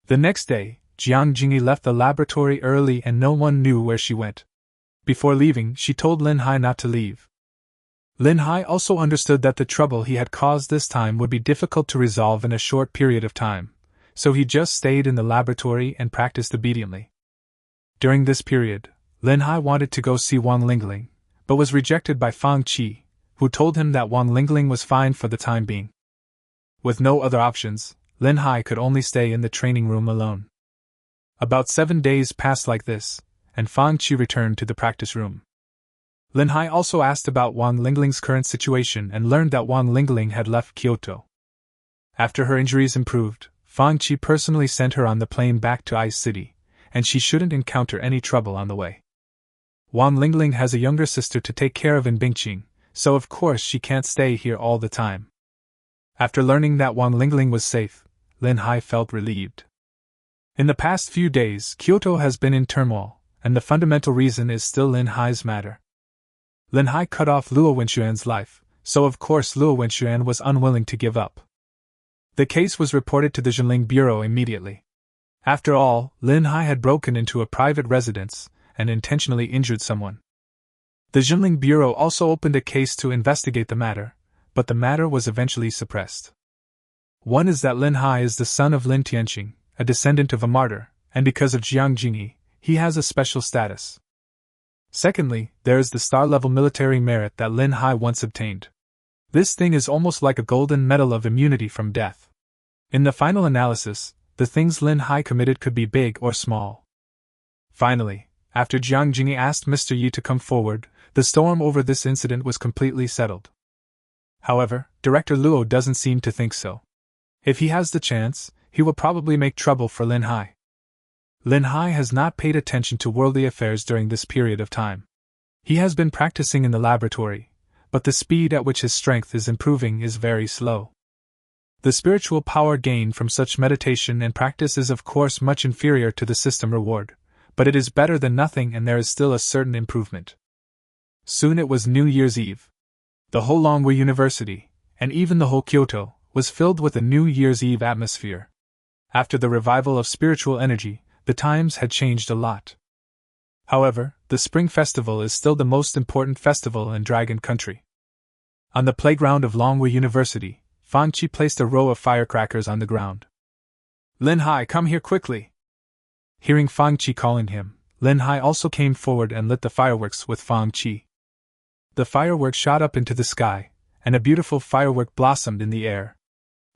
The next day, Jiang Jingyi left the laboratory early and no one knew where she went. Before leaving, she told Lin Hai not to leave. Lin Hai also understood that the trouble he had caused this time would be difficult to resolve in a short period of time, so he just stayed in the laboratory and practiced obediently. During this period, Lin Hai wanted to go see Wang Lingling, but was rejected by Fang Qi, who told him that Wang Lingling was fine for the time being. With no other options, Lin Hai could only stay in the training room alone. About 7 days passed like this, and Fang Qi returned to the practice room. Lin Hai also asked about Wang Lingling's current situation and learned that Wang Lingling had left Kyoto. After her injuries improved, Fang Qi personally sent her on the plane back to Ice City, and she shouldn't encounter any trouble on the way. Wang Lingling has a younger sister to take care of in Bingqing, so of course she can't stay here all the time. After learning that Wang Lingling was safe, Lin Hai felt relieved. In the past few days, Kyoto has been in turmoil, and the fundamental reason is still Lin Hai's matter. Lin Hai cut off Luo Wenxuan's life, so of course Luo Wenxuan was unwilling to give up. The case was reported to the Dueling Bureau immediately. After all, Lin Hai had broken into a private residence and intentionally injured someone. The Dueling Bureau also opened a case to investigate the matter, but the matter was eventually suppressed. One is that Lin Hai is the son of Lin Tianqing, a descendant of a martyr, and because of Jiang Jingyi, he has a special status. Secondly, there is the star-level military merit that Lin Hai once obtained. This thing is almost like a golden medal of immunity from death. In the final analysis, the things Lin Hai committed could be big or small. Finally, after Jiang Jingyi asked Mr. Yi to come forward, the storm over this incident was completely settled. However, Director Luo doesn't seem to think so. If he has the chance, he will probably make trouble for Lin Hai. Lin Hai has not paid attention to worldly affairs during this period of time. He has been practicing in the laboratory, but the speed at which his strength is improving is very slow. The spiritual power gained from such meditation and practice is of course much inferior to the system reward, but it is better than nothing and there is still a certain improvement. Soon it was New Year's Eve. The whole Longwei University, and even the whole Kyoto, was filled with a New Year's Eve atmosphere. After the revival of spiritual energy, the times had changed a lot. However, the Spring Festival is still the most important festival in Dragon Country. On the playground of Longwei University, Fang Qi placed a row of firecrackers on the ground. Lin Hai, come here quickly! Hearing Fang Qi calling him, Lin Hai also came forward and lit the fireworks with Fang Qi. The fireworks shot up into the sky, and a beautiful firework blossomed in the air.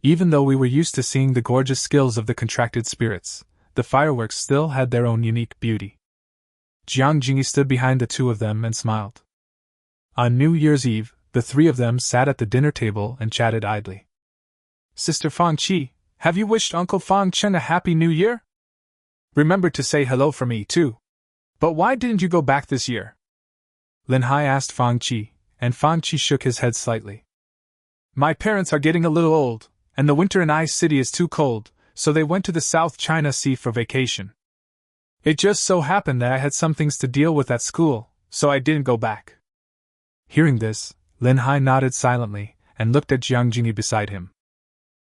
Even though we were used to seeing the gorgeous skills of the contracted spirits, the fireworks still had their own unique beauty. Jiang Jingyi stood behind the two of them and smiled. On New Year's Eve, the three of them sat at the dinner table and chatted idly. Sister Fang Qi, have you wished Uncle Fang Chen a Happy New Year? Remember to say hello for me, too. But why didn't you go back this year? Lin Hai asked Fang Qi, and Fang Qi shook his head slightly. My parents are getting a little old, and the winter in Ice City is too cold, so they went to the South China Sea for vacation. It just so happened that I had some things to deal with at school, so I didn't go back. Hearing this, Lin Hai nodded silently and looked at Jiang Jingyi beside him.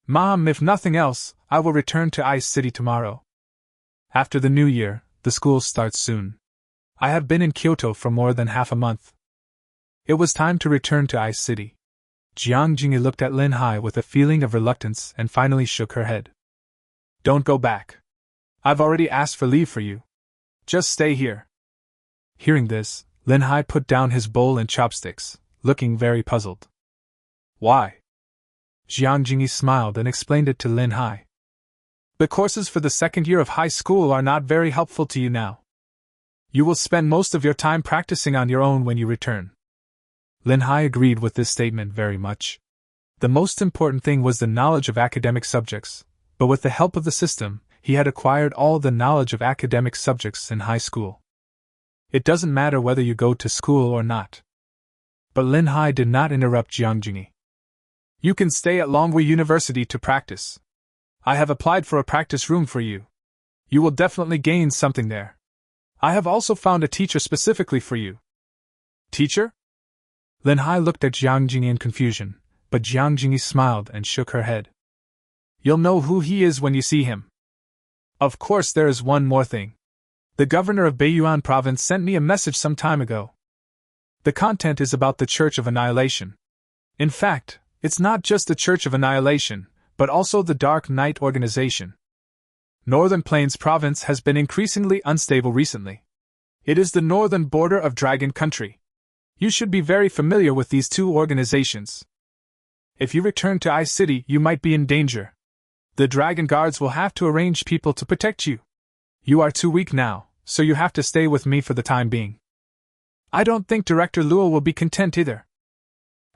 Mom, if nothing else, I will return to Ice City tomorrow. After the new year, the school starts soon. I have been in Kyoto for more than half a month. It was time to return to Ice City. Jiang Jingyi looked at Lin Hai with a feeling of reluctance and finally shook her head. Don't go back. I've already asked for leave for you. Just stay here. Hearing this, Lin Hai put down his bowl and chopsticks, looking very puzzled. Why? Jiang Jingyi smiled and explained it to Lin Hai. The courses for the second year of high school are not very helpful to you now. You will spend most of your time practicing on your own when you return. Lin Hai agreed with this statement very much. The most important thing was the knowledge of academic subjects, but with the help of the system, he had acquired all the knowledge of academic subjects in high school. It doesn't matter whether you go to school or not. But Lin Hai did not interrupt Jiang Jingyi. You can stay at Longwei University to practice. I have applied for a practice room for you. You will definitely gain something there. I have also found a teacher specifically for you. Teacher? Lin Hai looked at Jiang Jingyi in confusion, but Jiang Jingyi smiled and shook her head. You'll know who he is when you see him. Of course, there is one more thing. The governor of Beiyuan province sent me a message some time ago. The content is about the Church of Annihilation. In fact, it's not just the Church of Annihilation, but also the Dark Knight organization. Northern Plains province has been increasingly unstable recently. It is the northern border of Dragon Country. You should be very familiar with these two organizations. If you return to Ice City, you might be in danger. The Dragon Guards will have to arrange people to protect you. You are too weak now, so you have to stay with me for the time being. I don't think Director Luo will be content either.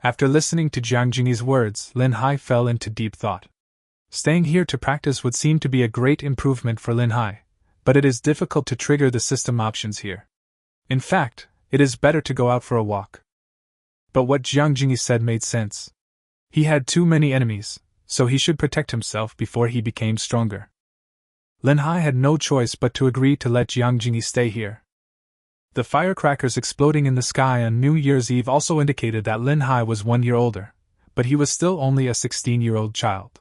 After listening to Jiang Jingyi's words, Lin Hai fell into deep thought. Staying here to practice would seem to be a great improvement for Lin Hai, but it is difficult to trigger the system options here. In fact, it is better to go out for a walk. But what Jiang Jingyi said made sense. He had too many enemies, so he should protect himself before he became stronger. Lin Hai had no choice but to agree to let Jiang Jingyi stay here. The firecrackers exploding in the sky on New Year's Eve also indicated that Lin Hai was 1 year older, but he was still only a 16-year-old child.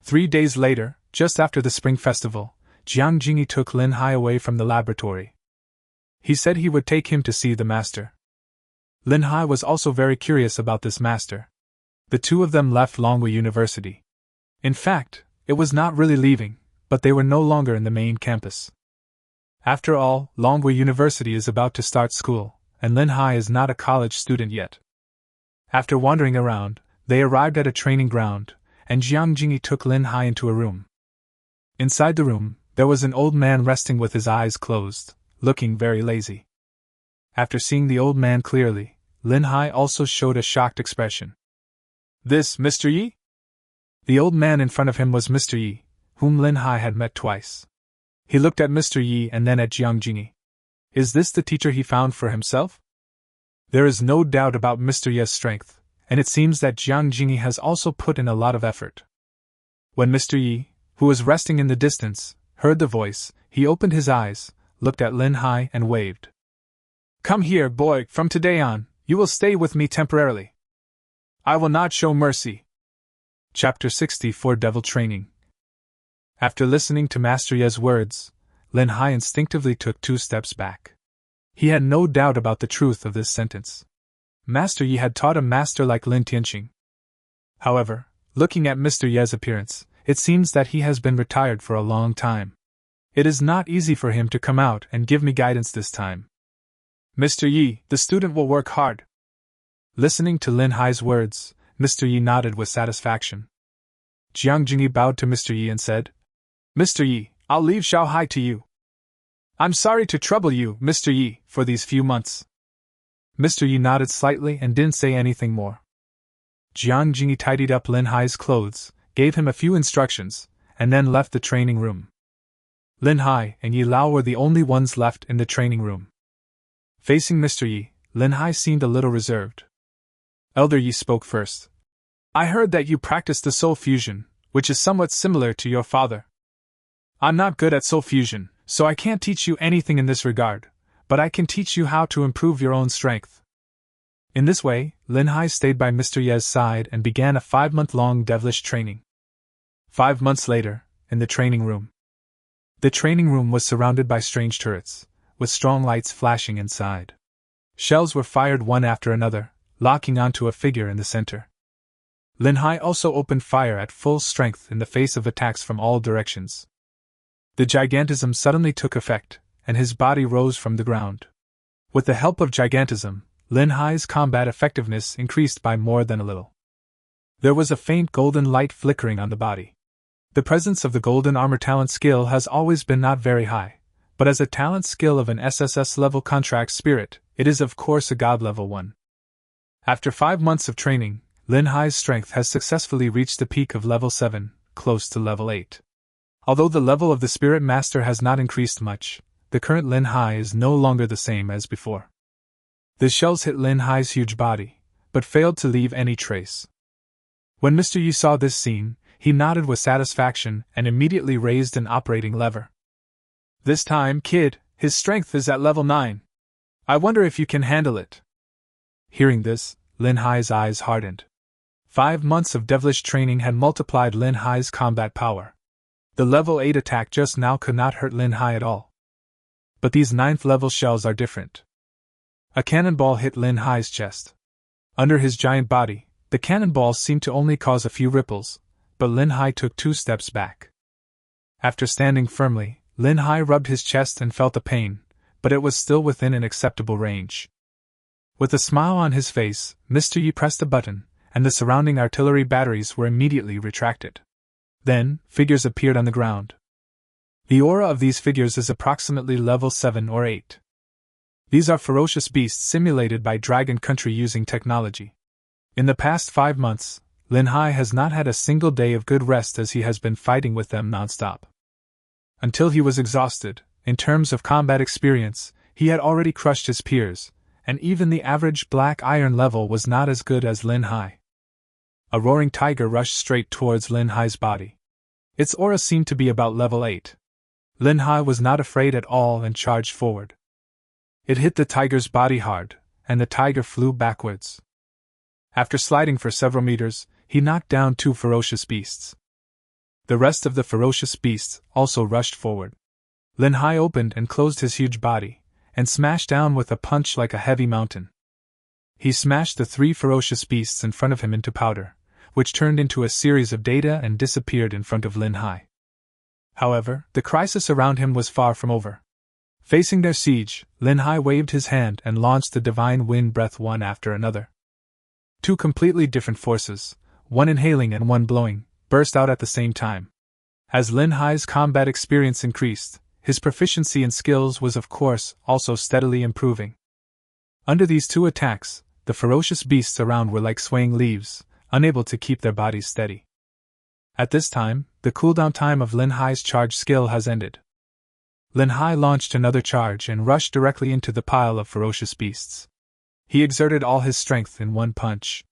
3 days later, just after the Spring Festival, Jiang Jingyi took Lin Hai away from the laboratory. He said he would take him to see the master. Lin Hai was also very curious about this master. The two of them left Longwei University. In fact, it was not really leaving, but they were no longer in the main campus. After all, Longwei University is about to start school, and Lin Hai is not a college student yet. After wandering around, they arrived at a training ground, and Jiang Jingyi took Lin Hai into a room. Inside the room, there was an old man resting with his eyes closed, looking very lazy. After seeing the old man clearly, Lin Hai also showed a shocked expression. This, Mr. Yi? The old man in front of him was Mr. Yi, whom Lin Hai had met twice. He looked at Mr. Yi and then at Jiang Jingyi. Is this the teacher he found for himself? There is no doubt about Mr. Yi's strength, and it seems that Jiang Jingyi has also put in a lot of effort. When Mr. Yi, who was resting in the distance, heard the voice, he opened his eyes, looked at Lin Hai and waved. Come here, boy, from today on, you will stay with me temporarily. I will not show mercy. Chapter 64 Devil Training. After listening to Master Ye's words, Lin Hai instinctively took 2 steps back. He had no doubt about the truth of this sentence. Master Yi had taught a master like Lin Tianqing. However, looking at Mr. Ye's appearance, it seems that he has been retired for a long time. It is not easy for him to come out and give me guidance this time. Mr. Yi, the student will work hard. Listening to Lin Hai's words, Mr. Yi nodded with satisfaction. Jiang Jingyi bowed to Mr. Yi and said, Mr. Yi, I'll leave Shanghai to you. I'm sorry to trouble you, Mr. Yi, for these few months. Mr. Yi nodded slightly and didn't say anything more. Jiang Jingyi tidied up Lin Hai's clothes, gave him a few instructions, and then left the training room. Lin Hai and Yi Lao were the only ones left in the training room. Facing Mr. Yi, Lin Hai seemed a little reserved. Elder Yi spoke first. I heard that you practice the soul fusion, which is somewhat similar to your father. I'm not good at soul fusion, so I can't teach you anything in this regard, but I can teach you how to improve your own strength. In this way, Lin Hai stayed by Mr. Ye's side and began a 5-month-long devilish training. 5 months later, in the training room. The training room was surrounded by strange turrets, with strong lights flashing inside. Shells were fired one after another, locking onto a figure in the center. Lin Hai also opened fire at full strength in the face of attacks from all directions. The gigantism suddenly took effect, and his body rose from the ground. With the help of gigantism, Lin Hai's combat effectiveness increased by more than a little. There was a faint golden light flickering on the body. The presence of the golden armor talent skill has always been not very high, but as a talent skill of an SSS-level contract spirit, it is of course a god level one. After 5 months of training, Lin Hai's strength has successfully reached the peak of level 7, close to level 8. Although the level of the Spirit Master has not increased much, the current Lin Hai is no longer the same as before. The shells hit Lin Hai's huge body, but failed to leave any trace. When Mr. Yi saw this scene, he nodded with satisfaction and immediately raised an operating lever. This time, kid, his strength is at level 9. I wonder if you can handle it. Hearing this, Lin Hai's eyes hardened. 5 months of devilish training had multiplied Lin Hai's combat power. The level 8 attack just now could not hurt Lin Hai at all. But these 9th level shells are different. A cannonball hit Lin Hai's chest. Under his giant body, the cannonball seemed to only cause a few ripples, but Lin Hai took 2 steps back. After standing firmly, Lin Hai rubbed his chest and felt the pain, but it was still within an acceptable range. With a smile on his face, Mr. Yi pressed a button, and the surrounding artillery batteries were immediately retracted. Then, figures appeared on the ground. The aura of these figures is approximately level 7 or 8. These are ferocious beasts simulated by Dragon Country using technology. In the past 5 months, Lin Hai has not had a single day of good rest as he has been fighting with them non-stop. Until he was exhausted, in terms of combat experience, he had already crushed his peers, and even the average black iron level was not as good as Lin Hai. A roaring tiger rushed straight towards Lin Hai's body. Its aura seemed to be about level 8. Lin Hai was not afraid at all and charged forward. It hit the tiger's body hard, and the tiger flew backwards. After sliding for several meters, he knocked down 2 ferocious beasts. The rest of the ferocious beasts also rushed forward. Lin Hai opened and closed his huge body, and smashed down with a punch like a heavy mountain. He smashed the 3 ferocious beasts in front of him into powder, which turned into a series of data and disappeared in front of Lin Hai. However, the crisis around him was far from over. Facing their siege, Lin Hai waved his hand and launched the divine wind breath one after another. 2 completely different forces, one inhaling and one blowing, burst out at the same time. As Lin Hai's combat experience increased, his proficiency and skills was of course also steadily improving. Under these 2 attacks, the ferocious beasts around were like swaying leaves, unable to keep their bodies steady. At this time, the cooldown time of Lin Hai's charge skill has ended. Lin Hai launched another charge and rushed directly into the pile of ferocious beasts. He exerted all his strength in one punch.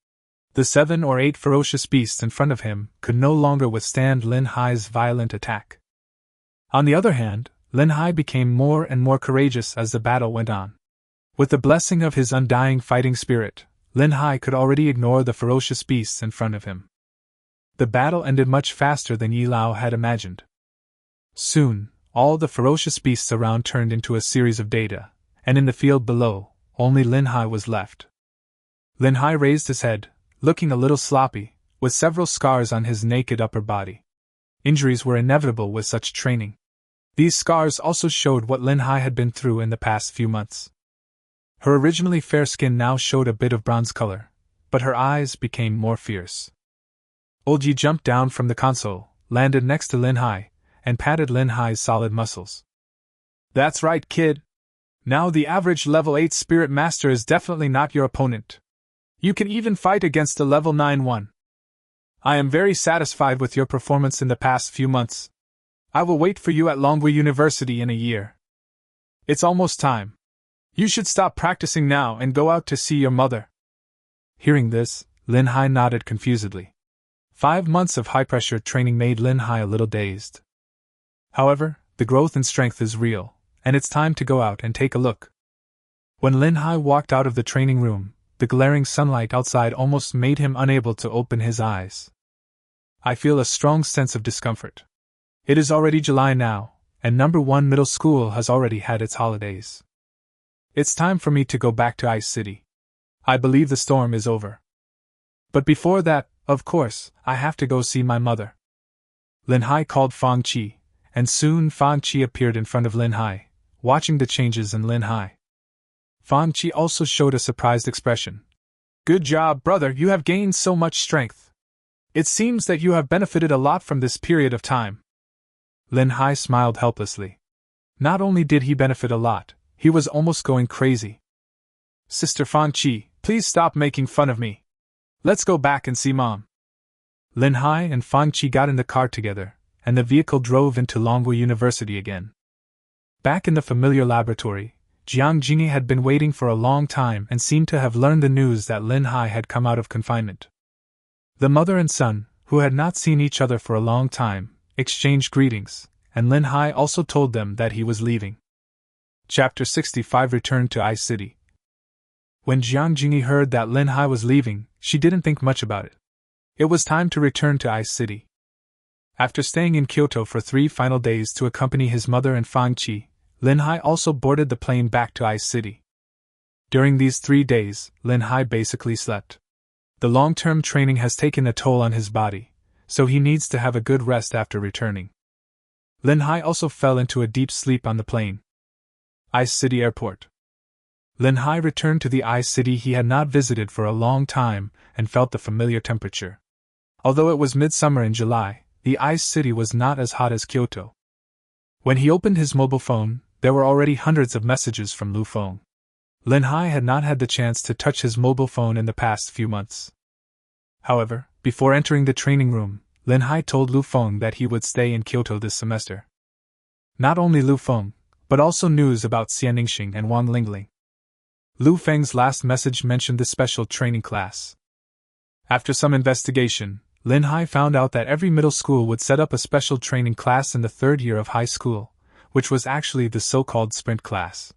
The 7 or 8 ferocious beasts in front of him could no longer withstand Lin Hai's violent attack. On the other hand, Lin Hai became more and more courageous as the battle went on. With the blessing of his undying fighting spirit, Lin Hai could already ignore the ferocious beasts in front of him. The battle ended much faster than Yi Lao had imagined. Soon, all the ferocious beasts around turned into a series of data, and in the field below, only Lin Hai was left. Lin Hai raised his head, looking a little sloppy, with several scars on his naked upper body. Injuries were inevitable with such training. These scars also showed what Lin Hai had been through in the past few months. Her originally fair skin now showed a bit of bronze color, but her eyes became more fierce. Old Yi jumped down from the console, landed next to Lin Hai, and patted Lin Hai's solid muscles. "That's right, kid. Now the average level 8 spirit master is definitely not your opponent. You can even fight against a level 9 one. I am very satisfied with your performance in the past few months. I will wait for you at Longwu University in a year. It's almost time. You should stop practicing now and go out to see your mother." Hearing this, Lin Hai nodded confusedly. 5 months of high-pressure training made Lin Hai a little dazed. However, the growth in strength is real, and it's time to go out and take a look. When Lin Hai walked out of the training room, the glaring sunlight outside almost made him unable to open his eyes. "I feel a strong sense of discomfort. It is already July now, and number 1 middle school has already had its holidays. It's time for me to go back to Ice City. I believe the storm is over. But before that, of course, I have to go see my mother." Lin Hai called Fang Qi, and soon Fang Qi appeared in front of Lin Hai, watching the changes in Lin Hai. Fang Qi also showed a surprised expression. "Good job, brother, you have gained so much strength. It seems that you have benefited a lot from this period of time." Lin Hai smiled helplessly. Not only did he benefit a lot, he was almost going crazy. "Sister Fang Qi, please stop making fun of me. Let's go back and see Mom." Lin Hai and Fang Qi got in the car together, and the vehicle drove into Longwu University again. Back in the familiar laboratory, Jiang Jingyi had been waiting for a long time and seemed to have learned the news that Lin Hai had come out of confinement. The mother and son, who had not seen each other for a long time, exchanged greetings, and Lin Hai also told them that he was leaving. Chapter 65 Returned to Ice City. When Jiang Jingyi heard that Lin Hai was leaving, she didn't think much about it. It was time to return to Ice City. After staying in Kyoto for 3 final days to accompany his mother and Fang Qi, Lin Hai also boarded the plane back to Ice City. During these 3 days, Lin Hai basically slept. The long-term training has taken a toll on his body, so he needs to have a good rest after returning. Lin Hai also fell into a deep sleep on the plane. Ice City Airport. Lin Hai returned to the ice city he had not visited for a long time and felt the familiar temperature. Although it was midsummer in July, the ice city was not as hot as Kyoto. When he opened his mobile phone, there were already hundreds of messages from Lu Feng. Lin Hai had not had the chance to touch his mobile phone in the past few months. However, before entering the training room, Lin Hai told Lu Feng that he would stay in Kyoto this semester. Not only Lu Feng, but also news about Xian Ningxing and Wang Lingling. Lu Feng's last message mentioned the special training class. After some investigation, Lin Hai found out that every middle school would set up a special training class in the 3rd year of high school, which was actually the so-called sprint class.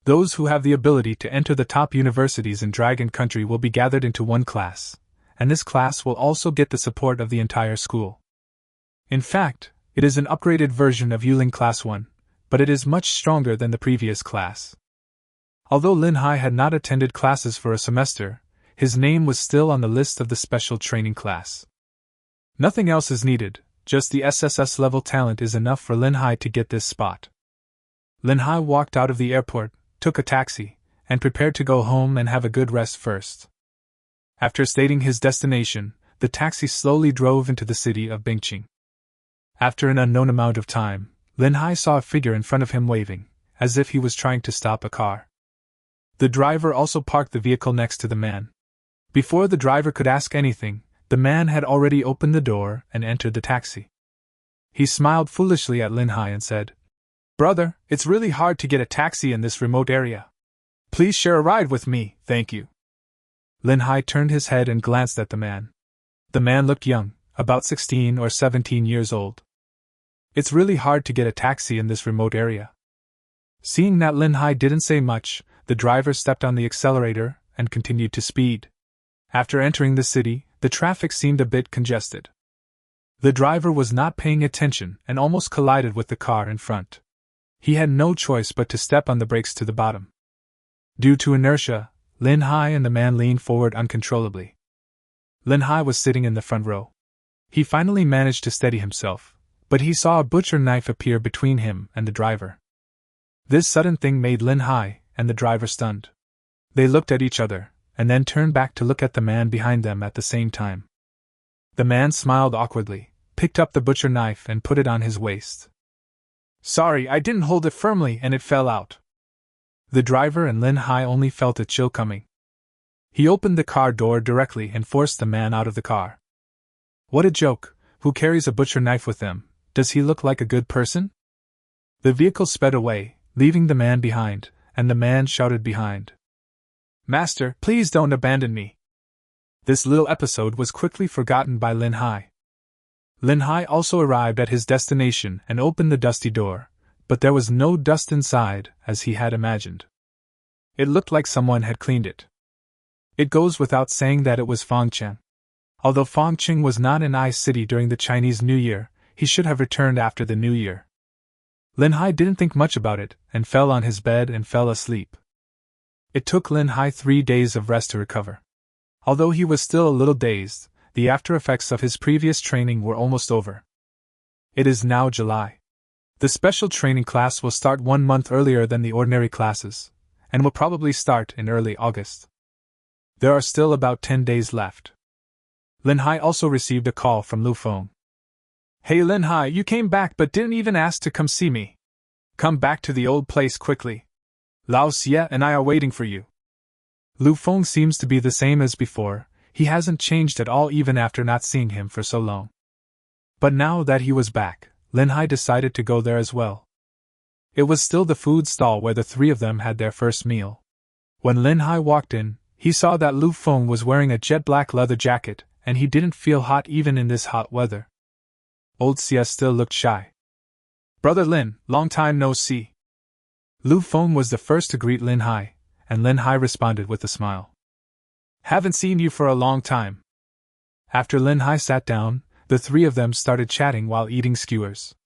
Those who have the ability to enter the top universities in Dragon Country will be gathered into one class, and this class will also get the support of the entire school. In fact, it is an upgraded version of Dueling Class 1, but it is much stronger than the previous class. Although Lin Hai had not attended classes for a semester, his name was still on the list of the special training class. Nothing else is needed, just the SSS-level talent is enough for Lin Hai to get this spot. Lin Hai walked out of the airport, took a taxi, and prepared to go home and have a good rest first. After stating his destination, the taxi slowly drove into the city of Bingqing. After an unknown amount of time, Lin Hai saw a figure in front of him waving, as if he was trying to stop a car. The driver also parked the vehicle next to the man. Before the driver could ask anything, the man had already opened the door and entered the taxi. He smiled foolishly at Lin Hai and said, "Brother, it's really hard to get a taxi in this remote area. Please share a ride with me, thank you." Lin Hai turned his head and glanced at the man. The man looked young, about 16 or 17 years old. "It's really hard to get a taxi in this remote area." Seeing that Lin Hai didn't say much, the driver stepped on the accelerator and continued to speed. After entering the city, the traffic seemed a bit congested. The driver was not paying attention and almost collided with the car in front. He had no choice but to step on the brakes to the bottom. Due to inertia, Lin Hai and the man leaned forward uncontrollably. Lin Hai was sitting in the front row. He finally managed to steady himself, but he saw a butcher knife appear between him and the driver. This sudden thing made Lin Hai and the driver stunned. They looked at each other, and then turned back to look at the man behind them at the same time. The man smiled awkwardly, picked up the butcher knife and put it on his waist. "Sorry, I didn't hold it firmly and it fell out." The driver and Lin Hai only felt a chill coming. He opened the car door directly and forced the man out of the car. "What a joke! Who carries a butcher knife with them? Does he look like a good person?" The vehicle sped away, leaving the man behind, and the man shouted behind, "Master, please don't abandon me." This little episode was quickly forgotten by Lin Hai. Lin Hai also arrived at his destination and opened the dusty door, but there was no dust inside, as he had imagined. It looked like someone had cleaned it. It goes without saying that it was Fangcheng. Although Fangcheng was not an ice city during the Chinese New Year, he should have returned after the New Year. Lin Hai didn't think much about it, and fell on his bed and fell asleep. It took Lin Hai 3 days of rest to recover. Although he was still a little dazed, the after effects of his previous training were almost over. It is now July. The special training class will start 1 month earlier than the ordinary classes, and will probably start in early August. There are still about 10 days left. Lin Hai also received a call from Lu Feng. "Hey Lin Hai, you came back but didn't even ask to come see me. Come back to the old place quickly. Lao Xie and I are waiting for you." Lu Feng seems to be the same as before. He hasn't changed at all even after not seeing him for so long. But now that he was back, Lin Hai decided to go there as well. It was still the food stall where the three of them had their first meal. When Lin Hai walked in, he saw that Lu Feng was wearing a jet black leather jacket, and he didn't feel hot even in this hot weather. Old Xie still looked shy. "Brother Lin, long time no see." Lu Feng was the first to greet Lin Hai, and Lin Hai responded with a smile. "Haven't seen you for a long time." After Lin Hai sat down, the three of them started chatting while eating skewers.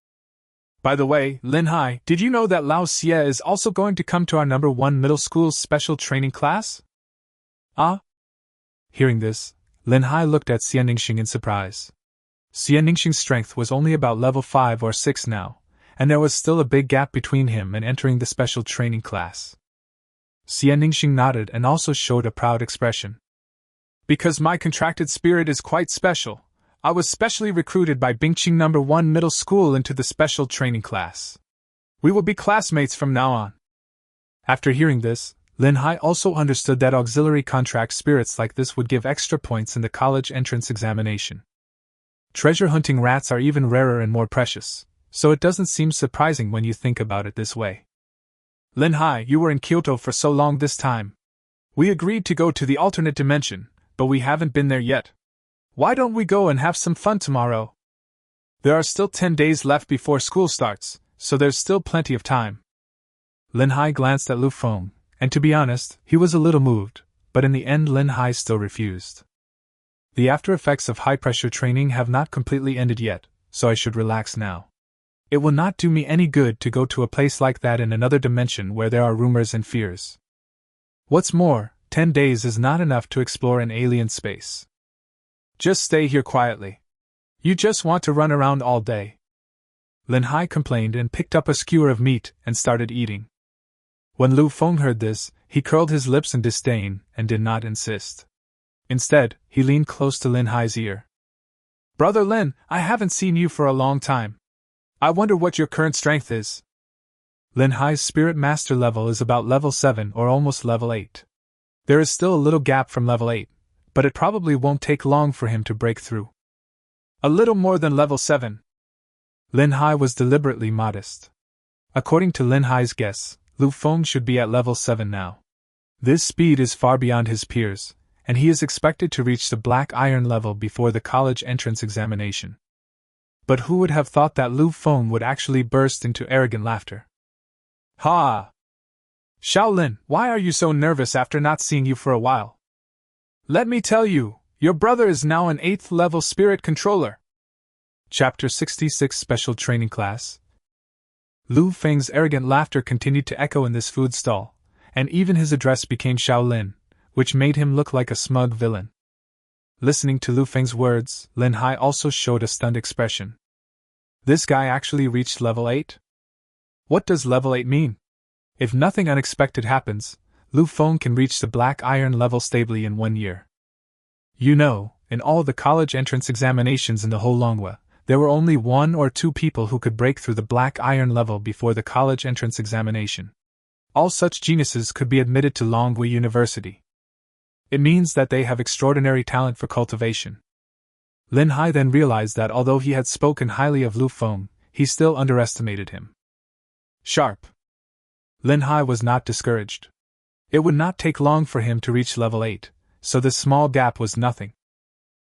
"By the way, Lin Hai, did you know that Lao Xie is also going to come to our number 1 middle school's special training class?" "Ah?" Hearing this, Lin Hai looked at Xie Ningxing in surprise. Xie Ningxing's strength was only about level 5 or 6 now, and there was still a big gap between him and entering the special training class. Xie Ningxing nodded and also showed a proud expression. "Because my contracted spirit is quite special, I was specially recruited by Bingqing number 1 middle school into the special training class. We will be classmates from now on." After hearing this, Lin Hai also understood that auxiliary contract spirits like this would give extra points in the college entrance examination. Treasure hunting rats are even rarer and more precious, so it doesn't seem surprising when you think about it this way. "Lin Hai, you were in Kyoto for so long this time. We agreed to go to the alternate dimension, but we haven't been there yet. Why don't we go and have some fun tomorrow? There are still 10 days left before school starts, so there's still plenty of time." Lin Hai glanced at Lu Feng, and to be honest, he was a little moved, but in the end Lin Hai still refused. The after effects of high-pressure training have not completely ended yet, so I should relax now. It will not do me any good to go to a place like that in another dimension where there are rumors and fears. What's more, 10 days is not enough to explore an alien space. Just stay here quietly. You just want to run around all day." Lin Hai complained and picked up a skewer of meat and started eating. When Lu Feng heard this, he curled his lips in disdain and did not insist. Instead, he leaned close to Lin Hai's ear. "Brother Lin, I haven't seen you for a long time. I wonder what your current strength is." Lin Hai's spirit master level is about level 7 or almost level 8. There is still a little gap from level 8, but it probably won't take long for him to break through. "A little more than level 7. Lin Hai was deliberately modest. According to Lin Hai's guess, Lu Feng should be at level 7 now. This speed is far beyond his peers, and he is expected to reach the Black Iron level before the college entrance examination. But who would have thought that Lu Feng would actually burst into arrogant laughter? Ha! Shaolin, why are you so nervous after not seeing you for a while? Let me tell you, your brother is now an 8th level spirit controller. Chapter 66 Special Training Class. Lu Feng's arrogant laughter continued to echo in this food stall, and even his address became Shaolin, which made him look like a smug villain. Listening to Lu Feng's words, Lin Hai also showed a stunned expression. This guy actually reached level 8? What does level 8 mean? If nothing unexpected happens, Lu Feng can reach the Black Iron level stably in 1 year. You know, in all the college entrance examinations in the whole Longhua, there were only 1 or 2 people who could break through the Black Iron level before the college entrance examination. All such geniuses could be admitted to Longhua University. It means that they have extraordinary talent for cultivation. Lin Hai then realized that although he had spoken highly of Lu Feng, he still underestimated him. Sharp. Lin Hai was not discouraged. It would not take long for him to reach level 8, so this small gap was nothing.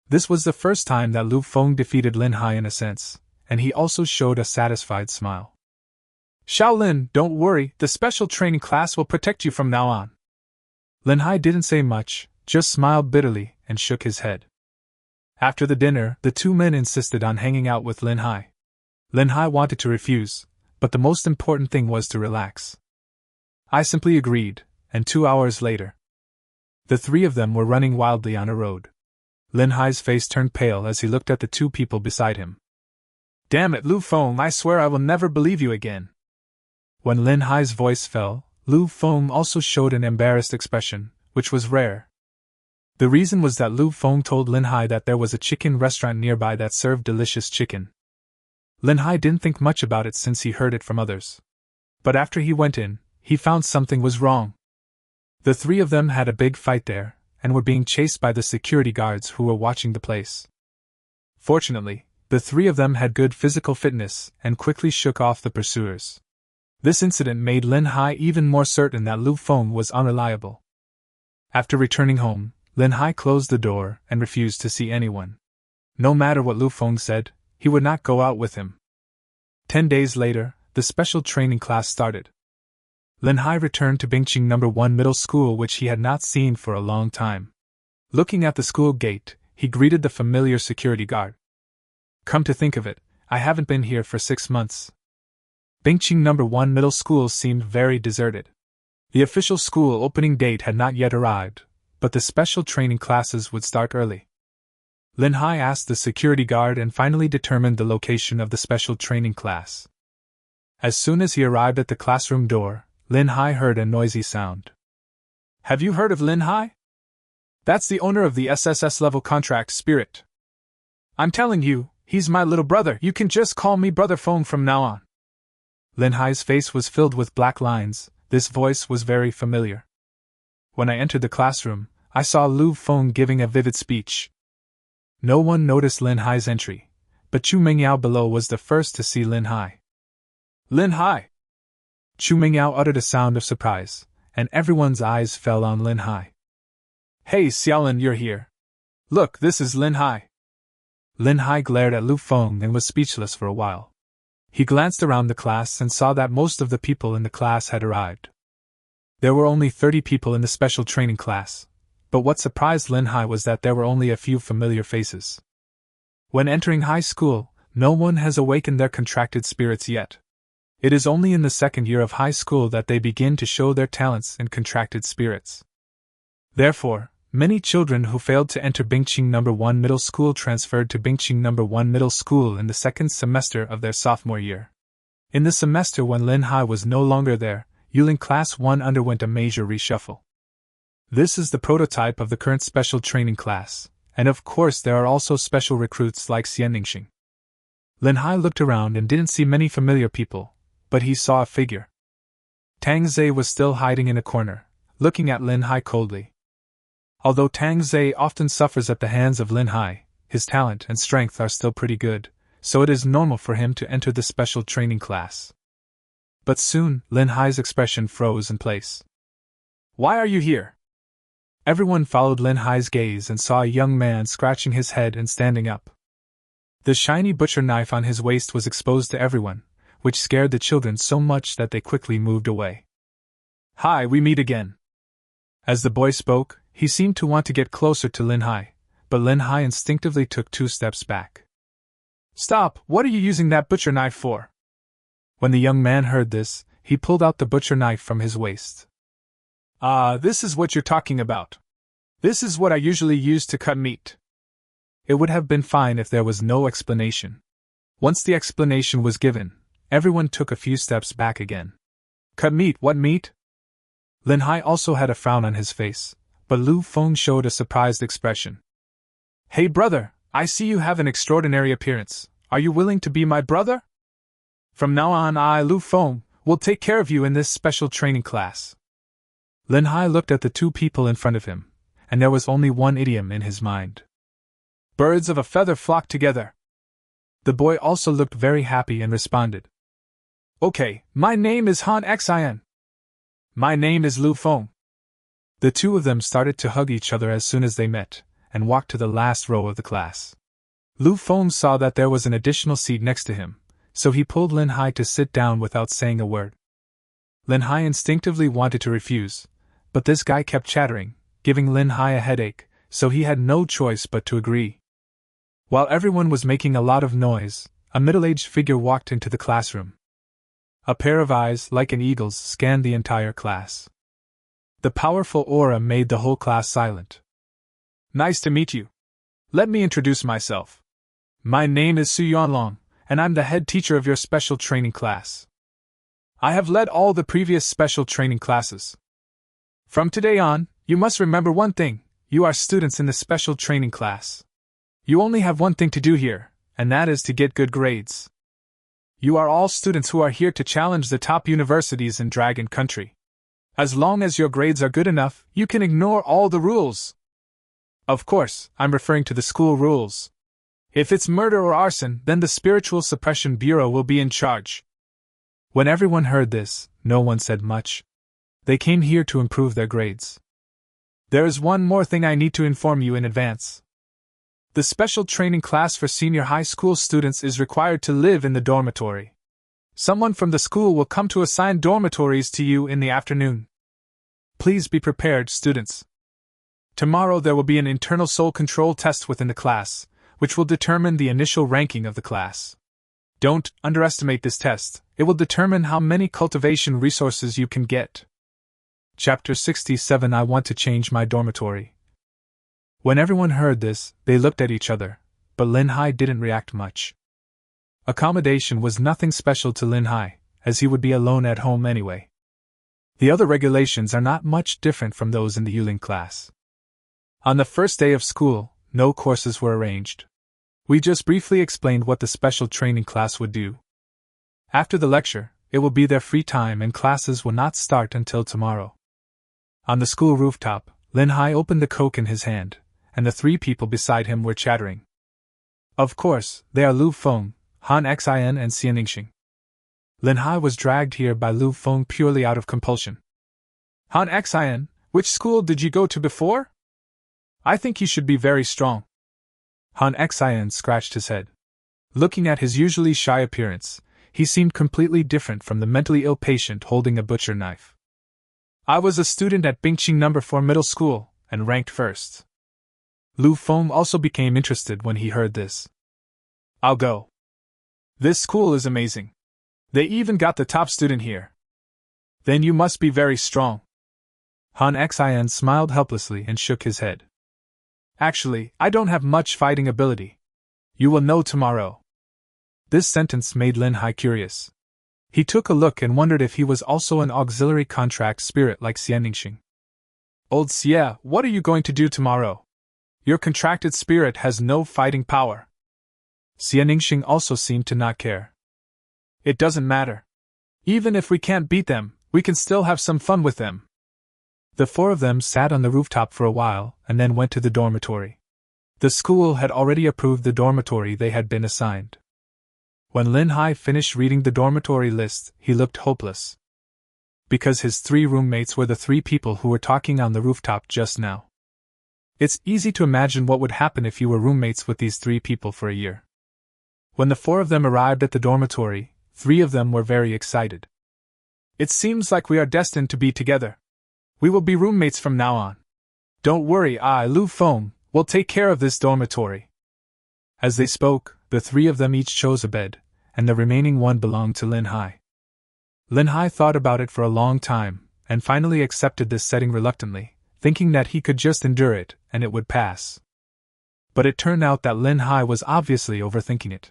This was the first time that Lu Feng defeated Lin Hai in a sense, and he also showed a satisfied smile. Shaolin, don't worry, the special training class will protect you from now on. Lin Hai didn't say much, just smiled bitterly and shook his head. After the dinner, the 2 men insisted on hanging out with Lin Hai. Lin Hai wanted to refuse, but the most important thing was to relax. I simply agreed, and 2 hours later, the 3 of them were running wildly on a road. Lin Hai's face turned pale as he looked at the 2 people beside him. Damn it, Lu Feng, I swear I will never believe you again. When Lin Hai's voice fell, Lu Feng also showed an embarrassed expression, which was rare. The reason was that Lu Feng told Lin Hai that there was a chicken restaurant nearby that served delicious chicken. Lin Hai didn't think much about it since he heard it from others. But after he went in, he found something was wrong. The 3 of them had a big fight there, and were being chased by the security guards who were watching the place. Fortunately, the 3 of them had good physical fitness and quickly shook off the pursuers. This incident made Lin Hai even more certain that Lu Feng was unreliable. After returning home, Lin Hai closed the door and refused to see anyone. No matter what Lu Feng said, he would not go out with him. 10 days later, the special training class started. Lin Hai returned to Bingqing No. 1 Middle School, which he had not seen for a long time. Looking at the school gate, he greeted the familiar security guard. Come to think of it, I haven't been here for 6 months. Bingqing No. 1 Middle School seemed very deserted. The official school opening date had not yet arrived, but the special training classes would start early. Lin Hai asked the security guard and finally determined the location of the special training class. As soon as he arrived at the classroom door, Lin Hai heard a noisy sound. Have you heard of Lin Hai? That's the owner of the SSS-Level contract spirit. I'm telling you, he's my little brother. You can just call me Brother Feng from now on. Lin Hai's face was filled with black lines. This voice was very familiar. When I entered the classroom, I saw Lu Feng giving a vivid speech. No one noticed Lin Hai's entry, but Chu Mingyao below was the first to see Lin Hai. Lin Hai! Chu Mingyao uttered a sound of surprise, and everyone's eyes fell on Lin Hai. Hey Xiaolin, you're here. Look, this is Lin Hai. Lin Hai glared at Lu Feng and was speechless for a while. He glanced around the class and saw that most of the people in the class had arrived. There were only 30 people in the special training class, but what surprised Lin Hai was that there were only a few familiar faces. When entering high school, no one has awakened their contracted spirits yet. It is only in the 2nd year of high school that they begin to show their talents and contracted spirits. Therefore, many children who failed to enter Bingqing No. 1 Middle School transferred to Bingqing No. 1 Middle School in the 2nd semester of their sophomore year. In the semester when Lin Hai was no longer there, Yuling Class 1 underwent a major reshuffle. This is the prototype of the current special training class, and of course there are also special recruits like Xian Ningxing. Lin Hai looked around and didn't see many familiar people, but he saw a figure. Tang Zhe was still hiding in a corner, looking at Lin Hai coldly. Although Tang Zhe often suffers at the hands of Lin Hai, his talent and strength are still pretty good, so it is normal for him to enter the special training class. But soon, Lin Hai's expression froze in place. Why are you here? Everyone followed Lin Hai's gaze and saw a young man scratching his head and standing up. The shiny butcher knife on his waist was exposed to everyone, which scared the children so much that they quickly moved away. Hi, we meet again. As the boy spoke, he seemed to want to get closer to Lin Hai, but Lin Hai instinctively took 2 steps back. Stop, what are you using that butcher knife for? When the young man heard this, he pulled out the butcher knife from his waist. This is what you're talking about. This is what I usually use to cut meat. It would have been fine if there was no explanation. Once the explanation was given, everyone took a few steps back again. Cut meat? What meat? Lin Hai also had a frown on his face, but Lu Feng showed a surprised expression. Hey brother, I see you have an extraordinary appearance. Are you willing to be my brother? From now on I, Lu Feng, will take care of you in this special training class. Lin Hai looked at the 2 people in front of him, and there was only one idiom in his mind. Birds of a feather flock together. The boy also looked very happy and responded. Okay, my name is Han Xin. My name is Lu Feng. The 2 of them started to hug each other as soon as they met, and walked to the last row of the class. Lu Feng saw that there was an additional seat next to him, so he pulled Lin Hai to sit down without saying a word. Lin Hai instinctively wanted to refuse, but this guy kept chattering, giving Lin Hai a headache, so he had no choice but to agree. While everyone was making a lot of noise, a middle-aged figure walked into the classroom. A pair of eyes, like an eagle's, scanned the entire class. The powerful aura made the whole class silent. Nice to meet you. Let me introduce myself. My name is Su Yuanlong, and I'm the head teacher of your special training class. I have led all the previous special training classes. From today on, you must remember one thing: you are students in the special training class. You only have one thing to do here, and that is to get good grades. You are all students who are here to challenge the top universities in Dragon Country. As long as your grades are good enough, you can ignore all the rules. Of course, I'm referring to the school rules. If it's murder or arson, then the Spiritual Suppression Bureau will be in charge. When everyone heard this, no one said much. They came here to improve their grades. There is one more thing I need to inform you in advance. The special training class for senior high school students is required to live in the dormitory. Someone from the school will come to assign dormitories to you in the afternoon. Please be prepared, students. Tomorrow there will be an internal soul control test within the class, which will determine the initial ranking of the class. Don't underestimate this test, it will determine how many cultivation resources you can get. Chapter 67 I Want to Change My Dormitory. When everyone heard this, they looked at each other, but Lin Hai didn't react much. Accommodation was nothing special to Lin Hai, as he would be alone at home anyway. The other regulations are not much different from those in the Dueling class. On the first day of school, no courses were arranged. We just briefly explained what the special training class would do. After the lecture, it will be their free time and classes will not start until tomorrow. On the school rooftop, Lin Hai opened the Coke in his hand, and the 3 people beside him were chattering. Of course, they are Lu Feng, Han Xin and Xianxing. Lin Hai was dragged here by Lu Feng purely out of compulsion. Han Xin, which school did you go to before? I think you should be very strong. Han Xin scratched his head. Looking at his usually shy appearance, he seemed completely different from the mentally ill patient holding a butcher knife. I was a student at Bingqing No. 4 Middle School, and ranked first. Lu Feng also became interested when he heard this. I'll go. This school is amazing. They even got the top student here. Then you must be very strong. Han Xin smiled helplessly and shook his head. Actually, I don't have much fighting ability. You will know tomorrow. This sentence made Lin Hai curious. He took a look and wondered if he was also an auxiliary contract spirit like Xianxing. Old Xie, what are you going to do tomorrow? Your contracted spirit has no fighting power. Xianxing also seemed to not care. It doesn't matter. Even if we can't beat them, we can still have some fun with them. The 4 of them sat on the rooftop for a while and then went to the dormitory. The school had already approved the dormitory they had been assigned. When Lin Hai finished reading the dormitory list, he looked hopeless. Because his 3 roommates were the 3 people who were talking on the rooftop just now. It's easy to imagine what would happen if you were roommates with these 3 people for a year. When the 4 of them arrived at the dormitory, 3 of them were very excited. It seems like we are destined to be together. We will be roommates from now on. Don't worry, Lu Feng will take care of this dormitory. As they spoke, the 3 of them each chose a bed, and the remaining one belonged to Lin Hai. Lin Hai thought about it for a long time, and finally accepted this setting reluctantly, thinking that he could just endure it, and it would pass. But it turned out that Lin Hai was obviously overthinking it.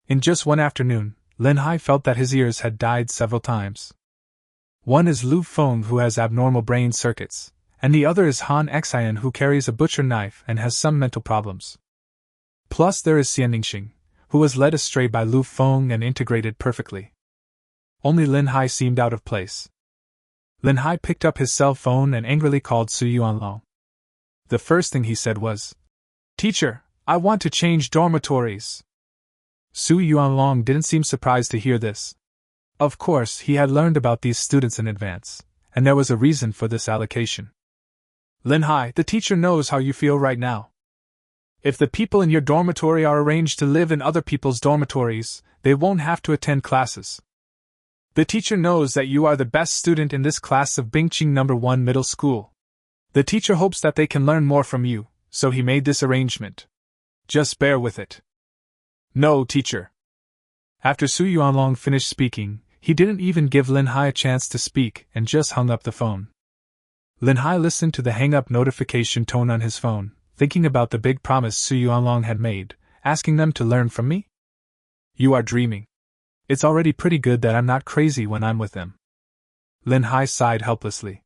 In just one afternoon, Lin Hai felt that his ears had died several times. One is Lu Feng, who has abnormal brain circuits, and the other is Han Xian, who carries a butcher knife and has some mental problems. Plus there is Xian Ningxing, who was led astray by Lu Feng and integrated perfectly. Only Lin Hai seemed out of place. Lin Hai picked up his cell phone and angrily called Su Yuanlong. The first thing he said was, "Teacher, I want to change dormitories." Su Yuanlong didn't seem surprised to hear this. Of course, he had learned about these students in advance, and there was a reason for this allocation. "Lin Hai, the teacher knows how you feel right now. If the people in your dormitory are arranged to live in other people's dormitories, they won't have to attend classes. The teacher knows that you are the best student in this class of Bingqing No. 1 middle school. The teacher hopes that they can learn more from you, so he made this arrangement. Just bear with it." "No, teacher." After Su Yuanlong finished speaking, he didn't even give Lin Hai a chance to speak and just hung up the phone. Lin Hai listened to the hang-up notification tone on his phone, thinking about the big promise Su Yuanlong had made, asking them to learn from me? You are dreaming. It's already pretty good that I'm not crazy when I'm with them. Lin Hai sighed helplessly.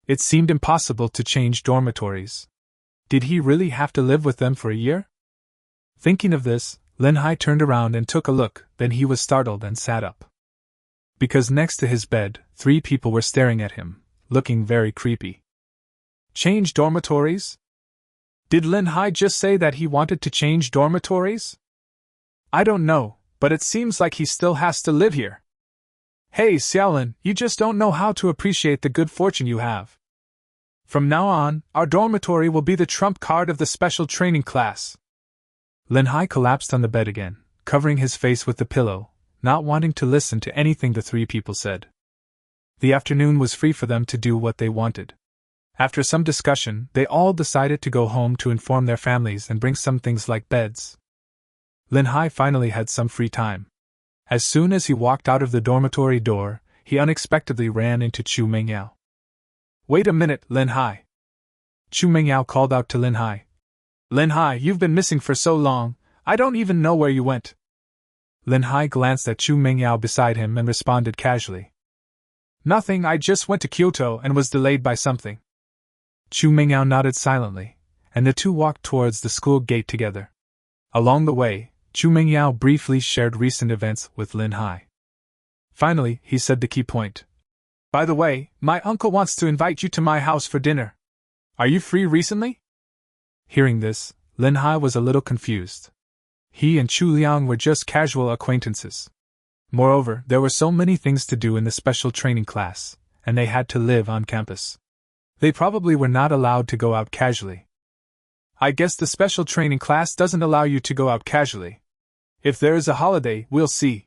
It seemed impossible to change dormitories. Did he really have to live with them for a year? Thinking of this, Lin Hai turned around and took a look, then he was startled and sat up. Because next to his bed, 3 people were staring at him, looking very creepy. Change dormitories? Did Lin Hai just say that he wanted to change dormitories? I don't know, but it seems like he still has to live here. Hey Xiaolin, you just don't know how to appreciate the good fortune you have. From now on, our dormitory will be the trump card of the special training class. Lin Hai collapsed on the bed again, covering his face with the pillow, not wanting to listen to anything the 3 people said. The afternoon was free for them to do what they wanted. After some discussion, they all decided to go home to inform their families and bring some things like beds. Lin Hai finally had some free time. As soon as he walked out of the dormitory door, he unexpectedly ran into Chu Mengyao. Wait a minute, Lin Hai. Chu Mengyao called out to Lin Hai. Lin Hai, you've been missing for so long, I don't even know where you went. Lin Hai glanced at Chu Mengyao beside him and responded casually. Nothing, I just went to Kyoto and was delayed by something. Chu Mengyao nodded silently, and the two walked towards the school gate together. Along the way, Chu Mengyao briefly shared recent events with Lin Hai. Finally, he said the key point. By the way, my uncle wants to invite you to my house for dinner. Are you free recently? Hearing this, Lin Hai was a little confused. He and Chu Liang were just casual acquaintances. Moreover, there were so many things to do in the special training class, and they had to live on campus. They probably were not allowed to go out casually. I guess the special training class doesn't allow you to go out casually. If there is a holiday, we'll see.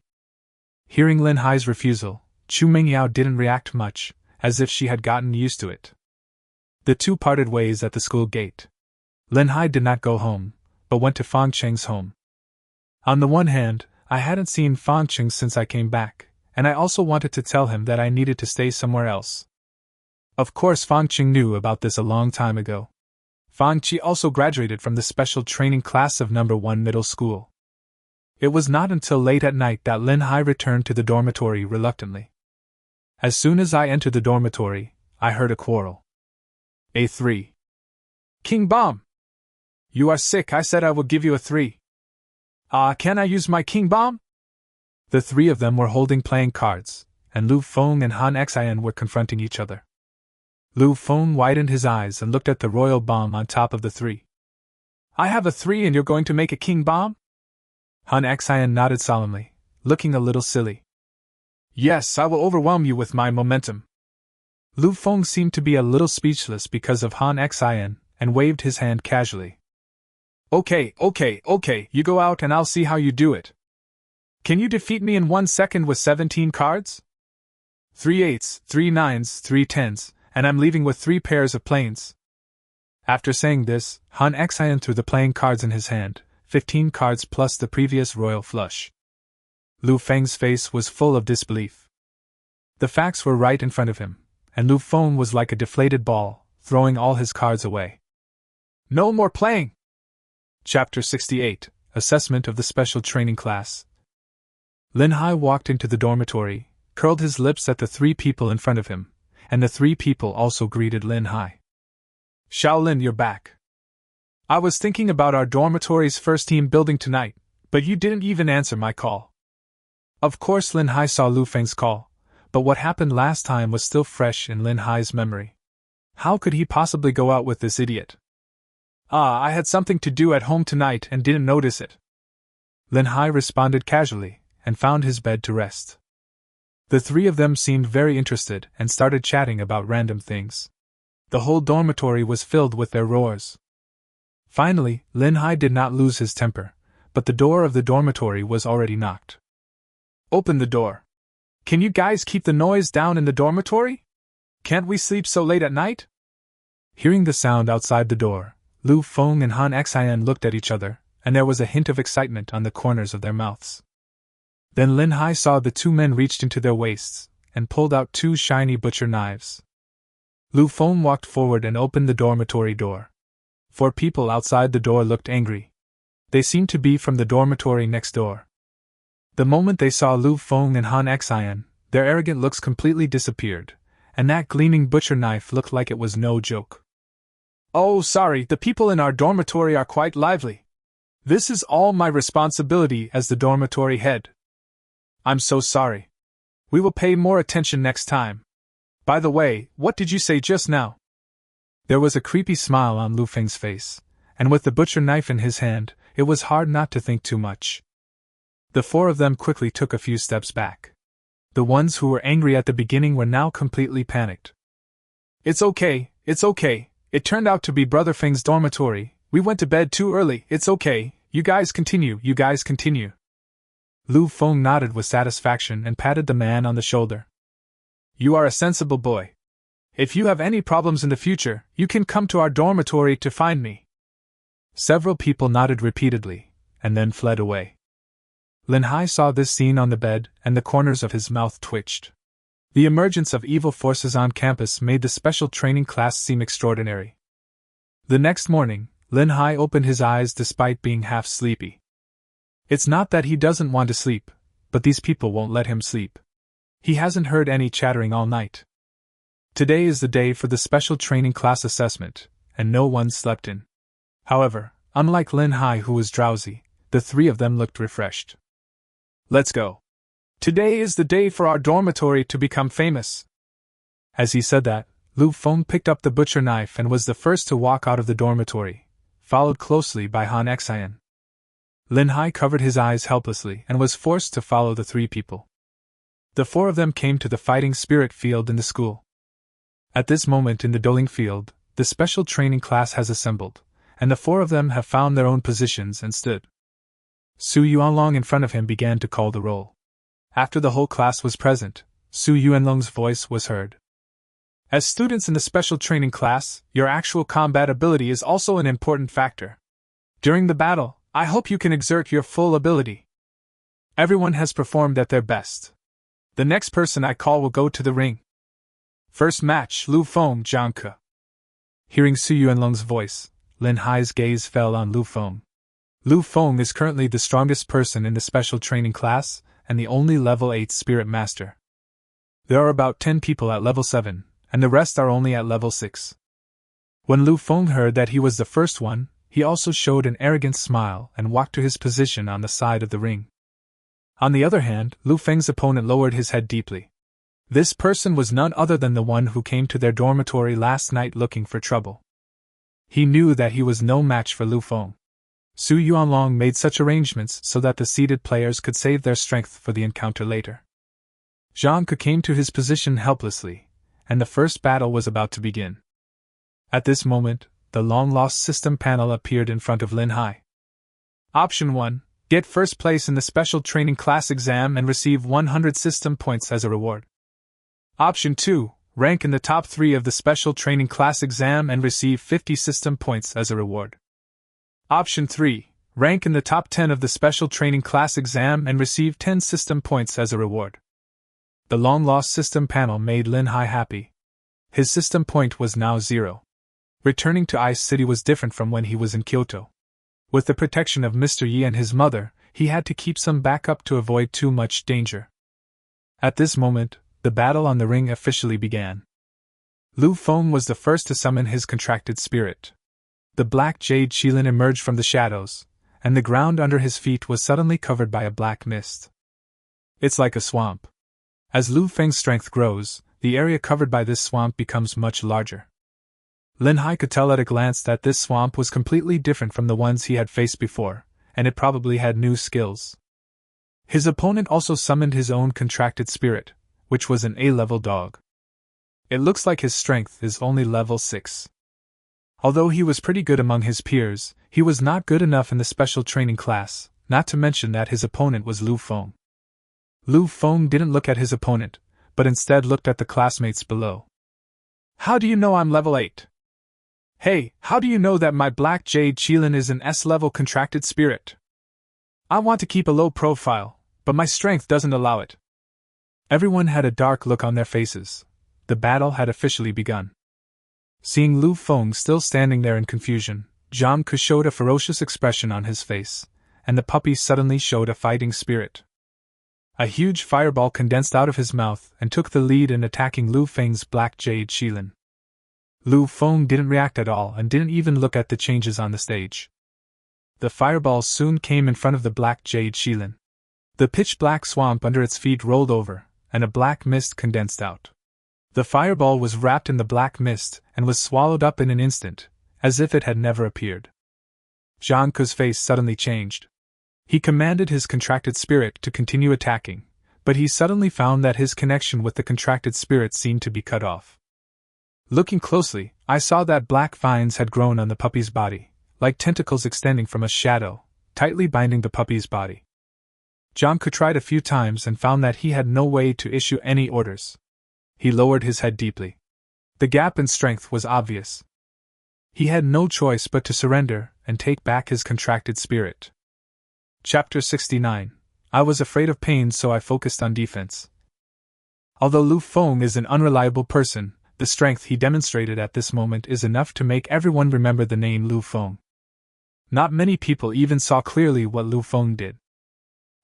Hearing Lin Hai's refusal, Chu Mengyao didn't react much, as if she had gotten used to it. The two parted ways at the school gate. Lin Hai did not go home, but went to Fang Cheng's home. On the one hand, I hadn't seen Fang Cheng since I came back, and I also wanted to tell him that I needed to stay somewhere else. Of course Fang Cheng knew about this a long time ago. Fang Chi also graduated from the special training class of No. 1 middle school. It was not until late at night that Lin Hai returned to the dormitory reluctantly. As soon as I entered the dormitory, I heard a quarrel. A3. King Bomb! You are sick, I said I would give you a 3. Can I use my King Bomb? The 3 of them were holding playing cards, and Lu Feng and Han Xian were confronting each other. Lu Feng widened his eyes and looked at the royal bomb on top of the 3. I have a 3 and you're going to make a King Bomb? Han Xian nodded solemnly, looking a little silly. Yes, I will overwhelm you with my momentum. Lu Feng seemed to be a little speechless because of Han Xian, and waved his hand casually. Okay, you go out and I'll see how you do it. Can you defeat me in 1 second with 17 cards? 3 8s, 3 9s, 3 10s, and I'm leaving with 3 pairs of planes. After saying this, Han Xian threw the playing cards in his hand, 15 cards plus the previous royal flush. Lu Feng's face was full of disbelief. The facts were right in front of him, and Lu Feng was like a deflated ball, throwing all his cards away. No more playing! Chapter 68, Assessment of the Special Training Class. Lin Hai walked into the dormitory, curled his lips at the 3 people in front of him, and the 3 people also greeted Lin Hai. Shaolin, you're back. I was thinking about our dormitory's first team building tonight, but you didn't even answer my call. Of course Lin Hai saw Lu Feng's call, but what happened last time was still fresh in Lin Hai's memory. How could he possibly go out with this idiot? I had something to do at home tonight and didn't notice it. Lin Hai responded casually, and found his bed to rest. The 3 of them seemed very interested and started chatting about random things. The whole dormitory was filled with their roars. Finally, Lin Hai did not lose his temper, but the door of the dormitory was already knocked. Open the door. Can you guys keep the noise down in the dormitory? Can't we sleep so late at night? Hearing the sound outside the door, Lu Feng and Han Xian looked at each other, and there was a hint of excitement on the corners of their mouths. Then Lin Hai saw the 2 men reached into their waists, and pulled out 2 shiny butcher knives. Lu Feng walked forward and opened the dormitory door. 4 people outside the door looked angry. They seemed to be from the dormitory next door. The moment they saw Lu Feng and Han Xian, their arrogant looks completely disappeared, and that gleaming butcher knife looked like it was no joke. Oh, sorry, the people in our dormitory are quite lively. This is all my responsibility as the dormitory head. I'm so sorry. We will pay more attention next time. By the way, what did you say just now? There was a creepy smile on Lu Feng's face, and with the butcher knife in his hand, it was hard not to think too much. The 4 of them quickly took a few steps back. The ones who were angry at the beginning were now completely panicked. It's okay. It turned out to be Brother Feng's dormitory. We went to bed too early. It's okay. You guys continue. Lu Feng nodded with satisfaction and patted the man on the shoulder. You are a sensible boy. If you have any problems in the future, you can come to our dormitory to find me. Several people nodded repeatedly, and then fled away. Lin Hai saw this scene on the bed, and the corners of his mouth twitched. The emergence of evil forces on campus made the special training class seem extraordinary. The next morning, Lin Hai opened his eyes despite being half sleepy. It's not that he doesn't want to sleep, but these people won't let him sleep. He hasn't heard any chattering all night. Today is the day for the special training class assessment, and no one slept in. However, unlike Lin Hai, who was drowsy, the 3 of them looked refreshed. Let's go. Today is the day for our dormitory to become famous. As he said that, Lu Feng picked up the butcher knife and was the first to walk out of the dormitory, followed closely by Han Xian. Lin Hai covered his eyes helplessly and was forced to follow the 3 people. The 4 of them came to the fighting spirit field in the school. At this moment in the dueling field, the special training class has assembled, and the 4 of them have found their own positions and stood. Su Yuanlong in front of him began to call the roll. After the whole class was present, Su Yuanlong's voice was heard. As students in the special training class, your actual combat ability is also an important factor. During the battle, I hope you can exert your full ability. Everyone has performed at their best. The next person I call will go to the ring. First match, Lu Feng, Zhang Ke. Hearing Su Yuanlong's voice, Lin Hai's gaze fell on Lu Feng. Lu Feng is currently the strongest person in the special training class, and the only level 8 spirit master. There are about 10 people at level 7, and the rest are only at level 6. When Lu Feng heard that he was the first one, he also showed an arrogant smile and walked to his position on the side of the ring. On the other hand, Lu Feng's opponent lowered his head deeply. This person was none other than the one who came to their dormitory last night looking for trouble. He knew that he was no match for Lu Feng. Su Yuanlong made such arrangements so that the seated players could save their strength for the encounter later. Zhang Ke came to his position helplessly, and the first battle was about to begin. At this moment, the long-lost system panel appeared in front of Lin Hai. Option 1. Get first place in the special training class exam and receive 100 system points as a reward. Option 2. Rank in the top 3 of the special training class exam and receive 50 system points as a reward. Option 3. Rank in the top 10 of the special training class exam and receive 10 system points as a reward. The long-lost system panel made Lin Hai happy. His system point was now 0. Returning to Ice City was different from when he was in Kyoto. With the protection of Mr. Yi and his mother, he had to keep some backup to avoid too much danger. At this moment, the battle on the ring officially began. Lu Feng was the first to summon his contracted spirit. The black jade Qilin emerged from the shadows, and the ground under his feet was suddenly covered by a black mist. It's like a swamp. As Lu Feng's strength grows, the area covered by this swamp becomes much larger. Lin Hai could tell at a glance that this swamp was completely different from the ones he had faced before, and it probably had new skills. His opponent also summoned his own contracted spirit, which was an A-level dog. It looks like his strength is only level 6. Although he was pretty good among his peers, he was not good enough in the special training class, not to mention that his opponent was Lu Feng. Lu Feng didn't look at his opponent, but instead looked at the classmates below. How do you know I'm level 8? Hey, how do you know that my black jade Qilin is an S-level contracted spirit? I want to keep a low profile, but my strength doesn't allow it. Everyone had a dark look on their faces. The battle had officially begun. Seeing Lu Feng still standing there in confusion, Zhang Ke showed a ferocious expression on his face, and the puppy suddenly showed a fighting spirit. A huge fireball condensed out of his mouth and took the lead in attacking Lu Feng's black jade Qilin. Lu Feng didn't react at all and didn't even look at the changes on the stage. The fireball soon came in front of the black jade Qilin. The pitch-black swamp under its feet rolled over, and a black mist condensed out. The fireball was wrapped in the black mist and was swallowed up in an instant, as if it had never appeared. Zhang Ke's face suddenly changed. He commanded his contracted spirit to continue attacking, but he suddenly found that his connection with the contracted spirit seemed to be cut off. Looking closely, I saw that black vines had grown on the puppy's body, like tentacles extending from a shadow, tightly binding the puppy's body. Zhang Ke tried a few times and found that he had no way to issue any orders. He lowered his head deeply. The gap in strength was obvious. He had no choice but to surrender and take back his contracted spirit. Chapter 69. I was afraid of pain, so I focused on defense. Although Lu Feng is an unreliable person, the strength he demonstrated at this moment is enough to make everyone remember the name Lu Feng. Not many people even saw clearly what Lu Feng did.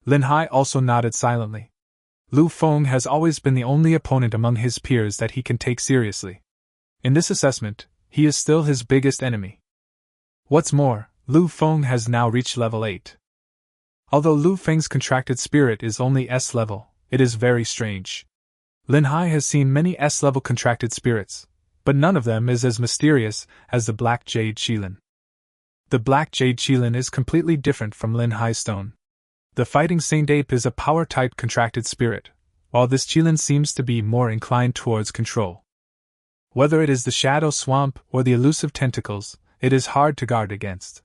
Lin Hai also nodded silently. Lu Feng has always been the only opponent among his peers that he can take seriously. In this assessment, he is still his biggest enemy. What's more, Lu Feng has now reached level 8. Although Lu Feng's contracted spirit is only S-level, it is very strange. Lin Hai has seen many S-level contracted spirits, but none of them is as mysterious as the Black Jade Qilin. The Black Jade Qilin is completely different from Lin Hai's stone. The fighting Saint Ape is a power-type contracted spirit, while this Qilin seems to be more inclined towards control. Whether it is the shadow swamp or the elusive tentacles, it is hard to guard against.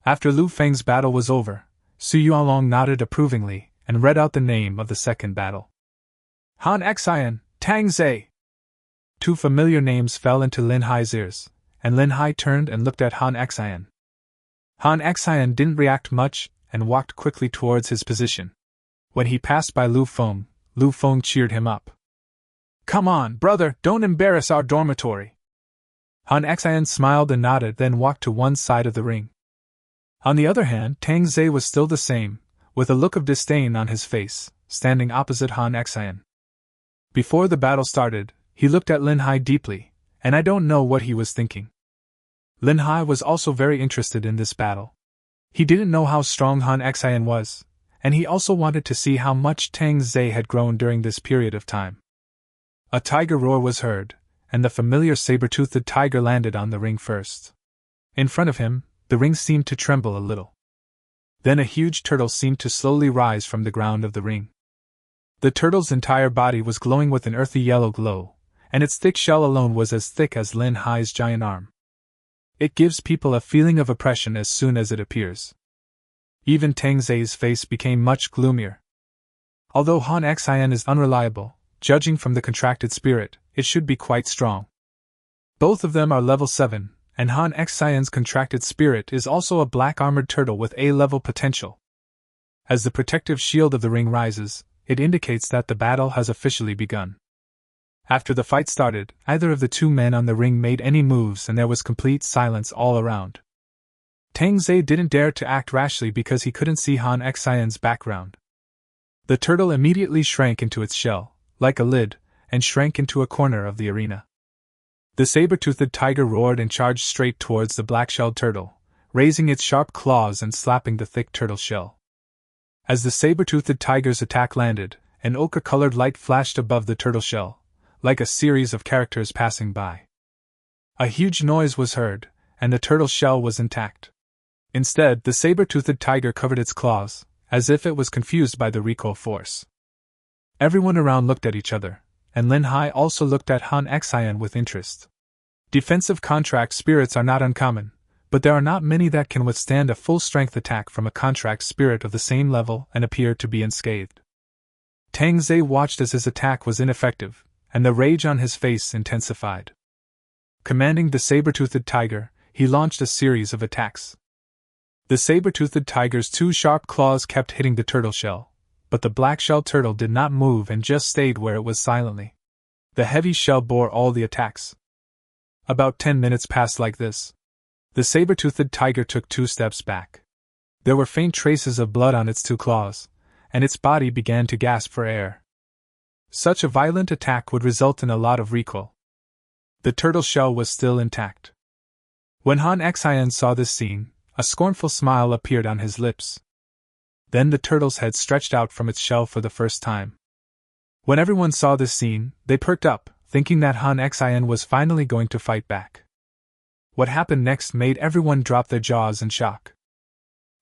After Lu Feng's battle was over, Su Yuanlong nodded approvingly and read out the name of the second battle. Han Xian, Tang Zhe. Two familiar names fell into Lin Hai's ears, and Lin Hai turned and looked at Han Xian. Han Xian didn't react much and walked quickly towards his position. When he passed by Lu Feng cheered him up. Come on, brother, don't embarrass our dormitory. Han Xian smiled and nodded, then walked to one side of the ring. On the other hand, Tang Zhe was still the same, with a look of disdain on his face, standing opposite Han Xian. Before the battle started, he looked at Lin Hai deeply, and I don't know what he was thinking. Lin Hai was also very interested in this battle. He didn't know how strong Han Xian was, and he also wanted to see how much Tang Zhe had grown during this period of time. A tiger roar was heard, and the familiar saber-toothed tiger landed on the ring first. In front of him, the ring seemed to tremble a little. Then a huge turtle seemed to slowly rise from the ground of the ring. The turtle's entire body was glowing with an earthy yellow glow, and its thick shell alone was as thick as Lin Hai's giant arm. It gives people a feeling of oppression as soon as it appears. Even Tang Zai's face became much gloomier. Although Han Xian is unreliable, judging from the contracted spirit, it should be quite strong. Both of them are level 7, and Han Xian's contracted spirit is also a black armored turtle with A-level potential. As the protective shield of the ring rises, it indicates that the battle has officially begun. After the fight started, neither of the two men on the ring made any moves and there was complete silence all around. Tang Zai didn't dare to act rashly because he couldn't see Han Xian's background. The turtle immediately shrank into its shell, like a lid, and shrank into a corner of the arena. The saber-toothed tiger roared and charged straight towards the black-shelled turtle, raising its sharp claws and slapping the thick turtle shell. As the saber-toothed tiger's attack landed, an ochre-colored light flashed above the turtle shell, like a series of characters passing by. A huge noise was heard, and the turtle shell was intact. Instead, the saber-toothed tiger covered its claws, as if it was confused by the recoil force. Everyone around looked at each other, and Lin Hai also looked at Han Xian with interest. Defensive contract spirits are not uncommon, but there are not many that can withstand a full-strength attack from a contract spirit of the same level and appear to be unscathed. Tang Zai watched as his attack was ineffective, and the rage on his face intensified. Commanding the saber-toothed tiger, he launched a series of attacks. The saber-toothed tiger's two sharp claws kept hitting the turtle shell, but the black-shelled turtle did not move and just stayed where it was silently. The heavy shell bore all the attacks. About 10 minutes passed like this. The saber-toothed tiger took 2 steps back. There were faint traces of blood on its 2 claws, and its body began to gasp for air. Such a violent attack would result in a lot of recoil. The turtle shell was still intact. When Han Xian saw this scene, a scornful smile appeared on his lips. Then the turtle's head stretched out from its shell for the first time. When everyone saw this scene, they perked up, thinking that Han Xian was finally going to fight back. What happened next made everyone drop their jaws in shock.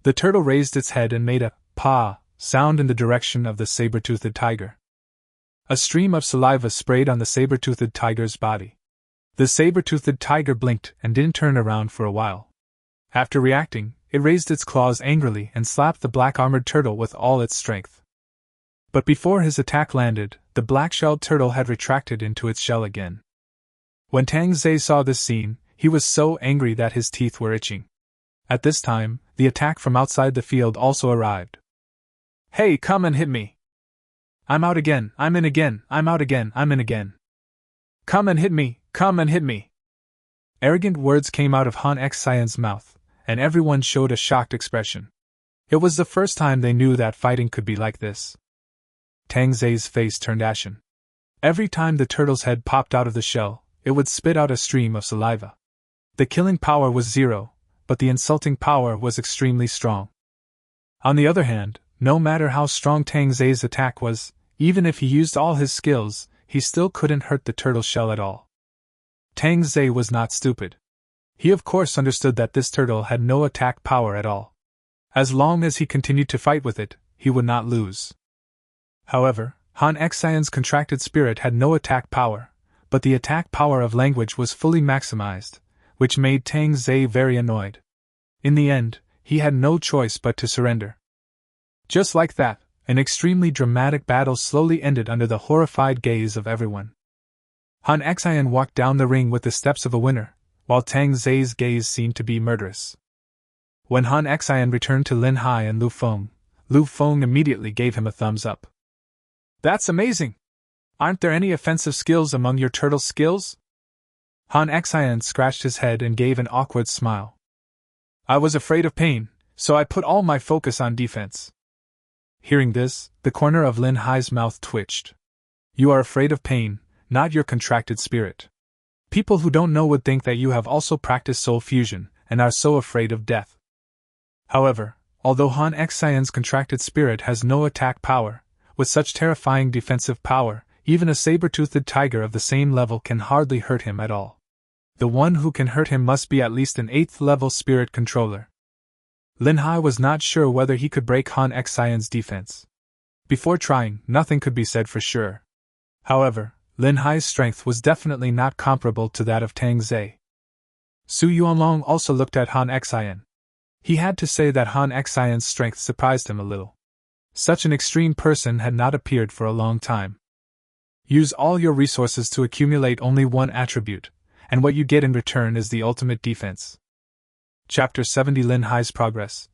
The turtle raised its head and made a "pah" sound in the direction of the saber-toothed tiger. A stream of saliva sprayed on the saber-toothed tiger's body. The saber-toothed tiger blinked and didn't turn around for a while. After reacting, it raised its claws angrily and slapped the black-armored turtle with all its strength. But before his attack landed, the black-shelled turtle had retracted into its shell again. When Tang Zai saw this scene, he was so angry that his teeth were itching. At this time, the attack from outside the field also arrived. "Hey, come and hit me! I'm out again, I'm in again, I'm out again, I'm in again. Come and hit me, come and hit me!" Arrogant words came out of Han Xian's mouth, and everyone showed a shocked expression. It was the first time they knew that fighting could be like this. Tang Zai's face turned ashen. Every time the turtle's head popped out of the shell, it would spit out a stream of saliva. The killing power was 0, but the insulting power was extremely strong. On the other hand, no matter how strong Tang Zai's attack was, even if he used all his skills, he still couldn't hurt the turtle shell at all. Tang Zai was not stupid. He of course understood that this turtle had no attack power at all. As long as he continued to fight with it, he would not lose. However, Han Xian's contracted spirit had no attack power, but the attack power of language was fully maximized, which made Tang Zai very annoyed. In the end, he had no choice but to surrender. Just like that, an extremely dramatic battle slowly ended under the horrified gaze of everyone. Han Xian walked down the ring with the steps of a winner, while Tang Zai's gaze seemed to be murderous. When Han Xian returned to Lin Hai and Lu Feng immediately gave him a thumbs up. "That's amazing! Aren't there any offensive skills among your turtle skills?" Han Xian scratched his head and gave an awkward smile. "I was afraid of pain, so I put all my focus on defense." Hearing this, the corner of Lin Hai's mouth twitched. "You are afraid of pain, not your contracted spirit. People who don't know would think that you have also practiced soul fusion and are so afraid of death." However, although Han Xian's contracted spirit has no attack power, with such terrifying defensive power, even a saber-toothed tiger of the same level can hardly hurt him at all. The one who can hurt him must be at least an 8th level spirit controller. Lin Hai was not sure whether he could break Han Xian's defense. Before trying, nothing could be said for sure. However, Lin Hai's strength was definitely not comparable to that of Tang Zhe. Su Yuanlong also looked at Han Xian. He had to say that Han Xian's strength surprised him a little. Such an extreme person had not appeared for a long time. Use all your resources to accumulate only one attribute, and what you get in return is the ultimate defense. Chapter 70 Lin Hai's Progress.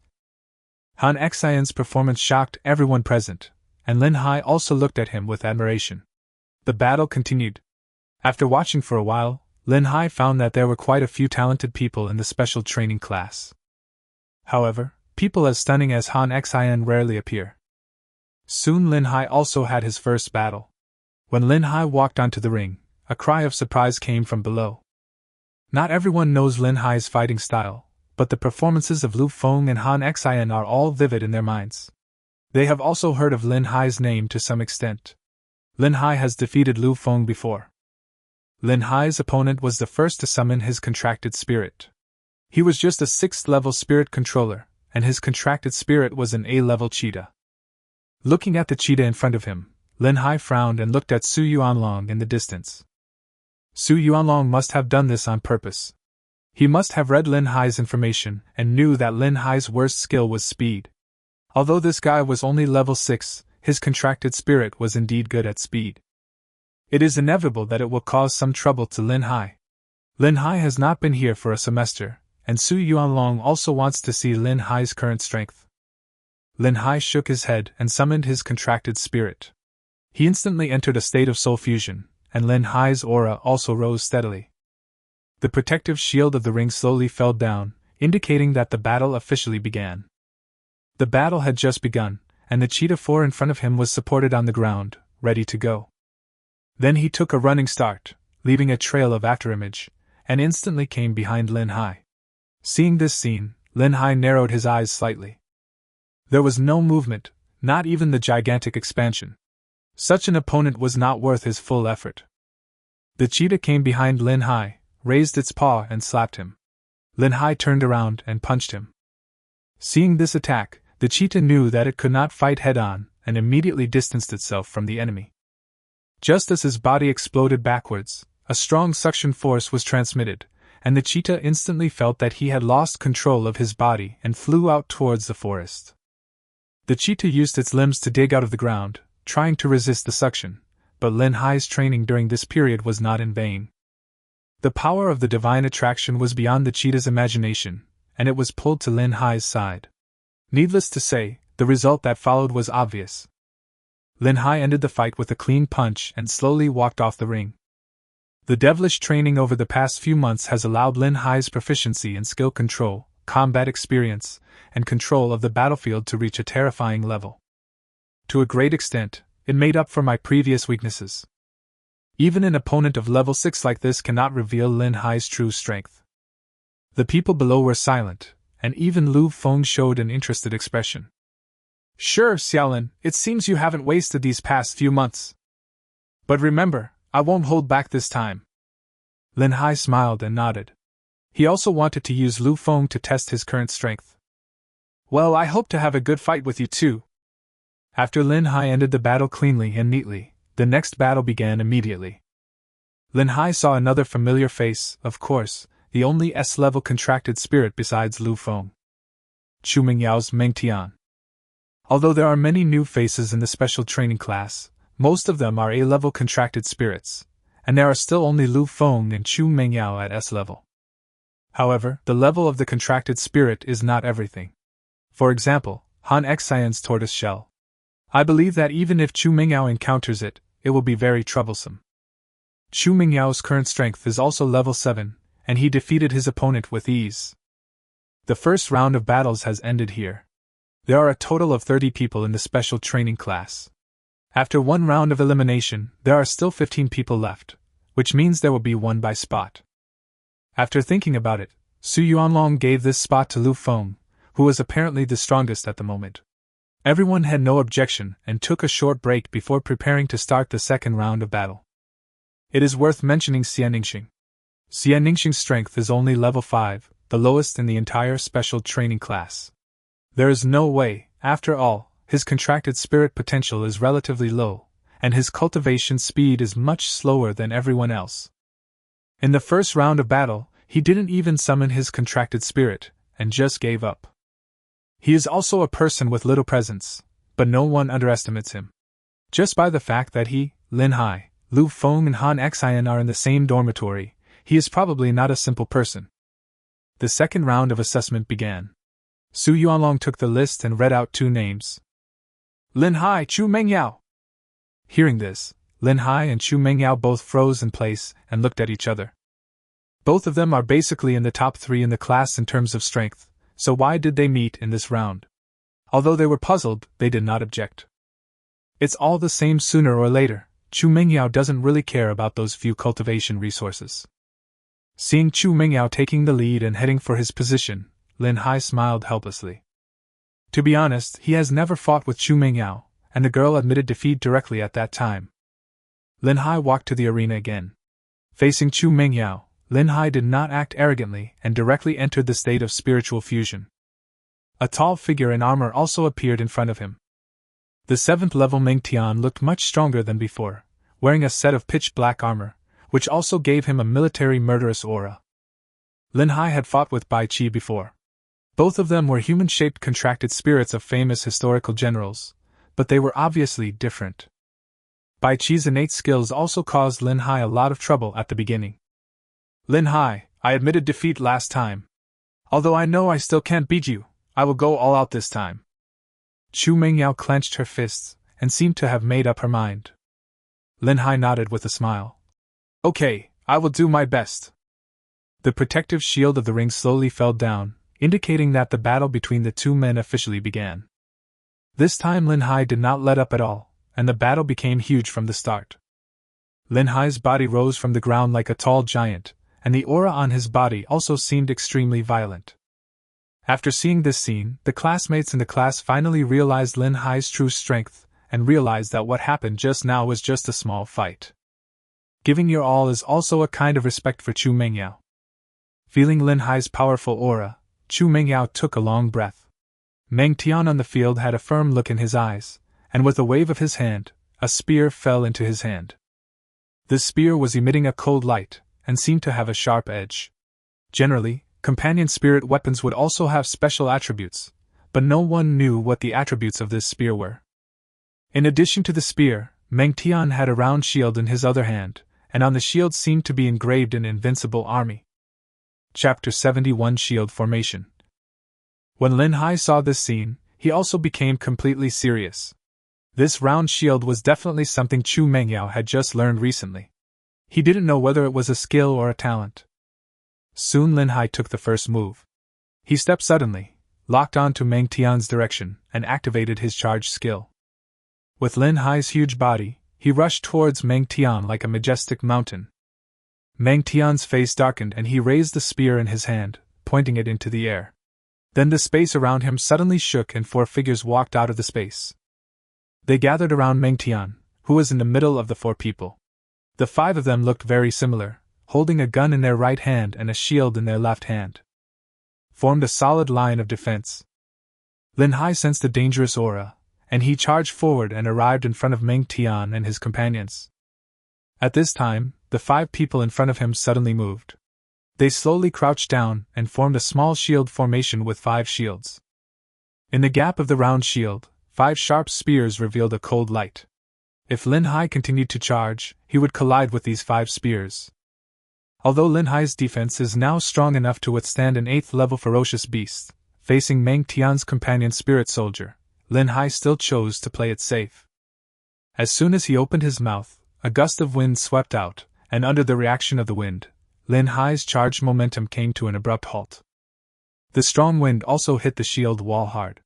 Han Xian's performance shocked everyone present, and Lin Hai also looked at him with admiration. The battle continued. After watching for a while, Lin Hai found that there were quite a few talented people in the special training class. However, people as stunning as Han Xian rarely appear. Soon Lin Hai also had his first battle. When Lin Hai walked onto the ring, a cry of surprise came from below. Not everyone knows Lin Hai's fighting style, but the performances of Lu Feng and Han Xian are all vivid in their minds. They have also heard of Lin Hai's name to some extent. Lin Hai has defeated Lu Feng before. Lin Hai's opponent was the first to summon his contracted spirit. He was just a 6th level spirit controller, and his contracted spirit was an A-level cheetah. Looking at the cheetah in front of him, Lin Hai frowned and looked at Su Yuanlong in the distance. Su Yuanlong must have done this on purpose. He must have read Lin Hai's information and knew that Lin Hai's worst skill was speed. Although this guy was only level 6, his contracted spirit was indeed good at speed. It is inevitable that it will cause some trouble to Lin Hai. Lin Hai has not been here for a semester, and Su Yuanlong also wants to see Lin Hai's current strength. Lin Hai shook his head and summoned his contracted spirit. He instantly entered a state of soul fusion, and Lin Hai's aura also rose steadily. The protective shield of the ring slowly fell down, indicating that the battle officially began. The battle had just begun, and the cheetah 4 in front of him was supported on the ground, ready to go. Then he took a running start, leaving a trail of afterimage, and instantly came behind Lin Hai. Seeing this scene, Lin Hai narrowed his eyes slightly. There was no movement, not even the gigantic expansion. Such an opponent was not worth his full effort. The cheetah came behind Lin Hai, raised its paw and slapped him. Lin Hai turned around and punched him. Seeing this attack, the cheetah knew that it could not fight head-on and immediately distanced itself from the enemy. Just as his body exploded backwards, a strong suction force was transmitted, and the cheetah instantly felt that he had lost control of his body and flew out towards the forest. The cheetah used its limbs to dig out of the ground, trying to resist the suction, but Lin Hai's training during this period was not in vain. The power of the divine attraction was beyond the cheetah's imagination, and it was pulled to Lin Hai's side. Needless to say, the result that followed was obvious. Lin Hai ended the fight with a clean punch and slowly walked off the ring. The devilish training over the past few months has allowed Lin Hai's proficiency in skill control, combat experience, and control of the battlefield to reach a terrifying level. To a great extent, it made up for my previous weaknesses. Even an opponent of level 6 like this cannot reveal Lin Hai's true strength. The people below were silent, and even Lu Feng showed an interested expression. Sure, Xiaolin, it seems you haven't wasted these past few months. But remember, I won't hold back this time. Lin Hai smiled and nodded. He also wanted to use Lu Feng to test his current strength. Well, I hope to have a good fight with you too. After Lin Hai ended the battle cleanly and neatly, the next battle began immediately. Lin Hai saw another familiar face, of course, the only S-level contracted spirit besides Lu Feng. Chu Mingyao's Meng Tian. Although there are many new faces in the special training class, most of them are A-level contracted spirits, and there are still only Lu Feng and Chu Mingyao at S-level. However, the level of the contracted spirit is not everything. For example, Han Xian's tortoise shell. I believe that even if Chu Mingyao encounters it, it will be very troublesome. Chu Mingyao's current strength is also level 7, and he defeated his opponent with ease. The first round of battles has ended here. There are a total of 30 people in the special training class. After one round of elimination, there are still 15 people left, which means there will be one by spot. After thinking about it, Su Yuanlong gave this spot to Lu Feng, who was apparently the strongest at the moment. Everyone had no objection and took a short break before preparing to start the second round of battle. It is worth mentioning Xian Ningxing. Xia Ningxing's strength is only level 5, the lowest in the entire special training class. There is no way, after all, his contracted spirit potential is relatively low, and his cultivation speed is much slower than everyone else. In the first round of battle, he didn't even summon his contracted spirit, and just gave up. He is also a person with little presence, but no one underestimates him. Just by the fact that he, Lin Hai, Lu Feng and Han Xian are in the same dormitory, he is probably not a simple person. The second round of assessment began. Su Yuanlong took the list and read out 2 names. Lin Hai, Chu Mengyao. Hearing this, Lin Hai and Chu Mengyao both froze in place and looked at each other. Both of them are basically in the top 3 in the class in terms of strength, so why did they meet in this round? Although they were puzzled, they did not object. It's all the same sooner or later. Chu Mengyao doesn't really care about those few cultivation resources. Seeing Chu Mengyao taking the lead and heading for his position, Lin Hai smiled helplessly. To be honest, he has never fought with Chu Mengyao, and the girl admitted defeat directly at that time. Lin Hai walked to the arena again. Facing Chu Mengyao, Lin Hai did not act arrogantly and directly entered the state of spiritual fusion. A tall figure in armor also appeared in front of him. The 7th level Meng Tian looked much stronger than before, wearing a set of pitch black armor, which also gave him a military murderous aura. Lin Hai had fought with Bai Qi before. Both of them were human-shaped contracted spirits of famous historical generals, but they were obviously different. Bai Qi's innate skills also caused Lin Hai a lot of trouble at the beginning. Lin Hai, I admitted defeat last time. Although I know I still can't beat you, I will go all out this time. Chu Mengyao clenched her fists and seemed to have made up her mind. Lin Hai nodded with a smile. Okay, I will do my best. The protective shield of the ring slowly fell down, indicating that the battle between the 2 men officially began. This time Lin Hai did not let up at all, and the battle became huge from the start. Lin Hai's body rose from the ground like a tall giant, and the aura on his body also seemed extremely violent. After seeing this scene, the classmates in the class finally realized Lin Hai's true strength, and realized that what happened just now was just a small fight. Giving your all is also a kind of respect for Chu Mengyao. Feeling Lin Hai's powerful aura, Chu Mengyao took a long breath. Meng Tian on the field had a firm look in his eyes, and with a wave of his hand, a spear fell into his hand. The spear was emitting a cold light, and seemed to have a sharp edge. Generally, companion spirit weapons would also have special attributes, but no one knew what the attributes of this spear were. In addition to the spear, Meng Tian had a round shield in his other hand, and on the shield seemed to be engraved an invincible army. Chapter 71 Shield Formation. When Lin Hai saw this scene, he also became completely serious. This round shield was definitely something Chu Mengyao had just learned recently. He didn't know whether it was a skill or a talent. Soon Lin Hai took the first move. He stepped suddenly, locked on to Meng Tian's direction, and activated his charge skill. With Lin Hai's huge body, he rushed towards Meng Tian like a majestic mountain. Meng Tian's face darkened and he raised the spear in his hand, pointing it into the air. Then the space around him suddenly shook and 4 figures walked out of the space. They gathered around Meng Tian, who was in the middle of the 4 people. The 5 of them looked very similar, holding a gun in their right hand and a shield in their left hand. Formed a solid line of defense. Lin Hai sensed a dangerous aura, and he charged forward and arrived in front of Meng Tian and his companions. At this time, the 5 people in front of him suddenly moved. They slowly crouched down and formed a small shield formation with 5 shields. In the gap of the round shield, 5 sharp spears revealed a cold light. If Lin Hai continued to charge, he would collide with these 5 spears. Although Lin Hai's defense is now strong enough to withstand an 8th level ferocious beast, facing Meng Tian's companion spirit soldier, Lin Hai still chose to play it safe. As soon as he opened his mouth, a gust of wind swept out, and under the reaction of the wind, Lin Hai's charged momentum came to an abrupt halt. The strong wind also hit the shield wall hard.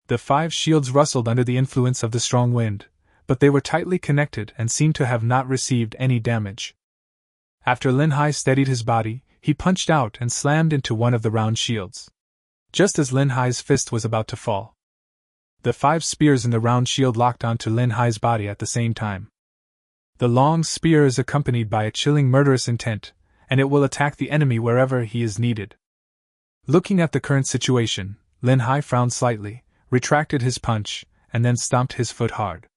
The 5 shields rustled under the influence of the strong wind, but they were tightly connected and seemed to have not received any damage. After Lin Hai steadied his body, he punched out and slammed into one of the round shields. Just as Lin Hai's fist was about to fall, the 5 spears in the round shield locked onto Lin Hai's body at the same time. The long spear is accompanied by a chilling murderous intent, and it will attack the enemy wherever he is needed. Looking at the current situation, Lin Hai frowned slightly, retracted his punch, and then stomped his foot hard.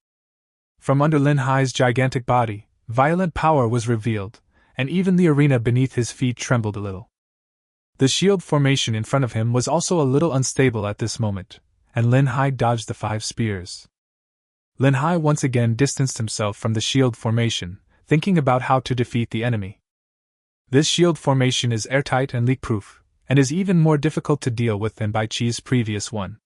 From under Lin Hai's gigantic body, violent power was revealed, and even the arena beneath his feet trembled a little. The shield formation in front of him was also a little unstable at this moment, and Lin Hai dodged the 5 spears. Lin Hai once again distanced himself from the shield formation, thinking about how to defeat the enemy. This shield formation is airtight and leak-proof, and is even more difficult to deal with than Bai Chi's previous one.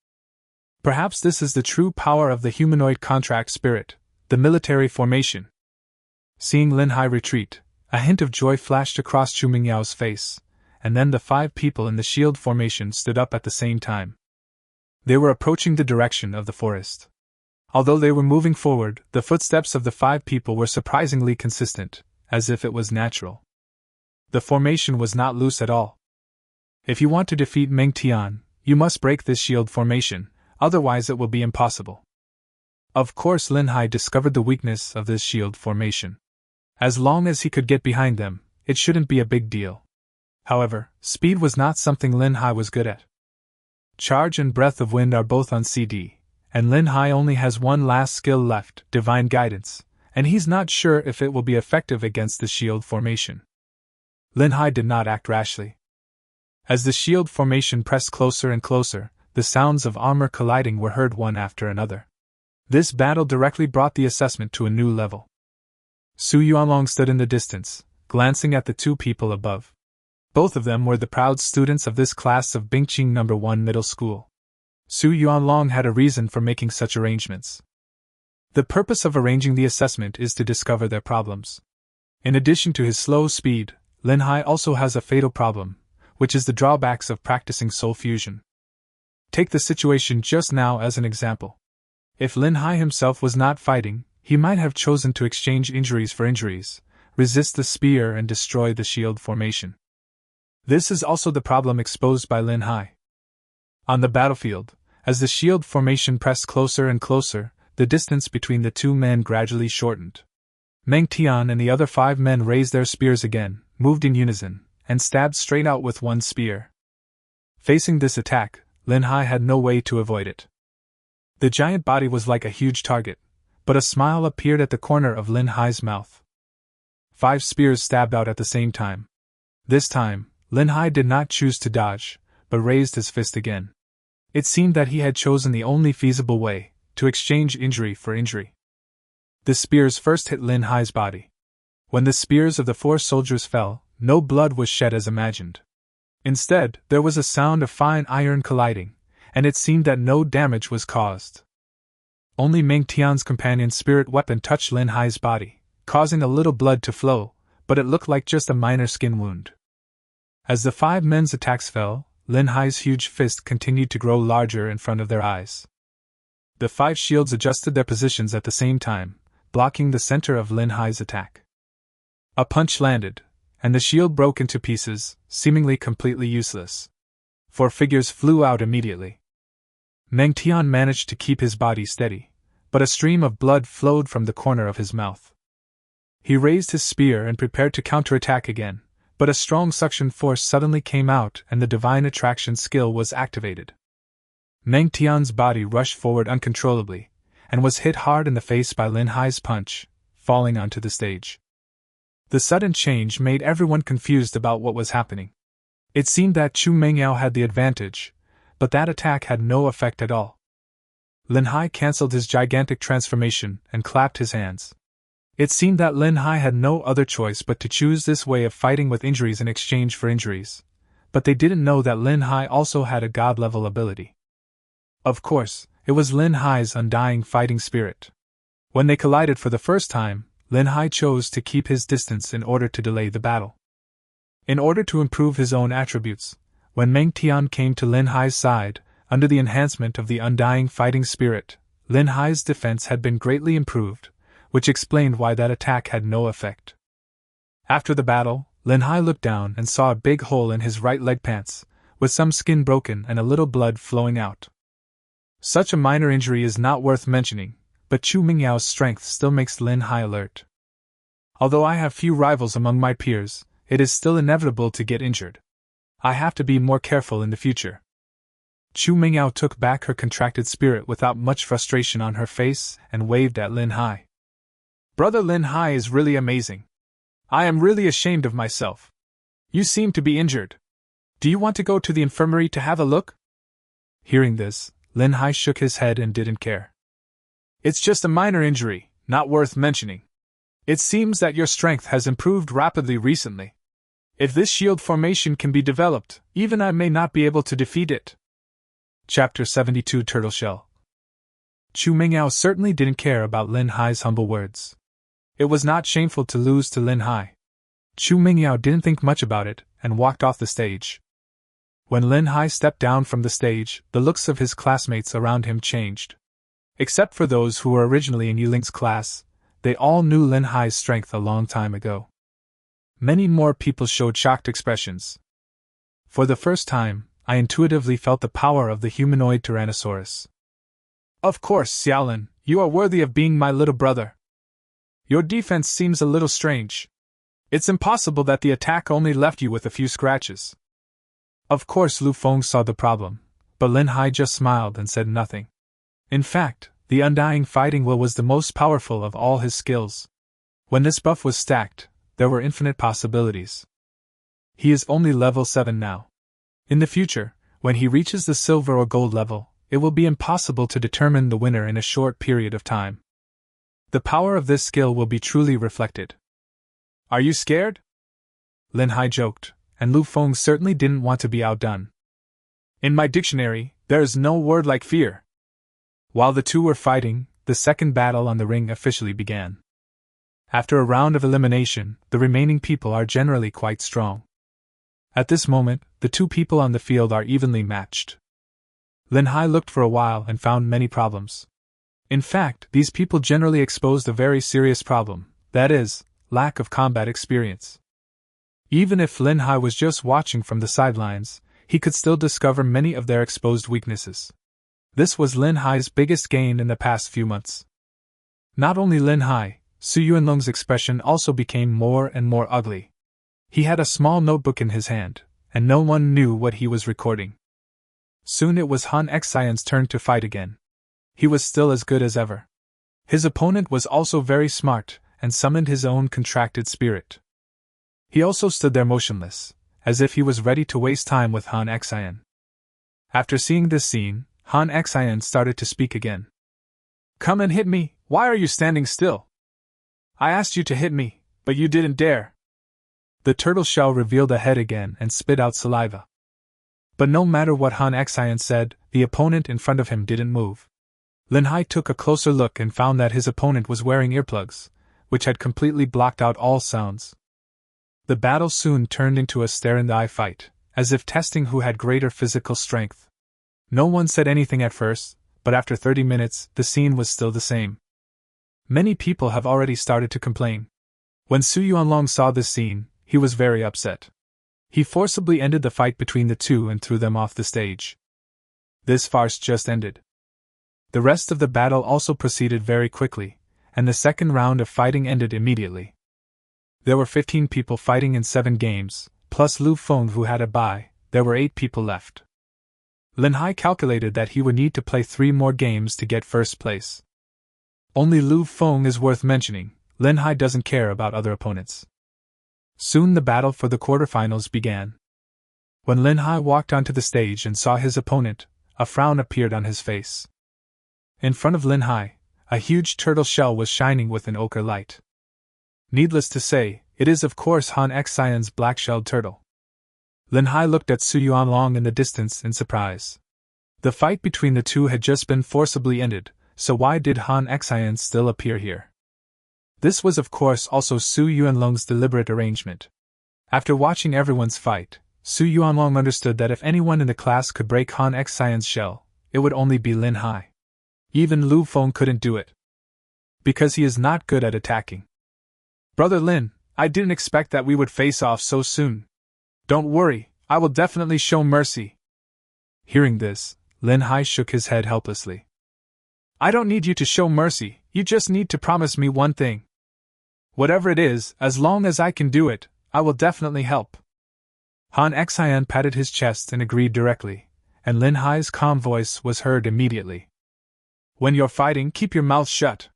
Perhaps this is the true power of the humanoid contract spirit, the military formation. Seeing Lin Hai retreat, a hint of joy flashed across Chu Mingyao's face, and then the 5 people in the shield formation stood up at the same time. They were approaching the direction of the forest. Although they were moving forward, the footsteps of the 5 people were surprisingly consistent, as if it was natural. The formation was not loose at all. If you want to defeat Meng Tian, you must break this shield formation, otherwise it will be impossible. Of course, Lin Hai discovered the weakness of this shield formation. As long as he could get behind them, it shouldn't be a big deal. However, speed was not something Lin Hai was good at. Charge and Breath of Wind are both on CD, and Lin Hai only has one last skill left, Divine Guidance, and he's not sure if it will be effective against the shield formation. Lin Hai did not act rashly. As the shield formation pressed closer and closer, the sounds of armor colliding were heard one after another. This battle directly brought the assessment to a new level. Su Yuanlong stood in the distance, glancing at the 2 people above. Both of them were the proud students of this class of Bingqing No. 1 Middle School. Su Yuanlong had a reason for making such arrangements. The purpose of arranging the assessment is to discover their problems. In addition to his slow speed, Lin Hai also has a fatal problem, which is the drawbacks of practicing soul fusion. Take the situation just now as an example. If Lin Hai himself was not fighting, he might have chosen to exchange injuries for injuries, resist the spear and destroy the shield formation. This is also the problem exposed by Lin Hai. On the battlefield, as the shield formation pressed closer and closer, the distance between the 2 men gradually shortened. Meng Tian and the other 5 men raised their spears again, moved in unison, and stabbed straight out with one spear. Facing this attack, Lin Hai had no way to avoid it. The giant body was like a huge target, but a smile appeared at the corner of Lin Hai's mouth. 5 spears stabbed out at the same time. This time, Lin Hai did not choose to dodge, but raised his fist again. It seemed that he had chosen the only feasible way, to exchange injury for injury. The spears first hit Lin Hai's body. When the spears of the 4 soldiers fell, no blood was shed as imagined. Instead, there was a sound of fine iron colliding, and it seemed that no damage was caused. Only Meng Tian's companion's spirit weapon touched Lin Hai's body, causing a little blood to flow, but it looked like just a minor skin wound. As the 5 men's attacks fell, Lin Hai's huge fist continued to grow larger in front of their eyes. The 5 shields adjusted their positions at the same time, blocking the center of Lin Hai's attack. A punch landed, and the shield broke into pieces, seemingly completely useless. 4 figures flew out immediately. Meng Tian managed to keep his body steady, but a stream of blood flowed from the corner of his mouth. He raised his spear and prepared to counterattack again, but a strong suction force suddenly came out and the divine attraction skill was activated. Meng Tian's body rushed forward uncontrollably, and was hit hard in the face by Lin Hai's punch, falling onto the stage. The sudden change made everyone confused about what was happening. It seemed that Chu Mengyao had the advantage, but that attack had no effect at all. Lin Hai cancelled his gigantic transformation and clapped his hands. It seemed that Lin Hai had no other choice but to choose this way of fighting with injuries in exchange for injuries, but they didn't know that Lin Hai also had a god-level ability. Of course, it was Lin Hai's undying fighting spirit. When they collided for the first time, Lin Hai chose to keep his distance in order to delay the battle. In order to improve his own attributes, when Meng Tian came to Lin Hai's side, under the enhancement of the undying fighting spirit, Lin Hai's defense had been greatly improved, which explained why that attack had no effect. After the battle, Lin Hai looked down and saw a big hole in his right leg pants, with some skin broken and a little blood flowing out. Such a minor injury is not worth mentioning, but Chu Mingyao's strength still makes Lin Hai alert. Although I have few rivals among my peers, it is still inevitable to get injured. I have to be more careful in the future. Chu Mingyao took back her contracted spirit without much frustration on her face and waved at Lin Hai. Brother Lin Hai is really amazing. I am really ashamed of myself. You seem to be injured. Do you want to go to the infirmary to have a look? Hearing this, Lin Hai shook his head and didn't care. It's just a minor injury, not worth mentioning. It seems that your strength has improved rapidly recently. If this shield formation can be developed, even I may not be able to defeat it. Chapter 72 Turtle Shell. Chu Mingyao certainly didn't care about Lin Hai's humble words. It was not shameful to lose to Lin Hai. Chu Mingyao didn't think much about it and walked off the stage. When Lin Hai stepped down from the stage, the looks of his classmates around him changed. Except for those who were originally in Yuling's class, they all knew Lin Hai's strength a long time ago. Many more people showed shocked expressions. For the first time, I intuitively felt the power of the humanoid Tyrannosaurus. Of course, Xiaolin, you are worthy of being my little brother. Your defense seems a little strange. It's impossible that the attack only left you with a few scratches. Of course, Lu Feng saw the problem, but Lin Hai just smiled and said nothing. In fact, the undying fighting will was the most powerful of all his skills. When this buff was stacked, there were infinite possibilities. He is only level 7 now. In the future, when he reaches the silver or gold level, it will be impossible to determine the winner in a short period of time. The power of this skill will be truly reflected. Are you scared? Lin Hai joked, and Lu Feng certainly didn't want to be outdone. In my dictionary, there is no word like fear. While the two were fighting, the second battle on the ring officially began. After a round of elimination, the remaining people are generally quite strong. At this moment, the two people on the field are evenly matched. Lin Hai looked for a while and found many problems. In fact, these people generally exposed a very serious problem, that is, lack of combat experience. Even if Lin Hai was just watching from the sidelines, he could still discover many of their exposed weaknesses. This was Lin Hai's biggest gain in the past few months. Not only Lin Hai, Su Yuanlong's expression also became more and more ugly. He had a small notebook in his hand, and no one knew what he was recording. Soon it was Han Xian's turn to fight again. He was still as good as ever. His opponent was also very smart, and summoned his own contracted spirit. He also stood there motionless, as if he was ready to waste time with Han Xian. After seeing this scene, Han Xian started to speak again. Come and hit me, why are you standing still? I asked you to hit me, but you didn't dare. The turtle shell revealed a head again and spit out saliva. But no matter what Han Xian said, the opponent in front of him didn't move. Lin Hai took a closer look and found that his opponent was wearing earplugs, which had completely blocked out all sounds. The battle soon turned into a stare-in-the-eye fight, as if testing who had greater physical strength. No one said anything at first, but after 30 minutes, the scene was still the same. Many people have already started to complain. When Su Yuanlong saw this scene, he was very upset. He forcibly ended the fight between the two and threw them off the stage. This farce just ended. The rest of the battle also proceeded very quickly, and the second round of fighting ended immediately. There were 15 people fighting in 7 games, plus Lu Feng who had a bye. There were 8 people left. Lin Hai calculated that he would need to play 3 more games to get first place. Only Lu Feng is worth mentioning. Lin Hai doesn't care about other opponents. Soon the battle for the quarterfinals began. When Lin Hai walked onto the stage and saw his opponent, a frown appeared on his face. In front of Lin Hai, a huge turtle shell was shining with an ochre light. Needless to say, it is of course Han Xian's black-shelled turtle. Lin Hai looked at Su Yuanlong in the distance in surprise. The fight between the two had just been forcibly ended, so why did Han Xian still appear here? This was of course also Su Yuanlong's deliberate arrangement. After watching everyone's fight, Su Yuanlong understood that if anyone in the class could break Han Xian's shell, it would only be Lin Hai. Even Lu Feng couldn't do it. Because he is not good at attacking. Brother Lin, I didn't expect that we would face off so soon. Don't worry, I will definitely show mercy. Hearing this, Lin Hai shook his head helplessly. I don't need you to show mercy, you just need to promise me one thing. Whatever it is, as long as I can do it, I will definitely help. Han Xian patted his chest and agreed directly, and Lin Hai's calm voice was heard immediately. When you're fighting, keep your mouth shut.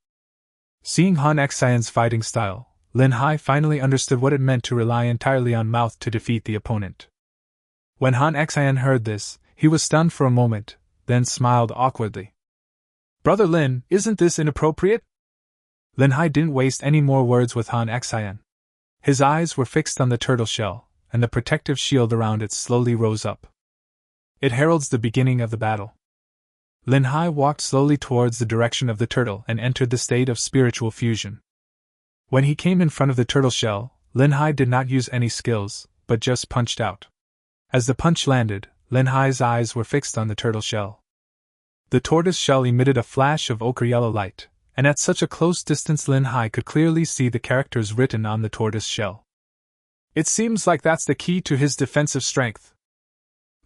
Seeing Han Xian's fighting style, Lin Hai finally understood what it meant to rely entirely on mouth to defeat the opponent. When Han Xian heard this, he was stunned for a moment, then smiled awkwardly. Brother Lin, isn't this inappropriate? Lin Hai didn't waste any more words with Han Xian. His eyes were fixed on the turtle shell, and the protective shield around it slowly rose up. It heralds the beginning of the battle. Lin Hai walked slowly towards the direction of the turtle and entered the state of spiritual fusion. When he came in front of the turtle shell, Lin Hai did not use any skills, but just punched out. As the punch landed, Lin Hai's eyes were fixed on the turtle shell. The tortoise shell emitted a flash of ochre-yellow light, and at such a close distance Lin Hai could clearly see the characters written on the tortoise shell. It seems like that's the key to his defensive strength.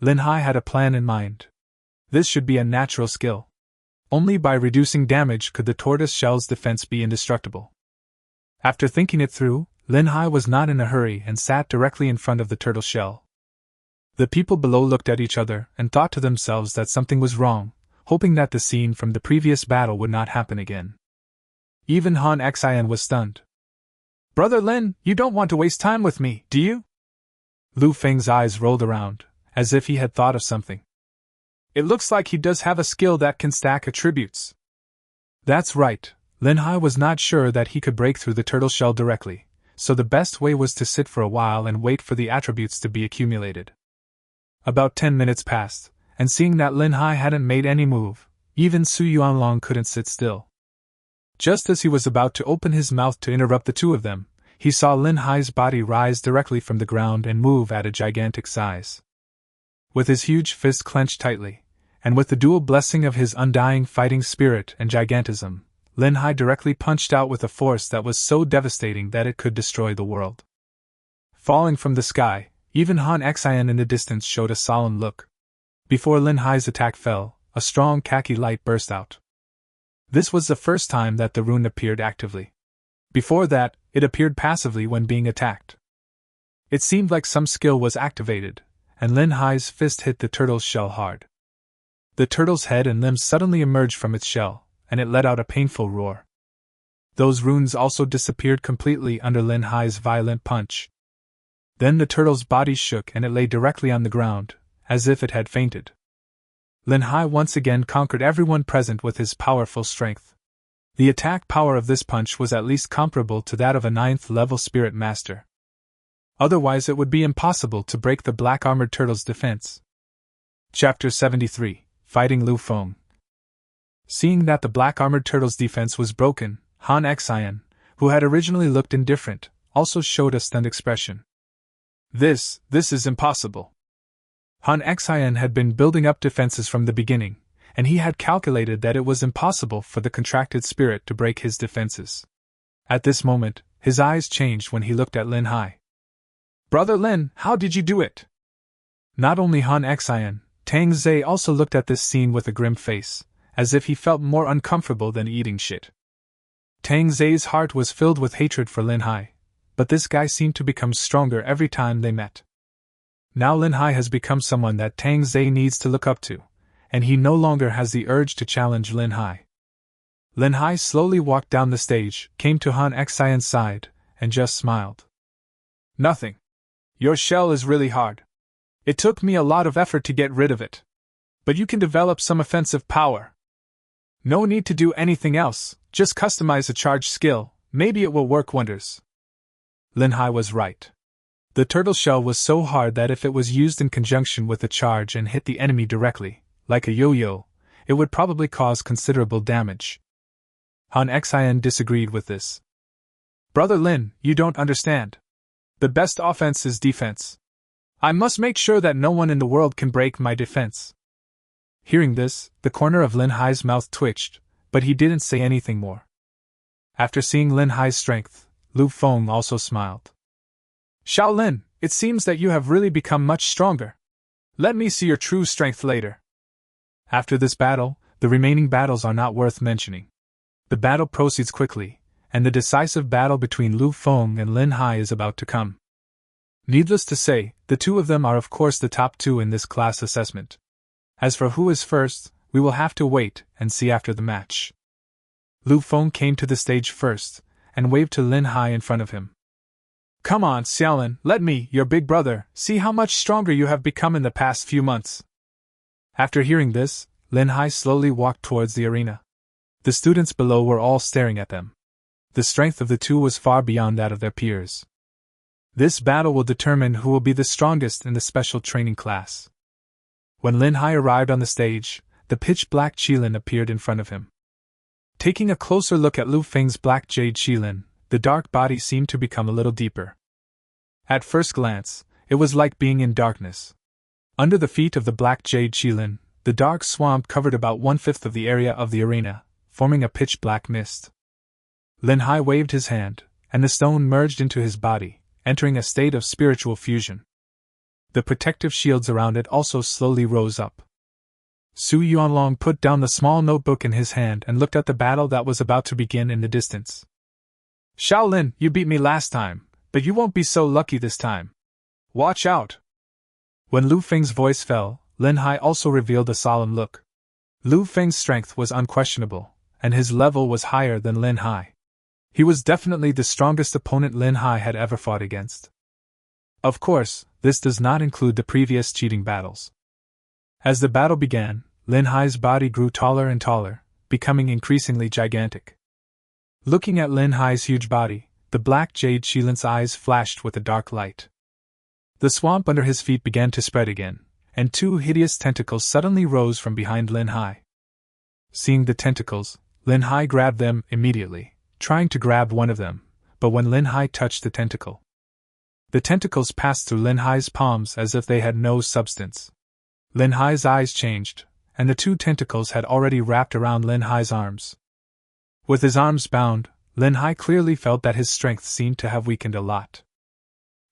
Lin Hai had a plan in mind. This should be a natural skill. Only by reducing damage could the tortoise shell's defense be indestructible. After thinking it through, Lin Hai was not in a hurry and sat directly in front of the turtle shell. The people below looked at each other and thought to themselves that something was wrong, hoping that the scene from the previous battle would not happen again. Even Han Xian was stunned. Brother Lin, you don't want to waste time with me, do you? Lu Feng's eyes rolled around, as if he had thought of something. It looks like he does have a skill that can stack attributes. That's right, Lin Hai was not sure that he could break through the turtle shell directly, so the best way was to sit for a while and wait for the attributes to be accumulated. About 10 minutes passed, and seeing that Lin Hai hadn't made any move, even Su Yuanlong couldn't sit still. Just as he was about to open his mouth to interrupt the two of them, he saw Lin Hai's body rise directly from the ground and move at a gigantic size. With his huge fist clenched tightly, and with the dual blessing of his undying fighting spirit and gigantism, Lin Hai directly punched out with a force that was so devastating that it could destroy the world. Falling from the sky, even Han Xian in the distance showed a solemn look. Before Lin Hai's attack fell, a strong khaki light burst out. This was the first time that the rune appeared actively. Before that, it appeared passively when being attacked. It seemed like some skill was activated, and Lin Hai's fist hit the turtle's shell hard. The turtle's head and limbs suddenly emerged from its shell, and it let out a painful roar. Those runes also disappeared completely under Lin Hai's violent punch. Then the turtle's body shook and it lay directly on the ground, as if it had fainted. Lin Hai once again conquered everyone present with his powerful strength. The attack power of this punch was at least comparable to that of a 9th-level spirit master. Otherwise it would be impossible to break the black-armored turtle's defense. Chapter 73, Fighting Lu Feng. Seeing that the black-armored turtle's defense was broken, Han Xian, who had originally looked indifferent, also showed a stunned expression. This is impossible. Han Xian had been building up defenses from the beginning, and he had calculated that it was impossible for the contracted spirit to break his defenses. At this moment, his eyes changed when he looked at Lin Hai. Brother Lin, how did you do it? Not only Han Xian, Tang Zhe also looked at this scene with a grim face, as if he felt more uncomfortable than eating shit. Tang Zhe's heart was filled with hatred for Lin Hai, but this guy seemed to become stronger every time they met. Now Lin Hai has become someone that Tang Zhe needs to look up to, and he no longer has the urge to challenge Lin Hai. Lin Hai slowly walked down the stage, came to Han Xian's side, and just smiled. Nothing. Your shell is really hard. It took me a lot of effort to get rid of it. But you can develop some offensive power. No need to do anything else, just customize a charge skill, maybe it will work wonders. Lin Hai was right. The turtle shell was so hard that if it was used in conjunction with a charge and hit the enemy directly, like a yo-yo, it would probably cause considerable damage. Han Xian disagreed with this. Brother Lin, you don't understand. The best offense is defense. I must make sure that no one in the world can break my defense. Hearing this, the corner of Lin Hai's mouth twitched, but he didn't say anything more. After seeing Lin Hai's strength, Lu Feng also smiled. Shaolin, it seems that you have really become much stronger. Let me see your true strength later. After this battle, the remaining battles are not worth mentioning. The battle proceeds quickly, and the decisive battle between Lu Feng and Lin Hai is about to come. Needless to say, the two of them are of course the top two in this class assessment. As for who is first, we will have to wait and see after the match. Lu Feng came to the stage first, and waved to Lin Hai in front of him. Come on, Xiaolin, let me, your big brother, see how much stronger you have become in the past few months. After hearing this, Lin Hai slowly walked towards the arena. The students below were all staring at them. The strength of the two was far beyond that of their peers. This battle will determine who will be the strongest in the special training class. When Lin Hai arrived on the stage, the pitch-black Qilin appeared in front of him. Taking a closer look at Lu Feng's black jade Qilin, the dark body seemed to become a little deeper. At first glance, it was like being in darkness. Under the feet of the black jade Qilin, the dark swamp covered about 1/5 of the area of the arena, forming a pitch-black mist. Lin Hai waved his hand, and the stone merged into his body, entering a state of spiritual fusion. The protective shields around it also slowly rose up. Su Yuanlong put down the small notebook in his hand and looked at the battle that was about to begin in the distance. Shaolin, you beat me last time, but you won't be so lucky this time. Watch out! When Lu Feng's voice fell, Lin Hai also revealed a solemn look. Lu Feng's strength was unquestionable, and his level was higher than Lin Hai. He was definitely the strongest opponent Lin Hai had ever fought against. Of course, this does not include the previous cheating battles. As the battle began, Lin Hai's body grew taller and taller, becoming increasingly gigantic. Looking at Lin Hai's huge body, the black jade Qilin's eyes flashed with a dark light. The swamp under his feet began to spread again, and two hideous tentacles suddenly rose from behind Lin Hai. Seeing the tentacles, Lin Hai grabbed them immediately, trying to grab one of them, but when Lin Hai touched the tentacle, the tentacles passed through Lin Hai's palms as if they had no substance. Lin Hai's eyes changed, and the two tentacles had already wrapped around Lin Hai's arms. With his arms bound, Lin Hai clearly felt that his strength seemed to have weakened a lot.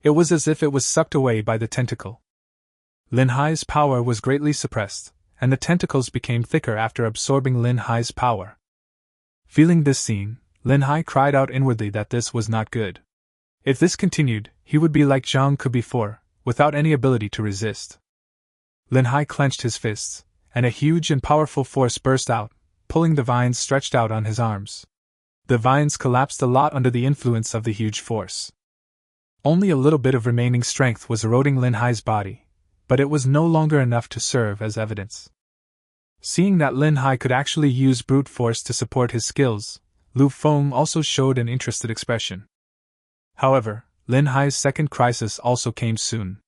It was as if it was sucked away by the tentacle. Lin Hai's power was greatly suppressed, and the tentacles became thicker after absorbing Lin Hai's power. Feeling this scene, Lin Hai cried out inwardly that this was not good. If this continued, he would be like Zhang Ke before, without any ability to resist. Lin Hai clenched his fists, and a huge and powerful force burst out, pulling the vines stretched out on his arms. The vines collapsed a lot under the influence of the huge force. Only a little bit of remaining strength was eroding Lin Hai's body, but it was no longer enough to serve as evidence. Seeing that Lin Hai could actually use brute force to support his skills, Lu Feng also showed an interested expression. However, Lin Hai's second crisis also came soon.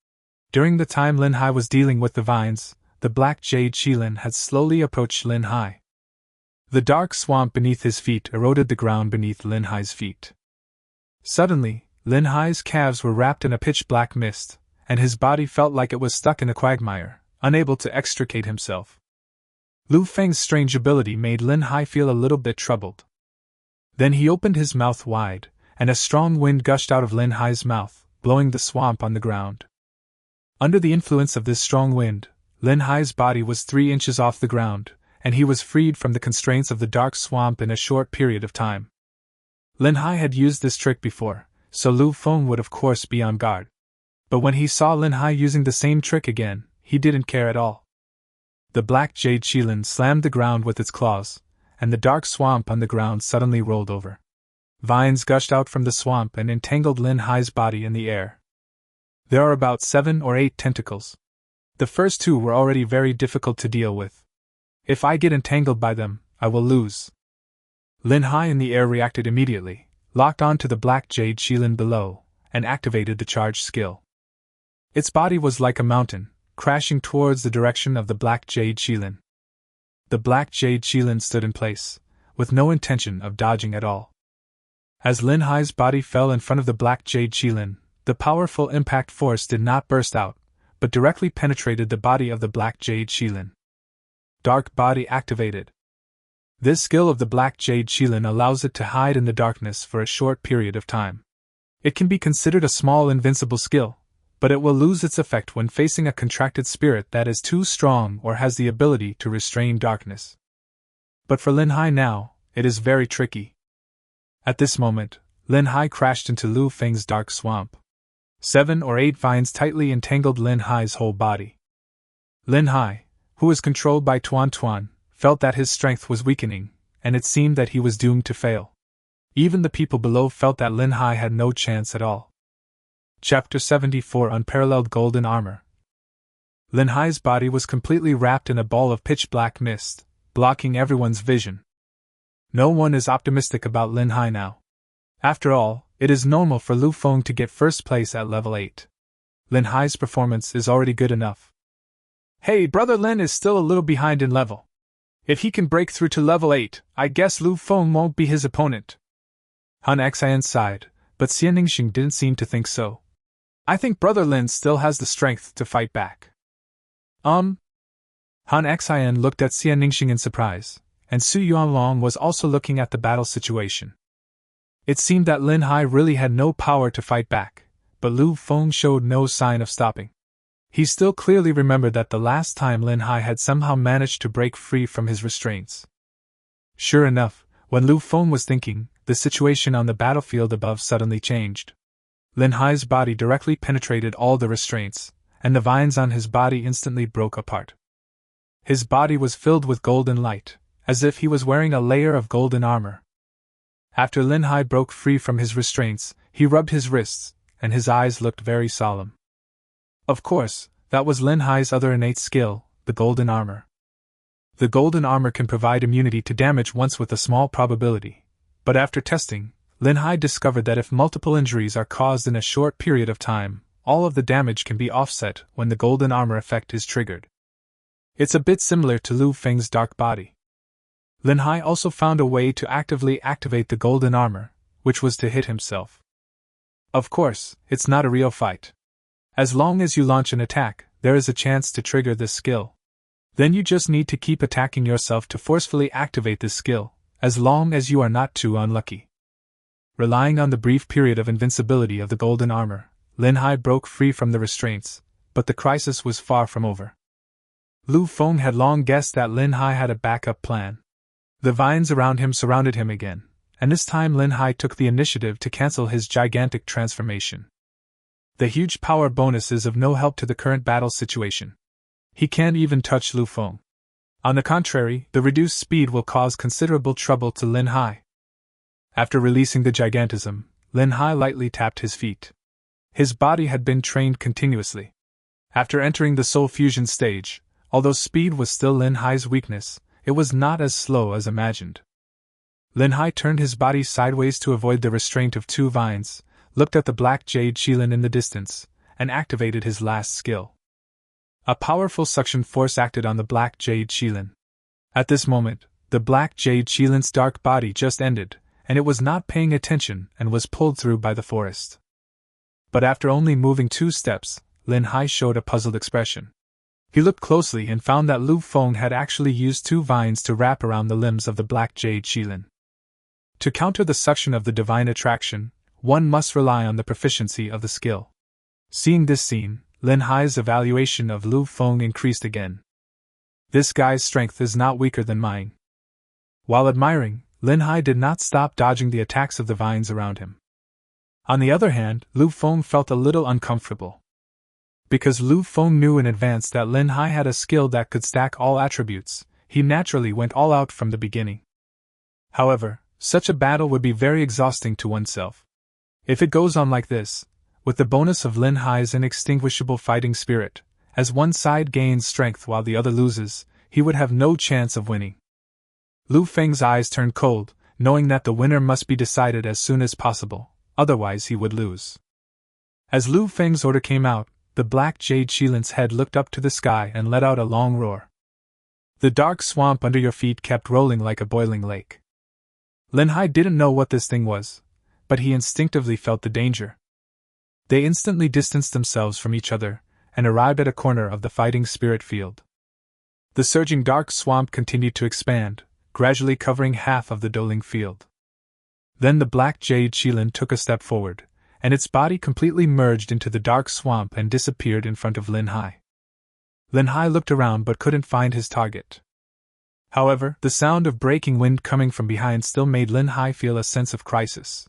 During the time Lin Hai was dealing with the vines, the black jade Qilin had slowly approached Lin Hai. The dark swamp beneath his feet eroded the ground beneath Lin Hai's feet. Suddenly, Lin Hai's calves were wrapped in a pitch-black mist, and his body felt like it was stuck in a quagmire, unable to extricate himself. Lu Feng's strange ability made Lin Hai feel a little bit troubled. Then he opened his mouth wide, and a strong wind gushed out of Lin Hai's mouth, blowing the swamp on the ground. Under the influence of this strong wind, Lin Hai's body was 3 inches off the ground, and he was freed from the constraints of the dark swamp in a short period of time. Lin Hai had used this trick before, so Lu Feng would of course be on guard. But when he saw Lin Hai using the same trick again, he didn't care at all. The black jade Qilin slammed the ground with its claws, and the dark swamp on the ground suddenly rolled over. Vines gushed out from the swamp and entangled Lin Hai's body in the air. There are about 7 or 8 tentacles. The first 2 were already very difficult to deal with. If I get entangled by them, I will lose. Lin Hai in the air reacted immediately, locked onto the black jade Qilin below, and activated the charge skill. Its body was like a mountain, crashing towards the direction of the black jade Qilin. The black jade Qilin stood in place, with no intention of dodging at all. As Lin Hai's body fell in front of the black jade Qilin, the powerful impact force did not burst out, but directly penetrated the body of the black jade Qilin. Dark body activated. This skill of the black jade Qilin allows it to hide in the darkness for a short period of time. It can be considered a small invincible skill, but it will lose its effect when facing a contracted spirit that is too strong or has the ability to restrain darkness. But for Lin Hai now, it is very tricky. At this moment, Lin Hai crashed into Lu Feng's dark swamp. 7 or 8 vines tightly entangled Lin Hai's whole body. Lin Hai, who was controlled by Tuan Tuan, felt that his strength was weakening, and it seemed that he was doomed to fail. Even the people below felt that Lin Hai had no chance at all. Chapter 74 Unparalleled Golden Armor. Lin Hai's body was completely wrapped in a ball of pitch-black mist, blocking everyone's vision. No one is optimistic about Lin Hai now. After all, it is normal for Lu Feng to get first place at level 8. Lin Hai's performance is already good enough. Hey, brother Lin is still a little behind in level. If he can break through to level 8, I guess Lu Feng won't be his opponent. Han Xian sighed, but Xian Ningxing didn't seem to think so. I think brother Lin still has the strength to fight back. Han Xian looked at Xian Ningxing in surprise, and Su Yuanlong was also looking at the battle situation. It seemed that Lin Hai really had no power to fight back, but Lu Feng showed no sign of stopping. He still clearly remembered that the last time Lin Hai had somehow managed to break free from his restraints. Sure enough, when Lu Feng was thinking, the situation on the battlefield above suddenly changed. Lin Hai's body directly penetrated all the restraints, and the vines on his body instantly broke apart. His body was filled with golden light, as if he was wearing a layer of golden armor. After Lin Hai broke free from his restraints, he rubbed his wrists, and his eyes looked very solemn. Of course, that was Lin Hai's other innate skill, the golden armor. The golden armor can provide immunity to damage once with a small probability, but after testing, Lin Hai discovered that if multiple injuries are caused in a short period of time, all of the damage can be offset when the golden armor effect is triggered. It's a bit similar to Lu Feng's dark body. Lin Hai also found a way to actively activate the golden armor, which was to hit himself. Of course, it's not a real fight. As long as you launch an attack, there is a chance to trigger this skill. Then you just need to keep attacking yourself to forcefully activate this skill, as long as you are not too unlucky. Relying on the brief period of invincibility of the golden armor, Lin Hai broke free from the restraints, but the crisis was far from over. Lu Feng had long guessed that Lin Hai had a backup plan. The vines around him surrounded him again, and this time Lin Hai took the initiative to cancel his gigantic transformation. The huge power bonus is of no help to the current battle situation. He can't even touch Lu Feng. On the contrary, the reduced speed will cause considerable trouble to Lin Hai. After releasing the gigantism, Lin Hai lightly tapped his feet. His body had been trained continuously. After entering the soul fusion stage, although speed was still Lin Hai's weakness, it was not as slow as imagined. Lin Hai turned his body sideways to avoid the restraint of 2 vines, looked at the black jade Qilin in the distance, and activated his last skill. A powerful suction force acted on the black jade Qilin. At this moment, the black jade Qilin's dark body just ended, and it was not paying attention and was pulled through by the forest. But after only moving 2 steps, Lin Hai showed a puzzled expression. He looked closely and found that Lu Feng had actually used 2 vines to wrap around the limbs of the black jade Qilin. To counter the suction of the divine attraction, one must rely on the proficiency of the skill. Seeing this scene, Lin Hai's evaluation of Lu Feng increased again. This guy's strength is not weaker than mine. While admiring, Lin Hai did not stop dodging the attacks of the vines around him. On the other hand, Lu Feng felt a little uncomfortable. Because Lu Feng knew in advance that Lin Hai had a skill that could stack all attributes, he naturally went all out from the beginning. However, such a battle would be very exhausting to oneself. If it goes on like this, with the bonus of Lin Hai's inextinguishable fighting spirit, as one side gains strength while the other loses, he would have no chance of winning. Lu Feng's eyes turned cold, knowing that the winner must be decided as soon as possible, otherwise he would lose. As Lu Feng's order came out, the black jade Qilin's head looked up to the sky and let out a long roar. The dark swamp under your feet kept rolling like a boiling lake. Lin Hai didn't know what this thing was, but he instinctively felt the danger. They instantly distanced themselves from each other, and arrived at a corner of the fighting spirit field. The surging dark swamp continued to expand, gradually covering half of the Dueling field. Then the black jade Qilin took a step forward, and its body completely merged into the dark swamp and disappeared in front of Lin Hai. Lin Hai looked around but couldn't find his target. However, the sound of breaking wind coming from behind still made Lin Hai feel a sense of crisis.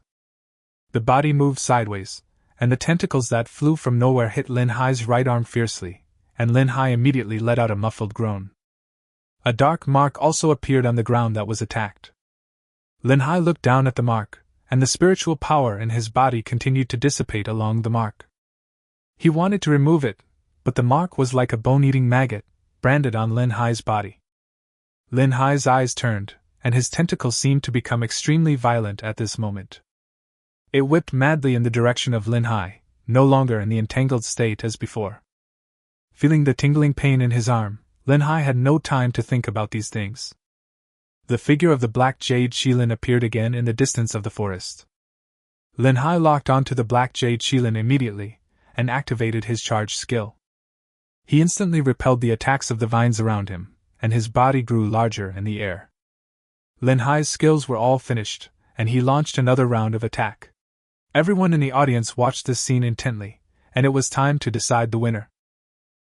The body moved sideways, and the tentacles that flew from nowhere hit Lin Hai's right arm fiercely, and Lin Hai immediately let out a muffled groan. A dark mark also appeared on the ground that was attacked. Lin Hai looked down at the mark, and the spiritual power in his body continued to dissipate along the mark. He wanted to remove it, but the mark was like a bone-eating maggot, branded on Lin Hai's body. Lin Hai's eyes turned, and his tentacles seemed to become extremely violent at this moment. It whipped madly in the direction of Lin Hai, no longer in the entangled state as before. Feeling the tingling pain in his arm, Lin Hai had no time to think about these things. The figure of the black jade Shilin appeared again in the distance of the forest. Lin Hai locked onto the black jade Shilin immediately, and activated his charge skill. He instantly repelled the attacks of the vines around him, and his body grew larger in the air. Lin Hai's skills were all finished, and he launched another round of attack. Everyone in the audience watched this scene intently, and it was time to decide the winner.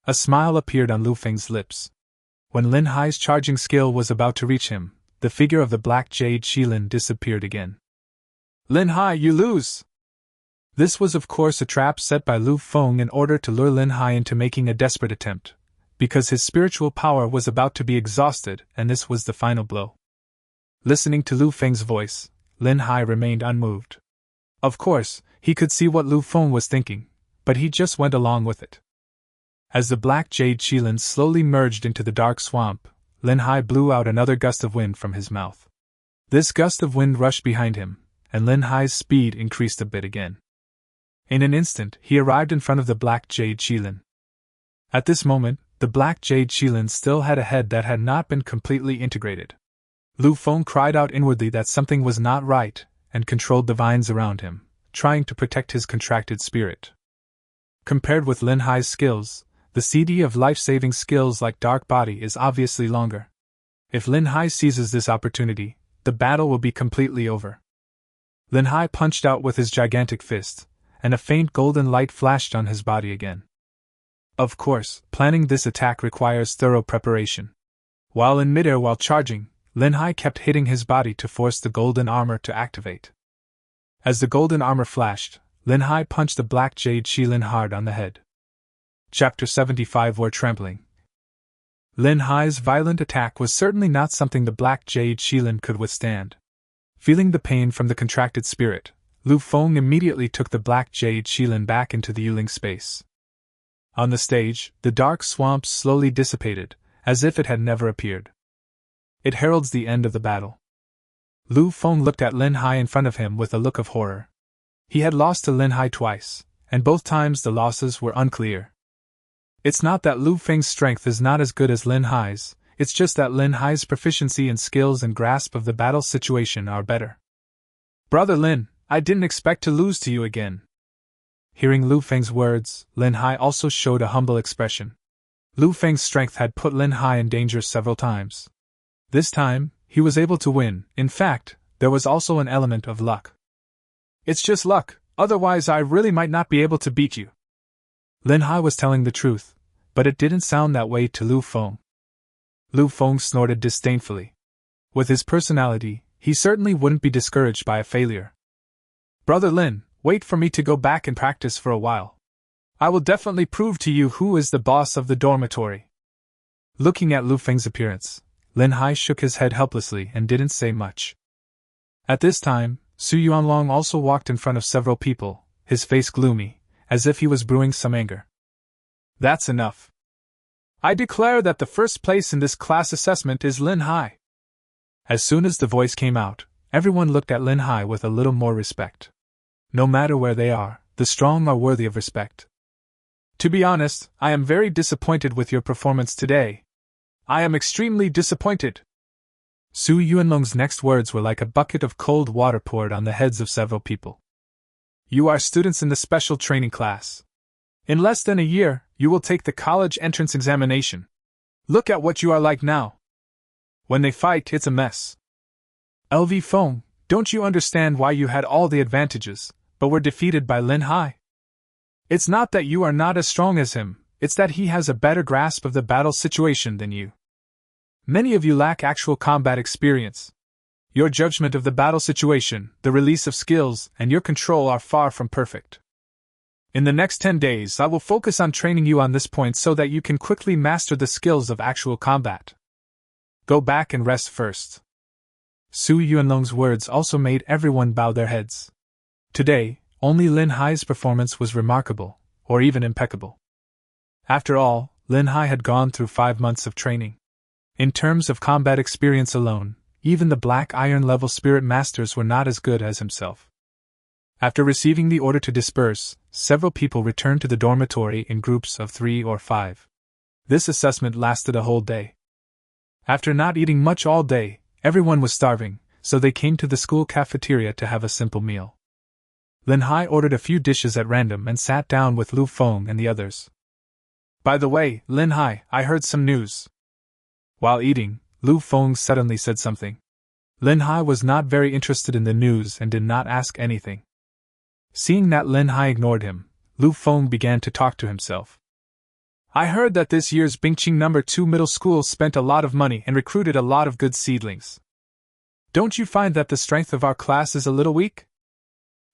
A smile appeared on Lu Feng's lips. When Lin Hai's charging skill was about to reach him, the figure of the black jade Shilin disappeared again. "Lin Hai, you lose!" This was of course a trap set by Lu Feng in order to lure Lin Hai into making a desperate attempt, because his spiritual power was about to be exhausted and this was the final blow. Listening to Lu Feng's voice, Lin Hai remained unmoved. Of course, he could see what Lu Feng was thinking, but he just went along with it. As the black jade Shilin slowly merged into the dark swamp, Lin Hai blew out another gust of wind from his mouth. This gust of wind rushed behind him, and Lin Hai's speed increased a bit again. In an instant, he arrived in front of the black jade Shilin. At this moment, the black jade Shilin still had a head that had not been completely integrated. Lu Feng cried out inwardly that something was not right, and controlled the vines around him, trying to protect his contracted spirit. Compared with Lin Hai's skills, the CD of life-saving skills like Dark Body is obviously longer. If Lin Hai seizes this opportunity, the battle will be completely over. Lin Hai punched out with his gigantic fist, and a faint golden light flashed on his body again. Of course, planning this attack requires thorough preparation. While in midair while charging, Lin Hai kept hitting his body to force the golden armor to activate. As the golden armor flashed, Lin Hai punched the black jade Shilin hard on the head. Chapter 75 War Trampling. Lin Hai's violent attack was certainly not something the black jade Shilin could withstand. Feeling the pain from the contracted spirit, Lu Feng immediately took the black jade Shilin back into the Dueling space. On the stage, the dark swamp slowly dissipated, as if it had never appeared. It heralds the end of the battle. Lu Feng looked at Lin Hai in front of him with a look of horror. He had lost to Lin Hai twice, and both times the losses were unclear. It's not that Lu Feng's strength is not as good as Lin Hai's, it's just that Lin Hai's proficiency in skills and grasp of the battle situation are better. "Brother Lin, I didn't expect to lose to you again." Hearing Lu Feng's words, Lin Hai also showed a humble expression. Lu Feng's strength had put Lin Hai in danger several times. This time, he was able to win. In fact, there was also an element of luck. "It's just luck, otherwise I really might not be able to beat you." Lin Hai was telling the truth, but it didn't sound that way to Lu Feng. Lu Feng snorted disdainfully. With his personality, he certainly wouldn't be discouraged by a failure. "Brother Lin, wait for me to go back and practice for a while. I will definitely prove to you who is the boss of the dormitory." Looking at Lu Feng's appearance, Lin Hai shook his head helplessly and didn't say much. At this time, Su Yuanlong also walked in front of several people, his face gloomy, as if he was brewing some anger. "That's enough. I declare that the first place in this class assessment is Lin Hai." As soon as the voice came out, everyone looked at Lin Hai with a little more respect. No matter where they are, the strong are worthy of respect. "To be honest, I am very disappointed with your performance today. I am extremely disappointed." Su Yuanlong's next words were like a bucket of cold water poured on the heads of several people. "You are students in the special training class. In less than a year, you will take the college entrance examination. Look at what you are like now. When they fight, it's a mess. LV Feng, don't you understand why you had all the advantages, but were defeated by Lin Hai? It's not that you are not as strong as him, it's that he has a better grasp of the battle situation than you. Many of you lack actual combat experience. Your judgment of the battle situation, the release of skills, and your control are far from perfect. In the next 10 days, I will focus on training you on this point so that you can quickly master the skills of actual combat. Go back and rest first. Su Yuanlong's words also made everyone bow their heads. Today, only Lin Hai's performance was remarkable, or even impeccable. After all, Lin Hai had gone through 5 months of training. In terms of combat experience alone, even the Black Iron level spirit masters were not as good as himself. After receiving the order to disperse, several people returned to the dormitory in groups of 3 or 5. This assessment lasted a whole day. After not eating much all day, everyone was starving, so they came to the school cafeteria to have a simple meal. Lin Hai ordered a few dishes at random and sat down with Lu Feng and the others. By the way, Lin Hai, I heard some news. While eating, Lu Feng suddenly said something. Lin Hai was not very interested in the news and did not ask anything. Seeing that Lin Hai ignored him, Lu Feng began to talk to himself. I heard that this year's Bingqing No. 2 middle school spent a lot of money and recruited a lot of good seedlings. Don't you find that the strength of our class is a little weak?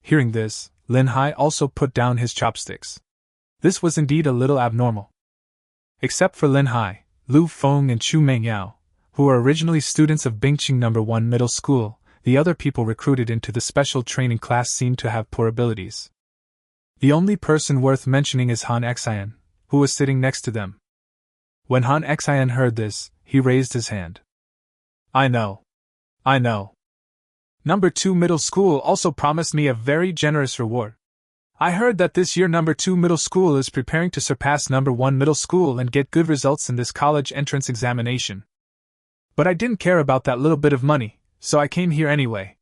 Hearing this, Lin Hai also put down his chopsticks. This was indeed a little abnormal. Except for Lin Hai, Lu Feng and Chu Mengyao, who were originally students of Bingqing No. 1 middle school, the other people recruited into the special training class seemed to have poor abilities. The only person worth mentioning is Han Xian, who was sitting next to them. When Han Xian heard this, he raised his hand. I know. No. 2 middle school also promised me a very generous reward. I heard that this year No. 2 middle school is preparing to surpass No. 1 middle school and get good results in this college entrance examination. But I didn't care about that little bit of money, so I came here anyway.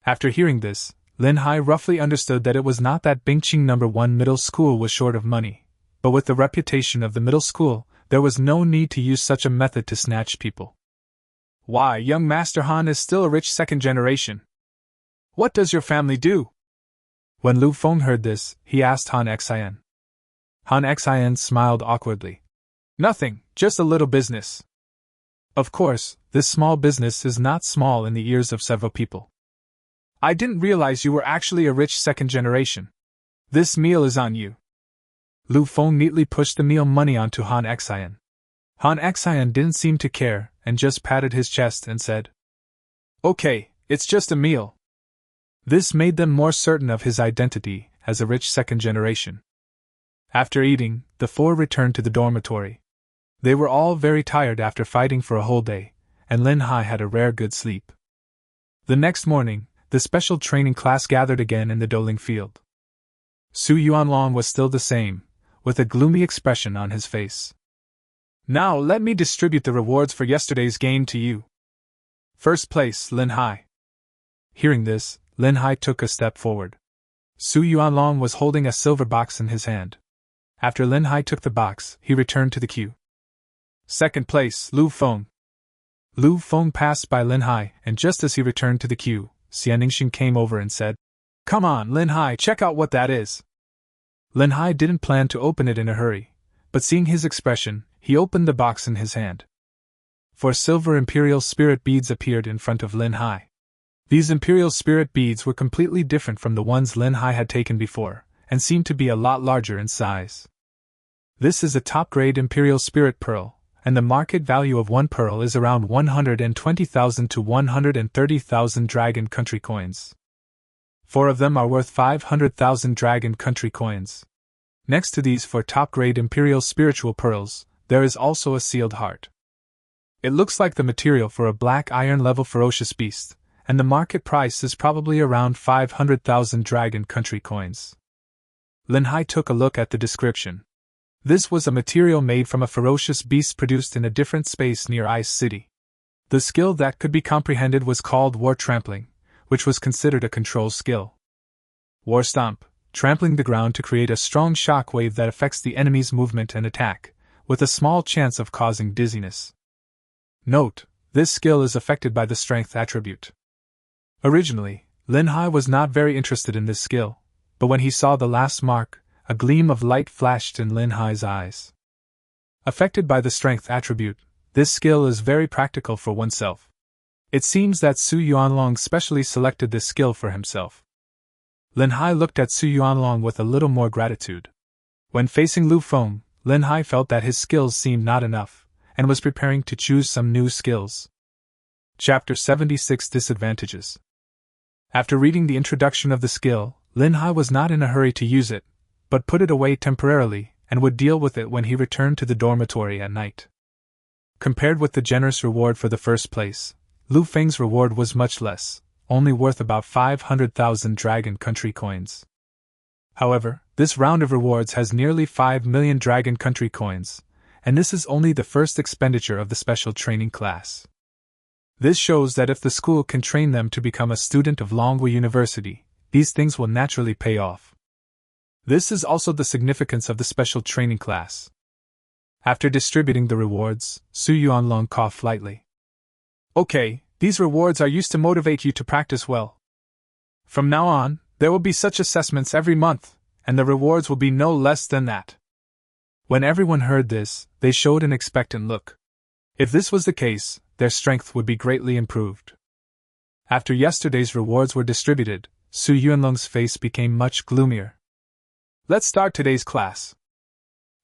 After hearing this, Lin Hai roughly understood that it was not that Bingqing No. 1 middle school was short of money, but with the reputation of the middle school, there was no need to use such a method to snatch people. Why, young Master Han is still a rich second generation. What does your family do? When Lu Feng heard this, he asked Han Xian. Han Xian smiled awkwardly. Nothing, just a little business. Of course, this small business is not small in the ears of several people. I didn't realize you were actually a rich second generation. This meal is on you. Lu Feng neatly pushed the meal money onto Han Xian. Han Xian didn't seem to care, and just patted his chest and said, Okay, it's just a meal. This made them more certain of his identity as a rich second generation. After eating, the 4 returned to the dormitory. They were all very tired after fighting for a whole day, and Lin Hai had a rare good sleep. The next morning, the special training class gathered again in the Dueling field. Su Yuanlong was still the same, with a gloomy expression on his face. Now let me distribute the rewards for yesterday's game to you. First place, Lin Hai. Hearing this, Lin Hai took a step forward. Su Yuanlong was holding a silver box in his hand. After Lin Hai took the box, he returned to the queue. Second place, Lu Feng. Lu Feng passed by Lin Hai, and just as he returned to the queue, Xianningshin came over and said, Come on, Lin Hai, check out what that is. Lin Hai didn't plan to open it in a hurry, but seeing his expression, he opened the box in his hand. 4 silver imperial spirit beads appeared in front of Lin Hai. These imperial spirit beads were completely different from the ones Lin Hai had taken before, and seemed to be a lot larger in size. This is a top-grade imperial spirit pearl, and the market value of 1 pearl is around 120,000 to 130,000 dragon country coins. 4 of them are worth 500,000 dragon country coins. Next to these 4 top-grade imperial spiritual pearls, there is also a sealed heart. It looks like the material for a black iron level ferocious beast, and the market price is probably around 500,000 dragon country coins. Lin Hai took a look at the description. This was a material made from a ferocious beast produced in a different space near Ice City. The skill that could be comprehended was called War Trampling, which was considered a control skill. War Stomp, trampling the ground to create a strong shock wave that affects the enemy's movement and attack, with a small chance of causing dizziness. Note, this skill is affected by the strength attribute. Originally, Lin Hai was not very interested in this skill, but when he saw the last mark, a gleam of light flashed in Lin Hai's eyes. Affected by the strength attribute, this skill is very practical for oneself. It seems that Su Yuanlong specially selected this skill for himself. Lin Hai looked at Su Yuanlong with a little more gratitude. When facing Lu Feng, Lin Hai felt that his skills seemed not enough, and was preparing to choose some new skills. Chapter 76 Disadvantages. After reading the introduction of the skill, Lin Hai was not in a hurry to use it, but put it away temporarily, and would deal with it when he returned to the dormitory at night. Compared with the generous reward for the first place, Lu Feng's reward was much less, only worth about 500,000 Dragon Country coins. However, this round of rewards has nearly 5 million Dragon Country coins, and this is only the first expenditure of the special training class. This shows that if the school can train them to become a student of Longwu University, these things will naturally pay off. This is also the significance of the special training class. After distributing the rewards, Su Yuanlong coughed lightly. Okay, these rewards are used to motivate you to practice well. From now on, there will be such assessments every month, and the rewards will be no less than that. When everyone heard this, they showed an expectant look. If this was the case, their strength would be greatly improved. After yesterday's rewards were distributed, Su Yuanlong's face became much gloomier. Let's start today's class.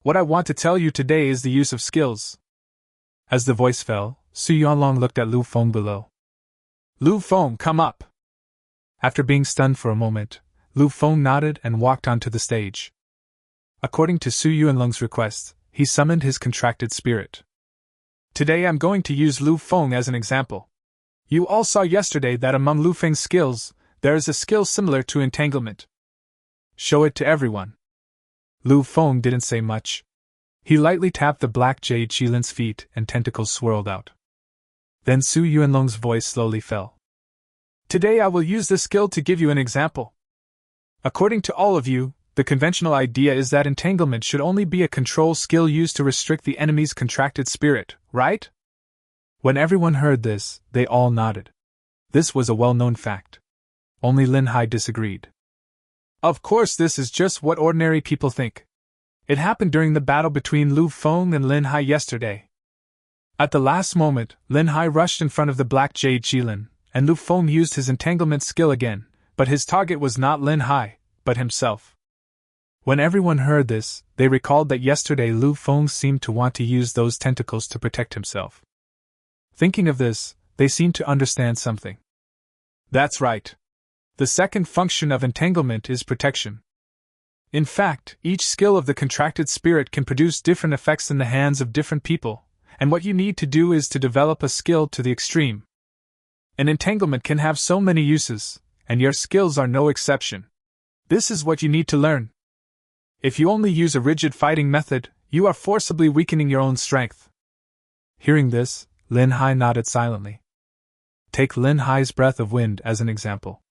What I want to tell you today is the use of skills. As the voice fell, Su Yuanlong looked at Lu Feng below. Lu Feng, come up! After being stunned for a moment, Lu Feng nodded and walked onto the stage. According to Su Yuanlong's request, he summoned his contracted spirit. Today I'm going to use Lu Feng as an example. You all saw yesterday that among Lu Feng's skills, there is a skill similar to entanglement. Show it to everyone. Lu Feng didn't say much. He lightly tapped the black jade Qilin's feet and tentacles swirled out. Then Su Yuanlong's voice slowly fell. Today I will use this skill to give you an example. According to all of you, the conventional idea is that entanglement should only be a control skill used to restrict the enemy's contracted spirit, right? When everyone heard this, they all nodded. This was a well-known fact. Only Lin Hai disagreed. Of course, this is just what ordinary people think. It happened during the battle between Lu Feng and Lin Hai yesterday. At the last moment, Lin Hai rushed in front of the black jade Qilin, and Lu Feng used his entanglement skill again, but his target was not Lin Hai, but himself. When everyone heard this, they recalled that yesterday Lu Feng seemed to want to use those tentacles to protect himself. Thinking of this, they seemed to understand something. That's right. The second function of entanglement is protection. In fact, each skill of the contracted spirit can produce different effects in the hands of different people, and what you need to do is to develop a skill to the extreme. An entanglement can have so many uses, and your skills are no exception. This is what you need to learn. If you only use a rigid fighting method, you are forcibly weakening your own strength. Hearing this, Lin Hai nodded silently. Take Lin Hai's breath of wind as an example.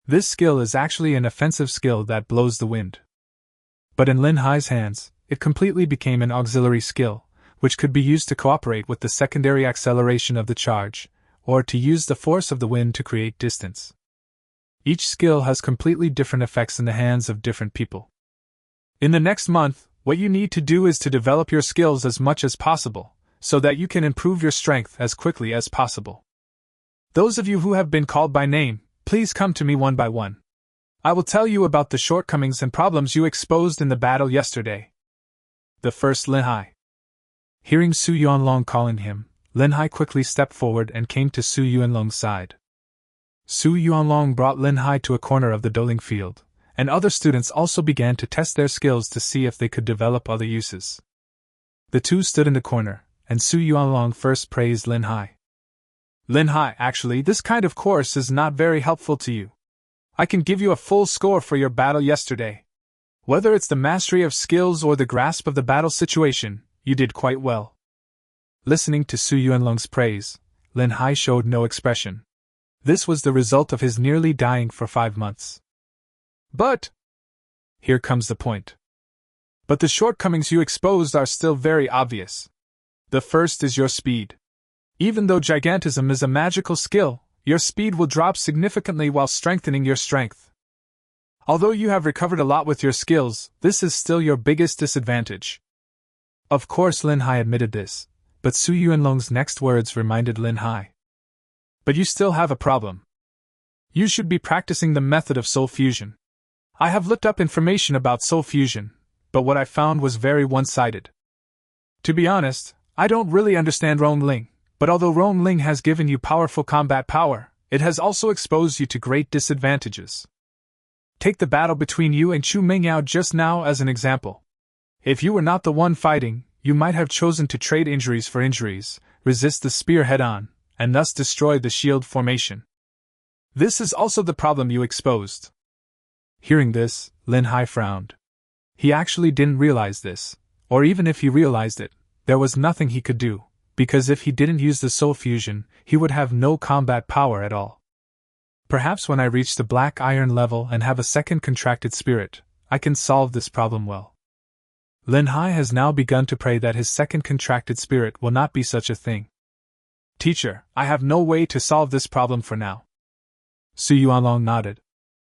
This skill is actually an offensive skill that blows the wind. But in Lin Hai's hands, it completely became an auxiliary skill, which could be used to cooperate with the secondary acceleration of the charge, or to use the force of the wind to create distance. Each skill has completely different effects in the hands of different people. In the next month, what you need to do is to develop your skills as much as possible, so that you can improve your strength as quickly as possible. Those of you who have been called by name, please come to me one by one. I will tell you about the shortcomings and problems you exposed in the battle yesterday. The first, Lin Hai. Hearing Su Yuanlong calling him, Lin Hai quickly stepped forward and came to Su Yuanlong's side. Su Yuanlong brought Lin Hai to a corner of the dueling field, and other students also began to test their skills to see if they could develop other uses. The two stood in the corner, and Su Yuanlong first praised Lin Hai. Lin Hai, actually, this kind of course is not very helpful to you. I can give you a full score for your battle yesterday. Whether it's the mastery of skills or the grasp of the battle situation, you did quite well. Listening to Su Yuanlong's praise, Lin Hai showed no expression. This was the result of his nearly dying for 5 months. But here comes the point. But the shortcomings you exposed are still very obvious. The first is your speed. Even though gigantism is a magical skill, your speed will drop significantly while strengthening your strength. Although you have recovered a lot with your skills, this is still your biggest disadvantage. Of course, Lin Hai admitted this, but Su Yuanlong's next words reminded Lin Hai. But you still have a problem. You should be practicing the method of soul fusion. I have looked up information about soul fusion, but what I found was very one-sided. To be honest, I don't really understand Roadside, but although Roadside has given you powerful combat power, it has also exposed you to great disadvantages. Take the battle between you and Chu Mingyao just now as an example. If you were not the one fighting, you might have chosen to trade injuries for injuries, resist the spear head-on, and thus destroy the shield formation. This is also the problem you exposed. Hearing this, Lin Hai frowned. He actually didn't realize this, or even if he realized it, there was nothing he could do, because if he didn't use the soul fusion, he would have no combat power at all. Perhaps when I reach the black iron level and have a second contracted spirit, I can solve this problem well. Lin Hai has now begun to pray that his second contracted spirit will not be such a thing. Teacher, I have no way to solve this problem for now. Su Yuanlong nodded.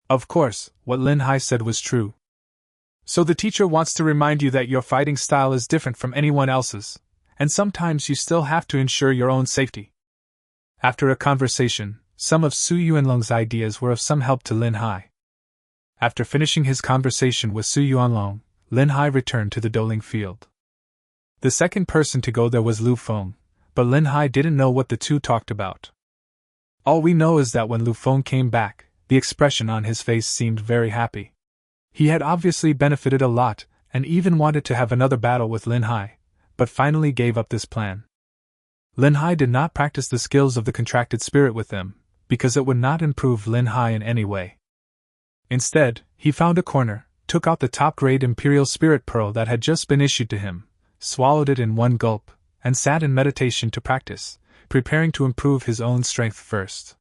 Of course, what Lin Hai said was true. So the teacher wants to remind you that your fighting style is different from anyone else's, and sometimes you still have to ensure your own safety. After a conversation, some of Su Yuanlong's ideas were of some help to Lin Hai. After finishing his conversation with Su Yuanlong, Lin Hai returned to the Dueling field. The second person to go there was Lu Feng, but Lin Hai didn't know what the two talked about. All we know is that when Lu Feng came back, the expression on his face seemed very happy. He had obviously benefited a lot, and even wanted to have another battle with Lin Hai, but finally gave up this plan. Lin Hai did not practice the skills of the contracted spirit with them, because it would not improve Lin Hai in any way. Instead, he found a corner, took out the top-grade Imperial Spirit Pearl that had just been issued to him, swallowed it in one gulp, and sat in meditation to practice, preparing to improve his own strength first.